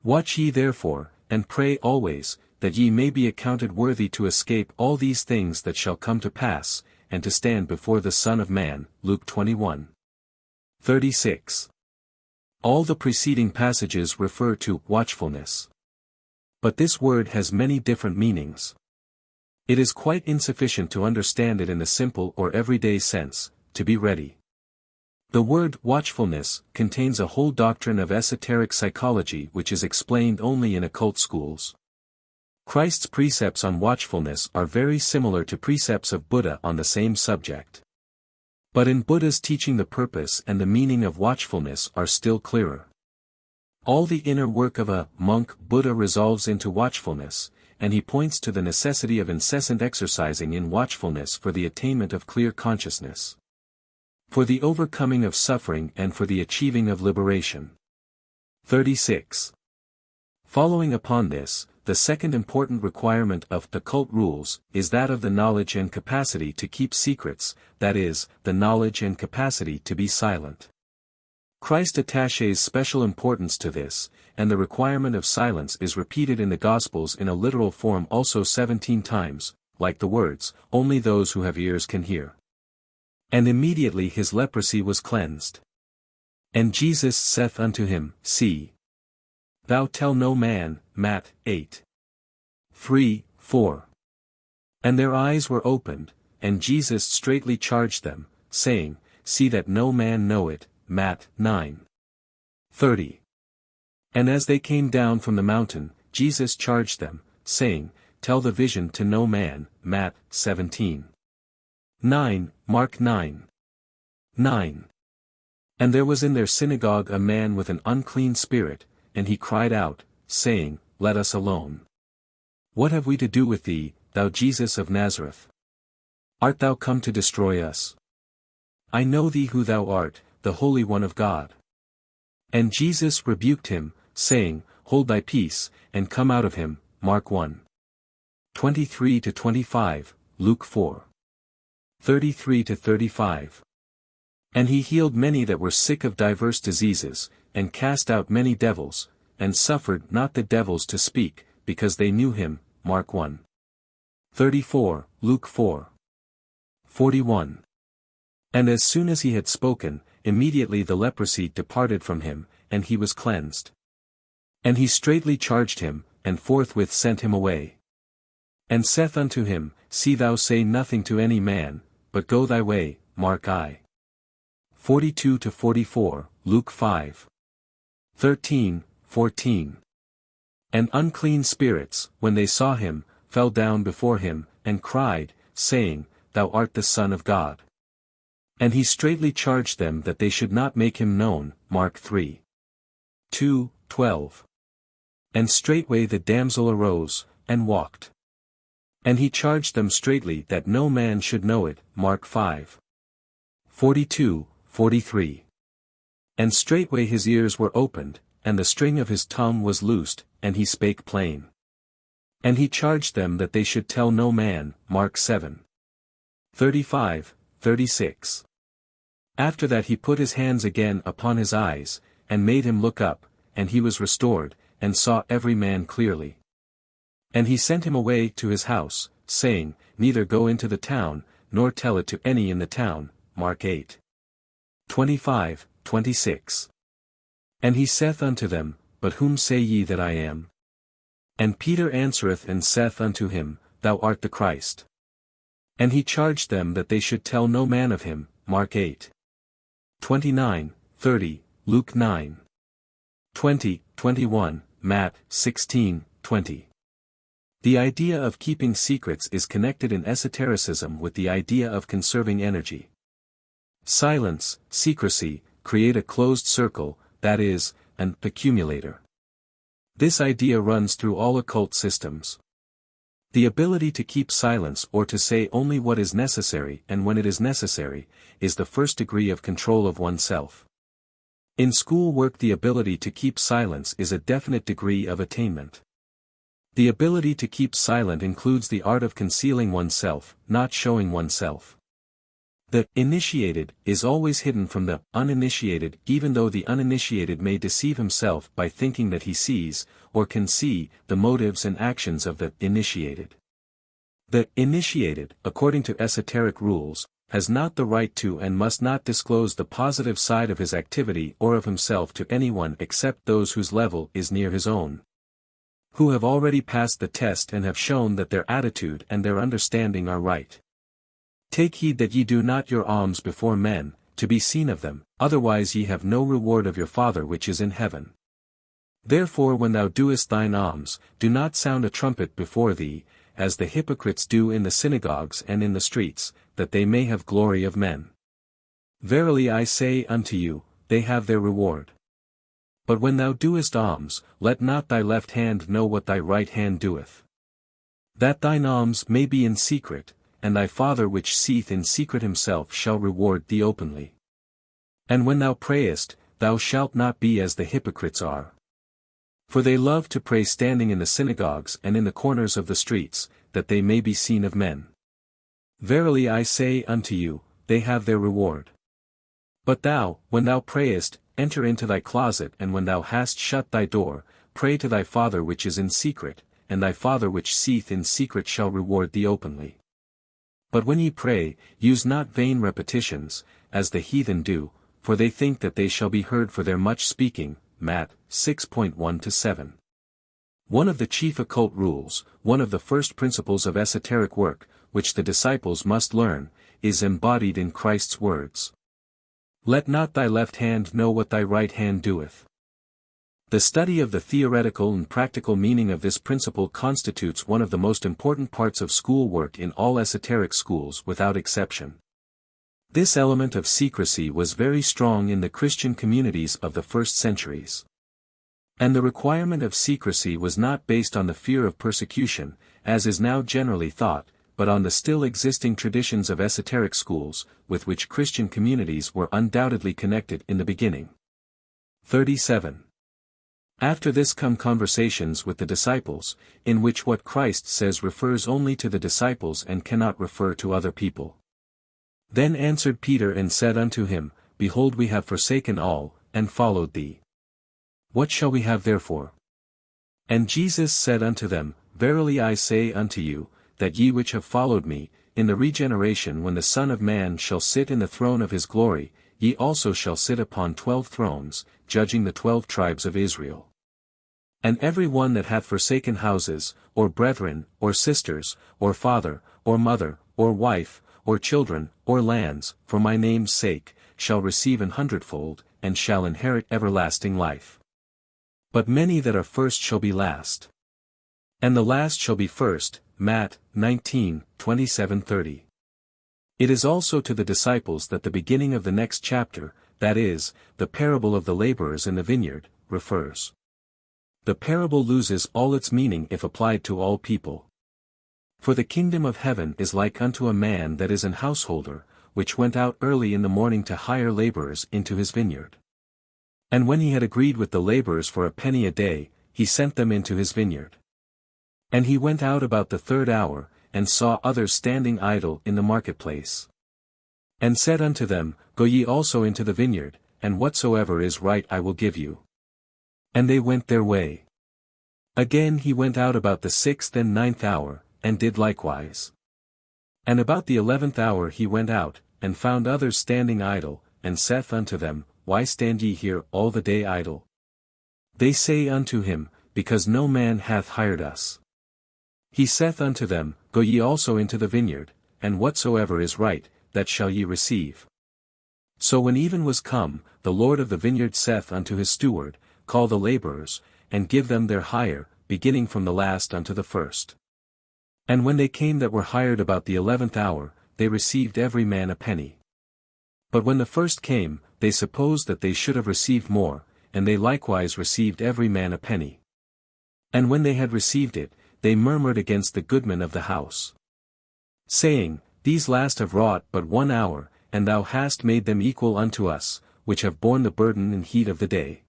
Watch ye therefore, and pray always, that ye may be accounted worthy to escape all these things that shall come to pass, and to stand before the Son of Man. Luke 21:36. All the preceding passages refer to watchfulness. But this word has many different meanings. It is quite insufficient to understand it in the simple or everyday sense, to be ready. The word watchfulness contains a whole doctrine of esoteric psychology which is explained only in occult schools. Christ's precepts on watchfulness are very similar to precepts of Buddha on the same subject. But in Buddha's teaching the purpose and the meaning of watchfulness are still clearer. All the inner work of a monk Buddha resolves into watchfulness, and he points to the necessity of incessant exercising in watchfulness for the attainment of clear consciousness, for the overcoming of suffering and for the achieving of liberation. 36. Following upon this, the second important requirement of occult rules is that of the knowledge and capacity to keep secrets, that is, the knowledge and capacity to be silent. Christ attaches special importance to this, and the requirement of silence is repeated in the Gospels in a literal form also 17 times, like the words, "Only those who have ears can hear." And immediately his leprosy was cleansed. And Jesus saith unto him, See, thou tell no man. Matt. 8:3-4. And their eyes were opened, and Jesus straitly charged them, saying, See that no man know it. Matt. 9:30. And as they came down from the mountain, Jesus charged them, saying, Tell the vision to no man. Matt. 17:9, Mark 9:9. And there was in their synagogue a man with an unclean spirit, and he cried out, saying, Let us alone. What have we to do with thee, thou Jesus of Nazareth? Art thou come to destroy us? I know thee who thou art, the Holy One of God. And Jesus rebuked him, saying, Hold thy peace, and come out of him. Mark 1. 23-25, Luke 4. 33-35. And he healed many that were sick of divers diseases, and cast out many devils, and suffered not the devils to speak, because they knew him. Mark 1. 34, Luke 4. 41. And as soon as he had spoken, immediately the leprosy departed from him, and he was cleansed. And he straitly charged him, and forthwith sent him away. And saith unto him, See thou say nothing to any man, but go thy way. Mark I. 42-44, Luke 5. 13, 14. And unclean spirits, when they saw him, fell down before him, and cried, saying, Thou art the Son of God. And he straitly charged them that they should not make him known. Mark 3. 2, 12. And straightway the damsel arose, and walked. And he charged them straitly that no man should know it. Mark 5. 42, 43. And straightway his ears were opened, and the string of his tongue was loosed, and he spake plain. And he charged them that they should tell no man. Mark 7. 35, 36. After that he put his hands again upon his eyes, and made him look up, and he was restored, and saw every man clearly. And he sent him away to his house, saying, Neither go into the town, nor tell it to any in the town. Mark 8. 25, 26. And he saith unto them, But whom say ye that I am? And Peter answereth and saith unto him, Thou art the Christ. And he charged them that they should tell no man of him. Mark 8. 29, 30, Luke 9. 20, 21, Matt 16, 20. The idea of keeping secrets is connected in esotericism with the idea of conserving energy. Silence, secrecy, create a closed circle, that is, an accumulator. This idea runs through all occult systems. The ability to keep silence or to say only what is necessary and when it is necessary, is the first degree of control of oneself. In school work the ability to keep silence is a definite degree of attainment. The ability to keep silent includes the art of concealing oneself, not showing oneself. The initiated is always hidden from the uninitiated, even though the uninitiated may deceive himself by thinking that he sees, or can see, the motives and actions of the initiated. The initiated, according to esoteric rules, has not the right to and must not disclose the positive side of his activity or of himself to anyone except those whose level is near his own, who have already passed the test and have shown that their attitude and their understanding are right. Take heed that ye do not your alms before men, to be seen of them, otherwise ye have no reward of your Father which is in heaven. Therefore when thou doest thine alms, do not sound a trumpet before thee, as the hypocrites do in the synagogues and in the streets, that they may have glory of men. Verily I say unto you, they have their reward. But when thou doest alms, let not thy left hand know what thy right hand doeth. That thine alms may be in secret, and thy Father which seeth in secret himself shall reward thee openly. And when thou prayest, thou shalt not be as the hypocrites are. For they love to pray standing in the synagogues and in the corners of the streets, that they may be seen of men. Verily I say unto you, they have their reward. But thou, when thou prayest, enter into thy closet, and when thou hast shut thy door, pray to thy Father which is in secret, and thy Father which seeth in secret shall reward thee openly. But when ye pray, use not vain repetitions, as the heathen do, for they think that they shall be heard for their much speaking. Matt 6:1-7. One of the chief occult rules, one of the first principles of esoteric work, which the disciples must learn, is embodied in Christ's words. Let not thy left hand know what thy right hand doeth. The study of the theoretical and practical meaning of this principle constitutes one of the most important parts of school work in all esoteric schools without exception. This element of secrecy was very strong in the Christian communities of the first centuries. And the requirement of secrecy was not based on the fear of persecution, as is now generally thought, but on the still existing traditions of esoteric schools, with which Christian communities were undoubtedly connected in the beginning. 37. After this come conversations with the disciples, in which what Christ says refers only to the disciples and cannot refer to other people. Then answered Peter and said unto him, Behold, we have forsaken all, and followed thee. What shall we have therefore? And Jesus said unto them, Verily I say unto you, that ye which have followed me, in the regeneration when the Son of Man shall sit in the throne of his glory, ye also shall sit upon 12 thrones, judging the 12 tribes of Israel. And every one that hath forsaken houses, or brethren, or sisters, or father, or mother, or wife, or children, or lands, for my name's sake, shall receive 100-fold, and shall inherit everlasting life. But many that are first shall be last. And the last shall be first. Matt. 19:27-30. It is also to the disciples that the beginning of the next chapter, that is, the parable of the laborers in the vineyard, refers. The parable loses all its meaning if applied to all people. For the kingdom of heaven is like unto a man that is an householder, which went out early in the morning to hire laborers into his vineyard. And when he had agreed with the laborers for a penny a day, he sent them into his vineyard. And he went out about the 3rd hour, and saw others standing idle in the marketplace. And said unto them, Go ye also into the vineyard, and whatsoever is right I will give you. And they went their way. Again he went out about the 6th and 9th hour, and did likewise. And about the 11th hour he went out, and found others standing idle, and saith unto them, Why stand ye here all the day idle? They say unto him, Because no man hath hired us. He saith unto them, Go ye also into the vineyard, and whatsoever is right, that shall ye receive. So when even was come, the Lord of the vineyard saith unto his steward, Call the laborers, and give them their hire, beginning from the last unto the first. And when they came that were hired about the 11th hour, they received every man a penny. But when the first came, they supposed that they should have received more, and they likewise received every man a penny. And when they had received it, they murmured against the goodman of the house, saying, These last have wrought but 1 hour, and thou hast made them equal unto us, which have borne the burden and heat of the day.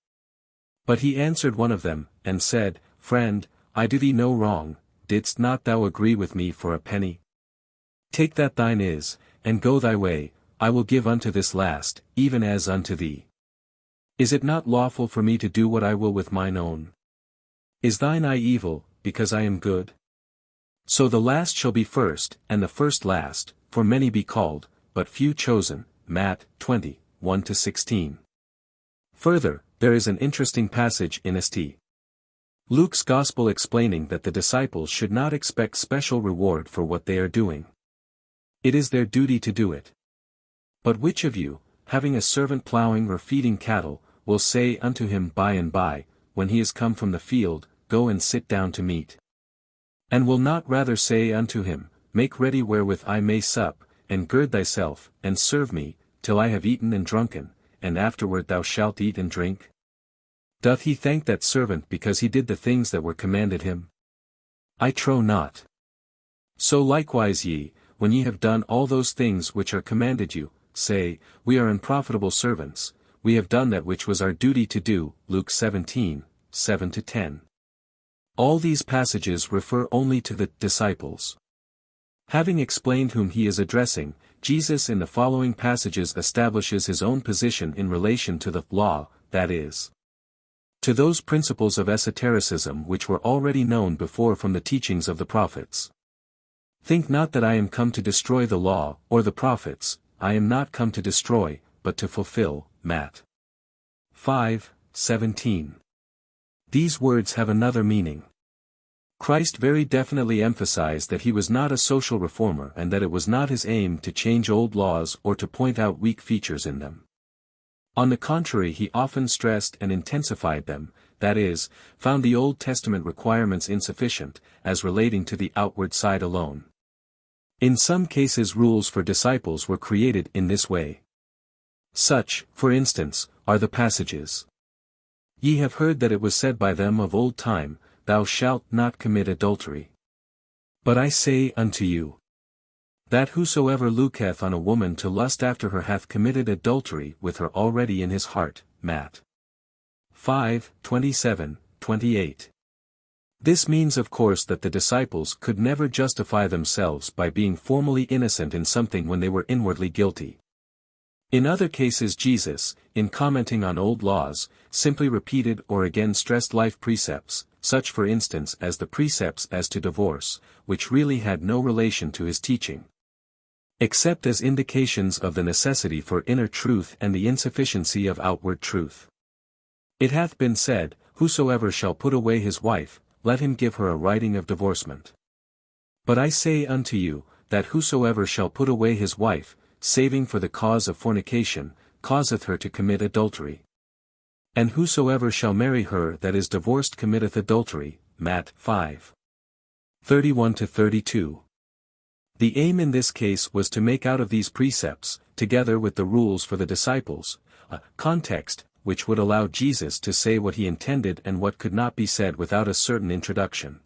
But he answered one of them, and said, Friend, I do thee no wrong, didst not thou agree with me for a penny? Take that thine is, and go thy way, I will give unto this last, even as unto thee. Is it not lawful for me to do what I will with mine own? Is thine eye evil, because I am good? So the last shall be first, and the first last, for many be called, but few chosen. Matt. 20:1-16. Further, there is an interesting passage in St. Luke's Gospel explaining that the disciples should not expect special reward for what they are doing. It is their duty to do it. But which of you, having a servant plowing or feeding cattle, will say unto him by and by, when he is come from the field, Go and sit down to meat? And will not rather say unto him, Make ready wherewith I may sup, and gird thyself, and serve me, till I have eaten and drunken, and afterward thou shalt eat and drink? Doth he thank that servant because he did the things that were commanded him? I trow not. So likewise ye, when ye have done all those things which are commanded you, say, We are unprofitable servants, we have done that which was our duty to do. Luke 17:7-10. All these passages refer only to the disciples. Having explained whom he is addressing, Jesus in the following passages establishes his own position in relation to the law, that is, to those principles of esotericism which were already known before from the teachings of the prophets. Think not that I am come to destroy the law, or the prophets. I am not come to destroy, but to fulfill. Matt. 5:17. These words have another meaning. Christ very definitely emphasized that he was not a social reformer and that it was not his aim to change old laws or to point out weak features in them. On the contrary, he often stressed and intensified them, that is, found the Old Testament requirements insufficient, as relating to the outward side alone. In some cases rules for disciples were created in this way. Such, for instance, are the passages Ye have heard that it was said by them of old time, Thou shalt not commit adultery. But I say unto you, that whosoever looketh on a woman to lust after her hath committed adultery with her already in his heart. Matt. 5:27, 28. This means of course that the disciples could never justify themselves by being formally innocent in something when they were inwardly guilty. In other cases Jesus, in commenting on old laws, simply repeated or again stressed life precepts, such for instance as the precepts as to divorce, which really had no relation to his teaching, except as indications of the necessity for inner truth and the insufficiency of outward truth. It hath been said, Whosoever shall put away his wife, let him give her a writing of divorcement. But I say unto you, that whosoever shall put away his wife, saving for the cause of fornication, causeth her to commit adultery. And whosoever shall marry her that is divorced committeth adultery. Matt 5:31-32. The aim in this case was to make out of these precepts, together with the rules for the disciples, a context, which would allow Jesus to say what he intended and what could not be said without a certain introduction.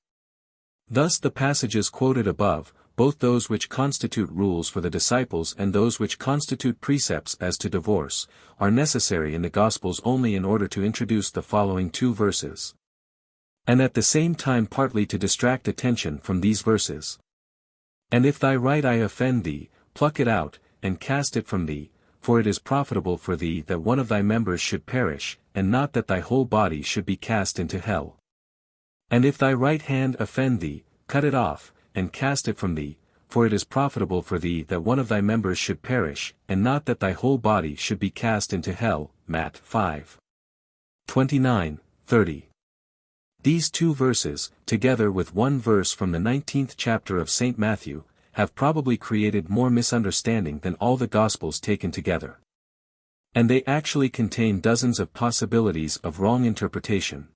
Thus the passages quoted above, both those which constitute rules for the disciples and those which constitute precepts as to divorce, are necessary in the Gospels only in order to introduce the following two verses, and at the same time partly to distract attention from these verses. And if thy right eye offend thee, pluck it out, and cast it from thee, for it is profitable for thee that one of thy members should perish, and not that thy whole body should be cast into hell. And if thy right hand offend thee, cut it off, and cast it from thee, for it is profitable for thee that one of thy members should perish, and not that thy whole body should be cast into hell. Matt 5:29-30. These two verses, together with one verse from the 19th chapter of St. Matthew, have probably created more misunderstanding than all the Gospels taken together. And they actually contain dozens of possibilities of wrong interpretation.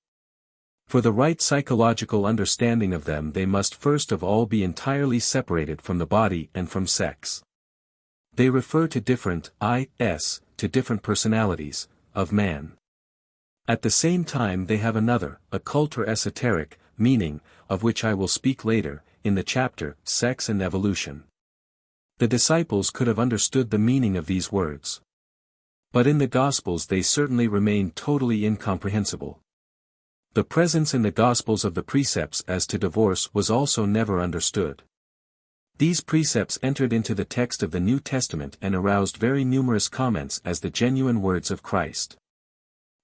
For the right psychological understanding of them they must first of all be entirely separated from the body and from sex. They refer to different personalities, of man. At the same time they have another, occult or esoteric, meaning, of which I will speak later, in the chapter, Sex and Evolution. The disciples could have understood the meaning of these words. But in the Gospels they certainly remain totally incomprehensible. The presence in the Gospels of the precepts as to divorce was also never understood. These precepts entered into the text of the New Testament and aroused very numerous comments as the genuine words of Christ.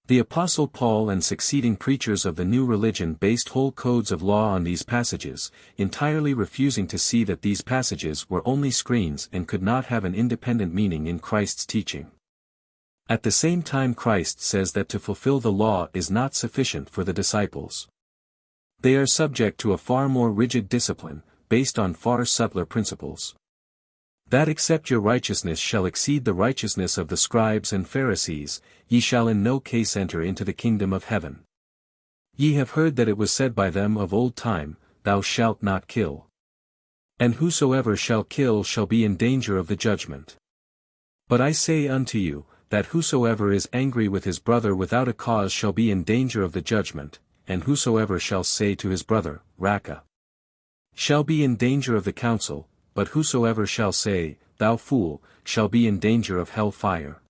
The Apostle Paul and succeeding preachers of the new religion based whole codes of law on these passages, entirely refusing to see that these passages were only screens and could not have an independent meaning in Christ's teaching. At the same time Christ says that to fulfill the law is not sufficient for the disciples. They are subject to a far more rigid discipline, based on far subtler principles. That except your righteousness shall exceed the righteousness of the scribes and Pharisees, ye shall in no case enter into the kingdom of heaven. Ye have heard that it was said by them of old time, Thou shalt not kill. And whosoever shall kill shall be in danger of the judgment. But I say unto you, that whosoever is angry with his brother without a cause shall be in danger of the judgment, and whosoever shall say to his brother, Raca, shall be in danger of the council, but whosoever shall say, Thou fool, shall be in danger of hell fire.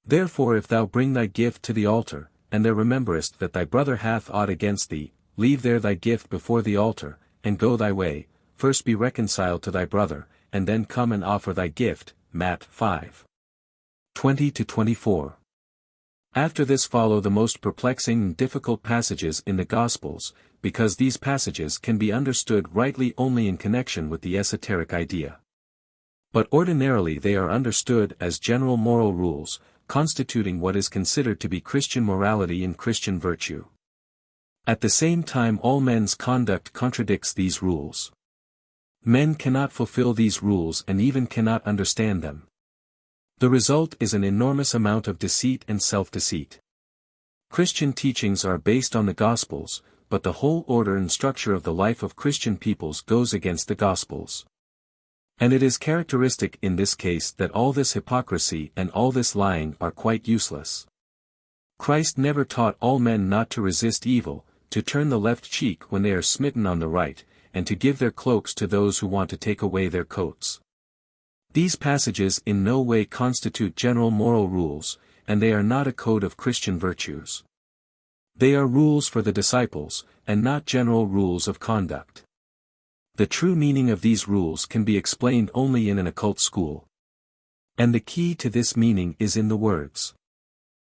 Therefore if thou bring thy gift to the altar, and there rememberest that thy brother hath aught against thee, leave there thy gift before the altar, and go thy way, first be reconciled to thy brother, and then come and offer thy gift. Matt 5:20-24. After this follow the most perplexing and difficult passages in the Gospels, because these passages can be understood rightly only in connection with the esoteric idea. But ordinarily they are understood as general moral rules, constituting what is considered to be Christian morality and Christian virtue. At the same time all men's conduct contradicts these rules. Men cannot fulfill these rules and even cannot understand them. The result is an enormous amount of deceit and self-deceit. Christian teachings are based on the Gospels, but the whole order and structure of the life of Christian peoples goes against the Gospels. And it is characteristic in this case that all this hypocrisy and all this lying are quite useless. Christ never taught all men not to resist evil, to turn the left cheek when they are smitten on the right, and to give their cloaks to those who want to take away their coats. These passages in no way constitute general moral rules, and they are not a code of Christian virtues. They are rules for the disciples, and not general rules of conduct. The true meaning of these rules can be explained only in an occult school. And the key to this meaning is in the words,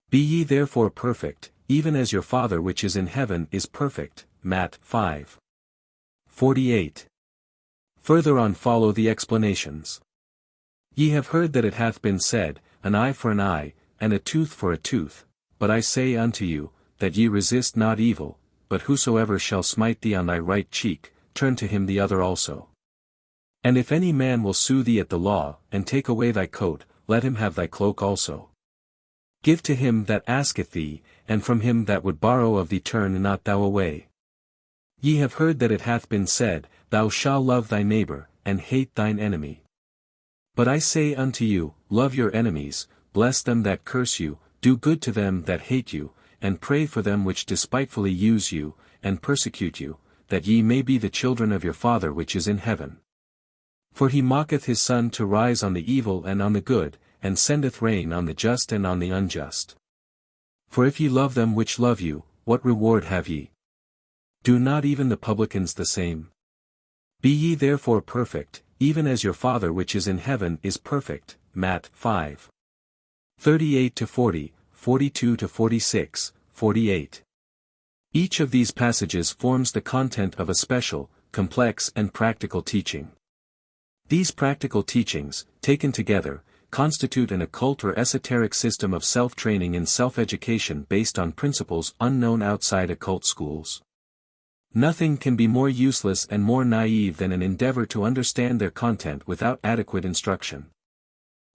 "Be ye therefore perfect, even as your Father which is in heaven is perfect." Matt 5:48. Further on follow the explanations. "Ye have heard that it hath been said, an eye for an eye, and a tooth for a tooth. But I say unto you, that ye resist not evil, but whosoever shall smite thee on thy right cheek, turn to him the other also. And if any man will sue thee at the law, and take away thy coat, let him have thy cloak also. Give to him that asketh thee, and from him that would borrow of thee turn not thou away. Ye have heard that it hath been said, Thou shalt love thy neighbor, and hate thine enemy. But I say unto you, love your enemies, bless them that curse you, do good to them that hate you, and pray for them which despitefully use you, and persecute you, that ye may be the children of your Father which is in heaven. For he maketh his sun to rise on the evil and on the good, and sendeth rain on the just and on the unjust. For if ye love them which love you, what reward have ye? Do not even the publicans the same? Be ye therefore perfect, even as your Father which is in heaven is perfect." Matt 5:38-40, 42-46, 48. Each of these passages forms the content of a special, complex and practical teaching. These practical teachings, taken together, constitute an occult or esoteric system of self-training and self-education based on principles unknown outside occult schools. Nothing can be more useless and more naive than an endeavor to understand their content without adequate instruction.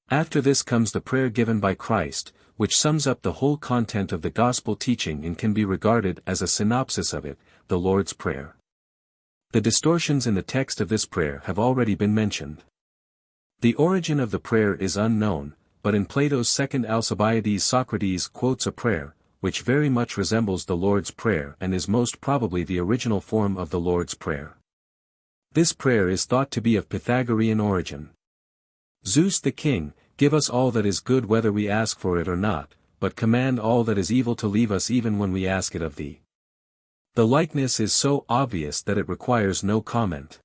After this comes the prayer given by Christ, which sums up the whole content of the gospel teaching and can be regarded as a synopsis of it, the Lord's Prayer. The distortions in the text of this prayer have already been mentioned. The origin of the prayer is unknown, but in Plato's second Alcibiades Socrates quotes a prayer, which very much resembles the Lord's Prayer and is most probably the original form of the Lord's Prayer. This prayer is thought to be of Pythagorean origin. "Zeus the king, give us all that is good whether we ask for it or not, but command all that is evil to leave us even when we ask it of thee." The likeness is so obvious that it requires no comment.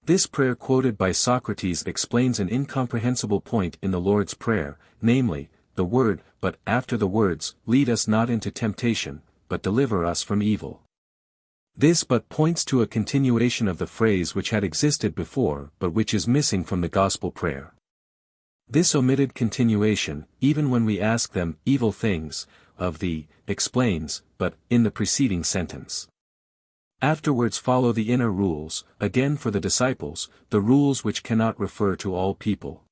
This prayer quoted by Socrates explains an incomprehensible point in the Lord's Prayer, namely, the word, "but," after the words, "lead us not into temptation, but deliver us from evil." This "but" points to a continuation of the phrase which had existed before but which is missing from the gospel prayer. This omitted continuation, even when we ask them evil things, of thee, explains, "but," in the preceding sentence. Afterwards follow the inner rules, again for the disciples, the rules which cannot refer to all people.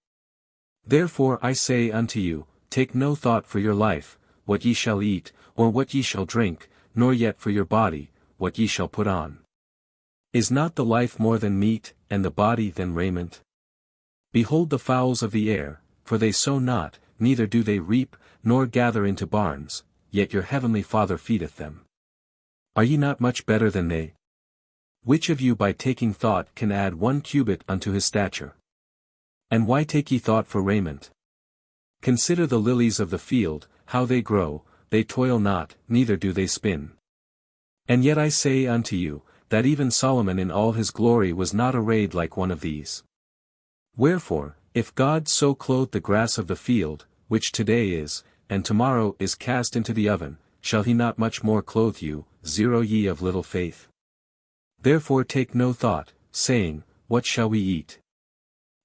"Therefore I say unto you, take no thought for your life, what ye shall eat, or what ye shall drink, nor yet for your body, what ye shall put on. Is not the life more than meat, and the body than raiment? Behold the fowls of the air, for they sow not, neither do they reap, nor gather into barns, yet your heavenly Father feedeth them. Are ye not much better than they? Which of you by taking thought can add 1 cubit unto his stature? And why take ye thought for raiment? Consider the lilies of the field, how they grow, they toil not, neither do they spin. And yet I say unto you, that even Solomon in all his glory was not arrayed like one of these. Wherefore, if God so clothe the grass of the field, which today is, and tomorrow is cast into the oven, shall he not much more clothe you, ye of little faith? Therefore take no thought, saying, What shall we eat?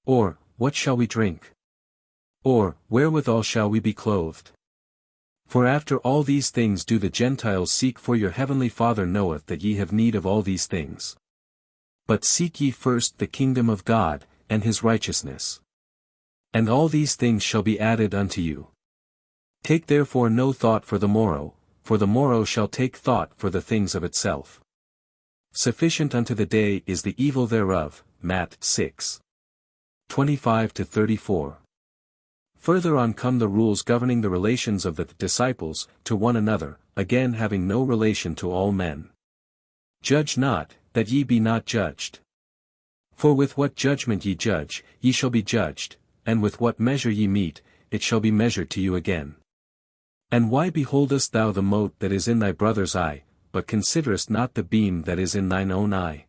Or, what shall we drink? Or, wherewithal shall we be clothed? For after all these things do the Gentiles seek, for your heavenly Father knoweth that ye have need of all these things. But seek ye first the kingdom of God, and his righteousness. And all these things shall be added unto you. Take therefore no thought for the morrow shall take thought for the things of itself. Sufficient unto the day is the evil thereof. Matt 6:25-34. Further on come the rules governing the relations of the disciples to one another, again having no relation to all men. Judge not, that ye be not judged. For with what judgment ye judge, ye shall be judged, and with what measure ye mete, it shall be measured to you again. And why beholdest thou the mote that is in thy brother's eye, but considerest not the beam that is in thine own eye?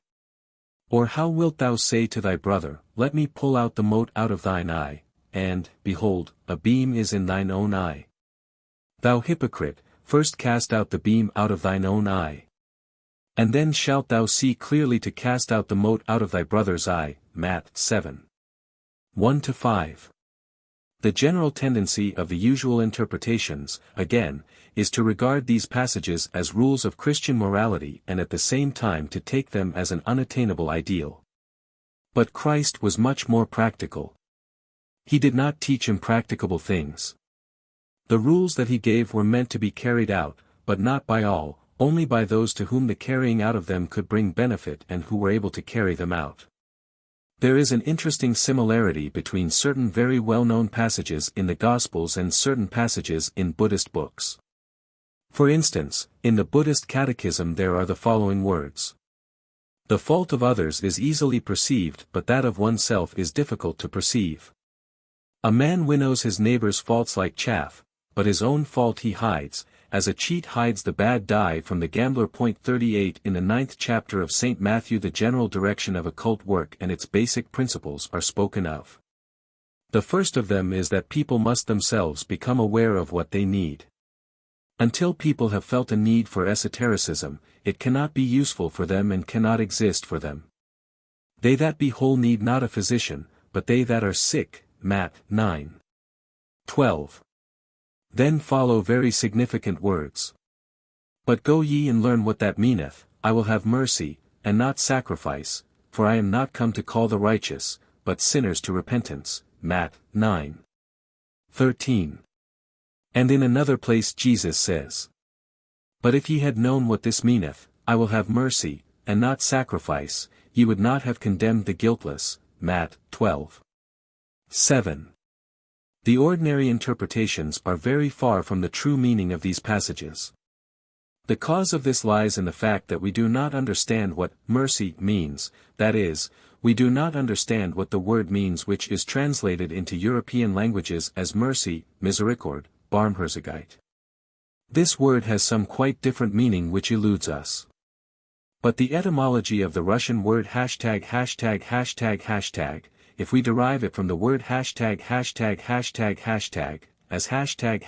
Or how wilt thou say to thy brother, Let me pull out the mote out of thine eye, and, behold, a beam is in thine own eye? Thou hypocrite, first cast out the beam out of thine own eye. And then shalt thou see clearly to cast out the mote out of thy brother's eye. Matt. 7. 1-5. The general tendency of the usual interpretations, again, is to regard these passages as rules of Christian morality and at the same time to take them as an unattainable ideal. But Christ was much more practical. He did not teach impracticable things. The rules that he gave were meant to be carried out, but not by all, only by those to whom the carrying out of them could bring benefit and who were able to carry them out. There is an interesting similarity between certain very well-known passages in the Gospels and certain passages in Buddhist books. For instance, in the Buddhist Catechism there are the following words. The fault of others is easily perceived, but that of oneself is difficult to perceive. A man winnows his neighbor's faults like chaff, but his own fault he hides, as a cheat hides the bad die from the gambler. 38 In the 9th chapter of St. Matthew the general direction of occult work and its basic principles are spoken of. The first of them is that people must themselves become aware of what they need. Until people have felt a need for esotericism, it cannot be useful for them and cannot exist for them. They that be whole need not a physician, but they that are sick. Matt. 9. 12. Then follow very significant words. But go ye and learn what that meaneth, I will have mercy, and not sacrifice, for I am not come to call the righteous, but sinners to repentance. Matt. 9. 13. And in another place Jesus says, But if ye had known what this meaneth, I will have mercy, and not sacrifice, ye would not have condemned the guiltless. Matt. 12. 7. The ordinary interpretations are very far from the true meaning of these passages. The cause of this lies in the fact that we do not understand what mercy means, that is, we do not understand what the word means which is translated into European languages as mercy, misericord, barmherzigkeit. This word has some quite different meaning which eludes us. But the etymology of the Russian word hashtag, if we derive it from the word hashtag as hashtag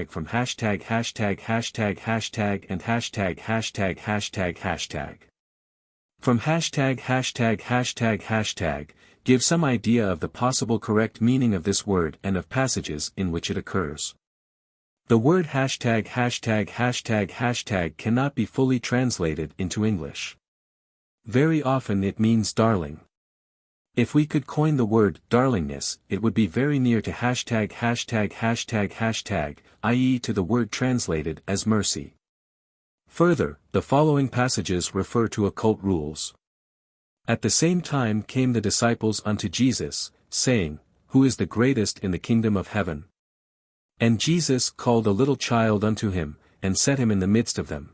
from hashtag and hashtag, from hashtag, give some idea of the possible correct meaning of this word and of passages in which it occurs. The word hashtag cannot be fully translated into English. Very often it means darling. If we could coin the word darlingness, it would be very near to hashtag, i.e. to the word translated as mercy. Further, the following passages refer to occult rules. At the same time came the disciples unto Jesus, saying, Who is the greatest in the kingdom of heaven? And Jesus called a little child unto him, and set him in the midst of them.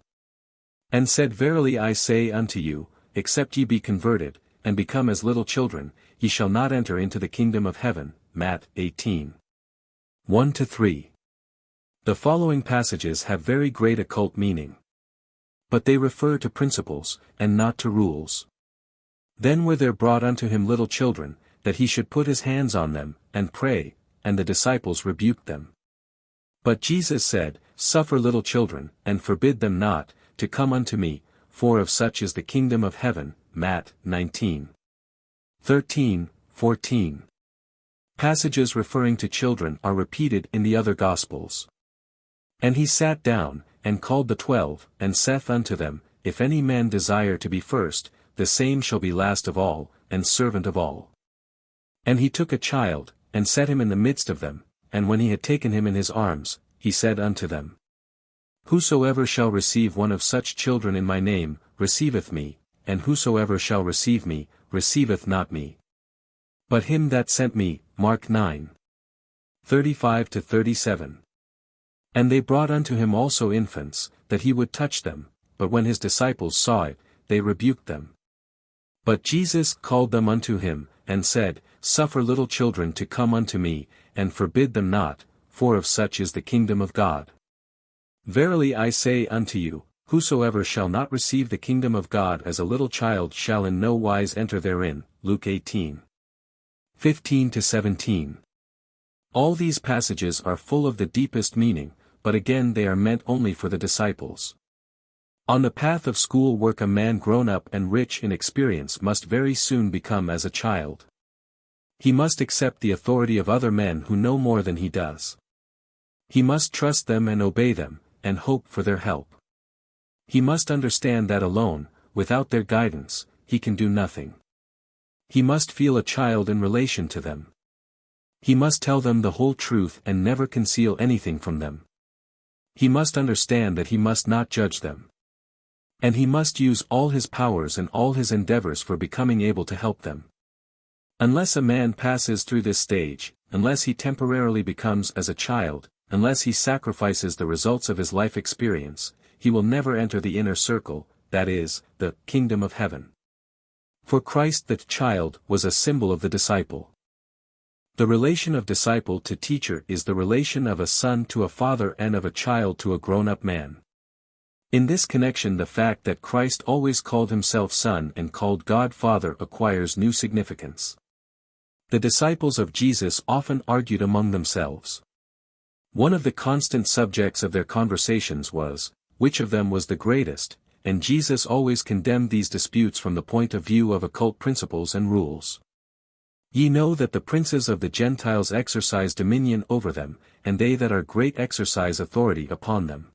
And said, Verily I say unto you, except ye be converted, and become as little children, ye shall not enter into the kingdom of heaven. Matt. 18. 1-3. The following passages have very great occult meaning. But they refer to principles, and not to rules. Then were there brought unto him little children, that he should put his hands on them, and pray, and the disciples rebuked them. But Jesus said, Suffer little children, and forbid them not, to come unto me, for of such is the kingdom of heaven. Matt. 19. 13, 14. Passages referring to children are repeated in the other Gospels. And he sat down, and called the 12, and saith unto them, If any man desire to be first, the same shall be last of all, and servant of all. And he took a child, and set him in the midst of them, and when he had taken him in his arms, he said unto them, Whosoever shall receive one of such children in my name, receiveth me, and whosoever shall receive me, receiveth not me, but him that sent me. Mark 9, 35-37. And they brought unto him also infants, that he would touch them, but when his disciples saw it, they rebuked them. But Jesus called them unto him, and said, Suffer little children to come unto me, and forbid them not, for of such is the kingdom of God. Verily I say unto you, whosoever shall not receive the kingdom of God as a little child shall in no wise enter therein. Luke 18:15-17. All these passages are full of the deepest meaning, but again they are meant only for the disciples. On the path of school work a man grown up and rich in experience must very soon become as a child. He must accept the authority of other men who know more than he does. He must trust them and obey them, and hope for their help. He must understand that alone, without their guidance, he can do nothing. He must feel a child in relation to them. He must tell them the whole truth and never conceal anything from them. He must understand that he must not judge them. And he must use all his powers and all his endeavors for becoming able to help them. Unless a man passes through this stage, unless he temporarily becomes as a child, unless he sacrifices the results of his life experience, he will never enter the inner circle, that is, the kingdom of heaven. For Christ the child was a symbol of the disciple. The relation of disciple to teacher is the relation of a son to a father and of a child to a grown-up man. In this connection the fact that Christ always called himself Son and called God Father acquires new significance. The disciples of Jesus often argued among themselves. One of the constant subjects of their conversations was, which of them was the greatest, and Jesus always condemned these disputes from the point of view of occult principles and rules. Ye know that the princes of the Gentiles exercise dominion over them, and they that are great exercise authority upon them.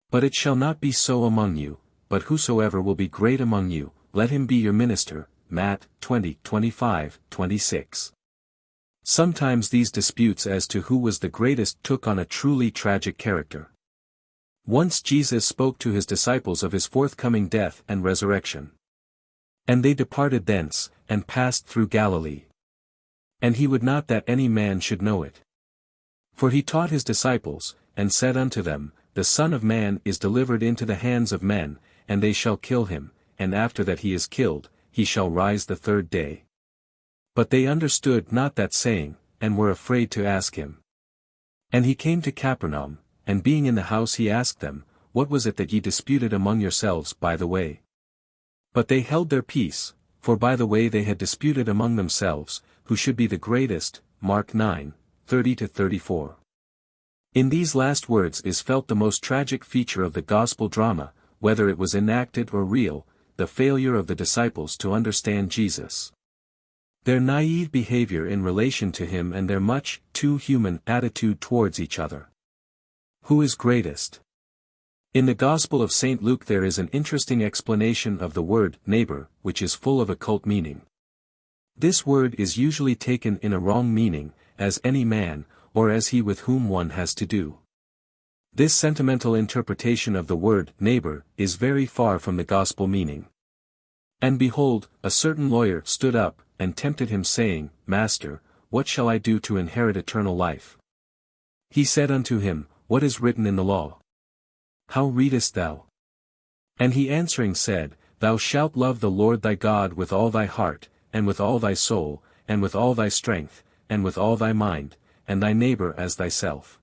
But it shall not be so among you, but whosoever will be great among you, let him be your minister. Matt 20:25-26. Sometimes these disputes as to who was the greatest took on a truly tragic character. Once Jesus spoke to his disciples of his forthcoming death and resurrection. And they departed thence, and passed through Galilee. And he would not that any man should know it. For he taught his disciples, and said unto them, The Son of Man is delivered into the hands of men, and they shall kill him, and after that he is killed, he shall rise the third day. But they understood not that saying, and were afraid to ask him. And he came to Capernaum, and being in the house he asked them, What was it that ye disputed among yourselves by the way? But they held their peace, for by the way they had disputed among themselves, who should be the greatest. Mark 9:30-34. In these last words is felt the most tragic feature of the gospel drama, whether it was enacted or real, the failure of the disciples to understand Jesus. Their naive behavior in relation to him and their much too human attitude towards each other. Who is greatest? In the Gospel of St. Luke there is an interesting explanation of the word neighbor, which is full of occult meaning. This word is usually taken in a wrong meaning, as any man, or as he with whom one has to do. This sentimental interpretation of the word neighbor is very far from the gospel meaning. And behold, a certain lawyer stood up, and tempted him saying, Master, what shall I do to inherit eternal life? He said unto him, What is written in the law? How readest thou? And he answering said, Thou shalt love the Lord thy God with all thy heart, and with all thy soul, and with all thy strength, and with all thy mind, and thy neighbor as thyself.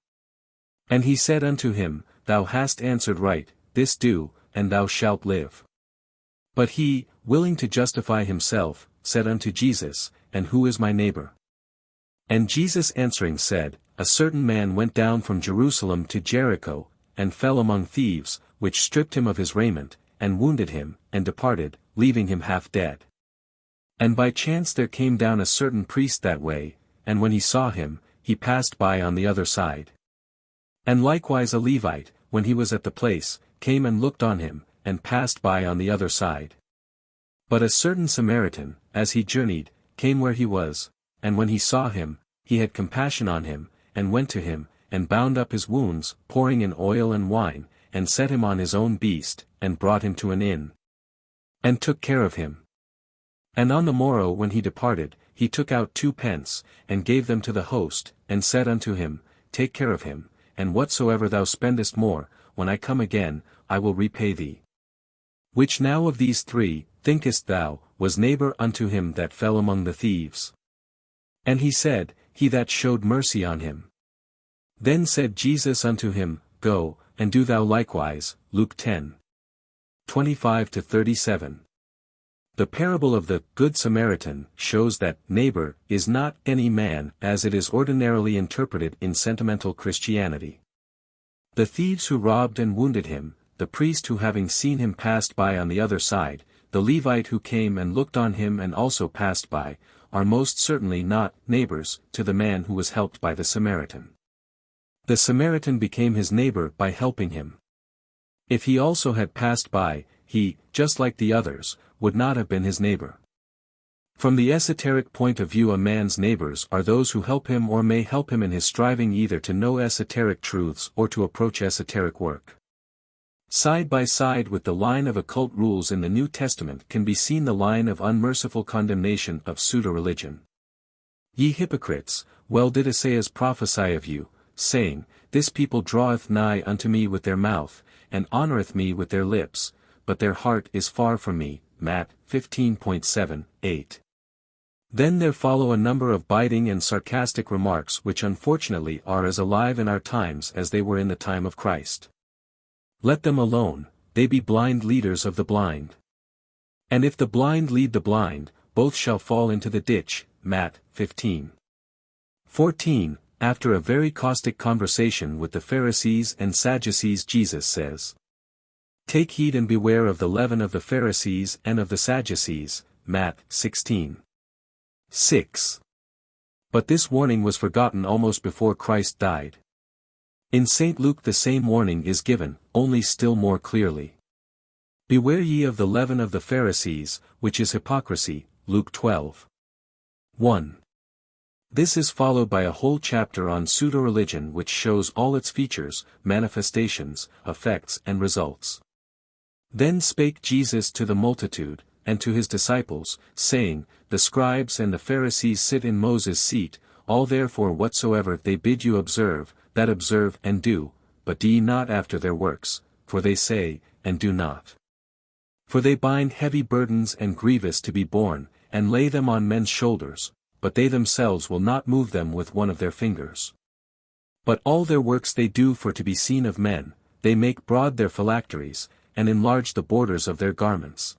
And he said unto him, Thou hast answered right, this do, and thou shalt live. But he, willing to justify himself, said unto Jesus, And who is my neighbor? And Jesus answering said, A certain man went down from Jerusalem to Jericho, and fell among thieves, which stripped him of his raiment, and wounded him, and departed, leaving him half dead. And by chance there came down a certain priest that way, and when he saw him, he passed by on the other side. And likewise a Levite, when he was at the place, came and looked on him, and passed by on the other side. But a certain Samaritan, as he journeyed, came where he was, and when he saw him, he had compassion on him, and went to him, and bound up his wounds, pouring in oil and wine, and set him on his own beast, and brought him to an inn. And took care of him. And on the morrow when he departed, he took out 2 pence, and gave them to the host, and said unto him, Take care of him, and whatsoever thou spendest more, when I come again, I will repay thee. Which now of these 3, thinkest thou, was neighbor unto him that fell among the thieves? And he said, He that showed mercy on him. Then said Jesus unto him, Go, and do thou likewise. Luke 10:25-37. The parable of the Good Samaritan shows that neighbor is not any man as it is ordinarily interpreted in sentimental Christianity. The thieves who robbed and wounded him, the priest who having seen him passed by on the other side, the Levite who came and looked on him and also passed by, are most certainly not neighbors to the man who was helped by the Samaritan. The Samaritan became his neighbor by helping him. If he also had passed by, he, just like the others, would not have been his neighbor. From the esoteric point of view, a man's neighbors are those who help him or may help him in his striving either to know esoteric truths or to approach esoteric work. Side by side with the line of occult rules in the New Testament can be seen the line of unmerciful condemnation of pseudo-religion. Ye hypocrites, well did Esaias prophesy of you, saying, This people draweth nigh unto me with their mouth, and honoureth me with their lips, but their heart is far from me. Matt 15:7-8. Then there follow a number of biting and sarcastic remarks which unfortunately are as alive in our times as they were in the time of Christ. Let them alone, they be blind leaders of the blind. And if the blind lead the blind, both shall fall into the ditch. Matt 15:14. After a very caustic conversation with the Pharisees and Sadducees, Jesus says, Take heed and beware of the leaven of the Pharisees and of the Sadducees. Matt 16:6. But this warning was forgotten almost before Christ died. In St. Luke the same warning is given, only still more clearly. Beware ye of the leaven of the Pharisees, which is hypocrisy. Luke 12:1. This is followed by a whole chapter on pseudo-religion which shows all its features, manifestations, effects and results. Then spake Jesus to the multitude, and to his disciples, saying, The scribes and the Pharisees sit in Moses' seat, all therefore whatsoever they bid you observe, that observe and do, but do ye not after their works, for they say, and do not. For they bind heavy burdens and grievous to be borne, and lay them on men's shoulders, but they themselves will not move them with one of their fingers. But all their works they do for to be seen of men, they make broad their phylacteries, and enlarge the borders of their garments.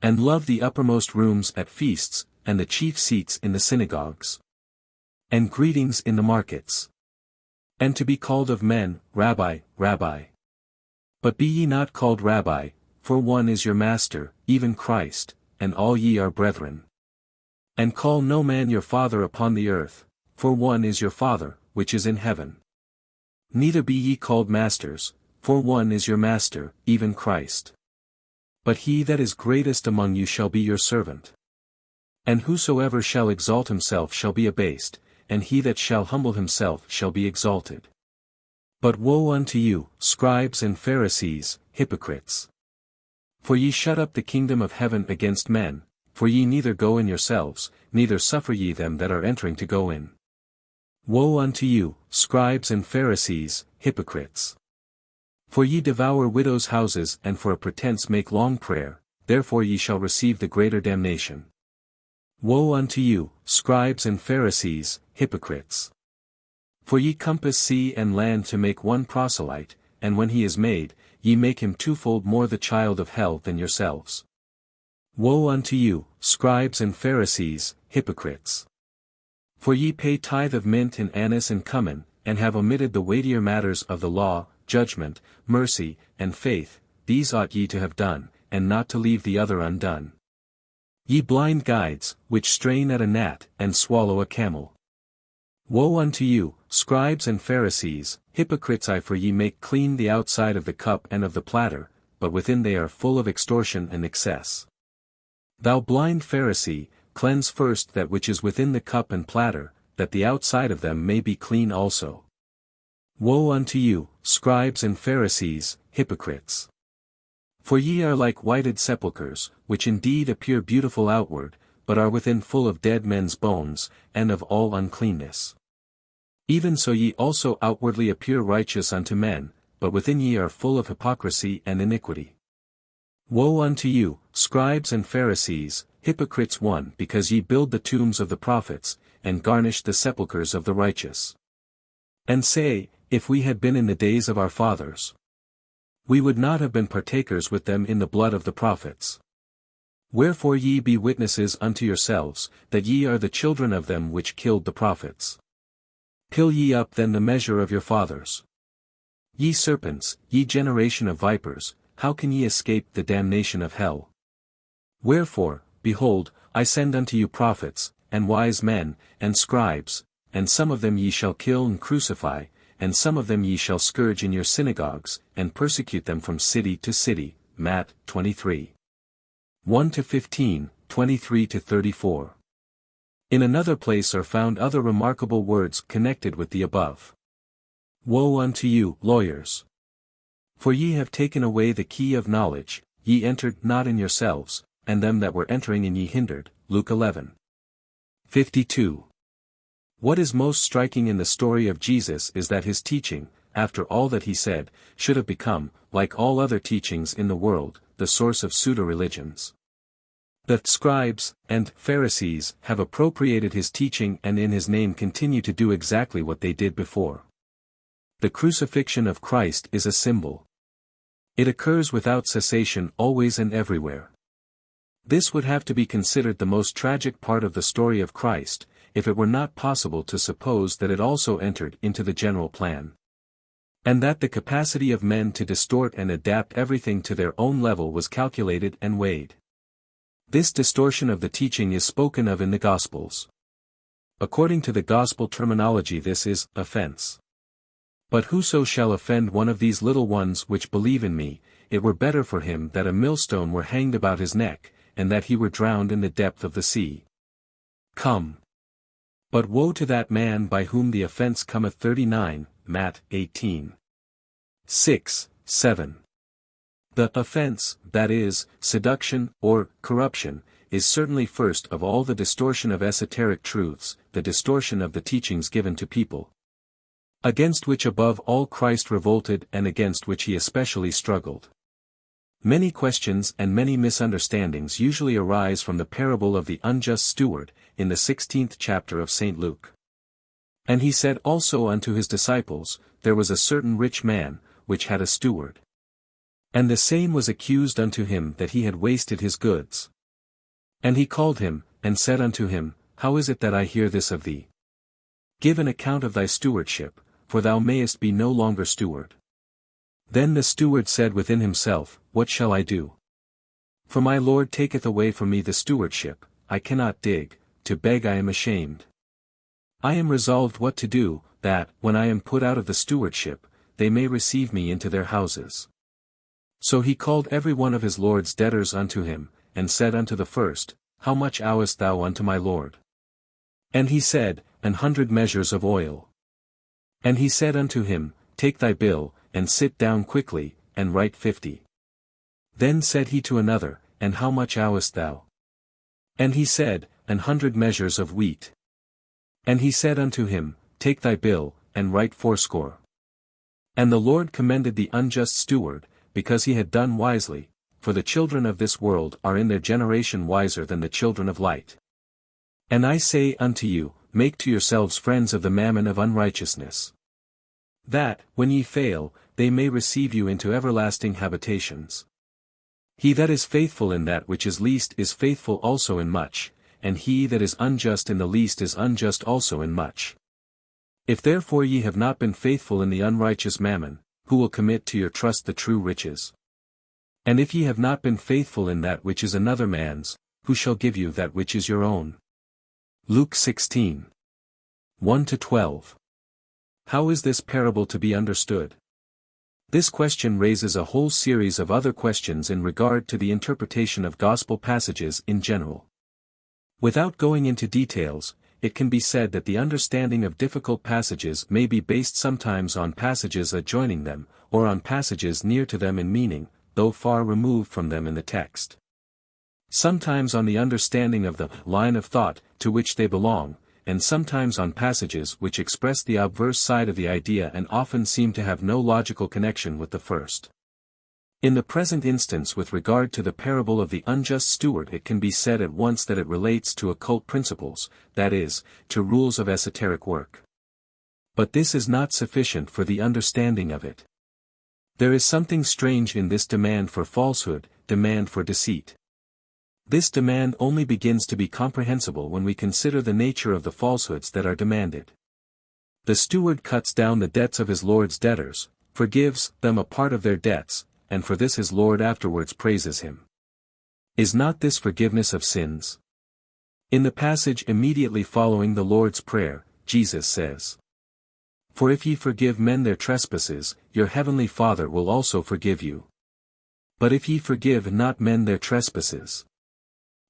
And love the uppermost rooms at feasts, and the chief seats in the synagogues. And greetings in the markets. And to be called of men, Rabbi, Rabbi. But be ye not called Rabbi, for one is your Master, even Christ, and all ye are brethren. And call no man your Father upon the earth, for one is your Father, which is in heaven. Neither be ye called masters, for one is your Master, even Christ. But he that is greatest among you shall be your servant. And whosoever shall exalt himself shall be abased, and he that shall humble himself shall be exalted. But woe unto you, scribes and Pharisees, hypocrites! For ye shut up the kingdom of heaven against men, for ye neither go in yourselves, neither suffer ye them that are entering to go in. Woe unto you, scribes and Pharisees, hypocrites! For ye devour widows' houses and for a pretence make long prayer, therefore ye shall receive the greater damnation. Woe unto you, scribes and Pharisees, hypocrites! For ye compass sea and land to make one proselyte, and when he is made, ye make him twofold more the child of hell than yourselves. Woe unto you, scribes and Pharisees, hypocrites! For ye pay tithe of mint and anise and cumin, and have omitted the weightier matters of the law, judgment, mercy, and faith, these ought ye to have done, and not to leave the other undone. Ye blind guides, which strain at a gnat, and swallow a camel. Woe unto you, scribes and Pharisees, hypocrites! For ye make clean the outside of the cup and of the platter, but within they are full of extortion and excess. Thou blind Pharisee, cleanse first that which is within the cup and platter, that the outside of them may be clean also. Woe unto you, scribes and Pharisees, hypocrites! For ye are like whited sepulchres, which indeed appear beautiful outward, but are within full of dead men's bones, and of all uncleanness. Even so ye also outwardly appear righteous unto men, but within ye are full of hypocrisy and iniquity. Woe unto you, scribes and Pharisees, hypocrites! 1. Because ye build the tombs of the prophets, and garnish the sepulchres of the righteous. And say, if we had been in the days of our fathers, we would not have been partakers with them in the blood of the prophets. Wherefore ye be witnesses unto yourselves, that ye are the children of them which killed the prophets. Fill ye up then the measure of your fathers. Ye serpents, ye generation of vipers, how can ye escape the damnation of hell? Wherefore, behold, I send unto you prophets, and wise men, and scribes, and some of them ye shall kill and crucify, and some of them ye shall scourge in your synagogues, and persecute them from city to city. Matt. 23. 1-15, 23-34. In another place are found other remarkable words connected with the above. Woe unto you, lawyers! For ye have taken away the key of knowledge, ye entered not in yourselves, and them that were entering in ye hindered. Luke 11. 52. What is most striking in the story of Jesus is that his teaching, after all that he said, should have become, like all other teachings in the world, the source of pseudo-religions. The scribes and Pharisees have appropriated his teaching and in his name continue to do exactly what they did before. The crucifixion of Christ is a symbol. It occurs without cessation always and everywhere. This would have to be considered the most tragic part of the story of Christ, if it were not possible to suppose that it also entered into the general plan. And that the capacity of men to distort and adapt everything to their own level was calculated and weighed. This distortion of the teaching is spoken of in the Gospels. According to the Gospel terminology, this is offense. But whoso shall offend one of these little ones which believe in me, it were better for him that a millstone were hanged about his neck, and that he were drowned in the depth of the sea. Come. But woe to that man by whom the offense cometh. 39, Matt. 18. 6, 7. The offense, that is, seduction, or corruption, is certainly first of all the distortion of esoteric truths, the distortion of the teachings given to people, against which above all Christ revolted and against which he especially struggled. Many questions and many misunderstandings usually arise from the parable of the unjust steward, in the 16th chapter of St. Luke. And he said also unto his disciples, there was a certain rich man, which had a steward. And the same was accused unto him that he had wasted his goods. And he called him, and said unto him, How is it that I hear this of thee? Give an account of thy stewardship, for thou mayest be no longer steward. Then the steward said within himself, What shall I do? For my Lord taketh away from me the stewardship, I cannot dig, to beg I am ashamed. I am resolved what to do, that, when I am put out of the stewardship, they may receive me into their houses. So he called every one of his Lord's debtors unto him, and said unto the first, How much owest thou unto my Lord? And he said, 100 measures of oil. And he said unto him, Take thy bill, and sit down quickly, and write 50. Then said he to another, And how much owest thou? And he said, 100 measures of wheat. And he said unto him, Take thy bill, and write 80. And the Lord commended the unjust steward, because he had done wisely, for the children of this world are in their generation wiser than the children of light. And I say unto you, Make to yourselves friends of the mammon of unrighteousness, that, when ye fail, they may receive you into everlasting habitations. He that is faithful in that which is least is faithful also in much, and he that is unjust in the least is unjust also in much. If therefore ye have not been faithful in the unrighteous mammon, who will commit to your trust the true riches? And if ye have not been faithful in that which is another man's, who shall give you that which is your own? Luke 16. 1-12. How is this parable to be understood? This question raises a whole series of other questions in regard to the interpretation of gospel passages in general. Without going into details, it can be said that the understanding of difficult passages may be based sometimes on passages adjoining them, or on passages near to them in meaning, though far removed from them in the text. Sometimes on the understanding of the line of thought to which they belong, and sometimes on passages which express the obverse side of the idea and often seem to have no logical connection with the first. In the present instance with regard to the parable of the unjust steward, it can be said at once that it relates to occult principles, that is, to rules of esoteric work. But this is not sufficient for the understanding of it. There is something strange in this demand for falsehood, demand for deceit. This demand only begins to be comprehensible when we consider the nature of the falsehoods that are demanded. The steward cuts down the debts of his lord's debtors, forgives them a part of their debts, and for this his lord afterwards praises him. Is not this forgiveness of sins? In the passage immediately following the Lord's Prayer, Jesus says, "For if ye forgive men their trespasses, your heavenly Father will also forgive you. But if ye forgive not men their trespasses,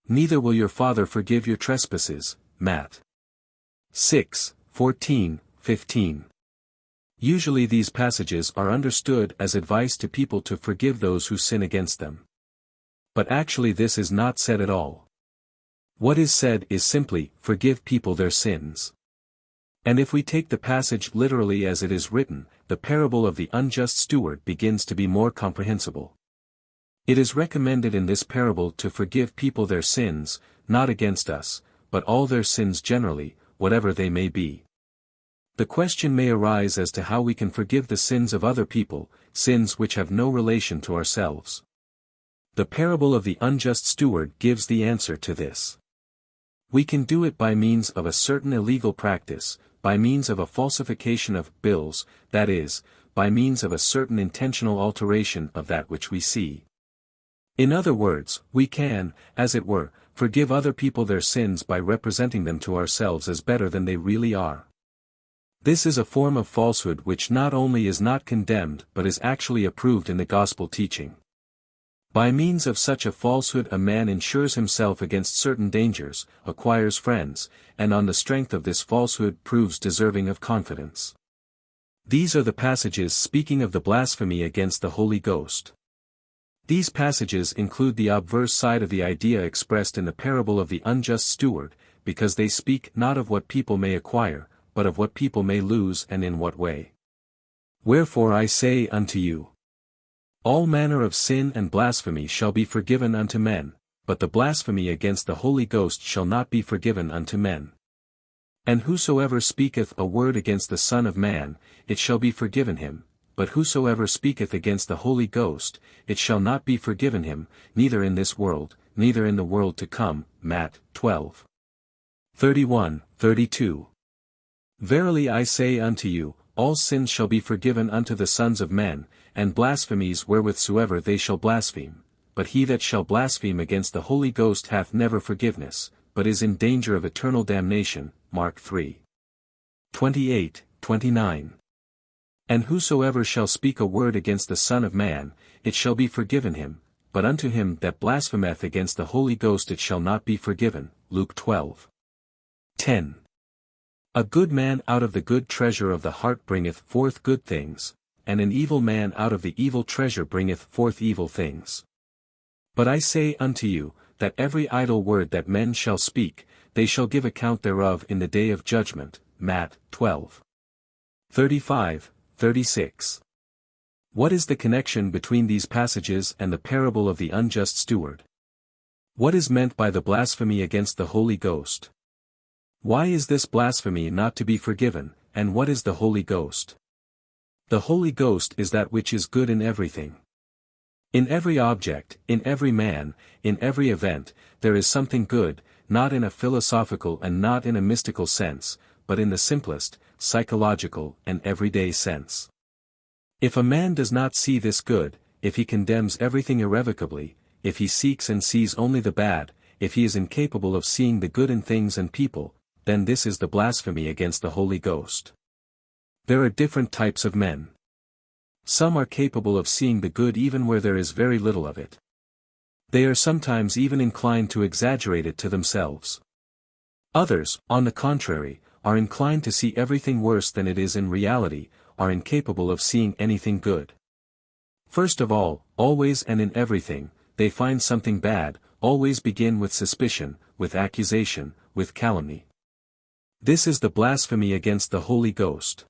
neither will your Father forgive your trespasses." Matt. 6:14, 15. Usually these passages are understood as advice to people to forgive those who sin against them. But actually this is not said at all. What is said is simply, forgive people their sins. And if we take the passage literally as it is written, the parable of the unjust steward begins to be more comprehensible. It is recommended in this parable to forgive people their sins, not against us, but all their sins generally, whatever they may be. The question may arise as to how we can forgive the sins of other people, sins which have no relation to ourselves. The parable of the unjust steward gives the answer to this. We can do it by means of a certain illegal practice, by means of a falsification of bills, that is, by means of a certain intentional alteration of that which we see. In other words, we can, as it were, forgive other people their sins by representing them to ourselves as better than they really are. This is a form of falsehood which not only is not condemned but is actually approved in the gospel teaching. By means of such a falsehood a man insures himself against certain dangers, acquires friends, and on the strength of this falsehood proves deserving of confidence. These are the passages speaking of the blasphemy against the Holy Ghost. These passages include the obverse side of the idea expressed in the parable of the unjust steward, because they speak not of what people may acquire, but of what people may lose and in what way. Wherefore I say unto you, all manner of sin and blasphemy shall be forgiven unto men, but the blasphemy against the Holy Ghost shall not be forgiven unto men. And whosoever speaketh a word against the Son of Man, it shall be forgiven him, but whosoever speaketh against the Holy Ghost, it shall not be forgiven him, neither in this world, neither in the world to come. Matt 12:31, 32. Verily I say unto you, all sins shall be forgiven unto the sons of men, and blasphemies wherewithsoever they shall blaspheme, but he that shall blaspheme against the Holy Ghost hath never forgiveness, but is in danger of eternal damnation. Mark 3:28, 29. And whosoever shall speak a word against the Son of Man, it shall be forgiven him, but unto him that blasphemeth against the Holy Ghost it shall not be forgiven. Luke 12:10. A good man out of the good treasure of the heart bringeth forth good things, and an evil man out of the evil treasure bringeth forth evil things. But I say unto you, that every idle word that men shall speak, they shall give account thereof in the day of judgment. Matt 12:35, 36. What is the connection between these passages and the parable of the unjust steward? What is meant by the blasphemy against the Holy Ghost? Why is this blasphemy not to be forgiven, and what is the Holy Ghost? The Holy Ghost is that which is good in everything. In every object, in every man, in every event, there is something good, not in a philosophical and not in a mystical sense, but in the simplest, psychological and everyday sense. If a man does not see this good, if he condemns everything irrevocably, if he seeks and sees only the bad, if he is incapable of seeing the good in things and people, then this is the blasphemy against the Holy Ghost. There are different types of men. Some are capable of seeing the good even where there is very little of it. They are sometimes even inclined to exaggerate it to themselves. Others, on the contrary, are inclined to see everything worse than it is in reality, are incapable of seeing anything good. First of all, always and in everything, they find something bad, always begin with suspicion, with accusation, with calumny. This is the blasphemy against the Holy Ghost.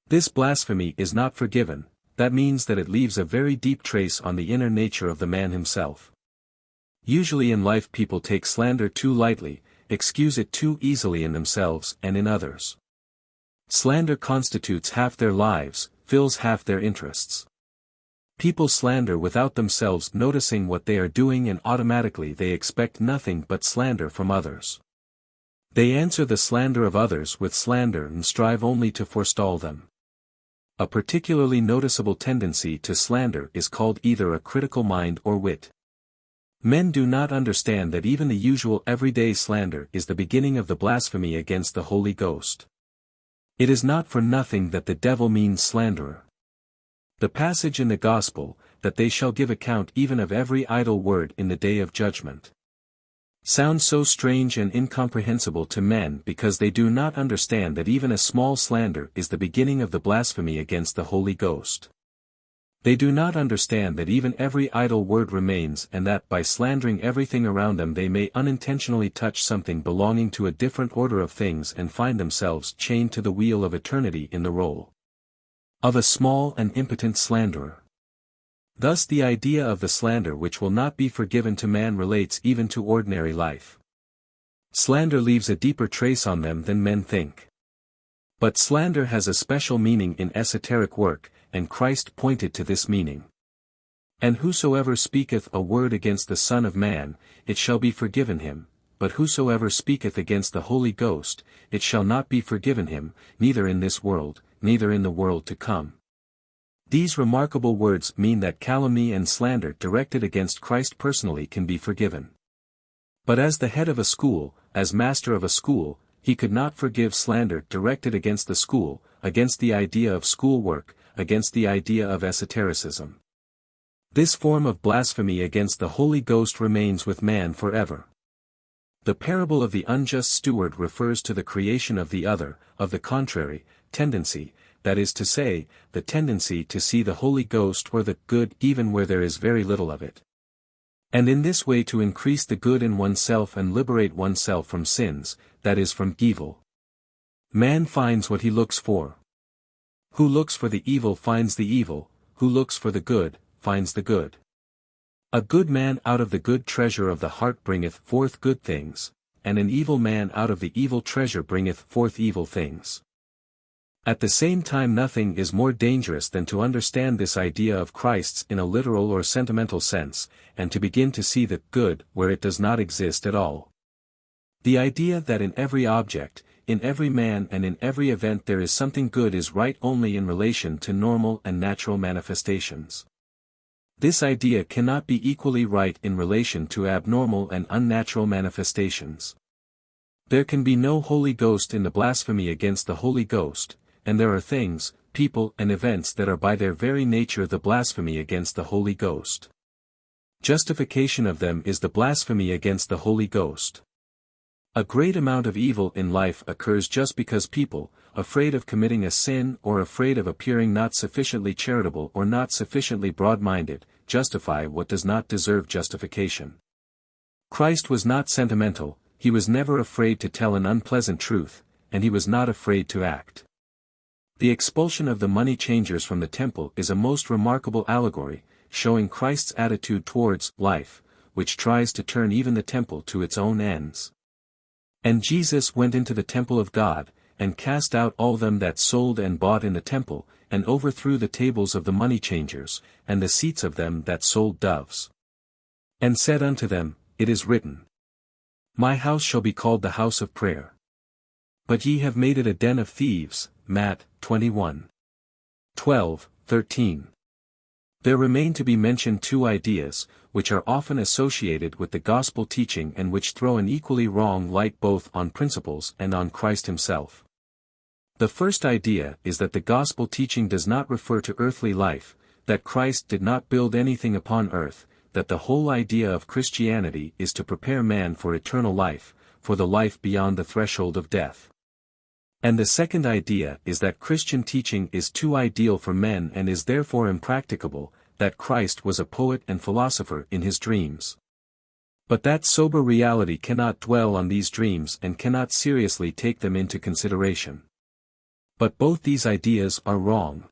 This blasphemy is not forgiven, that means that it leaves a very deep trace on the inner nature of the man himself. Usually in life people take slander too lightly, excuse it too easily in themselves and in others. Slander constitutes half their lives, fills half their interests. People slander without themselves noticing what they are doing, and automatically they expect nothing but slander from others. They answer the slander of others with slander and strive only to forestall them. A particularly noticeable tendency to slander is called either a critical mind or wit. Men do not understand that even the usual everyday slander is the beginning of the blasphemy against the Holy Ghost. It is not for nothing that the devil means slanderer. The passage in the Gospel, that they shall give account even of every idle word in the day of judgment, sounds so strange and incomprehensible to men because they do not understand that even a small slander is the beginning of the blasphemy against the Holy Ghost. They do not understand that even every idle word remains, and that by slandering everything around them they may unintentionally touch something belonging to a different order of things and find themselves chained to the wheel of eternity in the role of a small and impotent slanderer. Thus the idea of the slander which will not be forgiven to man relates even to ordinary life. Slander leaves a deeper trace on them than men think. But slander has a special meaning in esoteric work, and Christ pointed to this meaning. And whosoever speaketh a word against the Son of Man, it shall be forgiven him, but whosoever speaketh against the Holy Ghost, it shall not be forgiven him, neither in this world, neither in the world to come. These remarkable words mean that calumny and slander directed against Christ personally can be forgiven. But as the head of a school, as master of a school, he could not forgive slander directed against the school, against the idea of schoolwork, against the idea of esotericism. This form of blasphemy against the Holy Ghost remains with man forever. The parable of the unjust steward refers to the creation of the other, of the contrary, tendency, that is to say, the tendency to see the Holy Ghost or the good even where there is very little of it. And in this way to increase the good in oneself and liberate oneself from sins, that is from evil. Man finds what he looks for. Who looks for the evil finds the evil, who looks for the good, finds the good. A good man out of the good treasure of the heart bringeth forth good things, and an evil man out of the evil treasure bringeth forth evil things. At the same time nothing is more dangerous than to understand this idea of Christ's in a literal or sentimental sense, and to begin to see the good where it does not exist at all. The idea that in every object, in every man and in every event there is something good is right only in relation to normal and natural manifestations. This idea cannot be equally right in relation to abnormal and unnatural manifestations. There can be no Holy Ghost in the blasphemy against the Holy Ghost, and there are things, people and events that are by their very nature the blasphemy against the Holy Ghost. Justification of them is the blasphemy against the Holy Ghost. A great amount of evil in life occurs just because people, afraid of committing a sin or afraid of appearing not sufficiently charitable or not sufficiently broad-minded, justify what does not deserve justification. Christ was not sentimental, he was never afraid to tell an unpleasant truth, and he was not afraid to act. The expulsion of the money changers from the temple is a most remarkable allegory, showing Christ's attitude towards life, which tries to turn even the temple to its own ends. And Jesus went into the temple of God, and cast out all them that sold and bought in the temple, and overthrew the tables of the money changers, and the seats of them that sold doves. And said unto them, It is written, My house shall be called the house of prayer. But ye have made it a den of thieves. Matt. 21. 12, 13. There remain to be mentioned two ideas, which are often associated with the gospel teaching and which throw an equally wrong light both on principles and on Christ himself. The first idea is that the gospel teaching does not refer to earthly life, that Christ did not build anything upon earth, that the whole idea of Christianity is to prepare man for eternal life, for the life beyond the threshold of death. And the second idea is that Christian teaching is too ideal for men and is therefore impracticable, that Christ was a poet and philosopher in his dreams. But that sober reality cannot dwell on these dreams and cannot seriously take them into consideration. But both these ideas are wrong.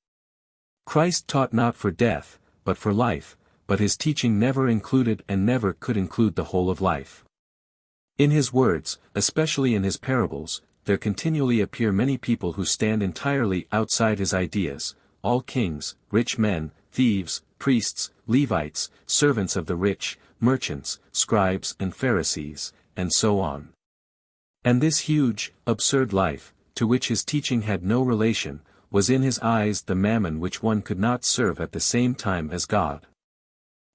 Christ taught not for death, but for life, but his teaching never included and never could include the whole of life. In his words, especially in his parables, there continually appear many people who stand entirely outside his ideas, all kings, rich men, thieves, priests, Levites, servants of the rich, merchants, scribes and Pharisees, and so on. And this huge, absurd life, to which his teaching had no relation, was in his eyes the mammon which one could not serve at the same time as God.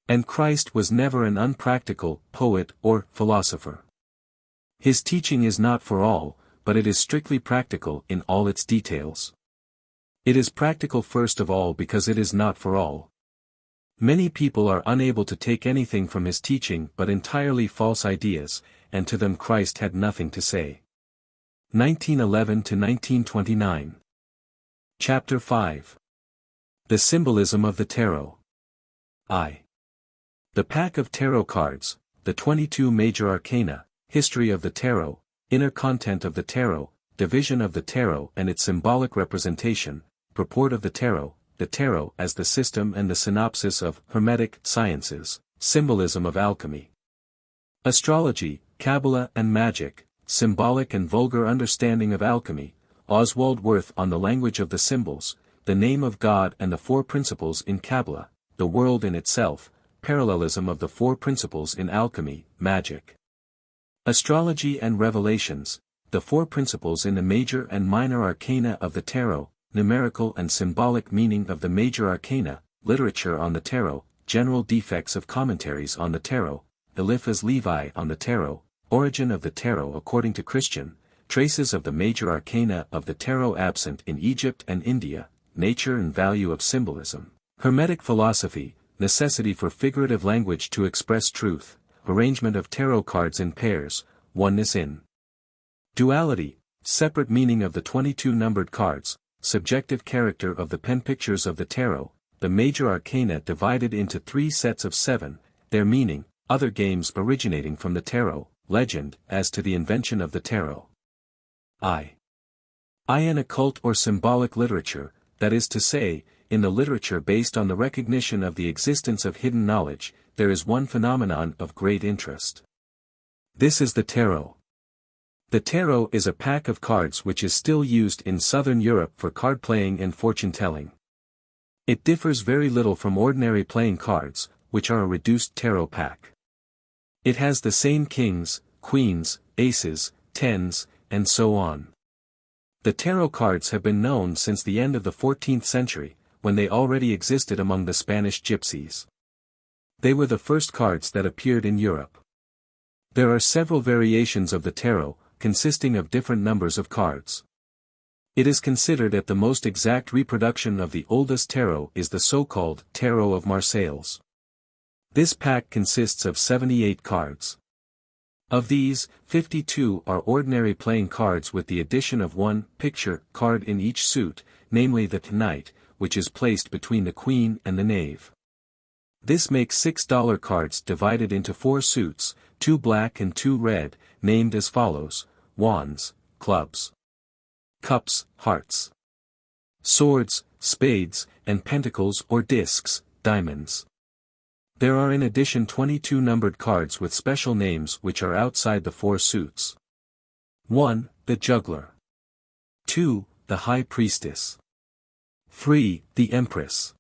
And Christ was never an unpractical poet or philosopher. His teaching is not for all, but it is strictly practical in all its details. It is practical first of all because it is not for all. Many people are unable to take anything from his teaching but entirely false ideas, and to them Christ had nothing to say. 1911–1929. Chapter 5. The Symbolism of the Tarot. I. The pack of tarot cards, the 22 major arcana, history of the tarot, inner content of the tarot, division of the tarot and its symbolic representation, purport of the tarot as the system and the synopsis of Hermetic sciences, symbolism of alchemy. Astrology, Kabbalah and magic, symbolic and vulgar understanding of alchemy, Oswald Wirth on the language of the symbols, the name of God and the four principles in Kabbalah, the world in itself, parallelism of the four principles in alchemy, magic. Astrology and revelations, the four principles in the major and minor arcana of the tarot, numerical and symbolic meaning of the major arcana, literature on the tarot, general defects of commentaries on the tarot, Eliphas Levi on the tarot, origin of the tarot according to Christian, traces of the major arcana of the tarot absent in Egypt and India, nature and value of symbolism, Hermetic philosophy, necessity for figurative language to express truth, arrangement of tarot cards in pairs, oneness in duality, separate meaning of the 22 numbered cards, subjective character of the pen pictures of the tarot, the major arcana divided into 3 sets of 7, their meaning, other games originating from the tarot, legend as to the invention of the tarot. I. An occult or symbolic literature, that is to say, in the literature based on the recognition of the existence of hidden knowledge, there is one phenomenon of great interest. This is the tarot. The tarot is a pack of cards which is still used in southern Europe for card playing and fortune-telling. It differs very little from ordinary playing cards, which are a reduced tarot pack. It has the same kings, queens, aces, tens, and so on. The tarot cards have been known since the end of the 14th century, when they already existed among the Spanish gypsies. They were the first cards that appeared in Europe. There are several variations of the tarot, consisting of different numbers of cards. It is considered that the most exact reproduction of the oldest tarot is the so-called Tarot of Marseilles. This pack consists of 78 cards. Of these, 52 are ordinary playing cards with the addition of one picture card in each suit, namely the Knight, which is placed between the Queen and the Knave. This makes $6 cards divided into 4 suits, 2 black and 2 red, named as follows: wands, clubs, cups, hearts, swords, spades, and pentacles or discs, diamonds. There are in addition 22 numbered cards with special names which are outside the 4 suits. 1. The Juggler. 2. The High Priestess. 3. The Empress.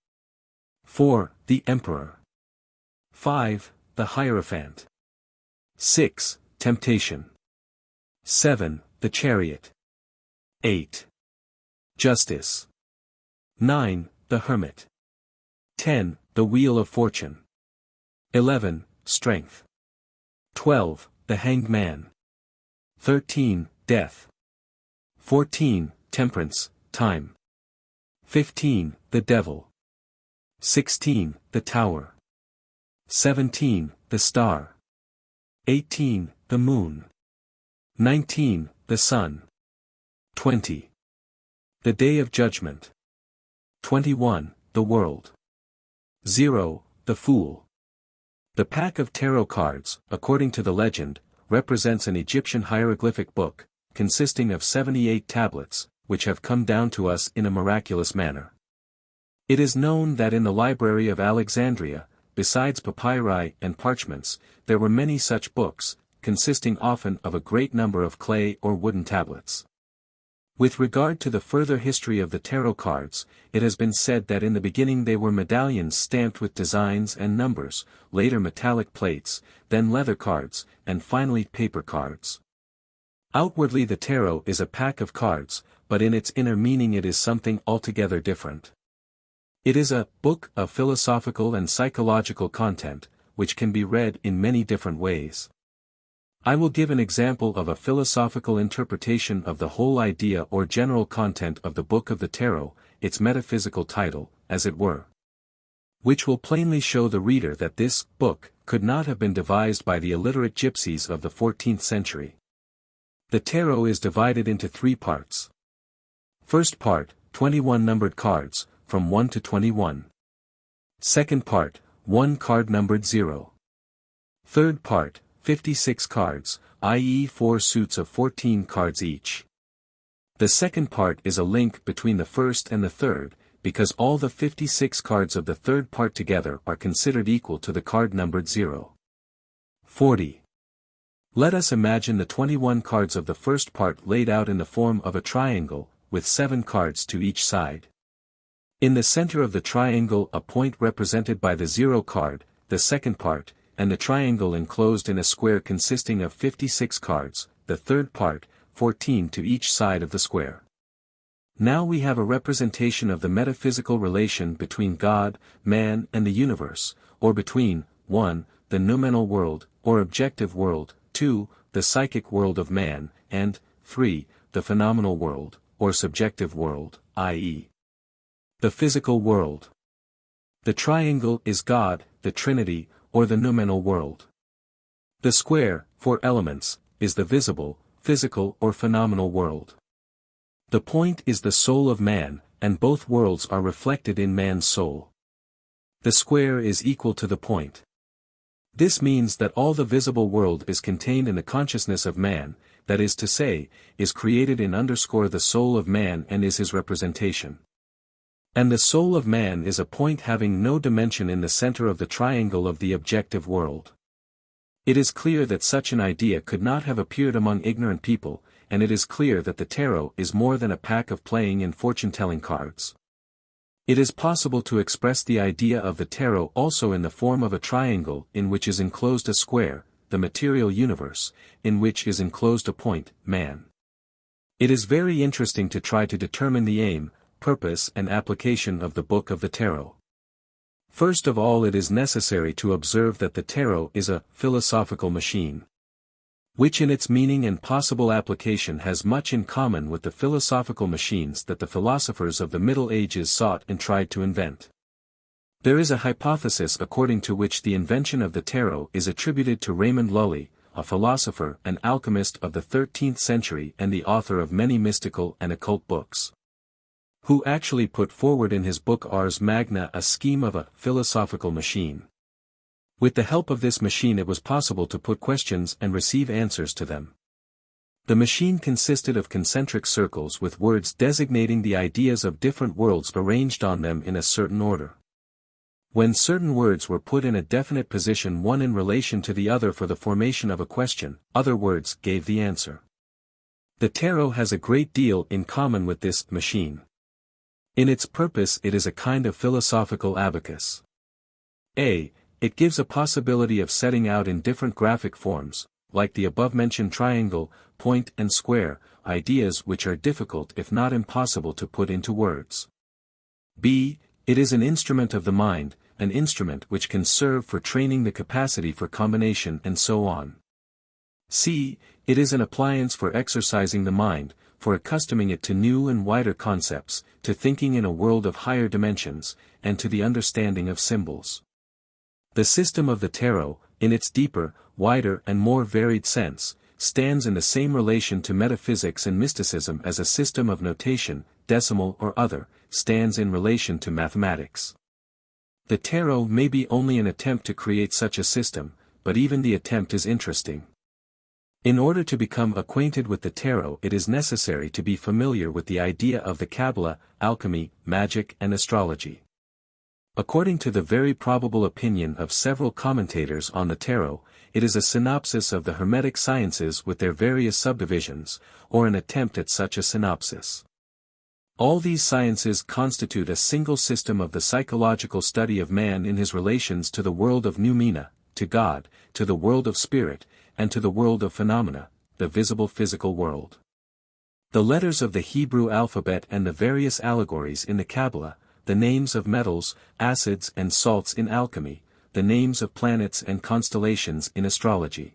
4. The Emperor. 5. The Hierophant. 6. Temptation. 7. The Chariot. 8. Justice. 9. The Hermit. 10. The Wheel of Fortune. 11. Strength. 12. The Hanged Man. 13. Death. 14. Temperance, time. 15. The Devil. 16. The Tower. 17. The Star. 18. The Moon. 19. The Sun. 20. The Day of Judgment. 21. The World. 0. The Fool. The pack of tarot cards, according to the legend, represents an Egyptian hieroglyphic book, consisting of 78 tablets, which have come down to us in a miraculous manner. It is known that in the library of Alexandria, besides papyri and parchments, there were many such books, consisting often of a great number of clay or wooden tablets. With regard to the further history of the tarot cards, it has been said that in the beginning they were medallions stamped with designs and numbers, later metallic plates, then leather cards, and finally paper cards. Outwardly the tarot is a pack of cards, but in its inner meaning it is something altogether different. It is a book of philosophical and psychological content, which can be read in many different ways. I will give an example of a philosophical interpretation of the whole idea or general content of the Book of the Tarot, its metaphysical title, as it were, which will plainly show the reader that this book could not have been devised by the illiterate gypsies of the 14th century. The tarot is divided into 3 parts. First part, 21 numbered cards, from 1 to 21. Second part, 1 card numbered 0. Third part, 56 cards, i.e. 4 suits of 14 cards each. The second part is a link between the first and the third, because all the 56 cards of the third part together are considered equal to the card numbered 0. 40. Let us imagine the 21 cards of the first part laid out in the form of a triangle, with 7 cards to each side. In the center of the triangle a point represented by the 0 card, the second part, and the triangle enclosed in a square consisting of 56 cards, the third part, 14 to each side of the square. Now we have a representation of the metaphysical relation between God, man and the universe, or between, 1, the noumenal world, or objective world, 2, the psychic world of man, and, 3, the phenomenal world, or subjective world, i.e. the physical world. The triangle is God, the Trinity, or the noumenal world. The square, 4 elements, is the visible, physical or phenomenal world. The point is the soul of man, and both worlds are reflected in man's soul. The square is equal to the point. This means that all the visible world is contained in the consciousness of man, that is to say, is created in the soul of man and is his representation. And the soul of man is a point having no dimension in the center of the triangle of the objective world. It is clear that such an idea could not have appeared among ignorant people, and it is clear that the tarot is more than a pack of playing and fortune-telling cards. It is possible to express the idea of the tarot also in the form of a triangle in which is enclosed a square, the material universe, in which is enclosed a point, man. It is very interesting to try to determine the aim, purpose and application of the Book of the Tarot. First of all, it is necessary to observe that the tarot is a philosophical machine, which in its meaning and possible application has much in common with the philosophical machines that the philosophers of the Middle Ages sought and tried to invent. There is a hypothesis according to which the invention of the tarot is attributed to Raymond Lully, a philosopher and alchemist of the 13th century and the author of many mystical and occult books, who actually put forward in his book Ars Magna a scheme of a philosophical machine. With the help of this machine it was possible to put questions and receive answers to them. The machine consisted of concentric circles with words designating the ideas of different worlds arranged on them in a certain order. When certain words were put in a definite position one in relation to the other for the formation of a question, other words gave the answer. The tarot has a great deal in common with this machine. In its purpose it is a kind of philosophical abacus. It gives a possibility of setting out in different graphic forms, like the above-mentioned triangle, point and square, ideas which are difficult if not impossible to put into words. B. It is an instrument of the mind, an instrument which can serve for training the capacity for combination and so on. C. It is an appliance for exercising the mind, for accustoming it to new and wider concepts, to thinking in a world of higher dimensions, and to the understanding of symbols. The system of the tarot, in its deeper, wider and more varied sense, stands in the same relation to metaphysics and mysticism as a system of notation, decimal or other, stands in relation to mathematics. The tarot may be only an attempt to create such a system, but even the attempt is interesting. In order to become acquainted with the tarot, it is necessary to be familiar with the idea of the Kabbalah, alchemy, magic and astrology. According to the very probable opinion of several commentators on the tarot, it is a synopsis of the Hermetic sciences with their various subdivisions, or an attempt at such a synopsis. All these sciences constitute a single system of the psychological study of man in his relations to the world of noumena, to God, to the world of spirit, and to the world of phenomena, the visible physical world. The letters of the Hebrew alphabet and the various allegories in the Kabbalah, the names of metals, acids and salts in alchemy, the names of planets and constellations in astrology,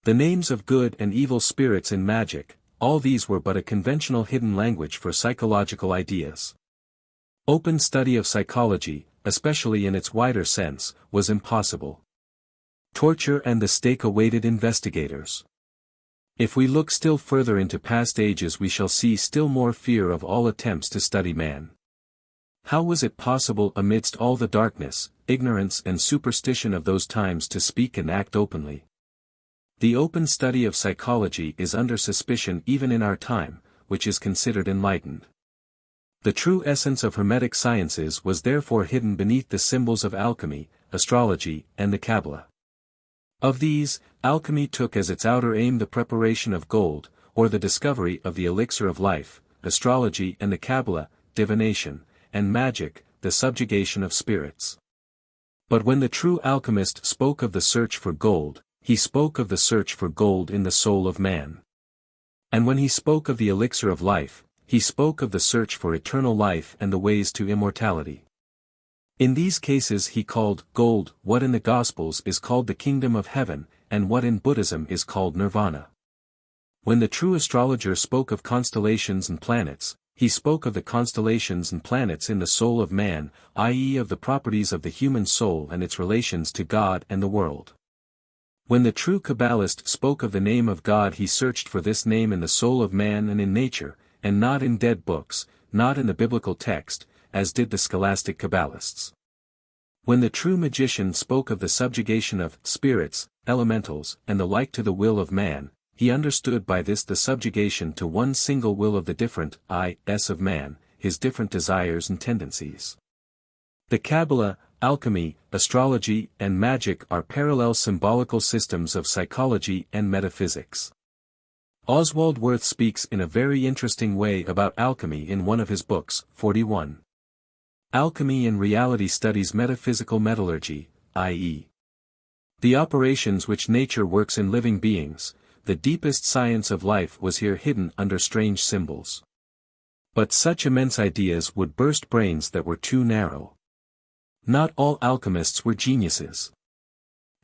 the names of good and evil spirits in magic, all these were but a conventional hidden language for psychological ideas. Open study of psychology, especially in its wider sense, was impossible. Torture and the stake awaited investigators. If we look still further into past ages, we shall see still more fear of all attempts to study man. How was it possible amidst all the darkness, ignorance and superstition of those times to speak and act openly? The open study of psychology is under suspicion even in our time, which is considered enlightened. The true essence of Hermetic sciences was therefore hidden beneath the symbols of alchemy, astrology, and the Kabbalah. Of these, alchemy took as its outer aim the preparation of gold, or the discovery of the elixir of life, astrology and the Kabbalah, divination, and magic, the subjugation of spirits. But when the true alchemist spoke of the search for gold, he spoke of the search for gold in the soul of man. And when he spoke of the elixir of life, he spoke of the search for eternal life and the ways to immortality. In these cases he called gold what in the Gospels is called the kingdom of heaven, and what in Buddhism is called nirvana. When the true astrologer spoke of constellations and planets, he spoke of the constellations and planets in the soul of man, i.e. of the properties of the human soul and its relations to God and the world. When the true Kabbalist spoke of the name of God, he searched for this name in the soul of man and in nature, and not in dead books, not in the biblical text, as did the scholastic Kabbalists. When the true magician spoke of the subjugation of spirits, elementals, and the like to the will of man, he understood by this the subjugation to one single will of the different is of man, his different desires and tendencies. The Kabbalah, alchemy, astrology, and magic are parallel symbolical systems of psychology and metaphysics. Oswald Wirth speaks in a very interesting way about alchemy in one of his books, 41. Alchemy in Reality studies metaphysical metallurgy, i.e. the operations which nature works in living beings. The deepest science of life was here hidden under strange symbols. But such immense ideas would burst brains that were too narrow. Not all alchemists were geniuses.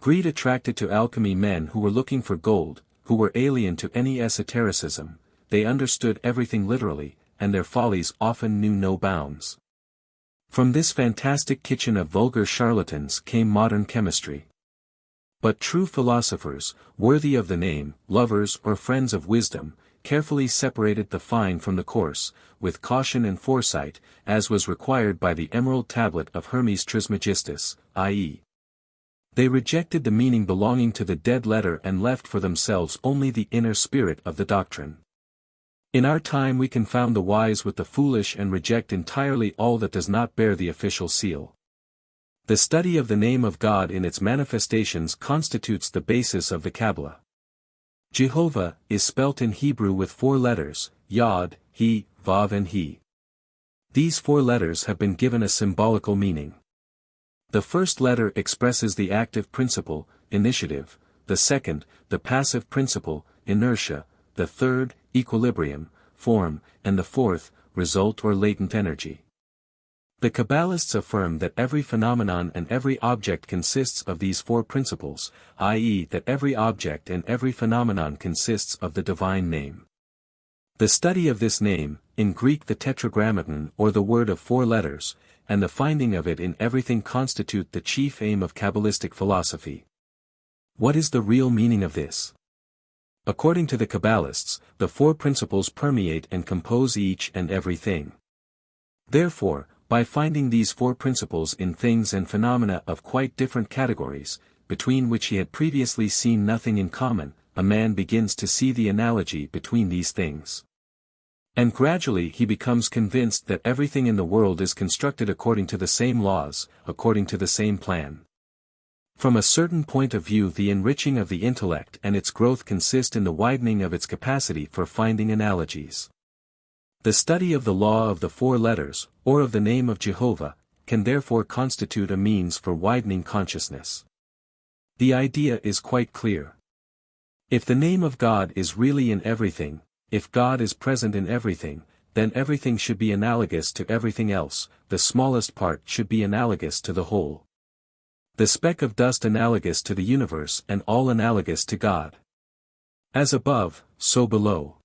Greed attracted to alchemy men who were looking for gold, who were alien to any esotericism. They understood everything literally, and their follies often knew no bounds. From this fantastic kitchen of vulgar charlatans came modern chemistry. But true philosophers, worthy of the name, lovers or friends of wisdom, carefully separated the fine from the coarse, with caution and foresight, as was required by the emerald tablet of Hermes Trismegistus, i.e. they rejected the meaning belonging to the dead letter and left for themselves only the inner spirit of the doctrine. In our time we confound the wise with the foolish and reject entirely all that does not bear the official seal. The study of the name of God in its manifestations constitutes the basis of the Kabbalah. Jehovah is spelt in Hebrew with 4 letters, Yod, He, Vav and He. These 4 letters have been given a symbolical meaning. The first letter expresses the active principle, initiative, the second, the passive principle, inertia, the third, equilibrium, form, and the fourth, result or latent energy. The Kabbalists affirm that every phenomenon and every object consists of these 4 principles, i.e. that every object and every phenomenon consists of the divine name. The study of this name, in Greek the tetragrammaton or the word of 4 letters, and the finding of it in everything constitute the chief aim of Kabbalistic philosophy. What is the real meaning of this? According to the Kabbalists, the 4 principles permeate and compose each and every thing. Therefore, By finding these four principles in things and phenomena of quite different categories, between which he had previously seen nothing in common, a man begins to see the analogy between these things. And gradually he becomes convinced that everything in the world is constructed according to the same laws, according to the same plan. From a certain point of view, the enriching of the intellect and its growth consist in the widening of its capacity for finding analogies. The study of the law of the four letters, or of the name of Jehovah, can therefore constitute a means for widening consciousness. The idea is quite clear. If the name of God is really in everything, if God is present in everything, then everything should be analogous to everything else, the smallest part should be analogous to the whole. The speck of dust analogous to the universe and all analogous to God. As above, so below.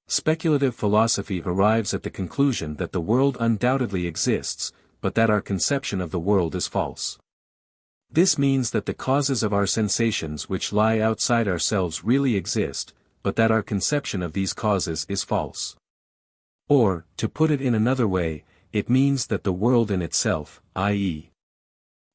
Speculative philosophy arrives at the conclusion that the world undoubtedly exists, but that our conception of the world is false. This means that the causes of our sensations which lie outside ourselves really exist, but that our conception of these causes is false. Or, to put it in another way, it means that the world in itself, i.e.,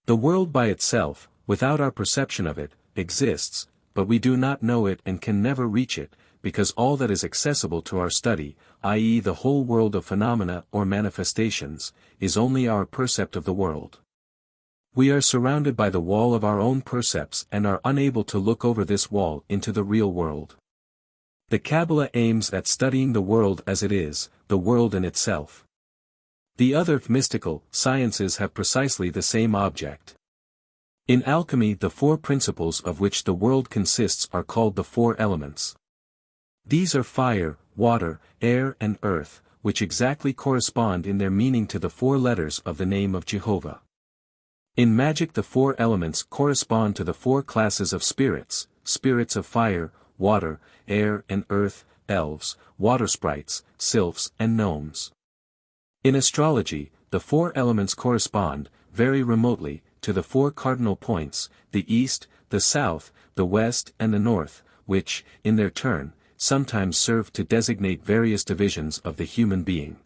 the world by itself, without our perception of it, exists, but we do not know it and can never reach it, because all that is accessible to our study, i.e. the whole world of phenomena or manifestations, is only our percept of the world. We are surrounded by the wall of our own percepts and are unable to look over this wall into the real world. The Kabbalah aims at studying the world as it is, the world in itself. The other mystical sciences have precisely the same object. In alchemy, the four principles of which the world consists are called the four elements. These are fire, water, air and earth, which exactly correspond in their meaning to the four letters of the name of Jehovah. In magic, the four elements correspond to the four classes of spirits, spirits of fire, water, air and earth, elves, water sprites, sylphs and gnomes. In astrology, the four elements correspond, very remotely, to the four cardinal points, the east, the south, the west and the north, which, in their turn, sometimes serve to designate various divisions of the human being.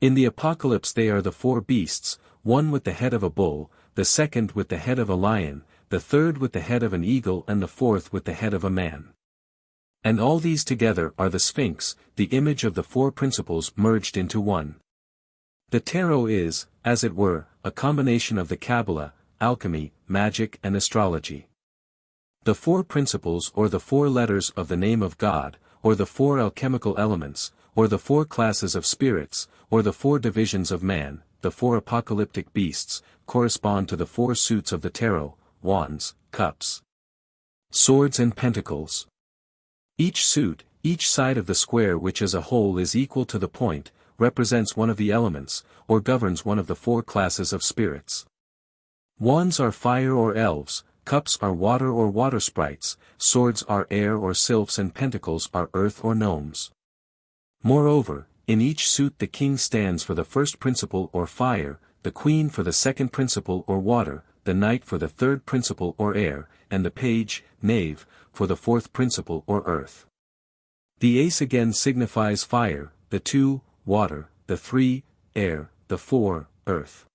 In the Apocalypse they are the four beasts, one with the head of a bull, the second with the head of a lion, the third with the head of an eagle and the fourth with the head of a man. And all these together are the Sphinx, the image of the four principles merged into one. The tarot is, as it were, a combination of the Kabbalah, alchemy, magic and astrology. The four principles or the four letters of the name of God, or the four alchemical elements, or the four classes of spirits, or the four divisions of man, the four apocalyptic beasts, correspond to the four suits of the tarot, wands, cups, swords and pentacles. Each suit, each side of the square which as a whole is equal to the point, represents one of the elements, or governs one of the four classes of spirits. Wands are fire or elves, cups are water or water sprites, swords are air or sylphs and pentacles are earth or gnomes. Moreover, in each suit the king stands for the first principle or fire, the queen for the second principle or water, the knight for the third principle or air, and the page, knave, for the fourth principle or earth. The ace again signifies fire, the 2, water, the 3, air, the 4, earth.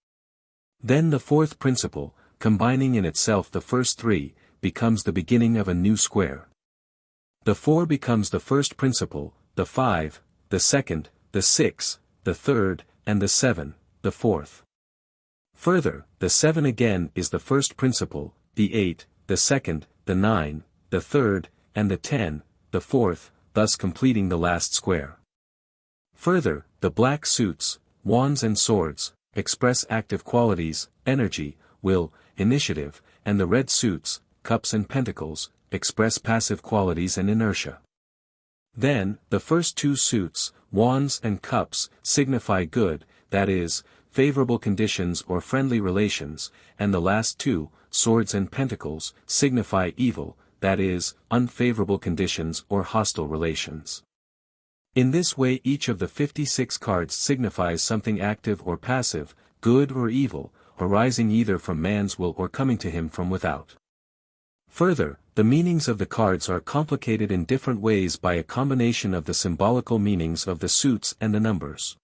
Then the fourth principle, combining in itself the first three, becomes the beginning of a new square. The 4 becomes the first principle, the 5, the second, the 6, the third, and the 7, the fourth. Further, the 7 again is the first principle, the 8, the second, the 9, the third, and the 10, the fourth, thus completing the last square. Further, the black suits, wands and swords, express active qualities, energy, will, initiative, and the red suits, cups and pentacles, express passive qualities and inertia. Then, the first two suits, wands and cups, signify good, that is, favorable conditions or friendly relations, and the last two, swords and pentacles, signify evil, that is, unfavorable conditions or hostile relations. In this way each of the 56 cards signifies something active or passive, good or evil, arising either from man's will or coming to him from without. Further, the meanings of the cards are complicated in different ways by a combination of the symbolical meanings of the suits and the numbers.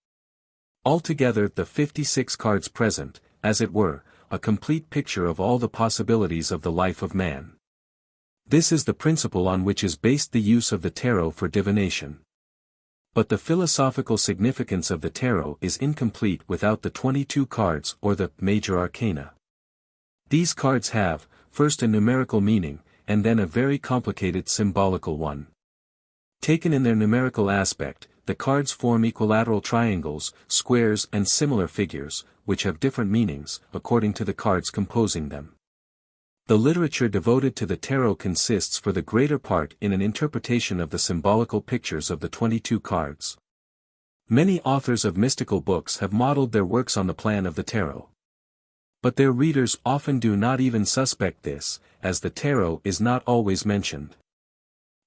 Altogether the 56 cards present, as it were, a complete picture of all the possibilities of the life of man. This is the principle on which is based the use of the tarot for divination. But the philosophical significance of the tarot is incomplete without the 22 cards or the major arcana. These cards have, first a numerical meaning, and then a very complicated symbolical one. Taken in their numerical aspect, the cards form equilateral triangles, squares and similar figures, which have different meanings, according to the cards composing them. The literature devoted to the tarot consists for the greater part in an interpretation of the symbolical pictures of the 22 cards. Many authors of mystical books have modeled their works on the plan of the tarot. But their readers often do not even suspect this, as the tarot is not always mentioned.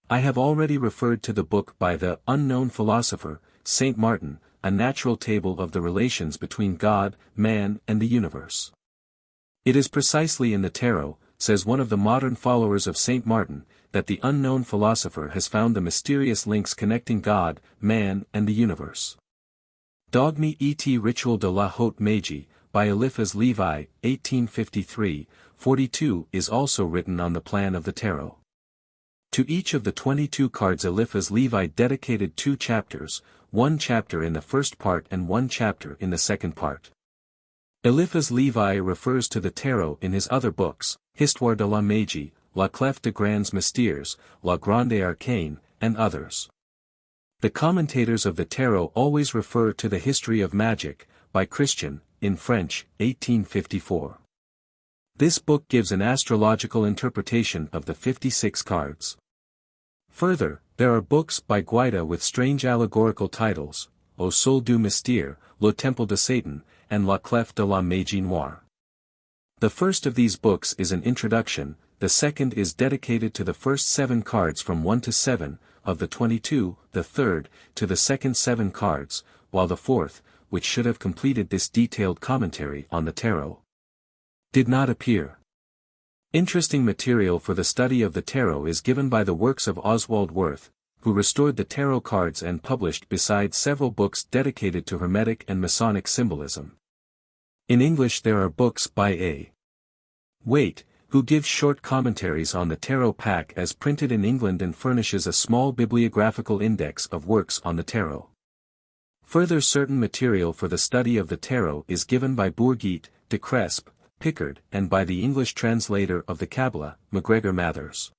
I have already referred to the book by the unknown philosopher, Saint Martin, A Natural Table of the Relations between God, Man, and the Universe. It is precisely in the tarot, says one of the modern followers of Saint Martin, that the unknown philosopher has found the mysterious links connecting God, man, and the universe. Dogme et Ritual de la Haute Magie, by Eliphas Levi, 1853, 42 is also written on the plan of the tarot. To each of the 22 cards Eliphas Levi dedicated 2 chapters, 1 chapter in the first part and 1 chapter in the second part. Eliphas Levi refers to the tarot in his other books, Histoire de la Magie, La Clef de Grands Mystères, La Grande Arcane, and others. The commentators of the tarot always refer to the History of Magic, by Christian, in French, 1854. This book gives an astrological interpretation of the 56 cards. Further, there are books by Guida with strange allegorical titles, Au Sol du Mystère, Le Temple de Satan, and La Clef de la Magie Noire. The first of these books is an introduction, the second is dedicated to the first 7 cards from 1 to 7, of the 22, the third, to the second 7 cards, while the fourth, which should have completed this detailed commentary on the tarot, did not appear. Interesting material for the study of the tarot is given by the works of Oswald Wirth, who restored the tarot cards and published besides several books dedicated to Hermetic and Masonic symbolism. In English there are books by A. Waite, who gives short commentaries on the tarot pack as printed in England and furnishes a small bibliographical index of works on the tarot. Further certain material for the study of the tarot is given by Bourguit, de Cresp, Pickard, and by the English translator of the Kabbalah, MacGregor Mathers.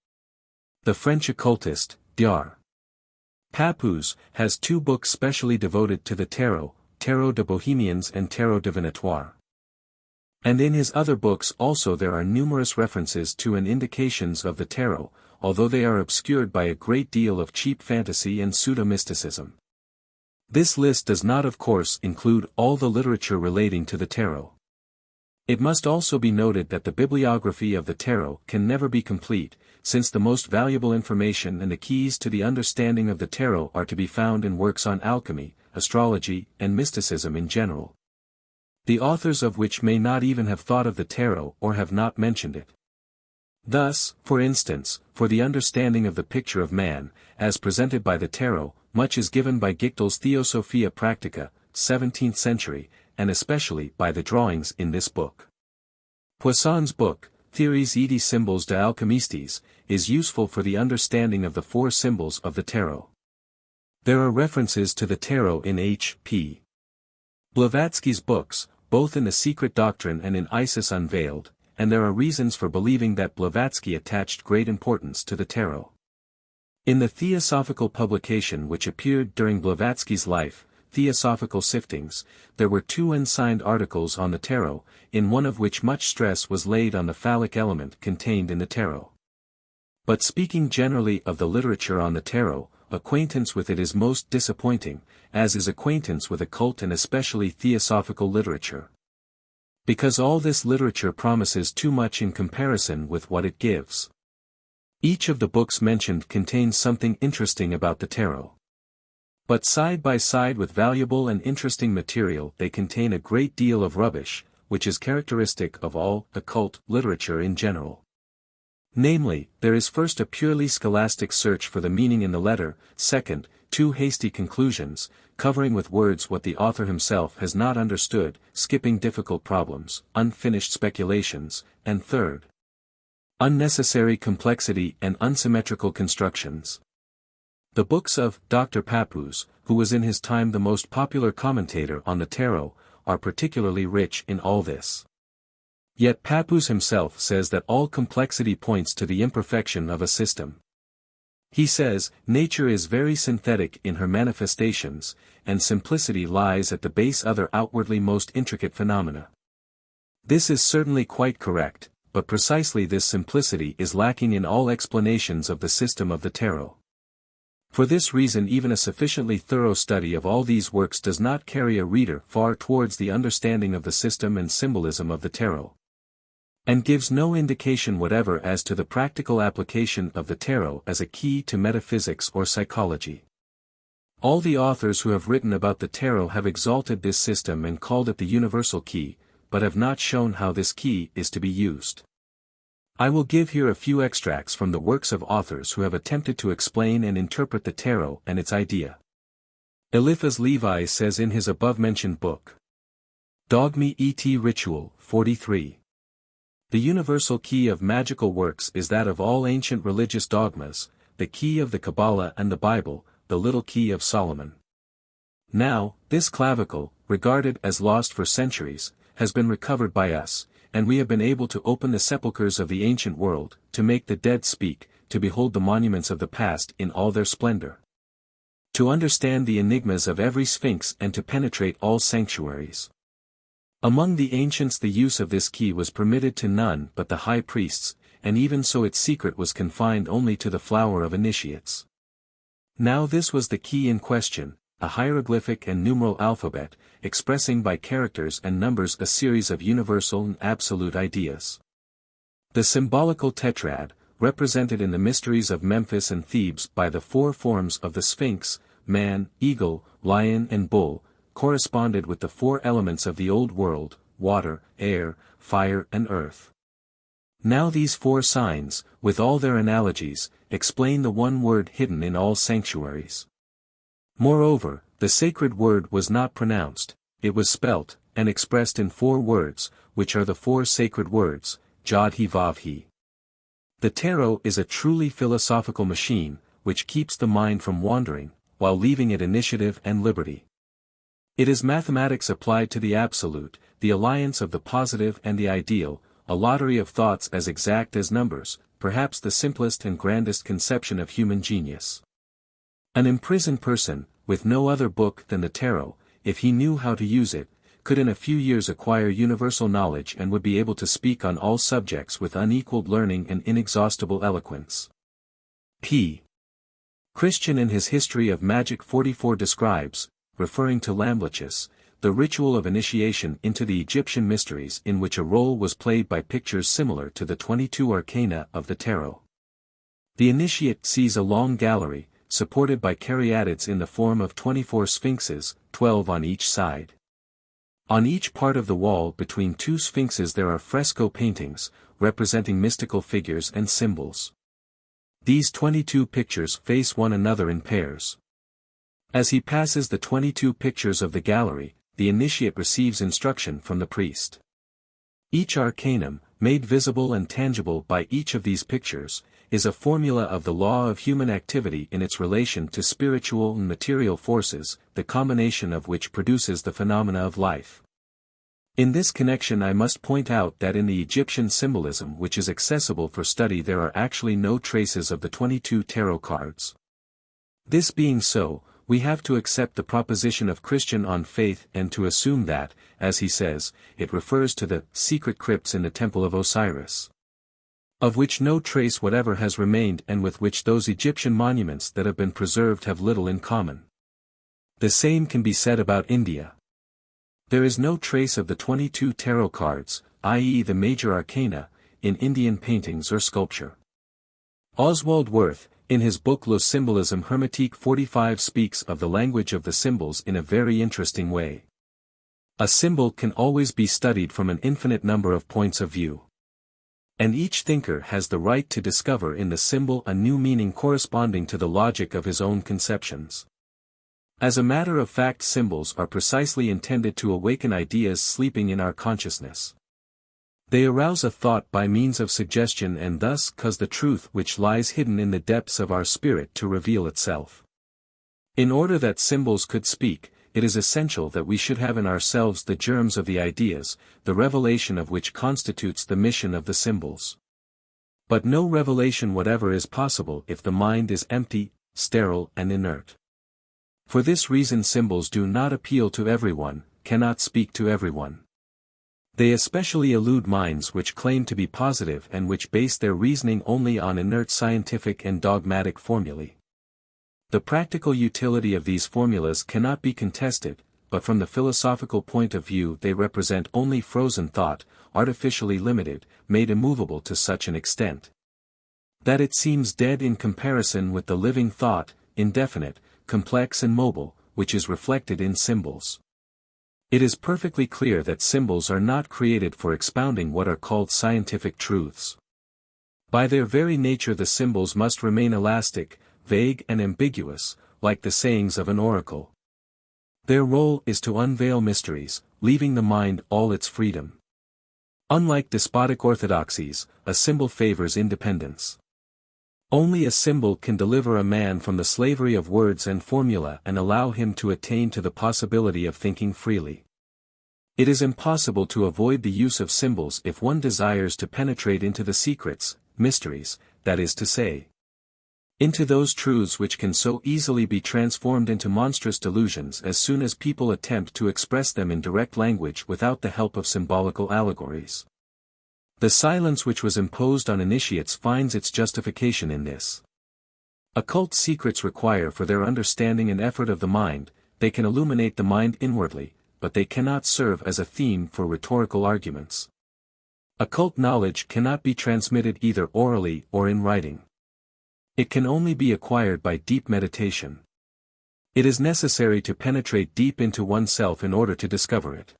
The French occultist, Dr. Papoose, has 2 books specially devoted to the tarot, Tarot de Bohemians and Tarot divinatoire. And in his other books also there are numerous references to and indications of the tarot, although they are obscured by a great deal of cheap fantasy and pseudo-mysticism. This list does not of course include all the literature relating to the tarot. It must also be noted that the bibliography of the tarot can never be complete, since the most valuable information and the keys to the understanding of the tarot are to be found in works on alchemy, astrology, and mysticism in general, the authors of which may not even have thought of the tarot or have not mentioned it. Thus, for instance, for the understanding of the picture of man, as presented by the tarot, much is given by Gichtel's Theosophia Practica, 17th century, and especially by the drawings in this book. Poisson's book, Theories et Symboles de Alchemistes, is useful for the understanding of the 4 symbols of the tarot. There are references to the tarot in H.P. Blavatsky's books, both in The Secret Doctrine and in Isis Unveiled, and there are reasons for believing that Blavatsky attached great importance to the tarot. In the Theosophical publication which appeared during Blavatsky's life, Theosophical Siftings, there were 2 unsigned articles on the tarot, in one of which much stress was laid on the phallic element contained in the tarot. But speaking generally of the literature on the tarot, acquaintance with it is most disappointing, as is acquaintance with occult and especially theosophical literature. Because all this literature promises too much in comparison with what it gives. Each of the books mentioned contains something interesting about the tarot. But side by side with valuable and interesting material they contain a great deal of rubbish, which is characteristic of all occult literature in general. Namely, there is first a purely scholastic search for the meaning in the letter, second, two hasty conclusions, covering with words what the author himself has not understood, skipping difficult problems, unfinished speculations, and third, unnecessary complexity and unsymmetrical constructions. The books of Dr. Pappus, who was in his time the most popular commentator on the tarot, are particularly rich in all this. Yet Pappus himself says that all complexity points to the imperfection of a system. He says, nature is very synthetic in her manifestations, and simplicity lies at the base other outwardly most intricate phenomena. This is certainly quite correct, but precisely this simplicity is lacking in all explanations of the system of the tarot. For this reason even a sufficiently thorough study of all these works does not carry a reader far towards the understanding of the system and symbolism of the tarot, and gives no indication whatever as to the practical application of the tarot as a key to metaphysics or psychology. All the authors who have written about the tarot have exalted this system and called it the universal key, but have not shown how this key is to be used. I will give here a few extracts from the works of authors who have attempted to explain and interpret the tarot and its idea. Eliphas Levi says in his above-mentioned book, Dogme et Ritual, 43. The universal key of magical works is that of all ancient religious dogmas, the key of the Kabbalah and the Bible, the little key of Solomon. Now, this clavicle, regarded as lost for centuries, has been recovered by us, and we have been able to open the sepulchres of the ancient world, to make the dead speak, to behold the monuments of the past in all their splendor, to understand the enigmas of every sphinx and to penetrate all sanctuaries. Among the ancients the use of this key was permitted to none but the high priests, and even so its secret was confined only to the flower of initiates. Now this was the key in question, a hieroglyphic and numeral alphabet, expressing by characters and numbers a series of universal and absolute ideas. The symbolical tetrad, represented in the mysteries of Memphis and Thebes by the four forms of the Sphinx, man, eagle, lion and bull, corresponded with the four elements of the old world, water, air, fire and earth. Now these four signs, with all their analogies, explain the one word hidden in all sanctuaries. Moreover, the sacred word was not pronounced, it was spelt, and expressed in four words, which are the four sacred words, Jod-He Vav-He. The tarot is a truly philosophical machine, which keeps the mind from wandering, while leaving it initiative and liberty. It is mathematics applied to the absolute, the alliance of the positive and the ideal, a lottery of thoughts as exact as numbers, perhaps the simplest and grandest conception of human genius. An imprisoned person, with no other book than the tarot, if he knew how to use it, could in a few years acquire universal knowledge and would be able to speak on all subjects with unequaled learning and inexhaustible eloquence. P. Christian in his History of Magic 44 describes, referring to Lamblichus, the ritual of initiation into the Egyptian mysteries in which a role was played by pictures similar to the 22 arcana of the tarot. The initiate sees a long gallery, supported by caryatids in the form of 24 sphinxes, 12 on each side. On each part of the wall between two sphinxes there are fresco paintings, representing mystical figures and symbols. These 22 pictures face one another in pairs. As he passes the 22 pictures of the gallery, the initiate receives instruction from the priest. Each arcanum, made visible and tangible by each of these pictures, is a formula of the law of human activity in its relation to spiritual and material forces, the combination of which produces the phenomena of life. In this connection I must point out that in the Egyptian symbolism which is accessible for study there are actually no traces of the 22 tarot cards. This being so, we have to accept the proposition of Christian on faith and to assume that, as he says, it refers to the secret crypts in the temple of Osiris, of which no trace whatever has remained and with which those Egyptian monuments that have been preserved have little in common. The same can be said about India. There is no trace of the 22 tarot cards, i.e. the major arcana, in Indian paintings or sculpture. Oswald Wirth, in his book Le Symbolisme Hermétique 45 speaks of the language of the symbols in a very interesting way. A symbol can always be studied from an infinite number of points of view. And each thinker has the right to discover in the symbol a new meaning corresponding to the logic of his own conceptions. As a matter of fact, symbols are precisely intended to awaken ideas sleeping in our consciousness. They arouse a thought by means of suggestion and thus cause the truth which lies hidden in the depths of our spirit to reveal itself. In order that symbols could speak, it is essential that we should have in ourselves the germs of the ideas, the revelation of which constitutes the mission of the symbols. But no revelation whatever is possible if the mind is empty, sterile and inert. For this reason symbols do not appeal to everyone, cannot speak to everyone. They especially elude minds which claim to be positive and which base their reasoning only on inert scientific and dogmatic formulae. The practical utility of these formulas cannot be contested, but from the philosophical point of view they represent only frozen thought, artificially limited, made immovable to such an extent that it seems dead in comparison with the living thought, indefinite, complex and mobile, which is reflected in symbols. It is perfectly clear that symbols are not created for expounding what are called scientific truths. By their very nature the symbols must remain elastic, vague and ambiguous, like the sayings of an oracle. Their role is to unveil mysteries, leaving the mind all its freedom. Unlike despotic orthodoxies, a symbol favors independence. Only a symbol can deliver a man from the slavery of words and formula and allow him to attain to the possibility of thinking freely. It is impossible to avoid the use of symbols if one desires to penetrate into the secrets, mysteries, that is to say, into those truths which can so easily be transformed into monstrous delusions as soon as people attempt to express them in direct language without the help of symbolical allegories. The silence which was imposed on initiates finds its justification in this. Occult secrets require for their understanding an effort of the mind, they can illuminate the mind inwardly, but they cannot serve as a theme for rhetorical arguments. Occult knowledge cannot be transmitted either orally or in writing. It can only be acquired by deep meditation. It is necessary to penetrate deep into oneself in order to discover it.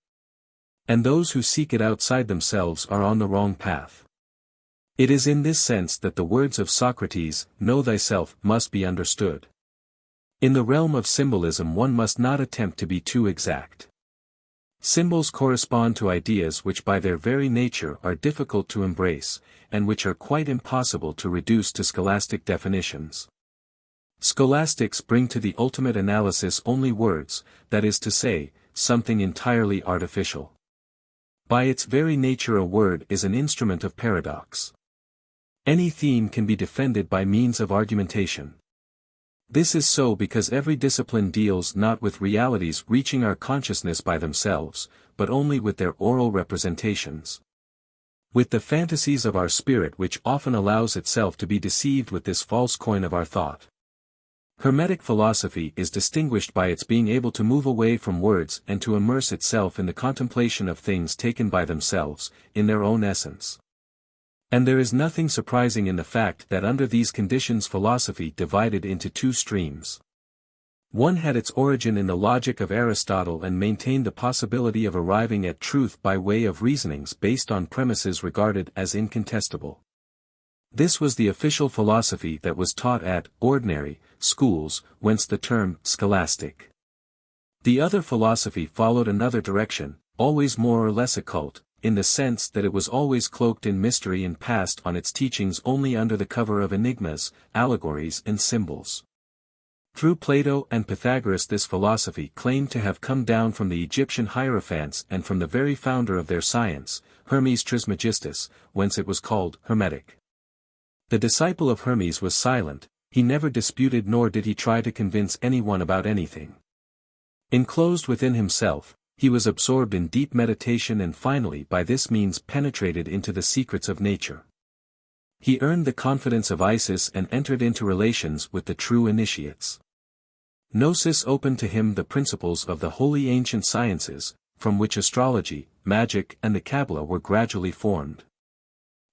And those who seek it outside themselves are on the wrong path. It is in this sense that the words of Socrates, "Know thyself," must be understood. In the realm of symbolism one must not attempt to be too exact. Symbols correspond to ideas which by their very nature are difficult to embrace, and which are quite impossible to reduce to scholastic definitions. Scholastics bring to the ultimate analysis only words, that is to say, something entirely artificial. By its very nature a word is an instrument of paradox. Any theme can be defended by means of argumentation. This is so because every discipline deals not with realities reaching our consciousness by themselves, but only with their oral representations. With the fantasies of our spirit which often allows itself to be deceived with this false coin of our thought. Hermetic philosophy is distinguished by its being able to move away from words and to immerse itself in the contemplation of things taken by themselves, in their own essence. And there is nothing surprising in the fact that under these conditions philosophy divided into two streams. One had its origin in the logic of Aristotle and maintained the possibility of arriving at truth by way of reasonings based on premises regarded as incontestable. This was the official philosophy that was taught at ordinary schools, whence the term scholastic. The other philosophy followed another direction, always more or less occult, in the sense that it was always cloaked in mystery and passed on its teachings only under the cover of enigmas, allegories and symbols. Through Plato and Pythagoras this philosophy claimed to have come down from the Egyptian hierophants and from the very founder of their science, Hermes Trismegistus, whence it was called Hermetic. The disciple of Hermes was silent, he never disputed nor did he try to convince anyone about anything. Enclosed within himself, he was absorbed in deep meditation and finally by this means penetrated into the secrets of nature. He earned the confidence of Isis and entered into relations with the true initiates. Gnosis opened to him the principles of the holy ancient sciences, from which astrology, magic and the Kabbalah were gradually formed.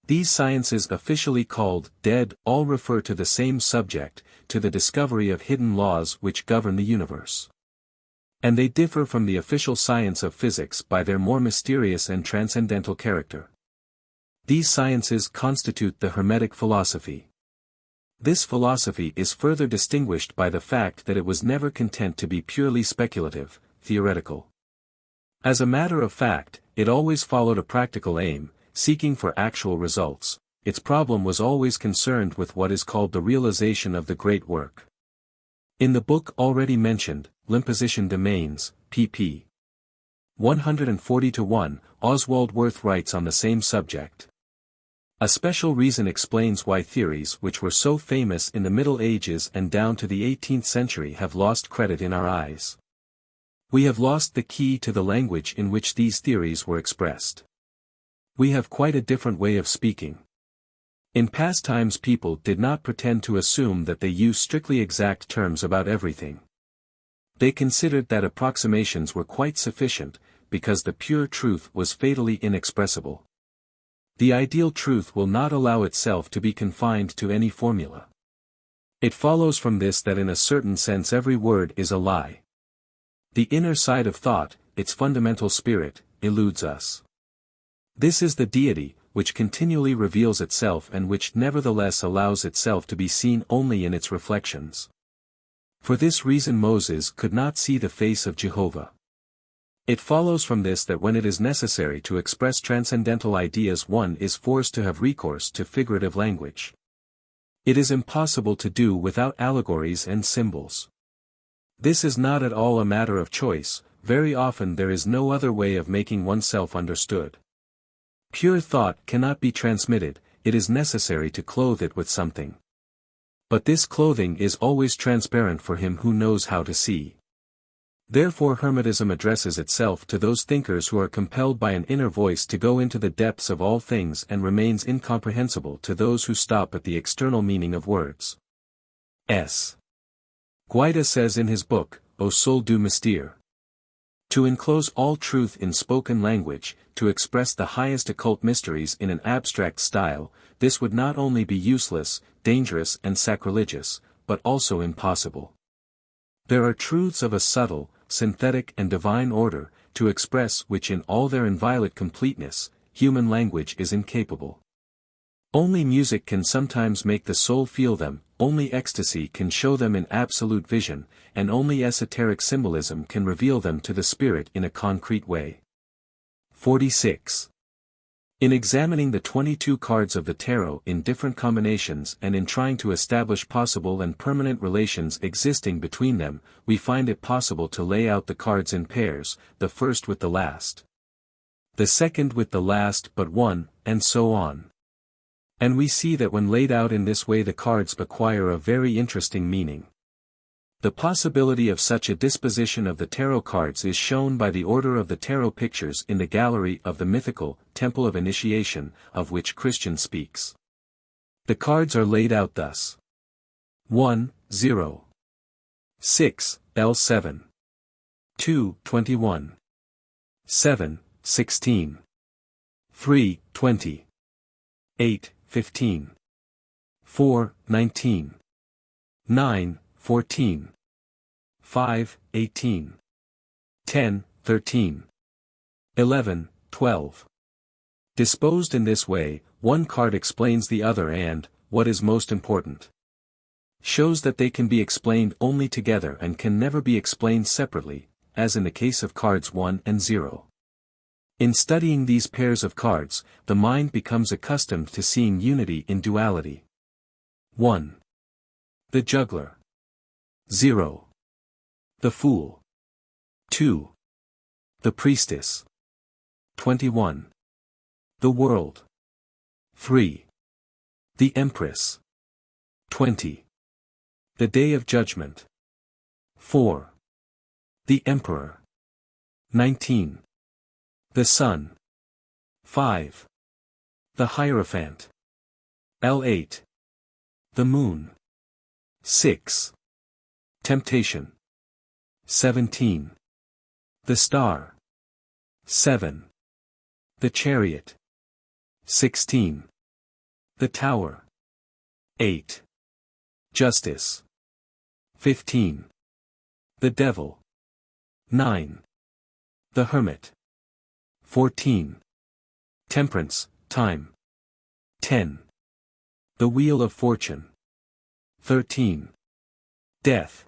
These sciences officially called dead all refer to the same subject, to the discovery of hidden laws which govern the universe. And they differ from the official science of physics by their more mysterious and transcendental character. These sciences constitute the Hermetic philosophy. This philosophy is further distinguished by the fact that it was never content to be purely speculative, theoretical. As a matter of fact, it always followed a practical aim, seeking for actual results. Its problem was always concerned with what is called the realization of the great work. In the book already mentioned, L'Imposition Domains, pp. 140-1, Oswald Wirth writes on the same subject. A special reason explains why theories which were so famous in the Middle Ages and down to the 18th century have lost credit in our eyes. We have lost the key to the language in which these theories were expressed. We have quite a different way of speaking. In past times people did not pretend to assume that they use strictly exact terms about everything. They considered that approximations were quite sufficient, because the pure truth was fatally inexpressible. The ideal truth will not allow itself to be confined to any formula. It follows from this that in a certain sense every word is a lie. The inner side of thought, its fundamental spirit, eludes us. This is the deity, which continually reveals itself and which nevertheless allows itself to be seen only in its reflections. For this reason Moses could not see the face of Jehovah. It follows from this that when it is necessary to express transcendental ideas one is forced to have recourse to figurative language. It is impossible to do without allegories and symbols. This is not at all a matter of choice, very often there is no other way of making oneself understood. Pure thought cannot be transmitted, it is necessary to clothe it with something. But this clothing is always transparent for him who knows how to see. Therefore Hermetism addresses itself to those thinkers who are compelled by an inner voice to go into the depths of all things and remains incomprehensible to those who stop at the external meaning of words. S. Guaita says in his book, Au Sol du Mystère, to enclose all truth in spoken language, to express the highest occult mysteries in an abstract style, this would not only be useless, dangerous and sacrilegious, but also impossible. There are truths of a subtle, synthetic and divine order, to express which in all their inviolate completeness, human language is incapable. Only music can sometimes make the soul feel them, only ecstasy can show them in absolute vision, and only esoteric symbolism can reveal them to the spirit in a concrete way. 46. In examining the 22 cards of the tarot in different combinations and in trying to establish possible and permanent relations existing between them, we find it possible to lay out the cards in pairs, the first with the last, the second with the last but one, and so on. And we see that when laid out in this way the cards acquire a very interesting meaning. The possibility of such a disposition of the tarot cards is shown by the order of the tarot pictures in the gallery of the mythical Temple of Initiation, of which Christian speaks. The cards are laid out thus. 1, 0. 6, L7. 2, 21. 7, 16. 3, 20. 8, 15. 4, 19. 9, 14. 5, 18. 10, 13. 11, 12. Disposed in this way, one card explains the other and, what is most important, shows that they can be explained only together and can never be explained separately, as in the case of cards 1 and 0. In studying these pairs of cards, the mind becomes accustomed to seeing unity in duality. 1. The juggler. 0. The fool. 2. The priestess. 21. The world. 3. The empress. 20. The day of judgment. 4. The emperor. 19. The sun. 5. The Hierophant. L8. The moon. 6. Temptation. 17. The star. 7. The chariot. 16. The tower. 8. Justice. 15. The devil. 9. The hermit. 14. Temperance, time. 10. The Wheel of Fortune. 13. Death.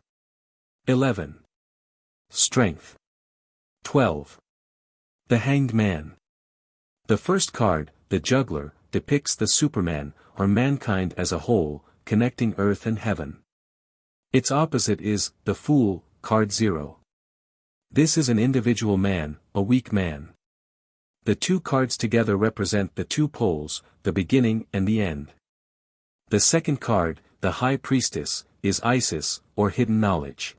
11. Strength. 12. The Hanged Man. The first card, the Juggler, depicts the Superman, or mankind as a whole, connecting earth and heaven. Its opposite is the Fool, card 0. This is an individual man, a weak man. The two cards together represent the two poles, the beginning and the end. The second card, the High Priestess, is Isis, or hidden knowledge.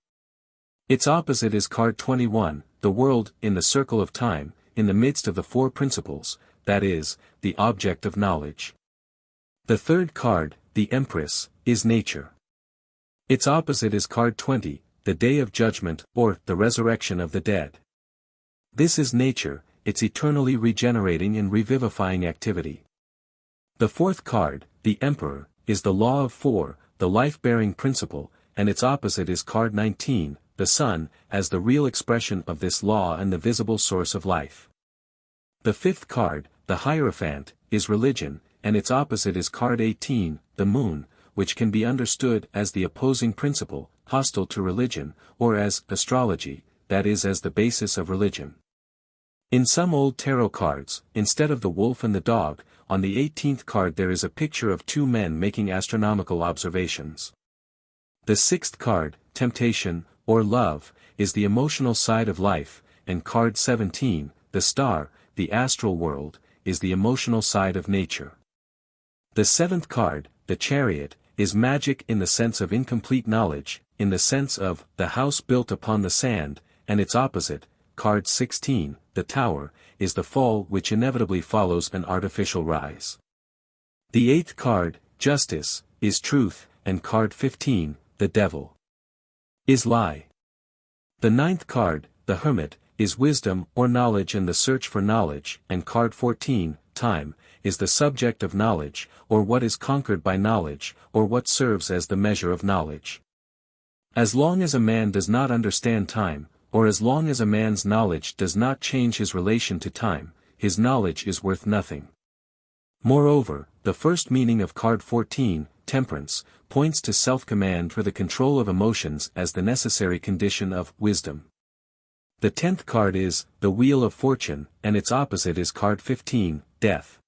Its opposite is card 21, the world, in the circle of time, in the midst of the four principles, that is, the object of knowledge. The third card, the Empress, is nature. Its opposite is card 20, the Day of Judgment, or the resurrection of the dead. This is nature, its eternally regenerating and revivifying activity. The fourth card, the Emperor, is the law of four, the life-bearing principle, and its opposite is card 19, the Sun, as the real expression of this law and the visible source of life. The fifth card, the Hierophant, is religion, and its opposite is card 18, the Moon, which can be understood as the opposing principle, hostile to religion, or as astrology, that is as the basis of religion. In some old tarot cards, instead of the wolf and the dog, on the 18th card there is a picture of two men making astronomical observations. The sixth card, Temptation, or Love, is the emotional side of life, and card 17, the Star, the astral world, is the emotional side of nature. The seventh card, the Chariot, is magic in the sense of incomplete knowledge, in the sense of the house built upon the sand, and its opposite, card 16, the Tower, is the fall which inevitably follows an artificial rise. The eighth card, Justice, is truth, and card 15, the Devil, is lie. The ninth card, the Hermit, is wisdom or knowledge and the search for knowledge, and card 14, Time, is the subject of knowledge, or what is conquered by knowledge, or what serves as the measure of knowledge. As long as a man does not understand time, or as long as a man's knowledge does not change his relation to time, his knowledge is worth nothing. Moreover, the first meaning of card 14, Temperance, points to self-command or the control of emotions as the necessary condition of wisdom. The 10th card is the Wheel of Fortune, and its opposite is card 15, Death.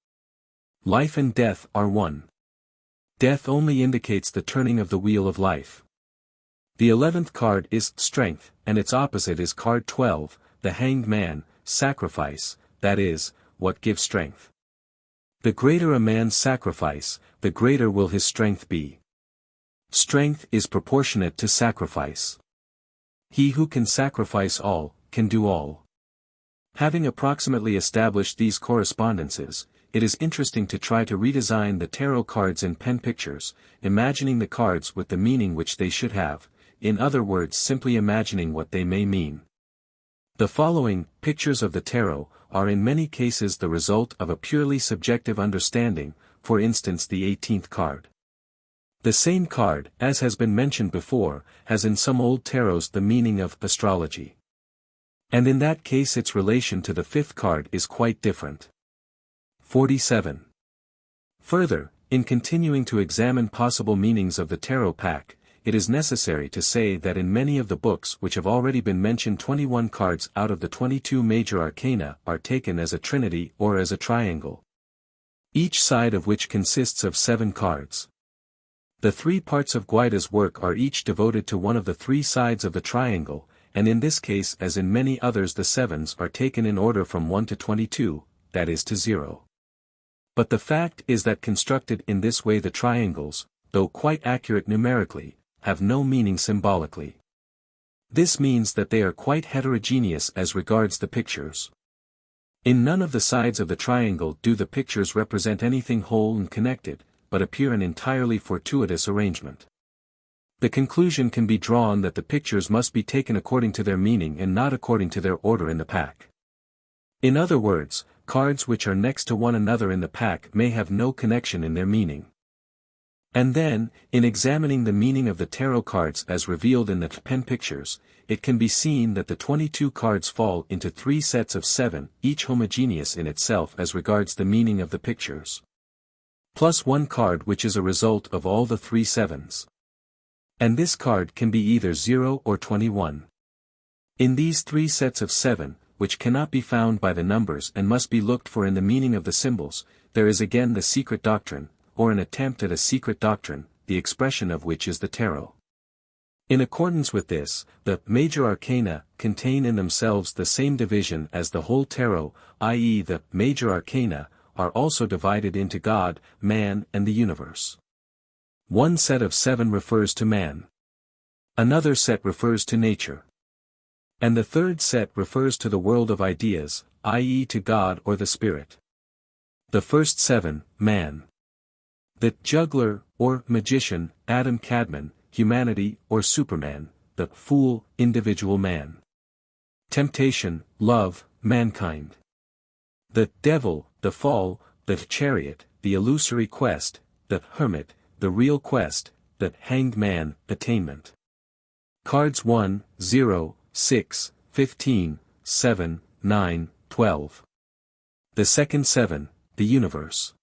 Life and death are one. Death only indicates the turning of the wheel of life. The 11th card is Strength, and its opposite is card 12, the Hanged Man, Sacrifice, that is, what gives strength. The greater a man's sacrifice, the greater will his strength be. Strength is proportionate to sacrifice. He who can sacrifice all, can do all. Having approximately established these correspondences, it is interesting to try to redesign the tarot cards in pen pictures, imagining the cards with the meaning which they should have, in other words simply imagining what they may mean. The following, pictures of the tarot, are in many cases the result of a purely subjective understanding, for instance the 18th card. The same card, as has been mentioned before, has in some old tarots the meaning of astrology. And in that case its relation to the 5th card is quite different. 47. Further, in continuing to examine possible meanings of the tarot pack, it is necessary to say that in many of the books which have already been mentioned 21 cards out of the 22 major arcana are taken as a trinity or as a triangle, each side of which consists of 7 cards. The 3 parts of Guaida's work are each devoted to one of the 3 sides of the triangle, and in this case as in many others the 7s are taken in order from 1 to 22, that is to 0. But the fact is that constructed in this way the triangles, though quite accurate numerically, have no meaning symbolically. This means that they are quite heterogeneous as regards the pictures. In none of the sides of the triangle do the pictures represent anything whole and connected, but appear an entirely fortuitous arrangement. The conclusion can be drawn that the pictures must be taken according to their meaning and not according to their order in the pack. In other words, cards which are next to one another in the pack may have no connection in their meaning. And then, in examining the meaning of the tarot cards as revealed in the pen pictures, it can be seen that the 22 cards fall into 3 sets of 7, each homogeneous in itself as regards the meaning of the pictures. plus one card which is a result of all the 3 sevens. And this card can be either 0 or 21. In these 3 sets of 7, which cannot be found by the numbers and must be looked for in the meaning of the symbols, there is again the secret doctrine, or an attempt at a secret doctrine, the expression of which is the tarot. In accordance with this, the major arcana contain in themselves the same division as the whole tarot, i.e. the major arcana are also divided into God, man and the universe. One set of 7 refers to man. Another set refers to nature. And the third set refers to the world of ideas, i.e. to God or the spirit. The first 7, man. The juggler, or magician, Adam Kadmon, humanity, or Superman, the fool, individual man. Temptation, love, mankind. The devil, the fall, the chariot, the illusory quest, the hermit, the real quest, the hanged man, attainment. Cards 1, 0, 6, 15, 7, 9, 12. The second 7, the universe.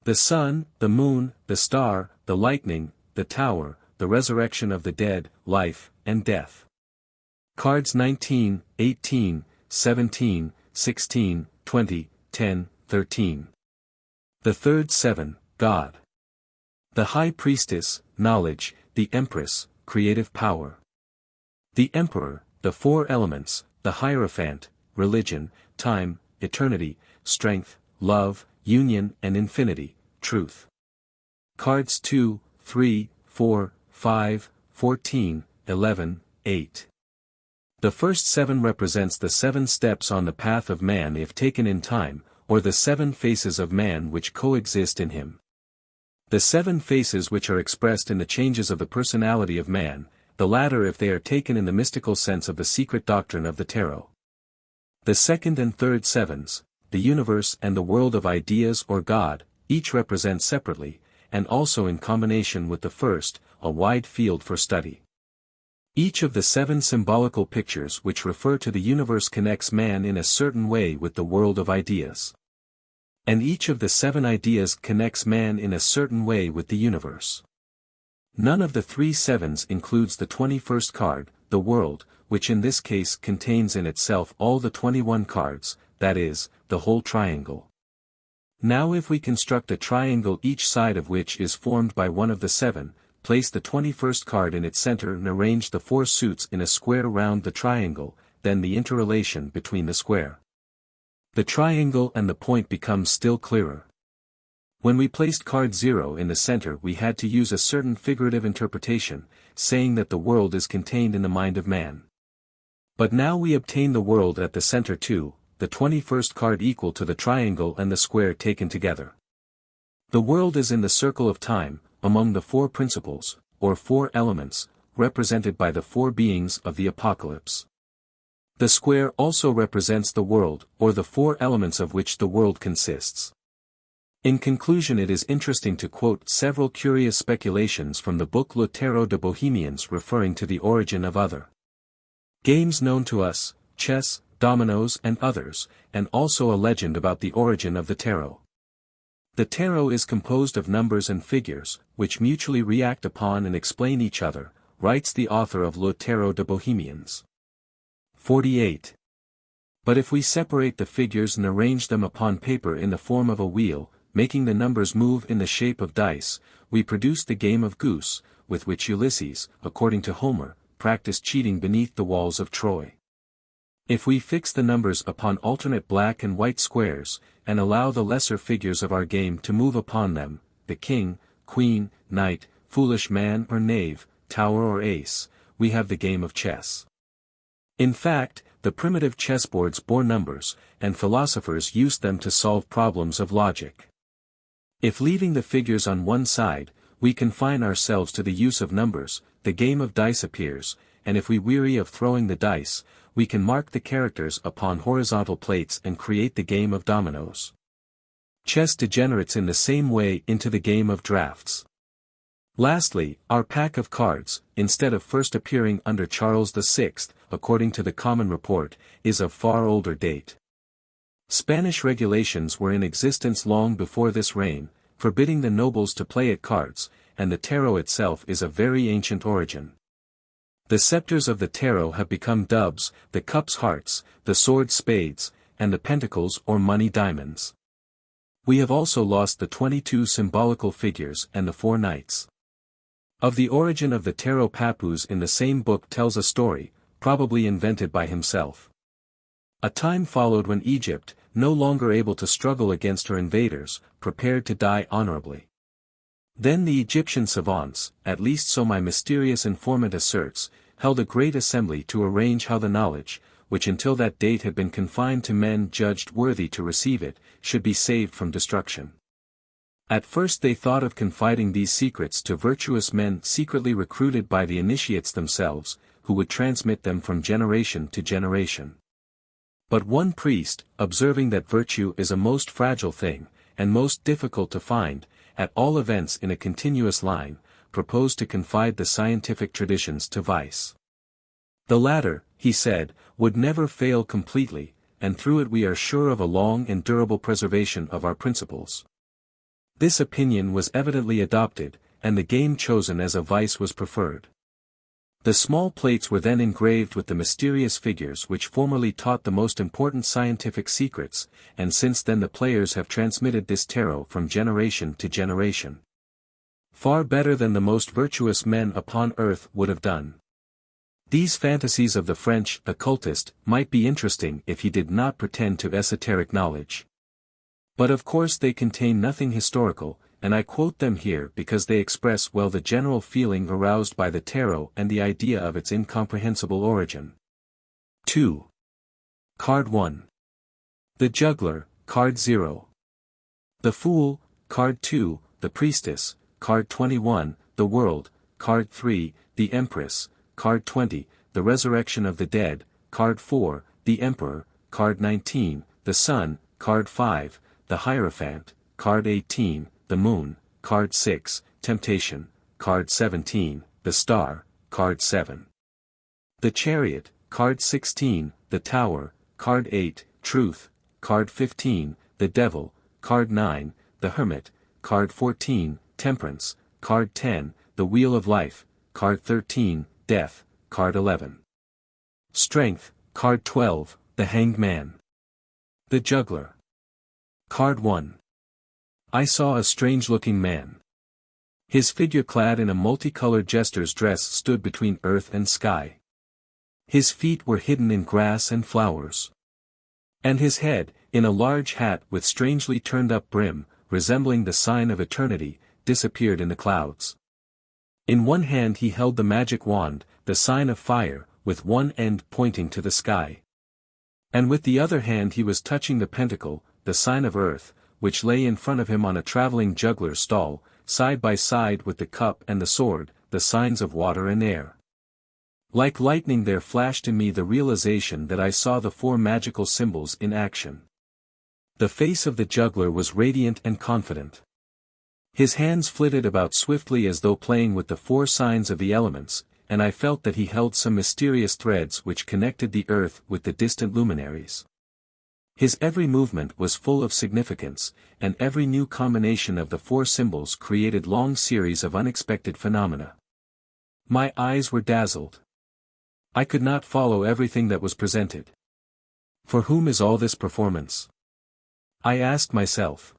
The sun, the moon, the star, the lightning, the tower, the resurrection of the dead, life, and death. Cards 19, 18, 17, 16, 20, 10, 13. The third 7, God. The high priestess, knowledge, the empress, creative power. The emperor, the 4 elements, the hierophant, religion, time, eternity, strength, love, union and infinity, truth. Cards 2, 3, 4, 5, 14, 11, 8. The first 7 represents the 7 steps on the path of man if taken in time, or the 7 faces of man which coexist in him. The 7 faces which are expressed in the changes of the personality of man, the latter if they are taken in the mystical sense of the secret doctrine of the tarot. The second and third 7s, the universe and the world of ideas or God, each represent separately, and also in combination with the first, a wide field for study. Each of the 7 symbolical pictures which refer to the universe connects man in a certain way with the world of ideas. And each of the 7 ideas connects man in a certain way with the universe. None of the 3 sevens includes the 21st card, the world, which in this case contains in itself all the 21 cards, that is, the whole triangle. Now if we construct a triangle each side of which is formed by one of the 7, place the 21st card in its center and arrange the 4 suits in a square round the triangle, then the interrelation between the square. The triangle and the point becomes still clearer. When we placed card 0 in the center we had to use a certain figurative interpretation, saying that the world is contained in the mind of man. But now we obtain the world at the center too, the 21st card equal to the triangle and the square taken together. The world is in the circle of time, among the 4 principles, or 4 elements, represented by the 4 beings of the apocalypse. The square also represents the world, or the 4 elements of which the world consists. In conclusion, it is interesting to quote several curious speculations from the book Le Tarot de Bohemians referring to the origin of other games known to us, chess, dominoes and others, and also a legend about the origin of the tarot. The tarot is composed of numbers and figures, which mutually react upon and explain each other, writes the author of Le Tarot de Bohemians. 48. But if we separate the figures and arrange them upon paper in the form of a wheel, making the numbers move in the shape of dice, we produce the game of goose, with which Ulysses, according to Homer, practiced cheating beneath the walls of Troy. If we fix the numbers upon alternate black and white squares, and allow the lesser figures of our game to move upon them, the king, queen, knight, foolish man or knave, tower or ace, we have the game of chess. In fact, the primitive chessboards bore numbers, and philosophers used them to solve problems of logic. If leaving the figures on one side, we confine ourselves to the use of numbers, the game of dice appears, and if we weary of throwing the dice, we can mark the characters upon horizontal plates and create the game of dominoes. Chess degenerates in the same way into the game of drafts. Lastly, our pack of cards, instead of first appearing under Charles VI, according to the common report, is of far older date. Spanish regulations were in existence long before this reign, forbidding the nobles to play at cards, and the tarot itself is of very ancient origin. The scepters of the tarot have become doves, the cups hearts, the swords spades, and the pentacles or money diamonds. We have also lost the 22 symbolical figures and the 4 knights. Of the origin of the tarot, Pappus in the same book tells a story, probably invented by himself. A time followed when Egypt, no longer able to struggle against her invaders, prepared to die honorably. Then the Egyptian savants, at least so my mysterious informant asserts, held a great assembly to arrange how the knowledge, which until that date had been confined to men judged worthy to receive it, should be saved from destruction. At first they thought of confiding these secrets to virtuous men secretly recruited by the initiates themselves, who would transmit them from generation to generation. But one priest, observing that virtue is a most fragile thing, and most difficult to find, at all events in a continuous line, proposed to confide the scientific traditions to vice. The latter, he said, would never fail completely, and through it we are sure of a long and durable preservation of our principles. This opinion was evidently adopted, and the game chosen as a vice was preferred. The small plates were then engraved with the mysterious figures which formerly taught the most important scientific secrets, and since then the players have transmitted this tarot from generation to generation. Far better than the most virtuous men upon earth would have done. These fantasies of the French occultist might be interesting if he did not pretend to esoteric knowledge. But of course they contain nothing historical, and I quote them here because they express well the general feeling aroused by the tarot and the idea of its incomprehensible origin. 2. Card 1. The Juggler, Card 0. The Fool, Card 2, The Priestess, Card 21, The World, Card 3, The Empress, Card 20, The Resurrection of the Dead, Card 4, The Emperor, Card 19, The Sun, Card 5, The Hierophant, Card 18, The Moon, Card 6, Temptation, Card 17, The Star, Card 7. The Chariot, Card 16, The Tower, Card 8, Truth, Card 15, The Devil, Card 9, The Hermit, Card 14, Temperance, Card 10, The Wheel of Life, Card 13, Death, Card 11. Strength, Card 12, The Hanged Man. The Juggler. Card 1. I saw a strange-looking man. His figure clad in a multicolored jester's dress stood between earth and sky. His feet were hidden in grass and flowers. And his head, in a large hat with strangely turned-up brim, resembling the sign of eternity, disappeared in the clouds. In one hand he held the magic wand, the sign of fire, with one end pointing to the sky. And with the other hand he was touching the pentacle, the sign of earth, which lay in front of him on a traveling juggler's stall, side by side with the cup and the sword, the signs of water and air. Like lightning there flashed in me the realization that I saw the 4 magical symbols in action. The face of the juggler was radiant and confident. His hands flitted about swiftly as though playing with the 4 signs of the elements, and I felt that he held some mysterious threads which connected the earth with the distant luminaries. His every movement was full of significance, and every new combination of the 4 symbols created long series of unexpected phenomena. My eyes were dazzled. I could not follow everything that was presented. For whom is all this performance? I asked myself.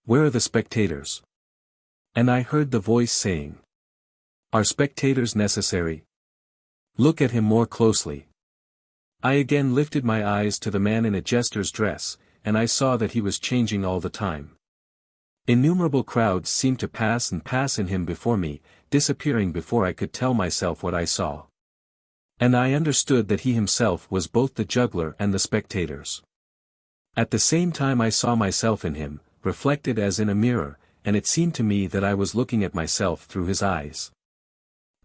Where are the spectators? And I heard the voice saying. Are spectators necessary? Look at him more closely. I again lifted my eyes to the man in a jester's dress, and I saw that he was changing all the time. Innumerable crowds seemed to pass and pass in him before me, disappearing before I could tell myself what I saw. And I understood that he himself was both the juggler and the spectators. At the same time I saw myself in him, reflected as in a mirror, and it seemed to me that I was looking at myself through his eyes.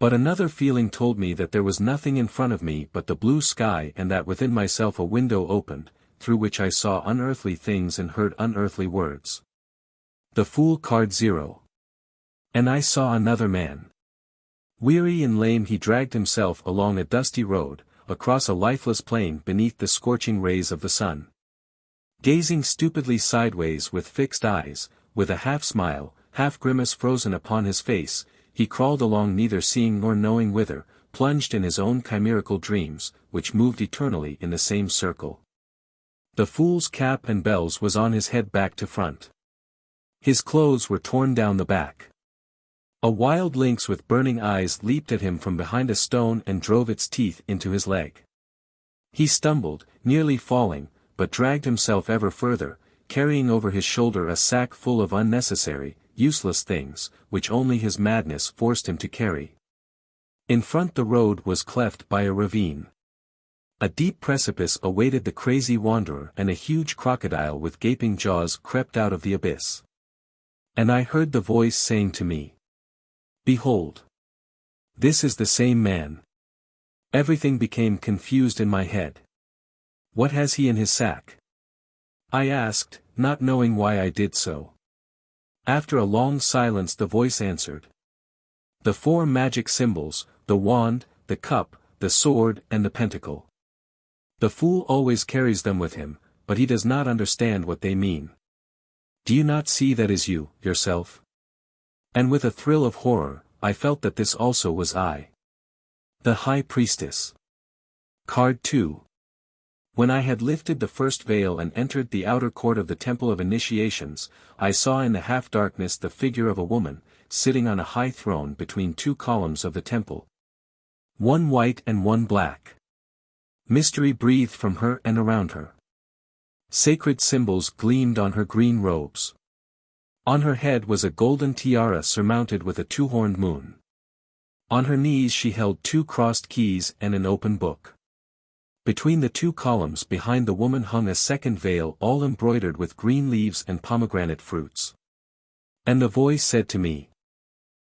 But another feeling told me that there was nothing in front of me but the blue sky and that within myself a window opened, through which I saw unearthly things and heard unearthly words. The Fool, Card 0. And I saw another man. Weary and lame he dragged himself along a dusty road, across a lifeless plain beneath the scorching rays of the sun. Gazing stupidly sideways with fixed eyes, with a half-smile, half-grimace frozen upon his face, he crawled along neither seeing nor knowing whither, plunged in his own chimerical dreams, which moved eternally in the same circle. The fool's cap and bells was on his head back to front. His clothes were torn down the back. A wild lynx with burning eyes leaped at him from behind a stone and drove its teeth into his leg. He stumbled, nearly falling, but dragged himself ever further, carrying over his shoulder a sack full of unnecessary, useless things, which only his madness forced him to carry. In front the road was cleft by a ravine. A deep precipice awaited the crazy wanderer, and a huge crocodile with gaping jaws crept out of the abyss. And I heard the voice saying to me, "Behold! This is the same man." Everything became confused in my head. "What has he in his sack?" I asked, not knowing why I did so. After a long silence the voice answered. "The 4 magic symbols, the wand, the cup, the sword and the pentacle. The fool always carries them with him, but he does not understand what they mean. Do you not see that is you, yourself?" And with a thrill of horror, I felt that this also was I. The High Priestess. Card 2. When I had lifted the first veil and entered the outer court of the Temple of Initiations, I saw in the half-darkness the figure of a woman, sitting on a high throne between 2 columns of the temple. One white and one black. Mystery breathed from her and around her. Sacred symbols gleamed on her green robes. On her head was a golden tiara surmounted with a 2-horned moon. On her knees she held 2 crossed keys and an open book. Between the 2 columns behind the woman hung a second veil all embroidered with green leaves and pomegranate fruits. And the voice said to me,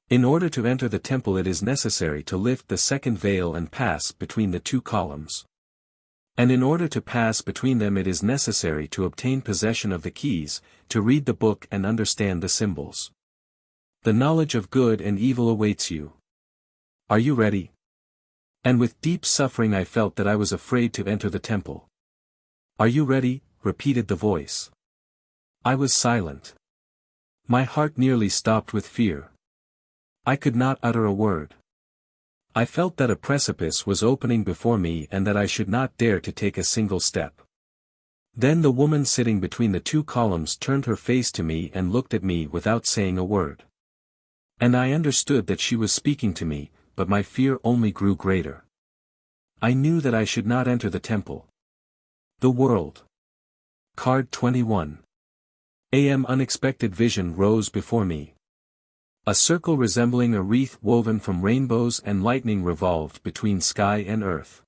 "In order to enter the temple it is necessary to lift the second veil and pass between the 2 columns. And in order to pass between them it is necessary to obtain possession of the keys, to read the book and understand the symbols. The knowledge of good and evil awaits you. Are you ready?" And with deep suffering I felt that I was afraid to enter the temple. "Are you ready?" repeated the voice. I was silent. My heart nearly stopped with fear. I could not utter a word. I felt that a precipice was opening before me and that I should not dare to take a single step. Then the woman sitting between the 2 columns turned her face to me and looked at me without saying a word. And I understood that she was speaking to me, but my fear only grew greater. I knew that I should not enter the temple. The world. Card 21. Unexpected vision rose before me. A circle resembling a wreath woven from rainbows and lightning revolved between sky and earth.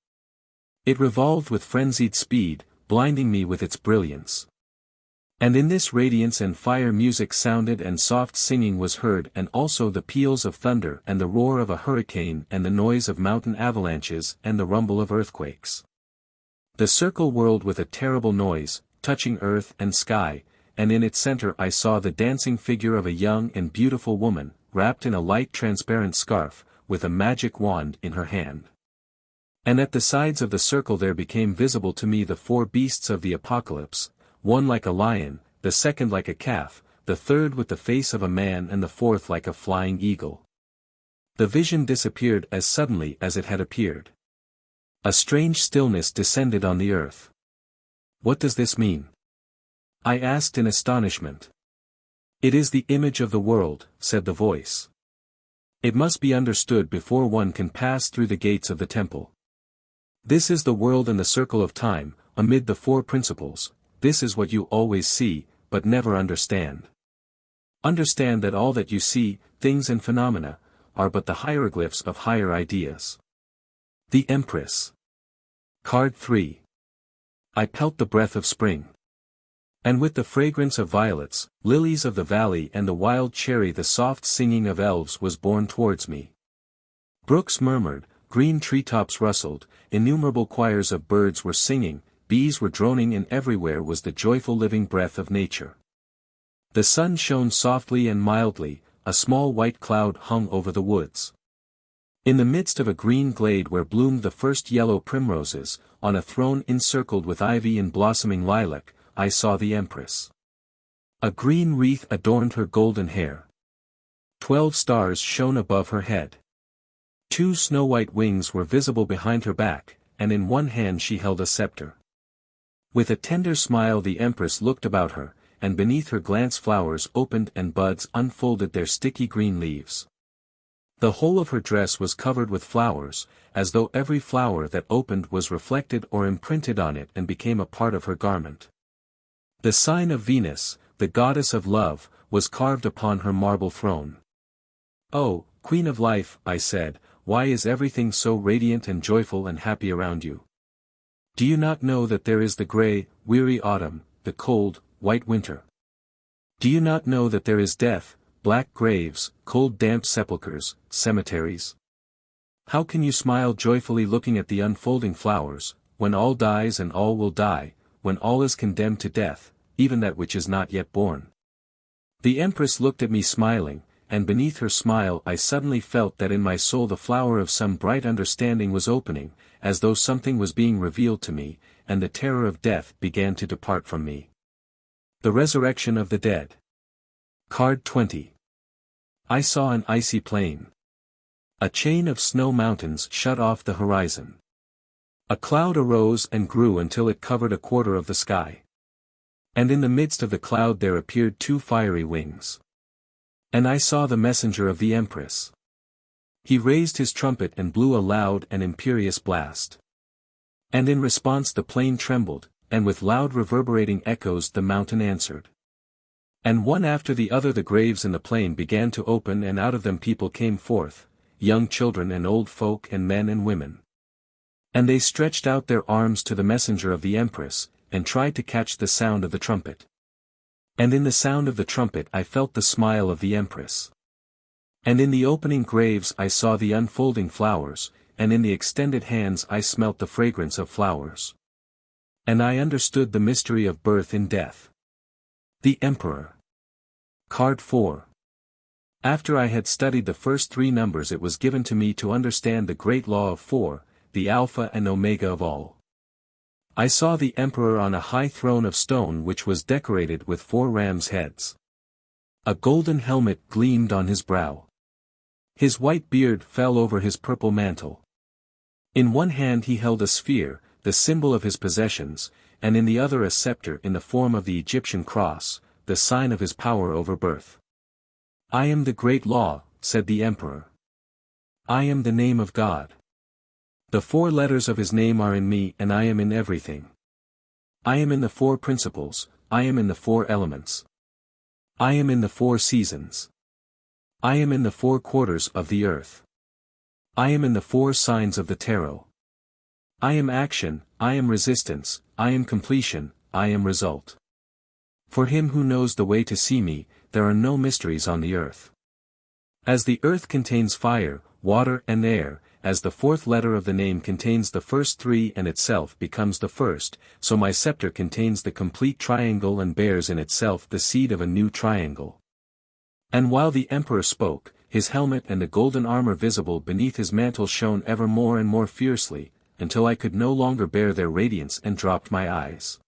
It revolved with frenzied speed, blinding me with its brilliance. And in this radiance and fire music sounded and soft singing was heard, and also the peals of thunder and the roar of a hurricane and the noise of mountain avalanches and the rumble of earthquakes. The circle whirled with a terrible noise, touching earth and sky, and in its center I saw the dancing figure of a young and beautiful woman, wrapped in a light transparent scarf, with a magic wand in her hand. And at the sides of the circle there became visible to me the 4 beasts of the apocalypse, one like a lion, the second like a calf, the third with the face of a man and the 4th like a flying eagle. The vision disappeared as suddenly as it had appeared. A strange stillness descended on the earth. "What does this mean?" I asked in astonishment. "It is the image of the world," said the voice. "It must be understood before one can pass through the gates of the temple. This is the world in the circle of time, amid the 4 principles. This is what you always see, but never understand. Understand that all that you see, things and phenomena, are but the hieroglyphs of higher ideas." The Empress. Card 3. I felt the breath of spring. And with the fragrance of violets, lilies of the valley and the wild cherry the soft singing of elves was borne towards me. Brooks murmured, green treetops rustled, innumerable choirs of birds were singing, bees were droning, and everywhere was the joyful living breath of nature. The sun shone softly and mildly, a small white cloud hung over the woods. In the midst of a green glade where bloomed the first yellow primroses, on a throne encircled with ivy and blossoming lilac, I saw the Empress. A green wreath adorned her golden hair. 12 stars shone above her head. 2 snow-white wings were visible behind her back, and in one hand she held a scepter. With a tender smile the empress looked about her, and beneath her glance flowers opened and buds unfolded their sticky green leaves. The whole of her dress was covered with flowers, as though every flower that opened was reflected or imprinted on it and became a part of her garment. The sign of Venus, the goddess of love, was carved upon her marble throne. "Oh, Queen of Life," I said, "why is everything so radiant and joyful and happy around you? Do you not know that there is the gray, weary autumn, the cold, white winter? Do you not know that there is death, black graves, cold damp sepulchres, cemeteries? How can you smile joyfully looking at the unfolding flowers, when all dies and all will die, when all is condemned to death, even that which is not yet born?" The empress looked at me smiling, and beneath her smile I suddenly felt that in my soul the flower of some bright understanding was opening, as though something was being revealed to me, and the terror of death began to depart from me. The Resurrection of the Dead. Card 20. I saw an icy plain. A chain of snow mountains shut off the horizon. A cloud arose and grew until it covered a quarter of the sky. And in the midst of the cloud there appeared 2 fiery wings. And I saw the messenger of the empress. He raised his trumpet and blew a loud and imperious blast. And in response the plain trembled, and with loud reverberating echoes the mountain answered. And one after the other the graves in the plain began to open and out of them people came forth, young children and old folk and men and women. And they stretched out their arms to the messenger of the empress, and tried to catch the sound of the trumpet. And in the sound of the trumpet I felt the smile of the empress. And in the opening graves I saw the unfolding flowers, and in the extended hands I smelt the fragrance of flowers. And I understood the mystery of birth in death. The Emperor. Card 4. After I had studied the first 3 numbers it was given to me to understand the great law of 4, the Alpha and Omega of all. I saw the emperor on a high throne of stone which was decorated with 4 rams' heads. A golden helmet gleamed on his brow. His white beard fell over his purple mantle. In one hand he held a sphere, the symbol of his possessions, and in the other a scepter in the form of the Egyptian cross, the sign of his power over birth. "I am the great law," said the emperor. "I am the name of God. The 4 letters of his name are in me and I am in everything. I am in the 4 principles, I am in the 4 elements. I am in the 4 seasons. I am in the 4 quarters of the earth. I am in the 4 signs of the tarot. I am action, I am resistance, I am completion, I am result. For him who knows the way to see me, there are no mysteries on the earth. As the earth contains fire, water and air, as the 4th letter of the name contains the first 3 and itself becomes the first, so my scepter contains the complete triangle and bears in itself the seed of a new triangle. And while the emperor spoke, his helmet and the golden armor visible beneath his mantle shone ever more and more fiercely, until I could no longer bear their radiance and dropped my eyes.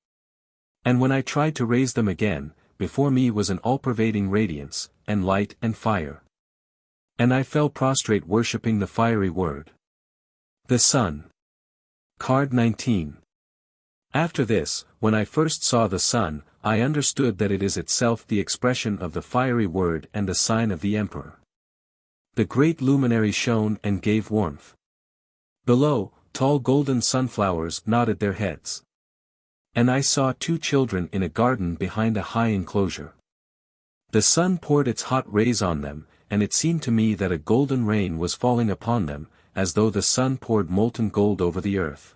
And when I tried to raise them again, before me was an all-pervading radiance, and light and fire. And I fell prostrate worshipping the fiery word. The Sun. Card 19. After this, when I first saw the sun, I understood that it is itself the expression of the fiery word and the sign of the emperor. The great luminary shone and gave warmth. Below, tall golden sunflowers nodded their heads. And I saw 2 children in a garden behind a high enclosure. The sun poured its hot rays on them, and it seemed to me that a golden rain was falling upon them, as though the sun poured molten gold over the earth.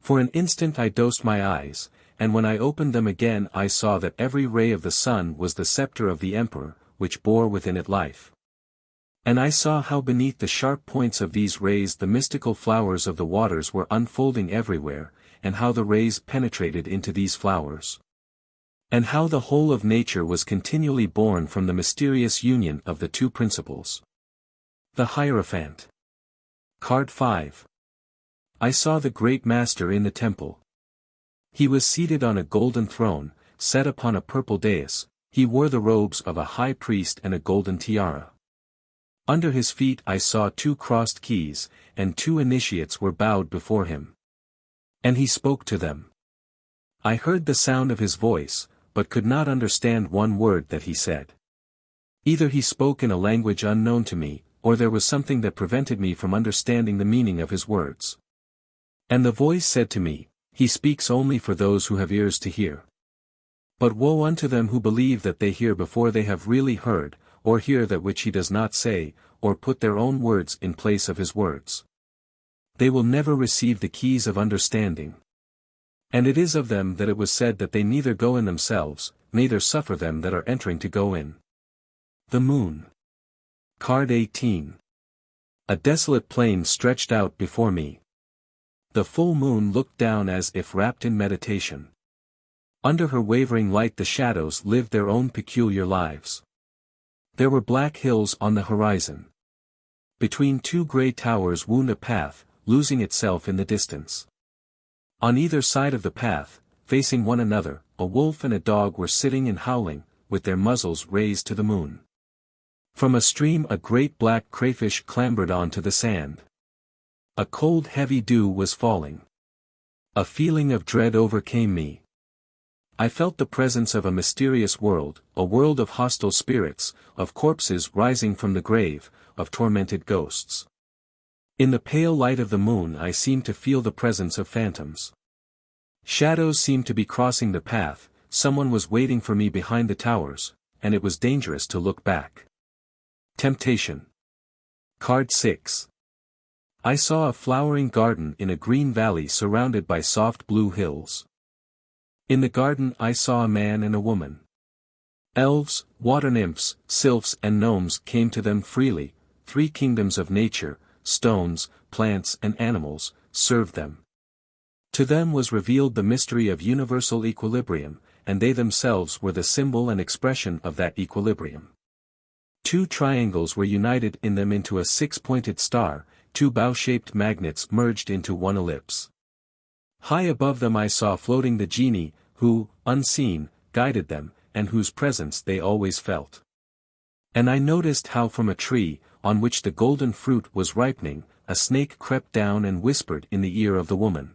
For an instant I dosed my eyes, and when I opened them again I saw that every ray of the sun was the scepter of the emperor, which bore within it life. And I saw how beneath the sharp points of these rays the mystical flowers of the waters were unfolding everywhere, and how the rays penetrated into these flowers. And how the whole of nature was continually born from the mysterious union of the 2 principles. The Hierophant. Card 5. I saw the great master in the temple. He was seated on a golden throne, set upon a purple dais, He wore the robes of a high priest and a golden tiara. Under his feet I saw 2 crossed keys, and 2 initiates were bowed before him. And he spoke to them. I heard the sound of his voice, but could not understand one word that he said. Either he spoke in a language unknown to me, or there was something that prevented me from understanding the meaning of his words. And the voice said to me, "He speaks only for those who have ears to hear. But woe unto them who believe that they hear before they have really heard, or hear that which he does not say, or put their own words in place of his words. They will never receive the keys of understanding. And it is of them that it was said that they neither go in themselves, neither suffer them that are entering to go in." The Moon. Card 18. A desolate plain stretched out before me. The full moon looked down as if wrapped in meditation. Under her wavering light the shadows lived their own peculiar lives. There were black hills on the horizon. Between 2 grey towers wound a path, losing itself in the distance. On either side of the path, facing one another, a wolf and a dog were sitting and howling, with their muzzles raised to the moon. From a stream a great black crayfish clambered onto the sand. A cold heavy dew was falling. A feeling of dread overcame me. I felt the presence of a mysterious world, a world of hostile spirits, of corpses rising from the grave, of tormented ghosts. In the pale light of the moon I seemed to feel the presence of phantoms. Shadows seemed to be crossing the path, someone was waiting for me behind the towers, and it was dangerous to look back. Temptation. Card 6. I saw a flowering garden in a green valley surrounded by soft blue hills. In the garden I saw a man and a woman. Elves, water nymphs, sylphs and gnomes came to them freely, 3 kingdoms of nature, stones, plants and animals, served them. To them was revealed the mystery of universal equilibrium, and they themselves were the symbol and expression of that equilibrium. 2 triangles were united in them into a 6-pointed star, 2 bow-shaped magnets merged into one ellipse. High above them I saw floating the genie, who, unseen, guided them, and whose presence they always felt. And I noticed how from a tree, on which the golden fruit was ripening, a snake crept down and whispered in the ear of the woman.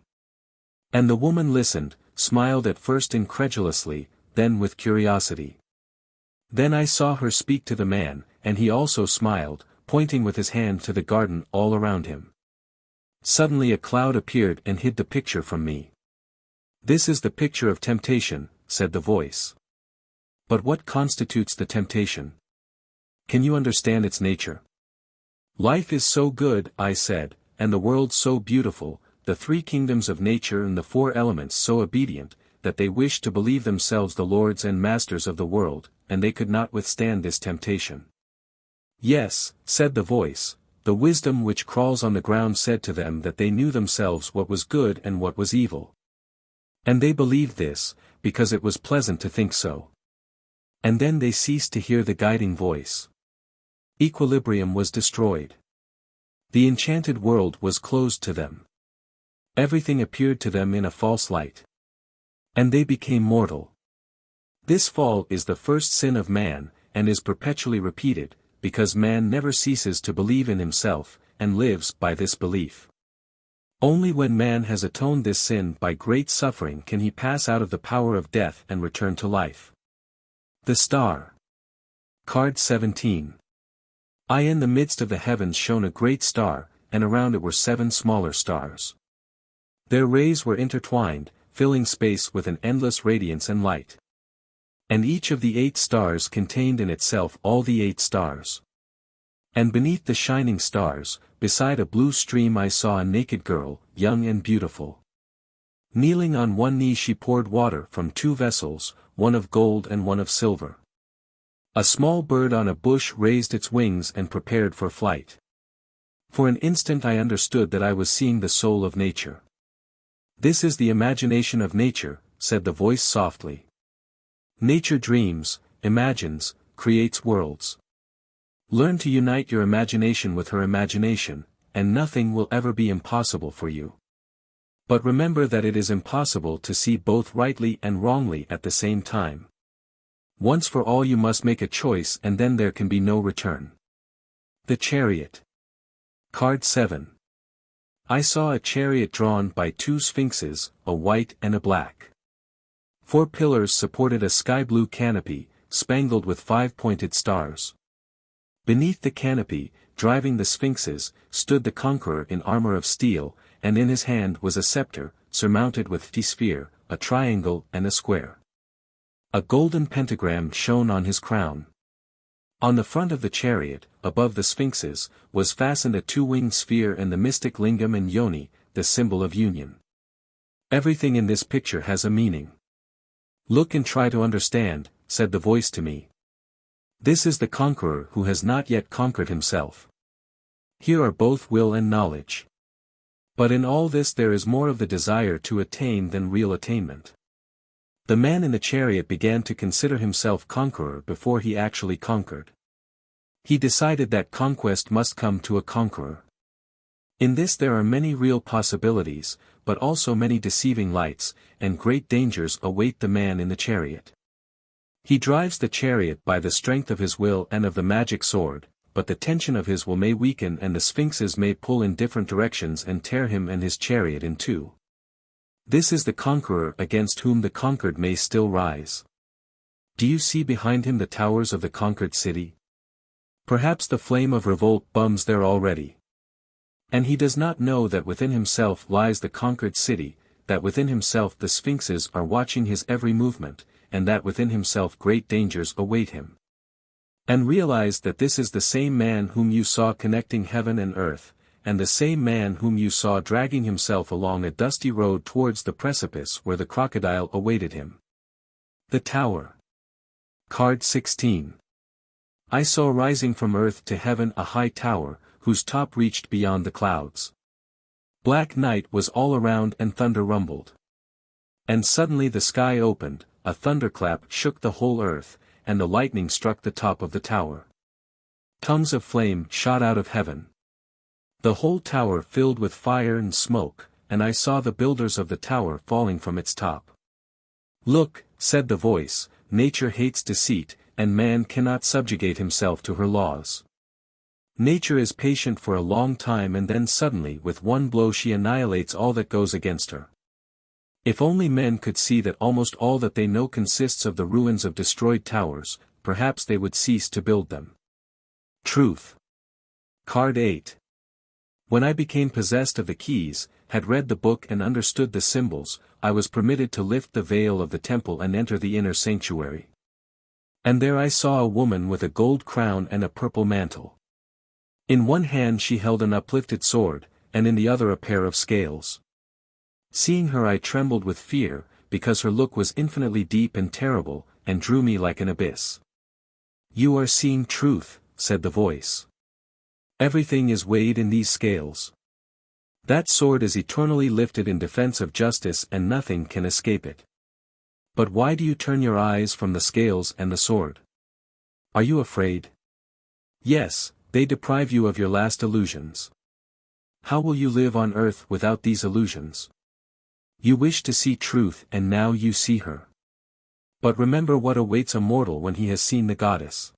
And the woman listened, smiled at first incredulously, then with curiosity. Then I saw her speak to the man, and he also smiled, pointing with his hand to the garden all around him. Suddenly a cloud appeared and hid the picture from me. "This is the picture of temptation," said the voice. "But what constitutes the temptation? Can you understand its nature?" "Life is so good," I said, "and the world so beautiful, the 3 kingdoms of nature and the 4 elements so obedient, that they wish to believe themselves the lords and masters of the world, and they could not withstand this temptation." "Yes," said the voice, "the wisdom which crawls on the ground said to them that they knew themselves what was good and what was evil. And they believed this, because it was pleasant to think so. And then they ceased to hear the guiding voice. Equilibrium was destroyed. The enchanted world was closed to them. Everything appeared to them in a false light. And they became mortal. This fall is the first sin of man, and is perpetually repeated, because man never ceases to believe in himself, and lives by this belief. Only when man has atoned this sin by great suffering can he pass out of the power of death and return to life. The Star. Card 17. In the midst of the heavens shone a great star, and around it were 7 smaller stars. Their rays were intertwined, filling space with an endless radiance and light. And each of the 8 stars contained in itself all the 8 stars. And beneath the shining stars, beside a blue stream I saw a naked girl, young and beautiful. Kneeling on one knee she poured water from 2 vessels, one of gold and one of silver. A small bird on a bush raised its wings and prepared for flight. For an instant I understood that I was seeing the soul of nature. "This is the imagination of nature," said the voice softly. "Nature dreams, imagines, creates worlds. Learn to unite your imagination with her imagination, and nothing will ever be impossible for you. But remember that it is impossible to see both rightly and wrongly at the same time. Once for all you must make a choice and then there can be no return. The Chariot. Card 7. I saw a chariot drawn by two sphinxes, a white and a black. 4 pillars supported a sky-blue canopy, spangled with 5 pointed stars. Beneath the canopy, driving the sphinxes, stood the conqueror in armor of steel, and in his hand was a scepter, surmounted with a sphere, a triangle and a square. A golden pentagram shone on his crown. On the front of the chariot, above the sphinxes, was fastened a 2-winged sphere and the mystic lingam and yoni, the symbol of union. Everything in this picture has a meaning. Look and try to understand, said the voice to me. This is the conqueror who has not yet conquered himself. Here are both will and knowledge. But in all this there is more of the desire to attain than real attainment. The man in the chariot began to consider himself conqueror before he actually conquered. He decided that conquest must come to a conqueror. In this there are many real possibilities, but also many deceiving lights, and great dangers await the man in the chariot. He drives the chariot by the strength of his will and of the magic sword, but the tension of his will may weaken and the sphinxes may pull in different directions and tear him and his chariot in two. This is the conqueror against whom the conquered may still rise. Do you see behind him the towers of the conquered city? Perhaps the flame of revolt bums there already. And he does not know that within himself lies the conquered city, that within himself the sphinxes are watching his every movement, and that within himself great dangers await him. And realize that this is the same man whom you saw connecting heaven and earth, and the same man whom you saw dragging himself along a dusty road towards the precipice where the crocodile awaited him. The Tower. Card 16. I saw rising from earth to heaven a high tower, whose top reached beyond the clouds. Black night was all around and thunder rumbled. And suddenly the sky opened, a thunderclap shook the whole earth, and the lightning struck the top of the tower. Tongues of flame shot out of heaven. The whole tower filled with fire and smoke, and I saw the builders of the tower falling from its top. Look, said the voice, nature hates deceit, and man cannot subjugate himself to her laws. Nature is patient for a long time and then suddenly with one blow she annihilates all that goes against her. If only men could see that almost all that they know consists of the ruins of destroyed towers, perhaps they would cease to build them. Truth. Card 8. When I became possessed of the keys, had read the book and understood the symbols, I was permitted to lift the veil of the temple and enter the inner sanctuary. And there I saw a woman with a gold crown and a purple mantle. In one hand she held an uplifted sword, and in the other a pair of scales. Seeing her I trembled with fear, because her look was infinitely deep and terrible, and drew me like an abyss. You are seeing truth, said the voice. Everything is weighed in these scales. That sword is eternally lifted in defense of justice and nothing can escape it. But why do you turn your eyes from the scales and the sword? Are you afraid? Yes, they deprive you of your last illusions. How will you live on earth without these illusions? You wish to see truth and now you see her. But remember what awaits a mortal when he has seen the goddess.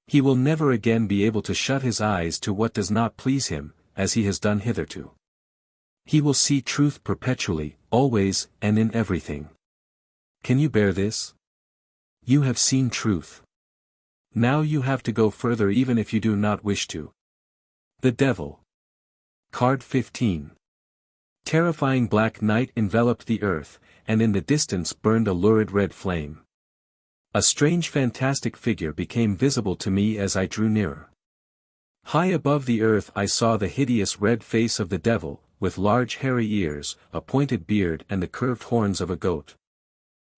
He will never again be able to shut his eyes to what does not please him, as he has done hitherto. He will see truth perpetually, always, and in everything. Can you bear this? You have seen truth. Now you have to go further even if you do not wish to. The Devil. Card 15. Terrifying black night enveloped the earth, and in the distance burned a lurid red flame. A strange fantastic figure became visible to me as I drew nearer. High above the earth I saw the hideous red face of the devil, with large hairy ears, a pointed beard and the curved horns of a goat.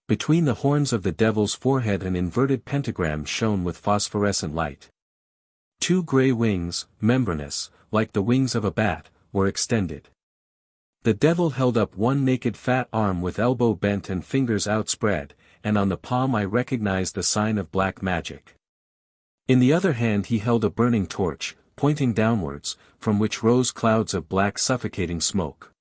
Between the horns of the devil's forehead an inverted pentagram shone with phosphorescent light. 2 grey wings, membranous, like the wings of a bat, were extended. The devil held up one naked fat arm with elbow bent and fingers outspread, and on the palm I recognized the sign of black magic. In the other hand he held a burning torch, pointing downwards, from which rose clouds of black suffocating smoke.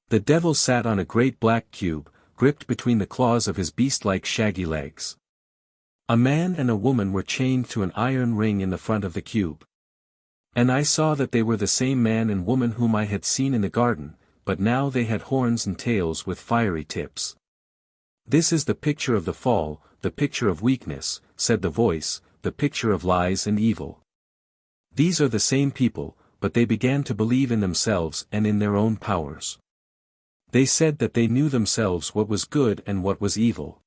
The devil sat on a great black cube, gripped between the claws of his beast-like shaggy legs. A man and a woman were chained to an iron ring in the front of the cube. And I saw that they were the same man and woman whom I had seen in the garden, but now they had horns and tails with fiery tips. This is the picture of the fall, the picture of weakness, said the voice, the picture of lies and evil. These are the same people, but they began to believe in themselves and in their own powers. They said that they knew themselves what was good and what was evil.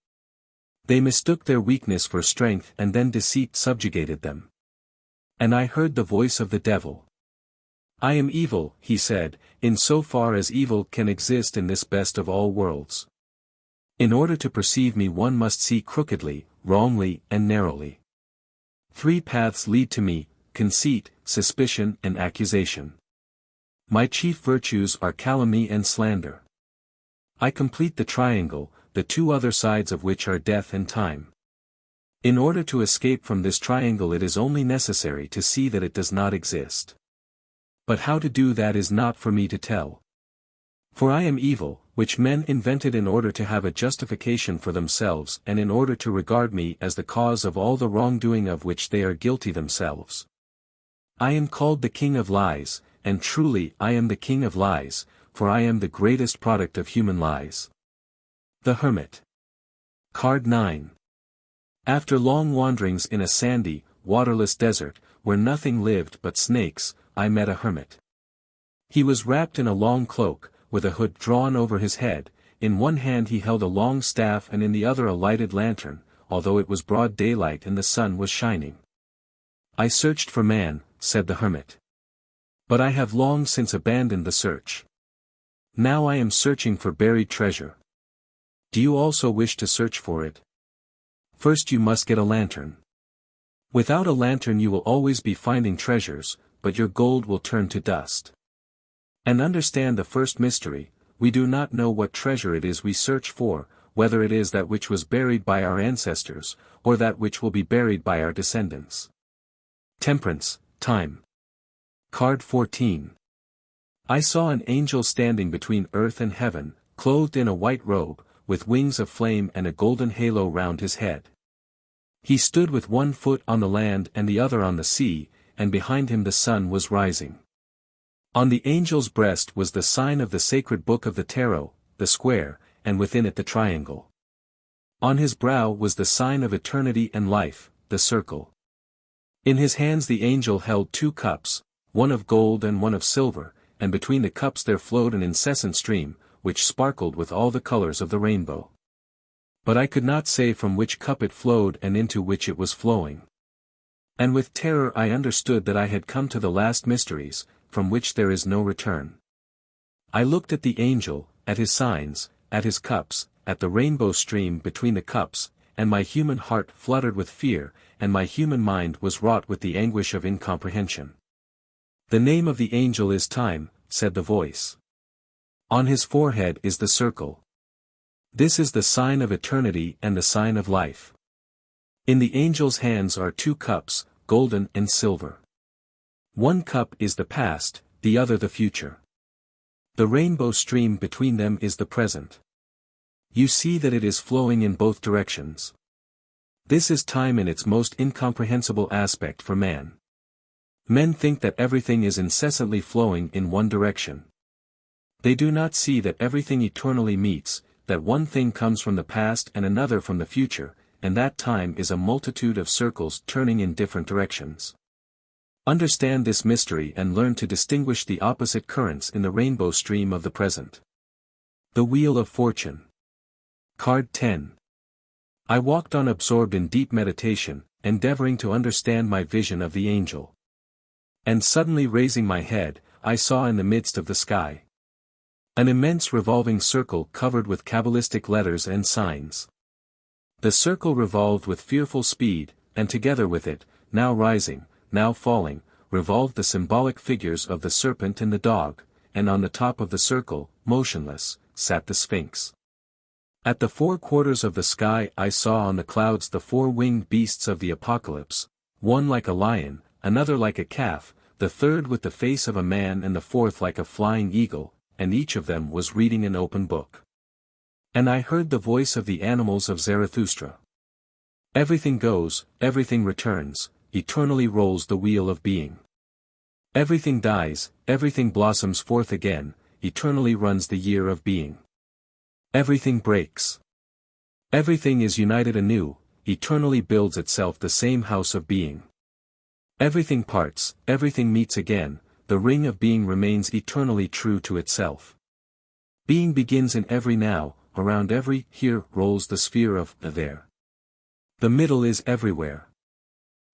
They mistook their weakness for strength and then deceit subjugated them. And I heard the voice of the devil. I am evil, he said, in so far as evil can exist in this best of all worlds. In order to perceive me one must see crookedly, wrongly and narrowly. 3 paths lead to me, conceit, suspicion and accusation. My chief virtues are calumny and slander. I complete the triangle, the 2 other sides of which are death and time. In order to escape from this triangle it is only necessary to see that it does not exist. But how to do that is not for me to tell. For I am evil, which men invented in order to have a justification for themselves and in order to regard me as the cause of all the wrongdoing of which they are guilty themselves. I am called the King of Lies, and truly I am the King of Lies, for I am the greatest product of human lies. The Hermit. Card 9. After long wanderings in a sandy, waterless desert, where nothing lived but snakes, I met a hermit. He was wrapped in a long cloak, with a hood drawn over his head, in one hand he held a long staff and in the other a lighted lantern, although it was broad daylight and the sun was shining. I searched for man, said the hermit. But I have long since abandoned the search. Now I am searching for buried treasure. Do you also wish to search for it? First you must get a lantern. Without a lantern you will always be finding treasures, but your gold will turn to dust. And understand the first mystery, we do not know what treasure it is we search for, whether it is that which was buried by our ancestors, or that which will be buried by our descendants. Temperance, Time. Card 14. I saw an angel standing between earth and heaven, clothed in a white robe, with wings of flame and a golden halo round his head. He stood with one foot on the land and the other on the sea, and behind him the sun was rising. On the angel's breast was the sign of the sacred book of the tarot, the square, and within it the triangle. On his brow was the sign of eternity and life, the circle. In his hands the angel held 2 cups, one of gold and one of silver, and between the cups there flowed an incessant stream, which sparkled with all the colors of the rainbow. But I could not say from which cup it flowed and into which it was flowing. And with terror I understood that I had come to the last mysteries, from which there is no return. I looked at the angel, at his signs, at his cups, at the rainbow stream between the cups, and my human heart fluttered with fear, and my human mind was wrought with the anguish of incomprehension. The name of the angel is Time, said the voice. On his forehead is the circle. This is the sign of eternity and the sign of life. In the angel's hands are 2 cups, golden and silver. One cup is the past, the other the future. The rainbow stream between them is the present. You see that it is flowing in both directions. This is time in its most incomprehensible aspect for man. Men think that everything is incessantly flowing in one direction. They do not see that everything eternally meets, that one thing comes from the past and another from the future, and that time is a multitude of circles turning in different directions. Understand this mystery and learn to distinguish the opposite currents in the rainbow stream of the present. The Wheel of Fortune. Card 10. I walked on absorbed in deep meditation, endeavoring to understand my vision of the angel. And suddenly raising my head, I saw in the midst of the sky an immense revolving circle covered with Kabbalistic letters and signs. The circle revolved with fearful speed, and together with it, now rising, now falling, revolved the symbolic figures of the serpent and the dog, and on the top of the circle, motionless, sat the Sphinx. At the 4 quarters of the sky I saw on the clouds the 4 winged beasts of the Apocalypse, one like a lion, another like a calf, the third with the face of a man and the fourth like a flying eagle, and each of them was reading an open book. And I heard the voice of the animals of Zarathustra. Everything goes, everything returns, eternally rolls the wheel of being. Everything dies, everything blossoms forth again, eternally runs the year of being. Everything breaks. Everything is united anew, eternally builds itself the same house of being. Everything parts, everything meets again, the ring of being remains eternally true to itself. Being begins in every now, around every here rolls the sphere of the there. The middle is everywhere.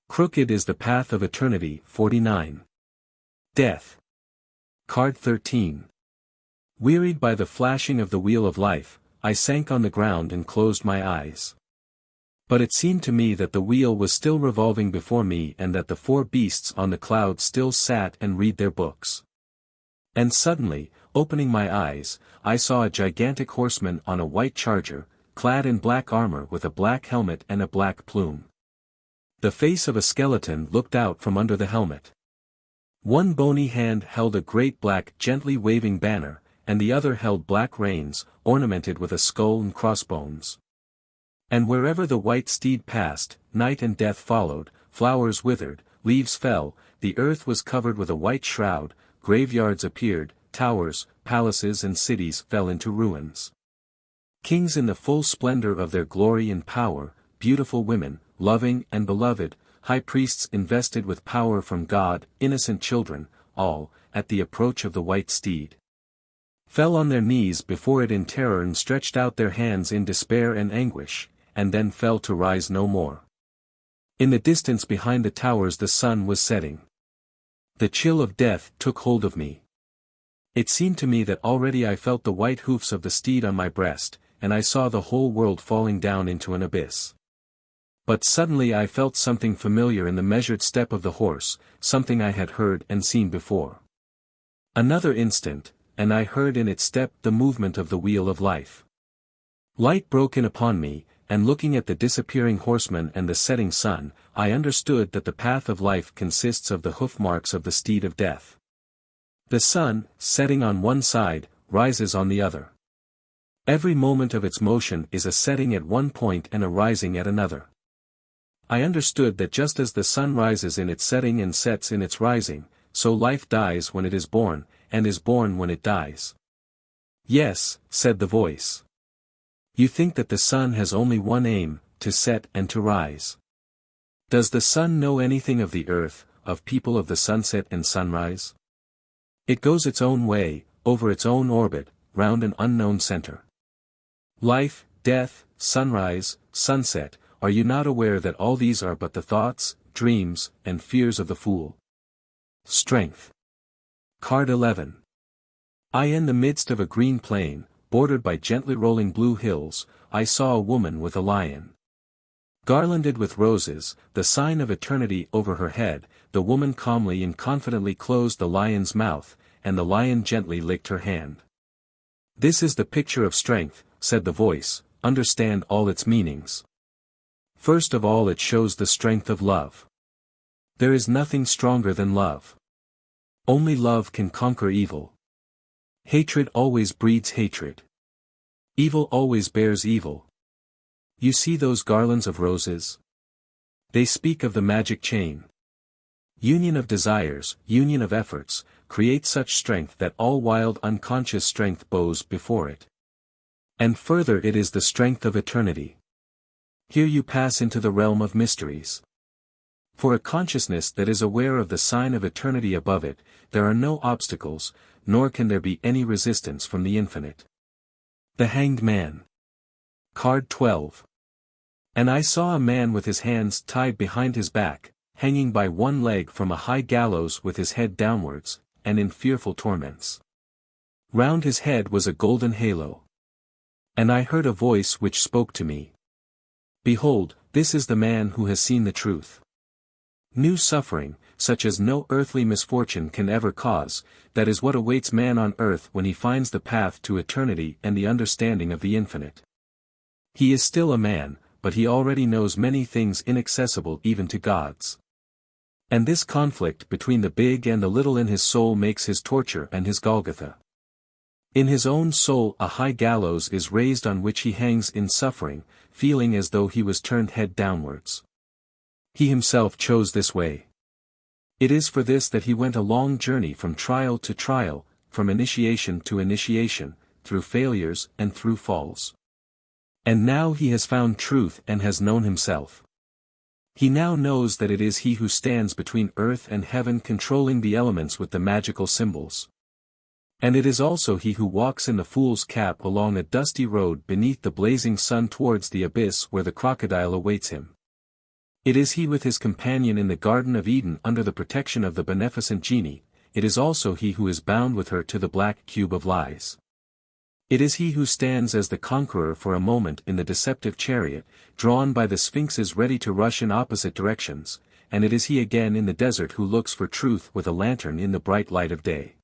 Crooked is the path of eternity. 49. Death. Card 13. Wearied by the flashing of the wheel of life, I sank on the ground and closed my eyes. But it seemed to me that the wheel was still revolving before me and that the four beasts on the cloud still sat and read their books. And suddenly, opening my eyes, I saw a gigantic horseman on a white charger, clad in black armor with a black helmet and a black plume. The face of a skeleton looked out from under the helmet. One bony hand held a great black gently waving banner, and the other held black reins, ornamented with a skull and crossbones. And wherever the white steed passed, night and death followed, flowers withered, leaves fell, the earth was covered with a white shroud, graveyards appeared, towers, palaces and cities fell into ruins. Kings in the full splendor of their glory and power, beautiful women, loving and beloved, high priests invested with power from God, innocent children, all, at the approach of the white steed, fell on their knees before it in terror and stretched out their hands in despair and anguish, and then fell to rise no more. In the distance behind the towers the sun was setting. The chill of death took hold of me. It seemed to me that already I felt the white hoofs of the steed on my breast, and I saw the whole world falling down into an abyss. But suddenly I felt something familiar in the measured step of the horse, something I had heard and seen before. Another instant, and I heard in its step the movement of the wheel of life. Light broke in upon me, and looking at the disappearing horseman and the setting sun, I understood that the path of life consists of the hoof marks of the steed of death. The sun, setting on one side, rises on the other. Every moment of its motion is a setting at one point and a rising at another. I understood that just as the sun rises in its setting and sets in its rising, so life dies when it is born, and is born when it dies. Yes, said the voice. You think that the sun has only one aim, to set and to rise. Does the sun know anything of the earth, of people of the sunset and sunrise? It goes its own way, over its own orbit, round an unknown center. Life, death, sunrise, sunset, are you not aware that all these are but the thoughts, dreams, and fears of the fool? Strength. Card 11. In the midst of a green plain, bordered by gently rolling blue hills, I saw a woman with a lion. Garlanded with roses, the sign of eternity over her head, the woman calmly and confidently closed the lion's mouth, and the lion gently licked her hand. This is the picture of strength, said the voice, understand all its meanings. First of all it shows the strength of love. There is nothing stronger than love. Only love can conquer evil. Hatred always breeds hatred. Evil always bears evil. You see those garlands of roses? They speak of the magic chain. Union of desires, union of efforts, create such strength that all wild unconscious strength bows before it. And further it is the strength of eternity. Here you pass into the realm of mysteries. For a consciousness that is aware of the sign of eternity above it, there are no obstacles, nor can there be any resistance from the infinite. The Hanged Man. Card 12. And I saw a man with his hands tied behind his back, hanging by one leg from a high gallows with his head downwards, and in fearful torments. Round his head was a golden halo. And I heard a voice which spoke to me. Behold, this is the man who has seen the truth. New suffering, such as no earthly misfortune can ever cause, that is what awaits man on earth when he finds the path to eternity and the understanding of the infinite. He is still a man, but he already knows many things inaccessible even to gods. And this conflict between the big and the little in his soul makes his torture and his Golgotha. In his own soul a high gallows is raised on which he hangs in suffering, feeling as though he was turned head downwards. He himself chose this way. It is for this that he went a long journey from trial to trial, from initiation to initiation, through failures and through falls. And now he has found truth and has known himself. He now knows that it is he who stands between earth and heaven controlling the elements with the magical symbols. And it is also he who walks in the fool's cap along a dusty road beneath the blazing sun towards the abyss where the crocodile awaits him. It is he with his companion in the Garden of Eden under the protection of the beneficent genie, it is also he who is bound with her to the black cube of lies. It is he who stands as the conqueror for a moment in the deceptive chariot, drawn by the sphinxes ready to rush in opposite directions, and it is he again in the desert who looks for truth with a lantern in the bright light of day.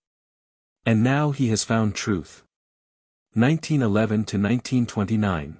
And now he has found truth. 1911 to 1929.